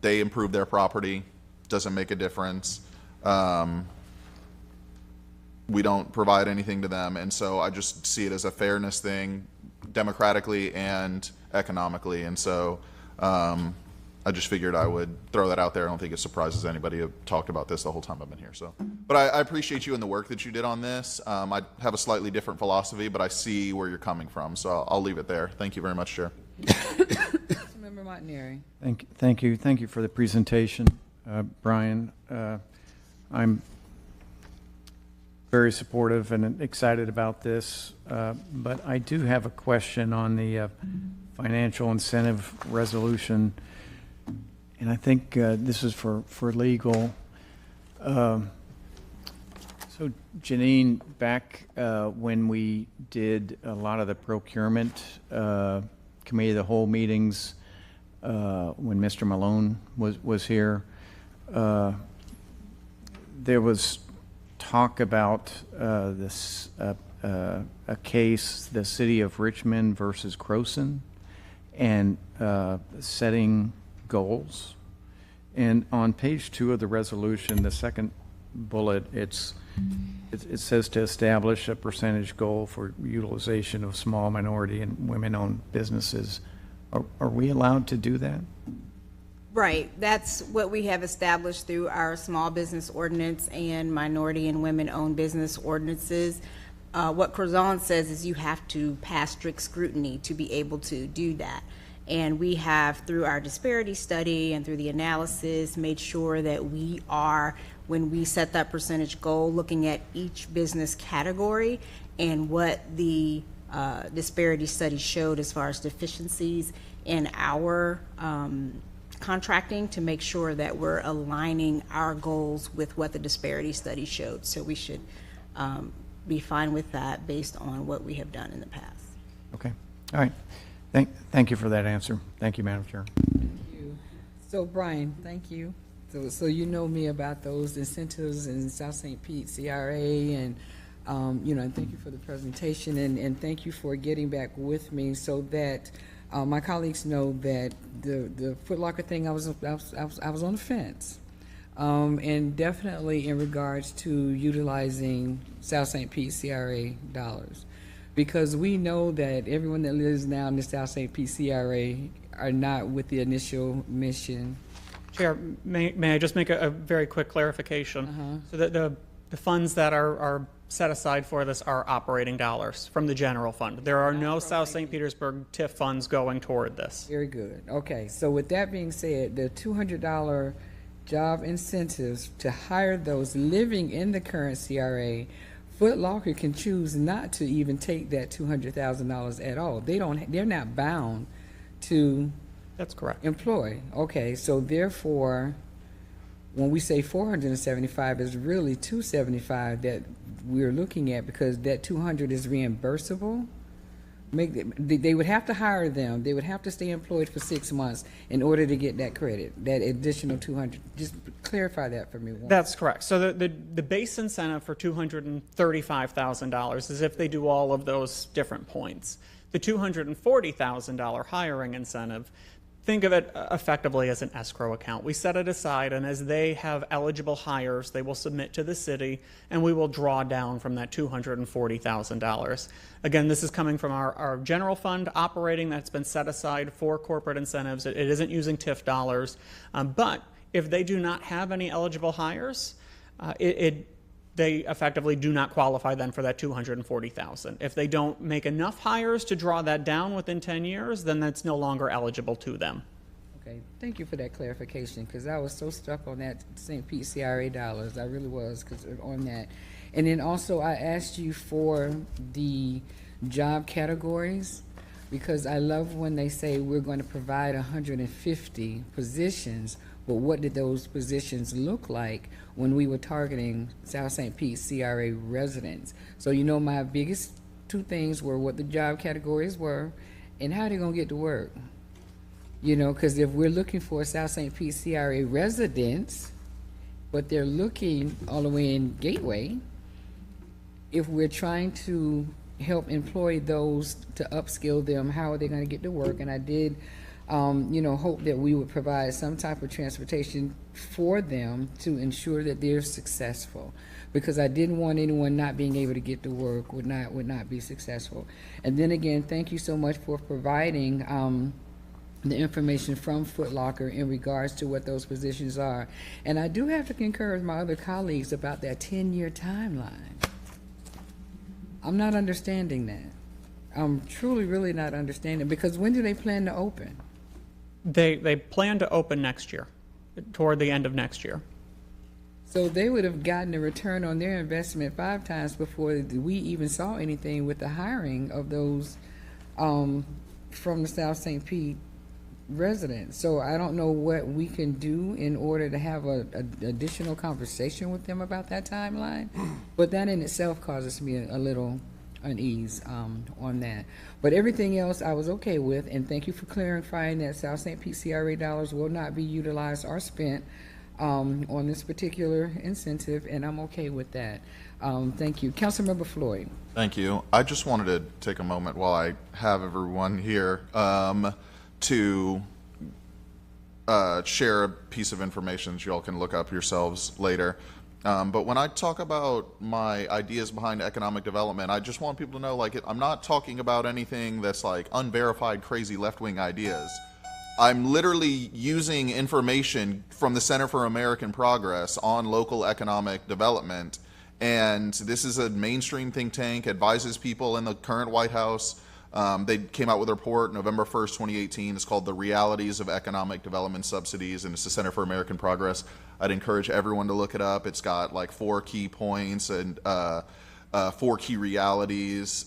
They improve their property, doesn't make a difference. We don't provide anything to them, and so I just see it as a fairness thing, democratically and economically, and so I just figured I would throw that out there. I don't think it surprises anybody. I've talked about this the whole time I've been here. But I appreciate you and the work that you did on this. I have a slightly different philosophy, but I see where you're coming from, so I'll leave it there. Thank you very much, Chair. Member Montanari. Thank you for the presentation, Brian. I'm very supportive and excited about this, but I do have a question on the financial incentive resolution, and I think this is for legal. So Janine, back when we did a lot of the procurement committee of the whole meetings, when Mr. Malone was here, there was talk about this a case, the city of Richmond versus Croson, and setting goals. And on page 2 of the resolution, the second bullet, it says to establish a percentage goal for utilization of small minority and women-owned businesses. Are we allowed to do that? Right, that's what we have established through our small business ordinance and minority and women-owned business ordinances. What Curzon says is you have to pass strict scrutiny to be able to do that. And we have, through our disparity study and through the analysis, made sure that we are, when we set that percentage goal, looking at each business category and what the disparity study showed as far as deficiencies in our contracting, to make sure that we're aligning our goals with what the disparity study showed. So we should be fine with that based on what we have done in the past. Okay. All right. Thank you for that answer. Thank you, Madam Chair. Thank you. So Brian, thank you. So you know me about those incentives in South St. Pete CRA, and thank you for the presentation, and thank you for getting back with me so that my colleagues know that the Foot Locker thing, I was on the fence, and definitely in regards to utilizing South St. Pete CRA dollars, because we know that everyone that lives now in the South St. Pete CRA are not with the initial mission. Chair, may I just make a very quick clarification? So that the funds that are set aside for this are operating dollars from the general fund. There are no South St. Petersburg TIF funds going toward this. Very good. Okay, so with that being said, the $200 job incentives to hire those living in the current CRA, Foot Locker can choose not to even take that $200,000 at all. They're not bound to. That's correct. Employ. Okay, so therefore, when we say 475, it's really 275 that we're looking at, because that 200 is reimbursable. They would have to hire them. They would have to stay employed for 6 months in order to get that credit, that additional 200. Just clarify that for me. That's correct. So the base incentive for $235,000 is if they do all of those different points. The $240,000 hiring incentive, think of it effectively as an escrow account. We set it aside, and as they have eligible hires, they will submit to the city, and we will draw down from that $240,000. Again, this is coming from our general fund operating that's been set aside for corporate incentives. It isn't using TIF dollars. But if they do not have any eligible hires, they effectively do not qualify then for that $240,000. If they don't make enough hires to draw that down within 10 years, then that's no longer eligible to them. Okay, thank you for that clarification, because I was so stuck on that St. Pete CRA dollars. I really was, because on that. And then also I asked you for the job categories, because I love when they say we're going to provide 150 positions. but what did those positions look like when we were targeting South St. Pete CRA residents? So, you know, my biggest two things were what the job categories were and how they're going to get to work. You know, because if we're looking for South St. Pete CRA residents, but they're looking all the way in Gateway, if we're trying to help employ those to upskill them, how are they going to get to work? And I did, you know, hope that we would provide some type of transportation for them to ensure that they're successful, because I didn't want anyone not being able to get to work would not be successful. And then again, thank you so much for providing the information from Foot Locker in regards to what those positions are. And I do have to concur with my other colleagues about that 10-year timeline. I'm not understanding that. I'm truly, really not understanding, because when do they plan to open? They plan to open next year, toward the end of next year. So they would have gotten a return on their investment 5 times before we even saw anything with the hiring of those from the South St. Pete residents. So I don't know what we can do in order to have a additional conversation with them about that timeline, but that in itself causes me a little unease on that. But everything else I was okay with, and thank you for clarifying that South St. Pete CRA dollars will not be utilized or spent on this particular incentive, and I'm okay with that. Thank you. Councilmember Floyd. Thank you. I just wanted to take a moment while I have everyone here to share a piece of information that you all can look up yourselves later. But when I talk about my ideas behind economic development, I just want people to know, like, I'm not talking about anything that's like unverified, crazy left-wing ideas. I'm literally using information from the Center for American Progress on local economic development. And this is a mainstream think tank, advises people in the current White House. They came out with a report November 1st, 2018. It's called The Realities of Economic Development Subsidies, and it's the Center for American Progress. I'd encourage everyone to look it up. It's got like 4 key points and 4 key realities.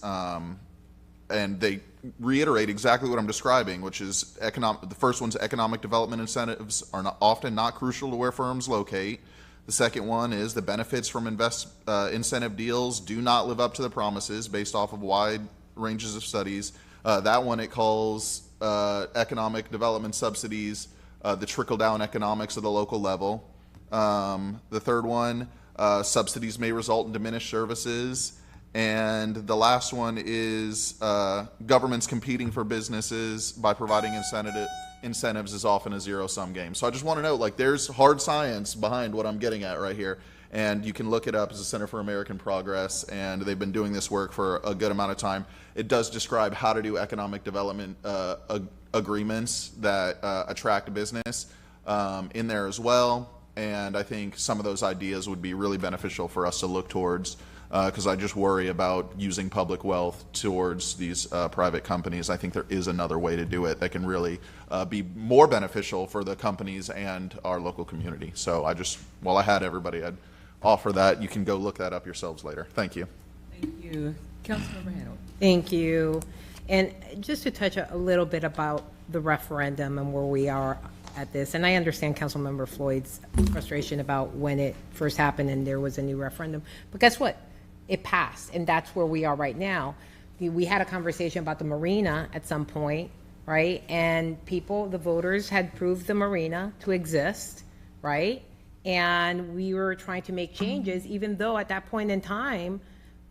And they reiterate exactly what I'm describing, which is the first one's economic development incentives are often not crucial to where firms locate. The second one is the benefits from incentive deals do not live up to the promises based off of wide ranges of studies. That one it calls economic development subsidies the trickle-down economics of the local level. The third one, subsidies may result in diminished services. And the last one is governments competing for businesses by providing incentives is often a zero-sum game. So I just want to note, like, there's hard science behind what I'm getting at right here. And you can look it up as the Center for American Progress, and they've been doing this work for a good amount of time. It does describe how to do economic development agreements that attract business in there as well. And I think some of those ideas would be really beneficial for us to look towards, because I just worry about using public wealth towards these private companies. I think there is another way to do it that can really be more beneficial for the companies and our local community. So I just, while I had everybody, I'd offer that. You can go look that up yourselves later. Thank you. Thank you. Councilmember Hanover. Thank you. And just to touch a little bit about the referendum and where we are at this, and I understand Councilmember Floyd's frustration about when it first happened and there was a new referendum, but guess what? It passed, and that's where we are right now. We had a conversation about the marina at some point, right? And the voters had proved the marina to exist, right? And we were trying to make changes, even though at that point in time,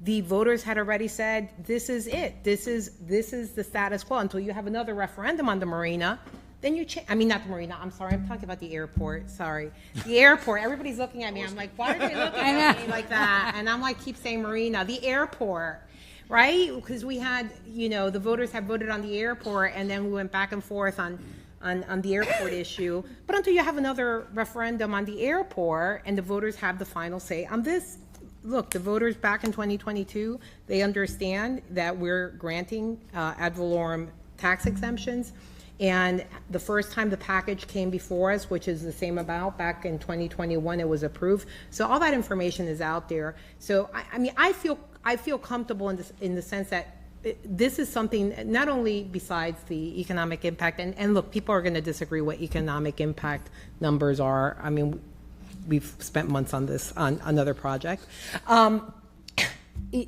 the voters had already said, this is it. This is the status quo until you have another referendum on the marina. Then you change. I mean, not the marina. I'm sorry. I'm talking about the airport. Sorry. The airport. Everybody's looking at me. I'm like, why are they looking at me like that? And I'm like, keep saying marina. The airport, right? Because we had, the voters had voted on the airport, and then we went back and forth on the airport issue. But until you have another referendum on the airport and the voters have the final say on this, look, the voters back in 2022, they understand that we're granting ad valorem tax exemptions. And the first time the package came before us, which is the same amount, back in 2021, it was approved. So all that information is out there. So I mean, I feel comfortable in the sense that this is something, not only besides the economic impact, and look, people are going to disagree what economic impact numbers are. I mean, we've spent months on this, on another project.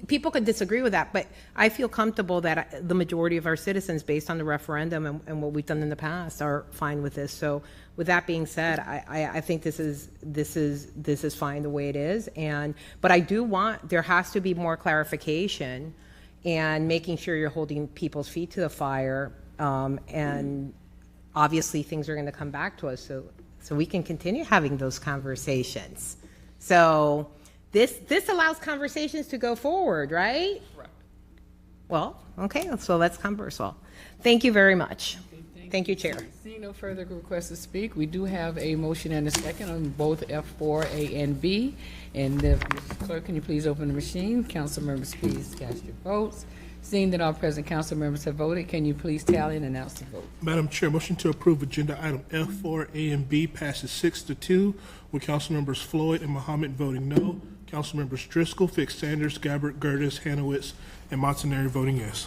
People could disagree with that, but I feel comfortable that the majority of our citizens, based on the referendum and what we've done in the past, are fine with this. So with that being said, I think this is fine the way it is. But I do want, there has to be more clarification and making sure you're holding people's feet to the fire. And obviously things are going to come back to us so we can continue having those conversations. So this allows conversations to go forward, right? Correct. Well, okay, so let's converse. Well, thank you very much. Thank you, Chair. Seeing no further requests to speak, we do have a motion and a second on both F4A and B. And Mr. Clerk, can you please open the machine? Council members, please cast your votes. Seeing that all present council members have voted, can you please tally and announce the vote? Madam Chair, motion to approve agenda item F4A and B passes 6-2, with council members Floyd and Muhammad voting no, council members Driscoll, Fix Sanders, Gabbard, Gertis, Hanowitz, and Montanari voting yes.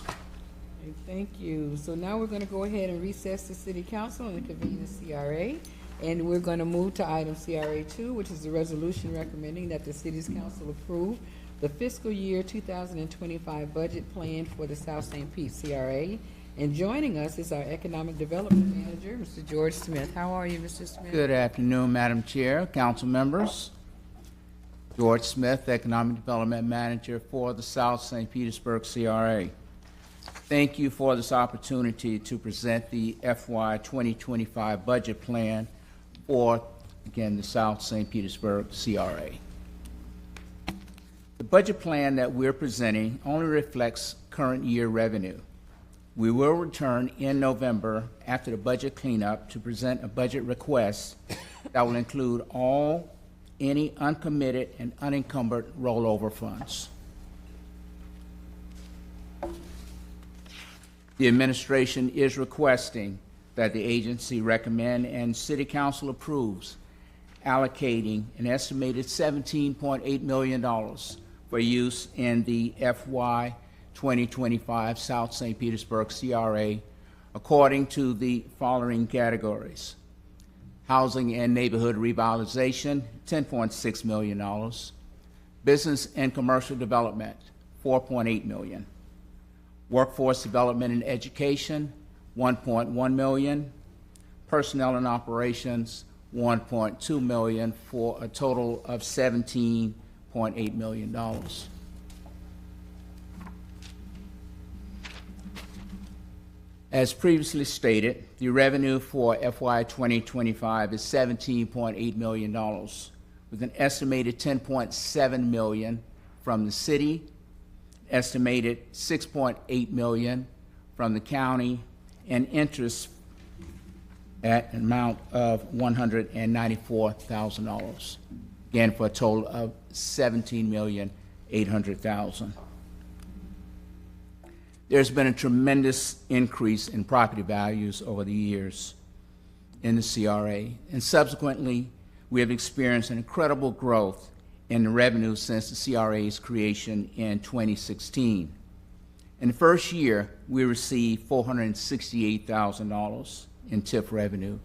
Okay, thank you. So now we're going to go ahead and recess the city council and convene the CRA. And we're going to move to item CRA 2, which is the resolution recommending that the city's council approve the fiscal year 2025 budget plan for the South St. Pete CRA. And joining us is our Economic Development Manager, Mr. George Smith. How are you, Mr. Smith? Good afternoon, Madam Chair, council members. George Smith, Economic Development Manager for the South St. Petersburg CRA. Thank you for this opportunity to present the FY 2025 budget plan for, again, the South St. Petersburg CRA. The budget plan that we're presenting only reflects current year revenue. We will return in November after the budget cleanup to present a budget request that will include any uncommitted and unencumbered rollover funds. The administration is requesting that the agency recommend and City Council approves allocating an estimated $17.8 million for use in the FY 2025 South St. Petersburg CRA according to the following categories: housing and neighborhood revitalization, $10.6 million, business and commercial development, $4.8 million, workforce development and education, $1.1 million, personnel and operations, $1.2 million, for a total of $17.8 million. As previously stated, the revenue for FY 2025 is $17.8 million, with an estimated $10.7 million from the city, estimated $6.8 million from the county, and interest at an amount of $194,000. Again, for a total of $17,800,000. There's been a tremendous increase in property values over the years in the CRA, and subsequently, we have experienced an incredible growth in the revenue since the CRA's creation in 2016. In the first year, we received $468,000 in TIF revenue.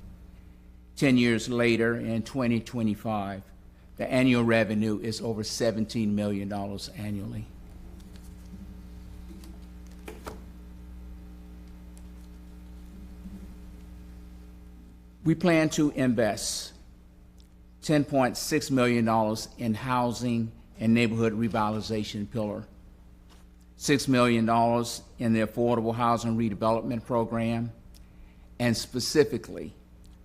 10 years later, in 2025, the annual revenue is over $17 million annually. We plan to invest $10.6 million in housing and neighborhood revitalization pillar, $6 million in the affordable housing redevelopment program, and specifically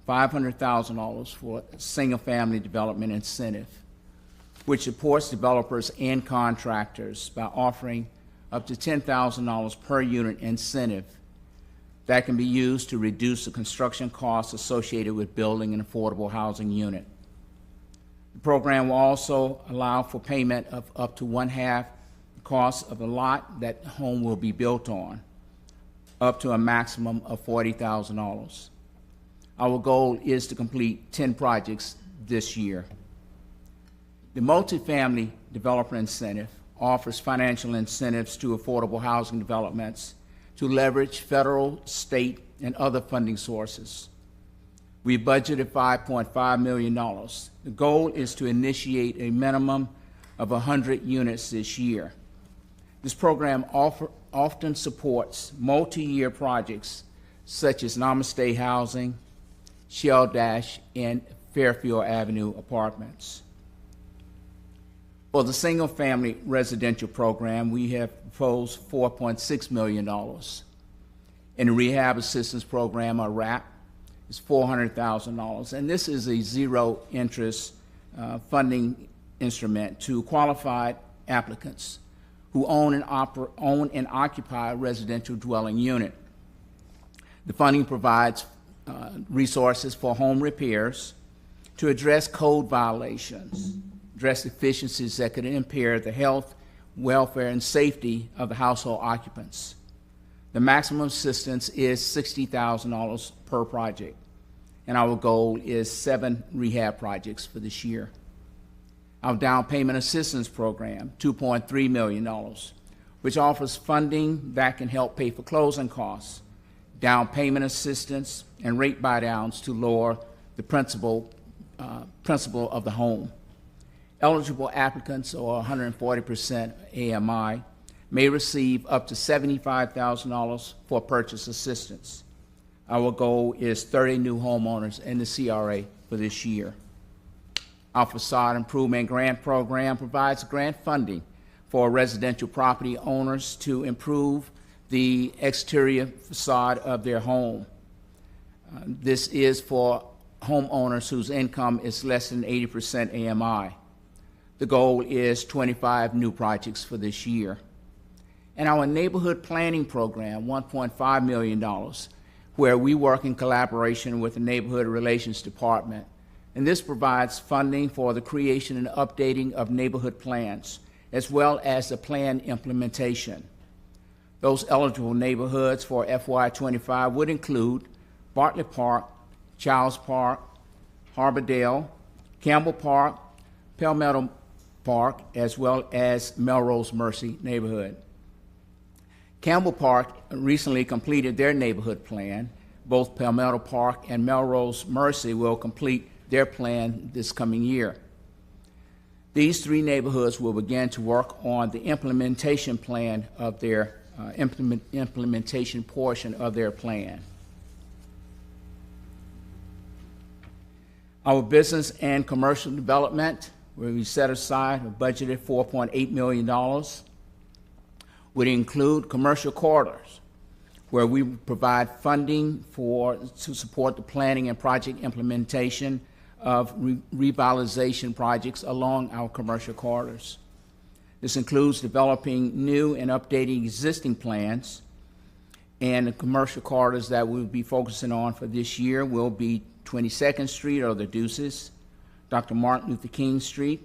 $500,000 for single-family development incentive, which supports developers and contractors by offering up to $10,000 per unit incentive that can be used to reduce the construction costs associated with building an affordable housing unit. The program will also allow for payment of up to one-half the cost of the lot that the home will be built on, up to a maximum of $40,000. Our goal is to complete 10 projects this year. The multifamily developer incentive offers financial incentives to affordable housing developments to leverage federal, state, and other funding sources. We budgeted $5.5 million. The goal is to initiate a minimum of 100 units this year. This program often supports multi-year projects such as Namaste Housing, Shell Dash, and Fairfield Avenue Apartments. For the single-family residential program, we have proposed $4.6 million. In the Rehab Assistance Program, or RAP, is $400,000, and this is a zero-interest funding instrument to qualified applicants who own and occupy a residential dwelling unit. The funding provides resources for home repairs to address code violations, address deficiencies that could impair the health, welfare, and safety of the household occupants. The maximum assistance is $60,000 per project, and our goal is 7 rehab projects for this year. Our down payment assistance program, $2.3 million, which offers funding that can help pay for closing costs, down payment assistance, and rate buydowns to lower the principal of the home. Eligible applicants, or 140% AMI, may receive up to $75,000 for purchase assistance. Our goal is 30 new homeowners in the CRA for this year. Our Facade Improvement Grant Program provides grant funding for residential property owners to improve the exterior facade of their home. This is for homeowners whose income is less than 80% AMI. The goal is 25 new projects for this year. And our Neighborhood Planning Program, $1.5 million, where we work in collaboration with the Neighborhood Relations Department. And this provides funding for the creation and updating of neighborhood plans, as well as the plan implementation. Those eligible neighborhoods for FY25 would include Bartlett Park, Childs Park, Harbordale, Campbell Park, Palmetto Park, as well as Melrose Mercy neighborhood. Campbell Park recently completed their neighborhood plan. Both Palmetto Park and Melrose Mercy will complete their plan this coming year. These 3 neighborhoods will begin to work on the implementation plan of their implementation portion of their plan. Our business and commercial development, where we set aside a budgeted $4.8 million, would include commercial corridors, where we provide funding to support the planning and project implementation of revitalization projects along our commercial corridors. This includes developing new and updating existing plans, and the commercial corridors that we'll be focusing on for this year will be 22nd Street, or the Deuces, Dr. Martin Luther King Street,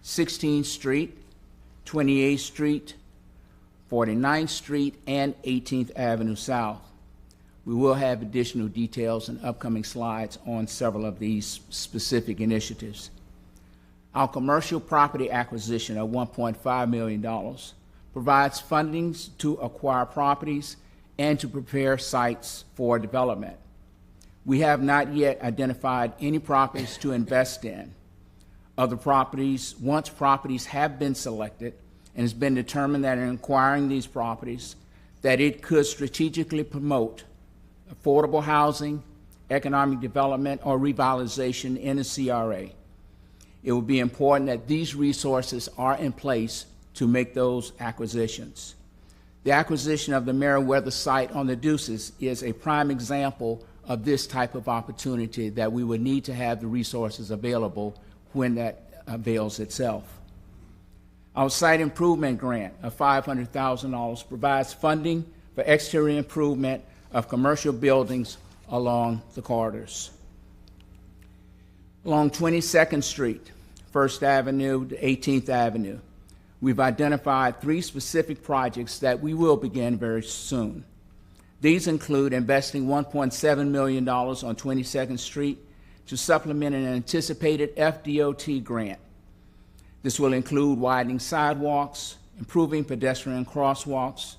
16th Street, 28th Street, 49th Street, and 18th Avenue South. We will have additional details in upcoming slides on several of these specific initiatives. Our commercial property acquisition of $1.5 million provides funding to acquire properties and to prepare sites for development. We have not yet identified any properties to invest in. Other properties, once properties have been selected, and it's been determined that in acquiring these properties, that it could strategically promote affordable housing, economic development, or revitalization in the CRA. It will be important that these resources are in place to make those acquisitions. The acquisition of the Meriwether site on the Deuces is a prime example of this type of opportunity that we would need to have the resources available when that avails itself. Our site improvement grant of $500,000 provides funding for exterior improvement of commercial buildings along the corridors. Along 22nd Street, 1st Avenue to 18th Avenue, we've identified 3 specific projects that we will begin very soon. These include investing $1.7 million on 22nd Street to supplement an anticipated FDOT grant. This will include widening sidewalks, improving pedestrian crosswalks,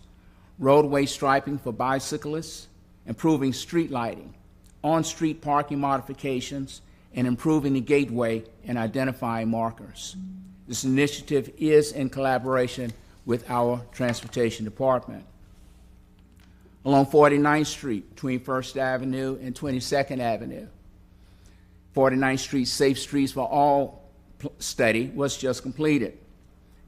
roadway striping for bicyclists, improving street lighting, on-street parking modifications, and improving the gateway and identifying markers. This initiative is in collaboration with our Transportation Department. Along 49th Street, between First Avenue and 22nd Avenue, 49th Street Safe Streets for All study was just completed.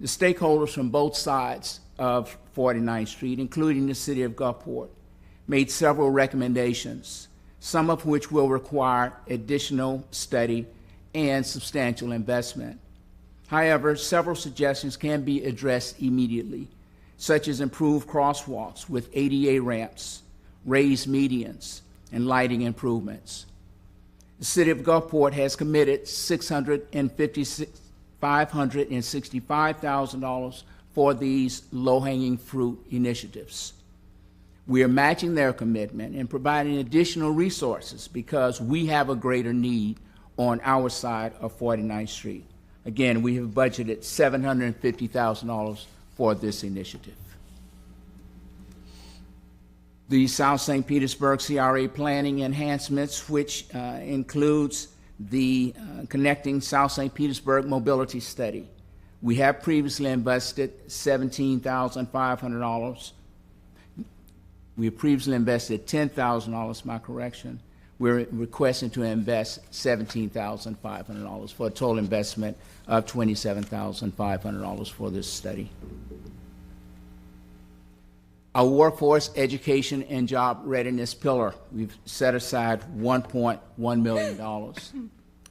The stakeholders from both sides of 49th Street, including the City of Gulfport, made several recommendations, some of which will require additional study and substantial investment. However, several suggestions can be addressed immediately, such as improved crosswalks with ADA ramps, raised medians, and lighting improvements. The City of Gulfport has committed $565,000 for these low-hanging fruit initiatives. We are matching their commitment and providing additional resources because we have a greater need on our side of 49th Street. Again, we have budgeted $750,000 for this initiative. The South St. Petersburg CRA planning enhancements, which includes the Connecting South St. Petersburg Mobility Study. We have previously invested $17,500. We have previously invested $10,000, my correction. We're requesting to invest $17,500 for a total investment of $27,500 for this study. Our workforce education and job readiness pillar, we've set aside $1.1 million,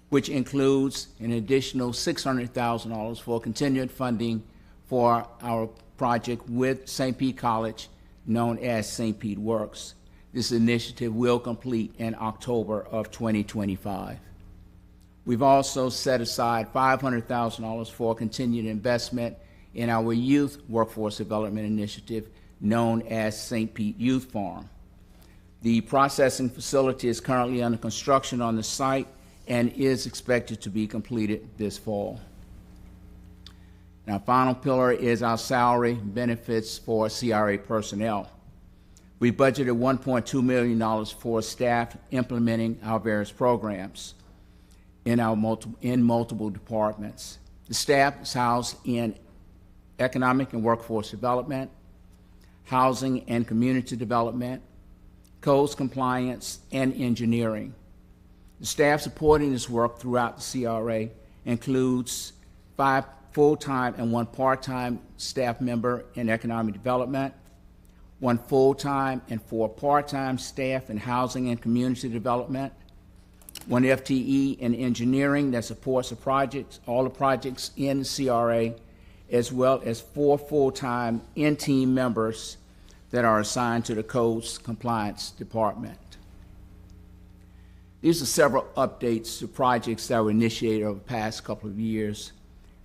which includes an additional $600,000 for continued funding for our project with St. Pete College, known as St. Pete Works. This initiative will complete in October of 2025. We've also set aside $500,000 for continued investment in our youth workforce development initiative, known as St. Pete Youth Farm. The processing facility is currently under construction on the site and is expected to be completed this fall. Now, final pillar is our salary benefits for CRA personnel. We budgeted $1.2 million for staff implementing our various programs in multiple departments. The staff is housed in economic and workforce development, housing and community development, codes compliance, and engineering. The staff supporting this work throughout the CRA includes 5 full-time and 1 part-time staff member in economic development, 1 full-time and 4 part-time staff in housing and community development, 1 FTE in engineering that supports the projects, all the projects in the CRA, as well as 4 full-time in-team members that are assigned to the Codes Compliance Department. These are several updates to projects that were initiated over the past couple of years,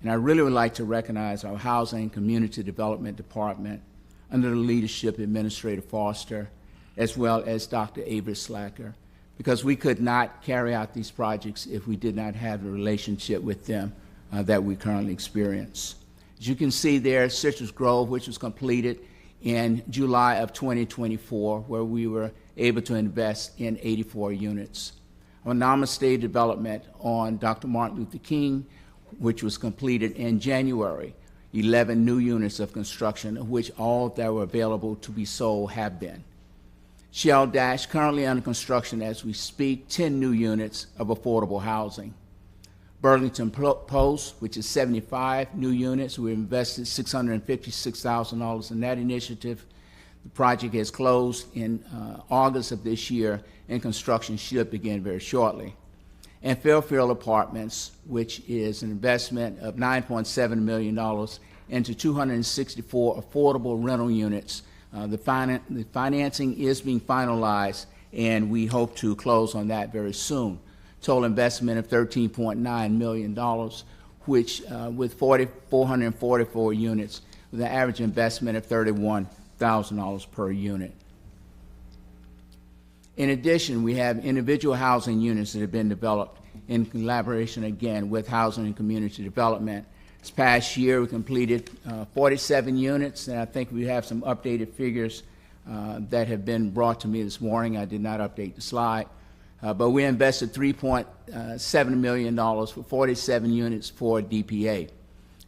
and I really would like to recognize our Housing and Community Development Department under the leadership of Administrator Foster, as well as Dr. Avery Slacker, because we could not carry out these projects if we did not have a relationship with them that we currently experience. As you can see there, Citrus Grove, which was completed in July of 2024, where we were able to invest in 84 units. Our Namaste development on Dr. Martin Luther King, which was completed in January, 11 new units of construction, of which all that were available to be sold have been. Shell Dash, currently under construction as we speak, 10 new units of affordable housing. Burlington Post, which is 75 new units. We invested $656,000 in that initiative. The project has closed in August of this year, and construction should begin very shortly. And Fairfield Apartments, which is an investment of $9.7 million into 264 affordable rental units. The financing is being finalized, and we hope to close on that very soon. Total investment of $13.9 million, which with 444 units, with an average investment of $31,000 per unit. In addition, we have individual housing units that have been developed in collaboration, again, with Housing and Community Development This past year, we completed 47 units, and I think we have some updated figures that have been brought to me this morning. I did not update the slide. But we invested $3.7 million for 47 units for DPA.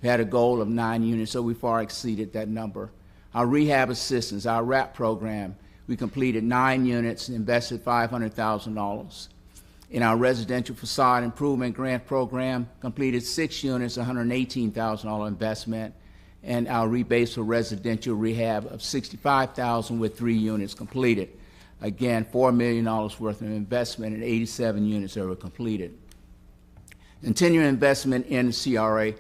We had a goal of 9 units, so we far exceeded that number. Our rehab assistance, our RAP program, we completed 9 units and invested $500,000. In our residential facade improvement grant program, completed 6 units, $118,000 investment, and our rebates for residential rehab of $65,000 with 3 units completed. Again, $4 million worth of investment and 87 units that were completed. Continuing investment in the CRA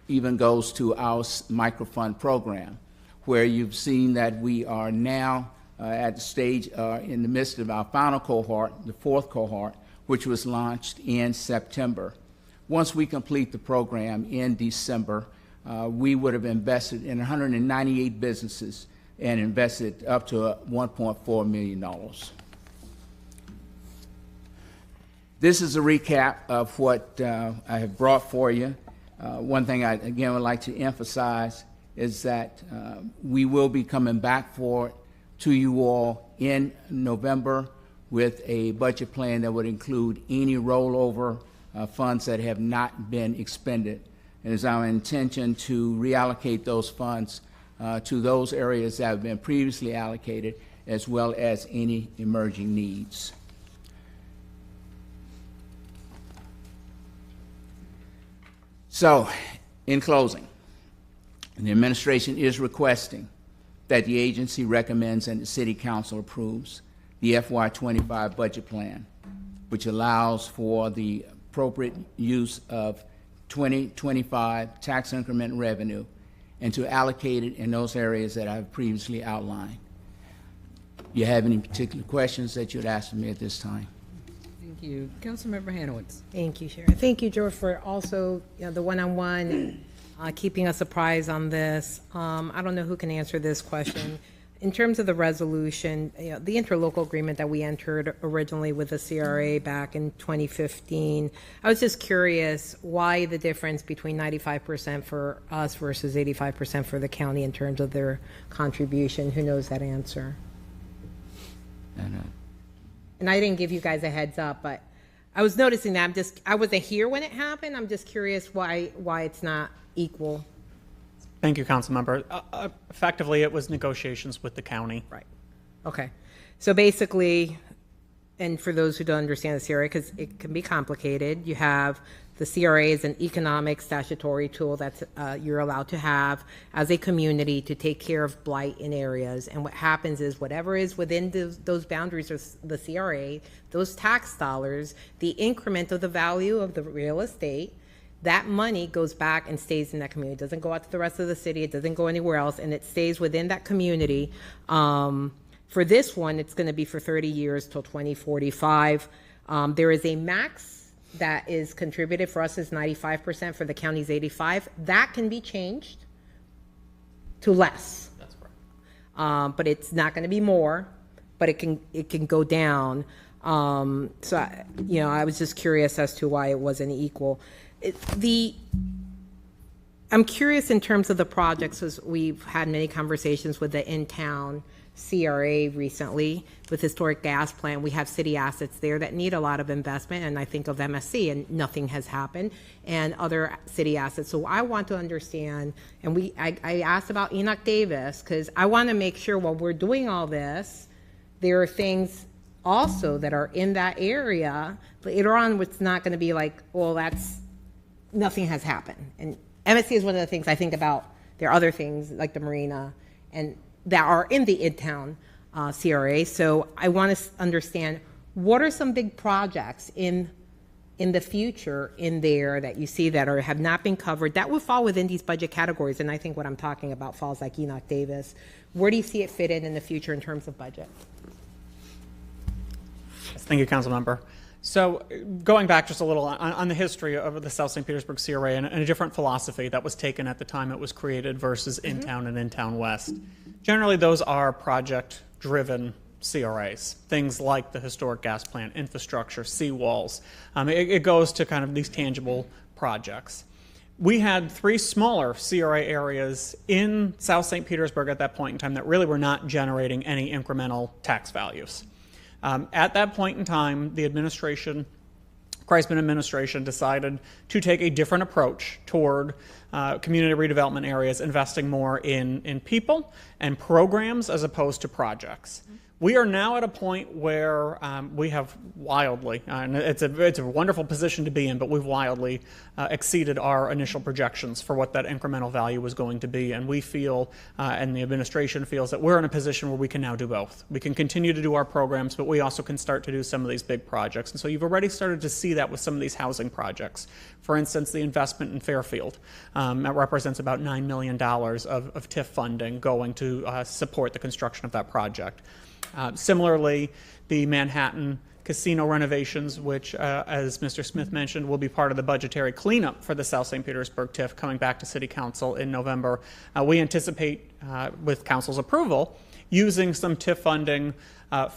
even goes to our microfund program, where you've seen that we are now at the stage in the midst of our final cohort, the 4th cohort, which was launched in September. Once we complete the program in December, we would have invested in 198 businesses and invested up to $1.4 million. This is a recap of what I have brought for you. One thing I, again, would like to emphasize is that we will be coming back to you all in November with a budget plan that would include any rollover funds that have not been expended. It is our intention to reallocate those funds to those areas that have been previously allocated, as well as any emerging needs. So, in closing, the administration is requesting that the agency recommends and the City Council approves the FY25 budget plan, which allows for the appropriate use of 2025 tax increment revenue and to allocate it in those areas that I've previously outlined. Do you have any particular questions that you'd ask me at this time? Thank you. Councilmember Hanowitz. Thank you, Sharon. Thank you, George, for also the one-on-one, keeping us apprised on this. I don't know who can answer this question. In terms of the resolution, the interlocal agreement that we entered originally with the CRA back in 2015, I was just curious why the difference between 95% for us versus 85% for the county in terms of their contribution. Who knows that answer? And I didn't give you guys a heads up, but I was noticing that. I wasn't here when it happened. I'm just curious why it's not equal. Thank you, Councilmember. Effectively, it was negotiations with the county. Right. Okay. So basically, and for those who don't understand the CRA, because it can be complicated, you have the CRA is an economic statutory tool that you're allowed to have as a community to take care of blight in areas. And what happens is whatever is within those boundaries of the CRA, those tax dollars, the increment of the value of the real estate, that money goes back and stays in that community. It doesn't go out to the rest of the city. It doesn't go anywhere else, and it stays within that community. For this one, it's going to be for 30 years till 2045. There is a max that is contributed. For us is 95%. For the county's 85%. That can be changed to less. That's correct. But it's not going to be more. But it can go down. So I was just curious as to why it wasn't equal. I'm curious in terms of the projects, as we've had many conversations with the in-town CRA recently with historic gas plant. We have city assets there that need a lot of investment, and I think of MSC, and nothing has happened, and other city assets. So I want to understand, and I asked about Enoch Davis because I want to make sure while we're doing all this, there are things also that are in that area later on. It's not going to be like, well, nothing has happened. And MSC is one of the things I think about. There are other things like the marina and that are in the in-town CRA. So I want to understand what are some big projects in the future in there that you see that have not been covered that would fall within these budget categories. And I think what I'm talking about falls like Enoch Davis. Where do you see it fit in the future in terms of budget? Thank you, Councilmember. So going back just a little on the history of the South St. Petersburg CRA and a different philosophy that was taken at the time it was created versus in-town and in-town west. Generally, those are project-driven CRAs, things like the historic gas plant, infrastructure, seawalls. It goes to kind of these tangible projects. we had 3 smaller CRA areas in South St. Petersburg at that point in time that really were not generating any incremental tax values. At that point in time, the administration, Kreisman administration, decided to take a different approach toward community redevelopment areas, investing more in people and programs as opposed to projects. We are now at a point where we have wildly, and it's a wonderful position to be in, but we've wildly exceeded our initial projections for what that incremental value was going to be. And we feel, and the administration feels, that we're in a position where we can now do both. We can continue to do our programs, but we also can start to do some of these big projects. And so you've already started to see that with some of these housing projects. For instance, the investment in Fairfield, that represents about $9 million of TIF funding going to support the construction of that project. Similarly, the Manhattan casino renovations, which, as Mr. Smith mentioned, will be part of the budgetary cleanup for the South St. Petersburg TIF coming back to City Council in November. We anticipate, with Council's approval, using some TIF funding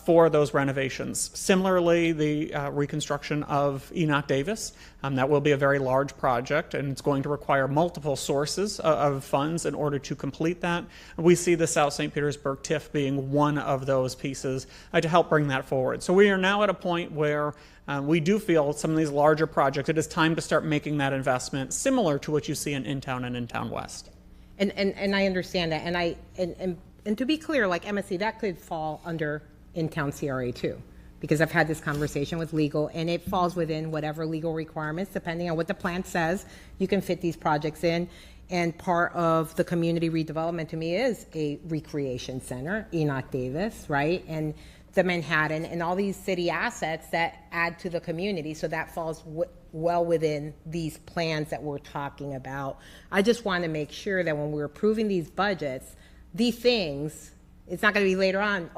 for those renovations. Similarly, the reconstruction of Enoch Davis, that will be a very large project, and it's going to require multiple sources of funds in order to complete that. We see the South St. Petersburg TIF being one of those pieces to help bring that forward. So we are now at a point where we do feel some of these larger projects, it is time to start making that investment, similar to what you see in In-Town and In-Town West. And I understand that, and to be clear, like MSC, that could fall under in-town CRA too, because I've had this conversation with legal, and it falls within whatever legal requirements, depending on what the plan says, you can fit these projects in. And part of the community redevelopment to me is a recreation center, Enoch Davis, right? And the Manhattan and all these city assets that add to the community. So that falls well within these plans that we're talking about. I just want to make sure that when we're approving these budgets, these things, it's not going to be later on,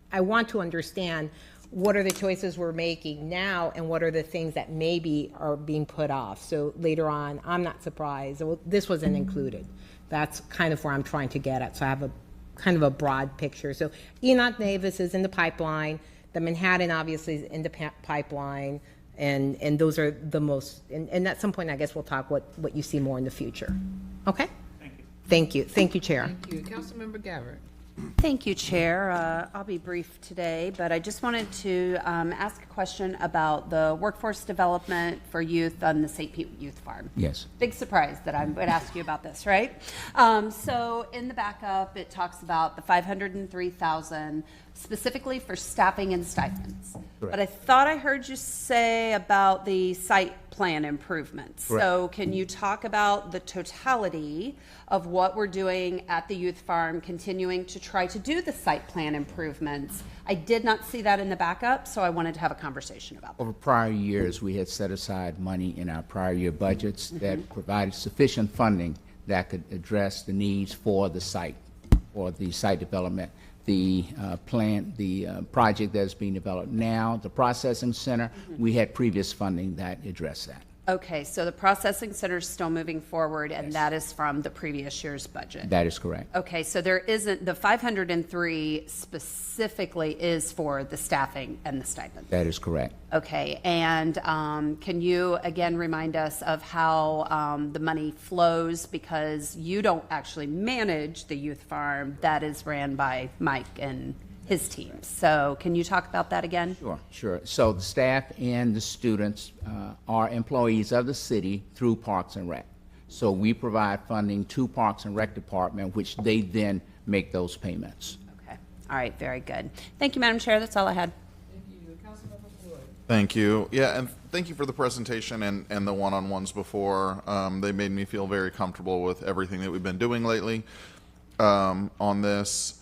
I want to understand what are the choices we're making now and what are the things that maybe are being put off. So later on, I'm not surprised. Well, this wasn't included. That's kind of where I'm trying to get at. So I have a kind of a broad picture. So Enoch Davis is in the pipeline. The Manhattan obviously is in the pipeline. And those are the most, and at some point, I guess we'll talk what you see more in the future. Okay? Thank you. Thank you, Chair. Thank you. Councilmember Gabbard. Thank you, Chair. I'll be brief today, but I just wanted to ask a question about the workforce development for youth on the St. Pete Youth Farm. Yes. Big surprise that I would ask you about this, right? So in the backup, it talks about the $503,000 specifically for staffing and stipends. Correct. But I thought I heard you say about the site plan improvements. Correct. So can you talk about the totality of what we're doing at the youth farm, continuing to try to do the site plan improvements? I did not see that in the backup, so I wanted to have a conversation about that. Over prior years, we had set aside money in our prior year budgets that provided sufficient funding that could address the needs for the site, or the site development. The project that's being developed now, the processing center, we had previous funding that addressed that. Okay, so the processing center is still moving forward, and that is from the previous year's budget? That is correct. Okay, so there isn't, the 503 specifically is for the staffing and the stipend? That is correct. Okay, and can you again remind us of how the money flows, because you don't actually manage the youth farm, that is ran by Mike and his team. So can you talk about that again? Sure. So the staff and the students are employees of the city through Parks and Rec. So we provide funding to Parks and Rec Department, which they then make those payments. Okay. All right, very good. Thank you, Madam Chair. That's all I had. Thank you. Yeah, and thank you for the presentation and the one-on-ones before. They made me feel very comfortable with everything that we've been doing lately on this.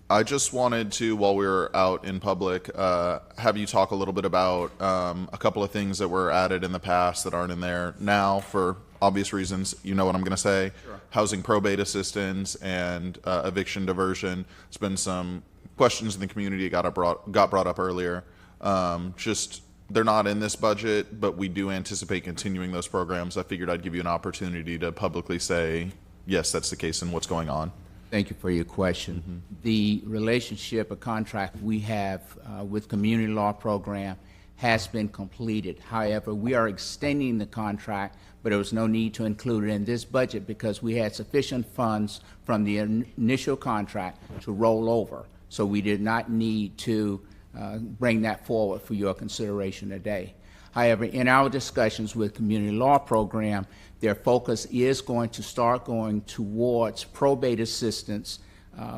I just wanted to, while we were out in public, have you talk a little bit about a couple of things that were added in the past that aren't in there now for obvious reasons. You know what I'm going to say. Sure. Housing probate assistance and eviction diversion. There's been some questions in the community got brought up earlier. They're not in this budget, but we do anticipate continuing those programs. I figured I'd give you an opportunity to publicly say, yes, that's the case and what's going on. Thank you for your question. The relationship, a contract we have with Community Law Program has been completed. However, we are extending the contract, but there was no need to include it in this budget because we had sufficient funds from the initial contract to roll over. So we did not need to bring that forward for your consideration today. However, in our discussions with Community Law Program, their focus is going to start going towards probate assistance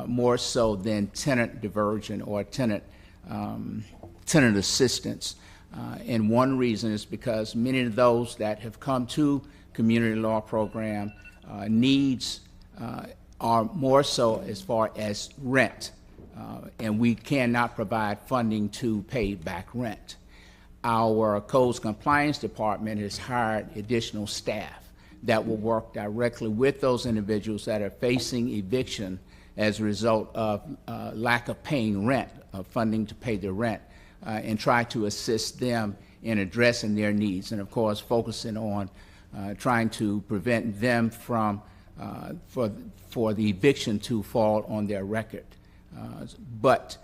more so than tenant diversion or tenant assistance. And one reason is because many of those that have come to Community Law Program needs are more so as far as rent, and we cannot provide funding to pay back rent. Our Codes Compliance Department has hired additional staff that will work directly with those individuals that are facing eviction as a result of lack of paying rent, of funding to pay their rent, and try to assist them in addressing their needs, and of course focusing on trying to prevent them from for the eviction to fall on their record. But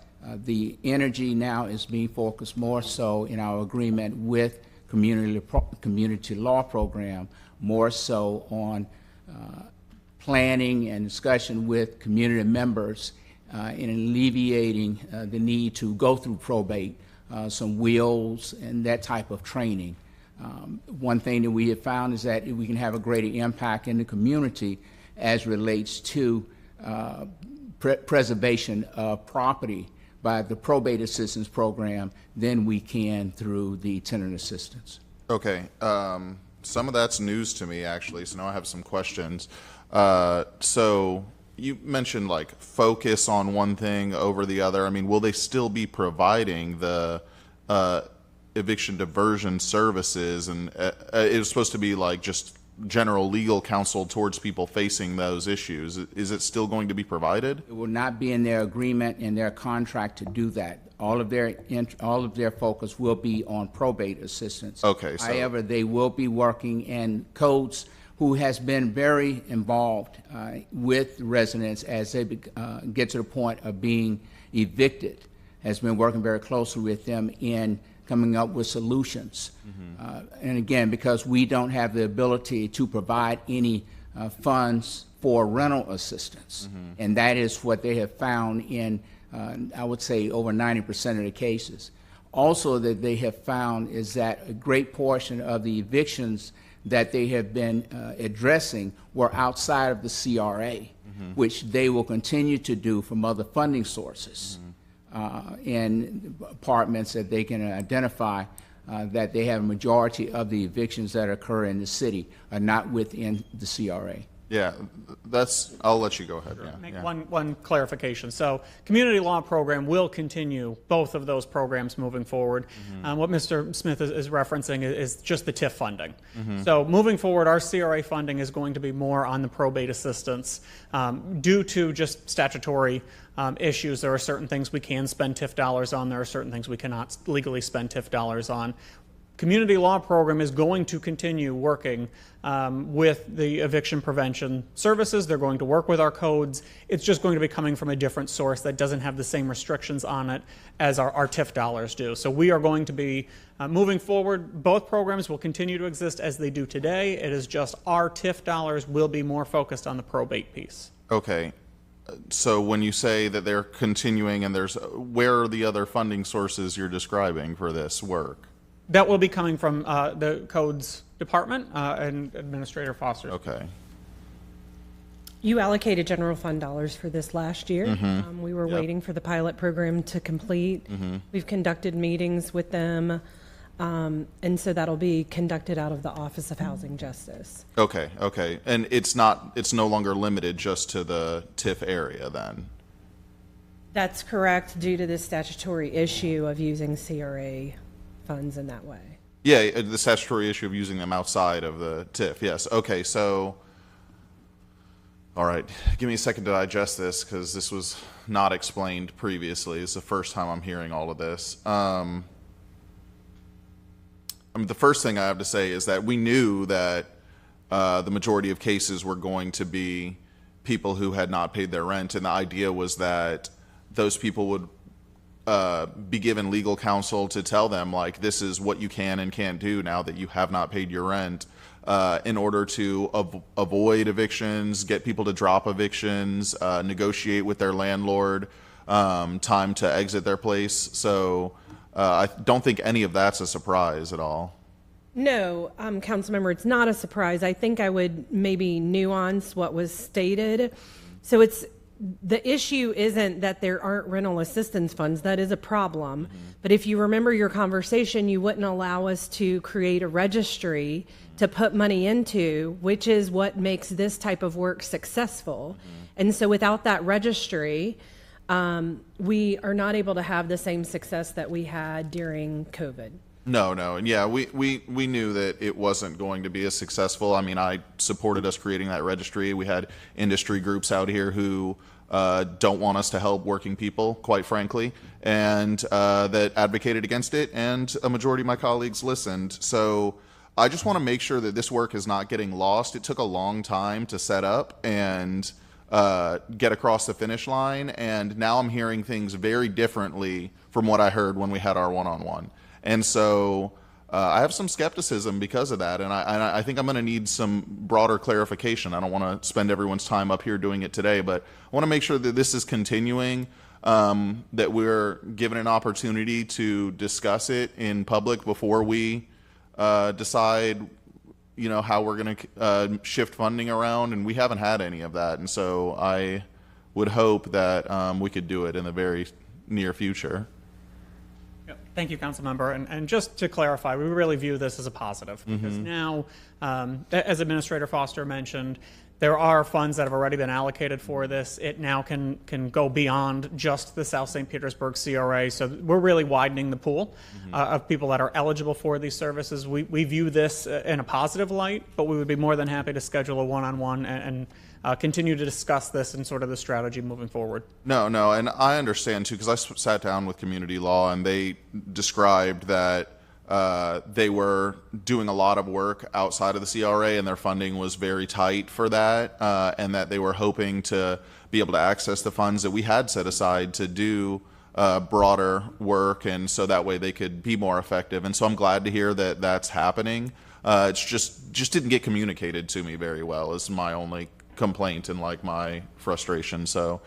the energy now is being focused more so in our agreement with Community Law Program, more so on planning and discussion with community members in alleviating the need to go through probate, some wills and that type of training. One thing that we have found is that we can have a greater impact in the community as relates to preservation of property by the probate assistance program than we can through the tenant assistance. Okay, some of that's news to me actually, so now I have some questions. So you mentioned like focus on one thing over the other. I mean, will they still be providing the eviction diversion services? And it was supposed to be like just general legal counsel towards people facing those issues. Is it still going to be provided? It will not be in their agreement, in their contract to do that. All of their focus will be on probate assistance. Okay. So, however, they will be working, and Codes, who has been very involved with residents as they get to the point of being evicted, has been working very closely with them in coming up with solutions. And again, because we don't have the ability to provide any funds for rental assistance, and that is what they have found in, I would say, over 90% of the cases. Also that they have found is that a great portion of the evictions that they have been addressing were outside of the CRA, which they will continue to do from other funding sources. In apartments that they can identify that they have a majority of the evictions that occur in the city are not within the CRA. Yeah, I'll let you go ahead. Sure. Yeah, Make yeah. one clarification. So Community Law Program will continue both of those programs moving forward. What Mr. Smith is referencing is just the TIF funding. So moving forward, our CRA funding is going to be more on the probate assistance. Due to just statutory issues, there are certain things we can spend TIF dollars on. There are certain things we cannot legally spend TIF dollars on. Community Law Program is going to continue working with the eviction prevention services. They're going to work with our codes. It's just going to be coming from a different source that doesn't have the same restrictions on it as our TIF dollars do. So we are going to be moving forward. Both programs will continue to exist as they do today. It is just our TIF dollars will be more focused on the probate piece. Okay. So when you say that they're continuing and where are the other funding sources you're describing for this work? That will be coming from the Codes Department and Administrator Foster. Okay. You allocated general fund dollars for this last year. We were waiting for the pilot program to complete. We've conducted meetings with them, and so that'll be conducted out of the Office of Housing Justice. Okay, okay. And it's no longer limited just to the TIF area then? That's correct, due to the statutory issue of using CRA funds in that way. Yeah, the statutory issue of using them outside of the TIF, yes. Okay, so, all right, give me a second to digest this because this was not explained previously. It's the first time I'm hearing all of this. I mean, the first thing I have to say is that we knew that the majority of cases were going to be people who had not paid their rent, and the idea was that those people would be given legal counsel to tell them, like, this is what you can and can't do now that you have not paid your rent, in order to avoid evictions, get people to drop evictions, negotiate with their landlord time to exit their place. So I don't think any of that's a surprise at all. No, Councilmember, it's not a surprise. I think I would maybe nuance what was stated. So the issue isn't that there aren't rental assistance funds. That is a problem. But if you remember your conversation, you wouldn't allow us to create a registry to put money into, which is what makes this type of work successful. And so without that registry, we are not able to have the same success that we had during COVID. No, and yeah, we knew that it wasn't going to be as successful. I mean, I supported us creating that registry. We had industry groups out here who don't want us to help working people, quite frankly, and that advocated against it, and a majority of my colleagues listened. So I just want to make sure that this work is not getting lost. It took a long time to set up and get across the finish line, and now I'm hearing things very differently from what I heard when we had our one-on-one. And so I have some skepticism because of that, and I think I'm going to need some broader clarification. I don't want to spend everyone's time up here doing it today, but I want to make sure that this is continuing, that we're given an opportunity to discuss it in public before we decide, how we're going to shift funding around, and we haven't had any of that. And so I would hope that we could do it in the very near future. Thank you, Councilmember. And just to clarify, we really view this as a positive because now, as Administrator Foster mentioned, there are funds that have already been allocated for this. It now can go beyond just the South St. Petersburg CRA. So we're really widening the pool of people that are eligible for these services. We view this in a positive light, but we would be more than happy to schedule a one-on-one and continue to discuss this and sort of the strategy moving forward. No, and I understand too, because I sat down with community law and they described that they were doing a lot of work outside of the CRA and their funding was very tight for that, and that they were hoping to be able to access the funds that we had set aside to do broader work, and so that way they could be more effective. And so I'm glad to hear that that's happening. It's just didn't get communicated to me very well is my only complaint and like my frustration. So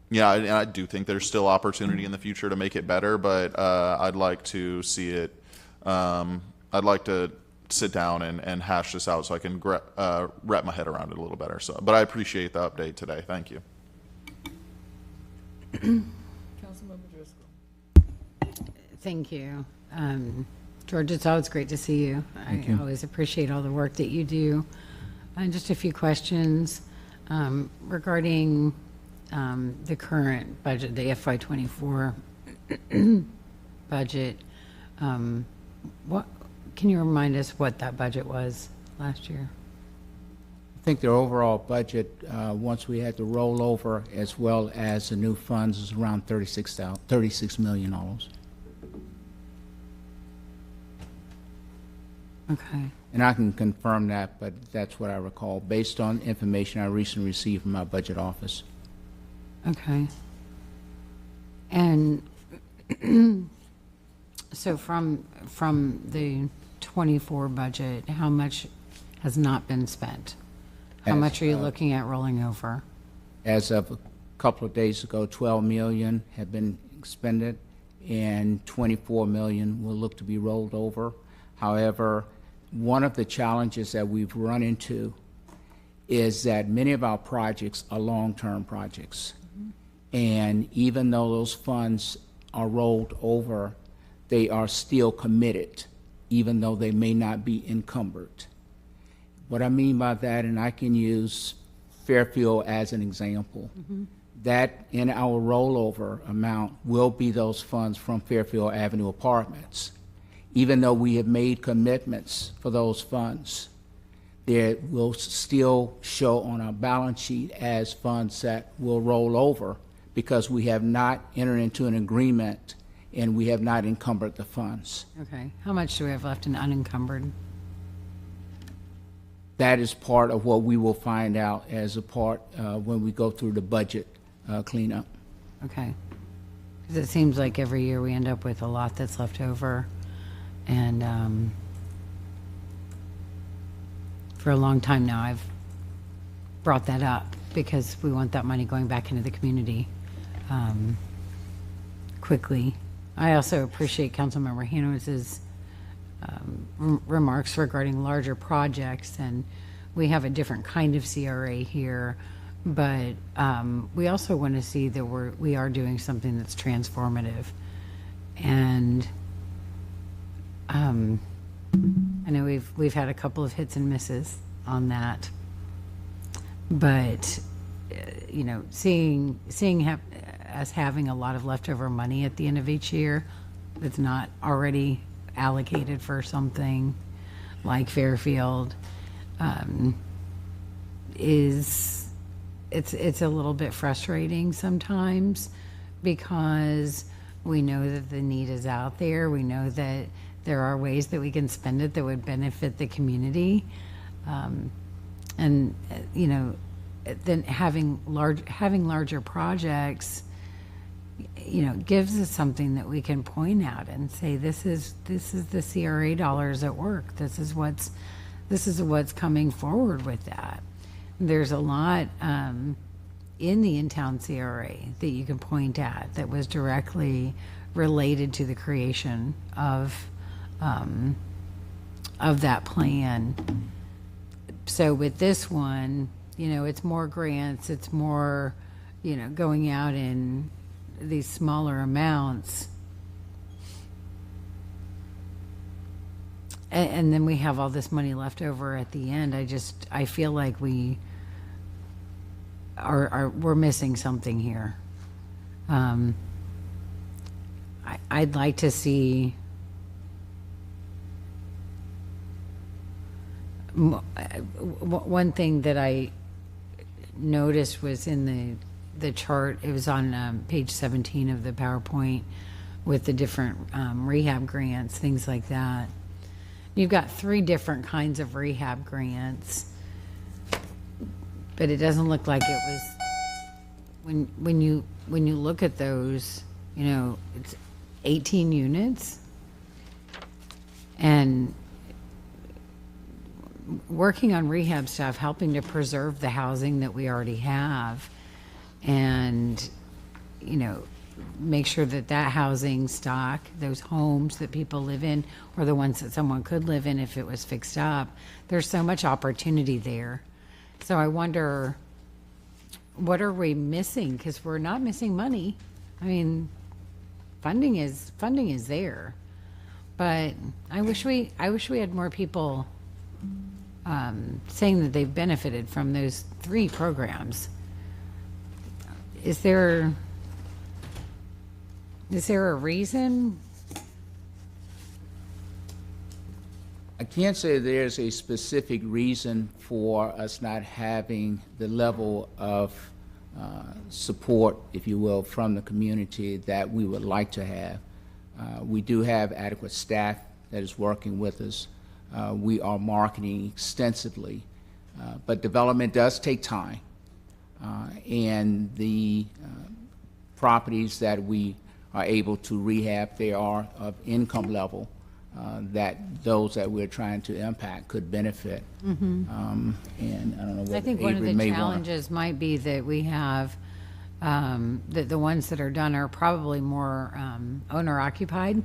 yeah, and I do think there's still opportunity in the future to make it better, but I'd like to see it, I'd like to sit down and hash this out so I can wrap my head around it a little better. So, but I appreciate the update today. Thank you. Councilmember Driscoll. Thank you. George, it's always great to see you. I always appreciate all the work that you do. Just a few questions regarding the current budget, the FY24 budget. What can you remind us what that budget was last year? I think the overall budget, once we had the rollover as well as the new funds, is around $36 million. Okay. And I can confirm that, but that's what I recall, based on information I recently received from my budget office. Okay. And so from the 24 budget, how much has not been spent? How much are you looking at rolling over? As of a couple of days ago, 12 million have been expended and 24 million will look to be rolled over. However, one of the challenges that we've run into is that many of our projects are long-term projects. And even though those funds are rolled over, they are still committed, even though they may not be encumbered. What I mean by that, and I can use Fairfield as an example, that in our rollover amount will be those funds from Fairfield Avenue Apartments. Even though we have made commitments for those funds, they will still show on our balance sheet as funds that will roll over because we have not entered into an agreement and we have not encumbered the funds. Okay. How much do we have left in unencumbered? That is part of what we will find out as a part when we go through the budget cleanup. Okay. 'Cause it seems like every year we end up with a lot that's left over. And for a long time now, I've brought that up because we want that money going back into the community quickly. I also appreciate Councilmember Hano's remarks regarding larger projects, and we have a different kind of CRA here, but we also want to see that we are doing something that's transformative. And I know we've had a couple of hits and misses on that, but you know, seeing us having a lot of leftover money at the end of each year that's not already allocated for something like Fairfield it's a little bit frustrating sometimes, because we know that the need is out there. We know that there are ways that we can spend it that would benefit the community. And you know, then having larger projects, you know, gives us something that we can point out and say, this is the CRA dollars at work. This is what's coming forward with that. There's a lot in the in-town CRA that you can point at that was directly related to the creation of that plan. So with this one, you know, it's more grants, it's more, you know, going out in these smaller amounts. And then we have all this money left over at the end. I feel like we're missing something here. I'd like to see one thing that I noticed was in the chart. It was on page 17 of the PowerPoint with the different rehab grants, things like that. You've got 3 different kinds of rehab grants, but it doesn't look like it was, when you look at those, you know, it's 18 units, and working on rehab stuff, helping to preserve the housing that we already have, and, you know, make sure that housing stock, those homes that people live in, or the ones that someone could live in if it was fixed up, there's so much opportunity there. So I wonder, what are we missing? Because we're not missing money. I mean, funding is there, but I wish we had more people saying that they've benefited from those 3 programs. Is there a reason? I can't say there's a specific reason for us not having the level of support, if you will, from the community that we would like to have. We do have adequate staff that is working with us. We are marketing extensively, but development does take time. And the properties that we are able to rehab, they are of income level that those that we're trying to impact could benefit. And I don't know whether I think one of Avery the may challenges might be that we have that the ones that are done are probably more owner occupied.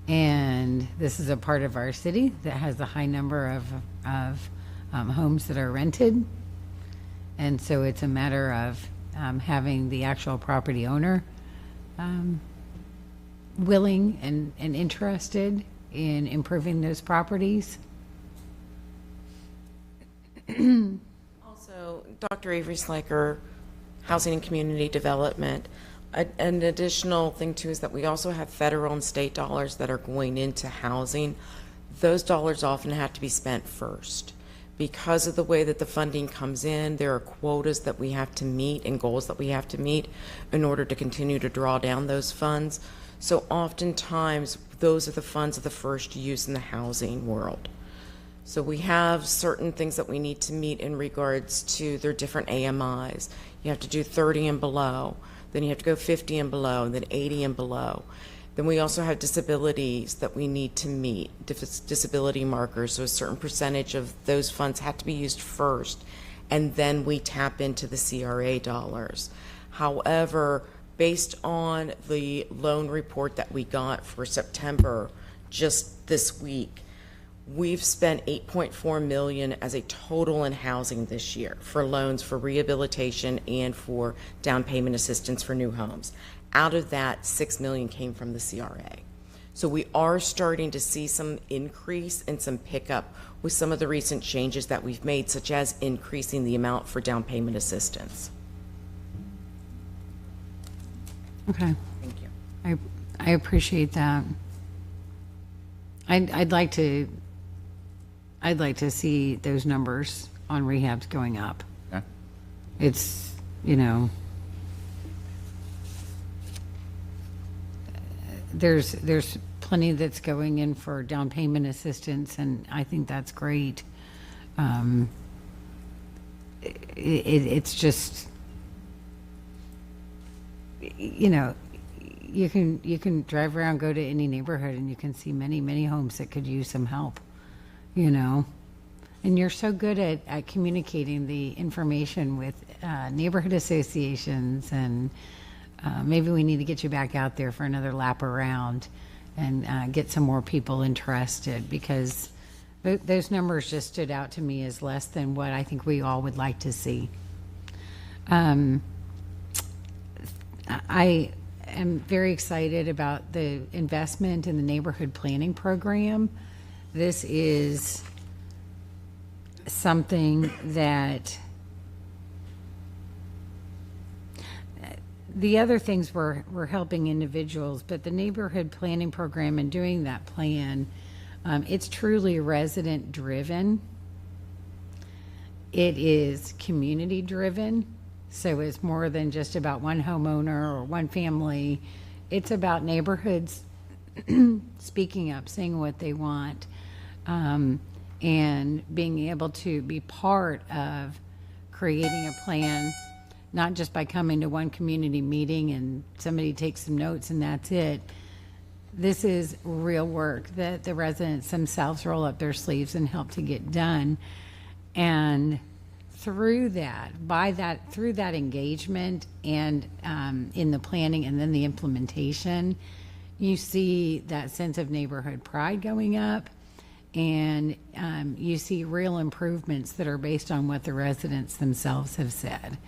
And this is a part of our city that has a high number of homes that are rented. And so it's a matter of having the actual property owner willing and interested in improving those properties. Also, Dr. Avery Sliker, Housing and Community Development. An additional thing too is that we also have federal and state dollars that are going into housing. Those dollars often have to be spent first. Because of the way that the funding comes in, there are quotas that we have to meet and goals that we have to meet in order to continue to draw down those funds. So oftentimes, those are the funds of the first use in the housing world. So we have certain things that we need to meet in regards to their different AMIs. You have to do 30 and below. then you have to go 50 and below, and then 80 and below. Then we also have disabilities that we need to meet, disability markers, so a certain percentage of those funds have to be used first, and then we tap into the CRA dollars. However, based on the loan report that we got for September just this week, we've spent $8.4 million as a total in housing this year for loans for rehabilitation and for down payment assistance for new homes. Out of that, $6 million came from the CRA. So we are starting to see some increase and some pickup with some of the recent changes that we've made, such as increasing the amount for down payment assistance. Okay. Thank you. I appreciate that. I'd like to see those numbers on rehabs going up. Okay. It's, you know, there's plenty that's going in for down payment assistance, and I think that's great. It's just, you know, you can drive around, go to any neighborhood, and you can see many homes that could use some help, you know. And you're so good at communicating the information with neighborhood associations, and maybe we need to get you back out there for another lap around and get some more people interested, because those numbers just stood out to me as less than what I think we all would like to see. I am very excited about the investment in the neighborhood planning program. This is something that the other things were helping individuals, but the neighborhood planning program and doing that plan, it's truly resident driven. It is community driven. So it's more than just about one homeowner or one family. It's about neighborhoods speaking up, saying what they want, and being able to be part of creating a plan, not just by coming to one community meeting and somebody takes some notes and that's it. This is real work that the residents themselves roll up their sleeves and help to get done. And through that engagement and in the planning and then the implementation, you see that sense of neighborhood pride going up, and you see real improvements that are based on what the residents themselves have said.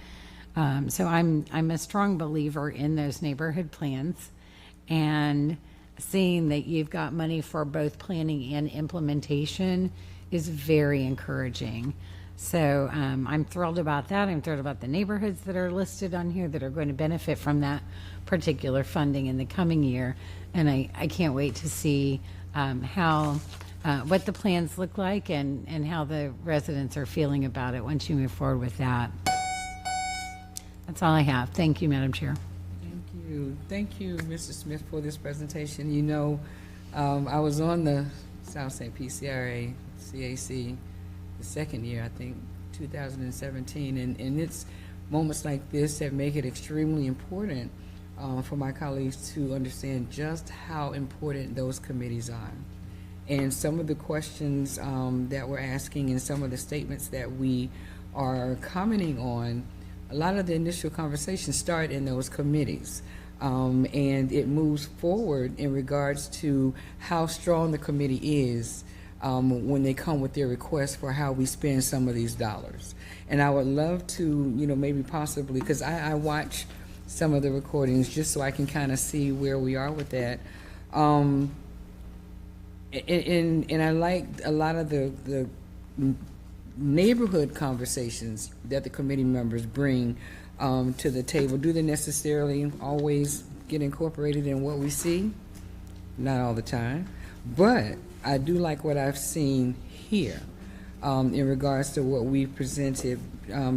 So I'm a strong believer in those neighborhood plans, and seeing that you've got money for both planning and implementation is very encouraging. So I'm thrilled about that. I'm thrilled about the neighborhoods that are listed on here that are going to benefit from that particular funding in the coming year. And I can't wait to see what the plans look like and how the residents are feeling about it once you move forward with that. That's all I have. Thank you, Madam Chair. Thank you. Thank you, Mr. Smith, for this presentation. You know, I was on the South St. Pete CRA, CAC, the second year, I think, 2017, and it's moments like this that make it extremely important for my colleagues to understand just how important those committees are. And some of the questions that we're asking and some of the statements that we are commenting on, a lot of the initial conversations start in those committees. And it moves forward in regards to how strong the committee is when they come with their requests for how we spend some of these dollars. And I would love to, you know, maybe possibly, because I watch some of the recordings just so I can kind of see where we are with that. And I like a lot of the neighborhood conversations that the committee members bring to the table. Do they necessarily always get incorporated in what we see? Not all the time, but I do like what I've seen here in regards to what we've presented,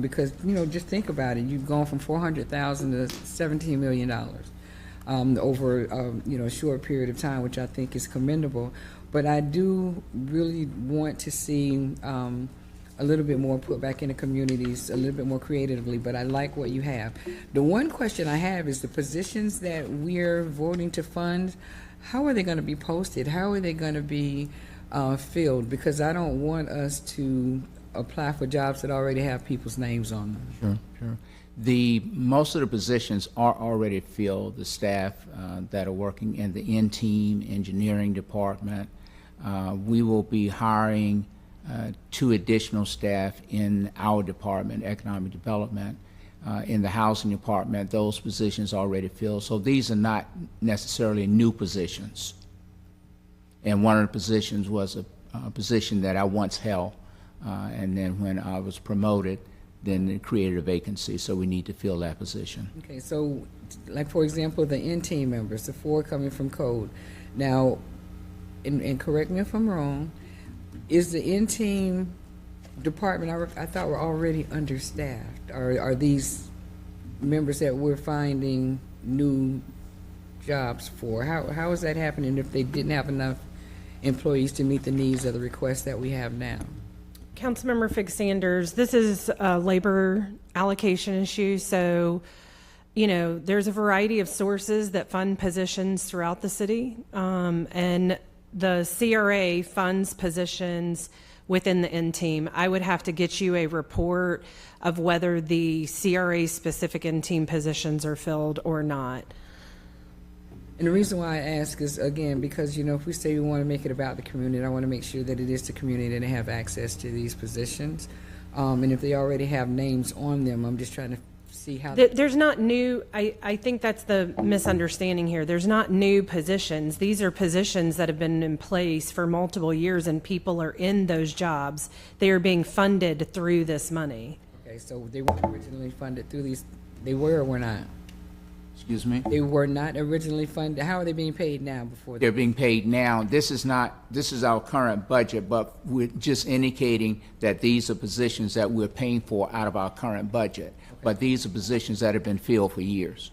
because, you know, just think about it. You've gone from $400,000 to $17 million over, you know, a short period of time, which I think is commendable. But I do really want to see a little bit more put back into communities, a little bit more creatively, but I like what you have. The one question I have is the positions that we're voting to fund, how are they going to be posted? How are they going to be filled? Because I don't want us to apply for jobs that already have people's names on them. Sure. Most of the positions are already filled. The staff that are working in the in-team engineering department. We will be hiring 2 additional staff in our department, economic development. In the housing department, those positions are already filled. So these are not necessarily new positions. And one of the positions was a position that I once held. And then when I was promoted, then it created a vacancy, so we need to fill that position. Okay, so like for example, the in-team members, the 4 coming from code. Now, and correct me if I'm wrong, is the in-team department, I thought were already understaffed? Are these members that we're finding new jobs for? How is that happening if they didn't have enough employees to meet the needs of the requests that we have now? Councilmember Fig Sanders, this is a labor allocation issue, so there's a variety of sources that fund positions throughout the city, and the CRA funds positions within the in-team. I would have to get you a report of whether the CRA specific in-team positions are filled or not. And the reason why I ask is, again, because, if we say we want to make it about the community, I want to make sure that it is the community and they have access to these positions. And if they already have names on them, I'm just trying to see how. There's not new, I think that's the misunderstanding here. There's not new positions. These are positions that have been in place for multiple years and people are in those jobs. They are being funded through this money. Okay, so they weren't originally funded through these, they were or were not? Excuse me? They were not originally funded. How are they being paid now before? They're being paid now. This is our current budget, but we're just indicating that these are positions that we're paying for out of our current budget. Okay. But these are positions that have been filled for years.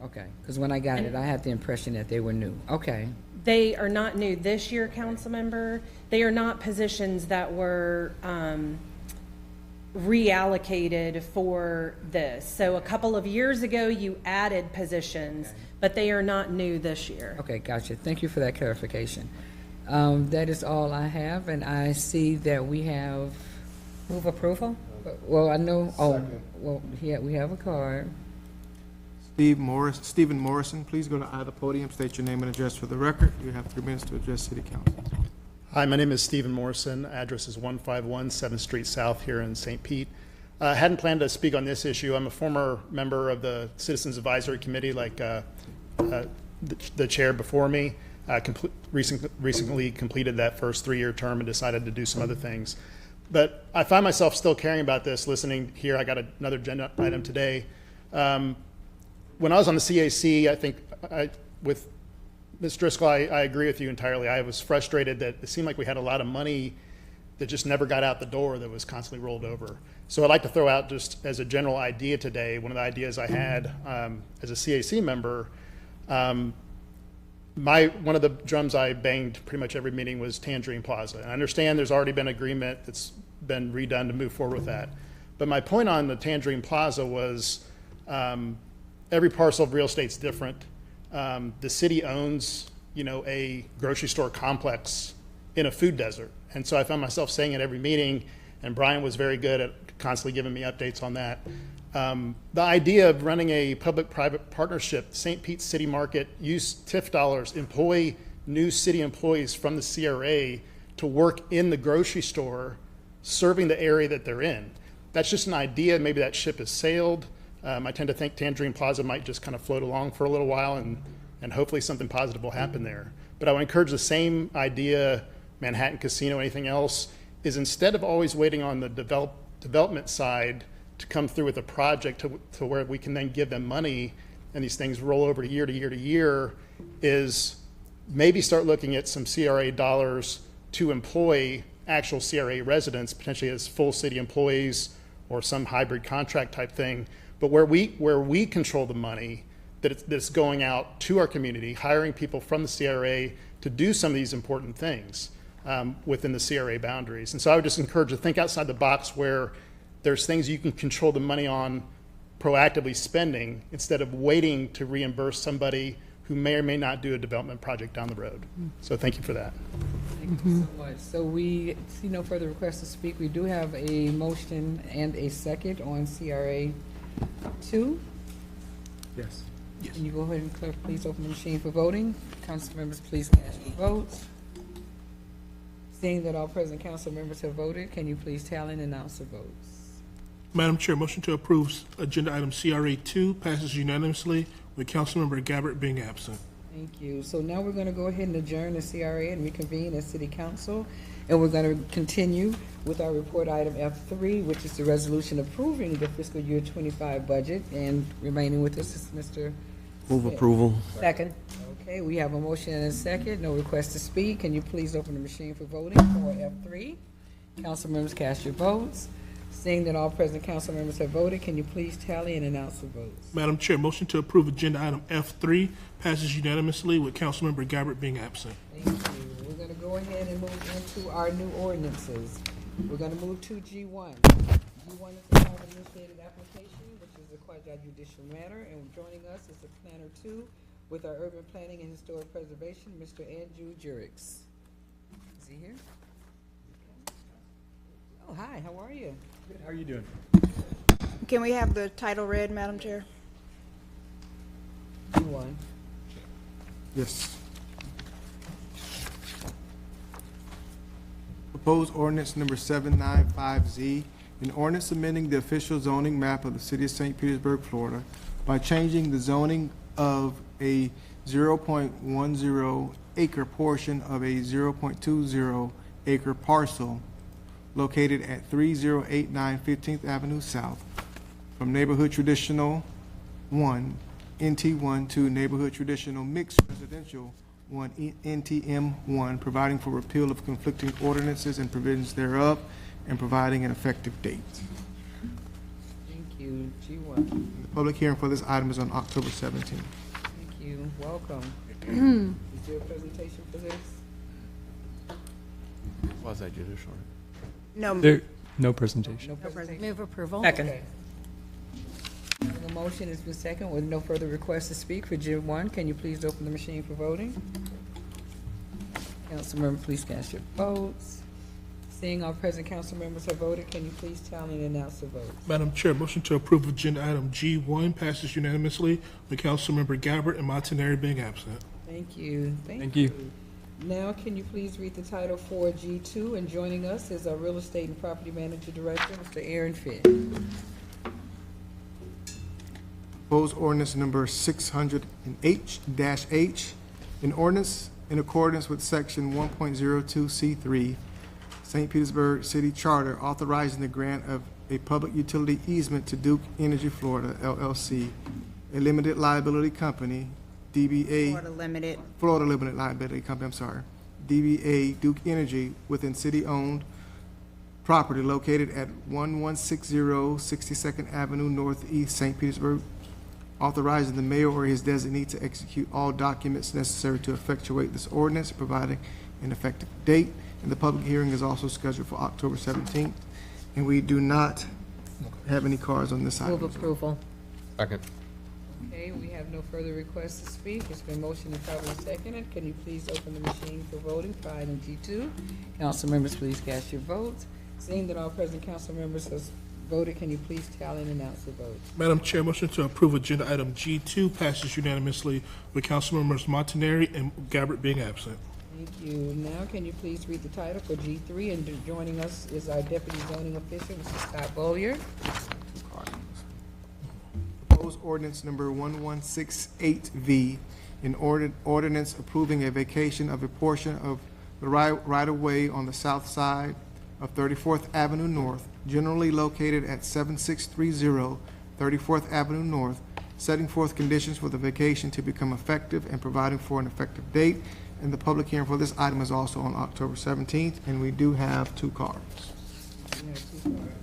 Okay. Because when I got it, I had the impression that they were new. Okay. They are not new this year, council member. They are not positions that were reallocated for this. So a couple of years ago, you added positions, but they are not new this year. Okay, gotcha. Thank you for that clarification. That is all I have, and I see that we have. Move approval? Well, I know. Oh, well, yeah, we have a card. Stephen Morrison, please go to either podium, state your name and address for the record. You have 3 minutes to address City Council. Hi, my name is Stephen Morrison. Address is 151 7th Street South here in St. Pete. I hadn't planned to speak on this issue. I'm a former member of the Citizens Advisory Committee, like the chair before me. Recently completed that first 3-year term and decided to do some other things. But I find myself still caring about this, listening here. I got another agenda item today. When I was on the CAC, I think with Ms. Driscoll, I agree with you entirely. I was frustrated that it seemed like we had a lot of money that just never got out the door that was constantly rolled over. So I'd like to throw out, just as a general idea today, one of the ideas I had as a CAC member, one of the drums I banged pretty much every meeting was Tangerine Plaza. And I understand there's already been agreement that's been redone to move forward with that. But my point on the Tangerine Plaza was every parcel of real estate's different. The city owns, a grocery store complex in a food desert. And so I found myself saying at every meeting, and Brian was very good at constantly giving me updates on that. The idea of running a public-private partnership, St. Pete City Market, use TIF dollars, employ new city employees from the CRA to work in the grocery store, serving the area that they're in. That's just an idea. Maybe that ship has sailed. I tend to think Tangerine Plaza might just kind of float along for a little while, and hopefully something positive will happen there. But I would encourage the same idea, Manhattan Casino, anything else, is instead of always waiting on the development side to come through with a project to where we can then give them money and these things roll over year to year to year, is maybe start looking at some CRA dollars to employ actual CRA residents, potentially as full city employees or some hybrid contract type thing. But where we control the money that's going out to our community, hiring people from the CRA to do some of these important things. within the CRA boundaries. And so I would just encourage you to think outside the box where there's things you can control the money on proactively spending instead of waiting to reimburse somebody who may or may not do a development project down the road. So thank you for that. Thank you so much. So we see no further requests to speak. We do have a motion and a second on CRA 2. Yes. Can you go ahead and clerk, please open the machine for voting? Council members, please cast your votes. Seeing that all present council members have voted, can you please tally and announce the votes? Madam Chair, motion to approve agenda item CRA 2 passes unanimously with Councilmember Gabbard being absent. Thank you. So now we're going to go ahead and adjourn the CRA and reconvene as City Council. And we're going to continue with our report item F3, which is the resolution approving the fiscal year 25 budget. And remaining with us is Mr. Move Smith. approval. Second. Okay, we have a motion and a second. No request to speak. Can you please open the machine for voting for F3? Council members, cast your votes. Seeing that all present council members have voted, can you please tally and announce the votes? Madam Chair, motion to approve agenda item F3 passes unanimously with Councilmember Gabbard being absent. Thank you. We're going to go ahead and move into our new ordinances. We're going to move to G1. G1 is a private initiated application, which is a quasi-judicial matter, and joining us is the Planner 2 with our Urban Planning and Historic Preservation, Mr. Andrew Jurix. Is he here? Oh, hi, how are you? Good, how are you doing? Can we have the title read, Madam Chair? G1. Yes. Proposed ordinance number 795Z, an ordinance amending the official zoning map of the city of St. Petersburg, Florida by changing the zoning of a 0.10 acre portion of a 0.20 acre parcel located at 3089 15th Avenue South from Neighborhood Traditional 1, NT1 to Neighborhood Traditional Mixed Residential 1, NTM1, providing for repeal of conflicting ordinances and provisions thereof, and providing an effective date. Thank you. G1. The public hearing for this item is on October 17th. Thank you. Welcome. Is there a presentation for this? Quasi-judicial. No. No presentation. No presentation? Move approval. Second. The motion has been second with no further requests to speak for G1. Can you please open the machine for voting? Councilmember, please cast your votes. Seeing all present council members have voted, can you please tally and announce the votes? Madam Chair, motion to approve agenda item G1 passes unanimously with Councilmember Gabbard and Montanari being absent. Thank you. Thank you. Now, can you please read the title for G2? And joining us is our Real Estate and Property Manager Director, Mr. Aaron Fitt. Proposed ordinance number 600H-H, an ordinance in accordance with section 1.02C3, St. Petersburg City Charter, authorizing the grant of a public utility easement to Duke Energy Florida, LLC, a limited liability company, DBA. Florida Limited Liability Company, I'm sorry. DBA Duke Energy within city-owned property located at 1160 62nd Avenue Northeast, St. Petersburg, authorizing the mayor or his designee to execute all documents necessary to effectuate this ordinance, providing an effective date. And the public hearing is also scheduled for October 17th. And we do not have any cards on this item. Move approval. Second. Okay, we have no further requests to speak. It's been motioned and probably seconded. Can you please open the machine for voting for item G2? Council members, please cast your votes. Seeing that all present council members have voted, can you please tally and announce the votes? Madam Chair, motion to approve agenda item G2 passes unanimously with Councilmembers Montanari and Gabbard being absent. Thank you. Now, can you please read the title for G3? And joining us is our Deputy Zoning Official, Mr. Scott Bollier. Proposed ordinance number 1168V, an ordinance approving a vacation of a portion of the right-of-way on the south side of 34th Avenue North, generally located at 7630 34th Avenue North, setting forth conditions for the vacation to become effective and providing for an effective date. And the public hearing for this item is also on October 17th, and we do have 2 cards. We have 2 cards.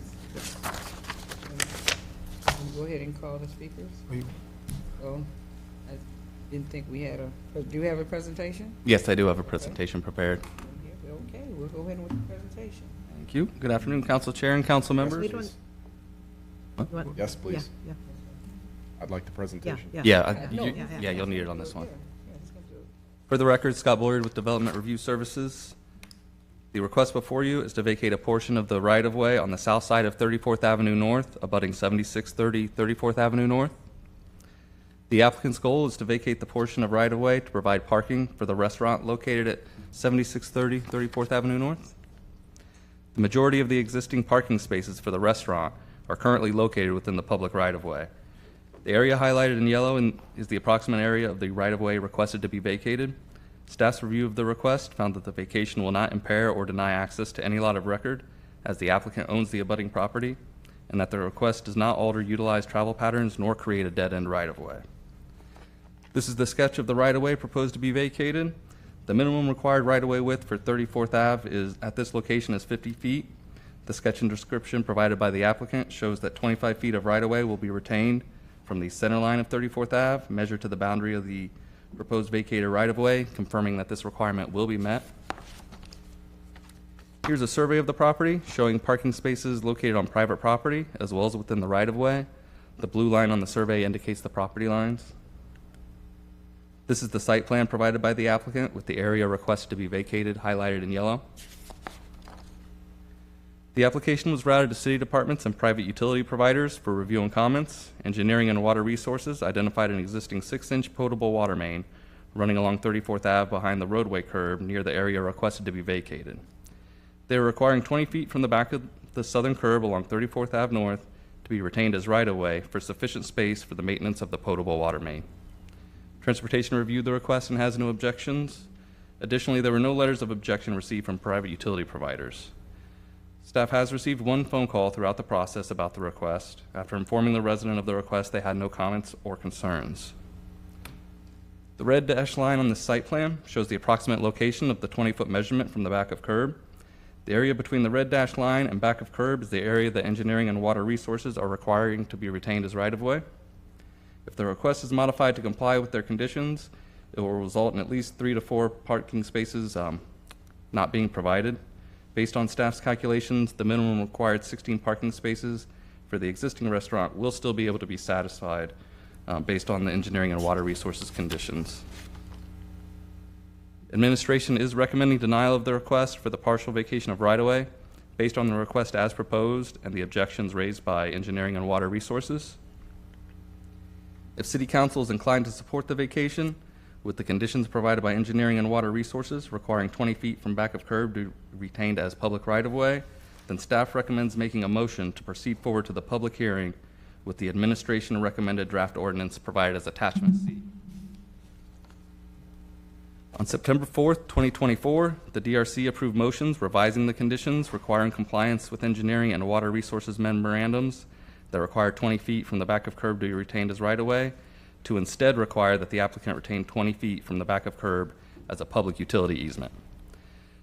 Go ahead and call the speakers. Oh, I didn't think we had do you have a presentation? Yes, I do have a presentation prepared. Okay, we'll go ahead with the presentation. Thank you. Good afternoon, Council Chair and council members. Yes, please. Yeah, I'd like the presentation. Yeah, you'll need it on this one. For the record, Scott Boyd with Development Review Services. The request before you is to vacate a portion of the right-of-way on the south side of 34th Avenue North, abutting 7630 34th Avenue North. The applicant's goal is to vacate the portion of right-of-way to provide parking for the restaurant located at 7630 34th Avenue North. The majority of the existing parking spaces for the restaurant are currently located within the public right-of-way. The area highlighted in yellow is the approximate area of the right-of-way requested to be vacated. Staff's review of the request found that the vacation will not impair or deny access to any lot of record, as the applicant owns the abutting property, and that the request does not alter utilized travel patterns nor create a dead-end right-of-way. This is the sketch of the right-of-way proposed to be vacated. The minimum required right-of-way width for 34th Ave at this location is 50 feet. The sketch and description provided by the applicant shows that 25 feet of right-of-way will be retained from the center line of 34th Ave, measured to the boundary of the proposed vacated right-of-way, confirming that this requirement will be met. Here's a survey of the property showing parking spaces located on private property as well as within the right-of-way. The blue line on the survey indicates the property lines. This is the site plan provided by the applicant with the area requested to be vacated highlighted in yellow. The application was routed to city departments and private utility providers for review and comments. Engineering and Water Resources identified an existing 6-inch potable water main running along 34th Ave behind the roadway curb near the area requested to be vacated. They are requiring 20 feet from the back of the southern curb along 34th Ave North to be retained as right-of-way for sufficient space for the maintenance of the potable water main. Transportation reviewed the request and has no objections. Additionally, there were no letters of objection received from private utility providers. Staff has received one phone call throughout the process about the request. After informing the resident of the request, they had no comments or concerns. The red dashed line on the site plan shows the approximate location of the 20-foot measurement from the back of curb. The area between the red dashed line and back of curb is the area that Engineering and Water Resources are requiring to be retained as right-of-way. If the request is modified to comply with their conditions, it will result in at least 3 to 4 parking spaces not being provided. Based on staff's calculations, the minimum required 16 parking spaces for the existing restaurant will still be able to be satisfied based on the Engineering and Water Resources conditions. Administration is recommending denial of the request for the partial vacation of right-of-way based on the request as proposed and the objections raised by Engineering and Water Resources. If City Council is inclined to support the vacation, with the conditions provided by Engineering and Water Resources requiring 20 feet from back of curb to be retained as public right-of-way, then staff recommends making a motion to proceed forward to the public hearing with the administration recommended draft ordinance provided as attachment C. On September 4th, 2024, the DRC approved motions revising the conditions requiring compliance with Engineering and Water Resources memorandums that require 20 feet from the back of curb to be retained as right-of-way, to instead require that the applicant retain 20 feet from the back of curb as a public utility easement.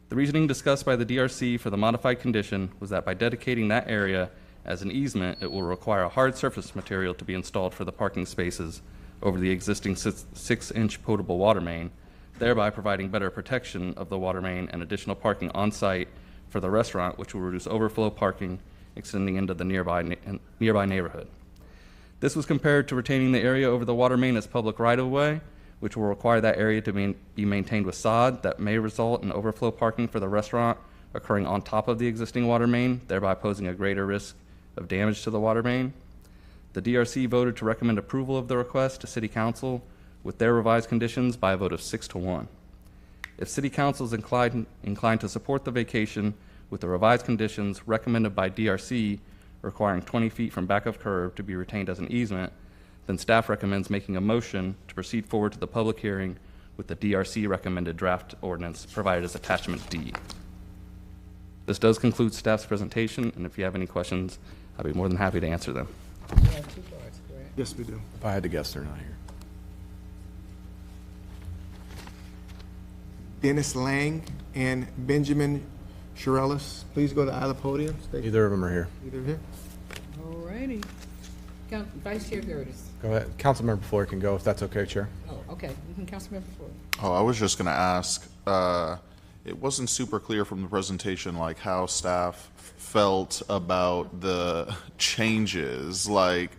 The reasoning discussed by the DRC for the modified condition was that by dedicating that area as an easement, it will require a hard surface material to be installed for the parking spaces over the existing 6-inch potable water main, thereby providing better protection of the water main and additional parking on site for the restaurant, which will reduce overflow parking extending into the nearby neighborhood. This was compared to retaining the area over the water main as public right-of-way, which will require that area to be maintained with sod that may result in overflow parking for the restaurant occurring on top of the existing water main, thereby posing a greater risk of damage to the water main. The DRC voted to recommend approval of the request to City Council with their revised conditions by a vote of 6-1. If City Council is inclined to support the vacation with the revised conditions recommended by DRC requiring 20 feet from back of curb to be retained as an easement, then staff recommends making a motion to proceed forward to the public hearing with the DRC recommended draft ordinance provided as attachment D. This does conclude staff's presentation, and if you have any questions, I'd be more than happy to answer them. We have 2 parts, correct? Yes, we do. If I had to guess, they're not here. Dennis Lang and Benjamin Shirelis, please go to either podium. Neither of them are here. Either here. All righty. Vice Chair Curtis. Go ahead. Councilmember Floyd can go if that's okay, Chair. Oh, okay. Councilmember Floyd. Oh, I was just going to ask, it wasn't super clear from the presentation, like how staff felt about the changes, like.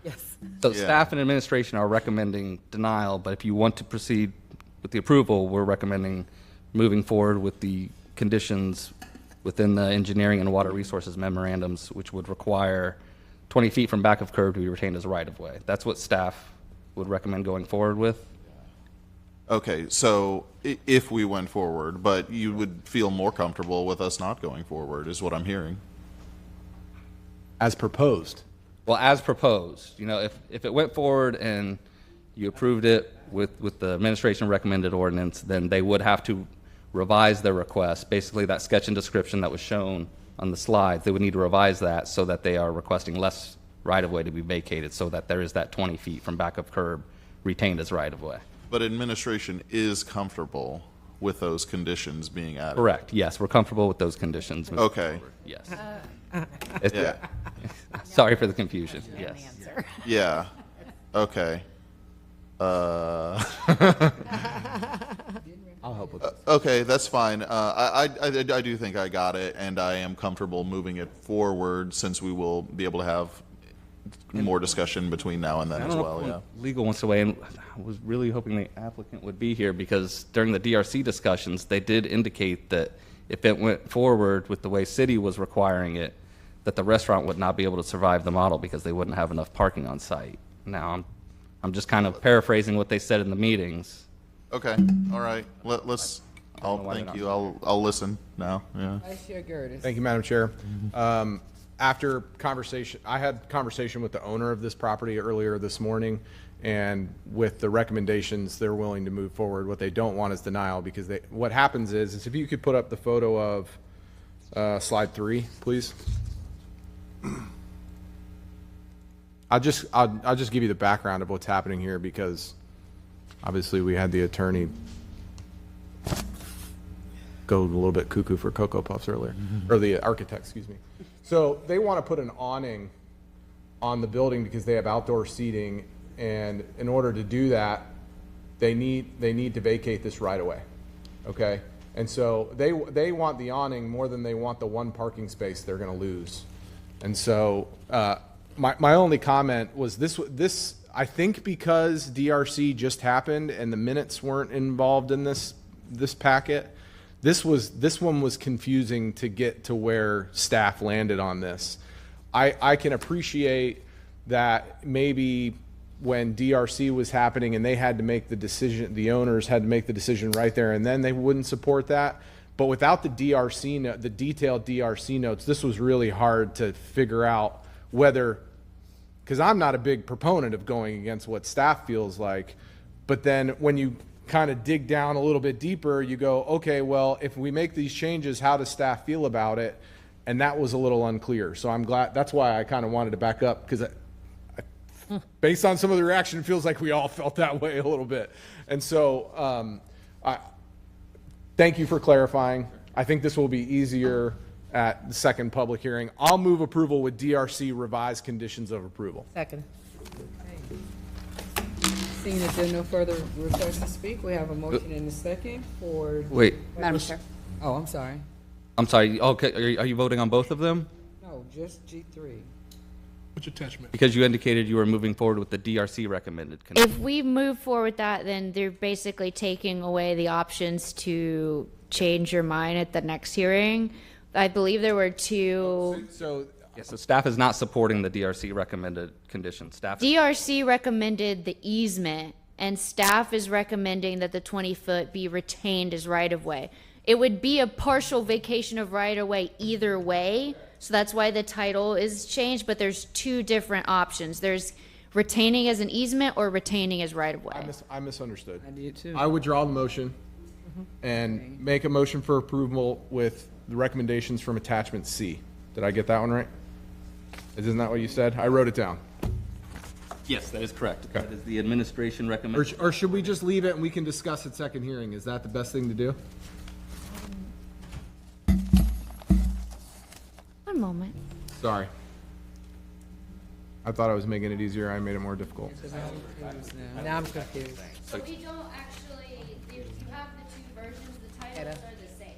Yes. So Yeah. staff and administration are recommending denial, but if you want to proceed with the approval, we're recommending moving forward with the conditions within the engineering and water resources memorandums, which would require 20 feet from back of curb to be retained as right-of-way. That's what staff would recommend going forward with. Okay, so if we went forward, but you would feel more comfortable with us not going forward, is what I'm hearing. As proposed. Well, as proposed, you know, if it went forward and you approved it with the administration recommended ordinance, then they would have to revise their request. Basically, that sketch and description that was shown on the slides, they would need to revise that so that they are requesting less right-of-way to be vacated, so that there is that 20 feet from back of curb retained as right-of-way. But administration is comfortable with those conditions being added? Correct, yes, we're comfortable with those conditions. moving Okay. forward. Yes. Yeah. Sorry for the confusion, yes. Yeah, okay. I'll help with this. Okay, that's fine. I do think I got it, and I am comfortable moving it forward since we will be able to have more discussion between now and then I as don't know well, if yeah. Legal wants to weigh in. I was really hoping the applicant would be here because during the DRC discussions, they did indicate that if it went forward with the way city was requiring it, that the restaurant would not be able to survive the model because they wouldn't have enough parking on site. Now, I'm just kind of paraphrasing what they said in the meetings. Okay, all right, let's, thank you, I'll listen now, yeah. Vice Chair Gertis. Thank you, Madam Chair. After conversation, I had conversation with the owner of this property earlier this morning, and with the recommendations, they're willing to move forward. What they don't want is denial, because what happens is if you could put up the photo of slide 3, please. I'll just give you the background of what's happening here, because obviously we had the attorney go a little bit cuckoo for Cocoa Puffs earlier, or the architect, excuse me. So they want to put an awning on the building because they have outdoor seating, and in order to do that, they need to vacate this right away. Okay, and so they want the awning more than they want the one parking space they're going to lose. And so my only comment was this I think because DRC just happened and the minutes weren't involved in this packet. This one was confusing to get to where staff landed on this. I can appreciate that maybe when DRC was happening and they had to make the decision, the owners had to make the decision right there and then, they wouldn't support that. But without the DRC, the detailed DRC notes, this was really hard to figure out whether, because I'm not a big proponent of going against what staff feels like, but then when you kind of dig down a little bit deeper, you go, okay, well, if we make these changes, how does staff feel about it? And that was a little unclear. So I'm glad, that's why I kind of wanted to back up, because based on some of the reaction, it feels like we all felt that way a little bit. And so thank you for clarifying. I think this will be easier at the second public hearing. I'll move approval with DRC revised conditions of approval. Second. Seeing that there are no further requests to speak, we have a motion and a second for. Wait. Madam Chair. Oh, I'm sorry. I'm sorry, okay, are you voting on both of them? No, just G3. Which attachment? Because you indicated you were moving forward with the DRC recommended condition. If we move forward with that, then they're basically taking away the options to change your mind at the next hearing. I believe there were two. So staff is not supporting the DRC recommended condition. DRC recommended the easement, and staff is recommending that the 20-foot be retained as right-of-way. It would be a partial vacation of right-of-way either way, so that's why the title is changed, but there's two different options. There's retaining as an easement or retaining as right-of-way. I misunderstood. I did too. I withdraw the motion and make a motion for approval with the recommendations from attachment C. Did I get that one right? Isn't that what you said? I wrote it down. Yes, that is correct. That is the administration recommendation. Or should we just leave it and we can discuss at second hearing? Is that the best thing to do? One moment. Sorry. I thought I was making it easier. I made it more difficult. Now I'm confused. So we don't actually, if you have the two versions, the titles are the same.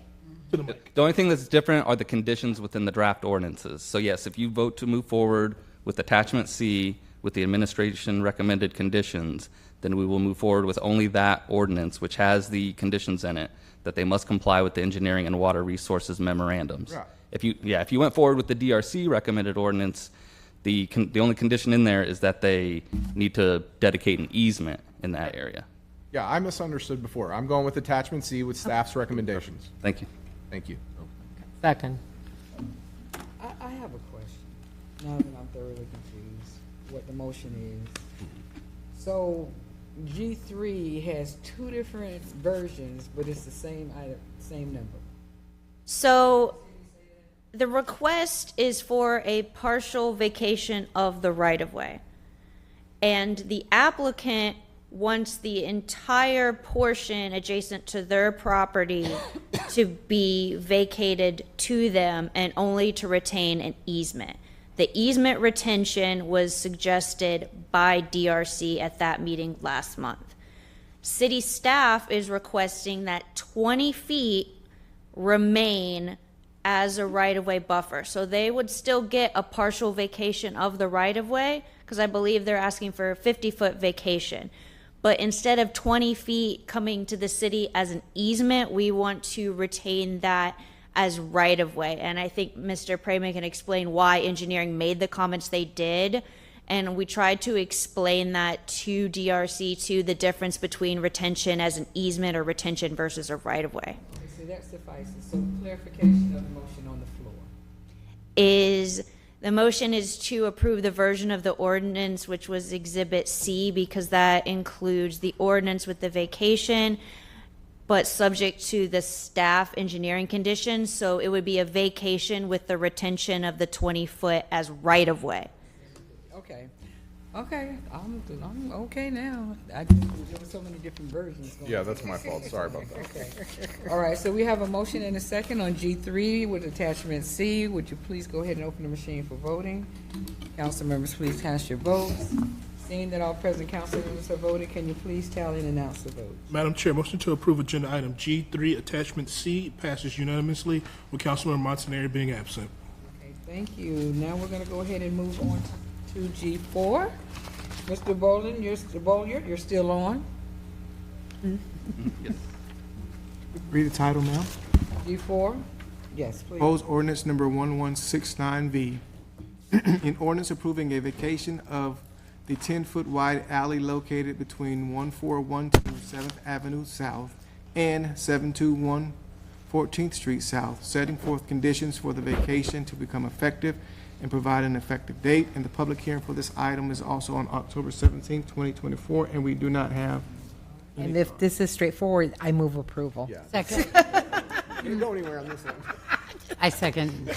The only thing that's different are the conditions within the draft ordinances. So yes, if you vote to move forward with attachment C with the administration recommended conditions, then we will move forward with only that ordinance, which has the conditions in it that they must comply with the engineering and water resources memorandums. Right. If you went forward with the DRC recommended ordinance, the only condition in there is that they need to dedicate an easement in that area. Yeah, I misunderstood before. I'm going with attachment C with staff's recommendations. Thank you. Thank you. Second. I have a question, now that I'm thoroughly confused, what the motion is. So G3 has two different versions, but it's the same item, same number. So the request is for a partial vacation of the right-of-way. And the applicant wants the entire portion adjacent to their property to be vacated to them and only to retain an easement. The easement retention was suggested by DRC at that meeting last month. City staff is requesting that 20 feet remain as a right-of-way buffer. So they would still get a partial vacation of the right-of-way, because I believe they're asking for a 50-foot vacation. But instead of 20 feet coming to the city as an easement, we want to retain that as right-of-way. And I think Mr. Prayman can explain why engineering made the comments they did. And we tried to explain that to DRC, to the difference between retention as an easement or retention versus a right-of-way. So that suffices. So clarification of the motion on the floor. The motion is to approve the version of the ordinance, which was Exhibit C, because that includes the ordinance with the vacation, but subject to the staff engineering conditions. So it would be a vacation with the retention of the 20-foot as right-of-way. Okay. Okay, I'm okay now. There were so many different versions going on. Yeah, that's my fault. Sorry about that. Okay. All right, so we have a motion and a second on G3 with attachment C. Would you please go ahead and open the machine for voting? Council members, please cast your votes. Seeing that all present council members have voted, can you please tally and announce the votes? Madam Chair, motion to approve agenda item G3, attachment C, passes unanimously with Councilmember Montanari being absent. Okay, thank you. Now we're gonna go ahead and move on to G4. Mr. Bolliard, you're still on? Read the title, ma'am. G4? Yes, please. Proposed ordinance number 1169V. An ordinance approving a vacation of the 10-foot wide alley located between 1412 7th Avenue South and 721 14th Street South, setting forth conditions for the vacation to become effective and provide an effective date. And the public hearing for this item is also on October 17, 2024, and we do not have. And if this is straightforward, I move approval. Yeah. Second. You didn't go anywhere on this one. I second.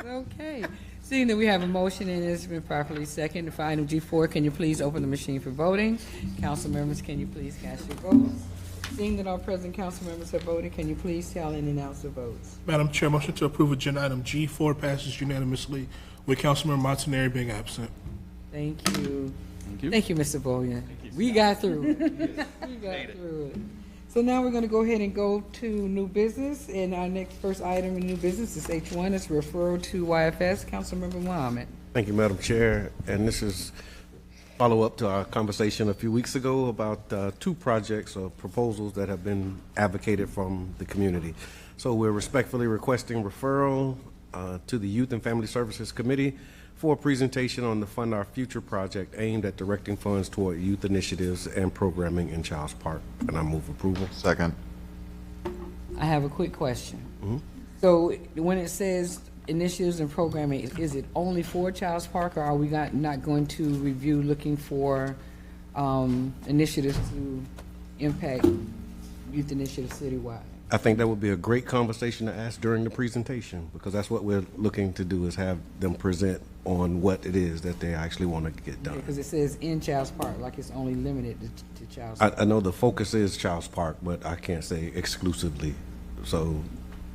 Okay. Seeing that we have a motion and it's been properly seconded for item G4, can you please open the machine for voting? Council members, can you please cast your votes? Seeing that all present council members have voted, can you please tally and announce the votes? Madam Chair, motion to approve agenda item G4 passes unanimously with Councilmember Montanari being absent. Thank you. Thank you. Thank you, Mr. Boyan. We got through it. We got through it. So now we're going to go ahead and go to new business, and our first item in new business is H1. It's referral to YFS. Councilmember Muhammad. Thank you, Madam Chair. And this is follow-up to our conversation a few weeks ago about two projects or proposals that have been advocated from the community. So we're respectfully requesting referral to the Youth and Family Services Committee for a presentation on the Fund Our Future project aimed at directing funds toward youth initiatives and programming in Childs Park. And I move approval. Second. I have a quick question. So when it says initiatives and programming, is it only for Childs Park, or are we not going to review looking for initiatives to impact youth initiatives citywide? I think that would be a great conversation to ask during the presentation, because that's what we're looking to do, is have them present on what it is that they actually want to get done. Because it says in Childs Park, like it's only limited to Childs Park. I know the focus is Childs Park, but I can't say exclusively. So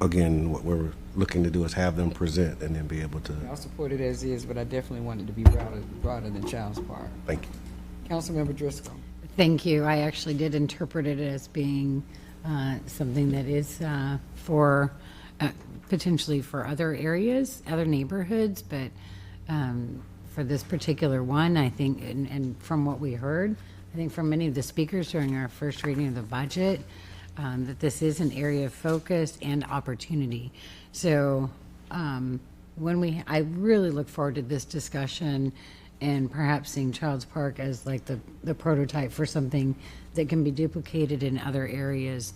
again, what we're looking to do is have them present and then be able to. I'll support it as is, but I definitely want it to be broader than Childs Park. Thank you. Councilmember Driscoll. Thank you. I actually did interpret it as being something that is for potentially for other areas, other neighborhoods, but for this particular one, I think, and from what we heard, I think from many of the speakers during our first reading of the budget, that this is an area of focus and opportunity. So I really look forward to this discussion and perhaps seeing Childs Park as like the prototype for something that can be duplicated in other areas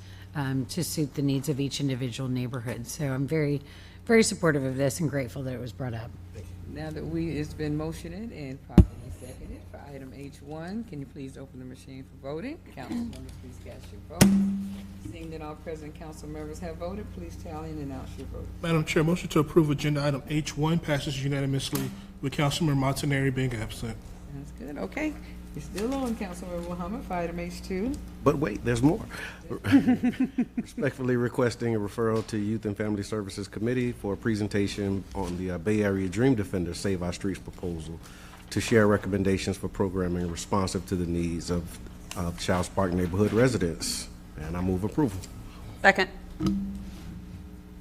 to suit the needs of each individual neighborhood. So I'm very, very supportive of this and grateful that it was brought up. Now that it's been motioned and properly seconded for item H1, can you please open the machine for voting? Council members, please cast your vote. Seeing that all present council members have voted, please tally and announce your vote. Madam Chair, motion to approve agenda item H1 passes unanimously with Councilmember Montanari being absent. That's good. Okay. You're still on, Councilmember Muhammad, for item H2. But wait, there's more. Respectfully requesting a referral to Youth and Family Services Committee for a presentation on the Bay Area Dream Defender Save Our Streets proposal to share recommendations for programming responsive to the needs of Childs Park neighborhood residents. And I move approval. Second.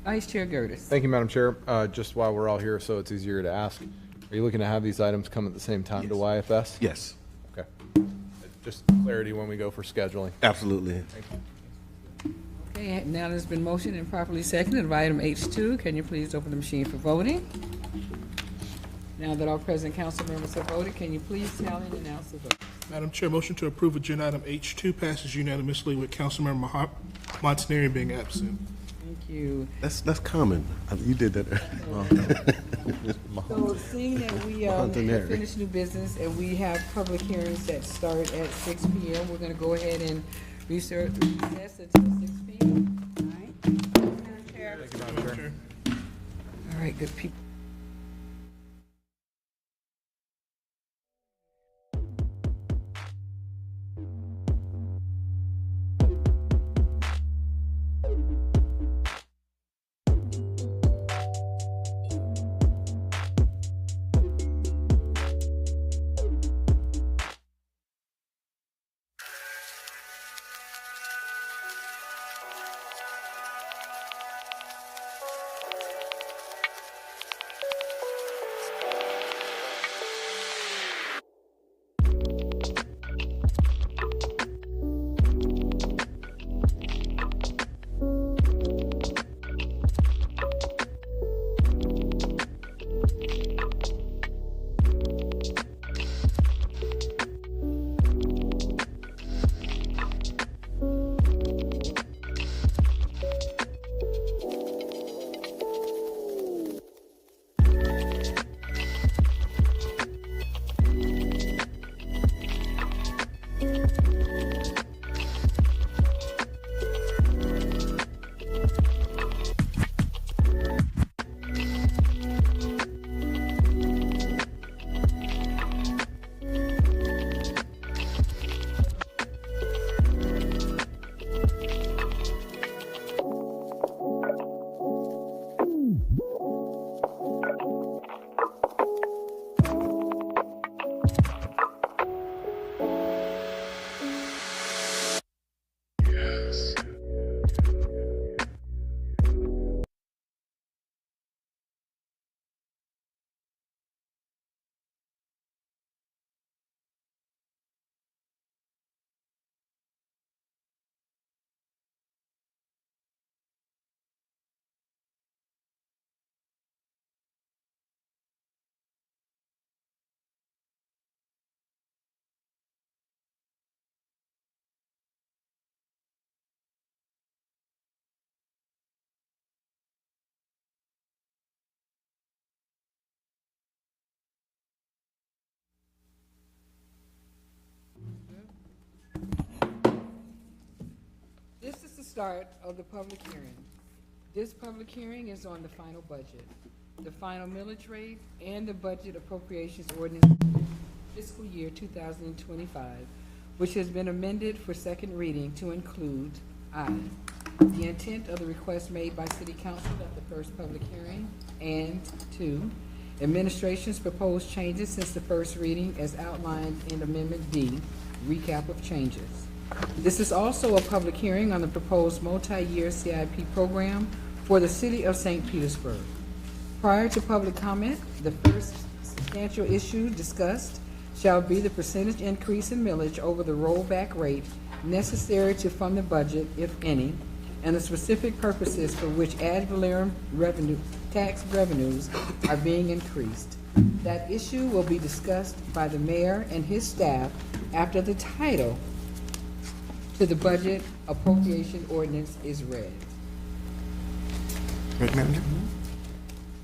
Vice Chair Gertis. Thank you, Madam Chair. Just while we're all here, so it's easier to ask, are you looking to have these items come at the same time to YFS? Yes. Okay. Just clarity when we go for scheduling. Absolutely. Thank you. Okay, now there's been motion and properly seconded of item H2. Can you please open the machine for voting? Now that all present council members have voted, can you please tally and announce the vote? Madam Chair, motion to approve agenda item H2 passes unanimously with Councilmember Montanari being absent. Thank you. That's common. You did that. So seeing that we have finished new business and we have public hearings that start at 6 p.m., we're going to go ahead and recess until 6 p.m. All right. Madam Chair. Thank you, Madam Chair. All right, good people. This is the start of the public hearing. This public hearing is on the final budget, the final millage rate, and the budget appropriations ordinance fiscal year 2025, which has been amended for second reading to include I, the intent of the request made by City Council at the first public hearing, and 2, administration's proposed changes since the first reading as outlined in Amendment D, recap of changes. This is also a public hearing on the proposed multi-year CIP program for the city of St. Petersburg. Prior to public comment, the first substantial issue discussed shall be the percentage increase in millage over the rollback rate necessary to fund the budget, if any, and the specific purposes for which ad valorem tax revenues are being increased. That issue will be discussed by the mayor and his staff after the title to the budget appropriation ordinance is read. Ready, Madam Chair?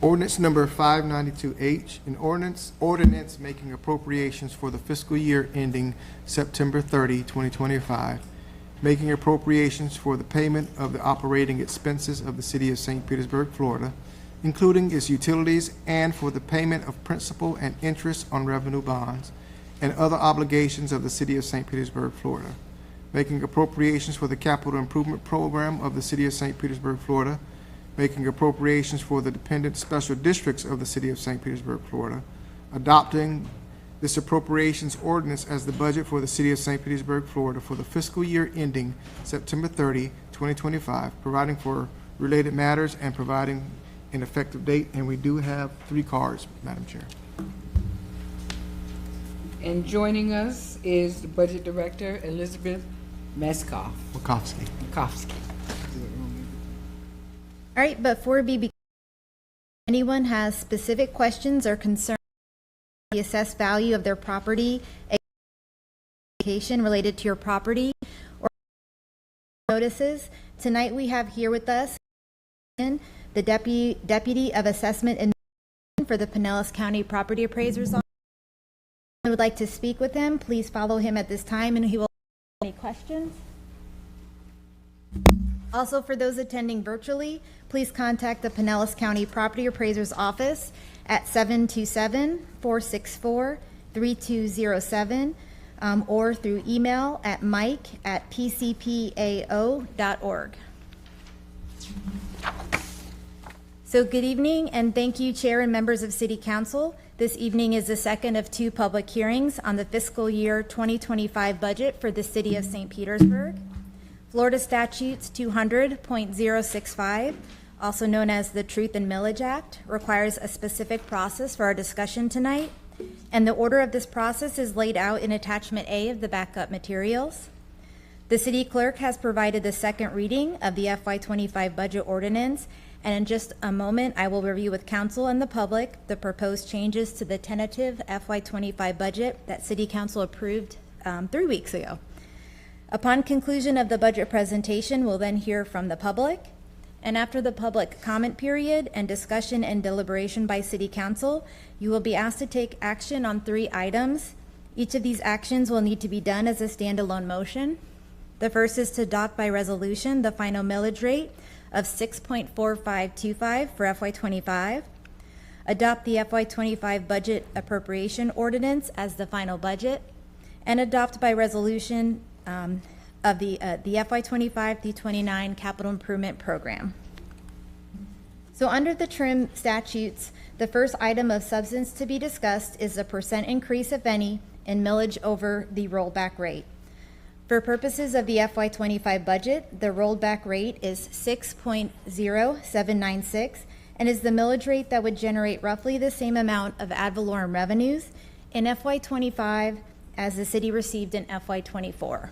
Ordinance number 592H, an ordinance making appropriations for the fiscal year ending September 30, 2025, making appropriations for the payment of the operating expenses of the city of St. Petersburg, Florida, including its utilities, and for the payment of principal and interest on revenue bonds and other obligations of the city of St. Petersburg, Florida, making appropriations for the capital improvement program of the city of St. Petersburg, Florida, making appropriations for the dependent special districts of the city of St. Petersburg, Florida, adopting this appropriations ordinance as the budget for the city of St. Petersburg, Florida for the fiscal year ending September 30, 2025, providing for related matters and providing an effective date. And we do have 3 cards, Madam Chair. And joining us is the Budget Director, Elizabeth Meskoff. Wachowski. All right, before we begin, anyone has specific questions or concerns about the assessed value of their property, related to your property, or notices, tonight we have here with us the Deputy of Assessment and for the Pinellas County Property Appraiser's Office. If you would like to speak with him, please follow him at this time and he will answer any questions. Also, for those attending virtually, please contact the Pinellas County Property Appraiser's Office at 727-464-3207 or through email at mike@pcpao.org. So good evening, and thank you, Chair and members of City Council. This evening is the second of 2 public hearings on the fiscal year 2025 budget for the City of St. Petersburg. Florida Statutes 200.065, also known as the Truth in Millage Act, requires a specific process for our discussion tonight, and the order of this process is laid out in Attachment A of the backup materials. The City Clerk has provided the second reading of the FY25 budget ordinance, and in just a moment, I will review with Council and the public the proposed changes to the tentative FY25 budget that City Council approved 3 weeks ago. Upon conclusion of the budget presentation, we'll then hear from the public. And after the public comment period and discussion and deliberation by City Council, you will be asked to take action on 3 items. Each of these actions will need to be done as a standalone motion. The first is to adopt by resolution the final millage rate of 6.4525 for FY25, adopt the FY25 budget appropriation ordinance as the final budget, and adopt by resolution of the FY25 through 29 capital improvement program. So under the TRIM statutes, the first item of substance to be discussed is the percent increase, if any, in millage over the rollback rate. For purposes of the FY25 budget, the rollback rate is 6.0796 and is the millage rate that would generate roughly the same amount of ad valorem revenues in FY25 as the city received in FY24.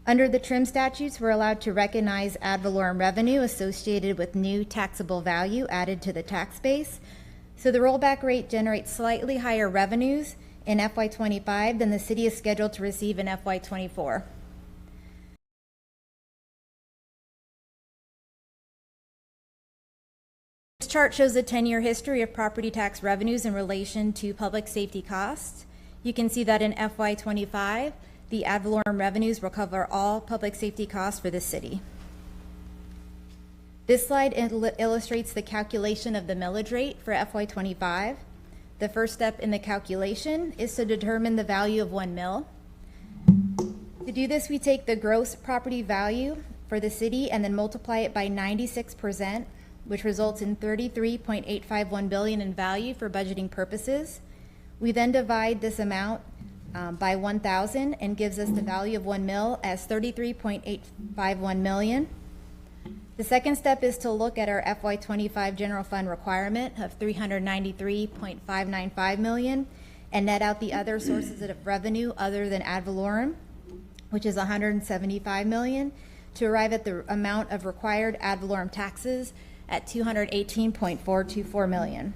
Under the TRIM statutes, we're allowed to recognize ad valorem revenue associated with new taxable value added to the tax base. So the rollback rate generates slightly higher revenues in FY25 than the city is scheduled to receive in FY24. This chart shows a 10-year history of property tax revenues in relation to public safety costs. You can see that in FY25, the ad valorem revenues will cover all public safety costs for the city. This slide illustrates the calculation of the millage rate for FY25. The first step in the calculation is to determine the value of 1 mil. To do this, we take the gross property value for the city and then multiply it by 96%, which results in $33.851 billion in value for budgeting purposes. We then divide this amount by 1,000 and gives us the value of 1 mil as 33.851 million. The second step is to look at our FY25 general fund requirement of 393.595 million and net out the other sources of revenue other than ad valorem, which is 175 million, to arrive at the amount of required ad valorem taxes at 218.424 million.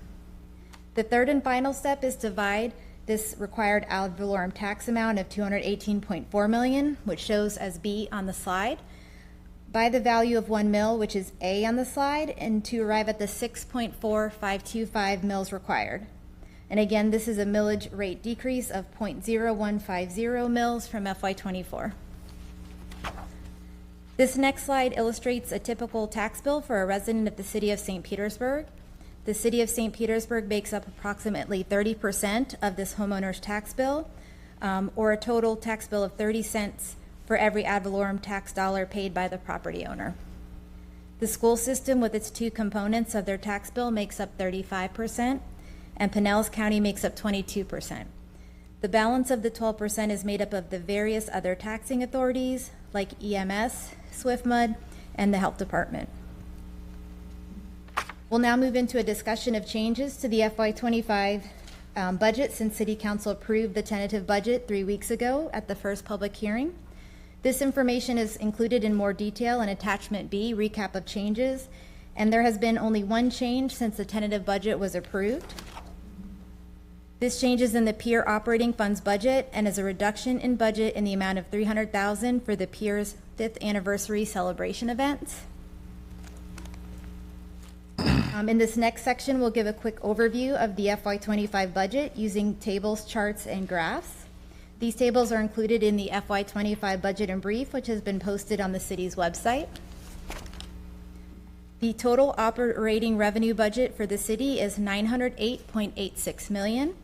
The third and final step is to divide this required ad valorem tax amount of 218.4 million, which shows as B on the slide, by the value of 1 mil, which is A on the slide, and to arrive at the 6.4525 mils required. And again, this is a millage rate decrease of 0.0150 mils from FY24. This next slide illustrates a typical tax bill for a resident of the city of St. Petersburg. The city of St. Petersburg makes up approximately 30% of this homeowner's tax bill, or a total tax bill of 30 cents for every ad valorem tax dollar paid by the property owner. The school system with its two components of their tax bill makes up 35%, and Pinellas County makes up 22%. The balance of the 12% is made up of the various other taxing authorities like EMS, SwiftMud, and the Health Department. We'll now move into a discussion of changes to the FY25 budget since City Council approved the tentative budget 3 weeks ago at the first public hearing. This information is included in more detail in Attachment B, Recap of Changes, and there has been only one change since the tentative budget was approved. This change is in the Pier Operating Funds budget and is a reduction in budget in the amount of $300,000 for the Pier's 5th anniversary celebration events. In this next section, we'll give a quick overview of the FY25 budget using tables, charts, and graphs. These tables are included in the FY25 budget in brief, which has been posted on the city's website. The total operating revenue budget for the city is $908.86 million.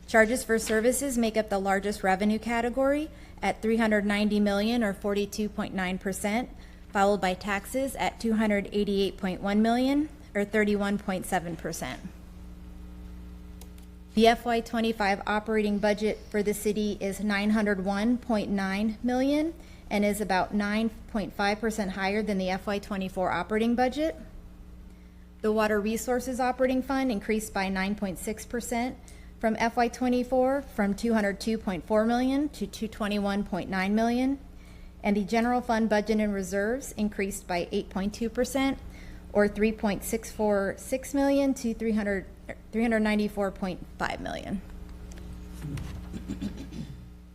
Charges for services make up the largest revenue category at $390 million, or 42.9%, followed by taxes at $288.1 million, or 31.7%. The FY25 operating budget for the city is $901.9 million and is about 9.5% higher than the FY24 operating budget. The Water Resources Operating Fund increased by 9.6% from FY24, from $202.4 million to $221.9 million, and the General Fund budget and reserves increased by 8.2%, or $3.646 million to $394.5 million.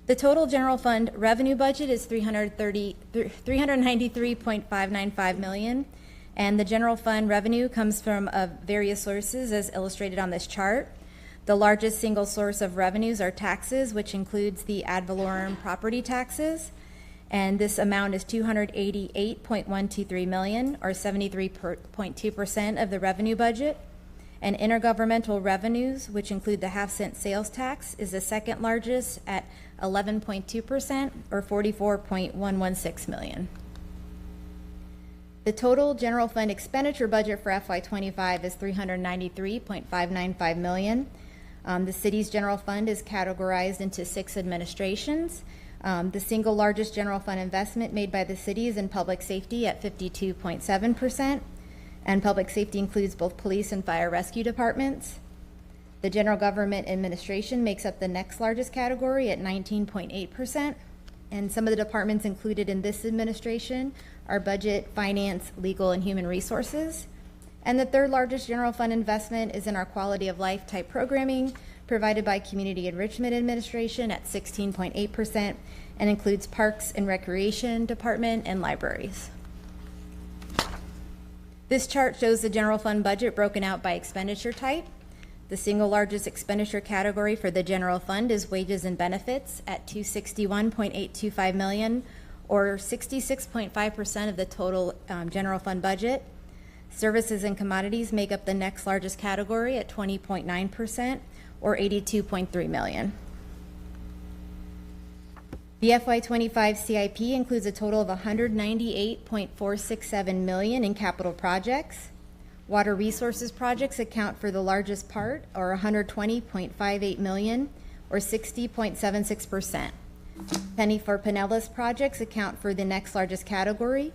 The total general fund revenue budget is $393.595 million, and the general fund revenue comes from various sources as illustrated on this chart. The largest single source of revenues are taxes, which includes the ad valorem property taxes, and this amount is $288.123 million, or 73.2% of the revenue budget. And intergovernmental revenues, which include the half-cent sales tax, is the second largest at 11.2%, or $44.116 million. The total general fund expenditure budget for FY25 is $393.595 million. The city's general fund is categorized into 6 administrations. The single largest general fund investment made by the city is in public safety at 52.7%, and public safety includes both police and fire rescue departments. The general government administration makes up the next largest category at 19.8%, and some of the departments included in this administration are budget, finance, legal, and human resources. And the third largest general fund investment is in our quality of life type programming provided by Community Enrichment Administration at 16.8%, and includes Parks and Recreation Department and libraries. This chart shows the general fund budget broken out by expenditure type. The single largest expenditure category for the general fund is wages and benefits at $261.825 million, or 66.5% of the total general fund budget. Services and commodities make up the next largest category at 20.9%, or $82.3 million. The FY25 CIP includes a total of $198.467 million in capital projects. Water resources projects account for the largest part, or $120.58 million, or 60.76%. Penny for Pinellas projects account for the next largest category,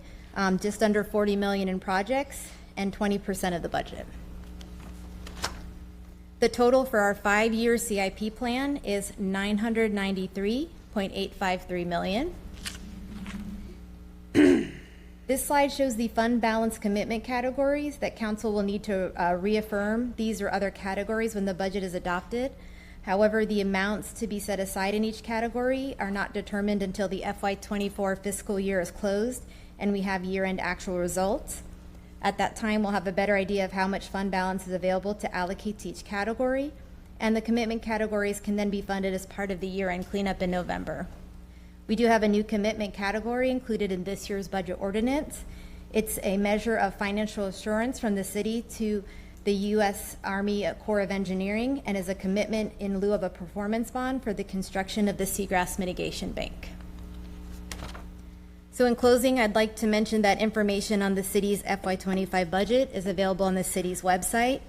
just under 40 million in projects and 20% of the budget. The total for our 5-year CIP plan is $993.853 million. This slide shows the fund balance commitment categories that council will need to reaffirm these or other categories when the budget is adopted. However, the amounts to be set aside in each category are not determined until the FY24 fiscal year is closed and we have year-end actual results. At that time, we'll have a better idea of how much fund balance is available to allocate to each category, and the commitment categories can then be funded as part of the year-end cleanup in November. We do have a new commitment category included in this year's budget ordinance. It's a measure of financial assurance from the city to the U.S. Army Corps of Engineering and is a commitment in lieu of a performance bond for the construction of the Seagrass Mitigation Bank. So in closing, I'd like to mention that information on the city's FY25 budget is available on the city's website.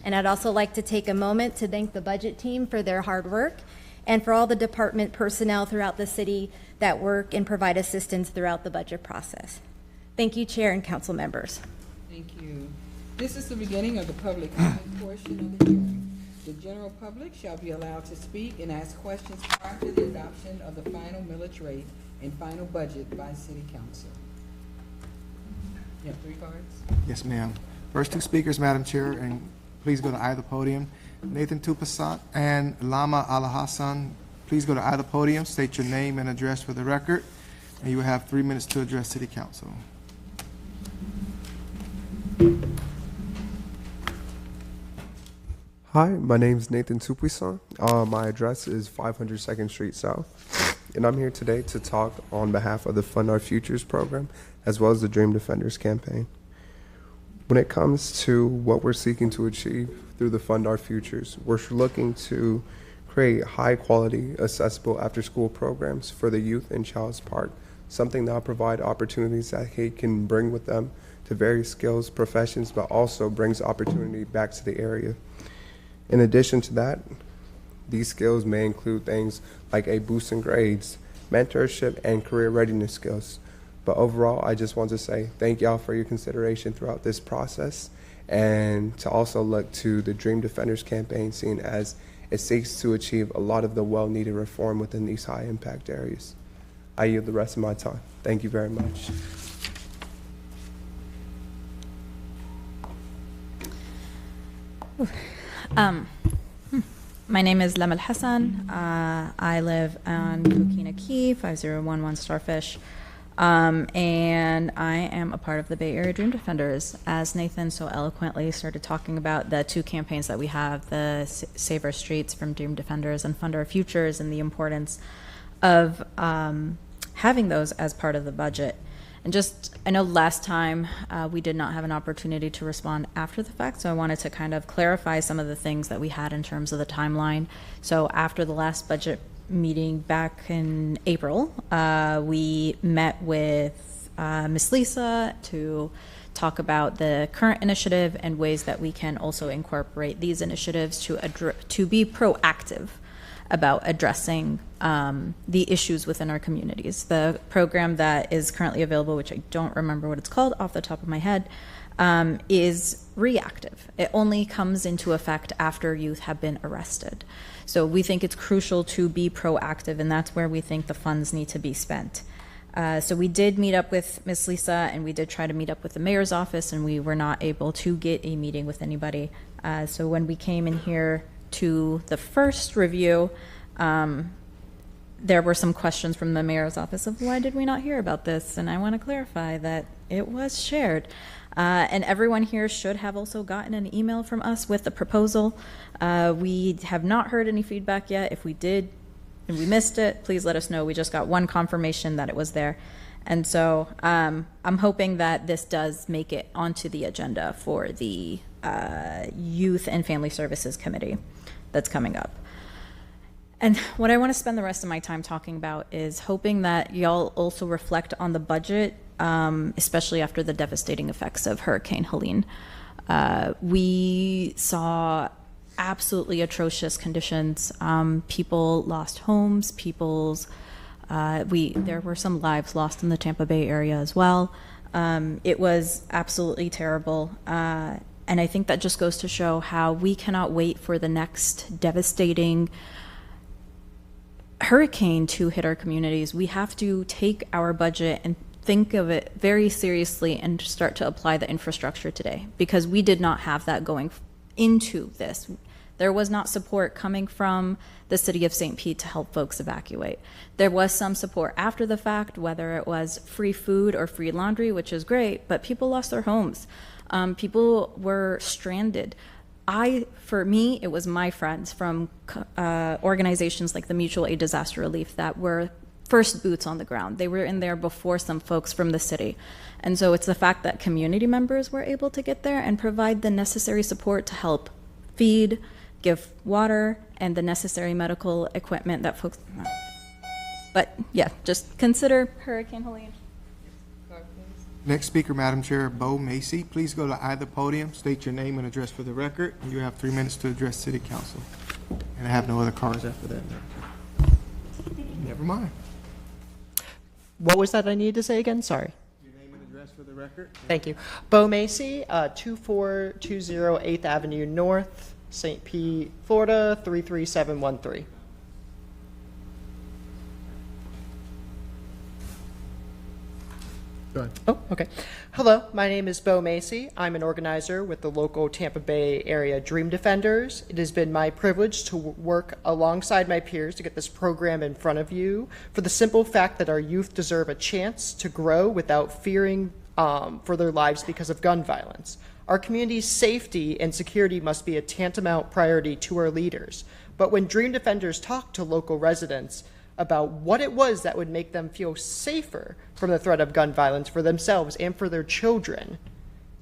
And I'd also like to take a moment to thank the budget team for their hard work and for all the department personnel throughout the city that work and provide assistance throughout the budget process. Thank you, Chair and council members. Thank you. This is the beginning of the public comment portion of the hearing. The general public shall be allowed to speak and ask questions prior to the adoption of the final millage rate and final budget by City Council. You have 3 cards? Yes, ma'am. First 2 speakers, Madam Chair, and please go to either podium. Nathan Tupasat and Lama Alhassan, please go to either podium, state your name and address for the record, and you will have 3 minutes to address City Council. Hi, my name is Nathan Tupuisan. My address is 500 2nd Street South, and I'm here today to talk on behalf of the Fund Our Futures program, as well as the Dream Defenders campaign. When it comes to what we're seeking to achieve through the Fund Our Futures, we're looking to create high-quality, accessible after-school programs for the youth in Childs Park, something that will provide opportunities that they can bring with them to various skills, professions, but also brings opportunity back to the area. In addition to that, these skills may include things like a boost in grades, mentorship, and career readiness skills. But overall, I just want to say thank y'all for your consideration throughout this process, and to also look to the Dream Defenders campaign, seeing as it seeks to achieve a lot of the well-needed reform within these high-impact areas. I yield the rest of my time. Thank you very much. My name is Lamal Hassan. I live on Coquina Key, 5011 Starfish. And I am a part of the Bay Area Dream Defenders. As Nathan so eloquently started talking about the 2 campaigns that we have, the Save Our Streets from Dream Defenders and Fund Our Futures, and the importance of having those as part of the budget. And just, I know last time we did not have an opportunity to respond after the fact, so I wanted to kind of clarify some of the things that we had in terms of the timeline. So after the last budget meeting back in April, we met with Ms. Lisa to talk about the current initiative and ways that we can also incorporate these initiatives to be proactive about addressing the issues within our communities. The program that is currently available, which I don't remember what it's called off the top of my head, is reactive. It only comes into effect after youth have been arrested. So we think it's crucial to be proactive, and that's where we think the funds need to be spent. So we did meet up with Ms. Lisa, and we did try to meet up with the mayor's office, and we were not able to get a meeting with anybody. So when we came in here to the first review, there were some questions from the mayor's office of why did we not hear about this? And I want to clarify that it was shared. And everyone here should have also gotten an email from us with the proposal. We have not heard any feedback yet. If we did and we missed it, please let us know. We just got one confirmation that it was there. And so I'm hoping that this does make it onto the agenda for the Youth and Family Services Committee that's coming up. And what I want to spend the rest of my time talking about is hoping that y'all also reflect on the budget, especially after the devastating effects of Hurricane Helene. We saw absolutely atrocious conditions. People lost homes. There were some lives lost in the Tampa Bay area as well. It was absolutely terrible. And I think that just goes to show how we cannot wait for the next devastating hurricane to hit our communities. We have to take our budget and think of it very seriously and start to apply the infrastructure today, because we did not have that going into this. There was not support coming from the city of St. Pete to help folks evacuate. There was some support after the fact, whether it was free food or free laundry, which is great, but people lost their homes. People were stranded. For me, it was my friends from organizations like the Mutual Aid Disaster Relief that were first boots on the ground. They were in there before some folks from the city. And so it's the fact that community members were able to get there and provide the necessary support to help feed, give water, and the necessary medical equipment that folks. But yeah, just consider Hurricane Helene. Next speaker, Madam Chair, Bo Macy. Please go to either podium, state your name and address for the record, and you have 3 minutes to address City Council. And I have no other cards after that. Never mind. What was that I needed to say again? Sorry. Your name and address for the record. Thank you. Bo Macy, 2420 8th Avenue North, St. Pete, Florida, 33713. Go ahead. Oh, okay. Hello, my name is Bo Macy. I'm an organizer with the local Tampa Bay area Dream Defenders. It has been my privilege to work alongside my peers to get this program in front of you for the simple fact that our youth deserve a chance to grow without fearing for their lives because of gun violence. Our community's safety and security must be a tantamount priority to our leaders. But when Dream Defenders talk to local residents about what it was that would make them feel safer from the threat of gun violence for themselves and for their children,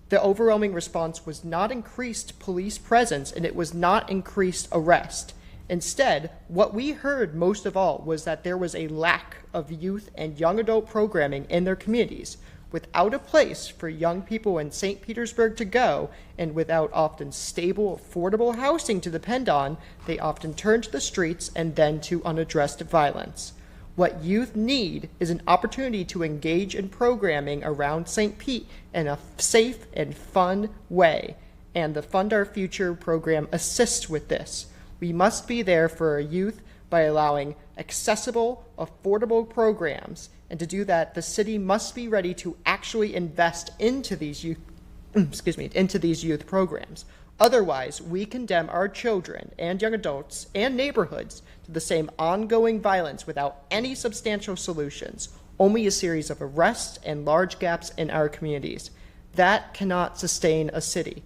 the overwhelming response was not increased police presence and it was not increased arrest. Instead, what we heard most of all was that there was a lack of youth and young adult programming in their communities, without a place for young people in St. Petersburg to go, and without often stable, affordable housing to depend on, they often turn to the streets and then to unaddressed violence. What youth need is an opportunity to engage in programming around St. Pete in a safe and fun way, and the Fund Our Future program assists with this. We must be there for our youth by allowing accessible, affordable programs. And to do that, the city must be ready to actually invest into these youth, into these youth programs. Otherwise, we condemn our children and young adults and neighborhoods to the same ongoing violence without any substantial solutions, only a series of arrests and large gaps in our communities. That cannot sustain a city.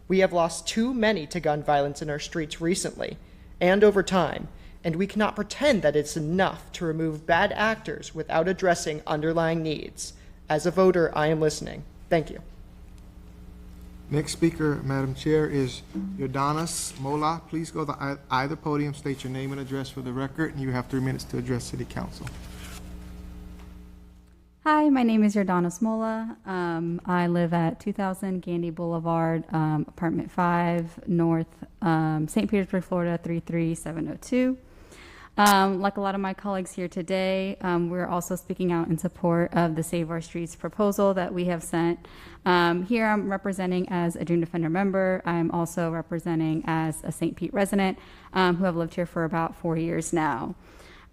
We have lost too many to gun violence in our streets recently and over time, and we cannot pretend that it's enough to remove bad actors without addressing underlying needs. As a voter, I am listening. Thank you. Next speaker, Madam Chair, is Yordanis Mola. Please go to either podium, state your name and address for the record, and you have 3 minutes to address City Council. Hi, my name is Yordanis Mola. I live at 2000 Gandy Boulevard, apartment 5, North, St. Petersburg, Florida, 33702. Like a lot of my colleagues here today, we're also speaking out in support of the Save Our Streets proposal that we have sent. Here I'm representing as a Dream Defender member. I'm also representing as a St. Pete resident who have lived here for about 4 years now.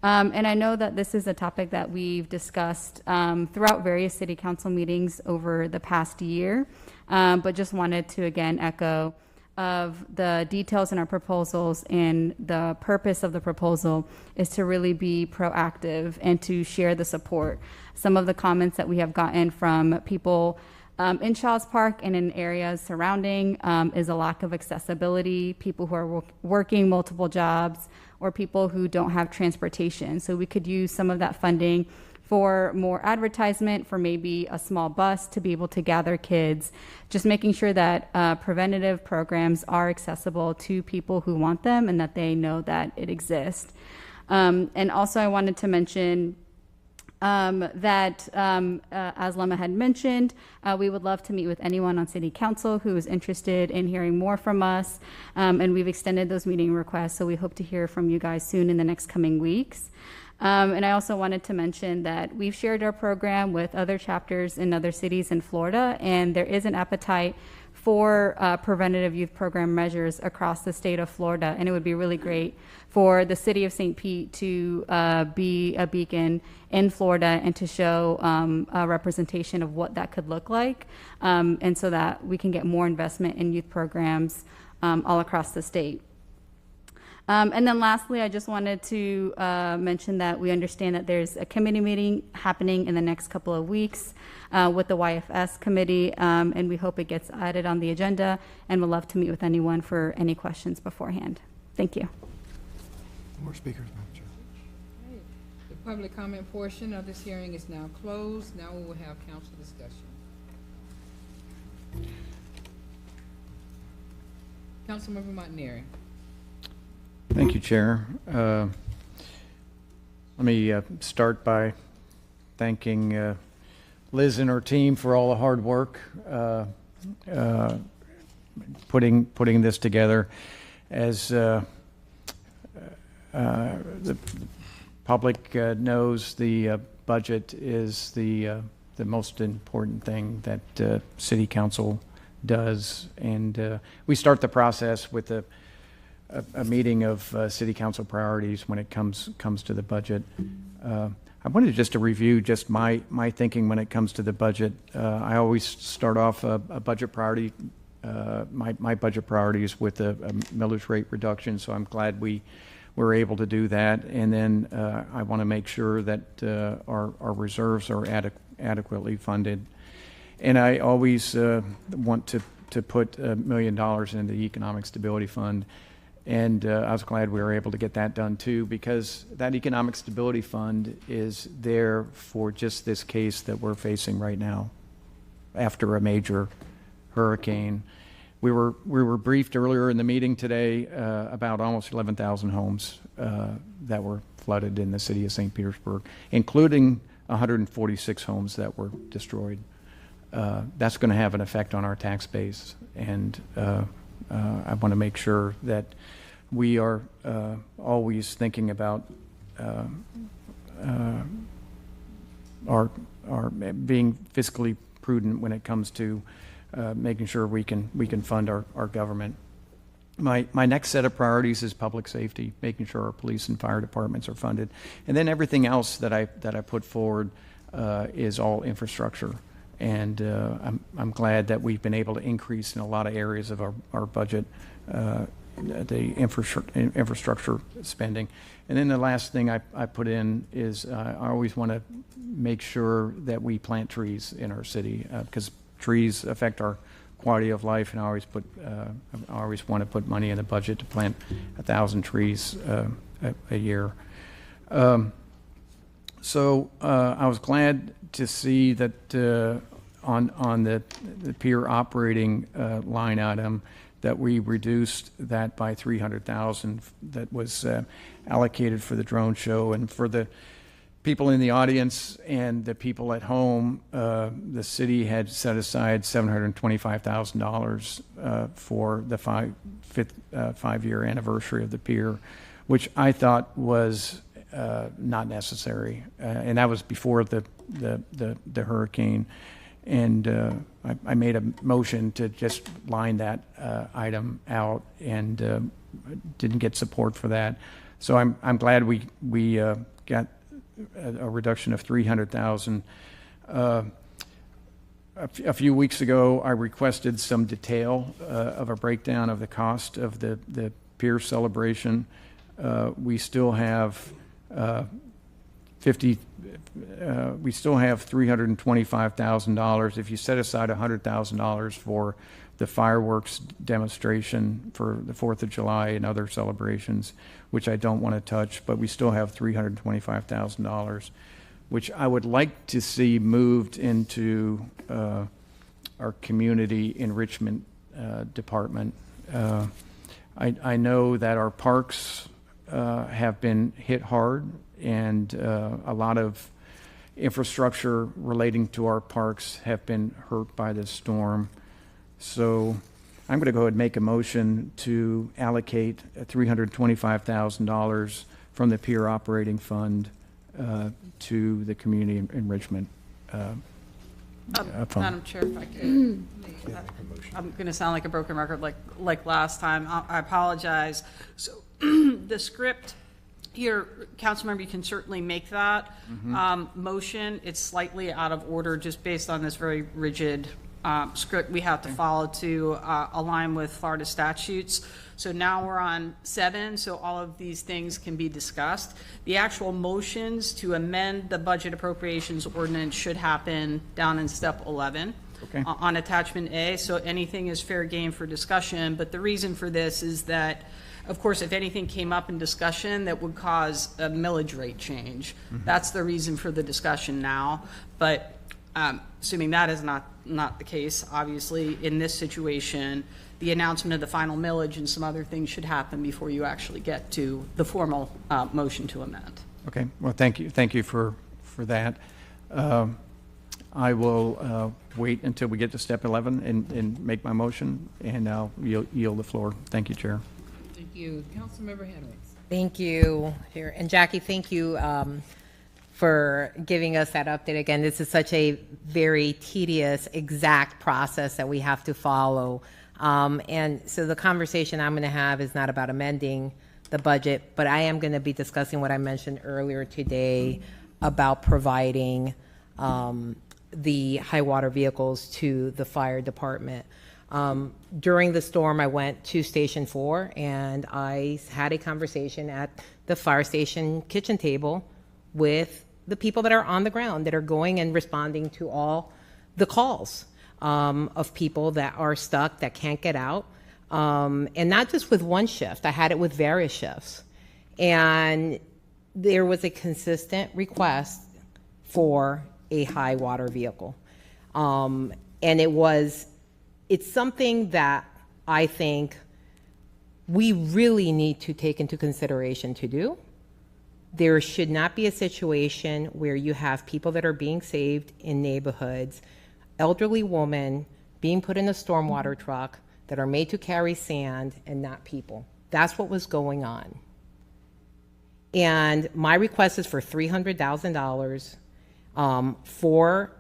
And I know that this is a topic that we've discussed throughout various city council meetings over the past year, but just wanted to again echo of the details in our proposals, and the purpose of the proposal is to really be proactive and to share the support. Some of the comments that we have gotten from people in Shaw's Park and in areas surrounding is a lack of accessibility, people who are working multiple jobs, or people who don't have transportation. So we could use some of that funding for more advertisement, for maybe a small bus to be able to gather kids, just making sure that preventative programs are accessible to people who want them and that they know that it exists. And also I wanted to mention as Lemma had mentioned, we would love to meet with anyone on City Council who is interested in hearing more from us. And we've extended those meeting requests, so we hope to hear from you guys soon in the next coming weeks. And I also wanted to mention that we've shared our program with other chapters in other cities in Florida, and there is an appetite for preventative youth program measures across the state of Florida. And it would be really great for the city of St. Pete to be a beacon in Florida and to show a representation of what that could look like, and so that we can get more investment in youth programs all across the state. And then lastly, I just wanted to mention that we understand that there's a committee meeting happening in the next couple of weeks with the YFS committee, and we hope it gets added on the agenda, and we'd love to meet with anyone for any questions beforehand. Thank you. More speakers, Madam Chair. The public comment portion of this hearing is now closed. Now we will have council discussion. Councilmember Montanari. Thank you, Chair. Let me start by thanking Liz and her team for all the hard work putting this together. As the public knows, the budget is the most important thing that City Council does, and we start the process with a meeting of City Council priorities when it comes to the budget. I wanted just to review just my thinking when it comes to the budget. I always start off a budget priority, my budget priorities with a millage rate reduction, so I'm glad we were able to do that. And then I want to make sure that our reserves are adequately funded. And I always want to put $1 million into the Economic Stability Fund. And I was glad we were able to get that done too, because that Economic Stability Fund is there for just this case that we're facing right now after a major hurricane. We were briefed earlier in the meeting today about almost 11,000 homes that were flooded in the city of St. Petersburg, including 146 homes that were destroyed. That's going to have an effect on our tax base, and I want to make sure that we are always thinking about our being fiscally prudent when it comes to making sure we can fund our government. My next set of priorities is public safety, making sure our police and fire departments are funded, and then everything else that I put forward is all infrastructure. And I'm glad that we've been able to increase in a lot of areas of our budget, the infrastructure spending. And then the last thing I put in is I always want to make sure that we plant trees in our city, because trees affect our quality of life, and I always want to put money in the budget to plant 1,000 trees a year. So I was glad to see that on the pier operating line item that we reduced that by $300,000 that was allocated for the drone show. And for the people in the audience and the people at home, the city had set aside $725,000 for the five-year anniversary of the pier, which I thought was not necessary, and that was before the hurricane. And I made a motion to just line that item out, and didn't get support for that. So I'm glad we got a reduction of $300,000. A few weeks ago, I requested some detail of a breakdown of the cost of the pier celebration. We still have $325,000. If you set aside $100,000 for the fireworks demonstration for the 4th of July and other celebrations, which I don't want to touch, but we still have $325,000, which I would like to see moved into our community enrichment department. I know that our parks have been hit hard, and a lot of infrastructure relating to our parks have been hurt by this storm. So I'm going to go ahead and make a motion to allocate $325,000 from the Pier Operating Fund to the Community Enrichment Fund. Madam Chair, if I could. I'm going to sound like a broken record like last time. I apologize. So the script here, Councilmember, you can certainly make that motion. It's slightly out of order just based on this very rigid script we have to follow to align with Florida statutes. So now we're on 7, so all of these things can be discussed. The actual motions to amend the budget appropriations ordinance should happen down in step 11 on attachment A. So anything is fair game for discussion. But the reason for this is that, of course, if anything came up in discussion that would cause a millage rate change, that's the reason for the discussion now. But assuming that is not the case, obviously, in this situation, the announcement of the final millage and some other things should happen before you actually get to the formal motion to amend. Okay, well, thank you for that. I will wait until we get to step 11 and make my motion, and I'll yield the floor. Thank you, Chair. Thank you. Councilmember Henowitz. Thank you. Here. And Jackie, thank you for giving us that update again. This is such a very tedious, exact process that we have to follow. And so the conversation I'm going to have is not about amending the budget, but I am going to be discussing what I mentioned earlier today about providing the high water vehicles to the fire department. During the storm, I went to Station 4 and I had a conversation at the fire station kitchen table with the people that are on the ground that are going and responding to all the calls of people that are stuck, that can't get out. And not just with one shift, I had it with various shifts. And there was a consistent request for a high water vehicle. And it's something that I think we really need to take into consideration to do. There should not be a situation where you have people that are being saved in neighborhoods, elderly women being put in a stormwater truck that are made to carry sand and not people. That's what was going on. And my request is for $300,000 for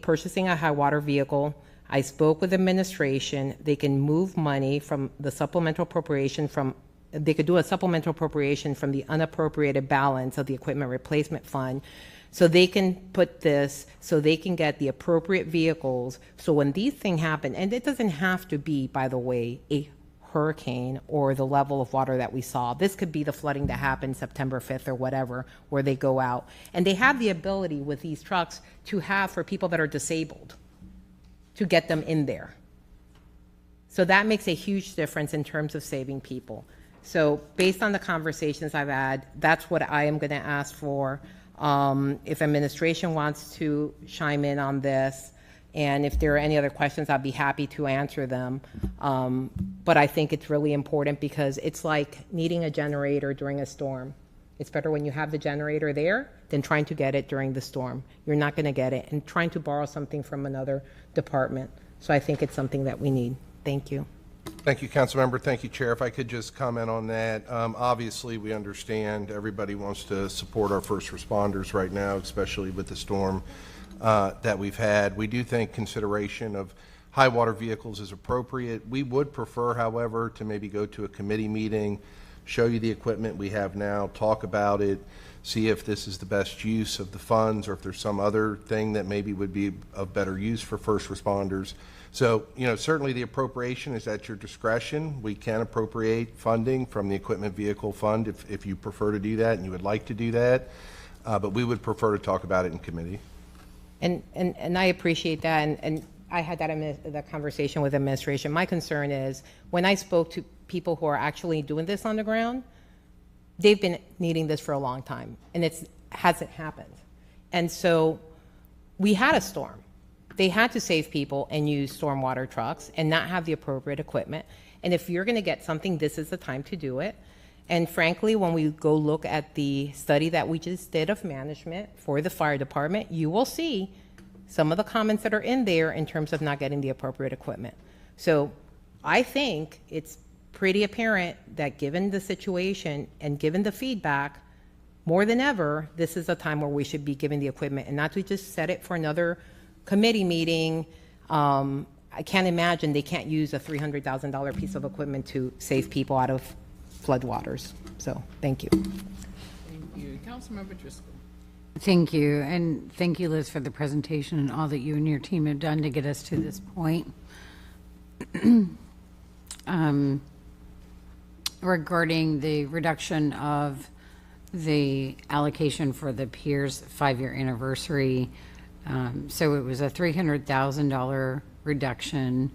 purchasing a high water vehicle. I spoke with administration. They can move money from the supplemental appropriation they could do a supplemental appropriation from the unappropriated balance of the equipment replacement fund. So they can put this, so they can get the appropriate vehicles. So when these things happen, and it doesn't have to be, by the way, a hurricane or the level of water that we saw. This could be the flooding that happened September 5th or whatever, where they go out. And they have the ability with these trucks to have for people that are disabled, to get them in there. So that makes a huge difference in terms of saving people. So based on the conversations I've had, that's what I am going to ask for. If administration wants to chime in on this, and if there are any other questions, I'll be happy to answer them. But I think it's really important because it's like needing a generator during a storm. It's better when you have the generator there than trying to get it during the storm. You're not going to get it, and trying to borrow something from another department. So I think it's something that we need. Thank you. Thank you, Councilmember. Thank you, Chair. If I could just comment on that. Obviously, we understand everybody wants to support our first responders right now, especially with the storm that we've had. We do think consideration of high water vehicles is appropriate. We would prefer, however, to maybe go to a committee meeting, show you the equipment we have now, talk about it, see if this is the best use of the funds or if there's some other thing that maybe would be of better use for first responders. So, certainly the appropriation is at your discretion. We can appropriate funding from the equipment vehicle fund if you prefer to do that and you would like to do that. But we would prefer to talk about it in committee. And I appreciate that. And I had that conversation with administration. My concern is when I spoke to people who are actually doing this on the ground, they've been needing this for a long time and it hasn't happened. And so we had a storm. They had to save people and use stormwater trucks and not have the appropriate equipment. And if you're going to get something, this is the time to do it. And frankly, when we go look at the study that we just did of management for the fire department, you will see some of the comments that are in there in terms of not getting the appropriate equipment. So I think it's pretty apparent that given the situation and given the feedback, more than ever, this is a time where we should be giving the equipment and not to just set it for another committee meeting. I can't imagine they can't use a $300,000 piece of equipment to save people out of floodwaters. So, thank you. Thank you. Councilmember Driscoll. Thank you, and thank you, Liz, for the presentation and all that you and your team have done to get us to this point. Regarding the reduction of the allocation for the Piers 5-year anniversary, so it was a $300,000 reduction.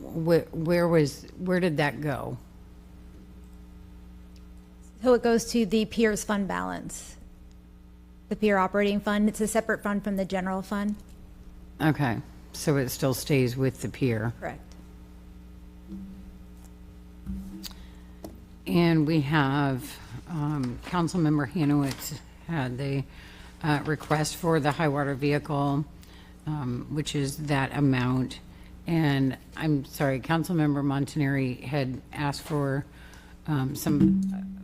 Where did that go? So it goes to the Piers fund balance, the Pier operating fund. It's a separate fund from the general fund. Okay, so it still stays with the Pier. Correct. And we have Councilmember Hanowitz had the request for the high water vehicle, which is that amount. And I'm sorry, Councilmember Montanari had asked for some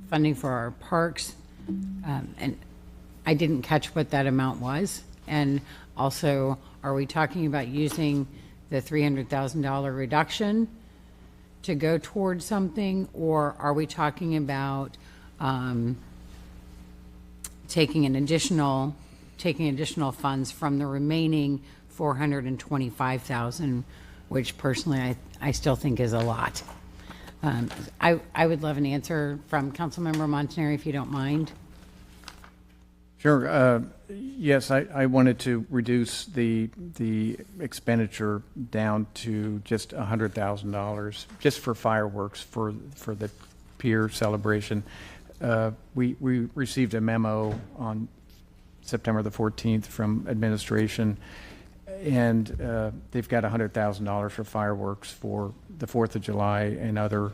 funding for our parks, and I didn't catch what that amount was. And also, are we talking about using the $300,000 reduction to go towards something, or are we talking about taking additional funds from the remaining $425,000, which personally I still think is a lot? I would love an answer from Councilmember Montanari, if you don't mind. Sure. Yes, I wanted to reduce the expenditure down to just $100,000, just for fireworks for the Pier celebration. We received a memo on September the 14th from administration, and they've got $100,000 for fireworks for the 4th of July and other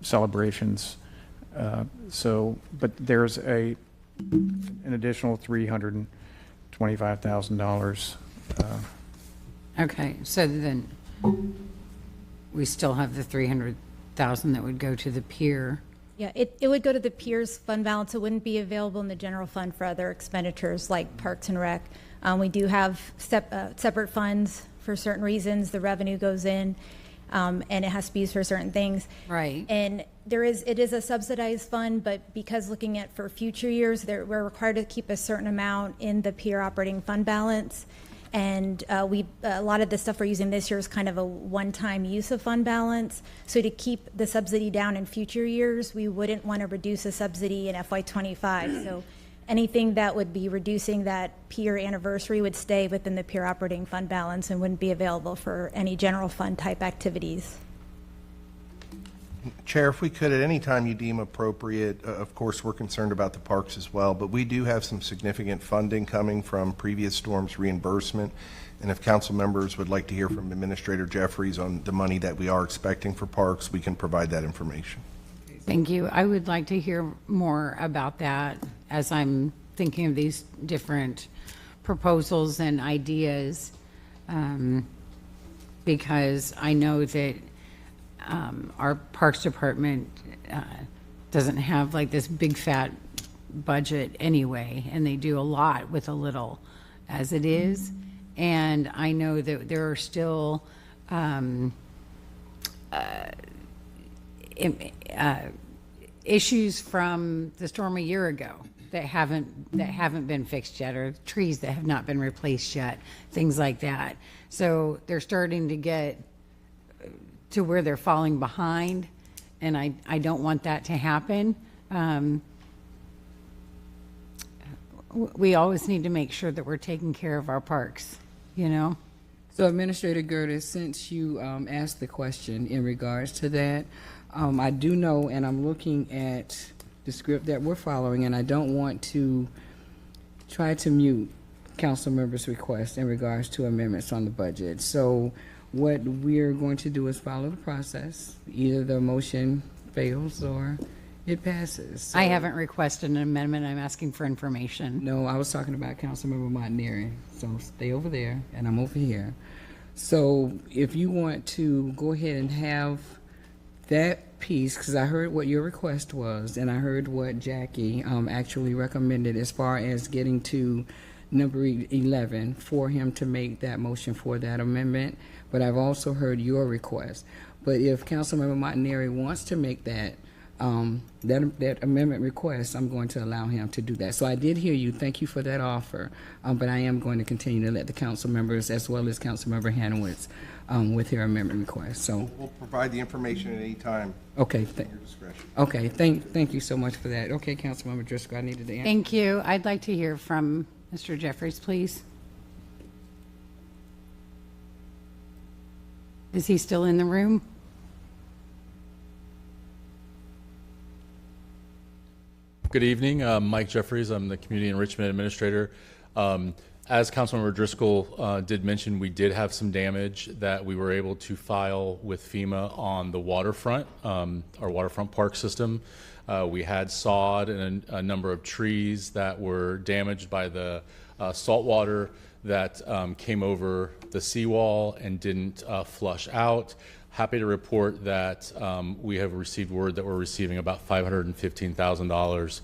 celebrations. But there's an additional $325,000. Okay, so then we still have the $300,000 that would go to the Pier. Yeah, it would go to the Piers fund balance. It wouldn't be available in the general fund for other expenditures like Parks and Rec. We do have separate funds for certain reasons. The revenue goes in, and it has to be used for certain things. Right. And it is a subsidized fund, but because looking at for future years, we're required to keep a certain amount in the Pier operating fund balance. And a lot of the stuff we're using this year is kind of a one-time use of fund balance. So to keep the subsidy down in future years, we wouldn't want to reduce a subsidy in FY25. So anything that would be reducing that Pier anniversary would stay within the Pier operating fund balance and wouldn't be available for any general fund type activities. Chair, if we could, at any time you deem appropriate, of course, we're concerned about the parks as well, but we do have some significant funding coming from previous storms reimbursement. And if council members would like to hear from Administrator Jeffries on the money that we are expecting for parks, we can provide that information. Thank you. I would like to hear more about that as I'm thinking of these different proposals and ideas, because I know that our Parks Department doesn't have like this big fat budget anyway, and they do a lot with a little as it is. And I know that there are still issues from the storm a year ago that haven't been fixed yet, or trees that have not been replaced yet, things like that. So they're starting to get to where they're falling behind, and I don't want that to happen. We always need to make sure that we're taking care of our parks, you know? So Administrator Gertis, since you asked the question in regards to that, I do know, and I'm looking at the script that we're following, and I don't want to try to mute council members' requests in regards to amendments on the budget. So what we're going to do is follow the process. Either the motion fails or it passes. I So- haven't requested an amendment. I'm asking for information. No, I was talking about Councilmember Montaneri, so stay over there, and I'm over here. So if you want to go ahead and have that piece, because I heard what your request was, and I heard what Jackie actually recommended as far as getting to number 11 for him to make that motion for that amendment, but I've also heard your request. But if Councilmember Montaneri wants to make that that amendment request, I'm going to allow him to do that. So I did hear you. Thank you for that offer. But I am going to continue to let the council members, as well as Councilmember Hanowitz, with their amendment request. So, We'll provide the information at any time. okay, At your discretion. okay. Thank you so much for that. Okay, Councilmember Driscoll, I needed to answer. Thank you. I'd like to hear from Mr. Jeffries, please. Is he still in the room? Good evening. Mike Jeffries. I'm the Community Enrichment Administrator. As Councilmember Driscoll did mention, we did have some damage that we were able to file with FEMA on the waterfront, our waterfront park system. We had sod and a number of trees that were damaged by the salt water that came over the seawall and didn't flush out. Happy to report that we have received word that we're receiving about $515,000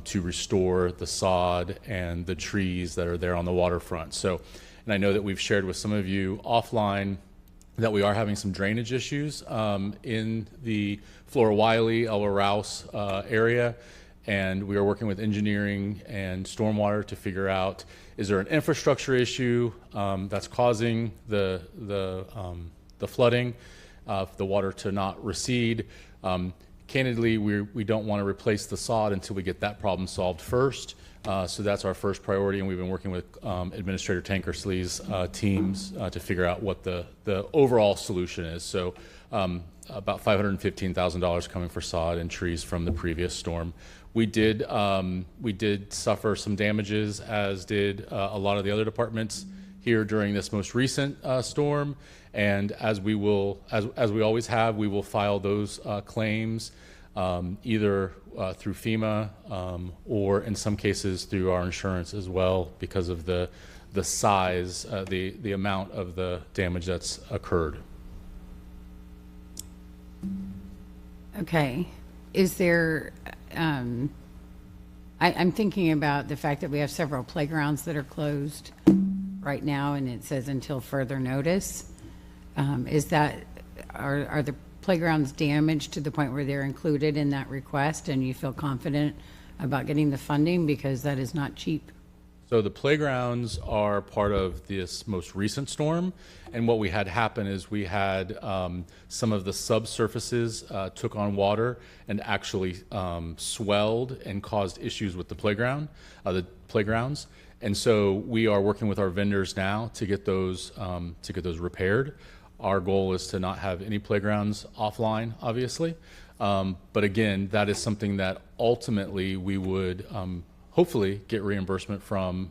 to restore the sod and the trees that are there on the waterfront. So, and I know that we've shared with some of you offline that we are having some drainage issues in the Flora Wiley, Elwa Rouse area, and we are working with engineering and stormwater to figure out, is there an infrastructure issue that's causing the flooding, the water to not recede. Candidly, we don't want to replace the sod until we get that problem solved first. So that's our first priority, and we've been working with Administrator Tankersley's teams to figure out what the overall solution is. So about $515,000 coming for sod and trees from the previous storm. We did suffer some damages, as did a lot of the other departments here during this most recent storm. And as we always have, we will file those claims either through FEMA or in some cases through our insurance as well, because of the size, the amount of the damage that's occurred. Okay. Is there, I'm thinking about the fact that we have several playgrounds that are closed right now, and it says until further notice. Are the playgrounds damaged to the point where they're included in that request, and you feel confident about getting the funding, because that is not cheap? So the playgrounds are part of this most recent storm, and what we had happen is we had some of the subsurfaces took on water and actually swelled and caused issues with the playgrounds. And so we are working with our vendors now to get those repaired. Our goal is to not have any playgrounds offline, obviously. But again, that is something that ultimately we would hopefully get reimbursement from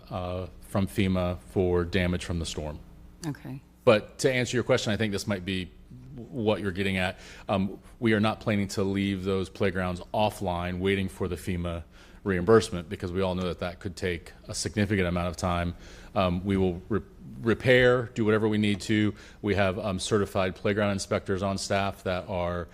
FEMA for damage from the storm. Okay. But to answer your question, I think this might be what you're getting at. We are not planning to leave those playgrounds offline waiting for the FEMA reimbursement, because we all know that that could take a significant amount of time. We will repair, do whatever we need to. We have certified playground inspectors on staff that are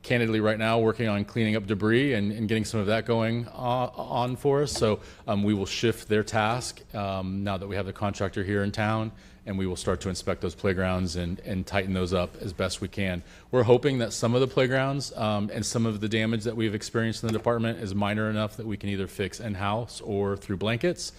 candidly right now working on cleaning up debris and getting some of that going on for us. So we will shift their task now that we have the contractor here in town, and we will start to inspect those playgrounds and tighten those up as best we can. We're hoping that some of the playgrounds and some of the damage that we've experienced in the department is minor enough that we can either fix in-house or through blankets.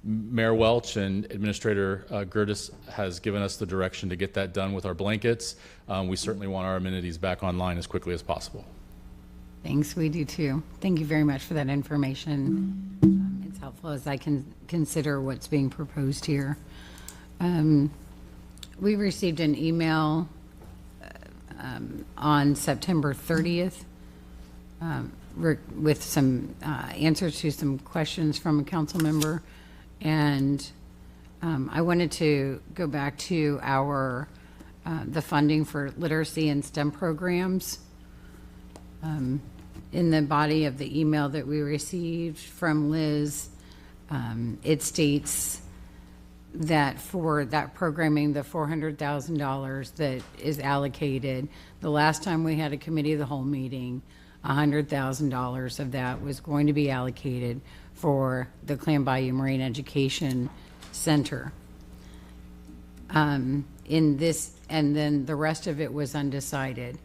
Mayor Welch and Administrator Gertis has given us the direction to get that done with our blankets. We certainly want our amenities back online as quickly as possible. Thanks, we do too. Thank you very much for that information. It's helpful as I can consider what's being proposed here. We received an email on September 30th with some answers to some questions from a council member. And I wanted to go back to the funding for literacy and STEM programs. In the body of the email that we received from Liz, it states that for that programming, the $400,000 that is allocated, the last time we had a committee of the whole meeting, $100,000 of that was going to be allocated for the Clam Bayou Marine Education Center. In this, and then the rest of it was undecided.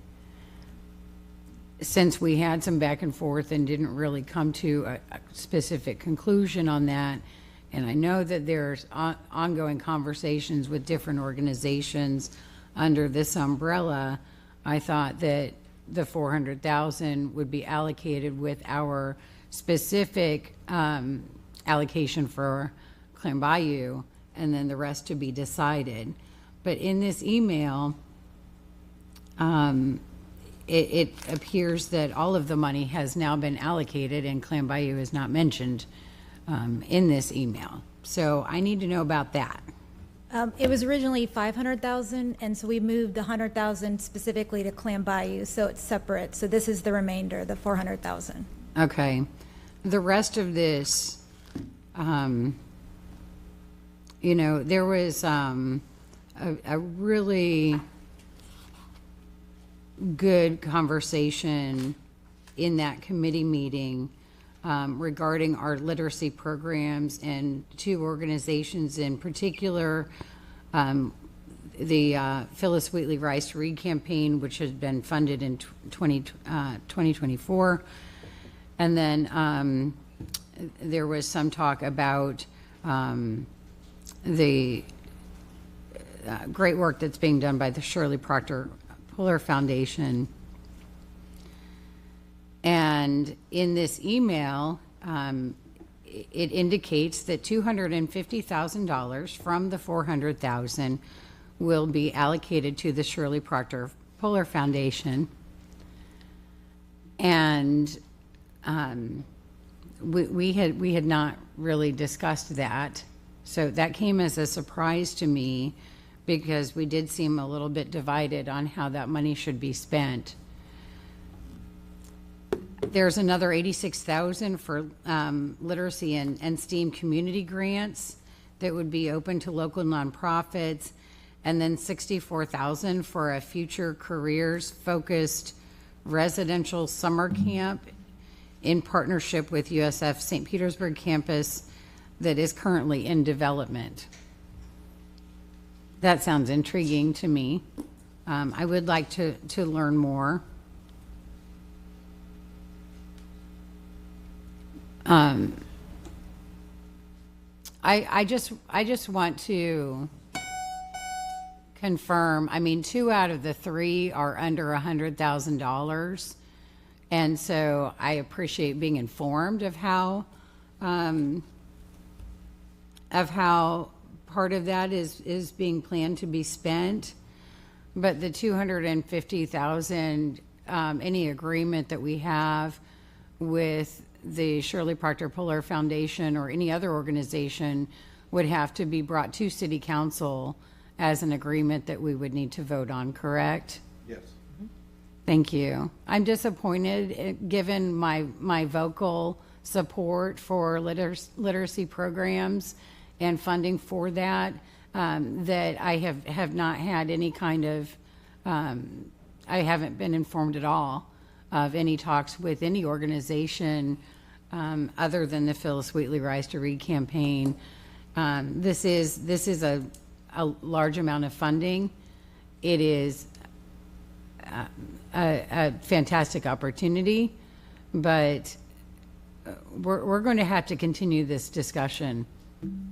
Since we had some back and forth and didn't really come to a specific conclusion on that, and I know that there's ongoing conversations with different organizations under this umbrella, I thought that the $400,000 would be allocated with our specific allocation for Clam Bayou, and then the rest to be decided. But in this email, it appears that all of the money has now been allocated and Clam Bayou is not mentioned in this email. So I need to know about that. It was originally 500,000, and so we moved 100,000 specifically to Clam Bayou, so it's separate. So this is the remainder, the 400,000. Okay. The rest of this, you know, there was a really good conversation in that committee meeting regarding our literacy programs, and two organizations in particular, the Phyllis Wheatley Rise to Read campaign, which has been funded in 2024. And then there was some talk about the great work that's being done by the Shirley Proctor Puller Foundation. And in this email, it indicates that $250,000 from the $400,000 will be allocated to the Shirley Proctor Puller Foundation. And we had not really discussed that. So that came as a surprise to me, because we did seem a little bit divided on how that money should be spent. There's another $86,000 for literacy and STEAM community grants that would be open to local nonprofits, and then $64,000 for a future careers focused residential summer camp in partnership with USF St. Petersburg campus that is currently in development. That sounds intriguing to me. I would like to learn more. I just want to confirm, I mean, 2 out of the 3 are under $100,000. And so I appreciate being informed of how part of that is being planned to be spent. But the $250,000, any agreement that we have with the Shirley Proctor Puller Foundation or any other organization would have to be brought to City Council as an agreement that we would need to vote on, correct? Yes. Thank you. I'm disappointed, given my vocal support for literacy programs and funding for that, that I have not had any kind of, I haven't been informed at all of any talks with any organization other than the Phyllis Wheatley Rise to Read campaign. This is a large amount of funding. It is a fantastic opportunity, but we're going to have to continue this discussion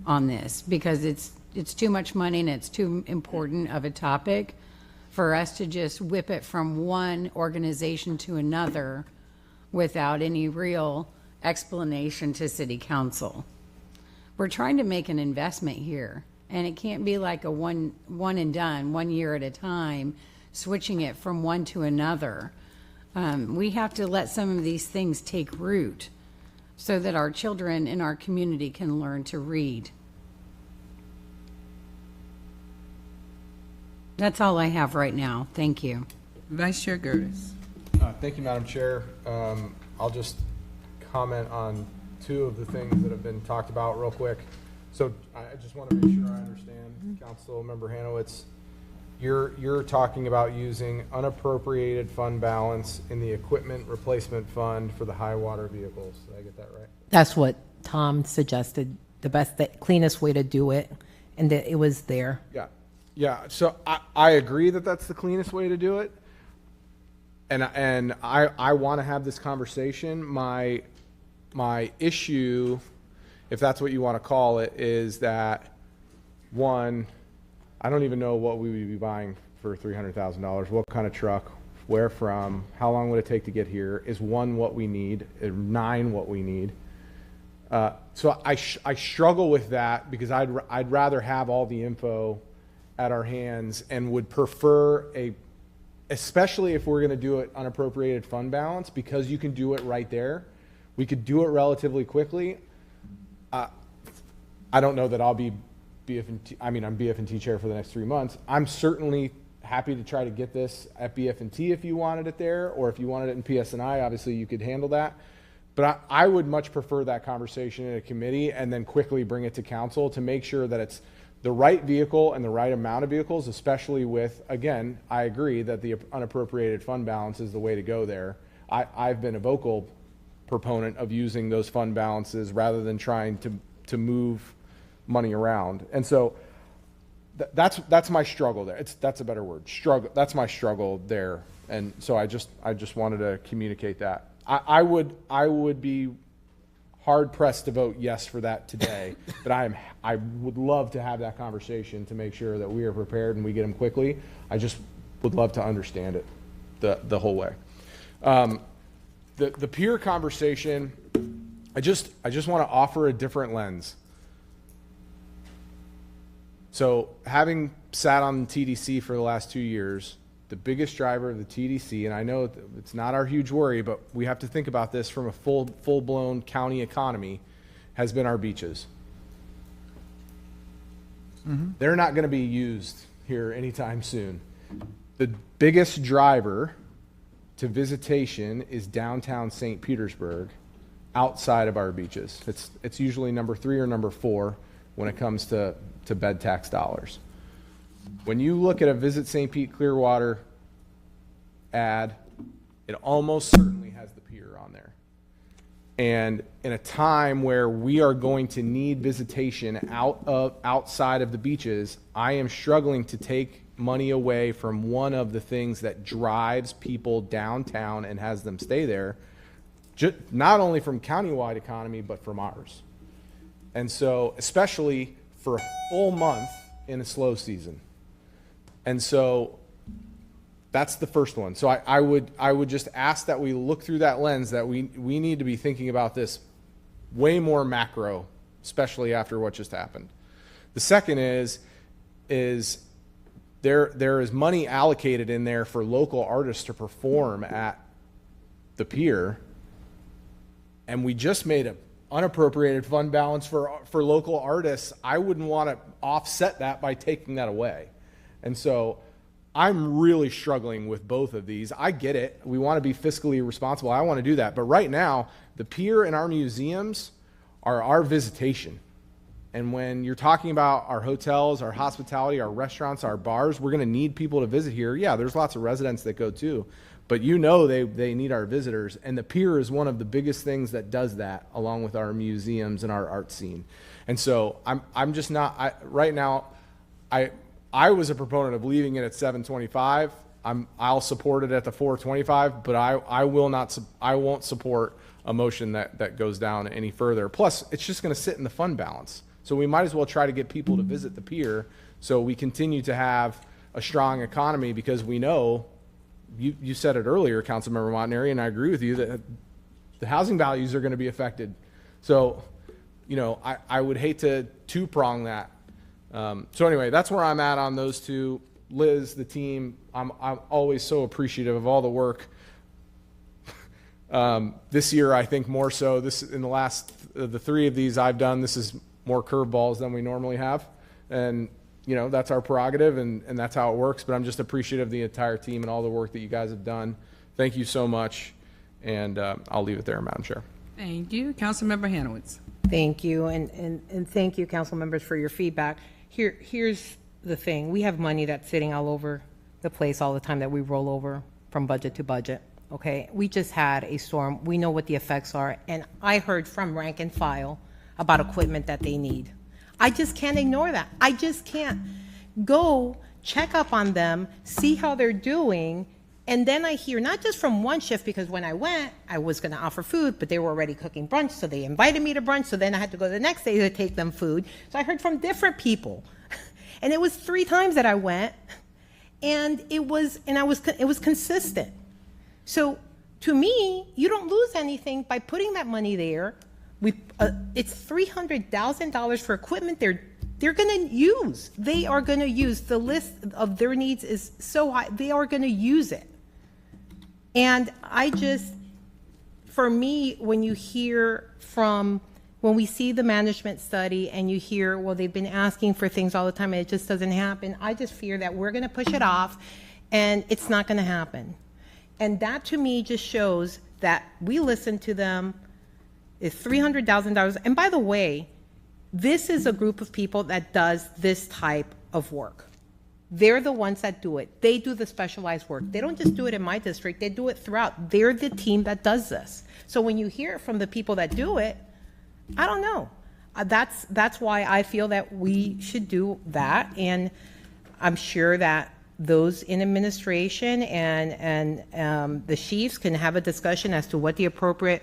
on this, because it's too much money and it's too important of a topic for us to just whip it from one organization to another without any real explanation to City Council. We're trying to make an investment here, and it can't be like a one and done, 1 year at a time, switching it from one to another. We have to let some of these things take root so that our children in our community can learn to read. That's all I have right now. Thank you. Vice Chair Gertis. Thank you, Madam Chair. I'll just comment on two of the things that have been talked about real quick. So I just want to make sure I understand, Council Member Hanowitz, you're talking about using unappropriated fund balance in the equipment replacement fund for the high water vehicles. Did I get that right? That's what Tom suggested, the best, the cleanest way to do it, and that it was there. Yeah. Yeah. So I agree that that's the cleanest way to do it. And I want to have this conversation. My issue, if that's what you want to call it, is that, one, I don't even know what we would be buying for $300,000. What kind of truck? Where from? How long would it take to get here? Is 1 what we need? 9 what we need? So I struggle with that because I'd rather have all the info at our hands and would prefer especially if we're going to do it unappropriated fund balance, because you can do it right there. We could do it relatively quickly. I don't know that I'll be I'm BF&T chair for the next 3 months. I'm certainly happy to try to get this at BF&T if you wanted it there, or if you wanted it in PS&I, obviously you could handle that. But I would much prefer that conversation in a committee and then quickly bring it to council to make sure that it's the right vehicle and the right amount of vehicles, especially with, again, I agree that the unappropriated fund balance is the way to go there. I've been a vocal proponent of using those fund balances rather than trying to move money around. And so that's my struggle there. That's a better word. Struggle. That's my struggle there. And so I just wanted to communicate that. I would be hard pressed to vote yes for that today, but I would love to have that conversation to make sure that we are prepared and we get them quickly. I just would love to understand it the whole way. The peer conversation, I just want to offer a different lens. So having sat on TDC for the last 2 years, the biggest driver of the TDC, and I know it's not our huge worry, but we have to think about this from a full-blown county economy, has been our beaches. They're not going to be used here anytime soon. The biggest driver to visitation is downtown St. Petersburg, outside of our beaches. It's usually number 3 or number 4 when it comes to bed tax dollars. When you look at a Visit St. Pete Clearwater ad, it almost certainly has the pier on there. And in a time where we are going to need visitation outside of the beaches, I am struggling to take money away from one of the things that drives people downtown and has them stay there, not only from countywide economy, but from ours. And so, especially for a full month in a slow season. And so that's the first one. So I would just ask that we look through that lens, that we need to be thinking about this way more macro, especially after what just happened. The second is there is money allocated in there for local artists to perform at the pier, and we just made an unappropriated fund balance for local artists. I wouldn't want to offset that by taking that away. And so I'm really struggling with both of these. I get it. We want to be fiscally responsible. I want to do that. But right now, the pier and our museums are our visitation. And when you're talking about our hotels, our hospitality, our restaurants, our bars, we're going to need people to visit here. Yeah, there's lots of residents that go too. But you know they need our visitors. And the pier is one of the biggest things that does that, along with our museums and our art scene. And so I'm just not, right now, I was a proponent of leaving it at 725. I'll support it at the 425, but I won't support a motion that goes down any further. Plus, it's just going to sit in the fund balance. So we might as well try to get people to visit the pier so we continue to have a strong economy, because we know, you said it earlier, Councilmember Montanari, and I agree with you that the housing values are going to be affected. So, I would hate to two-prong that. So anyway, that's where I'm at on those two. Liz, the team, I'm always so appreciative of all the work. This year, I think more so. In the last, the 3 of these I've done, this is more curveballs than we normally have. And, that's our prerogative, and that's how it works. But I'm just appreciative of the entire team and all the work that you guys have done thank you so much, and I'll leave it there, Madam Chair. Thank you. Councilmember Hanowitz. Thank you, and thank you, council members, for your feedback. Here's the thing. We have money that's sitting all over the place all the time that we roll over from budget to budget, okay? We just had a storm. We know what the effects are, and I heard from rank and file about equipment that they need. I just can't ignore that. I just can't go check up on them, see how they're doing, and then I hear not just from one shift, because when I went, I was going to offer food, but they were already cooking brunch, so they invited me to brunch, so then I had to go the next day to take them food. So I heard from different people. And it was 3 times that I went, and it was consistent. So to me, you don't lose anything by putting that money there. It's $300,000 for equipment they're going to use. They are going to use. The list of their needs is so high. They are going to use it. And for me, when we see the management study and you hear, well, they've been asking for things all the time and it just doesn't happen, I just fear that we're going to push it off and it's not going to happen. And that to me just shows that we listen to them. It's $300,000. And by the way, this is a group of people that does this type of work. They're the ones that do it. They do the specialized work. They don't just do it in my district, they do it throughout. They're the team that does this. So when you hear it from the people that do it, I don't know. That's why I feel that we should do that. And I'm sure that those in administration and the chiefs can have a discussion as to what the appropriate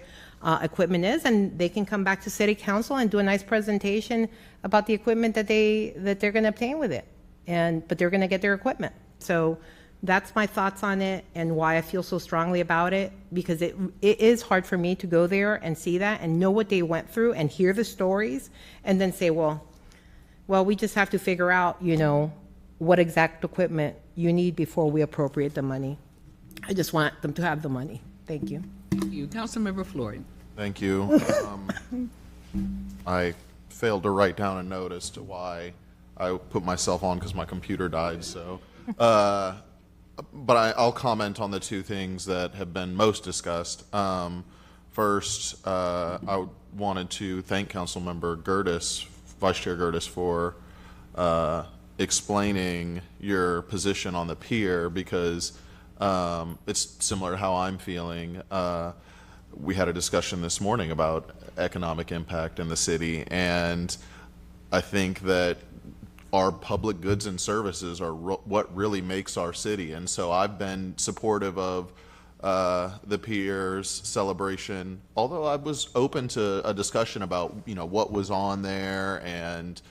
equipment is, and they can come back to city council and do a nice presentation about the equipment that they're going to obtain with it. But they're going to get their equipment. So that's my thoughts on it and why I feel so strongly about it, because it is hard for me to go there and see that and know what they went through and hear the stories and then say, well, we just have to figure out, what exact equipment you need before we appropriate the money. I just want them to have the money. Thank you. Thank you. Councilmember Floyd. Thank you. I failed to write down a note as to why I put myself on because my computer died. So, but I'll comment on the 2 things that have been most discussed. First, I wanted to thank Councilmember Gertis, Vice Chair Gertis, for explaining your position on the pier, because it's similar to how I'm feeling. We had a discussion this morning about economic impact in the city, and I think that our public goods and services are what really makes our city. And so I've been supportive of the piers celebration, although I was open to a discussion about what was on there and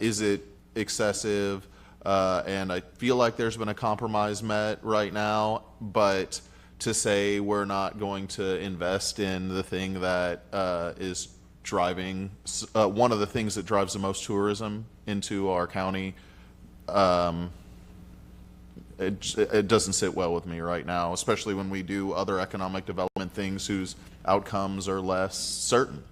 is it excessive, and I feel like there's been a compromise met right now, but to say we're not going to invest in the thing that is driving one of the things that drives the most tourism into our county, it doesn't sit well with me right now, especially when we do other economic development things whose outcomes are less certain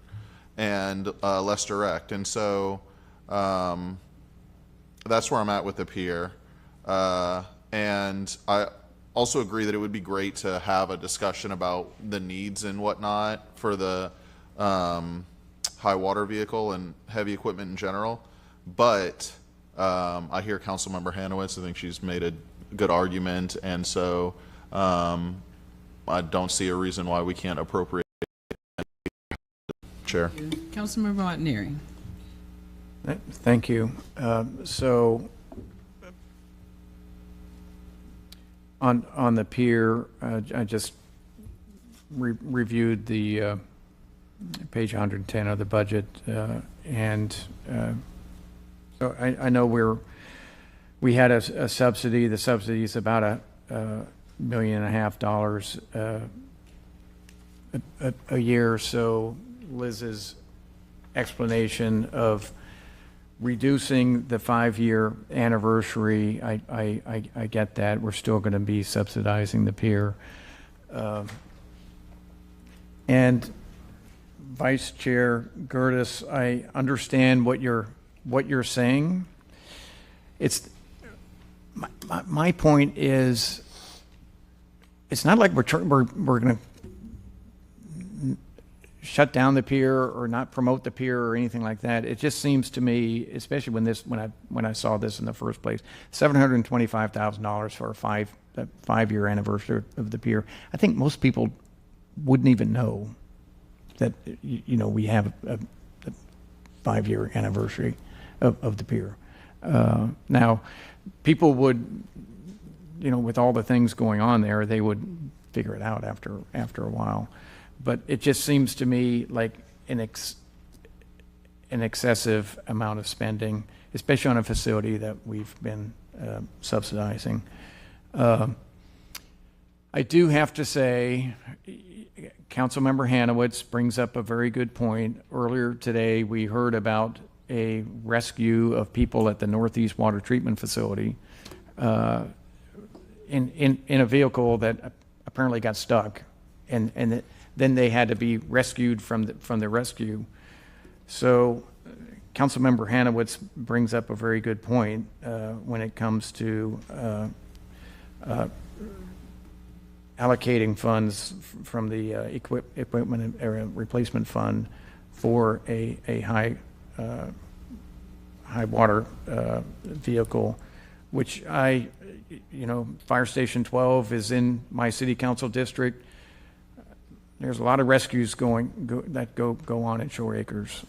and less direct. And so that's where I'm at with the pier. And I also agree that it would be great to have a discussion about the needs and whatnot for the high water vehicle and heavy equipment in general. But I hear Councilmember Hanowitz. I think she's made a good argument, and so I don't see a reason why we can't appropriate it. Chair. Councilmember Montaneri. Thank you. So on the pier, I just reviewed the page 110 of the budget, and so I know we had a subsidy. The subsidy is about $1.5 million a year. So Liz's explanation of reducing the 5-year anniversary, I get that. We're still going to be subsidizing the pier. And Vice Chair Gertis, I understand what you're saying. It's my point is it's not like we're going to shut down the pier or not promote the pier or anything like that. It just seems to me, especially when I saw this in the first place, $725,000 for a five-year anniversary of the pier. I think most people wouldn't even know that we have a 5-year anniversary of the pier. Now, people would, with all the things going on there, they would figure it out after a while. But it just seems to me like an excessive amount of spending, especially on a facility that we've been subsidizing. I do have to say, Councilmember Hanowitz brings up a very good point. Earlier today, we heard about a rescue of people at the Northeast Water Treatment Facility in a vehicle that apparently got stuck, and then they had to be rescued from the rescue. So Councilmember Hanowitz brings up a very good point when it comes to allocating funds from the equipment replacement fund for a high water vehicle, which Fire Station 12 is in my city council district. There's a lot of rescues that go on at Shore Acres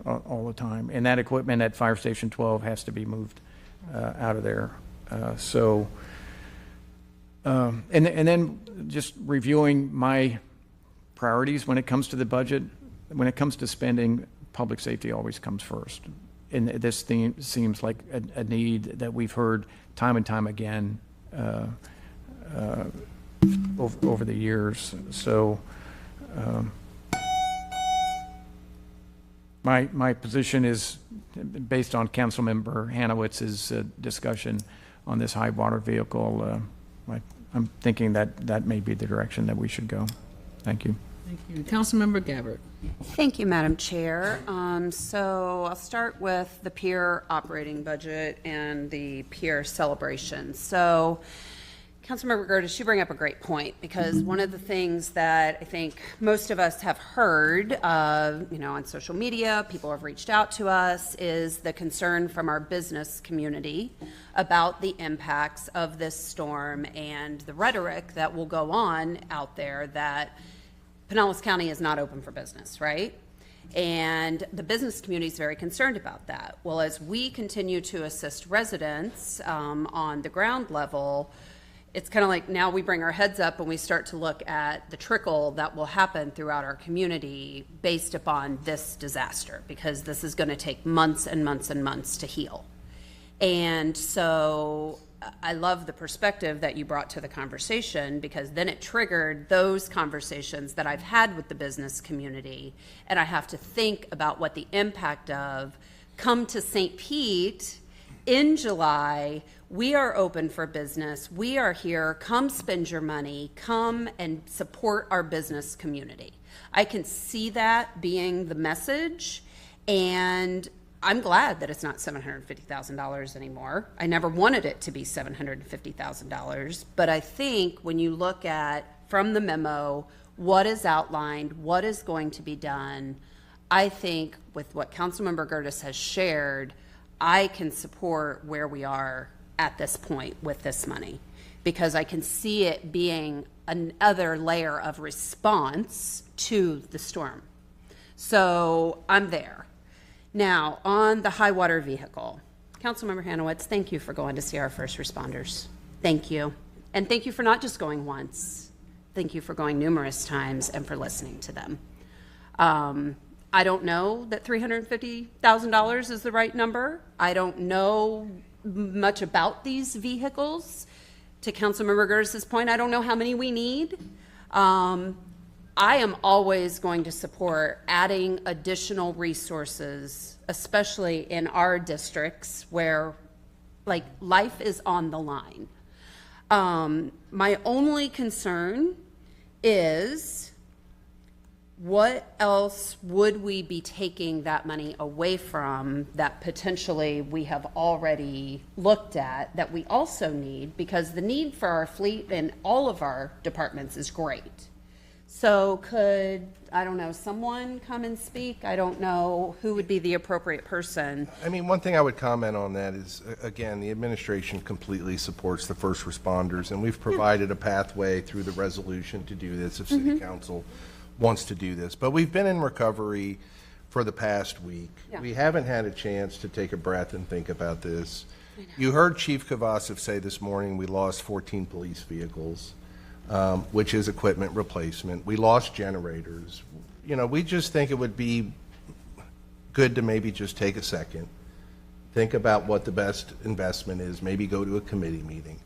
all the time, and that equipment at Fire Station 12 has to be moved out of there. And then just reviewing my priorities when it comes to the budget, when it comes to spending, public safety always comes first. And this theme seems like a need that we've heard time and time again over the years. So my position is based on Councilmember Hanowitz's discussion on this high water vehicle. I'm thinking that may be the direction that we should go. Thank you. Thank you. Councilmember Gabbard. Thank you, Madam Chair. So I'll start with the pier operating budget and the pier celebration. So Councilmember Gertis, you bring up a great point, because one of the things that I think most of us have heard, on social media, people have reached out to us, is the concern from our business community about the impacts of this storm and the rhetoric that will go on out there that Pinellas County is not open for business, right? And the business community is very concerned about that. Well, as we continue to assist residents on the ground level, it's kind of like now we bring our heads up and we start to look at the trickle that will happen throughout our community based upon this disaster, because this is going to take months and months and months to heal. And so I love the perspective that you brought to the conversation, because then it triggered those conversations that I've had with the business community, and I have to think about what the impact of come to St. Pete in July. We are open for business. We are here. Come spend your money. Come and support our business community. I can see that being the message, and I'm glad that it's not $750,000 anymore. I never wanted it to be $750,000, but I think when you look at, from the memo, what is outlined, what is going to be done, I think with what Councilmember Gertis has shared, I can support where we are at this point with this money, because I can see it being another layer of response to the storm. So I'm there. Now, on the high water vehicle, Councilmember Hanowitz, thank you for going to see our first responders. Thank you. And thank you for not just going once. Thank you for going numerous times and for listening to them. I don't know that $350,000 is the right number. I don't know much about these vehicles. To Councilmember Gertis's point, I don't know how many we need. I am always going to support adding additional resources, especially in our districts where life is on the line. My only concern is what else would we be taking that money away from that potentially we have already looked at that we also need? Because the need for our fleet in all of our departments is great. So could, I don't know, someone come and speak? I don't know who would be the appropriate person. I mean, one thing I would comment on that is, again, the administration completely supports the first responders, and we've provided a pathway through the resolution to do this if City Council wants to do this. But we've been in recovery for the past week. Yeah. We haven't had a chance to take a breath and think about this. You heard Chief Kavasov say this morning we lost 14 police vehicles, which is equipment replacement. We lost generators. You know, we just think it would be good to maybe just take a second, think about what the best investment is, maybe go to a committee meeting.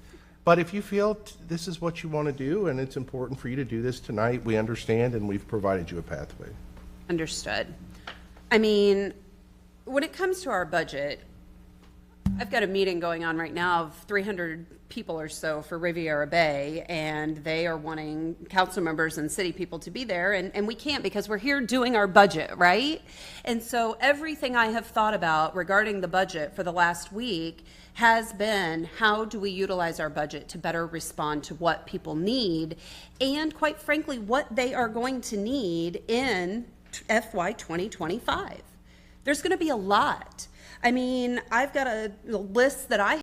But if you feel this is what you want to do and it's important for you to do this tonight, we understand and we've provided you a pathway. Understood. I mean, when it comes to our budget, I've got a meeting going on right now of 300 people or so for Riviera Bay, and they are wanting council members and city people to be there, and we can't because we're here doing our budget, right? And so everything I have thought about regarding the budget for the last week has been, how do we utilize our budget to better respond to what people need, and quite frankly, what they are going to need in FY 2025. There's going to be a lot. I mean, I've got a list that I